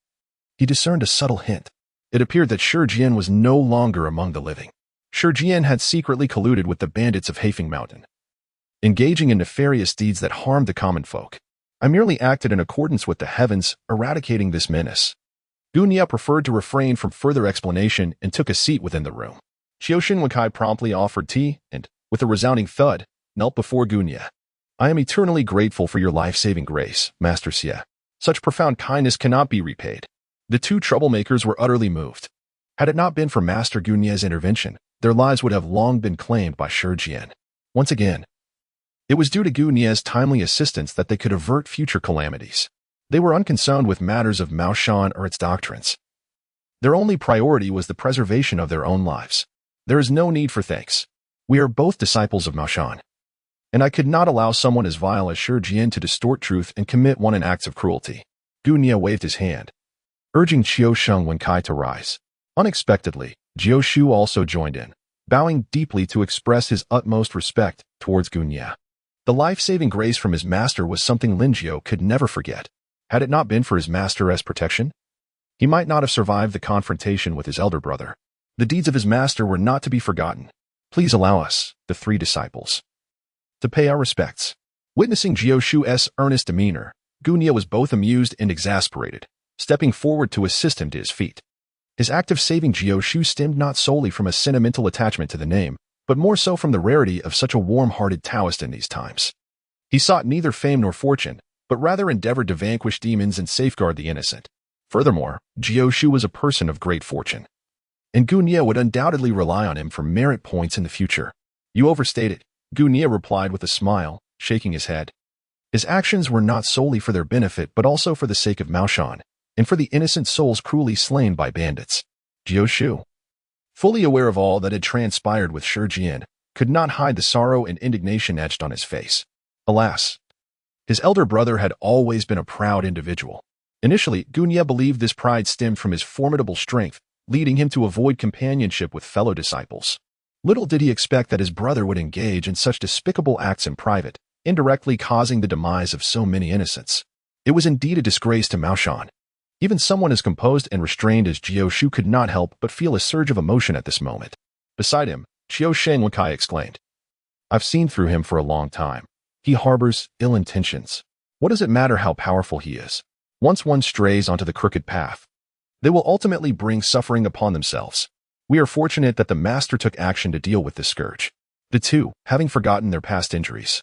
he discerned a subtle hint. It appeared that Shi Jian was no longer among the living. Shi Jian had secretly colluded with the bandits of Haifeng Mountain, engaging in nefarious deeds that harmed the common folk. I merely acted in accordance with the heavens, eradicating this menace. Gu Nia preferred to refrain from further explanation and took a seat within the room. Qiuxin Wenkai promptly offered tea and, with a resounding thud, knelt before Gu Nia. I am eternally grateful for your life-saving grace, Master Xie. Such profound kindness cannot be repaid. The two troublemakers were utterly moved. Had it not been for Master Gu Nia's intervention, their lives would have long been claimed by Shi Jian. Once again, it was due to Gu Nia's timely assistance that they could avert future calamities. They were unconcerned with matters of Maoshan or its doctrines. Their only priority was the preservation of their own lives. There is no need for thanks. We are both disciples of Maoshan, and I could not allow someone as vile as Shi Jian to distort truth and commit wanton acts of cruelty. Gu Nia waved his hand, urging Qiusheng Wenkai to rise. Unexpectedly, Jiao Shu also joined in, bowing deeply to express his utmost respect towards Gu Nia. The life-saving grace from his master was something Lin Jiao could never forget. Had it not been for his master's protection, he might not have survived the confrontation with his elder brother. The deeds of his master were not to be forgotten. Please allow us, the three disciples, to pay our respects. Witnessing Jiao Shu's earnest demeanor, Gu Nia was both amused and exasperated, stepping forward to assist him to his feet. His act of saving Jiao Shu stemmed not solely from a sentimental attachment to the name, but more so from the rarity of such a warm-hearted Taoist in these times. He sought neither fame nor fortune, but rather endeavored to vanquish demons and safeguard the innocent. Furthermore, Jiao Shu was a person of great fortune, and Gu Nia would undoubtedly rely on him for merit points in the future. You overstate it, Gu Nia replied with a smile, shaking his head. His actions were not solely for their benefit but also for the sake of Maoshan, and for the innocent souls cruelly slain by bandits. Jiao Shu, fully aware of all that had transpired with Shi Jian, could not hide the sorrow and indignation etched on his face. Alas, his elder brother had always been a proud individual. Initially, Gu Nia believed this pride stemmed from his formidable strength, leading him to avoid companionship with fellow disciples. Little did he expect that his brother would engage in such despicable acts in private, indirectly causing the demise of so many innocents. It was indeed a disgrace to Maoshan. Even someone as composed and restrained as Jiao Shu could not help but feel a surge of emotion at this moment. Beside him, Qiusheng Wenkai exclaimed, I've seen through him for a long time. He harbors ill intentions. What does it matter how powerful he is? Once one strays onto the crooked path, they will ultimately bring suffering upon themselves. We are fortunate that the master took action to deal with this scourge. The two, having forgotten their past injuries,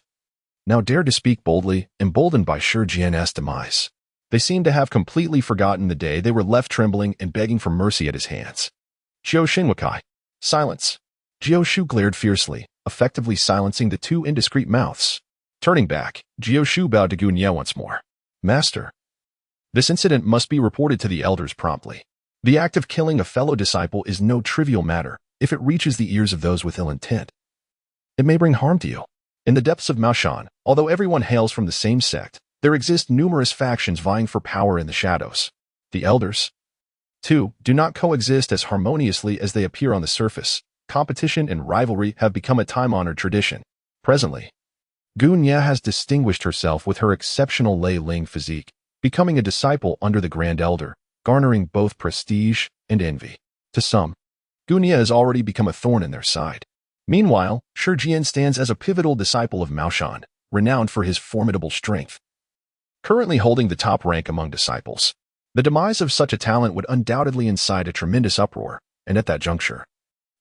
now dared to speak boldly, emboldened by Shi Jian's demise. They seemed to have completely forgotten the day they were left trembling and begging for mercy at his hands. Qiusheng Wenkai. Silence. Jiao Shu glared fiercely, effectively silencing the two indiscreet mouths. Turning back, Jiao Shu bowed to Gu Nia once more. Master, this incident must be reported to the elders promptly. The act of killing a fellow disciple is no trivial matter. If it reaches the ears of those with ill intent, it may bring harm to you. In the depths of Maoshan, although everyone hails from the same sect, there exist numerous factions vying for power in the shadows. The elders, too, do not coexist as harmoniously as they appear on the surface. Competition and rivalry have become a time-honored tradition. Presently, Gu Nia has distinguished herself with her exceptional Lei Ling physique, becoming a disciple under the Grand Elder, garnering both prestige and envy. To some, Gu Nia has already become a thorn in their side. Meanwhile, Shi Jian stands as a pivotal disciple of Maoshan, renowned for his formidable strength, currently holding the top rank among disciples. The demise of such a talent would undoubtedly incite a tremendous uproar, and at that juncture,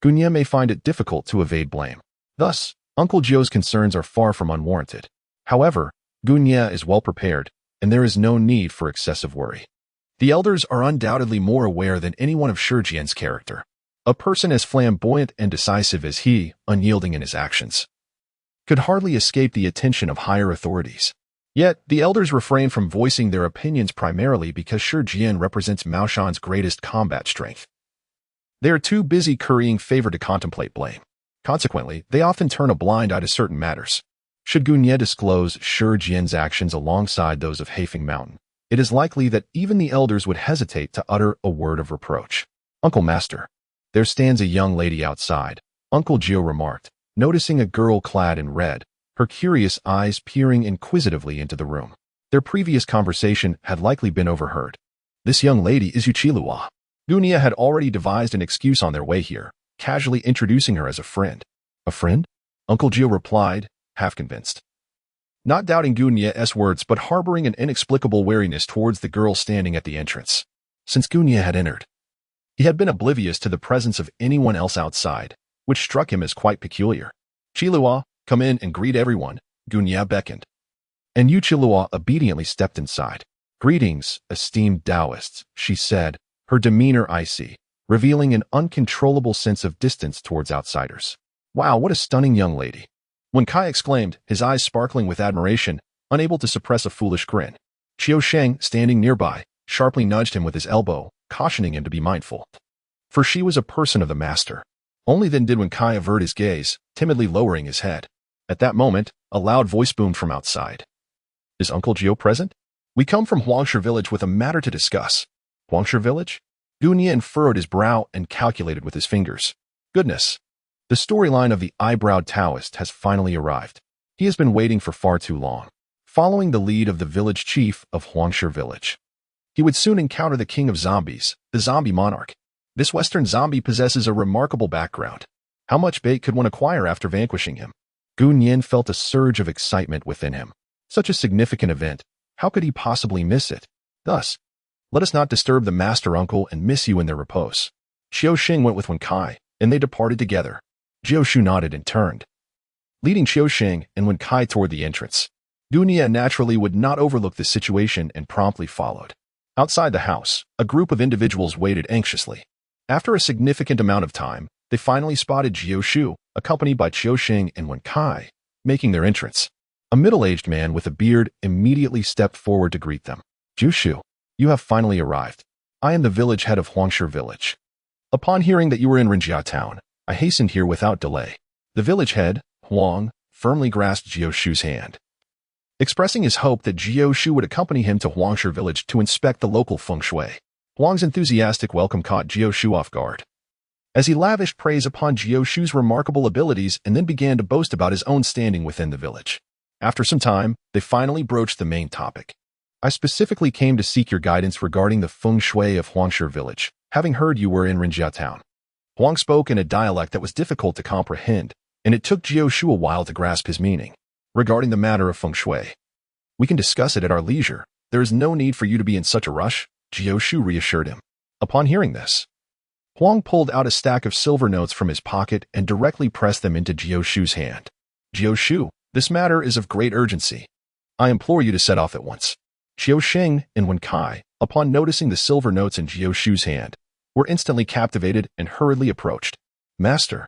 Gu Nia may find it difficult to evade blame. Thus, Uncle Gio's concerns are far from unwarranted. However, Gu Nia is well prepared, and there is no need for excessive worry. The elders are undoubtedly more aware than anyone of Shi Jian's character. A person as flamboyant and decisive as he, unyielding in his actions, could hardly escape the attention of higher authorities. Yet, the elders refrained from voicing their opinions primarily because Shi Jian represents Mao Shan's greatest combat strength. They are too busy currying favor to contemplate blame. Consequently, they often turn a blind eye to certain matters. Should Gunye disclose Shi Jian's actions alongside those of Haifeng Mountain, it is likely that even the elders would hesitate to utter a word of reproach. "Uncle Master, there stands a young lady outside," Uncle Gio remarked, noticing a girl clad in red, her curious eyes peering inquisitively into the room. Their previous conversation had likely been overheard. "This young lady is Yuchilua." Gunye had already devised an excuse on their way here, casually introducing her as a friend. "A friend?" Uncle Gio replied, half convinced. Not doubting Gunye's words but harboring an inexplicable wariness towards the girl standing at the entrance. Since Gunye had entered, he had been oblivious to the presence of anyone else outside, which struck him as quite peculiar. "Chilua, come in and greet everyone," Gunye beckoned. And Yuchilua obediently stepped inside. "Greetings, esteemed Taoists," she said, her demeanor icy, revealing an uncontrollable sense of distance towards outsiders. "Wow, what a stunning young lady," Wen Kai exclaimed, his eyes sparkling with admiration, unable to suppress a foolish grin. Qiu Sheng, standing nearby, sharply nudged him with his elbow, cautioning him to be mindful. For she was a person of the master. Only then did Wen Kai avert his gaze, timidly lowering his head. At that moment, a loud voice boomed from outside. "Is Uncle Gio present? We come from Huangshe Village with a matter to discuss." "Huangshe Village?" Gunye furrowed his brow and calculated with his fingers. Goodness. The storyline of the eyebrowed Taoist has finally arrived. He has been waiting for far too long. Following the lead of the village chief of Huangshe Village, he would soon encounter the king of zombies, the zombie monarch. This western zombie possesses a remarkable background. How much bait could one acquire after vanquishing him? Gunye felt a surge of excitement within him. Such a significant event. How could he possibly miss it? Thus, "Let us not disturb the master uncle and miss you in their repose." Qiu Xing went with Wen Kai, and they departed together. Jiao Shu nodded and turned, leading Qiu Xing and Wen Kai toward the entrance. Gunye naturally would not overlook the situation and promptly followed. Outside the house, a group of individuals waited anxiously. After a significant amount of time, they finally spotted Jiao Shu, accompanied by Qiu Xing and Wen Kai, making their entrance. A middle-aged man with a beard immediately stepped forward to greet them. "Jiao Shu, you have finally arrived. I am the village head of Huangshe Village. Upon hearing that you were in Rinjia town, I hastened here without delay." The village head, Huang, firmly grasped Jiao Shu's hand, expressing his hope that Jiao Shu would accompany him to Huangshe Village to inspect the local feng shui. Huang's enthusiastic welcome caught Jiao Shu off guard, as he lavished praise upon Jiao Shu's remarkable abilities and then began to boast about his own standing within the village. After some time, they finally broached the main topic. "I specifically came to seek your guidance regarding the feng shui of Huangshe Village, having heard you were in Rinjia town." Huang spoke in a dialect that was difficult to comprehend, and it took Jiao Shu a while to grasp his meaning. "Regarding the matter of feng shui, we can discuss it at our leisure. There is no need for you to be in such a rush," Jiao Shu reassured him. Upon hearing this, Huang pulled out a stack of silver notes from his pocket and directly pressed them into Jiao Shu's hand. "Jiao Shu, this matter is of great urgency. I implore you to set off at once." Qiu Xing and Wen Kai, upon noticing the silver notes in Jiao Shu's hand, were instantly captivated and hurriedly approached. "Master,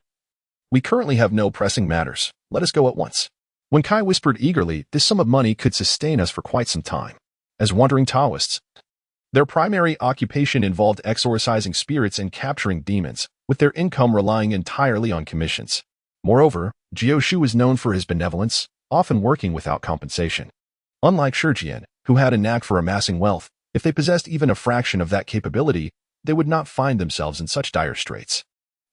we currently have no pressing matters. Let us go at once." Wen Kai whispered eagerly, this sum of money could sustain us for quite some time. As wandering Taoists, their primary occupation involved exorcising spirits and capturing demons, with their income relying entirely on commissions. Moreover, Jiao Shu was known for his benevolence, often working without compensation. Unlike Shi Jian, who had a knack for amassing wealth, if they possessed even a fraction of that capability, they would not find themselves in such dire straits.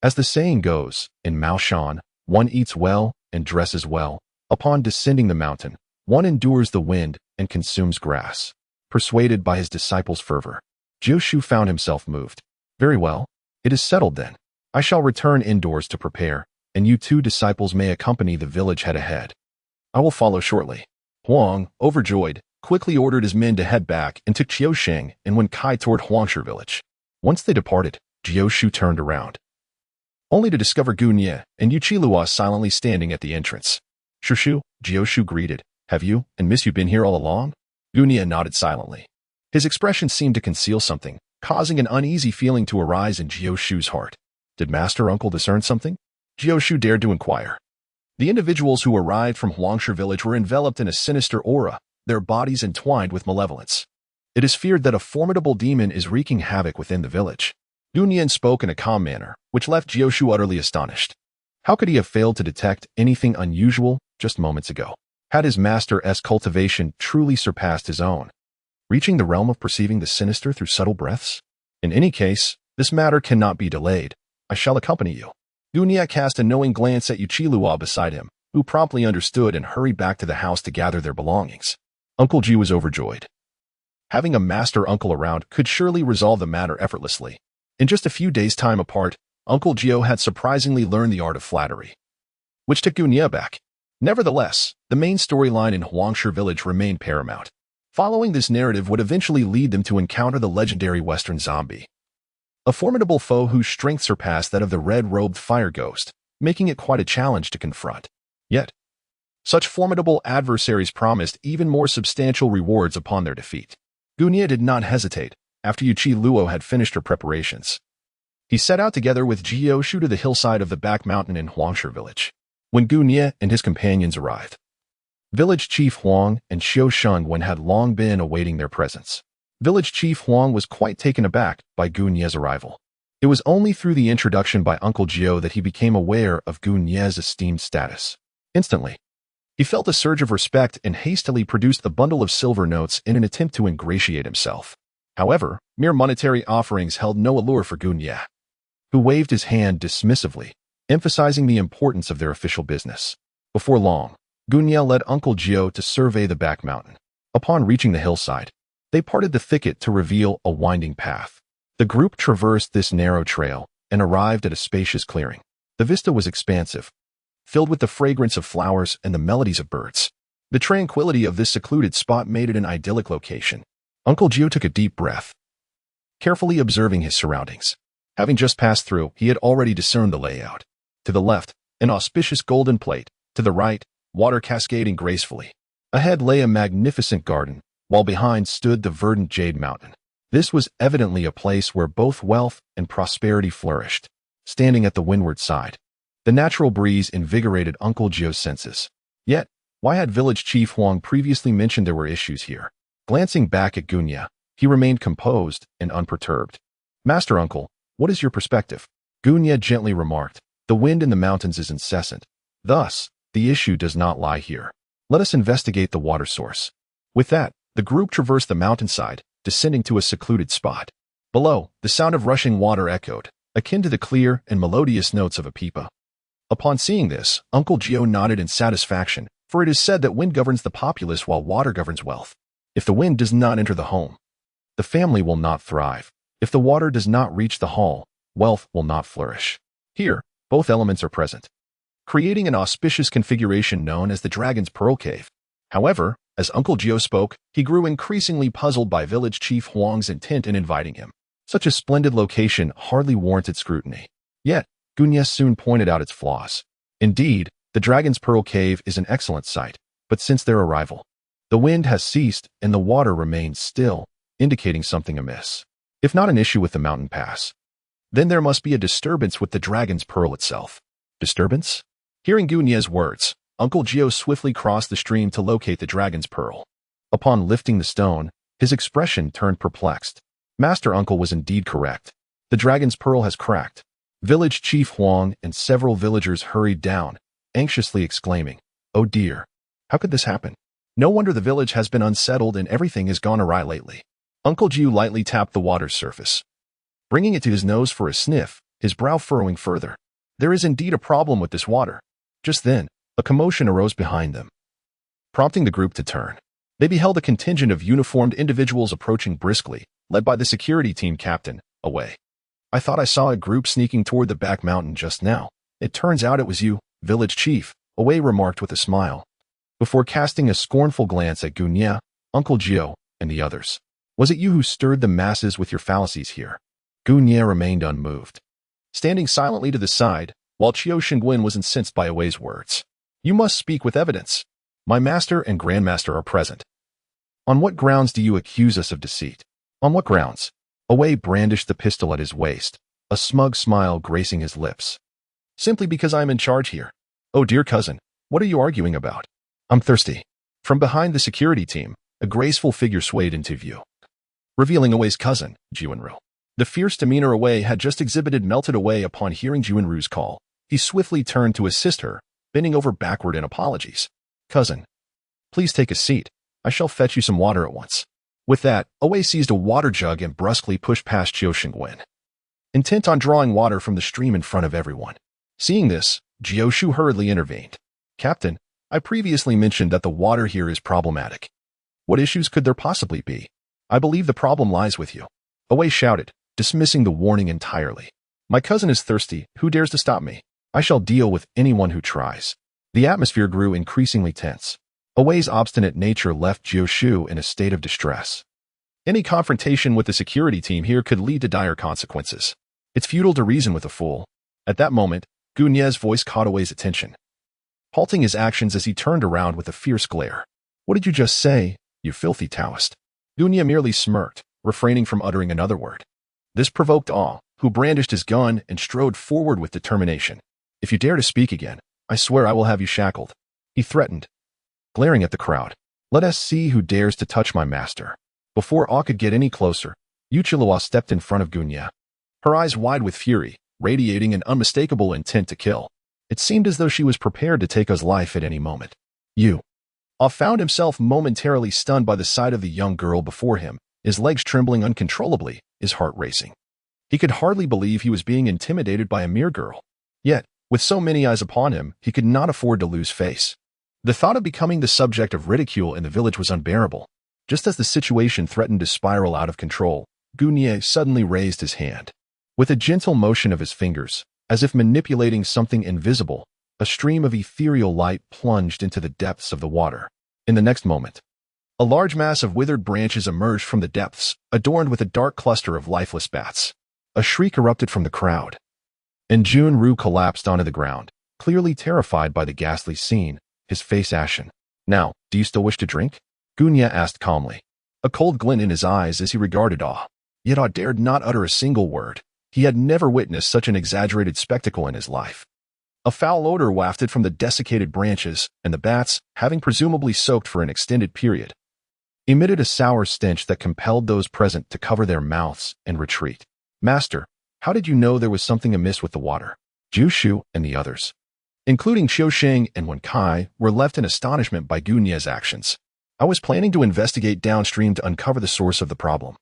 As the saying goes, in Mao Shan, one eats well and dresses well. Upon descending the mountain, one endures the wind and consumes grass. Persuaded by his disciples' fervor, Jiao Shu found himself moved. "Very well. It is settled then. I shall return indoors to prepare, and you two disciples may accompany the village head ahead. I will follow shortly." Huang, overjoyed, quickly ordered his men to head back and took Qiu Sheng and Wen Kai toward Huangshe Village. Once they departed, Jiao Shu turned around, only to discover Gunye and Yuchilua silently standing at the entrance. "Shu," Jiao Shu greeted. "Have you and Miss Yu been here all along?" Gunye nodded silently. His expression seemed to conceal something, causing an uneasy feeling to arise in Jiao Shu's heart. Did Master Uncle discern something? Jiao Shu dared to inquire. The individuals who arrived from Huangshe village were enveloped in a sinister aura, their bodies entwined with malevolence. It is feared that a formidable demon is wreaking havoc within the village. Du Nian spoke in a calm manner, which left Jioshu utterly astonished. How could he have failed to detect anything unusual just moments ago? Had his master's cultivation truly surpassed his own, reaching the realm of perceiving the sinister through subtle breaths? In any case, this matter cannot be delayed. I shall accompany you. Du Nian cast a knowing glance at Yuchilua beside him, who promptly understood and hurried back to the house to gather their belongings. Uncle Ji was overjoyed. Having a master uncle around could surely resolve the matter effortlessly. In just a few days' time apart, Uncle Gio had surprisingly learned the art of flattery, which took Du Nian back. Nevertheless, the main storyline in Huangshe village remained paramount. Following this narrative would eventually lead them to encounter the legendary Western zombie, a formidable foe whose strength surpassed that of the red-robed fire ghost, making it quite a challenge to confront. Yet, such formidable adversaries promised even more substantial rewards upon their defeat. Du Nian did not hesitate after Yuchilua had finished her preparations. He set out together with Jioshu to the hillside of the back mountain in Huangshe village. When Du Nian and his companions arrived, Village Chief Huang and Xiao Shunwen had long been awaiting their presence. Village Chief Huang was quite taken aback by Du Nian's arrival. It was only through the introduction by Uncle Gio that he became aware of Du Nian's esteemed status. Instantly, he felt a surge of respect and hastily produced the bundle of silver notes in an attempt to ingratiate himself. However, mere monetary offerings held no allure for Du Nian, who waved his hand dismissively, emphasizing the importance of their official business. Before long, Du Nian led Uncle Gio to survey the back mountain. Upon reaching the hillside, they parted the thicket to reveal a winding path. The group traversed this narrow trail and arrived at a spacious clearing. The vista was expansive, filled with the fragrance of flowers and the melodies of birds. The tranquility of this secluded spot made it an idyllic location. Uncle Gio took a deep breath, carefully observing his surroundings. Having just passed through, he had already discerned the layout. To the left, an auspicious golden plate. To the right, water cascading gracefully. Ahead lay a magnificent garden, while behind stood the verdant Jade Mountain. This was evidently a place where both wealth and prosperity flourished. Standing at the windward side, the natural breeze invigorated Uncle Gio's senses. Yet, why had Village Chief Huang previously mentioned there were issues here? Glancing back at Du Nian, he remained composed and unperturbed. Master Uncle, what is your perspective? Du Nian gently remarked. The wind in the mountains is incessant. Thus, the issue does not lie here. Let us investigate the water source. With that, the group traversed the mountainside, descending to a secluded spot. Below, the sound of rushing water echoed, akin to the clear and melodious notes of a pipa. Upon seeing this, Uncle Gio nodded in satisfaction, for it is said that wind governs the populace while water governs wealth. If the wind does not enter the home, the family will not thrive. If the water does not reach the hall, wealth will not flourish. Here, both elements are present, creating an auspicious configuration known as the Dragon's Pearl Cave. However, as Uncle Gio spoke, he grew increasingly puzzled by Village Chief Huang's intent in inviting him. Such a splendid location hardly warranted scrutiny. Yet, Du Nian soon pointed out its flaws. Indeed, the Dragon's Pearl Cave is an excellent site, but since their arrival, the wind has ceased and the water remains still, indicating something amiss. If not an issue with the mountain pass, then there must be a disturbance with the Dragon's Pearl itself. Disturbance? Hearing Du Nian's words, Uncle Gio swiftly crossed the stream to locate the Dragon's Pearl. Upon lifting the stone, his expression turned perplexed. Master Uncle was indeed correct. The Dragon's Pearl has cracked. Village Chief Huang and several villagers hurried down, anxiously exclaiming, "Oh dear, how could this happen? No wonder the village has been unsettled and everything has gone awry lately." Uncle Gio lightly tapped the water's surface, bringing it to his nose for a sniff, his brow furrowing further. There is indeed a problem with this water. Just then, a commotion arose behind them, prompting the group to turn. They beheld a contingent of uniformed individuals approaching briskly, led by the security team captain, Away. "I thought I saw a group sneaking toward the back mountain just now. It turns out it was you, village chief," Away remarked with a smile, before casting a scornful glance at Du Nian, Uncle Gio, and the others. "Was it you who stirred the masses with your fallacies here?" Du Nian remained unmoved, standing silently to the side, while Qiao Shengwen was incensed by Away's words. "You must speak with evidence. My master and grandmaster are present. On what grounds do you accuse us of deceit? On what grounds?" Away brandished the pistol at his waist, a smug smile gracing his lips. "Simply because I am in charge here. Oh dear cousin, What are you arguing about? I'm thirsty. From behind the security team, a graceful figure swayed into view, revealing Away's cousin, Jianru. The fierce demeanor Away had just exhibited melted away upon hearing Jianru's call. He swiftly turned to assist her, bending over backward in apologies. Cousin, please take a seat. I shall fetch you some water at once. With that, Away seized a water jug and brusquely pushed past Jiao Shengwen, intent on drawing water from the stream in front of everyone. Seeing this, Jiao Shu hurriedly intervened. Captain, I previously mentioned that the water here is problematic. What issues could there possibly be? I believe the problem lies with you. Away shouted, dismissing the warning entirely. My cousin is thirsty. Who dares to stop me? I shall deal with anyone who tries. The atmosphere grew increasingly tense. Away's obstinate nature left Jiao Shu in a state of distress. Any confrontation with the security team here could lead to dire consequences. It's futile to reason with a fool. At that moment, Gu Nie's voice caught Away's attention, halting his actions as he turned around with a fierce glare. What did you just say, you filthy Taoist? Gu Nie merely smirked, refraining from uttering another word. This provoked Awe, who brandished his gun and strode forward with determination. If you dare to speak again, I swear I will have you shackled, he threatened, glaring at the crowd. Let us see who dares to touch my master. Before Awe could get any closer, Yu Chilua stepped in front of Gu Nie, her eyes wide with fury, radiating an unmistakable intent to kill. It seemed as though she was prepared to take his life at any moment. Awe found himself momentarily stunned by the sight of the young girl before him, his legs trembling uncontrollably, his heart racing. He could hardly believe he was being intimidated by a mere girl. Yet, with so many eyes upon him, he could not afford to lose face. The thought of becoming the subject of ridicule in the village was unbearable. Just as the situation threatened to spiral out of control, Gu Nie suddenly raised his hand. With a gentle motion of his fingers, as if manipulating something invisible, a stream of ethereal light plunged into the depths of the water. In the next moment, a large mass of withered branches emerged from the depths, adorned with a dark cluster of lifeless bats. A shriek erupted from the crowd, and Jianru collapsed onto the ground, clearly terrified by the ghastly scene, his face ashen. Now, do you still wish to drink? Gu Nie asked calmly, a cold glint in his eyes as he regarded Awe. Yet Awe dared not utter a single word. He had never witnessed such an exaggerated spectacle in his life. A foul odor wafted from the desiccated branches, and the bats, having presumably soaked for an extended period, emitted a sour stench that compelled those present to cover their mouths and retreat. Master, how did you know there was something amiss with the water? Jiao Shu and the others, including Qiu Sheng and Wen Kai, were left in astonishment by Gu Nie's actions. I was planning to investigate downstream to uncover the source of the problem.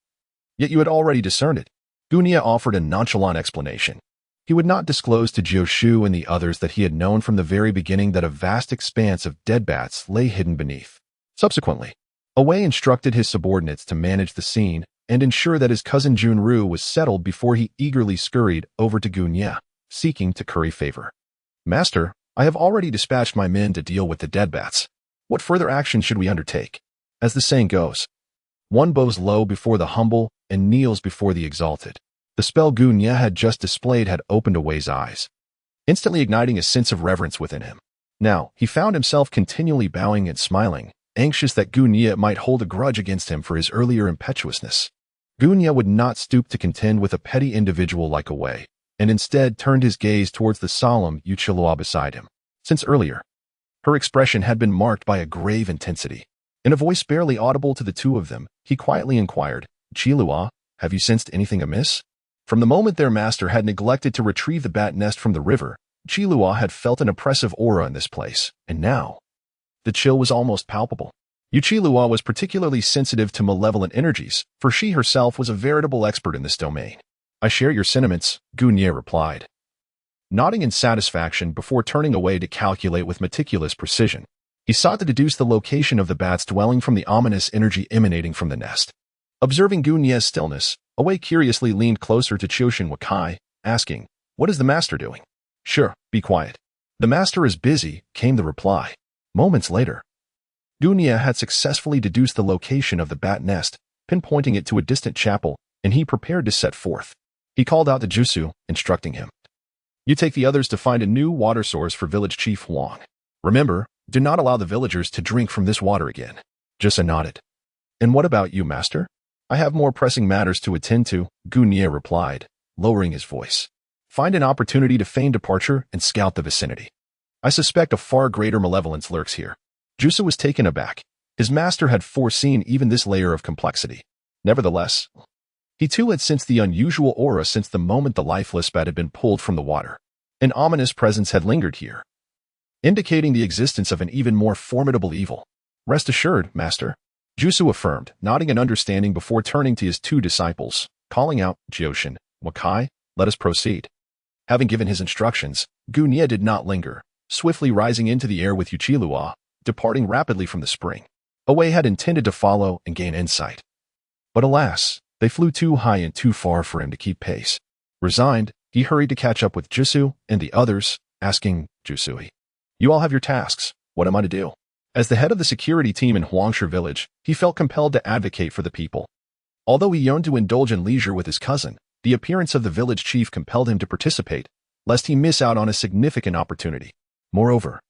Yet you had already discerned it. Gu Nie offered a nonchalant explanation. He would not disclose to Jiao Shu and the others that he had known from the very beginning that a vast expanse of dead bats lay hidden beneath. Subsequently, Away instructed his subordinates to manage the scene and ensure that his cousin Jianru was settled before he eagerly scurried over to Gu Nie, seeking to curry favor. Master, I have already dispatched my men to deal with the dead bats. What further action should we undertake? As the saying goes, one bows low before the humble and kneels before the exalted. The spell Gu Nie had just displayed had opened Away's eyes, instantly igniting a sense of reverence within him. Now, he found himself continually bowing and smiling, anxious that Gu Nie might hold a grudge against him for his earlier impetuousness. Gu Nie would not stoop to contend with a petty individual like Away, and instead turned his gaze towards the solemn Yu Chilua beside him. Since earlier, her expression had been marked by a grave intensity. In a voice barely audible to the two of them, he quietly inquired, Chilua, have you sensed anything amiss? From the moment their master had neglected to retrieve the bat nest from the river, Chilua had felt an oppressive aura in this place, and now the chill was almost palpable. Yu Chilua was particularly sensitive to malevolent energies, for she herself was a veritable expert in this domain. I share your sentiments, Gu Nie replied, nodding in satisfaction before turning away to calculate with meticulous precision. He sought to deduce the location of the bat's dwelling from the ominous energy emanating from the nest. Observing Gu Nie's stillness, Away curiously leaned closer to Qiu Sheng Wen Kai, asking, what is the master doing? Sure, be quiet. The master is busy, came the reply. Moments later, Gu Nie had successfully deduced the location of the bat nest, pinpointing it to a distant chapel, and he prepared to set forth. He called out to Jusu, instructing him, you take the others to find a new water source for village chief Huang. Remember, do not allow the villagers to drink from this water again. Jusu nodded. And what about you, master? I have more pressing matters to attend to, Gu Nie replied, lowering his voice. Find an opportunity to feign departure and scout the vicinity. I suspect a far greater malevolence lurks here. Jusu was taken aback. His master had foreseen even this layer of complexity. Nevertheless, he too had sensed the unusual aura since the moment the lifeless bat had been pulled from the water. An ominous presence had lingered here, indicating the existence of an even more formidable evil. Rest assured, master, Jusu affirmed, nodding in understanding before turning to his two disciples, calling out, Jiang Chen, Wakai, let us proceed. Having given his instructions, Gu Nie did not linger, swiftly rising into the air with Yuchilua, departing rapidly from the spring. Awei had intended to follow and gain insight. But alas, they flew too high and too far for him to keep pace. Resigned, he hurried to catch up with Jusu and the others, asking, Jusui, you all have your tasks. What am I to do? As the head of the security team in Huangshe village, he felt compelled to advocate for the people. Although he yearned to indulge in leisure with his cousin, the appearance of the village chief compelled him to participate, lest he miss out on a significant opportunity. Moreover,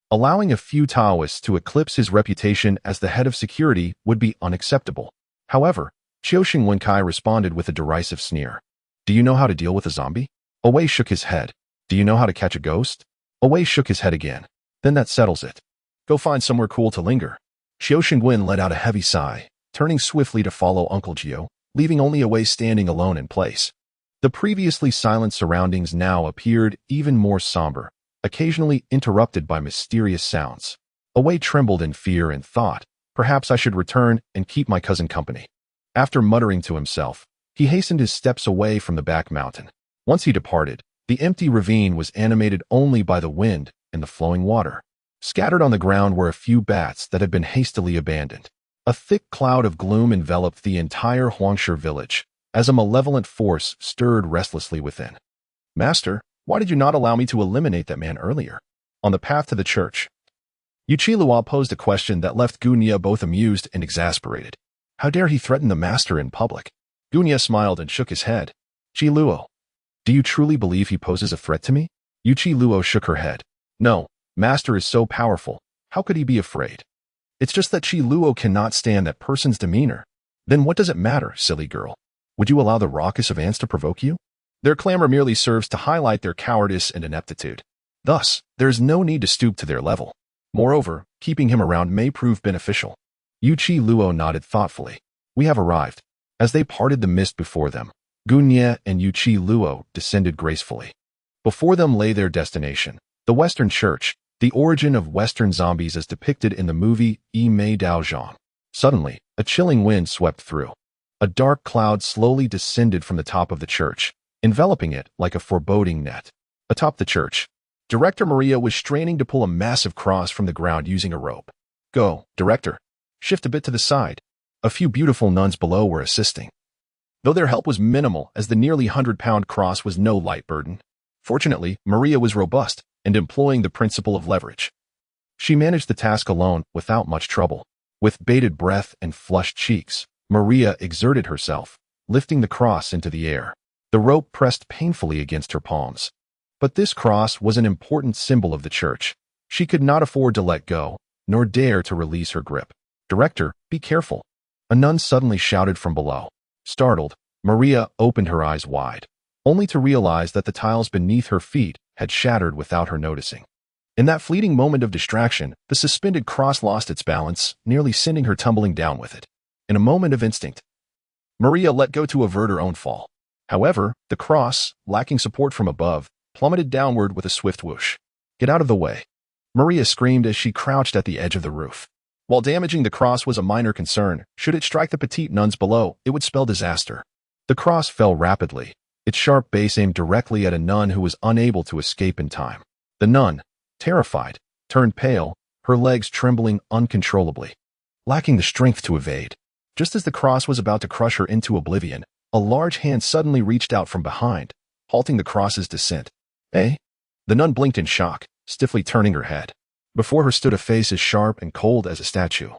allowing a few Taoists to eclipse his reputation as the head of security would be unacceptable. However, Qiuxing Wenkai responded with a derisive sneer. Do you know how to deal with a zombie? Awei shook his head. Do you know how to catch a ghost? Awei shook his head again. Then that settles it. Go find somewhere cool to linger. Qiuxing Wen let out a heavy sigh, turning swiftly to follow Uncle Gio, leaving only Awei standing alone in place. The previously silent surroundings now appeared even more somber, occasionally interrupted by mysterious sounds. Awei trembled in fear and thought, perhaps I should return and keep my cousin company. After muttering to himself, he hastened his steps away from the back mountain. Once he departed, the empty ravine was animated only by the wind and the flowing water. Scattered on the ground were a few bats that had been hastily abandoned. A thick cloud of gloom enveloped the entire Huangshe village, as a malevolent force stirred restlessly within. Master, why did you not allow me to eliminate that man earlier? On the path to the church, Yuchilua posed a question that left Gu Nie both amused and exasperated. How dare he threaten the master in public? Gu Nie smiled and shook his head. Chi Luo, do you truly believe he poses a threat to me? Yuchi Luo shook her head. No, master is so powerful. How could he be afraid? It's just that Chi Luo cannot stand that person's demeanor. Then what does it matter, silly girl? Would you allow the raucous of ants to provoke you? Their clamor merely serves to highlight their cowardice and ineptitude. Thus, there is no need to stoop to their level. Moreover, keeping him around may prove beneficial. Yuchi Luo nodded thoughtfully. We have arrived. As they parted the mist before them, Gu Nie and Yuchi Luo descended gracefully. Before them lay their destination, the Western Church, the origin of Western zombies as depicted in the movie Yi Mei Dao Zhang. Suddenly, a chilling wind swept through. A dark cloud slowly descended from the top of the church, enveloping it like a foreboding net. Atop the church, Director Maria was straining to pull a massive cross from the ground using a rope. Go, Director. Shift a bit to the side. A few beautiful nuns below were assisting, though their help was minimal as the nearly 100-pound cross was no light burden. Fortunately, Maria was robust and employing the principle of leverage. She managed the task alone without much trouble. With bated breath and flushed cheeks, Maria exerted herself, lifting the cross into the air. The rope pressed painfully against her palms. But this cross was an important symbol of the church. She could not afford to let go, nor dare to release her grip. Director, be careful. A nun suddenly shouted from below. Startled, Maria opened her eyes wide, only to realize that the tiles beneath her feet had shattered without her noticing. In that fleeting moment of distraction, the suspended cross lost its balance, nearly sending her tumbling down with it. In a moment of instinct, Maria let go to avert her own fall. However, the cross, lacking support from above, plummeted downward with a swift whoosh. Get out of the way, Maria screamed as she crouched at the edge of the roof. While damaging the cross was a minor concern, should it strike the petite nuns below, it would spell disaster. The cross fell rapidly, its sharp base aimed directly at a nun who was unable to escape in time. The nun, terrified, turned pale, her legs trembling uncontrollably, lacking the strength to evade. Just as the cross was about to crush her into oblivion, a large hand suddenly reached out from behind, halting the cross's descent. Eh? The nun blinked in shock, stiffly turning her head. Before her stood a face as sharp and cold as a statue,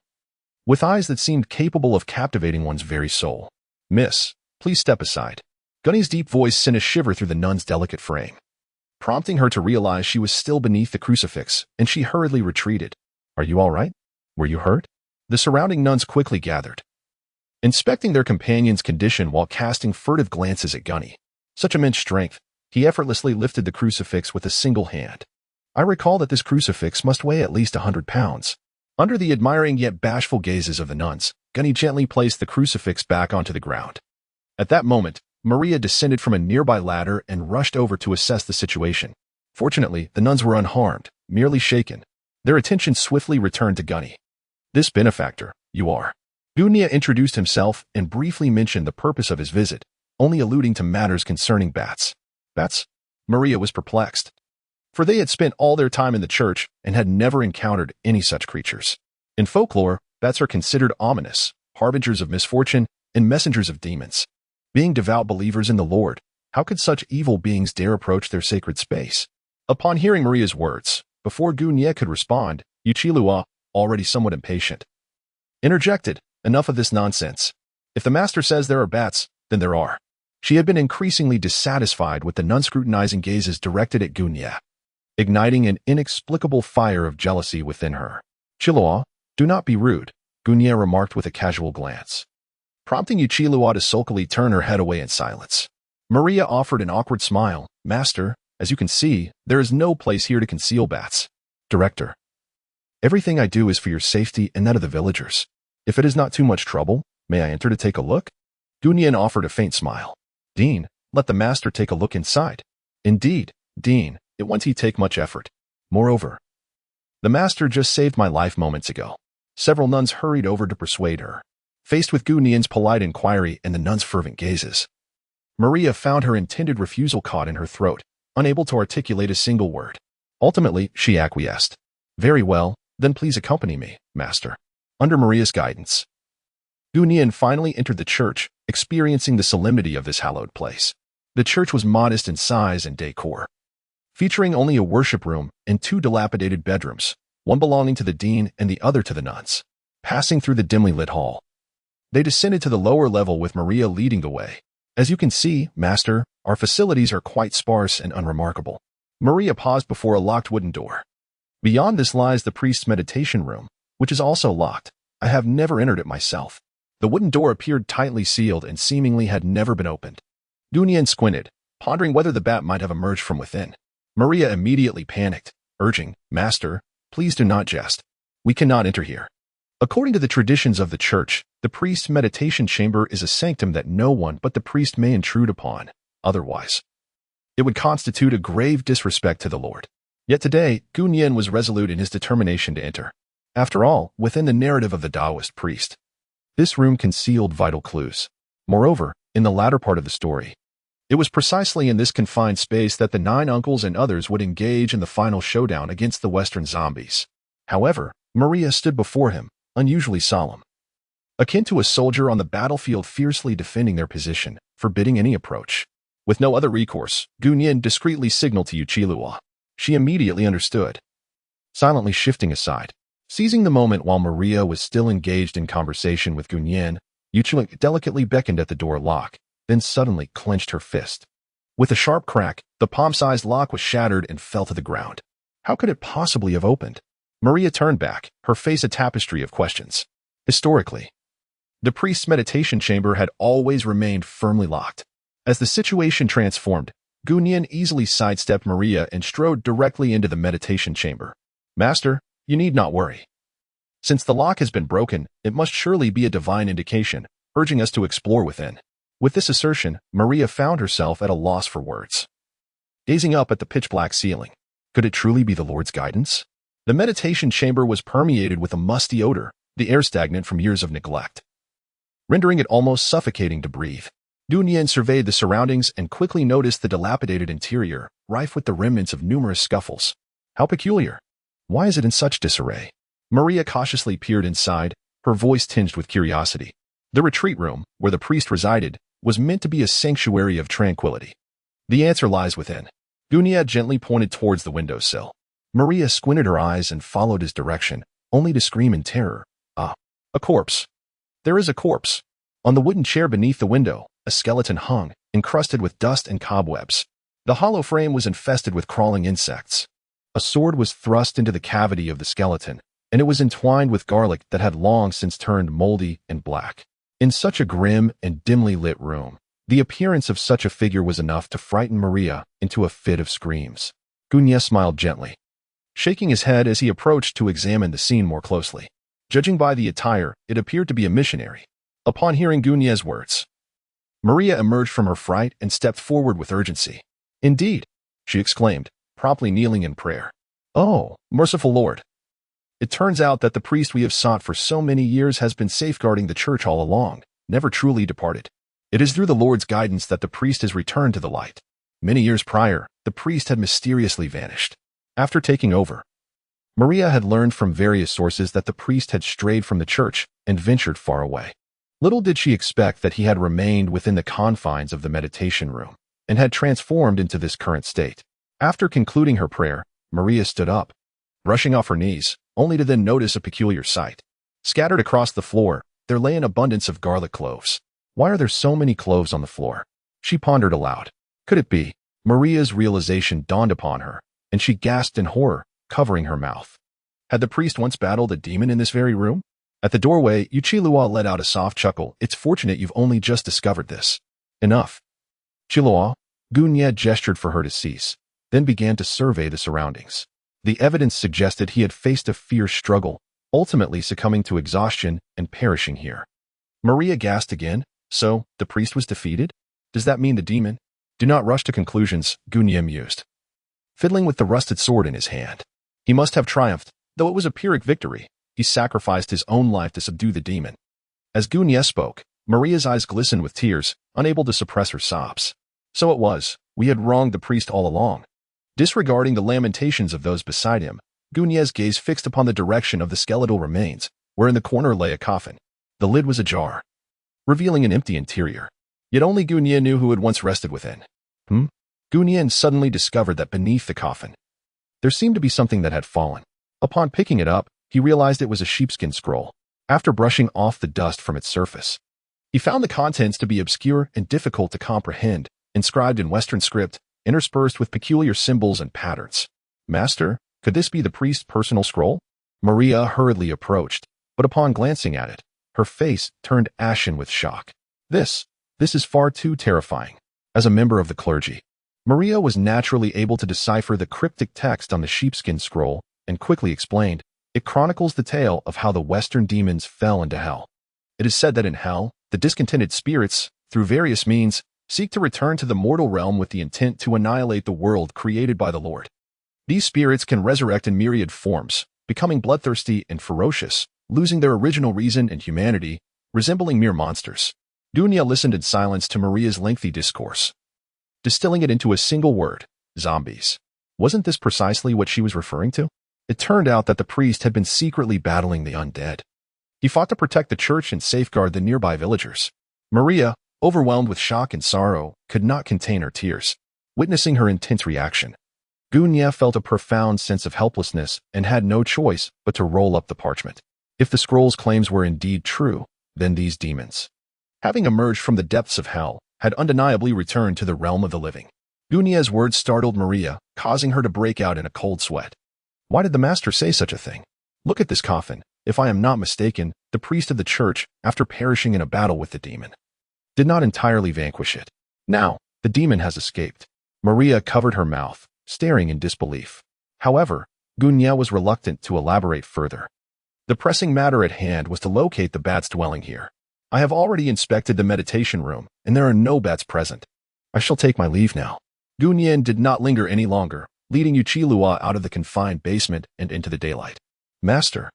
with eyes that seemed capable of captivating one's very soul. Miss, please step aside. Gunny's deep voice sent a shiver through the nun's delicate frame, prompting her to realize she was still beneath the crucifix, and she hurriedly retreated. Are you all right? Were you hurt? The surrounding nuns quickly gathered, inspecting their companion's condition while casting furtive glances at Gunny. Such immense strength, he effortlessly lifted the crucifix with a single hand. I recall that this crucifix must weigh at least 100 pounds. Under the admiring yet bashful gazes of the nuns, Gunny gently placed the crucifix back onto the ground. At that moment, Maria descended from a nearby ladder and rushed over to assess the situation. Fortunately, the nuns were unharmed, merely shaken. Their attention swiftly returned to Gunny. This benefactor, you are. Gunia introduced himself and briefly mentioned the purpose of his visit, only alluding to matters concerning bats. Bats? Maria was perplexed. For they had spent all their time in the church and had never encountered any such creatures. In folklore, bats are considered ominous, harbingers of misfortune, and messengers of demons. Being devout believers in the Lord, how could such evil beings dare approach their sacred space? Upon hearing Maria's words, before Gunia could respond, Yuchilua, already somewhat impatient, interjected, enough of this nonsense. If the master says there are bats, then there are. She had been increasingly dissatisfied with the nun-scrutinizing gazes directed at Gunia, igniting an inexplicable fire of jealousy within her. Chilua, do not be rude, Gunia remarked with a casual glance, prompting Yuchilua to sulkily turn her head away in silence. Maria offered an awkward smile. Master, as you can see, there is no place here to conceal bats. Director, everything I do is for your safety and that of the villagers. If it is not too much trouble, may I enter to take a look? Gunian offered a faint smile. Dean, let the master take a look inside. Indeed, Dean, it won't take much effort. Moreover, the master just saved my life moments ago. Several nuns hurried over to persuade her. Faced with Gunian's polite inquiry and the nun's fervent gazes, Maria found her intended refusal caught in her throat, unable to articulate a single word. Ultimately, she acquiesced. Very well, then please accompany me, master. Under Maria's guidance, Gunian finally entered the church, experiencing the solemnity of this hallowed place. The church was modest in size and decor, featuring only a worship room and two dilapidated bedrooms, one belonging to the dean and the other to the nuns. Passing through the dimly lit hall, they descended to the lower level with Maria leading the way. As you can see, master, our facilities are quite sparse and unremarkable. Maria paused before a locked wooden door. Beyond this lies the priest's meditation room, which is also locked. I have never entered it myself. The wooden door appeared tightly sealed and seemingly had never been opened. Gunian squinted, pondering whether the bat might have emerged from within. Maria immediately panicked, urging, Master, please do not jest. We cannot enter here. According to the traditions of the church, the priest's meditation chamber is a sanctum that no one but the priest may intrude upon. Otherwise, it would constitute a grave disrespect to the Lord. Yet today, Gunian was resolute in his determination to enter. After all, within the narrative of the Taoist priest, this room concealed vital clues. Moreover, in the latter part of the story, it was precisely in this confined space that the 9 uncles and others would engage in the final showdown against the Western zombies. However, Maria stood before him, unusually solemn, akin to a soldier on the battlefield fiercely defending their position, forbidding any approach. With no other recourse, Gunian discreetly signaled to Yuchilua. She immediately understood, silently shifting aside. Seizing the moment while Maria was still engaged in conversation with Gunian, Yuchilua delicately beckoned at the door lock, then suddenly clenched her fist. With a sharp crack, the palm-sized lock was shattered and fell to the ground. How could it possibly have opened? Maria turned back, her face a tapestry of questions. Historically, the priest's meditation chamber had always remained firmly locked. As the situation transformed, Gunian easily sidestepped Maria and strode directly into the meditation chamber. Master, you need not worry. Since the lock has been broken, it must surely be a divine indication, urging us to explore within. With this assertion, Maria found herself at a loss for words. Gazing up at the pitch-black ceiling, could it truly be the Lord's guidance? The meditation chamber was permeated with a musty odor, the air stagnant from years of neglect, rendering it almost suffocating to breathe. Gunian surveyed the surroundings and quickly noticed the dilapidated interior, rife with the remnants of numerous scuffles. How peculiar! Why is it in such disarray? Maria cautiously peered inside, her voice tinged with curiosity. The retreat room, where the priest resided, was meant to be a sanctuary of tranquility. The answer lies within. Gunia gently pointed towards the windowsill. Maria squinted her eyes and followed his direction, only to scream in terror. Ah, a corpse. There is a corpse. On the wooden chair beneath the window, a skeleton hung, encrusted with dust and cobwebs. The hollow frame was infested with crawling insects. A sword was thrust into the cavity of the skeleton, and it was entwined with garlic that had long since turned moldy and black. In such a grim and dimly lit room, the appearance of such a figure was enough to frighten Maria into a fit of screams. Gunia smiled gently. shaking his head as he approached to examine the scene more closely. Judging by the attire, it appeared to be a missionary. Upon hearing Gunye's words, Maria emerged from her fright and stepped forward with urgency. "Indeed," she exclaimed, promptly kneeling in prayer. "Oh, merciful Lord. It turns out that the priest we have sought for so many years has been safeguarding the church all along, never truly departed. It is through the Lord's guidance that the priest has returned to the light. Many years prior, the priest had mysteriously vanished. After taking over, Maria had learned from various sources that the priest had strayed from the church and ventured far away. Little did she expect that he had remained within the confines of the meditation room and had transformed into this current state. After concluding her prayer, Maria stood up, brushing off her knees, only to then notice a peculiar sight. Scattered across the floor, there lay an abundance of garlic cloves. Why are there so many cloves on the floor? She pondered aloud. Could it be? Maria's realization dawned upon her, and she gasped in horror, covering her mouth. Had the priest once battled a demon in this very room? At the doorway, Yuchilua let out a soft chuckle. "It's fortunate you've only just discovered this." "Enough." "Chilua," Gunye gestured for her to cease, then began to survey the surroundings. The evidence suggested he had faced a fierce struggle, ultimately succumbing to exhaustion and perishing here. Maria gasped again. So, the priest was defeated? Does that mean the demon? Do not rush to conclusions, Gunye mused, fiddling with the rusted sword in his hand. He must have triumphed, though it was a Pyrrhic victory. He sacrificed his own life to subdue the demon. As Gunye spoke, Maria's eyes glistened with tears, unable to suppress her sobs. So it was, we had wronged the priest all along. Disregarding the lamentations of those beside him, Gunye's gaze fixed upon the direction of the skeletal remains, where in the corner lay a coffin. The lid was ajar, revealing an empty interior. Yet only Gunye knew who had once rested within. Gunye suddenly discovered that beneath the coffin, there seemed to be something that had fallen. Upon picking it up, he realized it was a sheepskin scroll. After brushing off the dust from its surface, he found the contents to be obscure and difficult to comprehend, inscribed in Western script, interspersed with peculiar symbols and patterns. "Master, could this be the priest's personal scroll?" Maria hurriedly approached, but upon glancing at it, her face turned ashen with shock. This is far too terrifying. As a member of the clergy, Maria was naturally able to decipher the cryptic text on the sheepskin scroll and quickly explained, it chronicles the tale of how the Western demons fell into hell. It is said that in hell, the discontented spirits, through various means, seek to return to the mortal realm with the intent to annihilate the world created by the Lord. These spirits can resurrect in myriad forms, becoming bloodthirsty and ferocious, losing their original reason and humanity, resembling mere monsters. Gunye listened in silence to Maria's lengthy discourse, distilling it into a single word: zombies. Wasn't this precisely what she was referring to? It turned out that the priest had been secretly battling the undead. He fought to protect the church and safeguard the nearby villagers. Maria, overwhelmed with shock and sorrow, could not contain her tears, witnessing her intense reaction. Gunye felt a profound sense of helplessness and had no choice but to roll up the parchment. If the scroll's claims were indeed true, then these demons, having emerged from the depths of hell, had undeniably returned to the realm of the living. Gunye's words startled Maria, causing her to break out in a cold sweat. Why did the master say such a thing? Look at this coffin. If I am not mistaken, the priest of the church, after perishing in a battle with the demon, did not entirely vanquish it. Now, the demon has escaped. Maria covered her mouth, staring in disbelief. However, Gunye was reluctant to elaborate further. The pressing matter at hand was to locate the bat's dwelling here. I have already inspected the meditation room, and there are no bats present. I shall take my leave now. Gunye did not linger any longer, leading Yuchilua out of the confined basement and into the daylight. Master,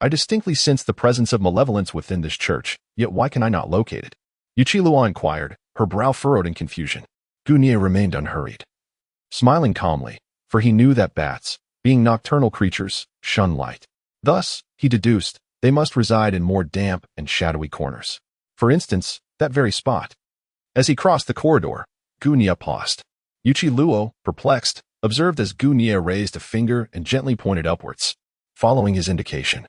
I distinctly sense the presence of malevolence within this church, yet why can I not locate it? Yuchilua inquired, her brow furrowed in confusion. Gunye remained unhurried, smiling calmly, for he knew that bats, being nocturnal creatures, shun light. Thus, he deduced, they must reside in more damp and shadowy corners. For instance, that very spot. As he crossed the corridor, Gunye paused. Yuchilua, perplexed, observed as Gunye raised a finger and gently pointed upwards, following his indication.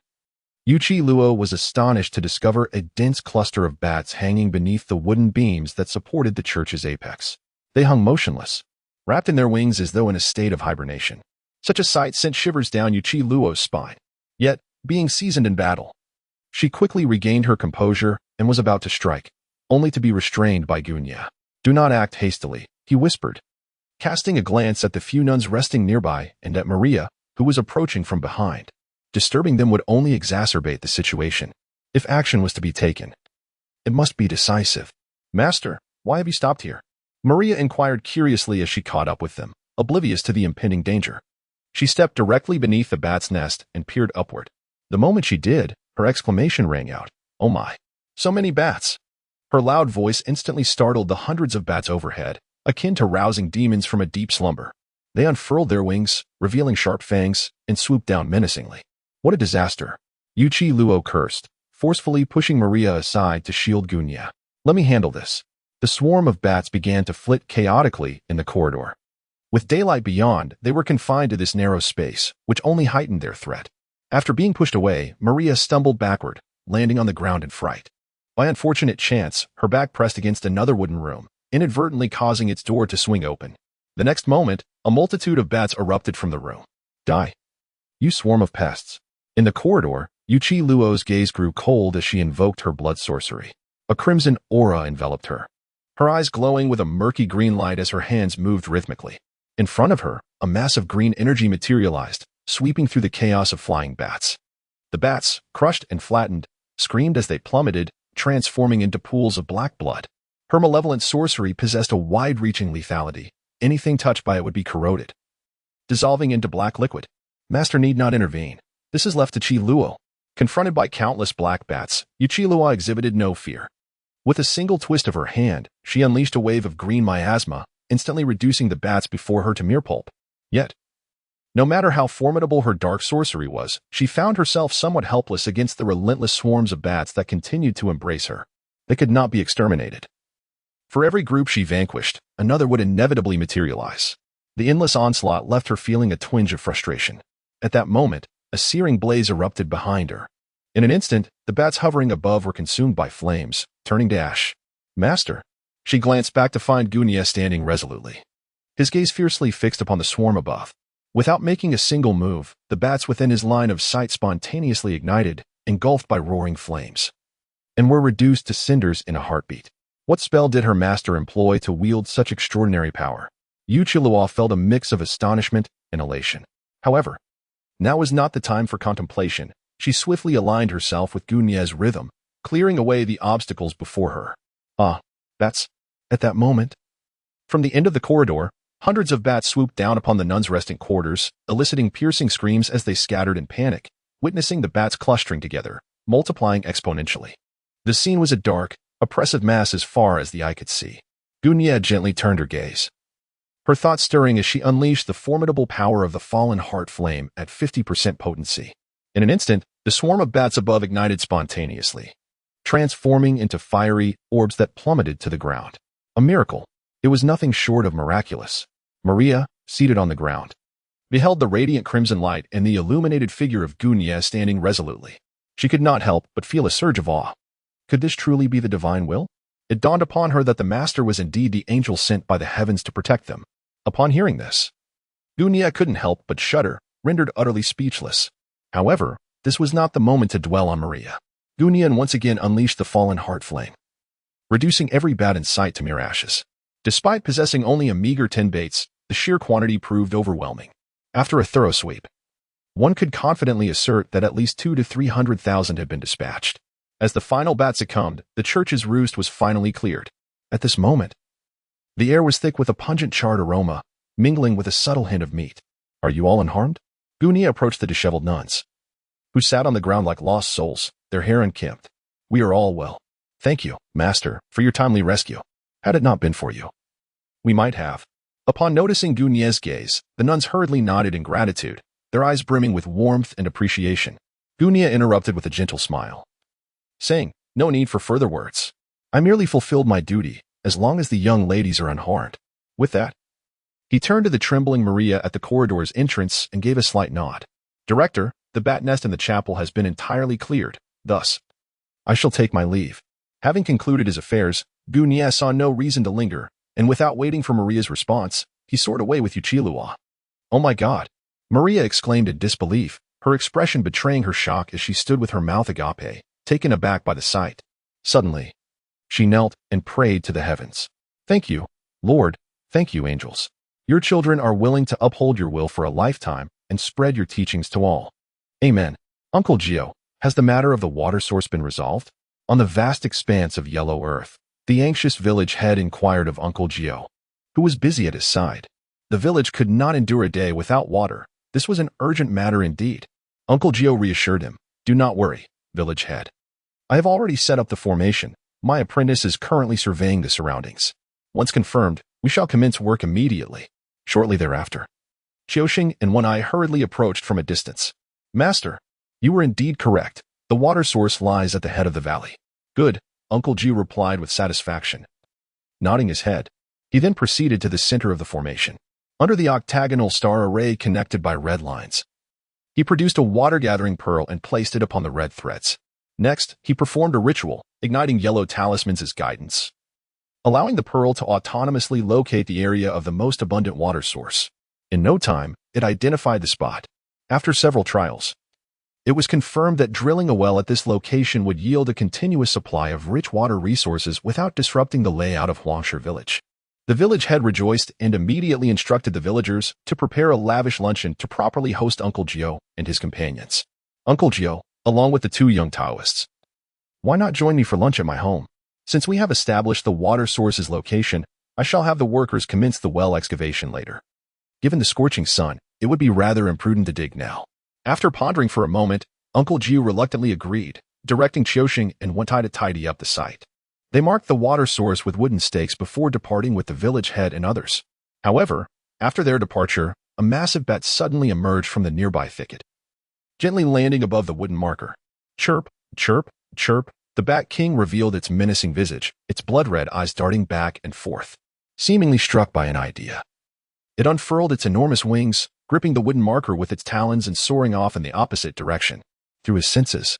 Yuchilua was astonished to discover a dense cluster of bats hanging beneath the wooden beams that supported the church's apex. They hung motionless, wrapped in their wings as though in a state of hibernation. Such a sight sent shivers down Yuchilua's spine. Yet, being seasoned in battle, she quickly regained her composure and was about to strike, only to be restrained by Gunye. Do not act hastily, he whispered, casting a glance at the few nuns resting nearby and at Maria, who was approaching from behind. Disturbing them would only exacerbate the situation. If action was to be taken, it must be decisive. "Master, why have you stopped here?" Maria inquired curiously as she caught up with them, oblivious to the impending danger. She stepped directly beneath the bat's nest and peered upward. The moment she did, her exclamation rang out. "Oh my! So many bats!" Her loud voice instantly startled the hundreds of bats overhead, akin to rousing demons from a deep slumber. They unfurled their wings, revealing sharp fangs, and swooped down menacingly. "What a disaster!" Yuchi Luo cursed, forcefully pushing Maria aside to shield Gunya. "Let me handle this." The swarm of bats began to flit chaotically in the corridor. With daylight beyond, they were confined to this narrow space, which only heightened their threat. After being pushed away, Maria stumbled backward, landing on the ground in fright. By unfortunate chance, her back pressed against another wooden room, inadvertently causing its door to swing open. The next moment, a multitude of bats erupted from the room. "Die, you swarm of pests." In the corridor, Yuchi Luo's gaze grew cold as she invoked her blood sorcery. A crimson aura enveloped her, her eyes glowing with a murky green light as her hands moved rhythmically. In front of her, a mass of green energy materialized, sweeping through the chaos of flying bats. The bats, crushed and flattened, screamed as they plummeted, transforming into pools of black blood. Her malevolent sorcery possessed a wide-reaching lethality. Anything touched by it would be corroded, dissolving into black liquid. Master need not intervene. This is left to Chi Luo. Confronted by countless black bats, Yuchi Luo exhibited no fear. With a single twist of her hand, she unleashed a wave of green miasma, instantly reducing the bats before her to mere pulp. Yet, no matter how formidable her dark sorcery was, she found herself somewhat helpless against the relentless swarms of bats that continued to embrace her. They could not be exterminated. For every group she vanquished, another would inevitably materialize. The endless onslaught left her feeling a twinge of frustration. At that moment, a searing blaze erupted behind her. In an instant, the bats hovering above were consumed by flames, turning to ash. "Master." She glanced back to find Gunya standing resolutely, his gaze fiercely fixed upon the swarm above. Without making a single move, the bats within his line of sight spontaneously ignited, engulfed by roaring flames, and were reduced to cinders in a heartbeat. What spell did her master employ to wield such extraordinary power? Yuchi Luo felt a mix of astonishment and elation. However, now was not the time for contemplation. She swiftly aligned herself with Gunya's rhythm, clearing away the obstacles before her. Bats. At that moment, from the end of the corridor, hundreds of bats swooped down upon the nuns' resting quarters, eliciting piercing screams as they scattered in panic, witnessing the bats clustering together, multiplying exponentially. The scene was a dark, oppressive mass as far as the eye could see. Gunya gently turned her gaze, her thoughts stirring as she unleashed the formidable power of the fallen heart flame at 50% potency. In an instant, the swarm of bats above ignited spontaneously, transforming into fiery orbs that plummeted to the ground. A miracle. It was nothing short of miraculous. Maria, seated on the ground, beheld the radiant crimson light and the illuminated figure of Gunya standing resolutely. She could not help but feel a surge of awe. Could this truly be the divine will? It dawned upon her that the master was indeed the angel sent by the heavens to protect them. Upon hearing this, Gunya couldn't help but shudder, rendered utterly speechless. However, this was not the moment to dwell on Maria. Gunya once again unleashed the fallen heart flame, reducing every bat in sight to mere ashes. Despite possessing only a meager 10 baits, the sheer quantity proved overwhelming. After a thorough sweep, one could confidently assert that at least 200,000 to 300,000 had been dispatched. As the final bat succumbed, the church's roost was finally cleared. At this moment, the air was thick with a pungent charred aroma, mingling with a subtle hint of meat. "Are you all unharmed?" Gunya approached the disheveled nuns, who sat on the ground like lost souls, their hair unkempt. "We are all well. Thank you, Master, for your timely rescue. Had it not been for you, we might have." Upon noticing Gunya's gaze, the nuns hurriedly nodded in gratitude, their eyes brimming with warmth and appreciation. Gunya interrupted with a gentle smile, saying, "No need for further words. I merely fulfilled my duty, as long as the young ladies are unharmed." With that, he turned to the trembling Maria at the corridor's entrance and gave a slight nod. "Director, the bat nest in the chapel has been entirely cleared, thus, I shall take my leave." Having concluded his affairs, Gunya saw no reason to linger, and without waiting for Maria's response, he soared away with Yuchi Luo. "Oh my God!" Maria exclaimed in disbelief, her expression betraying her shock as she stood with her mouth agape, taken aback by the sight. Suddenly, she knelt and prayed to the heavens. "Thank you, Lord, thank you, angels. Your children are willing to uphold your will for a lifetime, and spread your teachings to all. Amen. Uncle Gio, has the matter of the water source been resolved? On the vast expanse of yellow earth, the anxious village head inquired of Uncle Gio, who was busy at his side. The village could not endure a day without water. This was an urgent matter indeed. Uncle Gio reassured him. Do not worry, village head. I have already set up the formation. My apprentice is currently surveying the surroundings. Once confirmed, we shall commence work immediately. Shortly thereafter, Qiuxing and One Eye hurriedly approached from a distance. Master, you were indeed correct. The water source lies at the head of the valley. Good, Uncle Ji replied with satisfaction. Nodding his head, he then proceeded to the center of the formation. Under the octagonal star array connected by red lines, he produced a water-gathering pearl and placed it upon the red threads. Next, he performed a ritual, igniting yellow talismans as guidance, allowing the pearl to autonomously locate the area of the most abundant water source. In no time, it identified the spot. After several trials, it was confirmed that drilling a well at this location would yield a continuous supply of rich water resources without disrupting the layout of Huangshe village. The village head rejoiced and immediately instructed the villagers to prepare a lavish luncheon to properly host Uncle Gio and his companions. Uncle Gio, along with the two young Taoists, why not join me for lunch at my home? Since we have established the water source's location, I shall have the workers commence the well excavation later. Given the scorching sun, it would be rather imprudent to dig now. After pondering for a moment, Uncle Jiu reluctantly agreed, directing Qiuxing and One Eye to tidy up the site. They marked the water source with wooden stakes before departing with the village head and others. However, after their departure, a massive bat suddenly emerged from the nearby thicket, gently landing above the wooden marker. Chirp, chirp, chirp, the Bat King revealed its menacing visage, its blood-red eyes darting back and forth, seemingly struck by an idea. It unfurled its enormous wings, gripping the wooden marker with its talons and soaring off in the opposite direction. Through his senses,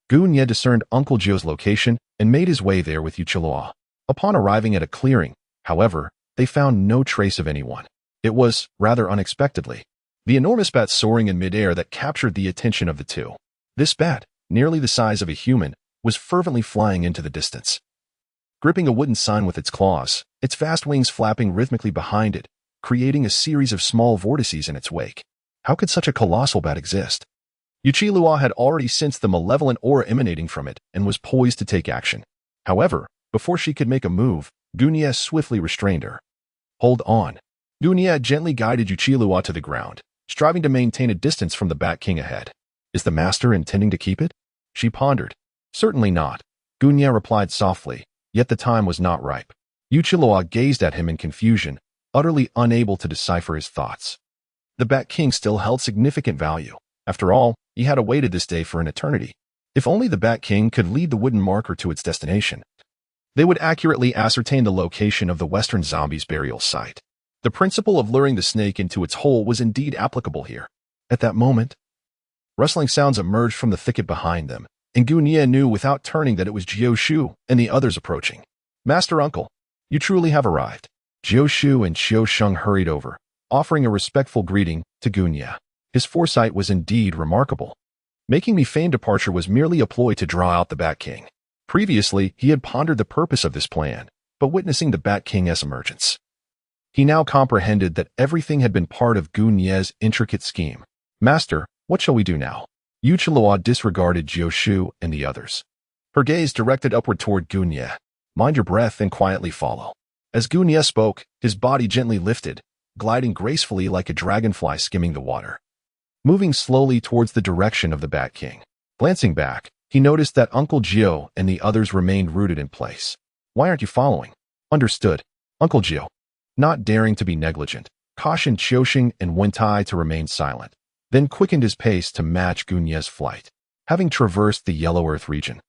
Gu Nye discerned Uncle Jio's location and made his way there with Yuchilua. Upon arriving at a clearing, however, they found no trace of anyone. It was, rather unexpectedly, the enormous bat soaring in midair that captured the attention of the two. This bat, nearly the size of a human, was fervently flying into the distance, gripping a wooden sign with its claws, its vast wings flapping rhythmically behind it, creating a series of small vortices in its wake. How could such a colossal bat exist? Yuchilua had already sensed the malevolent aura emanating from it and was poised to take action. However, before she could make a move, Gu Nye swiftly restrained her. Hold on. Gu Nye gently guided Yuchilua to the ground, striving to maintain a distance from the Bat King ahead. Is the master intending to keep it? She pondered. Certainly not, Gu Nye replied softly, yet the time was not ripe. Yuchilua gazed at him in confusion, utterly unable to decipher his thoughts. The Bat King still held significant value. After all, he had awaited this day for an eternity. If only the Bat King could lead the wooden marker to its destination, they would accurately ascertain the location of the Western Zombie's burial site. The principle of luring the snake into its hole was indeed applicable here. At that moment, rustling sounds emerged from the thicket behind them, and Gu Nye knew without turning that it was Jiao Shu and the others approaching. Master Uncle, you truly have arrived. Jiao Shu and Qiu Sheng hurried over, offering a respectful greeting to Gu Nye. His foresight was indeed remarkable. Making me feign departure was merely a ploy to draw out the Bat King. Previously, he had pondered the purpose of this plan, but witnessing the Bat King's emergence, he now comprehended that everything had been part of Gu Nye's intricate scheme. Master, what shall we do now? Yuchilua disregarded Jiao Shu and the others. Her gaze directed upward toward Gu Nye. Mind your breath and quietly follow. As Gu Nye spoke, his body gently lifted, gliding gracefully like a dragonfly skimming the water, moving slowly towards the direction of the Bat King. Glancing back, he noticed that Uncle Gio and the others remained rooted in place. Why aren't you following? Understood. Uncle Gio, not daring to be negligent, cautioned Qiuxing and One Eye to remain silent, then quickened his pace to match Gu Nye's flight. Having traversed the Yellow Earth region,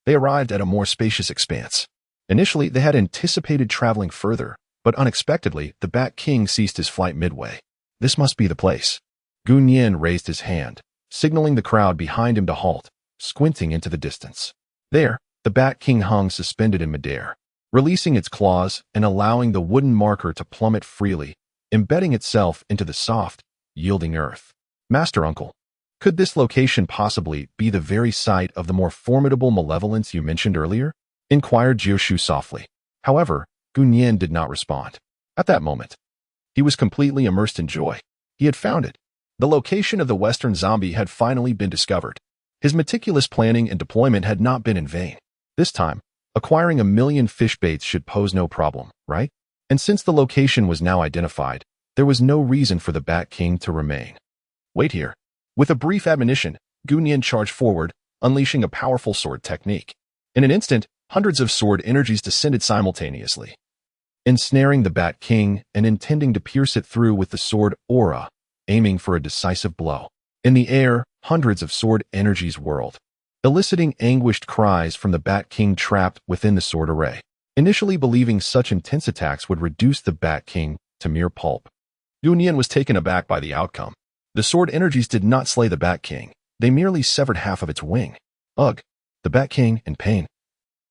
they arrived at a more spacious expanse. Initially, they had anticipated traveling further, but unexpectedly, the Bat King ceased his flight midway. This must be the place. Gu Nye raised his hand, signaling the crowd behind him to halt, squinting into the distance. There, the Bat King hung suspended in midair, releasing its claws and allowing the wooden marker to plummet freely, embedding itself into the soft, yielding earth. Master Uncle, could this location possibly be the very site of the more formidable malevolence you mentioned earlier? Inquired Jiao Shu softly. However, Gu Nye did not respond. At that moment, he was completely immersed in joy. He had found it. The location of the Western zombie had finally been discovered. His meticulous planning and deployment had not been in vain. This time, acquiring 1,000,000 fish baits should pose no problem, right? And since the location was now identified, there was no reason for the Bat King to remain. Wait here. With a brief admonition, Gu Nian charged forward, unleashing a powerful sword technique. In an instant, hundreds of sword energies descended simultaneously, ensnaring the Bat King and intending to pierce it through with the sword aura, aiming for a decisive blow. In the air, hundreds of sword energies whirled, eliciting anguished cries from the Bat King trapped within the sword array. Initially believing such intense attacks would reduce the Bat King to mere pulp, Gu Nian was taken aback by the outcome. The sword energies did not slay the Bat King, they merely severed half of its wing. Ugh! The Bat King, in pain,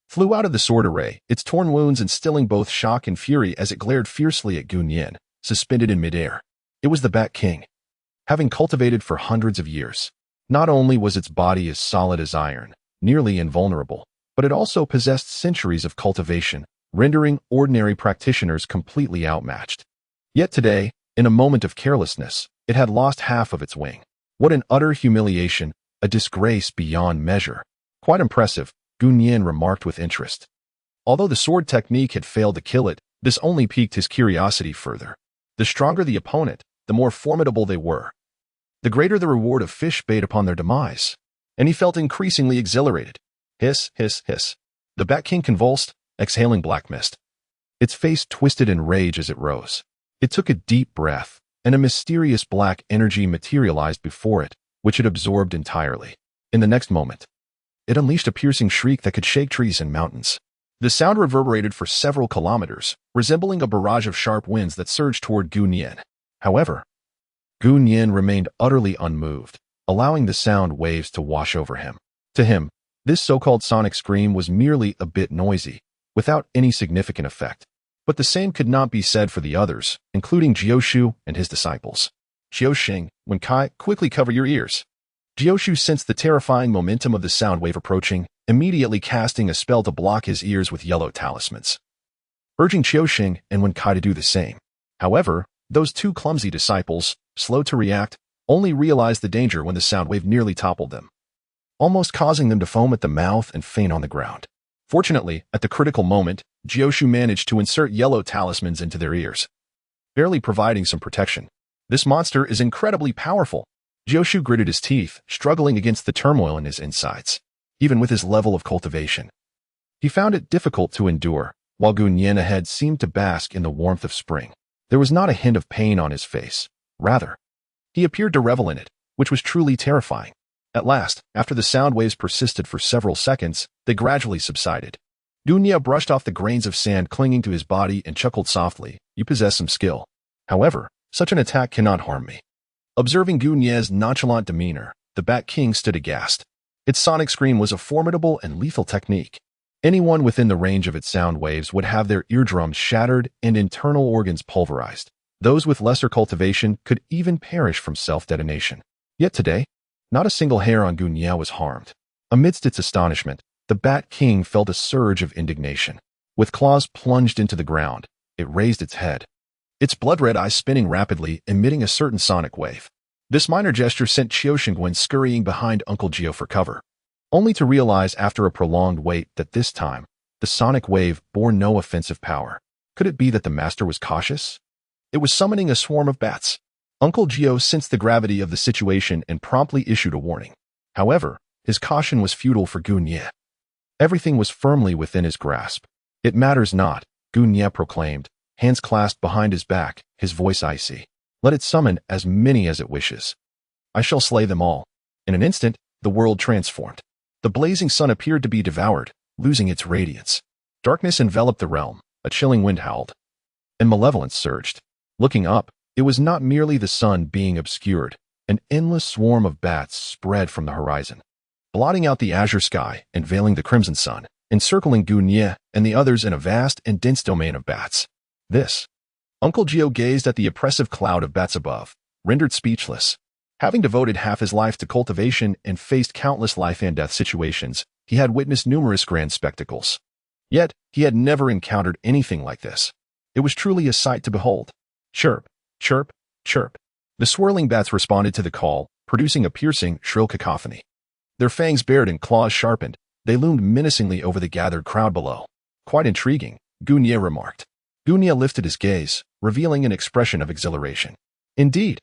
flew out of the sword array, its torn wounds instilling both shock and fury as it glared fiercely at Gu Nian, suspended in midair. It was the Bat King. Having cultivated for hundreds of years, not only was its body as solid as iron, nearly invulnerable, but it also possessed centuries of cultivation, rendering ordinary practitioners completely outmatched. Yet today, in a moment of carelessness, it had lost half of its wing. What an utter humiliation, a disgrace beyond measure. Quite impressive, Gu Nian remarked with interest. Although the sword technique had failed to kill it, this only piqued his curiosity further. The stronger the opponent, the more formidable they were, the greater the reward of fish bait upon their demise. And he felt increasingly exhilarated. Hiss, hiss, hiss. The Bat King convulsed, exhaling black mist. Its face twisted in rage as it rose. It took a deep breath, and a mysterious black energy materialized before it, which it absorbed entirely. In the next moment, it unleashed a piercing shriek that could shake trees and mountains. The sound reverberated for several kilometers, resembling a barrage of sharp winds that surged toward Gu Nian. However, Gu Nian remained utterly unmoved, allowing the sound waves to wash over him. To him, this so-called sonic scream was merely a bit noisy, without any significant effect. But the same could not be said for the others, including Jioshu and his disciples. Jiuxing, when Kai, quickly cover your ears. Jioshu sensed the terrifying momentum of the sound wave approaching, immediately casting a spell to block his ears with yellow talismans, urging Jiuxing and Wen Kai to do the same. However, those two clumsy disciples, slow to react, only realized the danger when the sound wave nearly toppled them, almost causing them to foam at the mouth and faint on the ground. Fortunately, at the critical moment, Jioshu managed to insert yellow talismans into their ears, barely providing some protection. This monster is incredibly powerful. Jioshu gritted his teeth, struggling against the turmoil in his insides. Even with his level of cultivation, he found it difficult to endure, while Gu Nian ahead seemed to bask in the warmth of spring. There was not a hint of pain on his face. Rather, he appeared to revel in it, which was truly terrifying. At last, after the sound waves persisted for several seconds, they gradually subsided. Gu Nian brushed off the grains of sand clinging to his body and chuckled softly. You possess some skill. However, such an attack cannot harm me. Observing Gu Nian's nonchalant demeanor, the Bat King stood aghast. Its sonic scream was a formidable and lethal technique. Anyone within the range of its sound waves would have their eardrums shattered and internal organs pulverized. Those with lesser cultivation could even perish from self-detonation. Yet today, not a single hair on Gu Nian was harmed. Amidst its astonishment, the Bat King felt a surge of indignation. With claws plunged into the ground, it raised its head, its blood-red eyes spinning rapidly, emitting a certain sonic wave. This minor gesture sent Qiushengwen scurrying behind Uncle Gio for cover, only to realize after a prolonged wait that this time, the sonic wave bore no offensive power. Could it be that the master was cautious? It was summoning a swarm of bats. Uncle Gio sensed the gravity of the situation and promptly issued a warning. However, his caution was futile for Gu Nian. Everything was firmly within his grasp. It matters not, Gu Nian proclaimed, hands clasped behind his back, his voice icy. Let it summon as many as it wishes. I shall slay them all. In an instant, the world transformed. The blazing sun appeared to be devoured, losing its radiance. Darkness enveloped the realm, a chilling wind howled, and malevolence surged. Looking up, it was not merely the sun being obscured. An endless swarm of bats spread from the horizon, blotting out the azure sky and veiling the crimson sun, encircling Gu Nian and the others in a vast and dense domain of bats. This. Uncle Gio gazed at the oppressive cloud of bats above, rendered speechless. Having devoted half his life to cultivation and faced countless life and death situations, he had witnessed numerous grand spectacles. Yet, he had never encountered anything like this. It was truly a sight to behold. Chirp, chirp, chirp. The swirling bats responded to the call, producing a piercing, shrill cacophony. Their fangs bared and claws sharpened, they loomed menacingly over the gathered crowd below. Quite intriguing, Gunia remarked. Gunia lifted his gaze, revealing an expression of exhilaration. Indeed,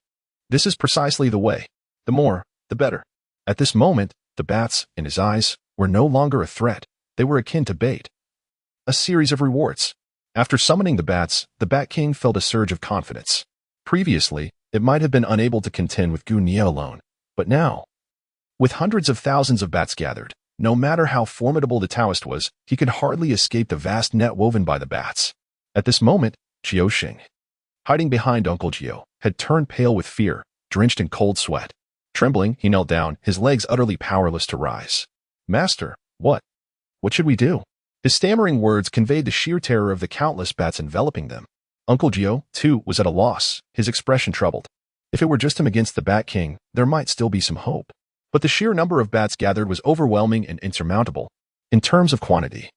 this is precisely the way. The more, the better. At this moment, the bats, in his eyes, were no longer a threat. They were akin to bait. A series of rewards. After summoning the bats, the Bat King felt a surge of confidence. Previously, it might have been unable to contend with Gunia alone, but now, with hundreds of thousands of bats gathered, no matter how formidable the Taoist was, he could hardly escape the vast net woven by the bats. At this moment, Jiao Xing, hiding behind Uncle Jiao, had turned pale with fear, drenched in cold sweat. Trembling, he knelt down, his legs utterly powerless to rise. Master, what? What should we do? His stammering words conveyed the sheer terror of the countless bats enveloping them. Uncle Jiao, too, was at a loss, his expression troubled. If it were just him against the Bat King, there might still be some hope. But the sheer number of bats gathered was overwhelming and insurmountable. In terms of quantity,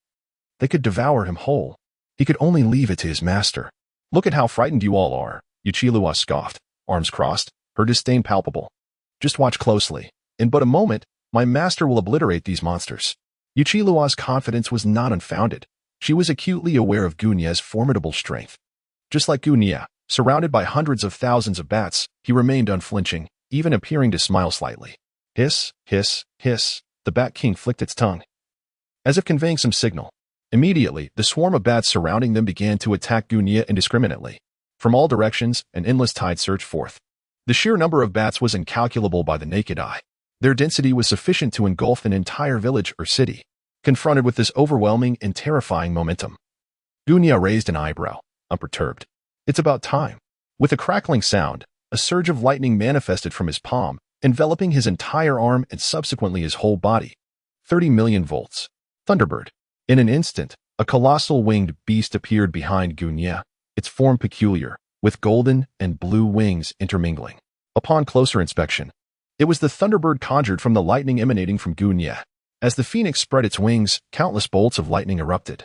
they could devour him whole. He could only leave it to his master. Look at how frightened you all are, Yuchilua scoffed, arms crossed, her disdain palpable. Just watch closely. In but a moment, my master will obliterate these monsters. Yuchilua's confidence was not unfounded. She was acutely aware of Gunia's formidable strength. Just like Gunia, surrounded by hundreds of thousands of bats, he remained unflinching, even appearing to smile slightly. Hiss, hiss, hiss, the Bat King flicked its tongue, as if conveying some signal. Immediately, the swarm of bats surrounding them began to attack Gunia indiscriminately. From all directions, an endless tide surged forth. The sheer number of bats was incalculable by the naked eye. Their density was sufficient to engulf an entire village or city. Confronted with this overwhelming and terrifying momentum, Gunia raised an eyebrow, unperturbed. It's about time. With a crackling sound, a surge of lightning manifested from his palm, enveloping his entire arm and subsequently his whole body. 30 million volts. Thunderbird. In an instant, a colossal winged beast appeared behind Gunia, its form peculiar, with golden and blue wings intermingling. Upon closer inspection, it was the Thunderbird conjured from the lightning emanating from Gunia. As the phoenix spread its wings, countless bolts of lightning erupted,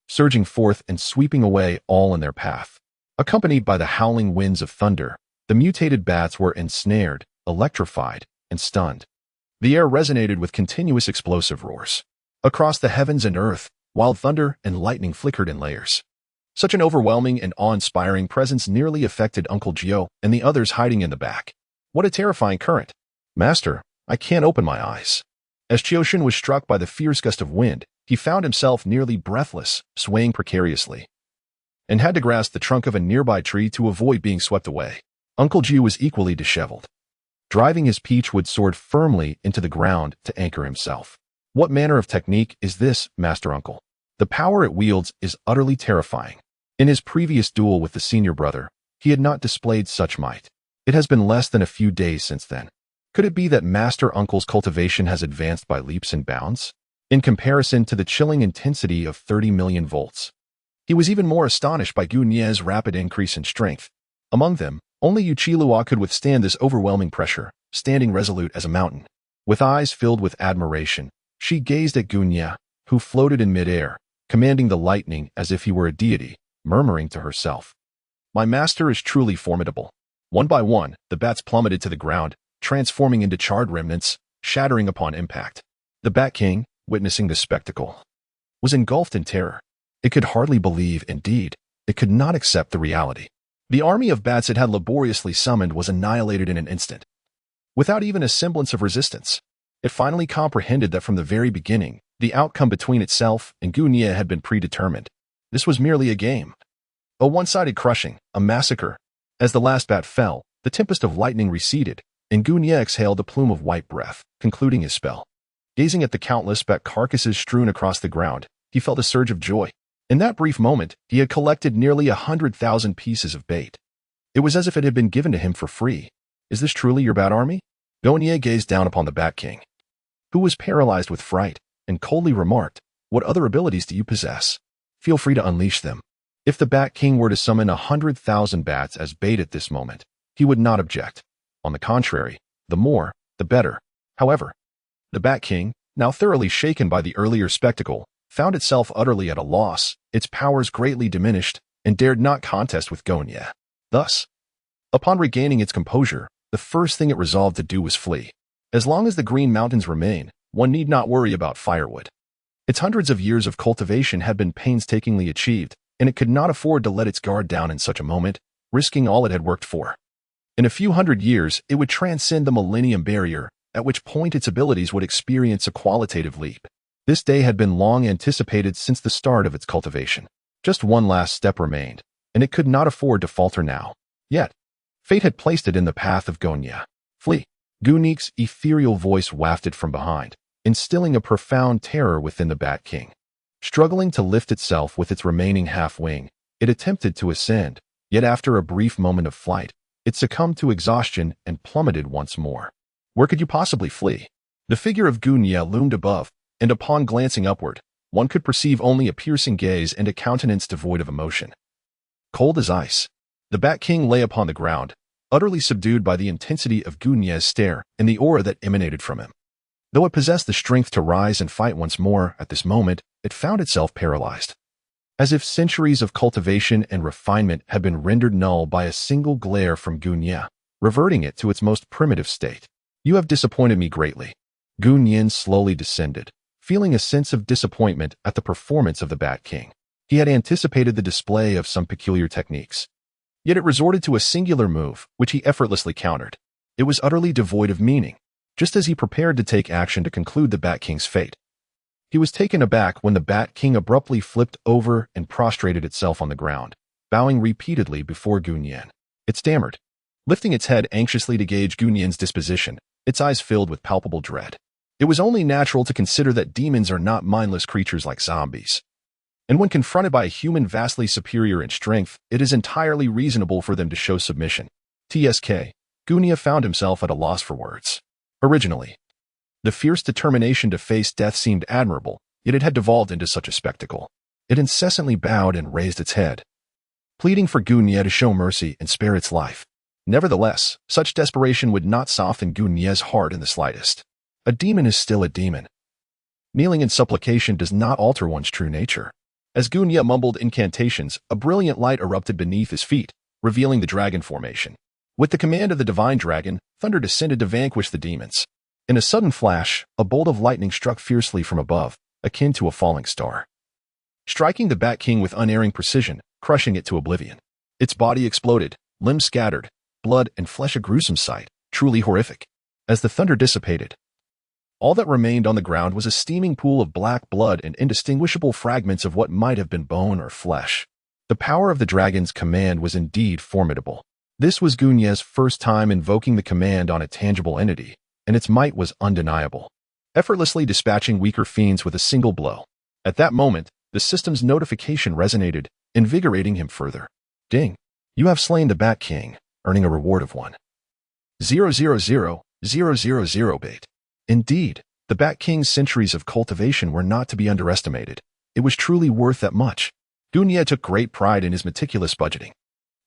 surging forth and sweeping away all in their path. Accompanied by the howling winds of thunder, the mutated bats were ensnared, electrified, and stunned. The air resonated with continuous explosive roars. Across the heavens and earth, wild thunder and lightning flickered in layers. Such an overwhelming and awe-inspiring presence nearly affected Uncle Jiao and the others hiding in the back. What a terrifying current. Master, I can't open my eyes. As Jiao Xing was struck by the fierce gust of wind, he found himself nearly breathless, swaying precariously, and had to grasp the trunk of a nearby tree to avoid being swept away. Uncle Jiao was equally disheveled, driving his peachwood sword firmly into the ground to anchor himself. What manner of technique is this, Master Uncle? The power it wields is utterly terrifying. In his previous duel with the senior brother, he had not displayed such might. It has been less than a few days since then. Could it be that Master Uncle's cultivation has advanced by leaps and bounds? In comparison to the chilling intensity of 30 million volts, he was even more astonished by Gunia's rapid increase in strength. Among them, only Yuchilua could withstand this overwhelming pressure, standing resolute as a mountain. With eyes filled with admiration, she gazed at Gunia, who floated in midair, commanding the lightning as if he were a deity, murmuring to herself, "My master is truly formidable." One by one, the bats plummeted to the ground, transforming into charred remnants, shattering upon impact. The Bat King, witnessing this spectacle, was engulfed in terror. It could hardly believe, indeed, it could not accept the reality. The army of bats it had laboriously summoned was annihilated in an instant, without even a semblance of resistance. It finally comprehended that from the very beginning, the outcome between itself and Gunia had been predetermined. This was merely a game. A one-sided crushing, a massacre. As the last bat fell, the tempest of lightning receded, and Gunia exhaled a plume of white breath, concluding his spell. Gazing at the countless bat carcasses strewn across the ground, he felt a surge of joy. In that brief moment, he had collected nearly 100,000 pieces of bait. It was as if it had been given to him for free. Is this truly your bat army? Gunia gazed down upon the Bat King, who was paralyzed with fright, and coldly remarked, "What other abilities do you possess? Feel free to unleash them." If the Bat King were to summon 100,000 bats as bait at this moment, he would not object. On the contrary, the more, the better. However, the Bat King, now thoroughly shaken by the earlier spectacle, found itself utterly at a loss, its powers greatly diminished, and dared not contest with Gunia. Thus, Upon regaining its composure, the first thing it resolved to do was flee. As long as the Green Mountains remain, one need not worry about firewood. Its hundreds of years of cultivation had been painstakingly achieved, and it could not afford to let its guard down in such a moment, risking all it had worked for. In a few hundred years, it would transcend the millennium barrier, at which point its abilities would experience a qualitative leap. This day had been long anticipated since the start of its cultivation. Just one last step remained, and it could not afford to falter now. Yet, fate had placed it in the path of Gonya. Flee. Gunik's ethereal voice wafted from behind, instilling a profound terror within the Bat King. Struggling to lift itself with its remaining half-wing, it attempted to ascend, yet after a brief moment of flight, it succumbed to exhaustion and plummeted once more. Where could you possibly flee? The figure of Gunya loomed above, and upon glancing upward, one could perceive only a piercing gaze and a countenance devoid of emotion. Cold as ice, the Bat King lay upon the ground, utterly subdued by the intensity of Gunya's stare and the aura that emanated from him. Though it possessed the strength to rise and fight once more, at this moment, it found itself paralyzed. As if centuries of cultivation and refinement had been rendered null by a single glare from Gunya, reverting it to its most primitive state. You have disappointed me greatly. Gunyin slowly descended, feeling a sense of disappointment at the performance of the Bat King. He had anticipated the display of some peculiar techniques. Yet it resorted to a singular move, which he effortlessly countered. It was utterly devoid of meaning, just as he prepared to take action to conclude the Bat King's fate. He was taken aback when the Bat King abruptly flipped over and prostrated itself on the ground, bowing repeatedly before Gunyin. It stammered, lifting its head anxiously to gauge Gunyin's disposition, its eyes filled with palpable dread. It was only natural to consider that demons are not mindless creatures like zombies. And when confronted by a human vastly superior in strength, it is entirely reasonable for them to show submission. TSK, Gunya found himself at a loss for words. Originally, the fierce determination to face death seemed admirable, yet it had devolved into such a spectacle. It incessantly bowed and raised its head, pleading for Gunya to show mercy and spare its life. Nevertheless, such desperation would not soften Gunya's heart in the slightest. A demon is still a demon. Kneeling in supplication does not alter one's true nature. As Gunya mumbled incantations, a brilliant light erupted beneath his feet, revealing the dragon formation. With the command of the divine dragon, thunder descended to vanquish the demons. In a sudden flash, a bolt of lightning struck fiercely from above, akin to a falling star, striking the Bat King with unerring precision, crushing it to oblivion. Its body exploded, limbs scattered, blood and flesh a gruesome sight, truly horrific. As the thunder dissipated, all that remained on the ground was a steaming pool of black blood and indistinguishable fragments of what might have been bone or flesh. The power of the dragon's command was indeed formidable. This was Gunya's first time invoking the command on a tangible entity, and its might was undeniable, effortlessly dispatching weaker fiends with a single blow. At that moment, the system's notification resonated, invigorating him further. Ding! You have slain the Bat King, earning a reward of 1,000,000 bait. Indeed, the Bat King's centuries of cultivation were not to be underestimated. It was truly worth that much. Gunya took great pride in his meticulous budgeting.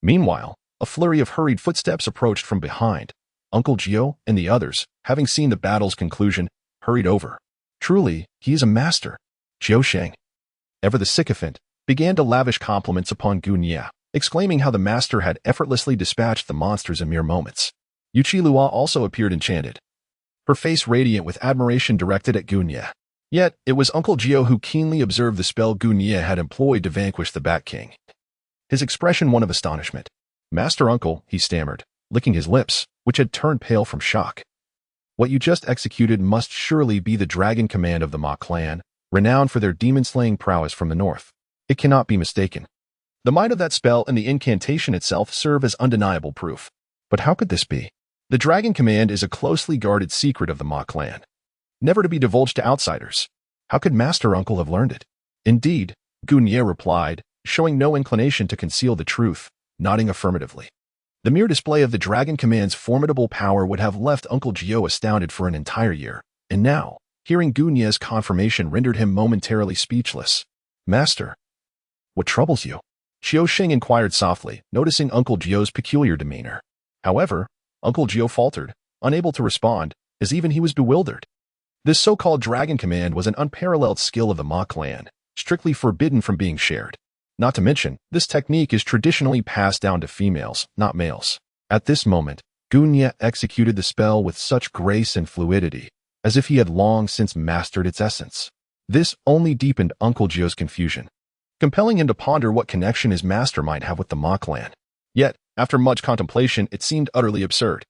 Meanwhile, a flurry of hurried footsteps approached from behind. Uncle Gio and the others, having seen the battle's conclusion, hurried over. Truly, he is a master. Jiao Sheng, ever the sycophant, began to lavish compliments upon Gunya, exclaiming how the master had effortlessly dispatched the monsters in mere moments. Yuchi Lua also appeared enchanted, her face radiant with admiration directed at Gunya. Yet, it was Uncle Gio who keenly observed the spell Gunya had employed to vanquish the Bat King. His expression one of astonishment. Master Uncle, he stammered, licking his lips, which had turned pale from shock. What you just executed must surely be the dragon command of the Ma clan, renowned for their demon-slaying prowess from the north. It cannot be mistaken. The might of that spell and the incantation itself serve as undeniable proof. But how could this be? The dragon command is a closely guarded secret of the Ma clan, never to be divulged to outsiders. How could Master Uncle have learned it? Indeed, Gunya replied, showing no inclination to conceal the truth, nodding affirmatively. The mere display of the dragon command's formidable power would have left Uncle Gio astounded for an entire year, and now, hearing Gunya's confirmation rendered him momentarily speechless. Master, what troubles you? Jiao Sheng inquired softly, noticing Uncle Gio's peculiar demeanor. However, Uncle Gio faltered, unable to respond, as even he was bewildered. This so-called dragon command was an unparalleled skill of the Ma clan, strictly forbidden from being shared. Not to mention, this technique is traditionally passed down to females, not males. At this moment, Gunya executed the spell with such grace and fluidity, as if he had long since mastered its essence. This only deepened Uncle Jio's confusion, compelling him to ponder what connection his master might have with the Ma clan. Yet, after much contemplation, it seemed utterly absurd.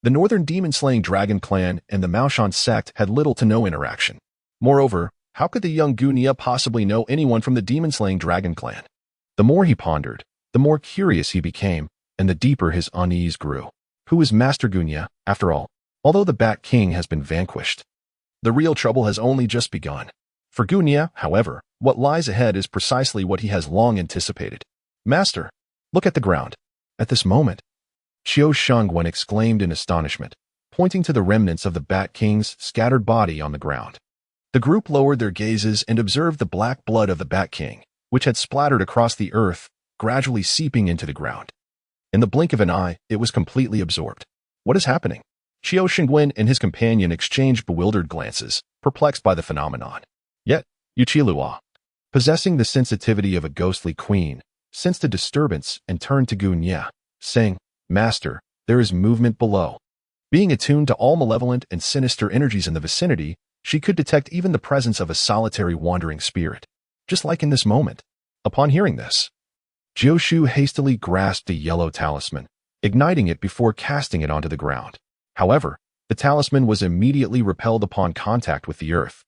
The northern demon-slaying dragon clan and the Maoshan sect had little to no interaction. Moreover, how could the young Gunya possibly know anyone from the demon-slaying dragon clan? The more he pondered, the more curious he became, and the deeper his unease grew. Who is Master Gunya, after all? Although the Bat King has been vanquished, the real trouble has only just begun. For Gunya, however, what lies ahead is precisely what he has long anticipated. Master, look at the ground. At this moment, Qiu Shangwen exclaimed in astonishment, pointing to the remnants of the Bat King's scattered body on the ground. The group lowered their gazes and observed the black blood of the Bat King, which had splattered across the earth, gradually seeping into the ground. In the blink of an eye, it was completely absorbed. What is happening? Qiu Shangwen and his companion exchanged bewildered glances, perplexed by the phenomenon. Yet, Yuchilua, possessing the sensitivity of a ghostly queen, sensed a disturbance and turned to Gunya, saying, Master, there is movement below. Being attuned to all malevolent and sinister energies in the vicinity, she could detect even the presence of a solitary wandering spirit, just like in this moment. Upon hearing this, Jioshu hastily grasped the yellow talisman, igniting it before casting it onto the ground. However, the talisman was immediately repelled upon contact with the earth,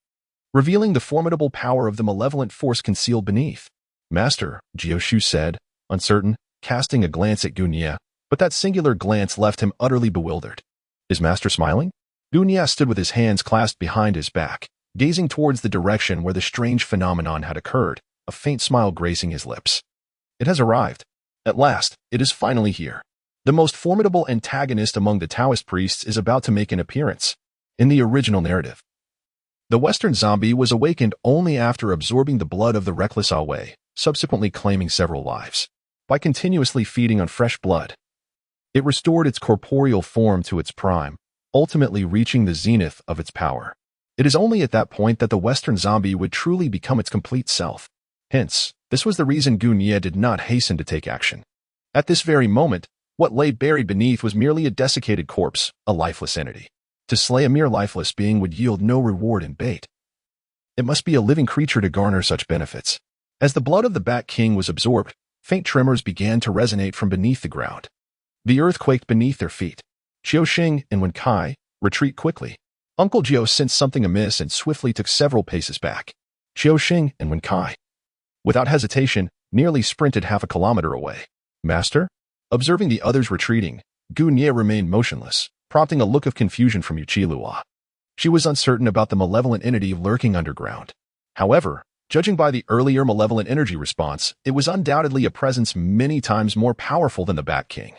revealing the formidable power of the malevolent force concealed beneath. Master, Jioshu said, uncertain, casting a glance at Gunya, but that singular glance left him utterly bewildered. Is Master smiling? Gunya stood with his hands clasped behind his back, gazing towards the direction where the strange phenomenon had occurred, a faint smile gracing his lips. It has arrived. At last, it is finally here. The most formidable antagonist among the Taoist priests is about to make an appearance. In the original narrative, the Western zombie was awakened only after absorbing the blood of the reckless Awei, subsequently claiming several lives. By continuously feeding on fresh blood, it restored its corporeal form to its prime, ultimately reaching the zenith of its power. It is only at that point that the Western zombie would truly become its complete self. Hence, this was the reason Gunya did not hasten to take action. At this very moment, what lay buried beneath was merely a desiccated corpse, a lifeless entity. To slay a mere lifeless being would yield no reward in bait. It must be a living creature to garner such benefits. As the blood of the Bat King was absorbed, faint tremors began to resonate from beneath the ground. The earth quaked beneath their feet. Qiuxing and Wenkai retreat quickly. Uncle Jio sensed something amiss and swiftly took several paces back. Qiuxing and Wenkai, without hesitation, nearly sprinted half a kilometer away. Master? Observing the others retreating, Gunya remained motionless, prompting a look of confusion from Yuchilua. She was uncertain about the malevolent entity lurking underground. However, judging by the earlier malevolent energy response, it was undoubtedly a presence many times more powerful than the Bat King.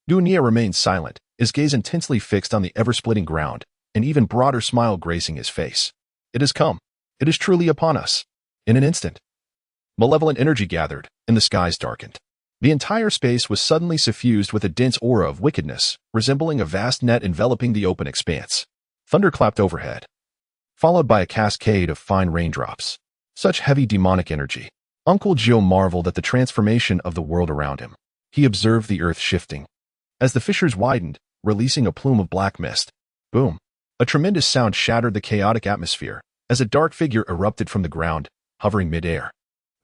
Gunya remained silent, his gaze intensely fixed on the ever-splitting ground, an even broader smile gracing his face. It has come. It is truly upon us. In an instant, malevolent energy gathered, and the skies darkened. The entire space was suddenly suffused with a dense aura of wickedness, resembling a vast net enveloping the open expanse. Thunder clapped overhead, followed by a cascade of fine raindrops. Such heavy demonic energy. Uncle Jio marveled at the transformation of the world around him. He observed the earth shifting. As the fissures widened, releasing a plume of black mist. Boom! A tremendous sound shattered the chaotic atmosphere, as a dark figure erupted from the ground, hovering mid-air.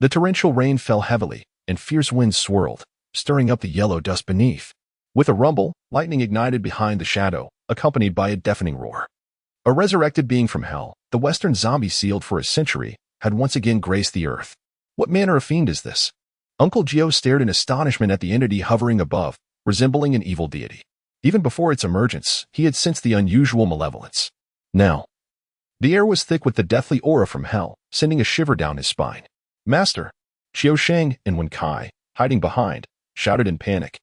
The torrential rain fell heavily, and fierce winds swirled, stirring up the yellow dust beneath. With a rumble, lightning ignited behind the shadow, accompanied by a deafening roar. A resurrected being from hell, the Western zombie sealed for a century, had once again graced the earth. What manner of fiend is this? Uncle Jio stared in astonishment at the entity hovering above, resembling an evil deity. Even before its emergence, he had sensed the unusual malevolence. Now, the air was thick with the deathly aura from hell, sending a shiver down his spine. Master! Qiusheng and Wenkai, hiding behind, shouted in panic.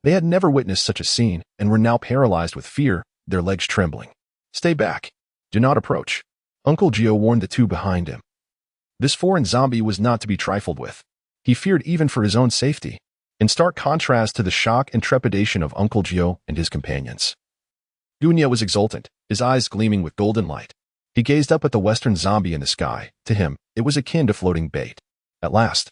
They had never witnessed such a scene and were now paralyzed with fear, their legs trembling. Stay back. Do not approach. Uncle Jio warned the two behind him. This foreign zombie was not to be trifled with. He feared even for his own safety, in stark contrast to the shock and trepidation of Uncle Jio and his companions. Gunya was exultant, his eyes gleaming with golden light. He gazed up at the Western zombie in the sky. To him, it was akin to floating bait. At last,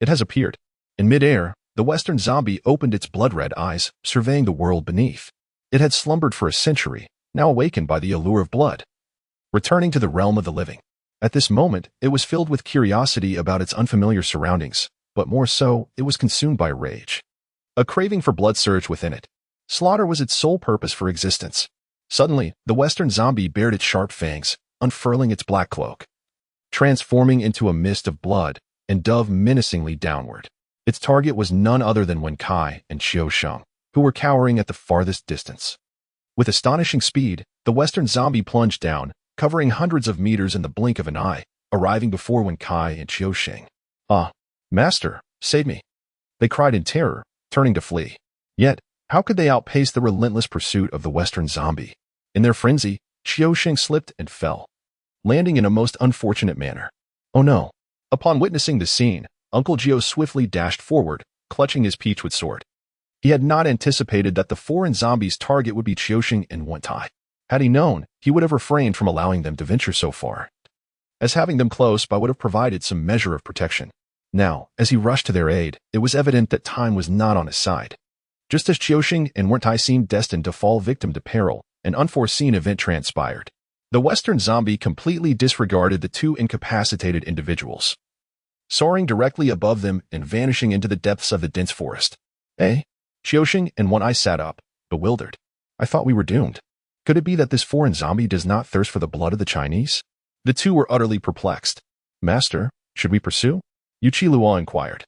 it has appeared. In mid-air, The Western zombie opened its blood-red eyes, surveying the world beneath. It had slumbered for a century, now awakened by the allure of blood. Returning to the realm of the living. At this moment, it was filled with curiosity about its unfamiliar surroundings, but more so, it was consumed by rage. A craving for blood surged within it. Slaughter was its sole purpose for existence. Suddenly, the Western zombie bared its sharp fangs, unfurling its black cloak, transforming into a mist of blood, and dove menacingly downward. Its target was none other than Wen Kai and Qiu Sheng, who were cowering at the farthest distance. With astonishing speed, the Western zombie plunged down, covering hundreds of meters in the blink of an eye, arriving before Wen Kai and Qiu Sheng. "Ah, Master, save me!" they cried in terror, turning to flee. Yet, how could they outpace the relentless pursuit of the Western zombie? In their frenzy, Qiu Sheng slipped and fell, landing in a most unfortunate manner. Oh no! Upon witnessing the scene, Uncle Gio swiftly dashed forward, clutching his peachwood sword. He had not anticipated that the foreign zombie's target would be Qiu Sheng and Wen Tai. Had he known, he would have refrained from allowing them to venture so far, as having them close by would have provided some measure of protection. Now, as he rushed to their aid, it was evident that time was not on his side. Just as Qiu Sheng and Wen Tai seemed destined to fall victim to peril, an unforeseen event transpired. The Western zombie completely disregarded the two incapacitated individuals, soaring directly above them and vanishing into the depths of the dense forest. Eh? Qiu Sheng and Wen Tai sat up, bewildered. I thought we were doomed. Could it be that this foreign zombie does not thirst for the blood of the Chinese? The two were utterly perplexed. Master, should we pursue? Yu Luo inquired,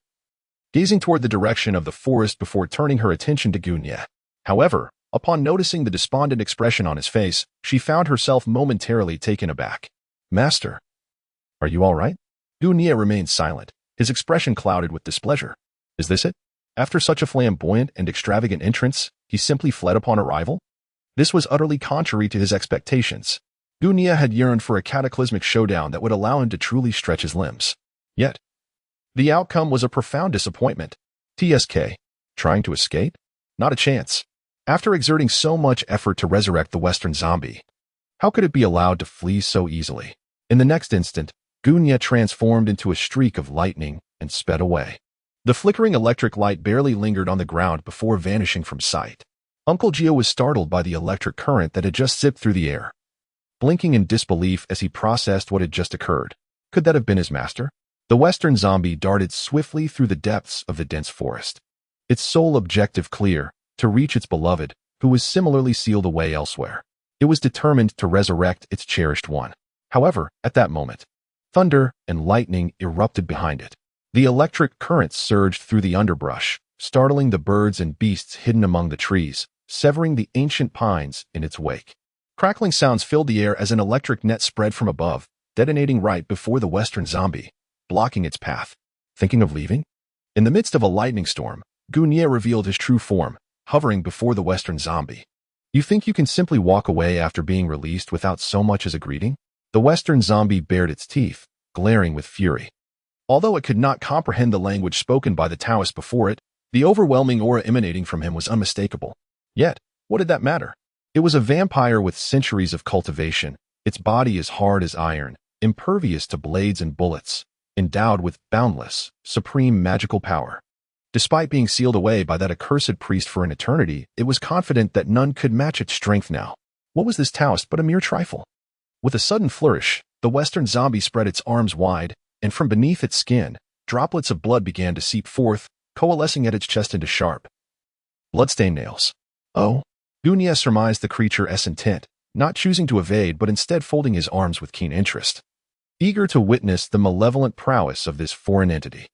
gazing toward the direction of the forest before turning her attention to Gunya. However, upon noticing the despondent expression on his face, she found herself momentarily taken aback. Master, are you all right? Gunya remained silent, his expression clouded with displeasure. Is this it? After such a flamboyant and extravagant entrance, he simply fled upon arrival? This was utterly contrary to his expectations. Gunya had yearned for a cataclysmic showdown that would allow him to truly stretch his limbs. Yet, the outcome was a profound disappointment. TSK. Trying to escape? Not a chance. After exerting so much effort to resurrect the Western zombie, how could it be allowed to flee so easily? In the next instant, Gunya transformed into a streak of lightning and sped away. The flickering electric light barely lingered on the ground before vanishing from sight. Uncle Gio was startled by the electric current that had just zipped through the air, blinking in disbelief as he processed what had just occurred. Could that have been his master? The Western zombie darted swiftly through the depths of the dense forest, its sole objective clear, to reach its beloved, who was similarly sealed away elsewhere. It was determined to resurrect its cherished one. However, at that moment, thunder and lightning erupted behind it. The electric currents surged through the underbrush, startling the birds and beasts hidden among the trees, severing the ancient pines in its wake. Crackling sounds filled the air as an electric net spread from above, detonating right before the Western zombie, blocking its path. Thinking of leaving? In the midst of a lightning storm, Gunya revealed his true form, hovering before the Western zombie. You think you can simply walk away after being released without so much as a greeting? The Western zombie bared its teeth, glaring with fury. Although it could not comprehend the language spoken by the Taoist before it, the overwhelming aura emanating from him was unmistakable. Yet, what did that matter? It was a vampire with centuries of cultivation, its body as hard as iron, impervious to blades and bullets, endowed with boundless, supreme magical power. Despite being sealed away by that accursed priest for an eternity, it was confident that none could match its strength now. What was this Taoist but a mere trifle? With a sudden flourish, the Western zombie spread its arms wide, and from beneath its skin, droplets of blood began to seep forth, coalescing at its chest into sharp, blood-stained nails. Oh, Gunya surmised the creature's intent, not choosing to evade but instead folding his arms with keen interest, eager to witness the malevolent prowess of this foreign entity.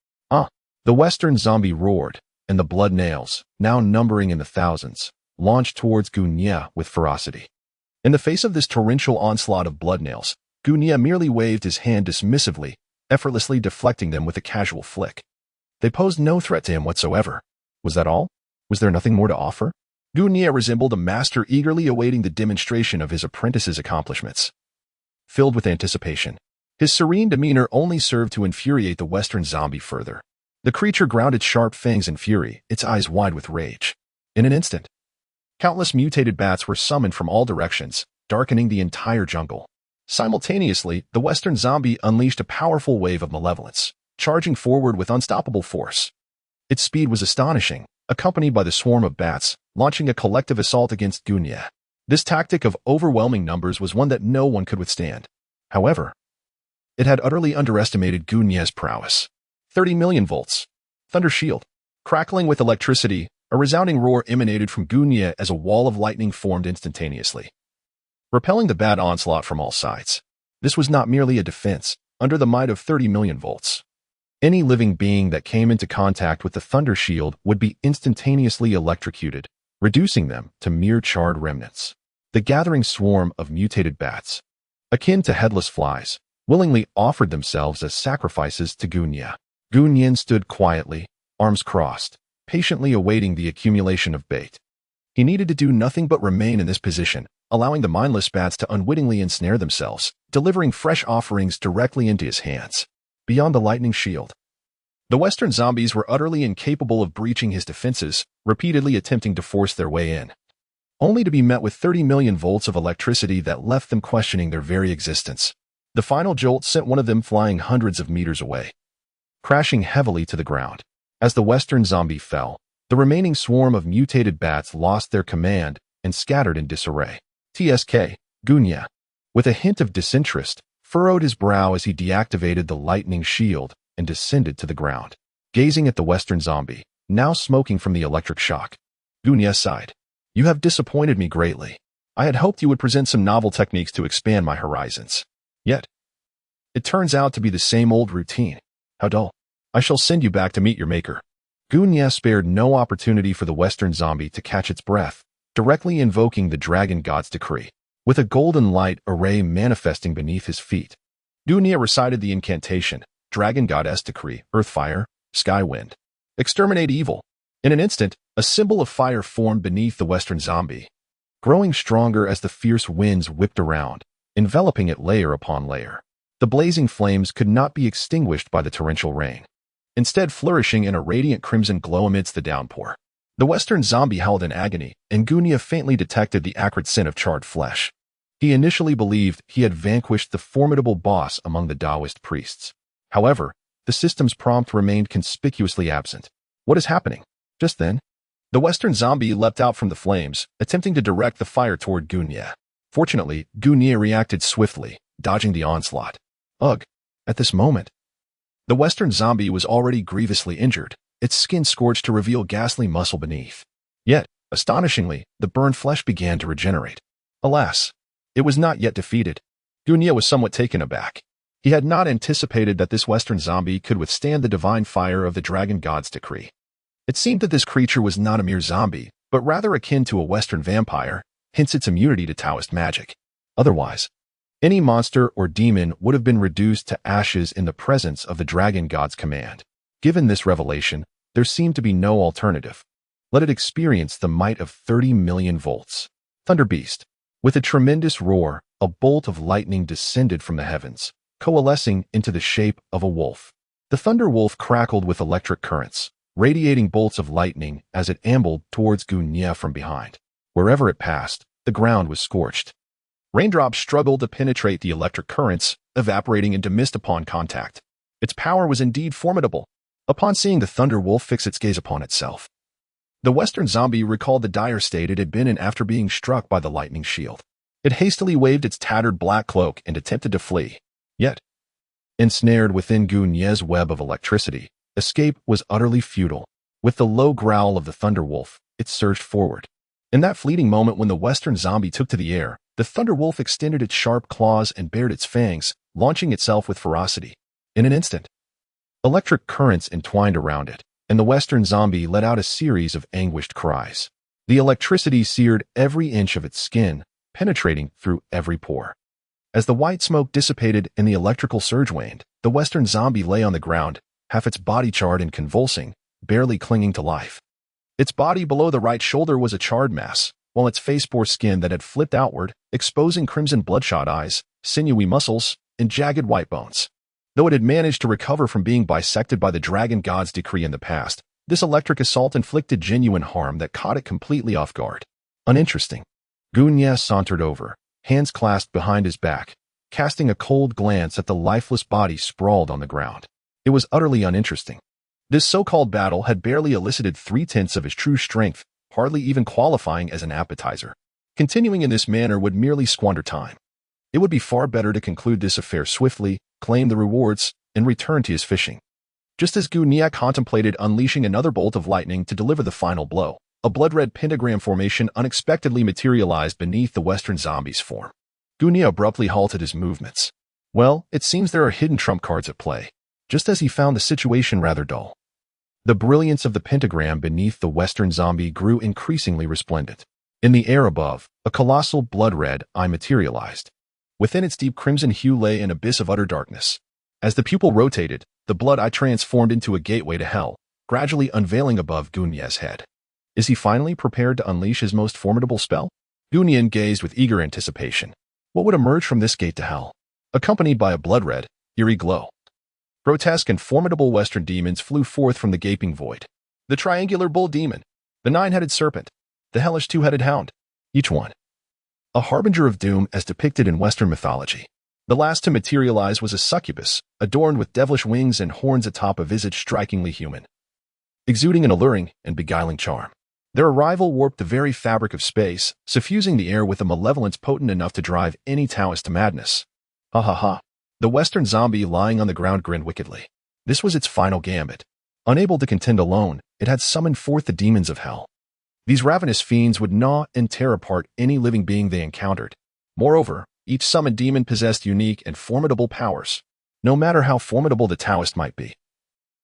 The Western zombie roared, and the blood nails, now numbering in the thousands, launched towards Gunya with ferocity. In the face of this torrential onslaught of blood nails, Gunya merely waved his hand dismissively, effortlessly deflecting them with a casual flick. They posed no threat to him whatsoever. Was that all? Was there nothing more to offer? Gunya resembled a master eagerly awaiting the demonstration of his apprentice's accomplishments. Filled with anticipation, his serene demeanor only served to infuriate the Western zombie further. The creature ground its sharp fangs in fury, its eyes wide with rage. In an instant, countless mutated bats were summoned from all directions, darkening the entire jungle. Simultaneously, the Western zombie unleashed a powerful wave of malevolence, charging forward with unstoppable force. Its speed was astonishing, accompanied by the swarm of bats, launching a collective assault against Gunya. This tactic of overwhelming numbers was one that no one could withstand. However, it had utterly underestimated Gunya's prowess. 30 million volts. Thunder shield. Crackling with electricity, a resounding roar emanated from Gunya as a wall of lightning formed instantaneously, repelling the bat onslaught from all sides. This was not merely a defense, under the might of 30 million volts. Any living being that came into contact with the thunder shield would be instantaneously electrocuted, reducing them to mere charred remnants. The gathering swarm of mutated bats, akin to headless flies, willingly offered themselves as sacrifices to Gunya. Gunyan stood quietly, arms crossed, patiently awaiting the accumulation of bait. He needed to do nothing but remain in this position, allowing the mindless bats to unwittingly ensnare themselves, delivering fresh offerings directly into his hands. Beyond the lightning shield, the Western zombies were utterly incapable of breaching his defenses, repeatedly attempting to force their way in, only to be met with 30 million volts of electricity that left them questioning their very existence. The final jolt sent one of them flying hundreds of meters away, crashing heavily to the ground. As the Western zombie fell, the remaining swarm of mutated bats lost their command and scattered in disarray. TSK, Gunya, with a hint of disinterest, furrowed his brow as he deactivated the lightning shield and descended to the ground, gazing at the Western zombie, now smoking from the electric shock. Gunya sighed. You have disappointed me greatly. I had hoped you would present some novel techniques to expand my horizons. Yet, it turns out to be the same old routine. How dull. I shall send you back to meet your maker. Gunya spared no opportunity for the Western zombie to catch its breath, directly invoking the dragon god's decree. With a golden light array manifesting beneath his feet, Gunya recited the incantation, Dragon Goddess Decree, Earth Fire, Sky Wind. Exterminate evil. In an instant, a symbol of fire formed beneath the Western zombie, growing stronger as the fierce winds whipped around, enveloping it layer upon layer. The blazing flames could not be extinguished by the torrential rain, instead flourishing in a radiant crimson glow amidst the downpour. The Western zombie howled in agony, and Gunya faintly detected the acrid scent of charred flesh. He initially believed he had vanquished the formidable boss among the Taoist priests. However, the system's prompt remained conspicuously absent. What is happening? Just then, the Western zombie leapt out from the flames, attempting to direct the fire toward Gunya. Fortunately, Gunya reacted swiftly, dodging the onslaught. Ugh! At this moment, the Western zombie was already grievously injured, its skin scorched to reveal ghastly muscle beneath. Yet, astonishingly, the burned flesh began to regenerate. Alas, it was not yet defeated. Gunya was somewhat taken aback. He had not anticipated that this Western zombie could withstand the divine fire of the dragon god's decree. It seemed that this creature was not a mere zombie, but rather akin to a Western vampire, hence its immunity to Taoist magic. Otherwise, any monster or demon would have been reduced to ashes in the presence of the dragon god's command. Given this revelation, there seemed to be no alternative. Let it experience the might of 30 million volts. Thunder Beast. With a tremendous roar, a bolt of lightning descended from the heavens, coalescing into the shape of a wolf. The thunder wolf crackled with electric currents, radiating bolts of lightning as it ambled towards Gunya from behind. Wherever it passed, the ground was scorched. Raindrops struggled to penetrate the electric currents, evaporating into mist upon contact. Its power was indeed formidable. Upon seeing the thunder wolf fix its gaze upon itself, the Western zombie recalled the dire state it had been in after being struck by the lightning shield. It hastily waved its tattered black cloak and attempted to flee. Yet, ensnared within Gunya's web of electricity, escape was utterly futile. With the low growl of the thunder wolf, it surged forward. In that fleeting moment when the Western zombie took to the air, the thunder wolf extended its sharp claws and bared its fangs, launching itself with ferocity. In an instant, electric currents entwined around it, and the Western zombie let out a series of anguished cries. The electricity seared every inch of its skin, penetrating through every pore. As the white smoke dissipated and the electrical surge waned, the Western zombie lay on the ground, half its body charred and convulsing, barely clinging to life. Its body below the right shoulder was a charred mass, while its face bore skin that had flipped outward, exposing crimson bloodshot eyes, sinewy muscles, and jagged white bones. Though it had managed to recover from being bisected by the dragon god's decree in the past, this electric assault inflicted genuine harm that caught it completely off guard. Uninteresting. Gunya sauntered over, hands clasped behind his back, casting a cold glance at the lifeless body sprawled on the ground. It was utterly uninteresting. This so-called battle had barely elicited 3/10 of his true strength, hardly even qualifying as an appetizer. Continuing in this manner would merely squander time. It would be far better to conclude this affair swiftly, claim the rewards, and return to his fishing. Just as Gu Nia contemplated unleashing another bolt of lightning to deliver the final blow, a blood-red pentagram formation unexpectedly materialized beneath the Western zombie's form. Gu Nia abruptly halted his movements. Well, it seems there are hidden trump cards at play, just as he found the situation rather dull. The brilliance of the pentagram beneath the Western zombie grew increasingly resplendent. In the air above, a colossal blood-red eye materialized. Within its deep crimson hue lay an abyss of utter darkness. As the pupil rotated, the blood eye transformed into a gateway to hell, gradually unveiling above Gu Nia's head. Is he finally prepared to unleash his most formidable spell? Gu Nia gazed with eager anticipation. What would emerge from this gate to hell? Accompanied by a blood-red, eerie glow. Grotesque and formidable Western demons flew forth from the gaping void. The triangular bull demon, the nine-headed serpent, the hellish two-headed hound, each one a harbinger of doom as depicted in Western mythology. The last to materialize was a succubus, adorned with devilish wings and horns atop a visage strikingly human, exuding an alluring and beguiling charm. Their arrival warped the very fabric of space, suffusing the air with a malevolence potent enough to drive any Taoist to madness. Ha ha ha. The Western zombie lying on the ground grinned wickedly. This was its final gambit. Unable to contend alone, it had summoned forth the demons of hell. These ravenous fiends would gnaw and tear apart any living being they encountered. Moreover, each summoned demon possessed unique and formidable powers, no matter how formidable the Taoist might be.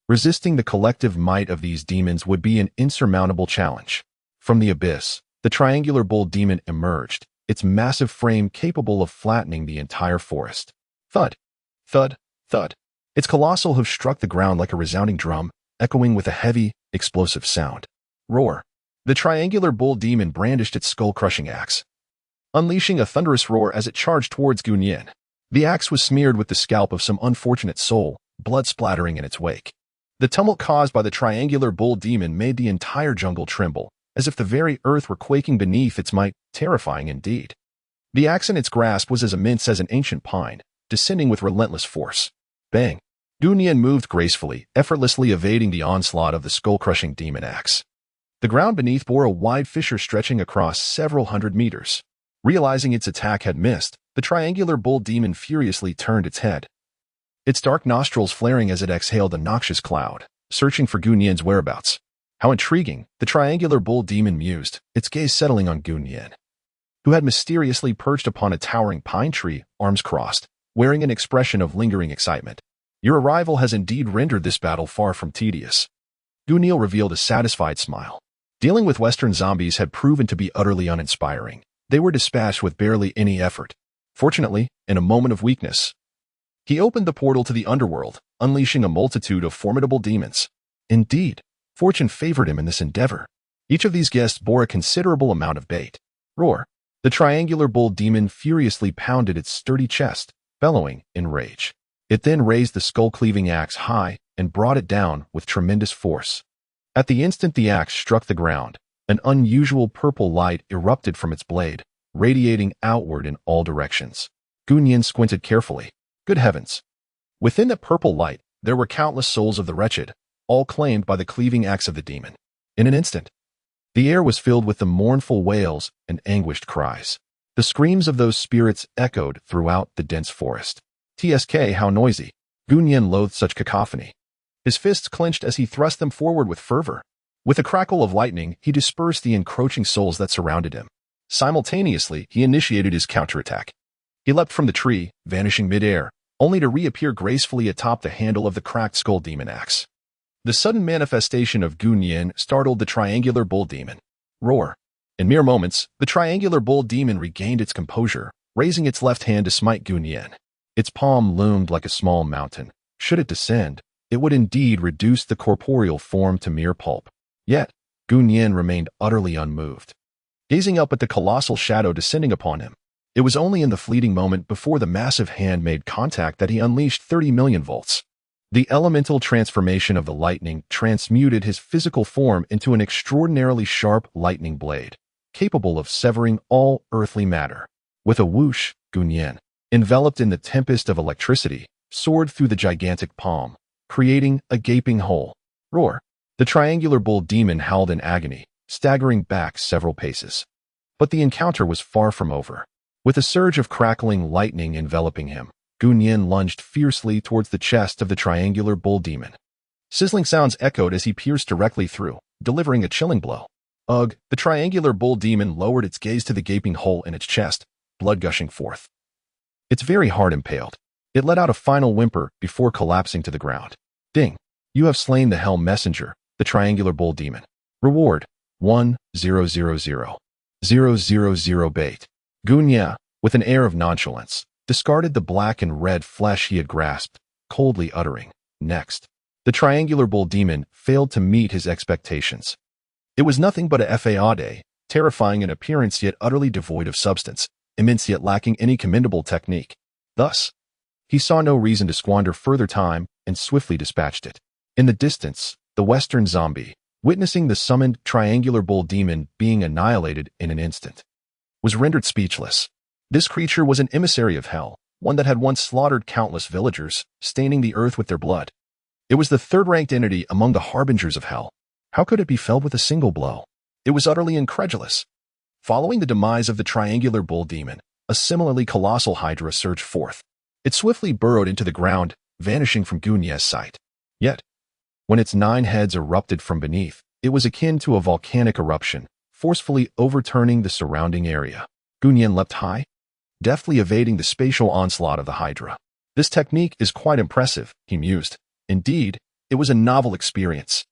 Resisting the collective might of these demons would be an insurmountable challenge. From the abyss, the triangular bull demon emerged, its massive frame capable of flattening the entire forest. Thud, thud, thud. Its colossal hoof struck the ground like a resounding drum, echoing with a heavy, explosive sound. Roar. The triangular bull demon brandished its skull-crushing axe, unleashing a thunderous roar as it charged towards Gu Nia. The axe was smeared with the scalp of some unfortunate soul, blood splattering in its wake. The tumult caused by the triangular bull demon made the entire jungle tremble, as if the very earth were quaking beneath its might, terrifying indeed. The axe in its grasp was as immense as an ancient pine, descending with relentless force. Bang! Gu Nia moved gracefully, effortlessly evading the onslaught of the skull-crushing demon axe. The ground beneath bore a wide fissure stretching across several hundred meters. Realizing its attack had missed, the triangular bull demon furiously turned its head, its dark nostrils flaring as it exhaled a noxious cloud, searching for Gu Nia's whereabouts. How intriguing, the triangular bull demon mused, its gaze settling on Gu Nia, who had mysteriously perched upon a towering pine tree, arms crossed, wearing an expression of lingering excitement. Your arrival has indeed rendered this battle far from tedious. Gu Nia revealed a satisfied smile. Dealing with Western zombies had proven to be utterly uninspiring. They were dispatched with barely any effort. Fortunately, in a moment of weakness, he opened the portal to the underworld, unleashing a multitude of formidable demons. Indeed, fortune favored him in this endeavor. Each of these guests bore a considerable amount of bait. Roar. The triangular bull demon furiously pounded its sturdy chest, bellowing in rage. It then raised the skull-cleaving axe high and brought it down with tremendous force. At the instant the axe struck the ground, an unusual purple light erupted from its blade, radiating outward in all directions. Gu Nia squinted carefully. Good heavens! Within that purple light, there were countless souls of the wretched, all claimed by the cleaving axe of the demon. In an instant, the air was filled with the mournful wails and anguished cries. The screams of those spirits echoed throughout the dense forest. TSK, how noisy! Gu Nia loathed such cacophony. His fists clenched as he thrust them forward with fervor. With a crackle of lightning, he dispersed the encroaching souls that surrounded him. Simultaneously, he initiated his counterattack. He leapt from the tree, vanishing mid-air, only to reappear gracefully atop the handle of the cracked skull demon axe. The sudden manifestation of Gu Nia startled the triangular bull demon. Roar. In mere moments, the triangular bull demon regained its composure, raising its left hand to smite Gu Nia. Its palm loomed like a small mountain. Should it descend, it would indeed reduce the corporeal form to mere pulp. Yet, Gu Nia remained utterly unmoved, gazing up at the colossal shadow descending upon him. It was only in the fleeting moment before the massive hand made contact that he unleashed 30 million volts. The elemental transformation of the lightning transmuted his physical form into an extraordinarily sharp lightning blade, capable of severing all earthly matter. With a whoosh, Gu Nia, enveloped in the tempest of electricity, soared through the gigantic palm, creating a gaping hole. Roar! The triangular bull demon howled in agony, staggering back several paces. But the encounter was far from over. With a surge of crackling lightning enveloping him, Gunyan lunged fiercely towards the chest of the triangular bull demon. Sizzling sounds echoed as he pierced directly through, delivering a chilling blow. Ugh! The triangular bull demon lowered its gaze to the gaping hole in its chest, blood gushing forth. Its very heart impaled. It let out a final whimper before collapsing to the ground. Ding! You have slain the Hell Messenger, the triangular bull demon. Reward: 1,000,000 bait. Gunya, with an air of nonchalance, discarded the black and red flesh he had grasped, coldly uttering, "Next." The triangular bull demon failed to meet his expectations. It was nothing but a Fade, terrifying in appearance yet utterly devoid of substance, immense yet lacking any commendable technique. Thus, he saw no reason to squander further time and swiftly dispatched it. In the distance, the Western zombie, witnessing the summoned triangular bull demon being annihilated in an instant, was rendered speechless. This creature was an emissary of hell, one that had once slaughtered countless villagers, staining the earth with their blood. It was the third-ranked entity among the harbingers of hell. How could it be felled with a single blow? It was utterly incredulous. Following the demise of the triangular bull demon, a similarly colossal hydra surged forth. It swiftly burrowed into the ground, vanishing from Gunya's sight. Yet, when its 9 heads erupted from beneath, it was akin to a volcanic eruption, forcefully overturning the surrounding area. Gunyan leapt high, deftly evading the spatial onslaught of the hydra. This technique is quite impressive, he mused. Indeed, it was a novel experience.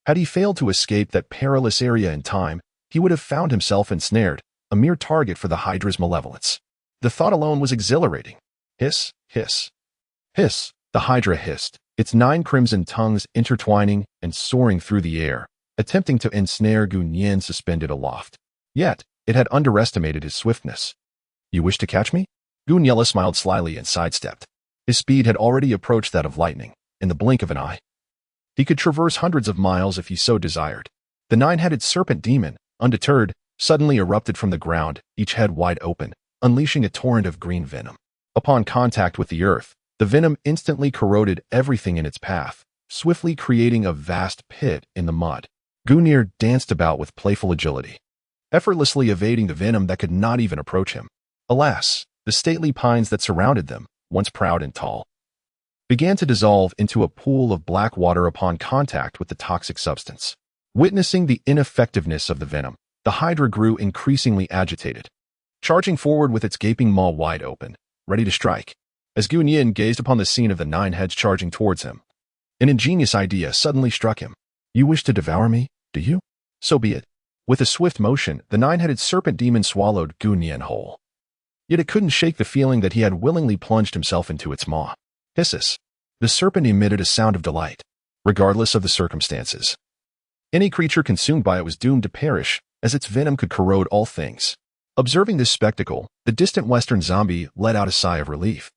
Had he failed to escape that perilous area in time, he would have found himself ensnared, a mere target for the hydra's malevolence. The thought alone was exhilarating. Hiss, hiss, hiss, the hydra hissed, its 9 crimson tongues intertwining and soaring through the air, attempting to ensnare Gunyan suspended aloft. Yet, it had underestimated his swiftness. You wish to catch me? Gunyella smiled slyly and sidestepped. His speed had already approached that of lightning. In the blink of an eye, he could traverse hundreds of miles if he so desired. The 9-headed serpent demon, undeterred, suddenly erupted from the ground, each head wide open, unleashing a torrent of green venom. Upon contact with the earth, the venom instantly corroded everything in its path, swiftly creating a vast pit in the mud. Gunir danced about with playful agility, effortlessly evading the venom that could not even approach him. Alas, the stately pines that surrounded them, once proud and tall, began to dissolve into a pool of black water upon contact with the toxic substance. Witnessing the ineffectiveness of the venom, the hydra grew increasingly agitated, charging forward with its gaping maw wide open, ready to strike. As Gunyin gazed upon the scene of the 9 heads charging towards him, an ingenious idea suddenly struck him. You wish to devour me, do you? So be it. With a swift motion, the 9-headed serpent demon swallowed Gunyin whole. Yet it couldn't shake the feeling that he had willingly plunged himself into its maw. Hisses. The serpent emitted a sound of delight, regardless of the circumstances. Any creature consumed by it was doomed to perish, as its venom could corrode all things. Observing this spectacle, the distant western zombie let out a sigh of relief,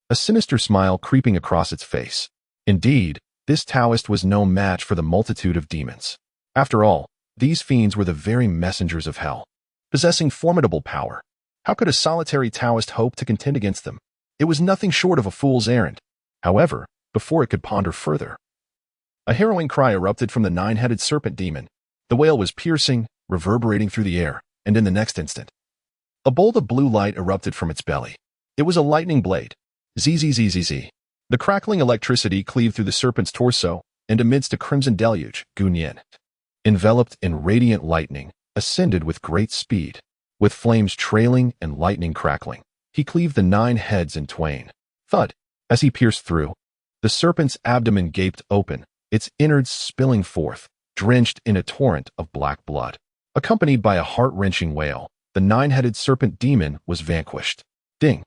a sinister smile creeping across its face. Indeed, this Taoist was no match for the multitude of demons. After all, these fiends were the very messengers of hell, possessing formidable power. How could a solitary Taoist hope to contend against them? It was nothing short of a fool's errand. However, before it could ponder further, a harrowing cry erupted from the 9-headed serpent demon. The wail was piercing, reverberating through the air, and in the next instant, a bolt of blue light erupted from its belly. It was a lightning blade. Zzzzz. The crackling electricity cleaved through the serpent's torso, and amidst a crimson deluge, Gunyin, enveloped in radiant lightning, ascended with great speed. With flames trailing and lightning crackling, he cleaved the 9 heads in twain. Thud! As he pierced through, the serpent's abdomen gaped open, its innards spilling forth, drenched in a torrent of black blood. Accompanied by a heart-wrenching wail, the 9-headed serpent demon was vanquished. Ding!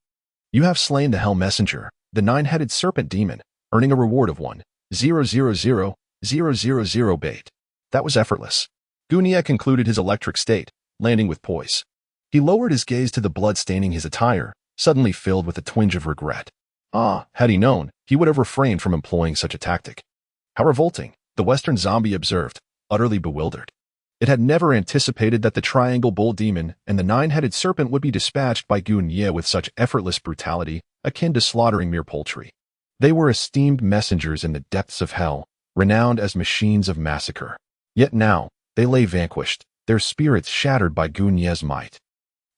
You have slain the Hell Messenger, the 9-headed serpent demon, earning a reward of 1,000,000 bait. That was effortless. Gunia concluded his electric state, landing with poise. He lowered his gaze to the blood staining his attire, suddenly filled with a twinge of regret. Had he known, he would have refrained from employing such a tactic. How revolting, the Western zombie observed, utterly bewildered. It had never anticipated that the triangle bull demon and the 9-headed serpent would be dispatched by Gunye with such effortless brutality, akin to slaughtering mere poultry. They were esteemed messengers in the depths of hell, renowned as machines of massacre. Yet now, they lay vanquished, their spirits shattered by Gunye's might.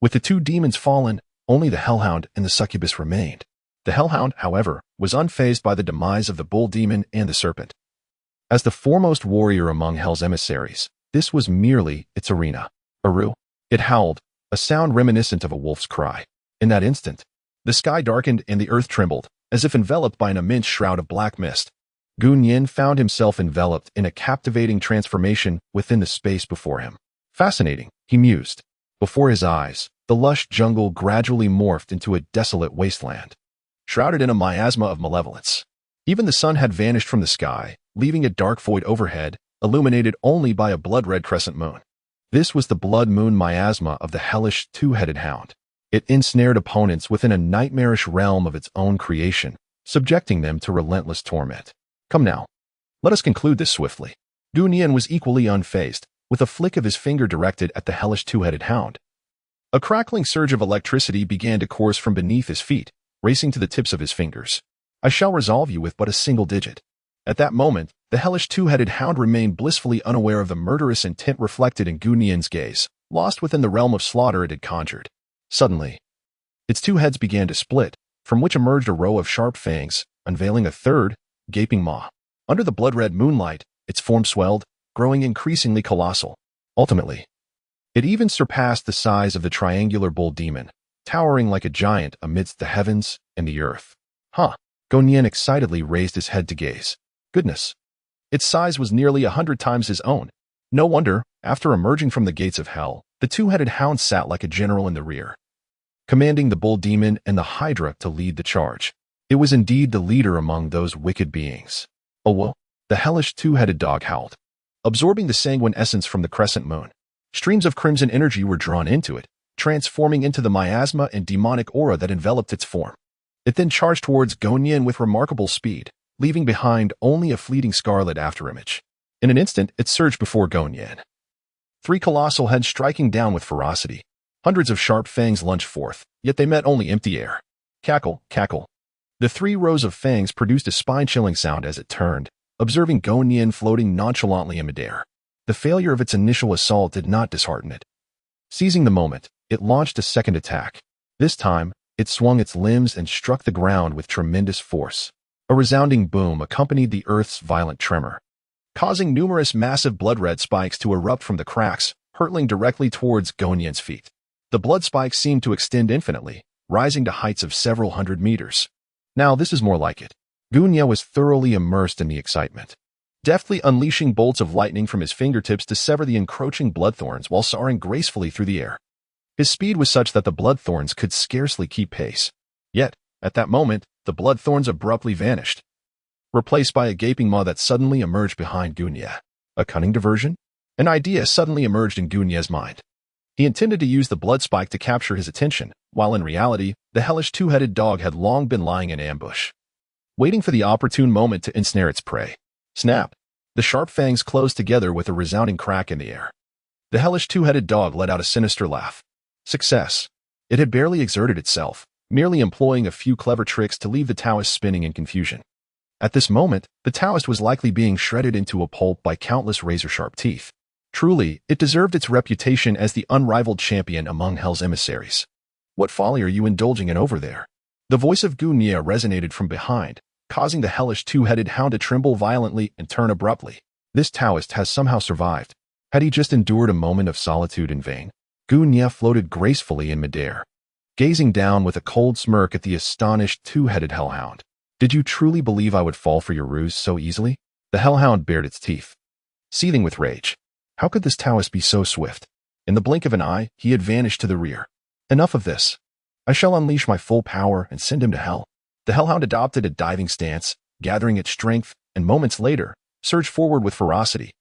With the two demons fallen, only the Hellhound and the Succubus remained. The Hellhound, however, was unfazed by the demise of the Bull Demon and the Serpent. As the foremost warrior among Hell's emissaries, this was merely its arena. Aru! It howled, a sound reminiscent of a wolf's cry. In that instant, the sky darkened and the earth trembled, as if enveloped by an immense shroud of black mist. Gunyan found himself enveloped in a captivating transformation within the space before him. Fascinating, he mused. Before his eyes, the lush jungle gradually morphed into a desolate wasteland, shrouded in a miasma of malevolence. Even the sun had vanished from the sky, leaving a dark void overhead, illuminated only by a blood-red crescent moon. This was the blood moon miasma of the hellish two-headed hound. It ensnared opponents within a nightmarish realm of its own creation, subjecting them to relentless torment. Come now, let us conclude this swiftly. Gunyan was equally unfazed, with a flick of his finger directed at the hellish two-headed hound. A crackling surge of electricity began to course from beneath his feet, racing to the tips of his fingers. I shall resolve you with but a single digit. At that moment, the hellish two-headed hound remained blissfully unaware of the murderous intent reflected in Gunyan's gaze, lost within the realm of slaughter it had conjured. Suddenly, its two heads began to split, from which emerged a row of sharp fangs, unveiling a third, gaping maw. Under the blood-red moonlight, its form swelled, growing increasingly colossal. Ultimately, it even surpassed the size of the triangular bull demon, towering like a giant amidst the heavens and the earth. Huh! Gunyan excitedly raised his head to gaze. Goodness! Its size was nearly 100 times his own. No wonder, after emerging from the gates of hell, the two-headed hound sat like a general in the rear, commanding the bull demon and the Hydra to lead the charge. It was indeed the leader among those wicked beings. Oh well, the hellish two-headed dog howled, absorbing the sanguine essence from the crescent moon. Streams of crimson energy were drawn into it, transforming into the miasma and demonic aura that enveloped its form. It then charged towards Gunyan with remarkable speed, leaving behind only a fleeting scarlet afterimage. In an instant, it surged before Gunyan, three colossal heads striking down with ferocity. Hundreds of sharp fangs lunged forth, yet they met only empty air. Cackle, cackle. The three rows of fangs produced a spine-chilling sound as it turned, observing Gunyan floating nonchalantly in midair. The failure of its initial assault did not dishearten it. Seizing the moment, it launched a second attack. This time, it swung its limbs and struck the ground with tremendous force. A resounding boom accompanied the earth's violent tremor, causing numerous massive blood-red spikes to erupt from the cracks, hurtling directly towards Gunyan's feet. The blood spikes seemed to extend infinitely, rising to heights of several hundred meters. Now this is more like it. Gunyan was thoroughly immersed in the excitement, deftly unleashing bolts of lightning from his fingertips to sever the encroaching bloodthorns while soaring gracefully through the air. His speed was such that the bloodthorns could scarcely keep pace. Yet, at that moment, the bloodthorns abruptly vanished, replaced by a gaping maw that suddenly emerged behind Gunyan. A cunning diversion? An idea suddenly emerged in Gunyan's mind. He intended to use the blood spike to capture his attention, while in reality, the hellish two-headed dog had long been lying in ambush, waiting for the opportune moment to ensnare its prey. Snap! The sharp fangs closed together with a resounding crack in the air. The hellish two-headed dog let out a sinister laugh. Success! It had barely exerted itself, merely employing a few clever tricks to leave the Taoist spinning in confusion. At this moment, the Taoist was likely being shredded into a pulp by countless razor-sharp teeth. Truly, it deserved its reputation as the unrivaled champion among Hell's emissaries. What folly are you indulging in over there? The voice of Gunyan resonated from behind, causing the hellish two-headed hound to tremble violently and turn abruptly. This Taoist has somehow survived. Had he just endured a moment of solitude in vain? Gunyan floated gracefully in midair, gazing down with a cold smirk at the astonished two-headed hellhound. Did you truly believe I would fall for your ruse so easily? The hellhound bared its teeth, seething with rage. How could this Taoist be so swift? In the blink of an eye, he had vanished to the rear. Enough of this. I shall unleash my full power and send him to hell. The hellhound adopted a diving stance, gathering its strength, and moments later, surged forward with ferocity.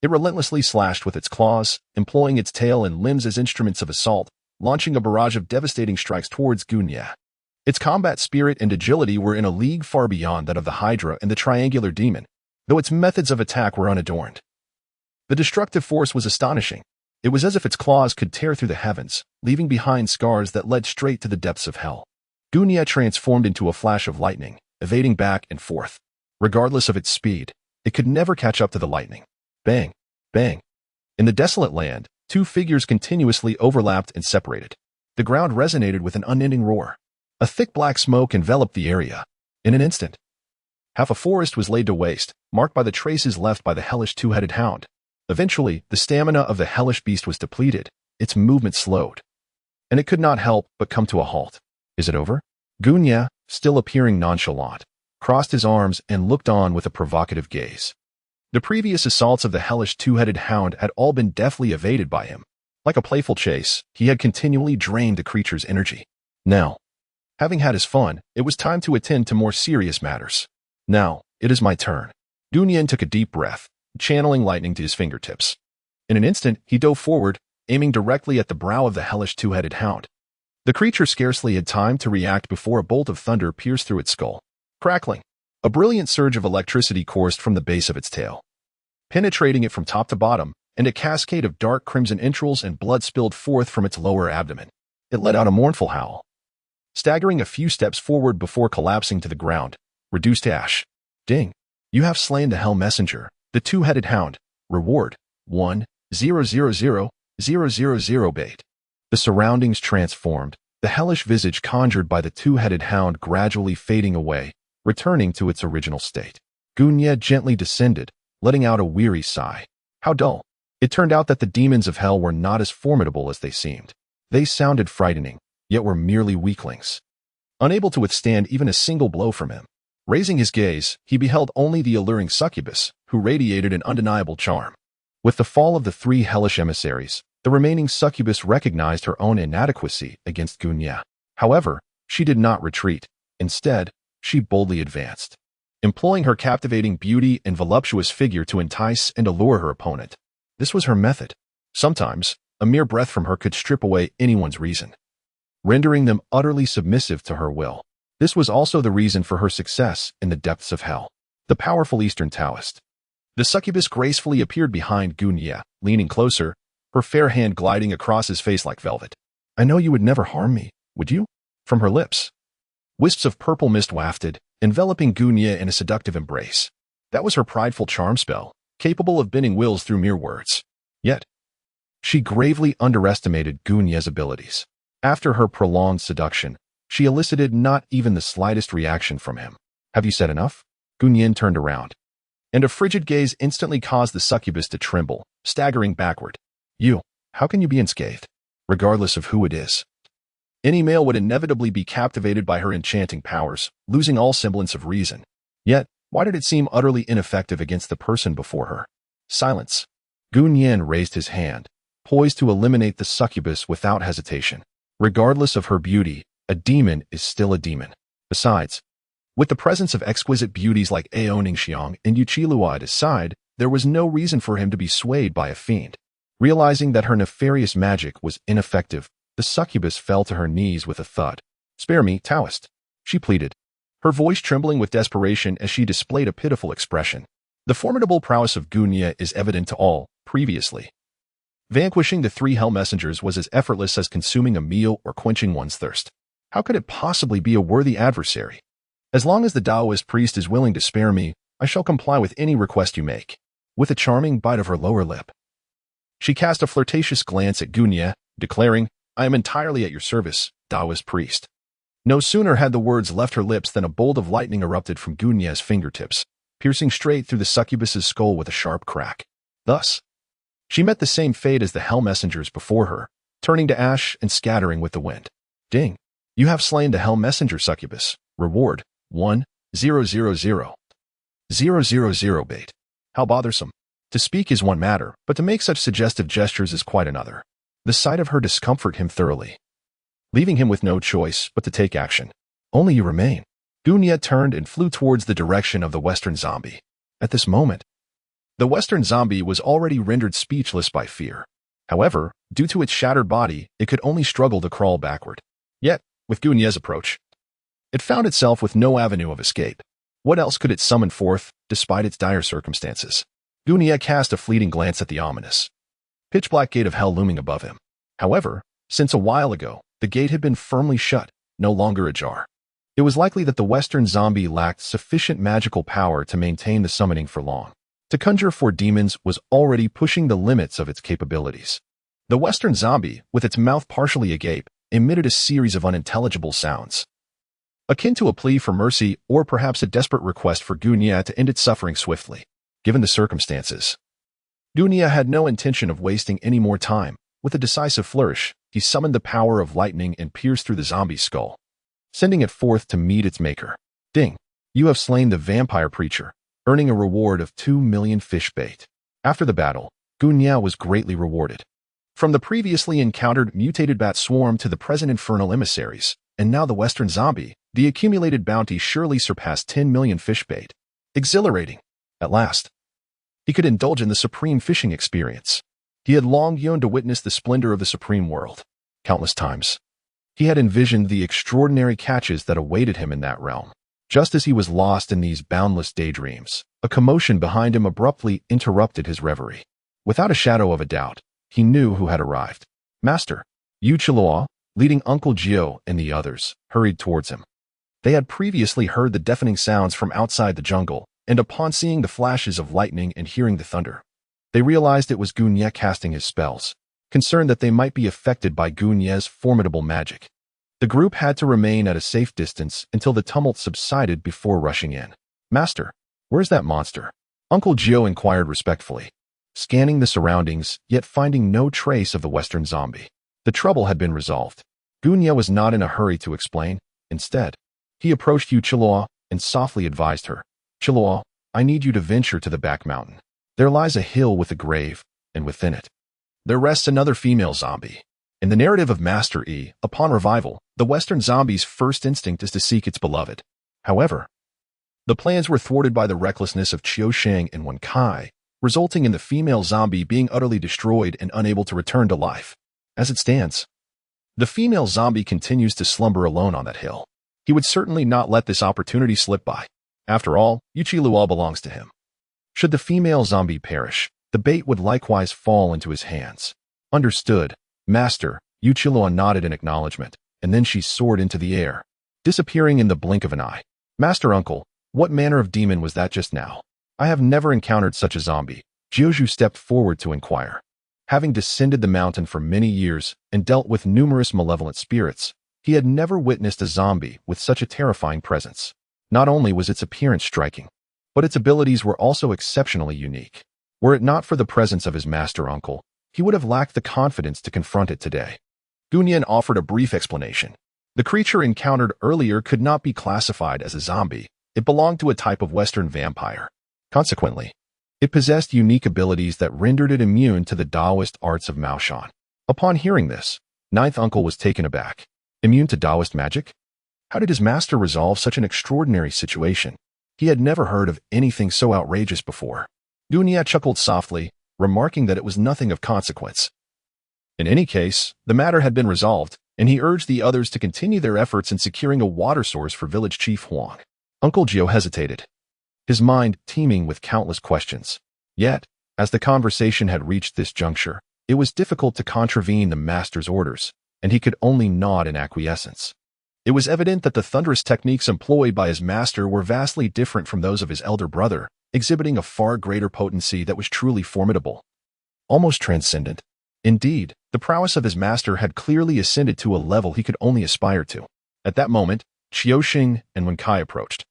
It relentlessly slashed with its claws, employing its tail and limbs as instruments of assault, launching a barrage of devastating strikes towards Gunyan. Its combat spirit and agility were in a league far beyond that of the Hydra and the triangular demon, though its methods of attack were unadorned. The destructive force was astonishing. It was as if its claws could tear through the heavens, leaving behind scars that led straight to the depths of hell. Gunyan transformed into a flash of lightning, evading back and forth. Regardless of its speed, It could never catch up to the lightning. Bang! Bang! In the desolate land, two figures continuously overlapped and separated. The ground resonated with an unending roar. A thick black smoke enveloped the area. In an instant, half a forest was laid to waste, marked by the traces left by the hellish two-headed hound. Eventually, the stamina of the hellish beast was depleted, its movement slowed, and it could not help but come to a halt. Is it over? Gunya, still appearing nonchalant, crossed his arms and looked on with a provocative gaze. The previous assaults of the hellish two-headed hound had all been deftly evaded by him. Like a playful chase, he had continually drained the creature's energy. Now, having had his fun, it was time to attend to more serious matters. Now, it is my turn. Gunyan took a deep breath, channeling lightning to his fingertips. In an instant, he dove forward, aiming directly at the brow of the hellish two-headed hound. The creature scarcely had time to react before a bolt of thunder pierced through its skull. Crackling, a brilliant surge of electricity coursed from the base of its tail, penetrating it from top to bottom, and a cascade of dark crimson entrails and blood spilled forth from its lower abdomen. It let out a mournful howl, staggering a few steps forward before collapsing to the ground, reduced to ash. Ding! You have slain the Hell Messenger, the two-headed hound. Reward, 1,000,000 bait. The surroundings transformed, the hellish visage conjured by the two-headed hound gradually fading away, returning to its original state. Gunya gently descended, letting out a weary sigh. How dull. It turned out that the demons of hell were not as formidable as they seemed. They sounded frightening, yet were merely weaklings, unable to withstand even a single blow from him. Raising his gaze, he beheld only the alluring succubus, who radiated an undeniable charm. With the fall of the three hellish emissaries, the remaining succubus recognized her own inadequacy against Gunya. However, she did not retreat. Instead, she boldly advanced, employing her captivating beauty and voluptuous figure to entice and allure her opponent. This was her method. Sometimes, a mere breath from her could strip away anyone's reason, rendering them utterly submissive to her will. This was also the reason for her success in the depths of hell. The powerful Eastern Taoist. The succubus gracefully appeared behind Gunya, leaning closer, her fair hand gliding across his face like velvet. I know you would never harm me, would you? From her lips, wisps of purple mist wafted, enveloping Gunya in a seductive embrace. That was her prideful charm spell, capable of bending wills through mere words. Yet, she gravely underestimated Gunya's abilities. After her prolonged seduction, she elicited not even the slightest reaction from him. Have you said enough? Gunyan turned around, and a frigid gaze instantly caused the succubus to tremble, staggering backward. How can you be unscathed? Regardless of who it is. Any male would inevitably be captivated by her enchanting powers, losing all semblance of reason. Yet, why did it seem utterly ineffective against the person before her? Silence. Gunyan raised his hand, poised to eliminate the succubus without hesitation. Regardless of her beauty, a demon is still a demon. Besides, with the presence of exquisite beauties like Aoning Xiang and Yuchilua at his side, there was no reason for him to be swayed by a fiend. Realizing that her nefarious magic was ineffective, the succubus fell to her knees with a thud. Spare me, Taoist, she pleaded, her voice trembling with desperation as she displayed a pitiful expression. The formidable prowess of Gunya is evident to all, previously. Vanquishing the three hell messengers was as effortless as consuming a meal or quenching one's thirst. How could it possibly be a worthy adversary? As long as the Taoist priest is willing to spare me, I shall comply with any request you make. With a charming bite of her lower lip, she cast a flirtatious glance at Gunya, declaring, I am entirely at your service, Taoist priest. No sooner had the words left her lips than a bolt of lightning erupted from Gunya's fingertips, piercing straight through the succubus's skull with a sharp crack. Thus, she met the same fate as the hell messengers before her, turning to ash and scattering with the wind. Ding! You have slain the hell messenger, succubus. Reward, 1,000,000 bait. How bothersome. To speak is one matter, but to make such suggestive gestures is quite another. The sight of her discomforted him thoroughly, leaving him with no choice but to take action. Only you remain. Gunya turned and flew towards the direction of the Western zombie. At this moment, the Western zombie was already rendered speechless by fear. However, due to its shattered body, it could only struggle to crawl backward. Yet, with Gunya's approach, it found itself with no avenue of escape. What else could it summon forth, despite its dire circumstances? Gunya cast a fleeting glance at the ominous, pitch-black gate of hell looming above him. However, since a while ago, the gate had been firmly shut, no longer ajar. It was likely that the Western zombie lacked sufficient magical power to maintain the summoning for long. To conjure 4 demons was already pushing the limits of its capabilities. The Western zombie, with its mouth partially agape, emitted a series of unintelligible sounds, akin to a plea for mercy or perhaps a desperate request for Gunya to end its suffering swiftly. Given the circumstances, Gunya had no intention of wasting any more time. With a decisive flourish, he summoned the power of lightning and pierced through the zombie's skull, sending it forth to meet its maker. Ding! You have slain the vampire preacher, earning a reward of 2 million fish bait. After the battle, Gunya was greatly rewarded. From the previously encountered mutated bat swarm to the present infernal emissaries, and now the Western zombie, the accumulated bounty surely surpassed 10 million fish bait. Exhilarating. At last, he could indulge in the supreme fishing experience. He had long yearned to witness the splendor of the supreme world. Countless times, he had envisioned the extraordinary catches that awaited him in that realm. Just as he was lost in these boundless daydreams, a commotion behind him abruptly interrupted his reverie. Without a shadow of a doubt, he knew who had arrived. Master Yu Chilua, leading Uncle Jiao and the others, hurried towards him. They had previously heard the deafening sounds from outside the jungle, and upon seeing the flashes of lightning and hearing the thunder, they realized it was Gunya casting his spells, concerned that they might be affected by Gunya's formidable magic. The group had to remain at a safe distance until the tumult subsided before rushing in. Master, where's that monster? Uncle Jiao inquired respectfully, scanning the surroundings, yet finding no trace of the Western zombie. The trouble had been resolved. Gunya was not in a hurry to explain. Instead, he approached Yu Chilua and softly advised her. Chilua, I need you to venture to the back mountain. There lies a hill with a grave, and within it, there rests another female zombie. In the narrative of Master Yi, upon revival, the Western zombie's first instinct is to seek its beloved. However, the plans were thwarted by the recklessness of Qiu Sheng and Wen Kai, resulting in the female zombie being utterly destroyed and unable to return to life. As it stands, the female zombie continues to slumber alone on that hill. He would certainly not let this opportunity slip by. After all, Yu Chilua belongs to him. Should the female zombie perish, the bait would likewise fall into his hands. Understood, Master. Yu Chilua nodded in acknowledgement, and then she soared into the air, disappearing in the blink of an eye. Master Uncle, what manner of demon was that just now? I have never encountered such a zombie. Jiuzhu stepped forward to inquire. Having descended the mountain for many years and dealt with numerous malevolent spirits, he had never witnessed a zombie with such a terrifying presence. Not only was its appearance striking, but its abilities were also exceptionally unique. Were it not for the presence of his master uncle, he would have lacked the confidence to confront it today. Gunyan offered a brief explanation. The creature encountered earlier could not be classified as a zombie. It belonged to a type of Western vampire. Consequently, it possessed unique abilities that rendered it immune to the Taoist arts of Maoshan. Upon hearing this, Ninth Uncle was taken aback. Immune to Taoist magic? How did his master resolve such an extraordinary situation? He had never heard of anything so outrageous before. Gunya chuckled softly, remarking that it was nothing of consequence. In any case, the matter had been resolved, and he urged the others to continue their efforts in securing a water source for village chief Huang. Uncle Jiao hesitated, his mind teeming with countless questions. Yet, as the conversation had reached this juncture, it was difficult to contravene the master's orders, and he could only nod in acquiescence. It was evident that the thunderous techniques employed by his master were vastly different from those of his elder brother, exhibiting a far greater potency that was truly formidable, almost transcendent. Indeed, the prowess of his master had clearly ascended to a level he could only aspire to. At that moment, Qiuxing and Wen Kai approached.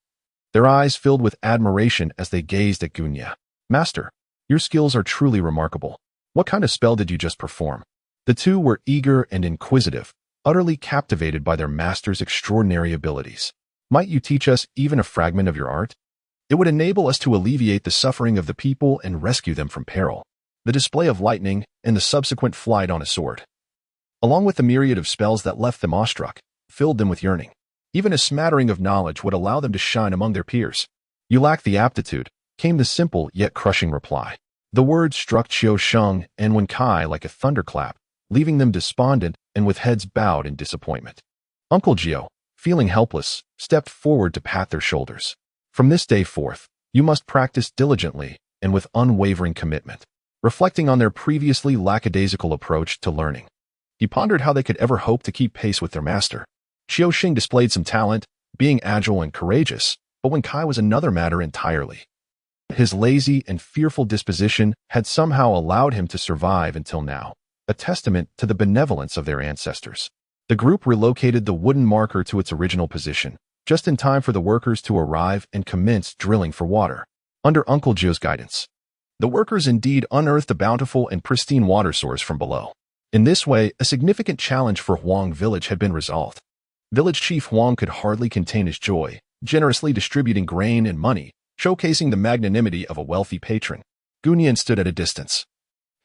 Their eyes filled with admiration as they gazed at Gunya. Master, your skills are truly remarkable. What kind of spell did you just perform? The two were eager and inquisitive, utterly captivated by their master's extraordinary abilities. Might you teach us even a fragment of your art? It would enable us to alleviate the suffering of the people and rescue them from peril. The display of lightning and the subsequent flight on a sword, along with the myriad of spells that left them awestruck, filled them with yearning. Even a smattering of knowledge would allow them to shine among their peers. You lack the aptitude, came the simple yet crushing reply. The words struck Qiusheng and Wen Kai like a thunderclap, leaving them despondent and with heads bowed in disappointment. Uncle Jiao, feeling helpless, stepped forward to pat their shoulders. From this day forth, you must practice diligently and with unwavering commitment. Reflecting on their previously lackadaisical approach to learning, he pondered how they could ever hope to keep pace with their master. Qiuxing displayed some talent, being agile and courageous, but when Kai was another matter entirely. His lazy and fearful disposition had somehow allowed him to survive until now, a testament to the benevolence of their ancestors. The group relocated the wooden marker to its original position, just in time for the workers to arrive and commence drilling for water. Under Uncle Joe's guidance, the workers indeed unearthed a bountiful and pristine water source from below. In this way, a significant challenge for Huang Village had been resolved. Village Chief Huang could hardly contain his joy, generously distributing grain and money, showcasing the magnanimity of a wealthy patron. Gunyan stood at a distance,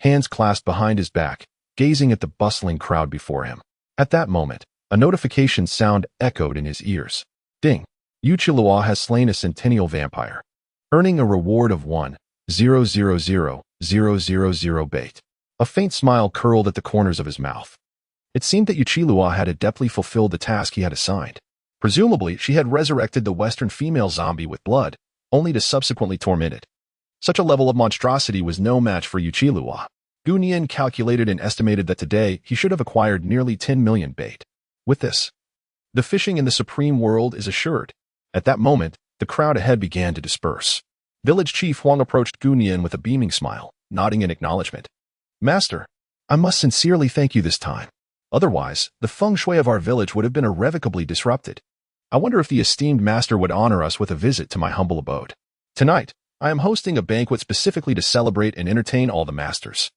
hands clasped behind his back, gazing at the bustling crowd before him. At that moment, a notification sound echoed in his ears. Ding! Yu Chilua has slain a centennial vampire, earning a reward of 1,000,000 bait. A faint smile curled at the corners of his mouth. It seemed that Yu Chilua had adeptly fulfilled the task he had assigned. Presumably, she had resurrected the Western female zombie with blood, only to subsequently torment it. Such a level of monstrosity was no match for Yu Chilua. Gunyan calculated and estimated that today he should have acquired nearly 10 million bait. With this, the fishing in the supreme world is assured. At that moment, the crowd ahead began to disperse. Village Chief Huang approached Gunyan with a beaming smile, nodding in acknowledgement. Master, I must sincerely thank you this time. Otherwise, the feng shui of our village would have been irrevocably disrupted. I wonder if the esteemed master would honor us with a visit to my humble abode. Tonight, I am hosting a banquet specifically to celebrate and entertain all the masters.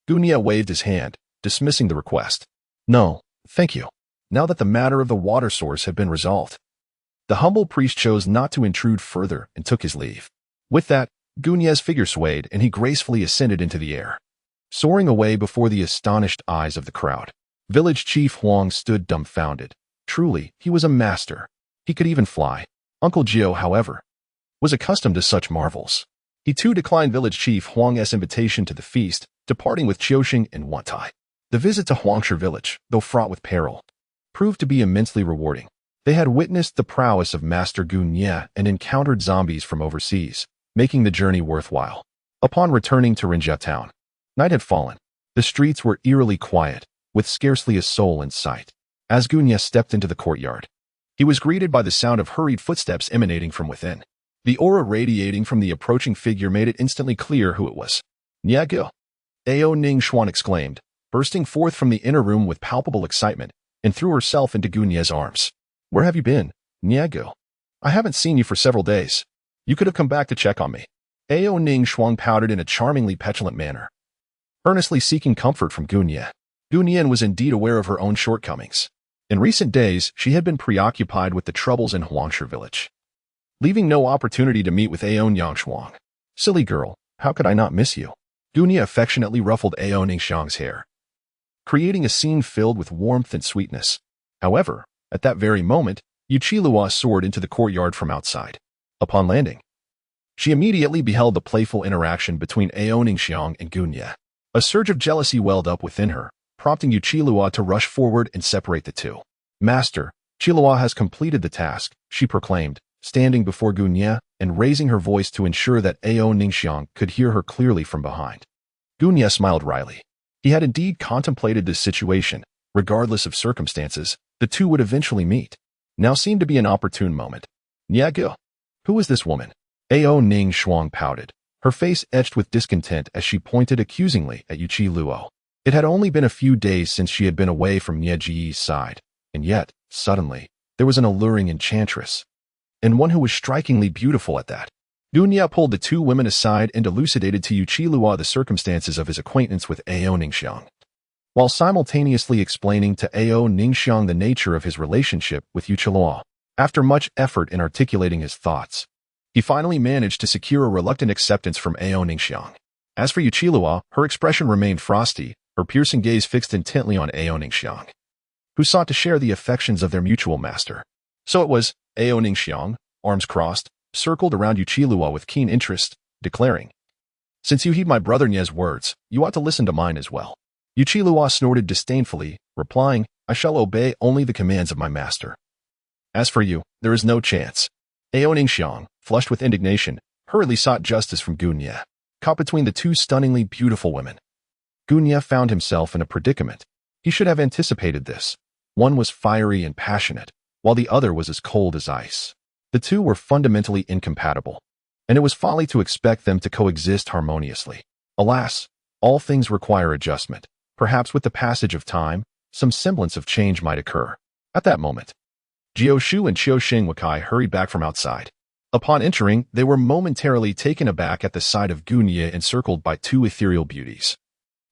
Gunyan waved his hand, dismissing the request. No, thank you. Now that the matter of the water source had been resolved, the humble priest chose not to intrude further and took his leave. With that, Gunyan's figure swayed and he gracefully ascended into the air, soaring away before the astonished eyes of the crowd. Village Chief Huang stood dumbfounded. Truly, he was a master. He could even fly. Uncle Gio, however, was accustomed to such marvels. He too declined Village Chief Huang's invitation to the feast, departing with Qiuxing and Wantai. The visit to Huangshe Village, though fraught with peril, proved to be immensely rewarding. They had witnessed the prowess of Master Gunyan and encountered zombies from overseas, making the journey worthwhile. Upon returning to Rinjia town, night had fallen. The streets were eerily quiet, with scarcely a soul in sight. As Gunyan stepped into the courtyard, he was greeted by the sound of hurried footsteps emanating from within. The aura radiating from the approaching figure made it instantly clear who it was. Niagil! Ao Ning Xuan exclaimed, bursting forth from the inner room with palpable excitement, and threw herself into Gunyan's arms. Where have you been, Niagil? I haven't seen you for several days. You could have come back to check on me. Ao Ning Xuan pouted in a charmingly petulant manner, earnestly seeking comfort from Gunyan. Gunyan was indeed aware of her own shortcomings. In recent days, she had been preoccupied with the troubles in Huangshe Village, leaving no opportunity to meet with Aon Yangshuang. Silly girl, how could I not miss you? Gunyan affectionately ruffled Ao Ning Xiang's hair, creating a scene filled with warmth and sweetness. However, at that very moment, Yu Chilua soared into the courtyard from outside. Upon landing, she immediately beheld the playful interaction between Ao Ning Xiang and Gunyan. A surge of jealousy welled up within her, prompting Yu Chilua to rush forward and separate the two. Master, Chilua has completed the task, she proclaimed, standing before Gunyan and raising her voice to ensure that Ao Ning Xiang could hear her clearly from behind. Gunyan smiled wryly. He had indeed contemplated this situation. Regardless of circumstances, the two would eventually meet. Now seemed to be an opportune moment. Niagil, who is this woman? Ao Ning Xuang pouted, her face etched with discontent as she pointed accusingly at Yu Chilua. It had only been a few days since she had been away from Nieji's side, and yet, suddenly, there was an alluring enchantress, and one who was strikingly beautiful at that. Gunyan pulled the two women aside and elucidated to Yu Chilua the circumstances of his acquaintance with Ao Ning Xiang, while simultaneously explaining to Ao Ning Xiang the nature of his relationship with Yu Chilua. After much effort in articulating his thoughts, he finally managed to secure a reluctant acceptance from Ao Ning Xiang. As for Yu Chilua, her expression remained frosty, her piercing gaze fixed intently on Ao Ning Xiang, who sought to share the affections of their mutual master. So it was, Ao Ning Xiang, arms crossed, circled around Yu Chilua with keen interest, declaring, "Since you heed my brother Nie's words, you ought to listen to mine as well." Yu Chilua snorted disdainfully, replying, "I shall obey only the commands of my master. As for you, there is no chance." Ao Ning Xiang, flushed with indignation, hurriedly sought justice from Gunyan, caught between the two stunningly beautiful women. Gunyan found himself in a predicament. He should have anticipated this. One was fiery and passionate, while the other was as cold as ice. The two were fundamentally incompatible, and it was folly to expect them to coexist harmoniously. Alas, all things require adjustment. Perhaps with the passage of time, some semblance of change might occur. At that moment, Jioshu and Qiusheng Wakai hurried back from outside. Upon entering, they were momentarily taken aback at the sight of Gunia encircled by two ethereal beauties.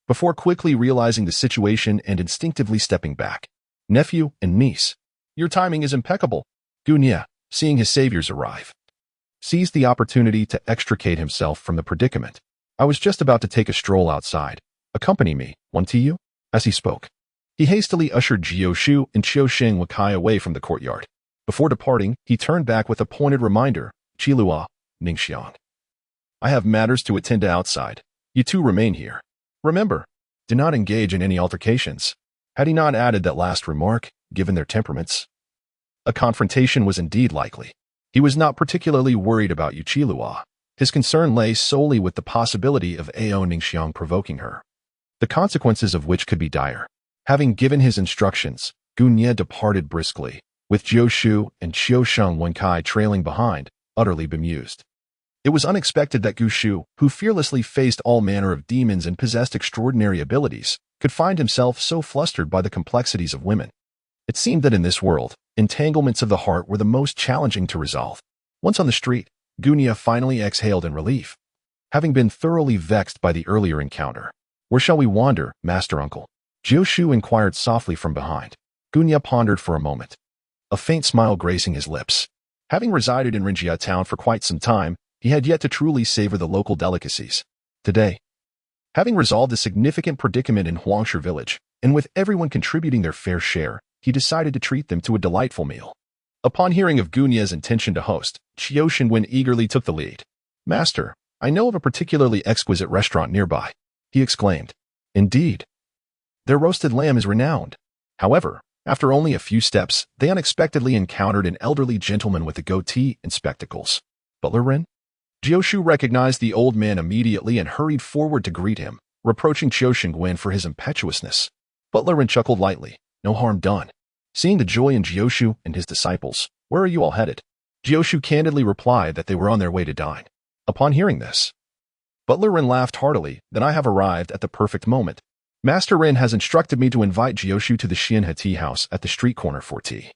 Before quickly realizing the situation and instinctively stepping back, nephew and niece, your timing is impeccable. Gunia, seeing his saviors arrive, seized the opportunity to extricate himself from the predicament. I was just about to take a stroll outside. Accompany me, won't you? As he spoke, he hastily ushered Jioshu and Qiusheng Wakai away from the courtyard. Before departing, he turned back with a pointed reminder, Qilua, Ningxiang. I have matters to attend to outside. You two remain here. Remember, do not engage in any altercations. Had he not added that last remark, given their temperaments, a confrontation was indeed likely. He was not particularly worried about Yu Qilua. His concern lay solely with the possibility of Ao Ningxiang provoking her, the consequences of which could be dire. Having given his instructions, Gunia departed briskly, with Jioshu and Qiusheng Wenkai trailing behind, utterly bemused. It was unexpected that Gushu, who fearlessly faced all manner of demons and possessed extraordinary abilities, could find himself so flustered by the complexities of women. It seemed that in this world, entanglements of the heart were the most challenging to resolve. Once on the street, Gunia finally exhaled in relief, having been thoroughly vexed by the earlier encounter. Where shall we wander, master uncle? Jioshu inquired softly from behind. Gunia pondered for a moment, a faint smile gracing his lips. Having resided in Rinjia town for quite some time, he had yet to truly savor the local delicacies. Today, having resolved a significant predicament in Huangshu village, and with everyone contributing their fair share, he decided to treat them to a delightful meal. Upon hearing of Gunia's intention to host, Qiusheng Wen eagerly took the lead. Master, I know of a particularly exquisite restaurant nearby, he exclaimed. Indeed, their roasted lamb is renowned. However, after only a few steps, they unexpectedly encountered an elderly gentleman with a goatee and spectacles. Butler Ren? Jioshu recognized the old man immediately and hurried forward to greet him, reproaching Qiusheng Wen for his impetuousness. Butler Ren chuckled lightly. No harm done. Seeing the joy in Jioshu and his disciples, where are you all headed? Jioshu candidly replied that they were on their way to dine. Upon hearing this, Butler Ren laughed heartily. Then I have arrived at the perfect moment. Master Ren has instructed me to invite Jioshu to the Xianhe Tea House at the street corner for tea.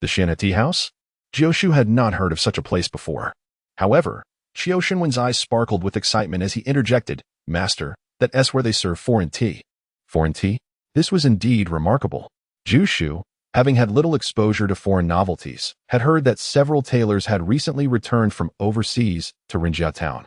The Xianhe Tea House? Jioshu had not heard of such a place before. However, Qiusheng Wen's eyes sparkled with excitement as he interjected, Master, that's where they serve foreign tea. Foreign tea? This was indeed remarkable. Jioshu, having had little exposure to foreign novelties, had heard that several tailors had recently returned from overseas to Rinjia town,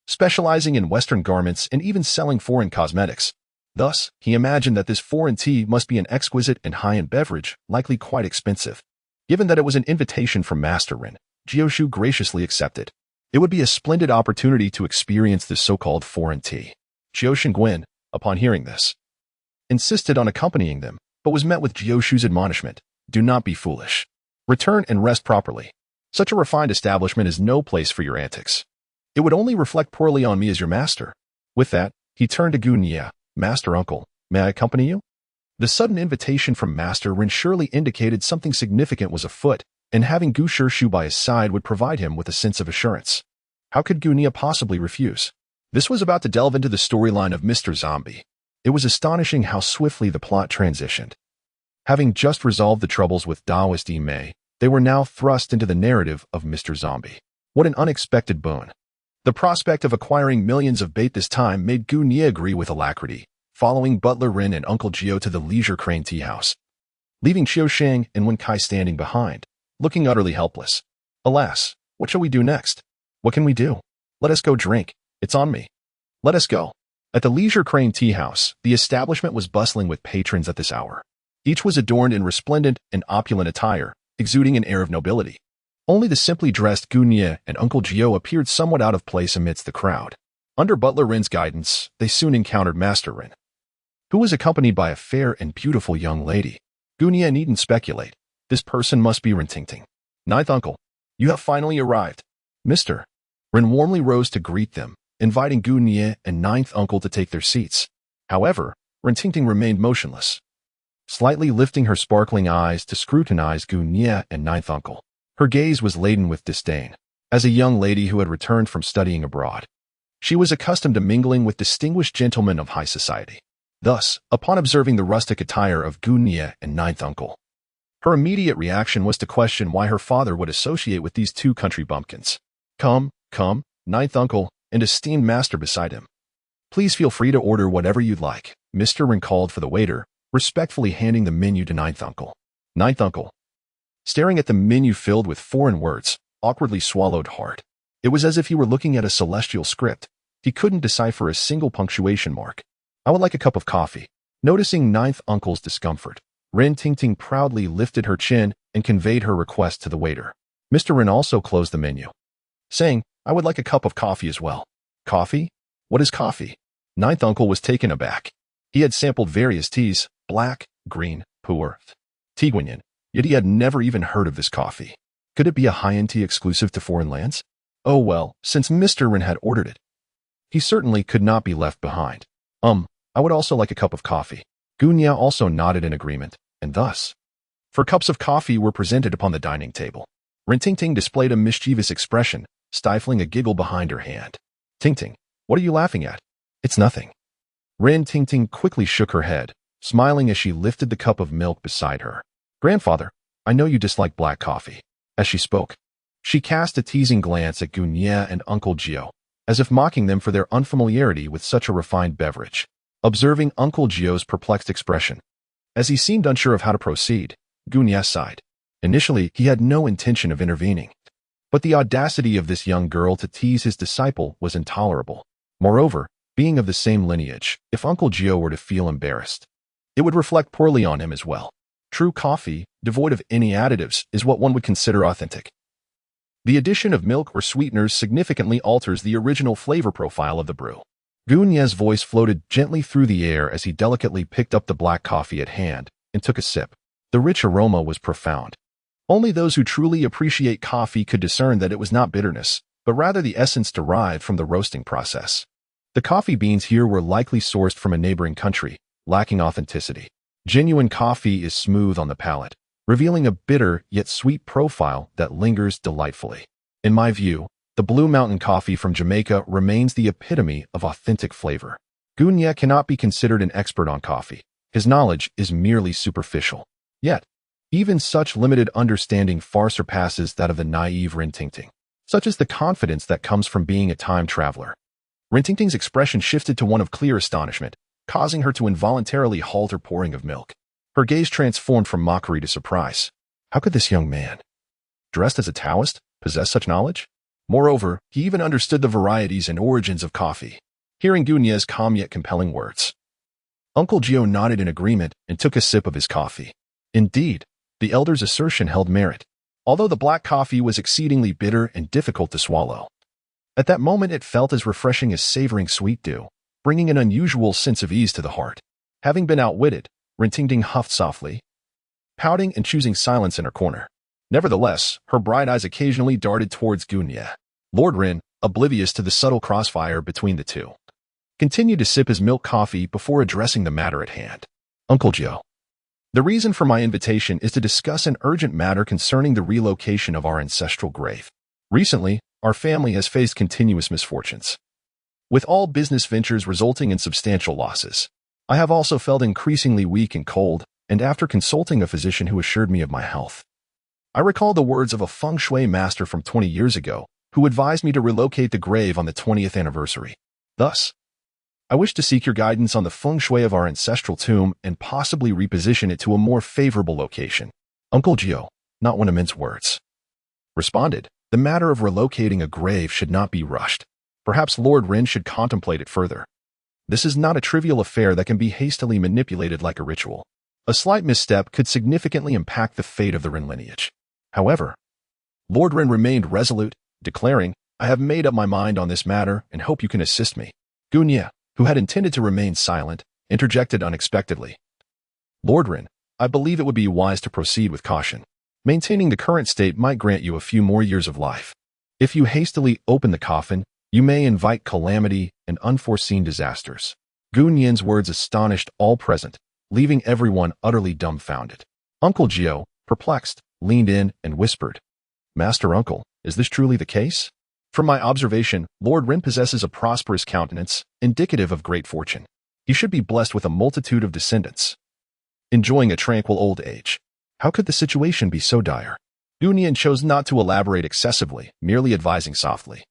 specializing in Western garments and even selling foreign cosmetics. Thus, he imagined that this foreign tea must be an exquisite and high-end beverage, likely quite expensive. Given that it was an invitation from Master Ren, Jioshu graciously accepted. It would be a splendid opportunity to experience this so-called foreign tea. Qiusheng Wen, upon hearing this, insisted on accompanying them, but was met with Jioshu's admonishment. Do not be foolish. Return and rest properly. Such a refined establishment is no place for your antics. It would only reflect poorly on me as your master. With that, he turned to Gunia. Master uncle, may I accompany you? The sudden invitation from Master Ren surely indicated something significant was afoot, and having Gu Shirshu by his side would provide him with a sense of assurance. How could Gunia possibly refuse? This was about to delve into the storyline of Mr. Zombie. It was astonishing how swiftly the plot transitioned. Having just resolved the troubles with Taoist Mei, they were now thrust into the narrative of Mr. Zombie. What an unexpected boon. The prospect of acquiring millions of bait this time made Gunia agree with alacrity, following Butler Ren and Uncle Gio to the Leisure Crane Tea House, leaving Qiusheng and Wenkai standing behind, looking utterly helpless. Alas, what shall we do next? What can we do? Let us go drink. It's on me. Let us go. At the Leisure Crane Tea House, the establishment was bustling with patrons at this hour. Each was adorned in resplendent and opulent attire, exuding an air of nobility. Only the simply dressed Gunia and Uncle Gio appeared somewhat out of place amidst the crowd. Under Butler Ren's guidance, they soon encountered Master Ren, who was accompanied by a fair and beautiful young lady. Gunia needn't speculate. This person must be Ren Tingting. Ninth uncle, you have finally arrived. Mr. Ren warmly rose to greet them, inviting Gunia and ninth uncle to take their seats. However, Ren Tingting remained motionless. slightly lifting her sparkling eyes to scrutinize Gu Nie and ninth uncle. Her gaze was laden with disdain. As a young lady who had returned from studying abroad, she was accustomed to mingling with distinguished gentlemen of high society. Thus, upon observing the rustic attire of Gu Nie and ninth uncle, her immediate reaction was to question why her father would associate with these two country bumpkins. Come, ninth uncle, and esteemed master beside him. Please feel free to order whatever you'd like. Mr. Ren called for the waiter, respectfully handing the menu to ninth uncle. Ninth uncle, staring at the menu filled with foreign words, awkwardly swallowed hard. It was as if he were looking at a celestial script. He couldn't decipher a single punctuation mark. I would like a cup of coffee. Noticing ninth uncle's discomfort, Ren Tingting proudly lifted her chin and conveyed her request to the waiter. Mr. Ren also closed the menu, saying, I would like a cup of coffee as well. Coffee? What is coffee? Ninth uncle was taken aback. He had sampled various teas, black, green, pu'er, tiguanyin, yet he had never even heard of this coffee. Could it be a high-end tea exclusive to foreign lands? Oh well, since Mr. Ren had ordered it, he certainly could not be left behind. I would also like a cup of coffee. Gu Nie also nodded in agreement, and thus, 4 cups of coffee were presented upon the dining table. Ren Tingting displayed a mischievous expression, stifling a giggle behind her hand. Tingting, what are you laughing at? It's nothing. Ren Tingting quickly shook her head, smiling as she lifted the cup of milk beside her. Grandfather, I know you dislike black coffee. As she spoke, she cast a teasing glance at Gu Nie and Uncle Gio, as if mocking them for their unfamiliarity with such a refined beverage. Observing Uncle Gio's perplexed expression, as he seemed unsure of how to proceed, Gu Nie sighed. Initially, he had no intention of intervening, but the audacity of this young girl to tease his disciple was intolerable. Moreover, being of the same lineage, if Uncle Gio were to feel embarrassed, it would reflect poorly on him as well. True coffee, devoid of any additives, is what one would consider authentic. The addition of milk or sweeteners significantly alters the original flavor profile of the brew. Gu Nie's voice floated gently through the air as he delicately picked up the black coffee at hand and took a sip. The rich aroma was profound. Only those who truly appreciate coffee could discern that it was not bitterness, but rather the essence derived from the roasting process. The coffee beans here were likely sourced from a neighboring country, lacking authenticity. Genuine coffee is smooth on the palate, revealing a bitter yet sweet profile that lingers delightfully. In my view, the Blue Mountain coffee from Jamaica remains the epitome of authentic flavor. Gu Nie cannot be considered an expert on coffee. His knowledge is merely superficial. Yet, even such limited understanding far surpasses that of the naive Ren Tingting. Such is the confidence that comes from being a time traveler. Ren Tingting's expression shifted to one of clear astonishment, causing her to involuntarily halt her pouring of milk. Her gaze transformed from mockery to surprise. How could this young man, dressed as a Taoist, possess such knowledge? Moreover, he even understood the varieties and origins of coffee. Hearing Gu Nie's calm yet compelling words, Uncle Gio nodded in agreement and took a sip of his coffee. Indeed, the elder's assertion held merit, although the black coffee was exceedingly bitter and difficult to swallow. At that moment it felt as refreshing as savoring sweet dew, bringing an unusual sense of ease to the heart. Having been outwitted, Ren Tingting huffed softly, pouting and choosing silence in her corner. Nevertheless, her bright eyes occasionally darted towards Gu Nie. Lord Ren, oblivious to the subtle crossfire between the two, continued to sip his milk coffee before addressing the matter at hand. Uncle Gio, the reason for my invitation is to discuss an urgent matter concerning the relocation of our ancestral grave. Recently, our family has faced continuous misfortunes, with all business ventures resulting in substantial losses. I have also felt increasingly weak and cold, and after consulting a physician who assured me of my health, I recall the words of a feng shui master from 20 years ago, who advised me to relocate the grave on the 20th anniversary. Thus, I wish to seek your guidance on the feng shui of our ancestral tomb and possibly reposition it to a more favorable location. Uncle Gio, not one to mince words, responded, the matter of relocating a grave should not be rushed. Perhaps Lord Ren should contemplate it further. This is not a trivial affair that can be hastily manipulated like a ritual. A slight misstep could significantly impact the fate of the Ren lineage. However, Lord Ren remained resolute, declaring, I have made up my mind on this matter and hope you can assist me. Gu Nie, who had intended to remain silent, interjected unexpectedly. Lord Ren, I believe it would be wise to proceed with caution. Maintaining the current state might grant you a few more years of life. If you hastily open the coffin, you may invite calamity and unforeseen disasters. Gu Nien's words astonished all present. leaving everyone utterly dumbfounded. Uncle Gio, perplexed, leaned in and whispered, "Master Uncle, is this truly the case? From my observation, Lord Ren possesses a prosperous countenance, indicative of great fortune. He should be blessed with a multitude of descendants, enjoying a tranquil old age. How could the situation be so dire?" Gunian chose not to elaborate excessively, merely advising softly,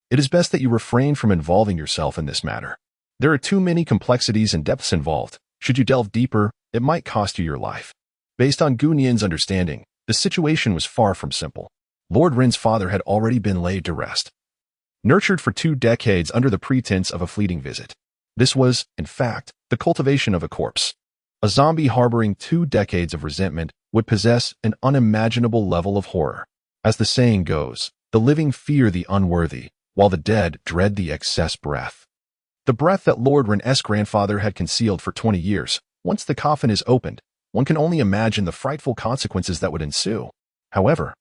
"It is best that you refrain from involving yourself in this matter. There are too many complexities and depths involved. Should you delve deeper, it might cost you your life." Based on Gunian's understanding, the situation was far from simple. Lord Rin's father had already been laid to rest, nurtured for 2 decades under the pretense of a fleeting visit. This was, in fact, the cultivation of a corpse. A zombie harboring 2 decades of resentment would possess an unimaginable level of horror. As the saying goes, the living fear the unworthy, while the dead dread the excess breath. The breath that Lord Rin's grandfather had concealed for 20 years. Once the coffin is opened, one can only imagine the frightful consequences that would ensue. However,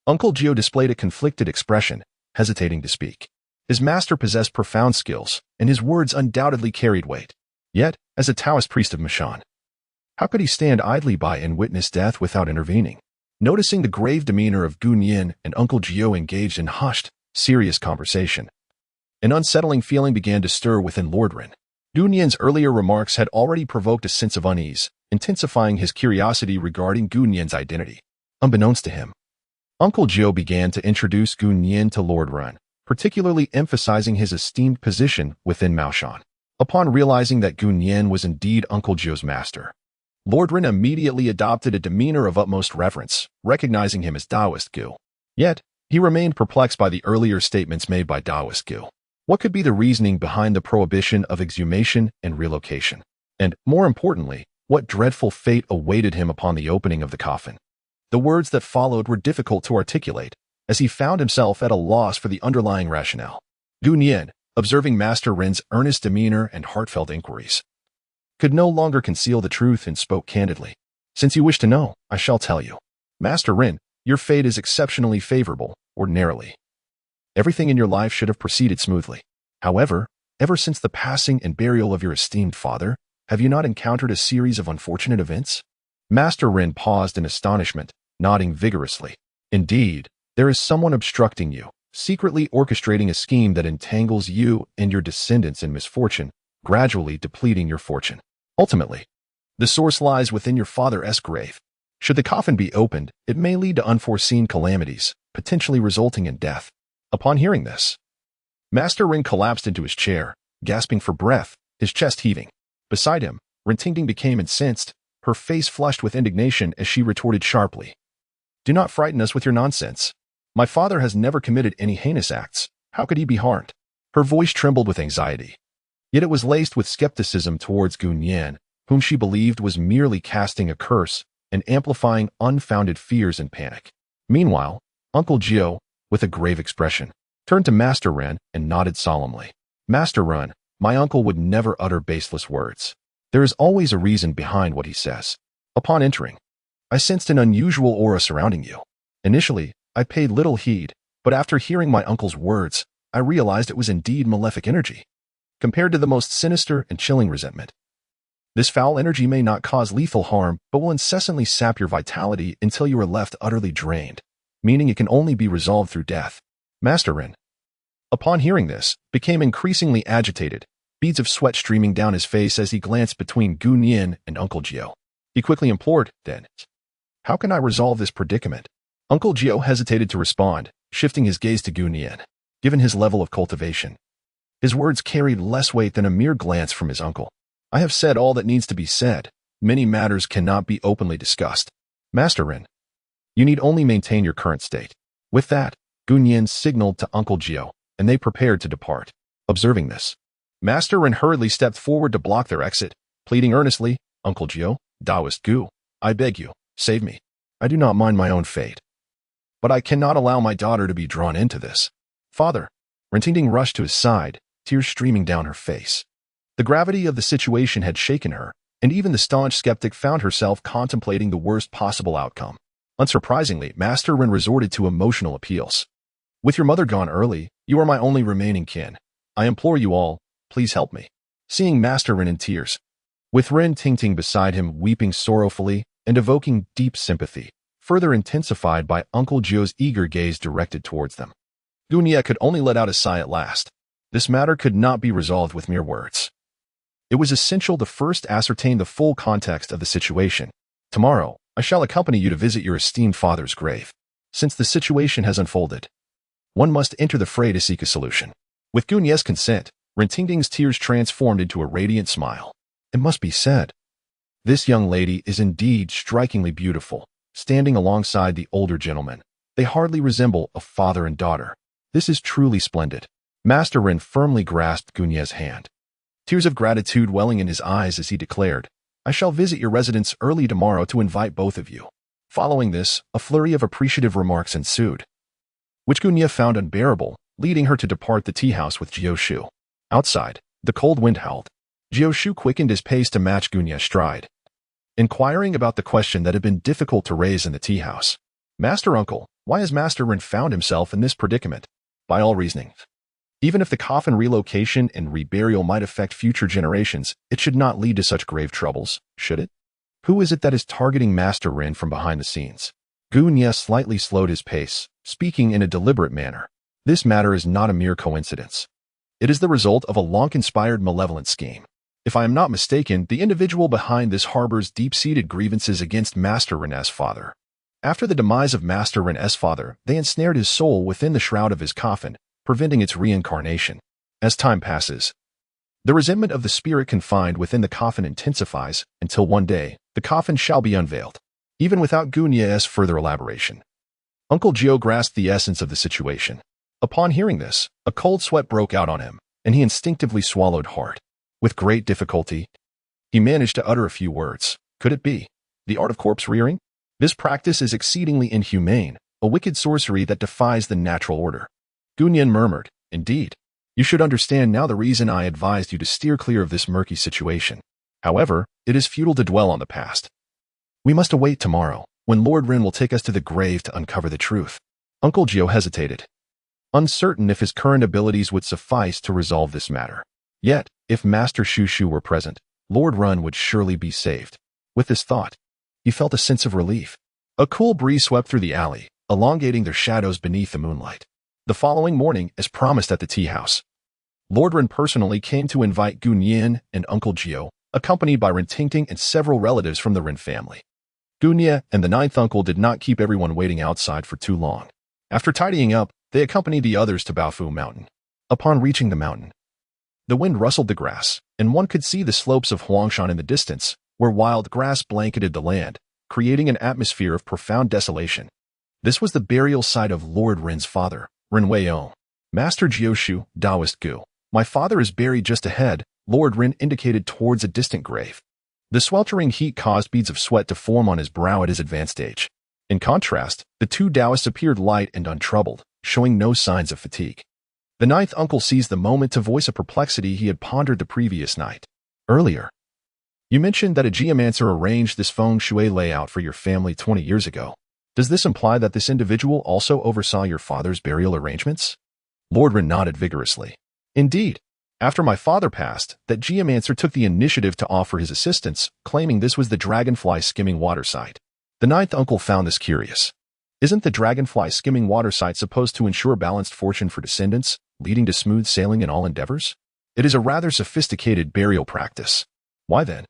Uncle Gio displayed a conflicted expression, hesitating to speak. His master possessed profound skills, and his words undoubtedly carried weight. Yet, as a Taoist priest of Mishan, how could he stand idly by and witness death without intervening? Noticing the grave demeanor of Gunian and Uncle Gio engaged in hushed, serious conversation, an unsettling feeling began to stir within Lord Rin. Gunian's earlier remarks had already provoked a sense of unease, intensifying his curiosity regarding Gunian's identity. Unbeknownst to him, Uncle Gio began to introduce Gunian to Lord Rin, particularly emphasizing his esteemed position within Maoshan. Upon realizing that Gunian was indeed Uncle Gio's master, Lord Rin immediately adopted a demeanor of utmost reverence, recognizing him as Taoist Gu. Yet, he remained perplexed by the earlier statements made by Taoist Gu. What could be the reasoning behind the prohibition of exhumation and relocation? And, more importantly, what dreadful fate awaited him upon the opening of the coffin? The words that followed were difficult to articulate, as he found himself at a loss for the underlying rationale. Gunian, observing Master Rin's earnest demeanor and heartfelt inquiries, could no longer conceal the truth and spoke candidly. "Since you wish to know, I shall tell you. Master Rin, your fate is exceptionally favorable, ordinarily. Everything in your life should have proceeded smoothly. However, ever since the passing and burial of your esteemed father, have you not encountered a series of unfortunate events?" Master Rin paused in astonishment, nodding vigorously. "Indeed, there is someone obstructing you, secretly orchestrating a scheme that entangles you and your descendants in misfortune, gradually depleting your fortune. Ultimately, the source lies within your father's grave. Should the coffin be opened, it may lead to unforeseen calamities, potentially resulting in death." Upon hearing this, Master Rin collapsed into his chair, gasping for breath, his chest heaving. Beside him, Rintingding became incensed, her face flushed with indignation as she retorted sharply, "Do not frighten us with your nonsense. My father has never committed any heinous acts. How could he be harmed?" Her voice trembled with anxiety, yet it was laced with skepticism towards Gunian, whom she believed was merely casting a curse and amplifying unfounded fears and panic. Meanwhile, Uncle Gio, with a grave expression, turned to Master Ren and nodded solemnly. "Master Ren, my uncle would never utter baseless words. There is always a reason behind what he says. Upon entering, I sensed an unusual aura surrounding you. Initially, I paid little heed, but after hearing my uncle's words, I realized it was indeed malefic energy, compared to the most sinister and chilling resentment. This foul energy may not cause lethal harm, but will incessantly sap your vitality until you are left utterly drained, meaning it can only be resolved through death." Master Rin, upon hearing this, became increasingly agitated, beads of sweat streaming down his face as he glanced between Gunian and Uncle Gio. He quickly implored, "Then, how can I resolve this predicament?" Uncle Gio hesitated to respond, shifting his gaze to Gunian. Given his level of cultivation, his words carried less weight than a mere glance from his uncle. "I have said all that needs to be said. Many matters cannot be openly discussed. Master Rin, you need only maintain your current state." With that, Gunian signaled to Uncle Gio, and they prepared to depart. Observing this, Master Rin hurriedly stepped forward to block their exit, pleading earnestly, "Uncle Gio, Taoist Gu, I beg you, save me. I do not mind my own fate, but I cannot allow my daughter to be drawn into this." "Father," Rintingding rushed to his side, tears streaming down her face. The gravity of the situation had shaken her, and even the staunch skeptic found herself contemplating the worst possible outcome. Unsurprisingly, Master Rin resorted to emotional appeals. "With your mother gone early, you are my only remaining kin. I implore you all, please help me." Seeing Master Rin in tears, with Ren Tingting beside him weeping sorrowfully and evoking deep sympathy, further intensified by Uncle Jio's eager gaze directed towards them. Gunia could only let out a sigh at last. This matter could not be resolved with mere words. It was essential to first ascertain the full context of the situation. Tomorrow, I shall accompany you to visit your esteemed father's grave. Since the situation has unfolded, one must enter the fray to seek a solution. With Gunia's consent, Ren Tingting's tears transformed into a radiant smile. It must be said, this young lady is indeed strikingly beautiful. Standing alongside the older gentleman, they hardly resemble a father and daughter. This is truly splendid. Master Ren firmly grasped Gunia's hand, tears of gratitude welling in his eyes as he declared, I shall visit your residence early tomorrow to invite both of you. Following this, a flurry of appreciative remarks ensued, which Gunia found unbearable, leading her to depart the tea house with Jiao Shu. Outside, the cold wind howled. Jiao Shu quickened his pace to match Gunia's stride, inquiring about the question that had been difficult to raise in the tea house. Master Uncle, why has Master Ren found himself in this predicament? By all reasoning, even if the coffin relocation and reburial might affect future generations, it should not lead to such grave troubles, should it? Who is it that is targeting Master Ren from behind the scenes? Gunia slightly slowed his pace, speaking in a deliberate manner. This matter is not a mere coincidence. It is the result of a long-conspired malevolent scheme. If I am not mistaken, the individual behind this harbors deep-seated grievances against Master Ren's father. After the demise of Master Ren's father, they ensnared his soul within the shroud of his coffin, preventing its reincarnation. As time passes, the resentment of the spirit confined within the coffin intensifies until one day, the coffin shall be unveiled. Even without Gunia's further elaboration, Uncle Jio grasped the essence of the situation. Upon hearing this, a cold sweat broke out on him, and he instinctively swallowed hard. With great difficulty, he managed to utter a few words. Could it be the art of corpse rearing? This practice is exceedingly inhumane, a wicked sorcery that defies the natural order. Gunyan murmured, indeed. You should understand now the reason I advised you to steer clear of this murky situation. However, it is futile to dwell on the past. We must await tomorrow, when Lord Ren will take us to the grave to uncover the truth. Uncle Jio hesitated, uncertain if his current abilities would suffice to resolve this matter. Yet, if Master Shushu were present, Lord Ren would surely be saved. With this thought, he felt a sense of relief. A cool breeze swept through the alley, elongating their shadows beneath the moonlight. The following morning, as promised at the tea house, Lord Ren personally came to invite Gunyan and Uncle Jio, accompanied by Ren Tingting and several relatives from the Ren family. Gunia and the ninth uncle did not keep everyone waiting outside for too long. After tidying up, they accompanied the others to Baofu Mountain. Upon reaching the mountain, the wind rustled the grass, and one could see the slopes of Huangshan in the distance, where wild grass blanketed the land, creating an atmosphere of profound desolation. This was the burial site of Lord Ren's father, Ren Weiyong. Master Jioshu, Taoist Gu. My father is buried just ahead, Lord Ren indicated towards a distant grave. The sweltering heat caused beads of sweat to form on his brow at his advanced age. In contrast, the two Taoists appeared light and untroubled, showing no signs of fatigue. The ninth uncle seized the moment to voice a perplexity he had pondered the previous night. Earlier, you mentioned that a geomancer arranged this feng shui layout for your family 20 years ago. Does this imply that this individual also oversaw your father's burial arrangements? Lord Ren nodded vigorously. Indeed, after my father passed, that geomancer took the initiative to offer his assistance, claiming this was the dragonfly skimming water site. The ninth uncle found this curious. Isn't the dragonfly skimming water site supposed to ensure balanced fortune for descendants, leading to smooth sailing in all endeavors? It is a rather sophisticated burial practice. Why then?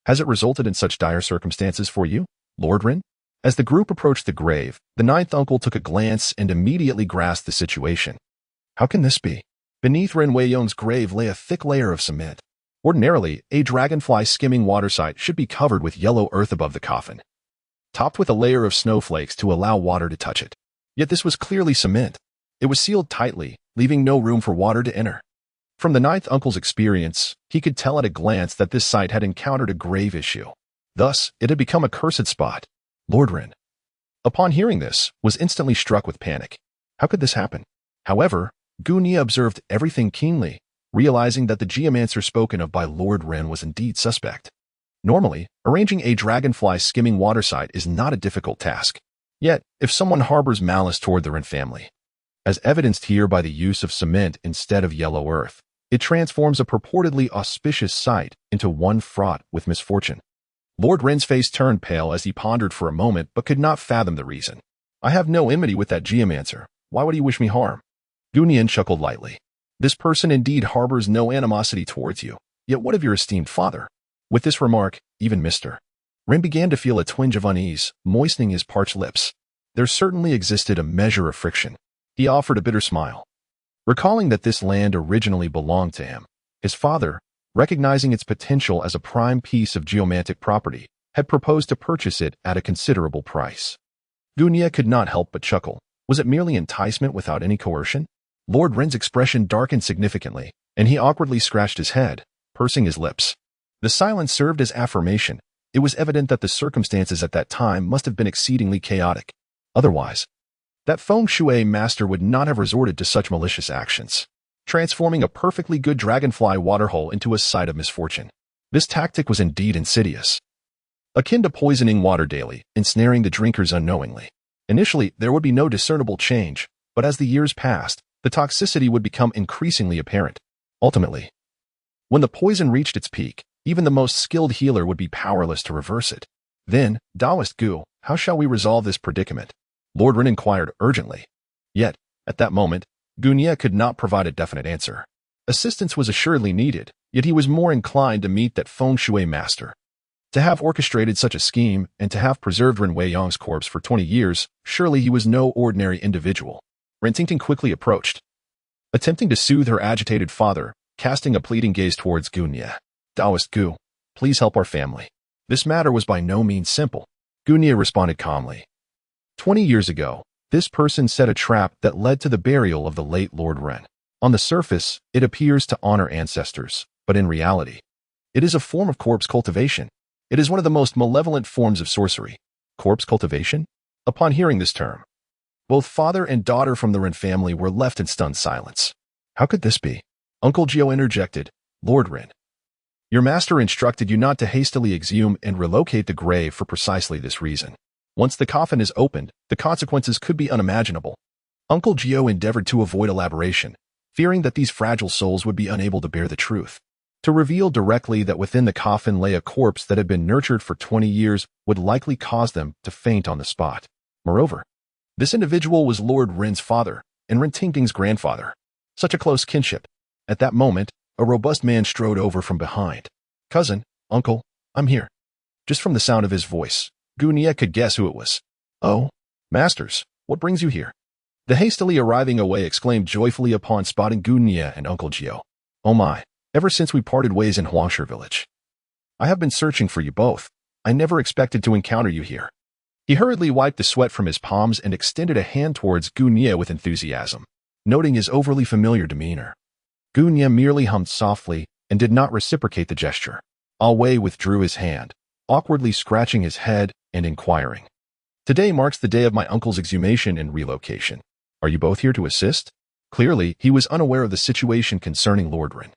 Has it resulted in such dire circumstances for you, Lord Ren? As the group approached the grave, the ninth uncle took a glance and immediately grasped the situation. How can this be? Beneath Ren Weiyong's grave lay a thick layer of cement. Ordinarily, a dragonfly skimming water site should be covered with yellow earth above the coffin, topped with a layer of snowflakes to allow water to touch it. Yet this was clearly cement. It was sealed tightly, leaving no room for water to enter. From the ninth uncle's experience, he could tell at a glance that this site had encountered a grave issue. Thus, it had become a cursed spot. Lord Ren, upon hearing this, was instantly struck with panic. How could this happen? However, Gunia observed everything keenly, realizing that the geomancer spoken of by Lord Ren was indeed suspect. Normally, arranging a dragonfly skimming water site is not a difficult task. Yet, if someone harbors malice toward the Ren family, as evidenced here by the use of cement instead of yellow earth, It transforms a purportedly auspicious sight into one fraught with misfortune. Lord Ren's face turned pale as he pondered for a moment but could not fathom the reason. I have no enmity with that geomancer. Why would he wish me harm? Gu Nian chuckled lightly. This person indeed harbors no animosity towards you. Yet what of your esteemed father? With this remark, even Mr. Ren began to feel a twinge of unease, moistening his parched lips. There certainly existed a measure of friction. He offered a bitter smile. Recalling that this land originally belonged to him, his father, recognizing its potential as a prime piece of geomantic property, had proposed to purchase it at a considerable price. Gu Nian could not help but chuckle. Was it merely enticement without any coercion? Lord Ren's expression darkened significantly, and he awkwardly scratched his head, pursing his lips. The silence served as affirmation. It was evident that the circumstances at that time must have been exceedingly chaotic. Otherwise, that feng shui master would not have resorted to such malicious actions, transforming a perfectly good dragonfly waterhole into a site of misfortune. This tactic was indeed insidious, akin to poisoning water daily, ensnaring the drinkers unknowingly. Initially, there would be no discernible change, but as the years passed, the toxicity would become increasingly apparent. Ultimately, when the poison reached its peak, even the most skilled healer would be powerless to reverse it. Then, Taoist Gu, how shall we resolve this predicament? Lord Ren inquired urgently. Yet, at that moment, Gu Nian could not provide a definite answer. Assistance was assuredly needed, yet he was more inclined to meet that feng shui master. To have orchestrated such a scheme and to have preserved Ren Weiyang's corpse for 20 years, surely he was no ordinary individual. Ren Tingting quickly approached, attempting to soothe her agitated father, casting a pleading gaze towards Gu Nian. Taoist Gu, please help our family. This matter was by no means simple. Gu Nian responded calmly. 20 years ago, this person set a trap that led to the burial of the late Lord Ren. On the surface, it appears to honor ancestors, but in reality, it is a form of corpse cultivation. It is one of the most malevolent forms of sorcery. Corpse cultivation? Upon hearing this term, both father and daughter from the Ren family were left in stunned silence. How could this be? Uncle Jiao interjected. Lord Ren, your master instructed you not to hastily exhume and relocate the grave for precisely this reason. Once the coffin is opened, the consequences could be unimaginable. Uncle Jiao endeavored to avoid elaboration, fearing that these fragile souls would be unable to bear the truth. To reveal directly that within the coffin lay a corpse that had been nurtured for 20 years would likely cause them to faint on the spot. Moreover, this individual was Lord Ren's father and Ren Tingting's grandfather. Such a close kinship. At that moment, a robust man strode over from behind. Cousin, uncle, I'm here. Just from the sound of his voice, Gu Nian could guess who it was. Oh, masters, what brings you here? The hastily arriving away exclaimed joyfully upon spotting Gu Nian and Uncle Jiao. Oh my, ever since we parted ways in Huangshe village, I have been searching for you both. I never expected to encounter you here. He hurriedly wiped the sweat from his palms and extended a hand towards Gu Nian with enthusiasm, noting his overly familiar demeanor. Gu Nian merely hummed softly and did not reciprocate the gesture. Wei withdrew his hand, awkwardly scratching his head and inquiring. Today marks the day of my uncle's exhumation and relocation. Are you both here to assist? Clearly, he was unaware of the situation concerning Lord Ren.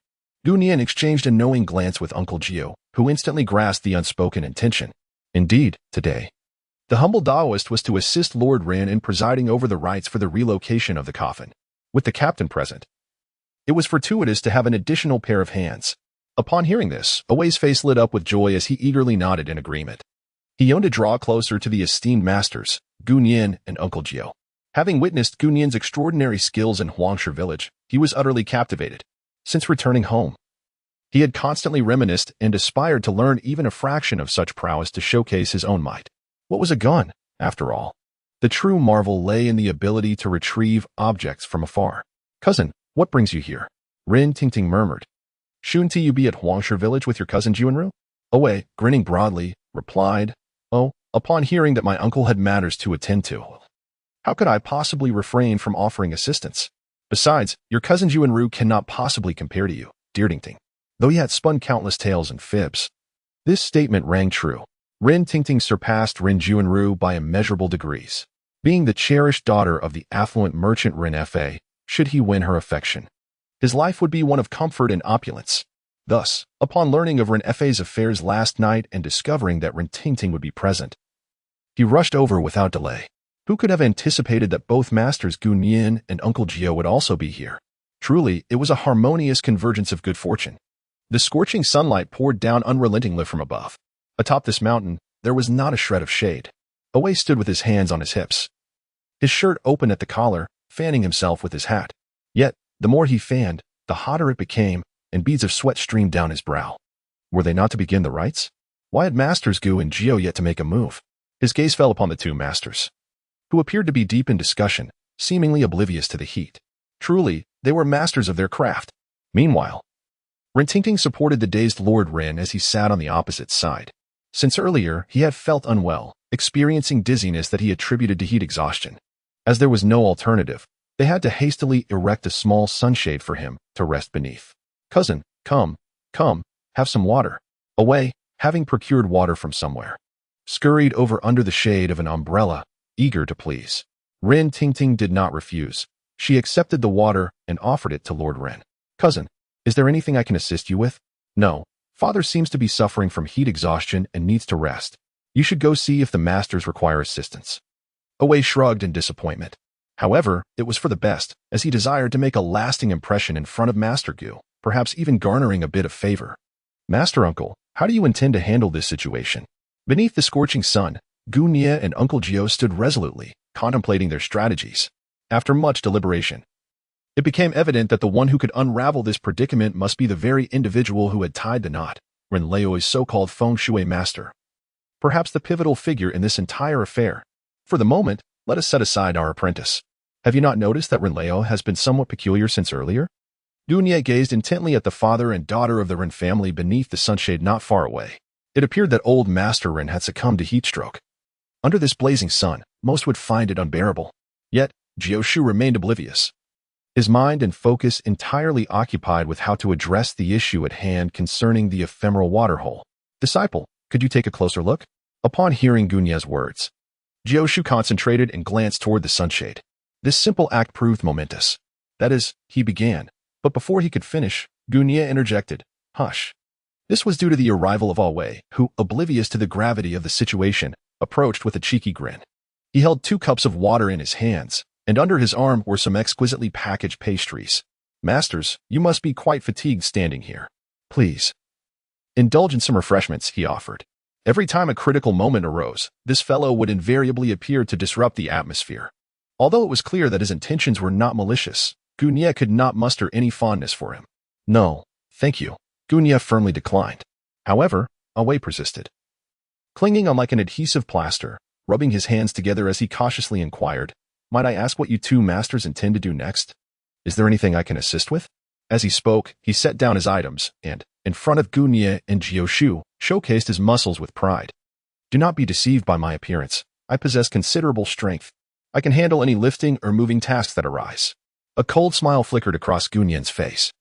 Gu Nian exchanged a knowing glance with Uncle Jiao, who instantly grasped the unspoken intention. Indeed, today, the humble Taoist was to assist Lord Ren in presiding over the rites for the relocation of the coffin. With the captain present, it was fortuitous to have an additional pair of hands. Upon hearing this, Wei's face lit up with joy as he eagerly nodded in agreement. He yearned to draw closer to the esteemed masters, Gu Nian and Uncle Jiao. Having witnessed Gu Nian's extraordinary skills in Huangshe village, he was utterly captivated. Since returning home, he had constantly reminisced and aspired to learn even a fraction of such prowess to showcase his own might. What was a gun, after all? The true marvel lay in the ability to retrieve objects from afar. Cousin, what brings you here? Ren Tingting murmured. Shouldn't you be at Huangshe village with your cousin Jianru? Wei, grinning broadly, replied, Oh, upon hearing that my uncle had matters to attend to, how could I possibly refrain from offering assistance? Besides, your cousin Jianru cannot possibly compare to you, dear Tingting, though he had spun countless tales and fibs. This statement rang true. Ren Tingting surpassed Ren Jianru by immeasurable degrees. Being the cherished daughter of the affluent merchant Ren Fa, should he win her affection, his life would be one of comfort and opulence. Thus, upon learning of Ren Fa's affairs last night and discovering that Ren Tingting would be present, he rushed over without delay. Who could have anticipated that both masters Gu Nian and Uncle Jiao would also be here? Truly, it was a harmonious convergence of good fortune. The scorching sunlight poured down unrelentingly from above. Atop this mountain, there was not a shred of shade. Away stood with his hands on his hips. His shirt open at the collar, fanning himself with his hat. Yet, the more he fanned, the hotter it became, and beads of sweat streamed down his brow. Were they not to begin the rites? Why had Masters Gu and Gio yet to make a move? His gaze fell upon the two masters, who appeared to be deep in discussion, seemingly oblivious to the heat. Truly, they were masters of their craft. Meanwhile, Rintinting supported the dazed Lord Rin as he sat on the opposite side. Since earlier, he had felt unwell, experiencing dizziness that he attributed to heat exhaustion. As there was no alternative, they had to hastily erect a small sunshade for him to rest beneath. Cousin, come, have some water. Away, having procured water from somewhere, scurried over under the shade of an umbrella, eager to please. Rin Tingting did not refuse. She accepted the water and offered it to Lord Rin. Cousin, is there anything I can assist you with? No. Father seems to be suffering from heat exhaustion and needs to rest. You should go see if the masters require assistance. Away shrugged in disappointment. However, it was for the best, as he desired to make a lasting impression in front of Master Gu, perhaps even garnering a bit of favor. Master Uncle, how do you intend to handle this situation? Beneath the scorching sun, Gu Nia and Uncle Gio stood resolutely, contemplating their strategies. After much deliberation, it became evident that the one who could unravel this predicament must be the very individual who had tied the knot, Ren Leo's so-called feng shui master. Perhaps the pivotal figure in this entire affair. For the moment, let us set aside our apprentice. Have you not noticed that Ren Leo has been somewhat peculiar since earlier? Gu Nia gazed intently at the father and daughter of the Ren family beneath the sunshade not far away. It appeared that old Master Ren had succumbed to heat stroke. Under this blazing sun, most would find it unbearable. Yet, Jiao Shu remained oblivious, his mind and focus entirely occupied with how to address the issue at hand concerning the ephemeral waterhole. Disciple, could you take a closer look? Upon hearing Gu Nia's words, Jiao Shu concentrated and glanced toward the sunshade. This simple act proved momentous. That is, he began, but before he could finish, Gu Nia interjected, "Hush." This was due to the arrival of Wei, who, oblivious to the gravity of the situation, approached with a cheeky grin. He held 2 cups of water in his hands, and under his arm were some exquisitely packaged pastries. Masters, you must be quite fatigued standing here. Please indulge in some refreshments, he offered. Every time a critical moment arose, this fellow would invariably appear to disrupt the atmosphere. Although it was clear that his intentions were not malicious, Gu Nia could not muster any fondness for him. No, thank you. Gu Nia firmly declined. However, Wei persisted, clinging on like an adhesive plaster, rubbing his hands together as he cautiously inquired, "Might I ask what you two masters intend to do next? Is there anything I can assist with?" As he spoke, he set down his items and, in front of Gu Nia and Jiao Shu, showcased his muscles with pride. Do not be deceived by my appearance. I possess considerable strength. I can handle any lifting or moving tasks that arise. A cold smile flickered across Gu Nian's face.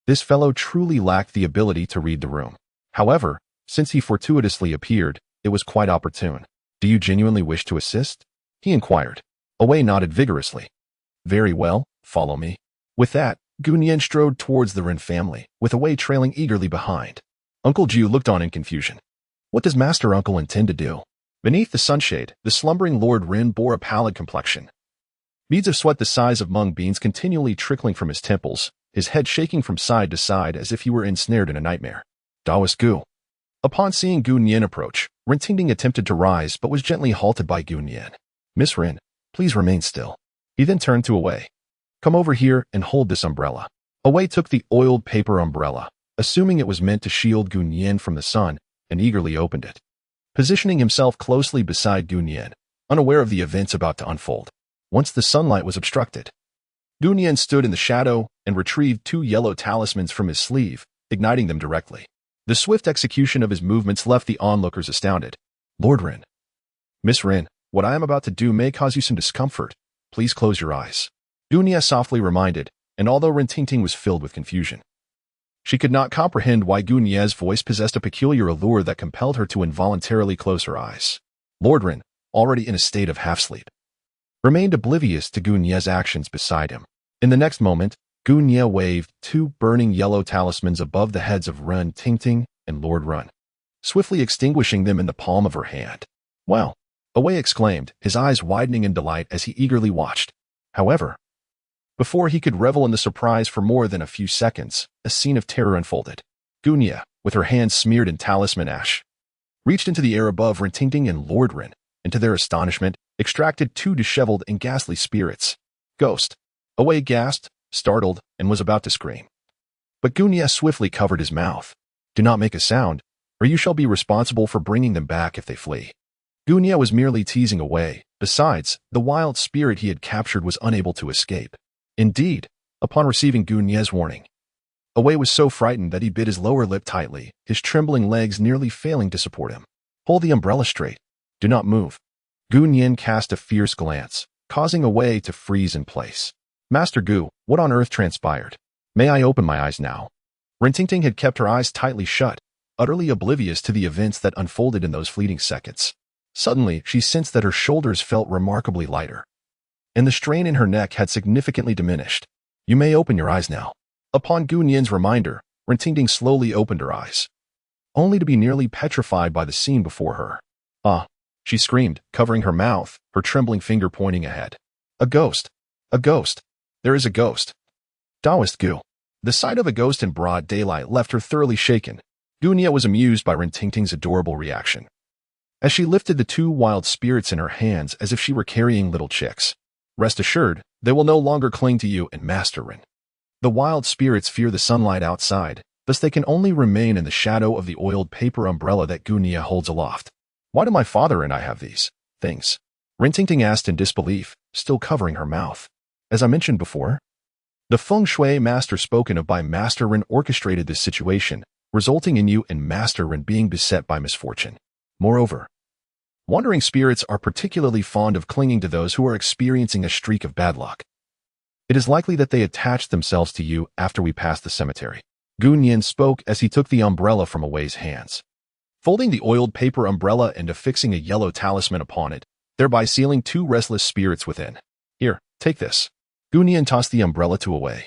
This fellow truly lacked the ability to read the room. However, since he fortuitously appeared, it was quite opportune. Do you genuinely wish to assist? He inquired. Wei nodded vigorously. Very well, follow me. With that, Gu Nian strode towards the Ren family, with Wei trailing eagerly behind. Uncle Jiu looked on in confusion. What does Master Uncle intend to do? Beneath the sunshade, the slumbering Lord Rin bore a pallid complexion. Beads of sweat the size of mung beans continually trickling from his temples, his head shaking from side to side as if he were ensnared in a nightmare. Daoist Gu. Upon seeing Gu Nian approach, Rin Tingting attempted to rise but was gently halted by Gu Nian. Miss Rin, please remain still. He then turned to Wei. Come over here and hold this umbrella. Wei took the oiled paper umbrella, assuming it was meant to shield Gu Nian from the sun, and eagerly opened it. Positioning himself closely beside Gu Nian, unaware of the events about to unfold. Once the sunlight was obstructed, Gu Nian stood in the shadow and retrieved 2 yellow talismans from his sleeve, igniting them directly. The swift execution of his movements left the onlookers astounded. Lord Rin. Miss Rin, what I am about to do may cause you some discomfort. Please close your eyes. Gu Nia softly reminded, and although Rin Tingting was filled with confusion, she could not comprehend why Gu Nia's voice possessed a peculiar allure that compelled her to involuntarily close her eyes. Lord Rin, already in a state of half-sleep, remained oblivious to Gu Nia's actions beside him. In the next moment, Gu Nia waved 2 burning yellow talismans above the heads of Ren Tingting and Lord Run, swiftly extinguishing them in the palm of her hand. Wow! Wei exclaimed, his eyes widening in delight as he eagerly watched. However, Before he could revel in the surprise for more than a few seconds, a scene of terror unfolded. Gunia, with her hands smeared in talisman ash, reached into the air above Rintinting and Lord Rin, and to their astonishment, extracted two disheveled and ghastly spirits. Ghost. Away gasped, startled, and was about to scream. But Gunia swiftly covered his mouth. Do not make a sound, or you shall be responsible for bringing them back if they flee. Gunia was merely teasing Away. Besides, the wild spirit he had captured was unable to escape. Indeed, upon receiving Gunia's warning, Away was so frightened that he bit his lower lip tightly, his trembling legs nearly failing to support him. Hold the umbrella straight. Do not move. Gunyan cast a fierce glance, causing Away to freeze in place. Master Gu, what on earth transpired? May I open my eyes now? Rintinting had kept her eyes tightly shut, utterly oblivious to the events that unfolded in those fleeting seconds. Suddenly, she sensed that her shoulders felt remarkably lighter, and the strain in her neck had significantly diminished. You may open your eyes now. Upon Gunyan's reminder, Rintinting slowly opened her eyes, only to be nearly petrified by the scene before her. Ah! She screamed, covering her mouth, her trembling finger pointing ahead. A ghost! A ghost! There is a ghost! Taoist Gu. The sight of a ghost in broad daylight left her thoroughly shaken. Gunia was amused by Rintingting's adorable reaction, as she lifted the two wild spirits in her hands as if she were carrying little chicks. Rest assured, they will no longer cling to you and Master Rin. The wild spirits fear the sunlight outside, thus they can only remain in the shadow of the oiled paper umbrella that Gunia holds aloft. Why do my father and I have these things? Rintingting asked in disbelief, still covering her mouth. As I mentioned before, the feng shui master spoken of by Master Rin orchestrated this situation, resulting in you and Master Rin being beset by misfortune. Moreover, wandering spirits are particularly fond of clinging to those who are experiencing a streak of bad luck. It is likely that they attached themselves to you after we passed the cemetery. Gunyan spoke as he took the umbrella from Away's hands, folding the oiled paper umbrella and affixing a yellow talisman upon it, thereby sealing two restless spirits within. Here, take this. Gunyan tossed the umbrella to Away,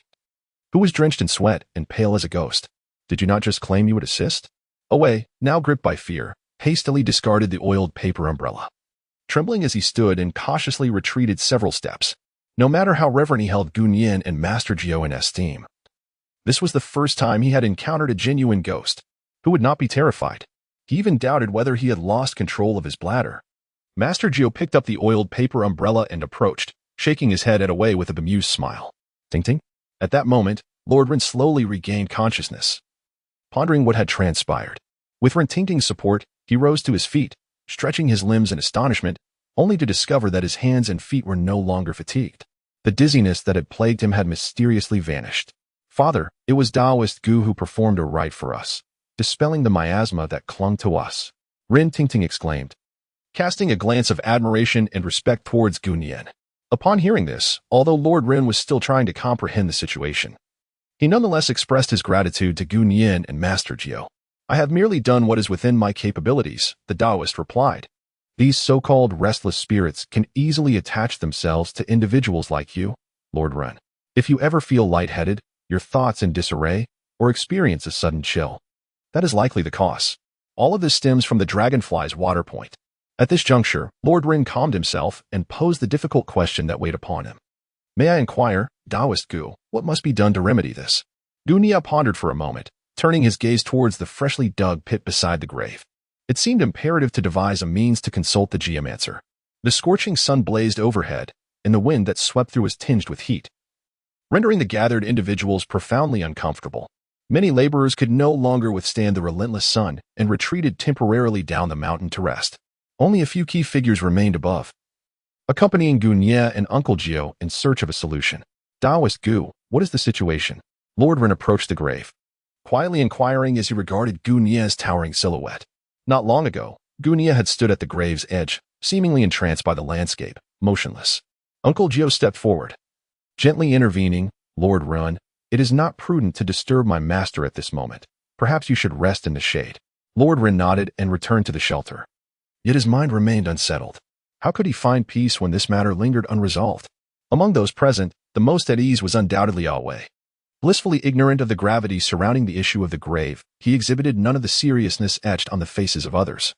who was drenched in sweat and pale as a ghost. Did you not just claim you would assist? Away, now gripped by fear, hastily discarded the oiled paper umbrella, trembling as he stood and cautiously retreated several steps. No matter how reverent he held Gunyan and Master Jiao in esteem, this was the first time he had encountered a genuine ghost, who would not be terrified. He even doubted whether he had lost control of his bladder. Master Jiao picked up the oiled paper umbrella and approached, shaking his head at Away with a bemused smile. Ting ting. At that moment, Lord Rin slowly regained consciousness, pondering what had transpired. With Rintingting's support, he rose to his feet, stretching his limbs in astonishment, only to discover that his hands and feet were no longer fatigued. The dizziness that had plagued him had mysteriously vanished. Father, it was Taoist Gu who performed a rite for us, dispelling the miasma that clung to us, Rintingting exclaimed, casting a glance of admiration and respect towards Gunyan. Upon hearing this, although Lord Rin was still trying to comprehend the situation, he nonetheless expressed his gratitude to Gunyan and Master Jiao. I have merely done what is within my capabilities, the Taoist replied. These so-called restless spirits can easily attach themselves to individuals like you, Lord Rin. If you ever feel lightheaded, your thoughts in disarray, or experience a sudden chill, that is likely the cause. All of this stems from the dragonfly's water point. At this juncture, Lord Rin calmed himself and posed the difficult question that weighed upon him. May I inquire, Taoist Gu, what must be done to remedy this? Gunia pondered for a moment, turning his gaze towards the freshly dug pit beside the grave. It seemed imperative to devise a means to consult the geomancer. The scorching sun blazed overhead, and the wind that swept through was tinged with heat, rendering the gathered individuals profoundly uncomfortable. Many laborers could no longer withstand the relentless sun and retreated temporarily down the mountain to rest. Only a few key figures remained above, accompanying Gunia and Uncle Jiao in search of a solution. Taoist Gu, what is the situation? Lord Rin approached the grave, quietly inquiring as he regarded Gunia's towering silhouette. Not long ago, Gunia had stood at the grave's edge, seemingly entranced by the landscape, motionless. Uncle Jiao stepped forward, gently intervening. Lord Rin, it is not prudent to disturb my master at this moment. Perhaps you should rest in the shade. Lord Rin nodded and returned to the shelter. Yet his mind remained unsettled. How could he find peace when this matter lingered unresolved? Among those present, the most at ease was undoubtedly Away. Blissfully ignorant of the gravity surrounding the issue of the grave, he exhibited none of the seriousness etched on the faces of others,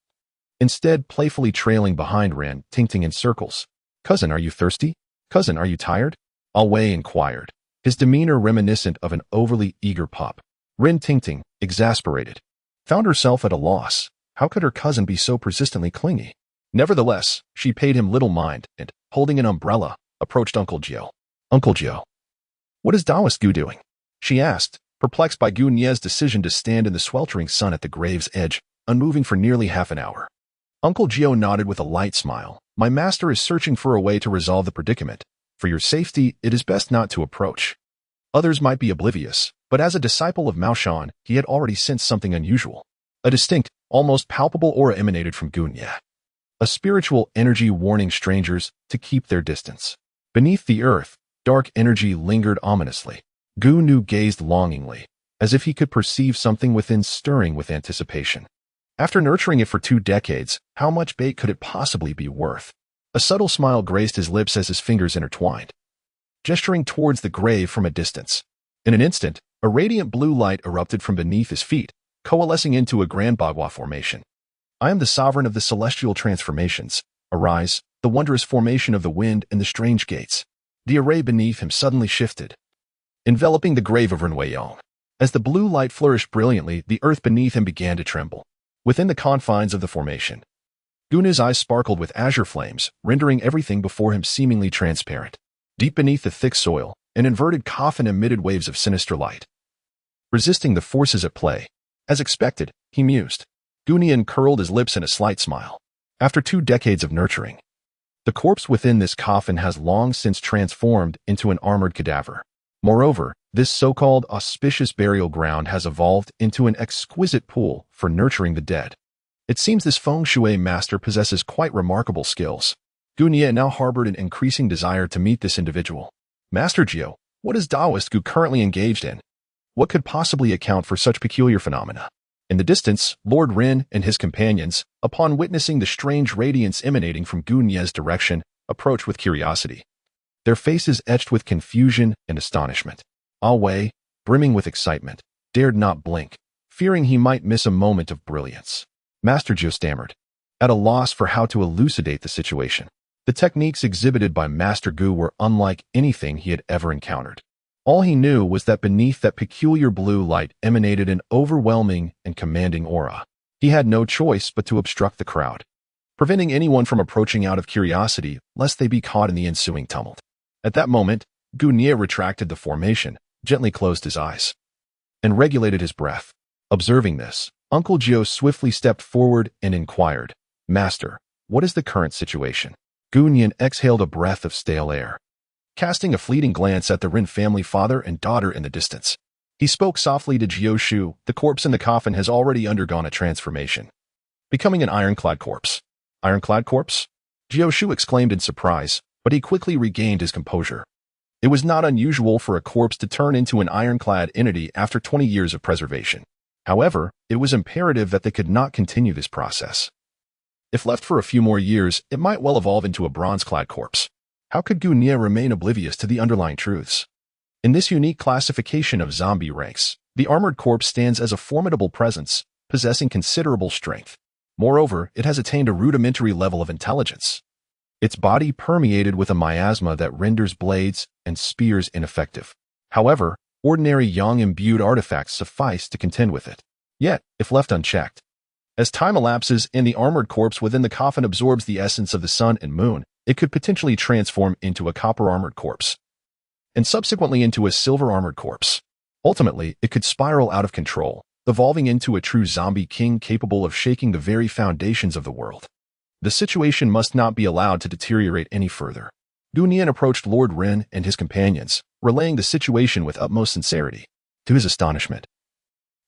instead playfully trailing behind Rin, Tingting in circles. Cousin, are you thirsty? Cousin, are you tired? Wei inquired, his demeanor reminiscent of an overly eager pup. Rin Tingting, exasperated, found herself at a loss. How could her cousin be so persistently clingy? Nevertheless, she paid him little mind and, holding an umbrella, approached Uncle Jiao. Uncle Jiao, what is Daoist Gu doing? She asked, perplexed by Gu Nie's decision to stand in the sweltering sun at the grave's edge, unmoving for nearly half an hour. Uncle Jiao nodded with a light smile. My master is searching for a way to resolve the predicament. For your safety, it is best not to approach. Others might be oblivious, but as a disciple of Mao Shan, he had already sensed something unusual. A distinct, almost palpable aura emanated from Gu Nie. A spiritual energy warning strangers to keep their distance. Beneath the earth, dark energy lingered ominously. Gu Nie gazed longingly, as if he could perceive something within stirring with anticipation. After nurturing it for 2 decades, how much bait could it possibly be worth? A subtle smile graced his lips as his fingers intertwined, gesturing towards the grave from a distance. In an instant, a radiant blue light erupted from beneath his feet, coalescing into a grand Bagua formation. I am the sovereign of the celestial transformations. Arise, the wondrous formation of the wind and the strange gates. The array beneath him suddenly shifted, enveloping the grave of Renwei. As the blue light flourished brilliantly, the earth beneath him began to tremble. Within the confines of the formation, Gu Nie's eyes sparkled with azure flames, rendering everything before him seemingly transparent. Deep beneath the thick soil, an inverted coffin emitted waves of sinister light, resisting the forces at play. As expected, he mused. Gu Nie uncurled his lips in a slight smile. After 2 decades of nurturing, the corpse within this coffin has long since transformed into an armored cadaver. Moreover, this so-called auspicious burial ground has evolved into an exquisite pool for nurturing the dead. It seems this feng shui master possesses quite remarkable skills. Gu Nie now harbored an increasing desire to meet this individual. Master Jiao, what is Daoist Gu currently engaged in? What could possibly account for such peculiar phenomena? In the distance, Lord Rin and his companions, upon witnessing the strange radiance emanating from Gu Nie's direction, approached with curiosity, their faces etched with confusion and astonishment. Wei, brimming with excitement, dared not blink, fearing he might miss a moment of brilliance. Master Jiao stammered, at a loss for how to elucidate the situation. The techniques exhibited by Master Gu were unlike anything he had ever encountered. All he knew was that beneath that peculiar blue light emanated an overwhelming and commanding aura. He had no choice but to obstruct the crowd, preventing anyone from approaching out of curiosity lest they be caught in the ensuing tumult. At that moment, Gu Nie retracted the formation, gently closed his eyes, and regulated his breath. Observing this, Uncle Jiao swiftly stepped forward and inquired, Master, what is the current situation? Gu Nie exhaled a breath of stale air, casting a fleeting glance at the Rin family father and daughter in the distance. He spoke softly to Jiao Shu. The corpse in the coffin has already undergone a transformation, becoming an ironclad corpse. Ironclad corpse? Jiao Shu exclaimed in surprise, but he quickly regained his composure. It was not unusual for a corpse to turn into an ironclad entity after 20 years of preservation. However, it was imperative that they could not continue this process. If left for a few more years, it might well evolve into a bronze-clad corpse. How could Gu Nie remain oblivious to the underlying truths? In this unique classification of zombie ranks, the armored corpse stands as a formidable presence, possessing considerable strength. Moreover, it has attained a rudimentary level of intelligence. Its body permeated with a miasma that renders blades and spears ineffective. However, ordinary yang-imbued artifacts suffice to contend with it. Yet, if left unchecked, as time elapses and the armored corpse within the coffin absorbs the essence of the sun and moon, it could potentially transform into a copper-armored corpse, and subsequently into a silver-armored corpse. Ultimately, it could spiral out of control, evolving into a true zombie king capable of shaking the very foundations of the world. The situation must not be allowed to deteriorate any further. Gu Nie approached Lord Rin and his companions, relaying the situation with utmost sincerity. To his astonishment,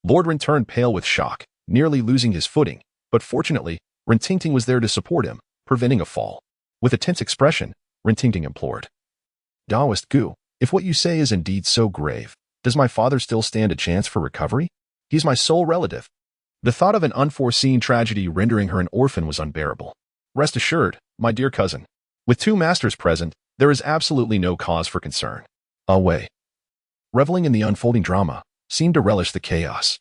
Lord Rin turned pale with shock, nearly losing his footing, but fortunately, Rin Tingting was there to support him, preventing a fall. With a tense expression, Rin Tingting implored, Daoist Gu, if what you say is indeed so grave, does my father still stand a chance for recovery? He is my sole relative. The thought of an unforeseen tragedy rendering her an orphan was unbearable. Rest assured, my dear cousin, with 2 masters present, there is absolutely no cause for concern. Wei, reveling in the unfolding drama, seemed to relish the chaos.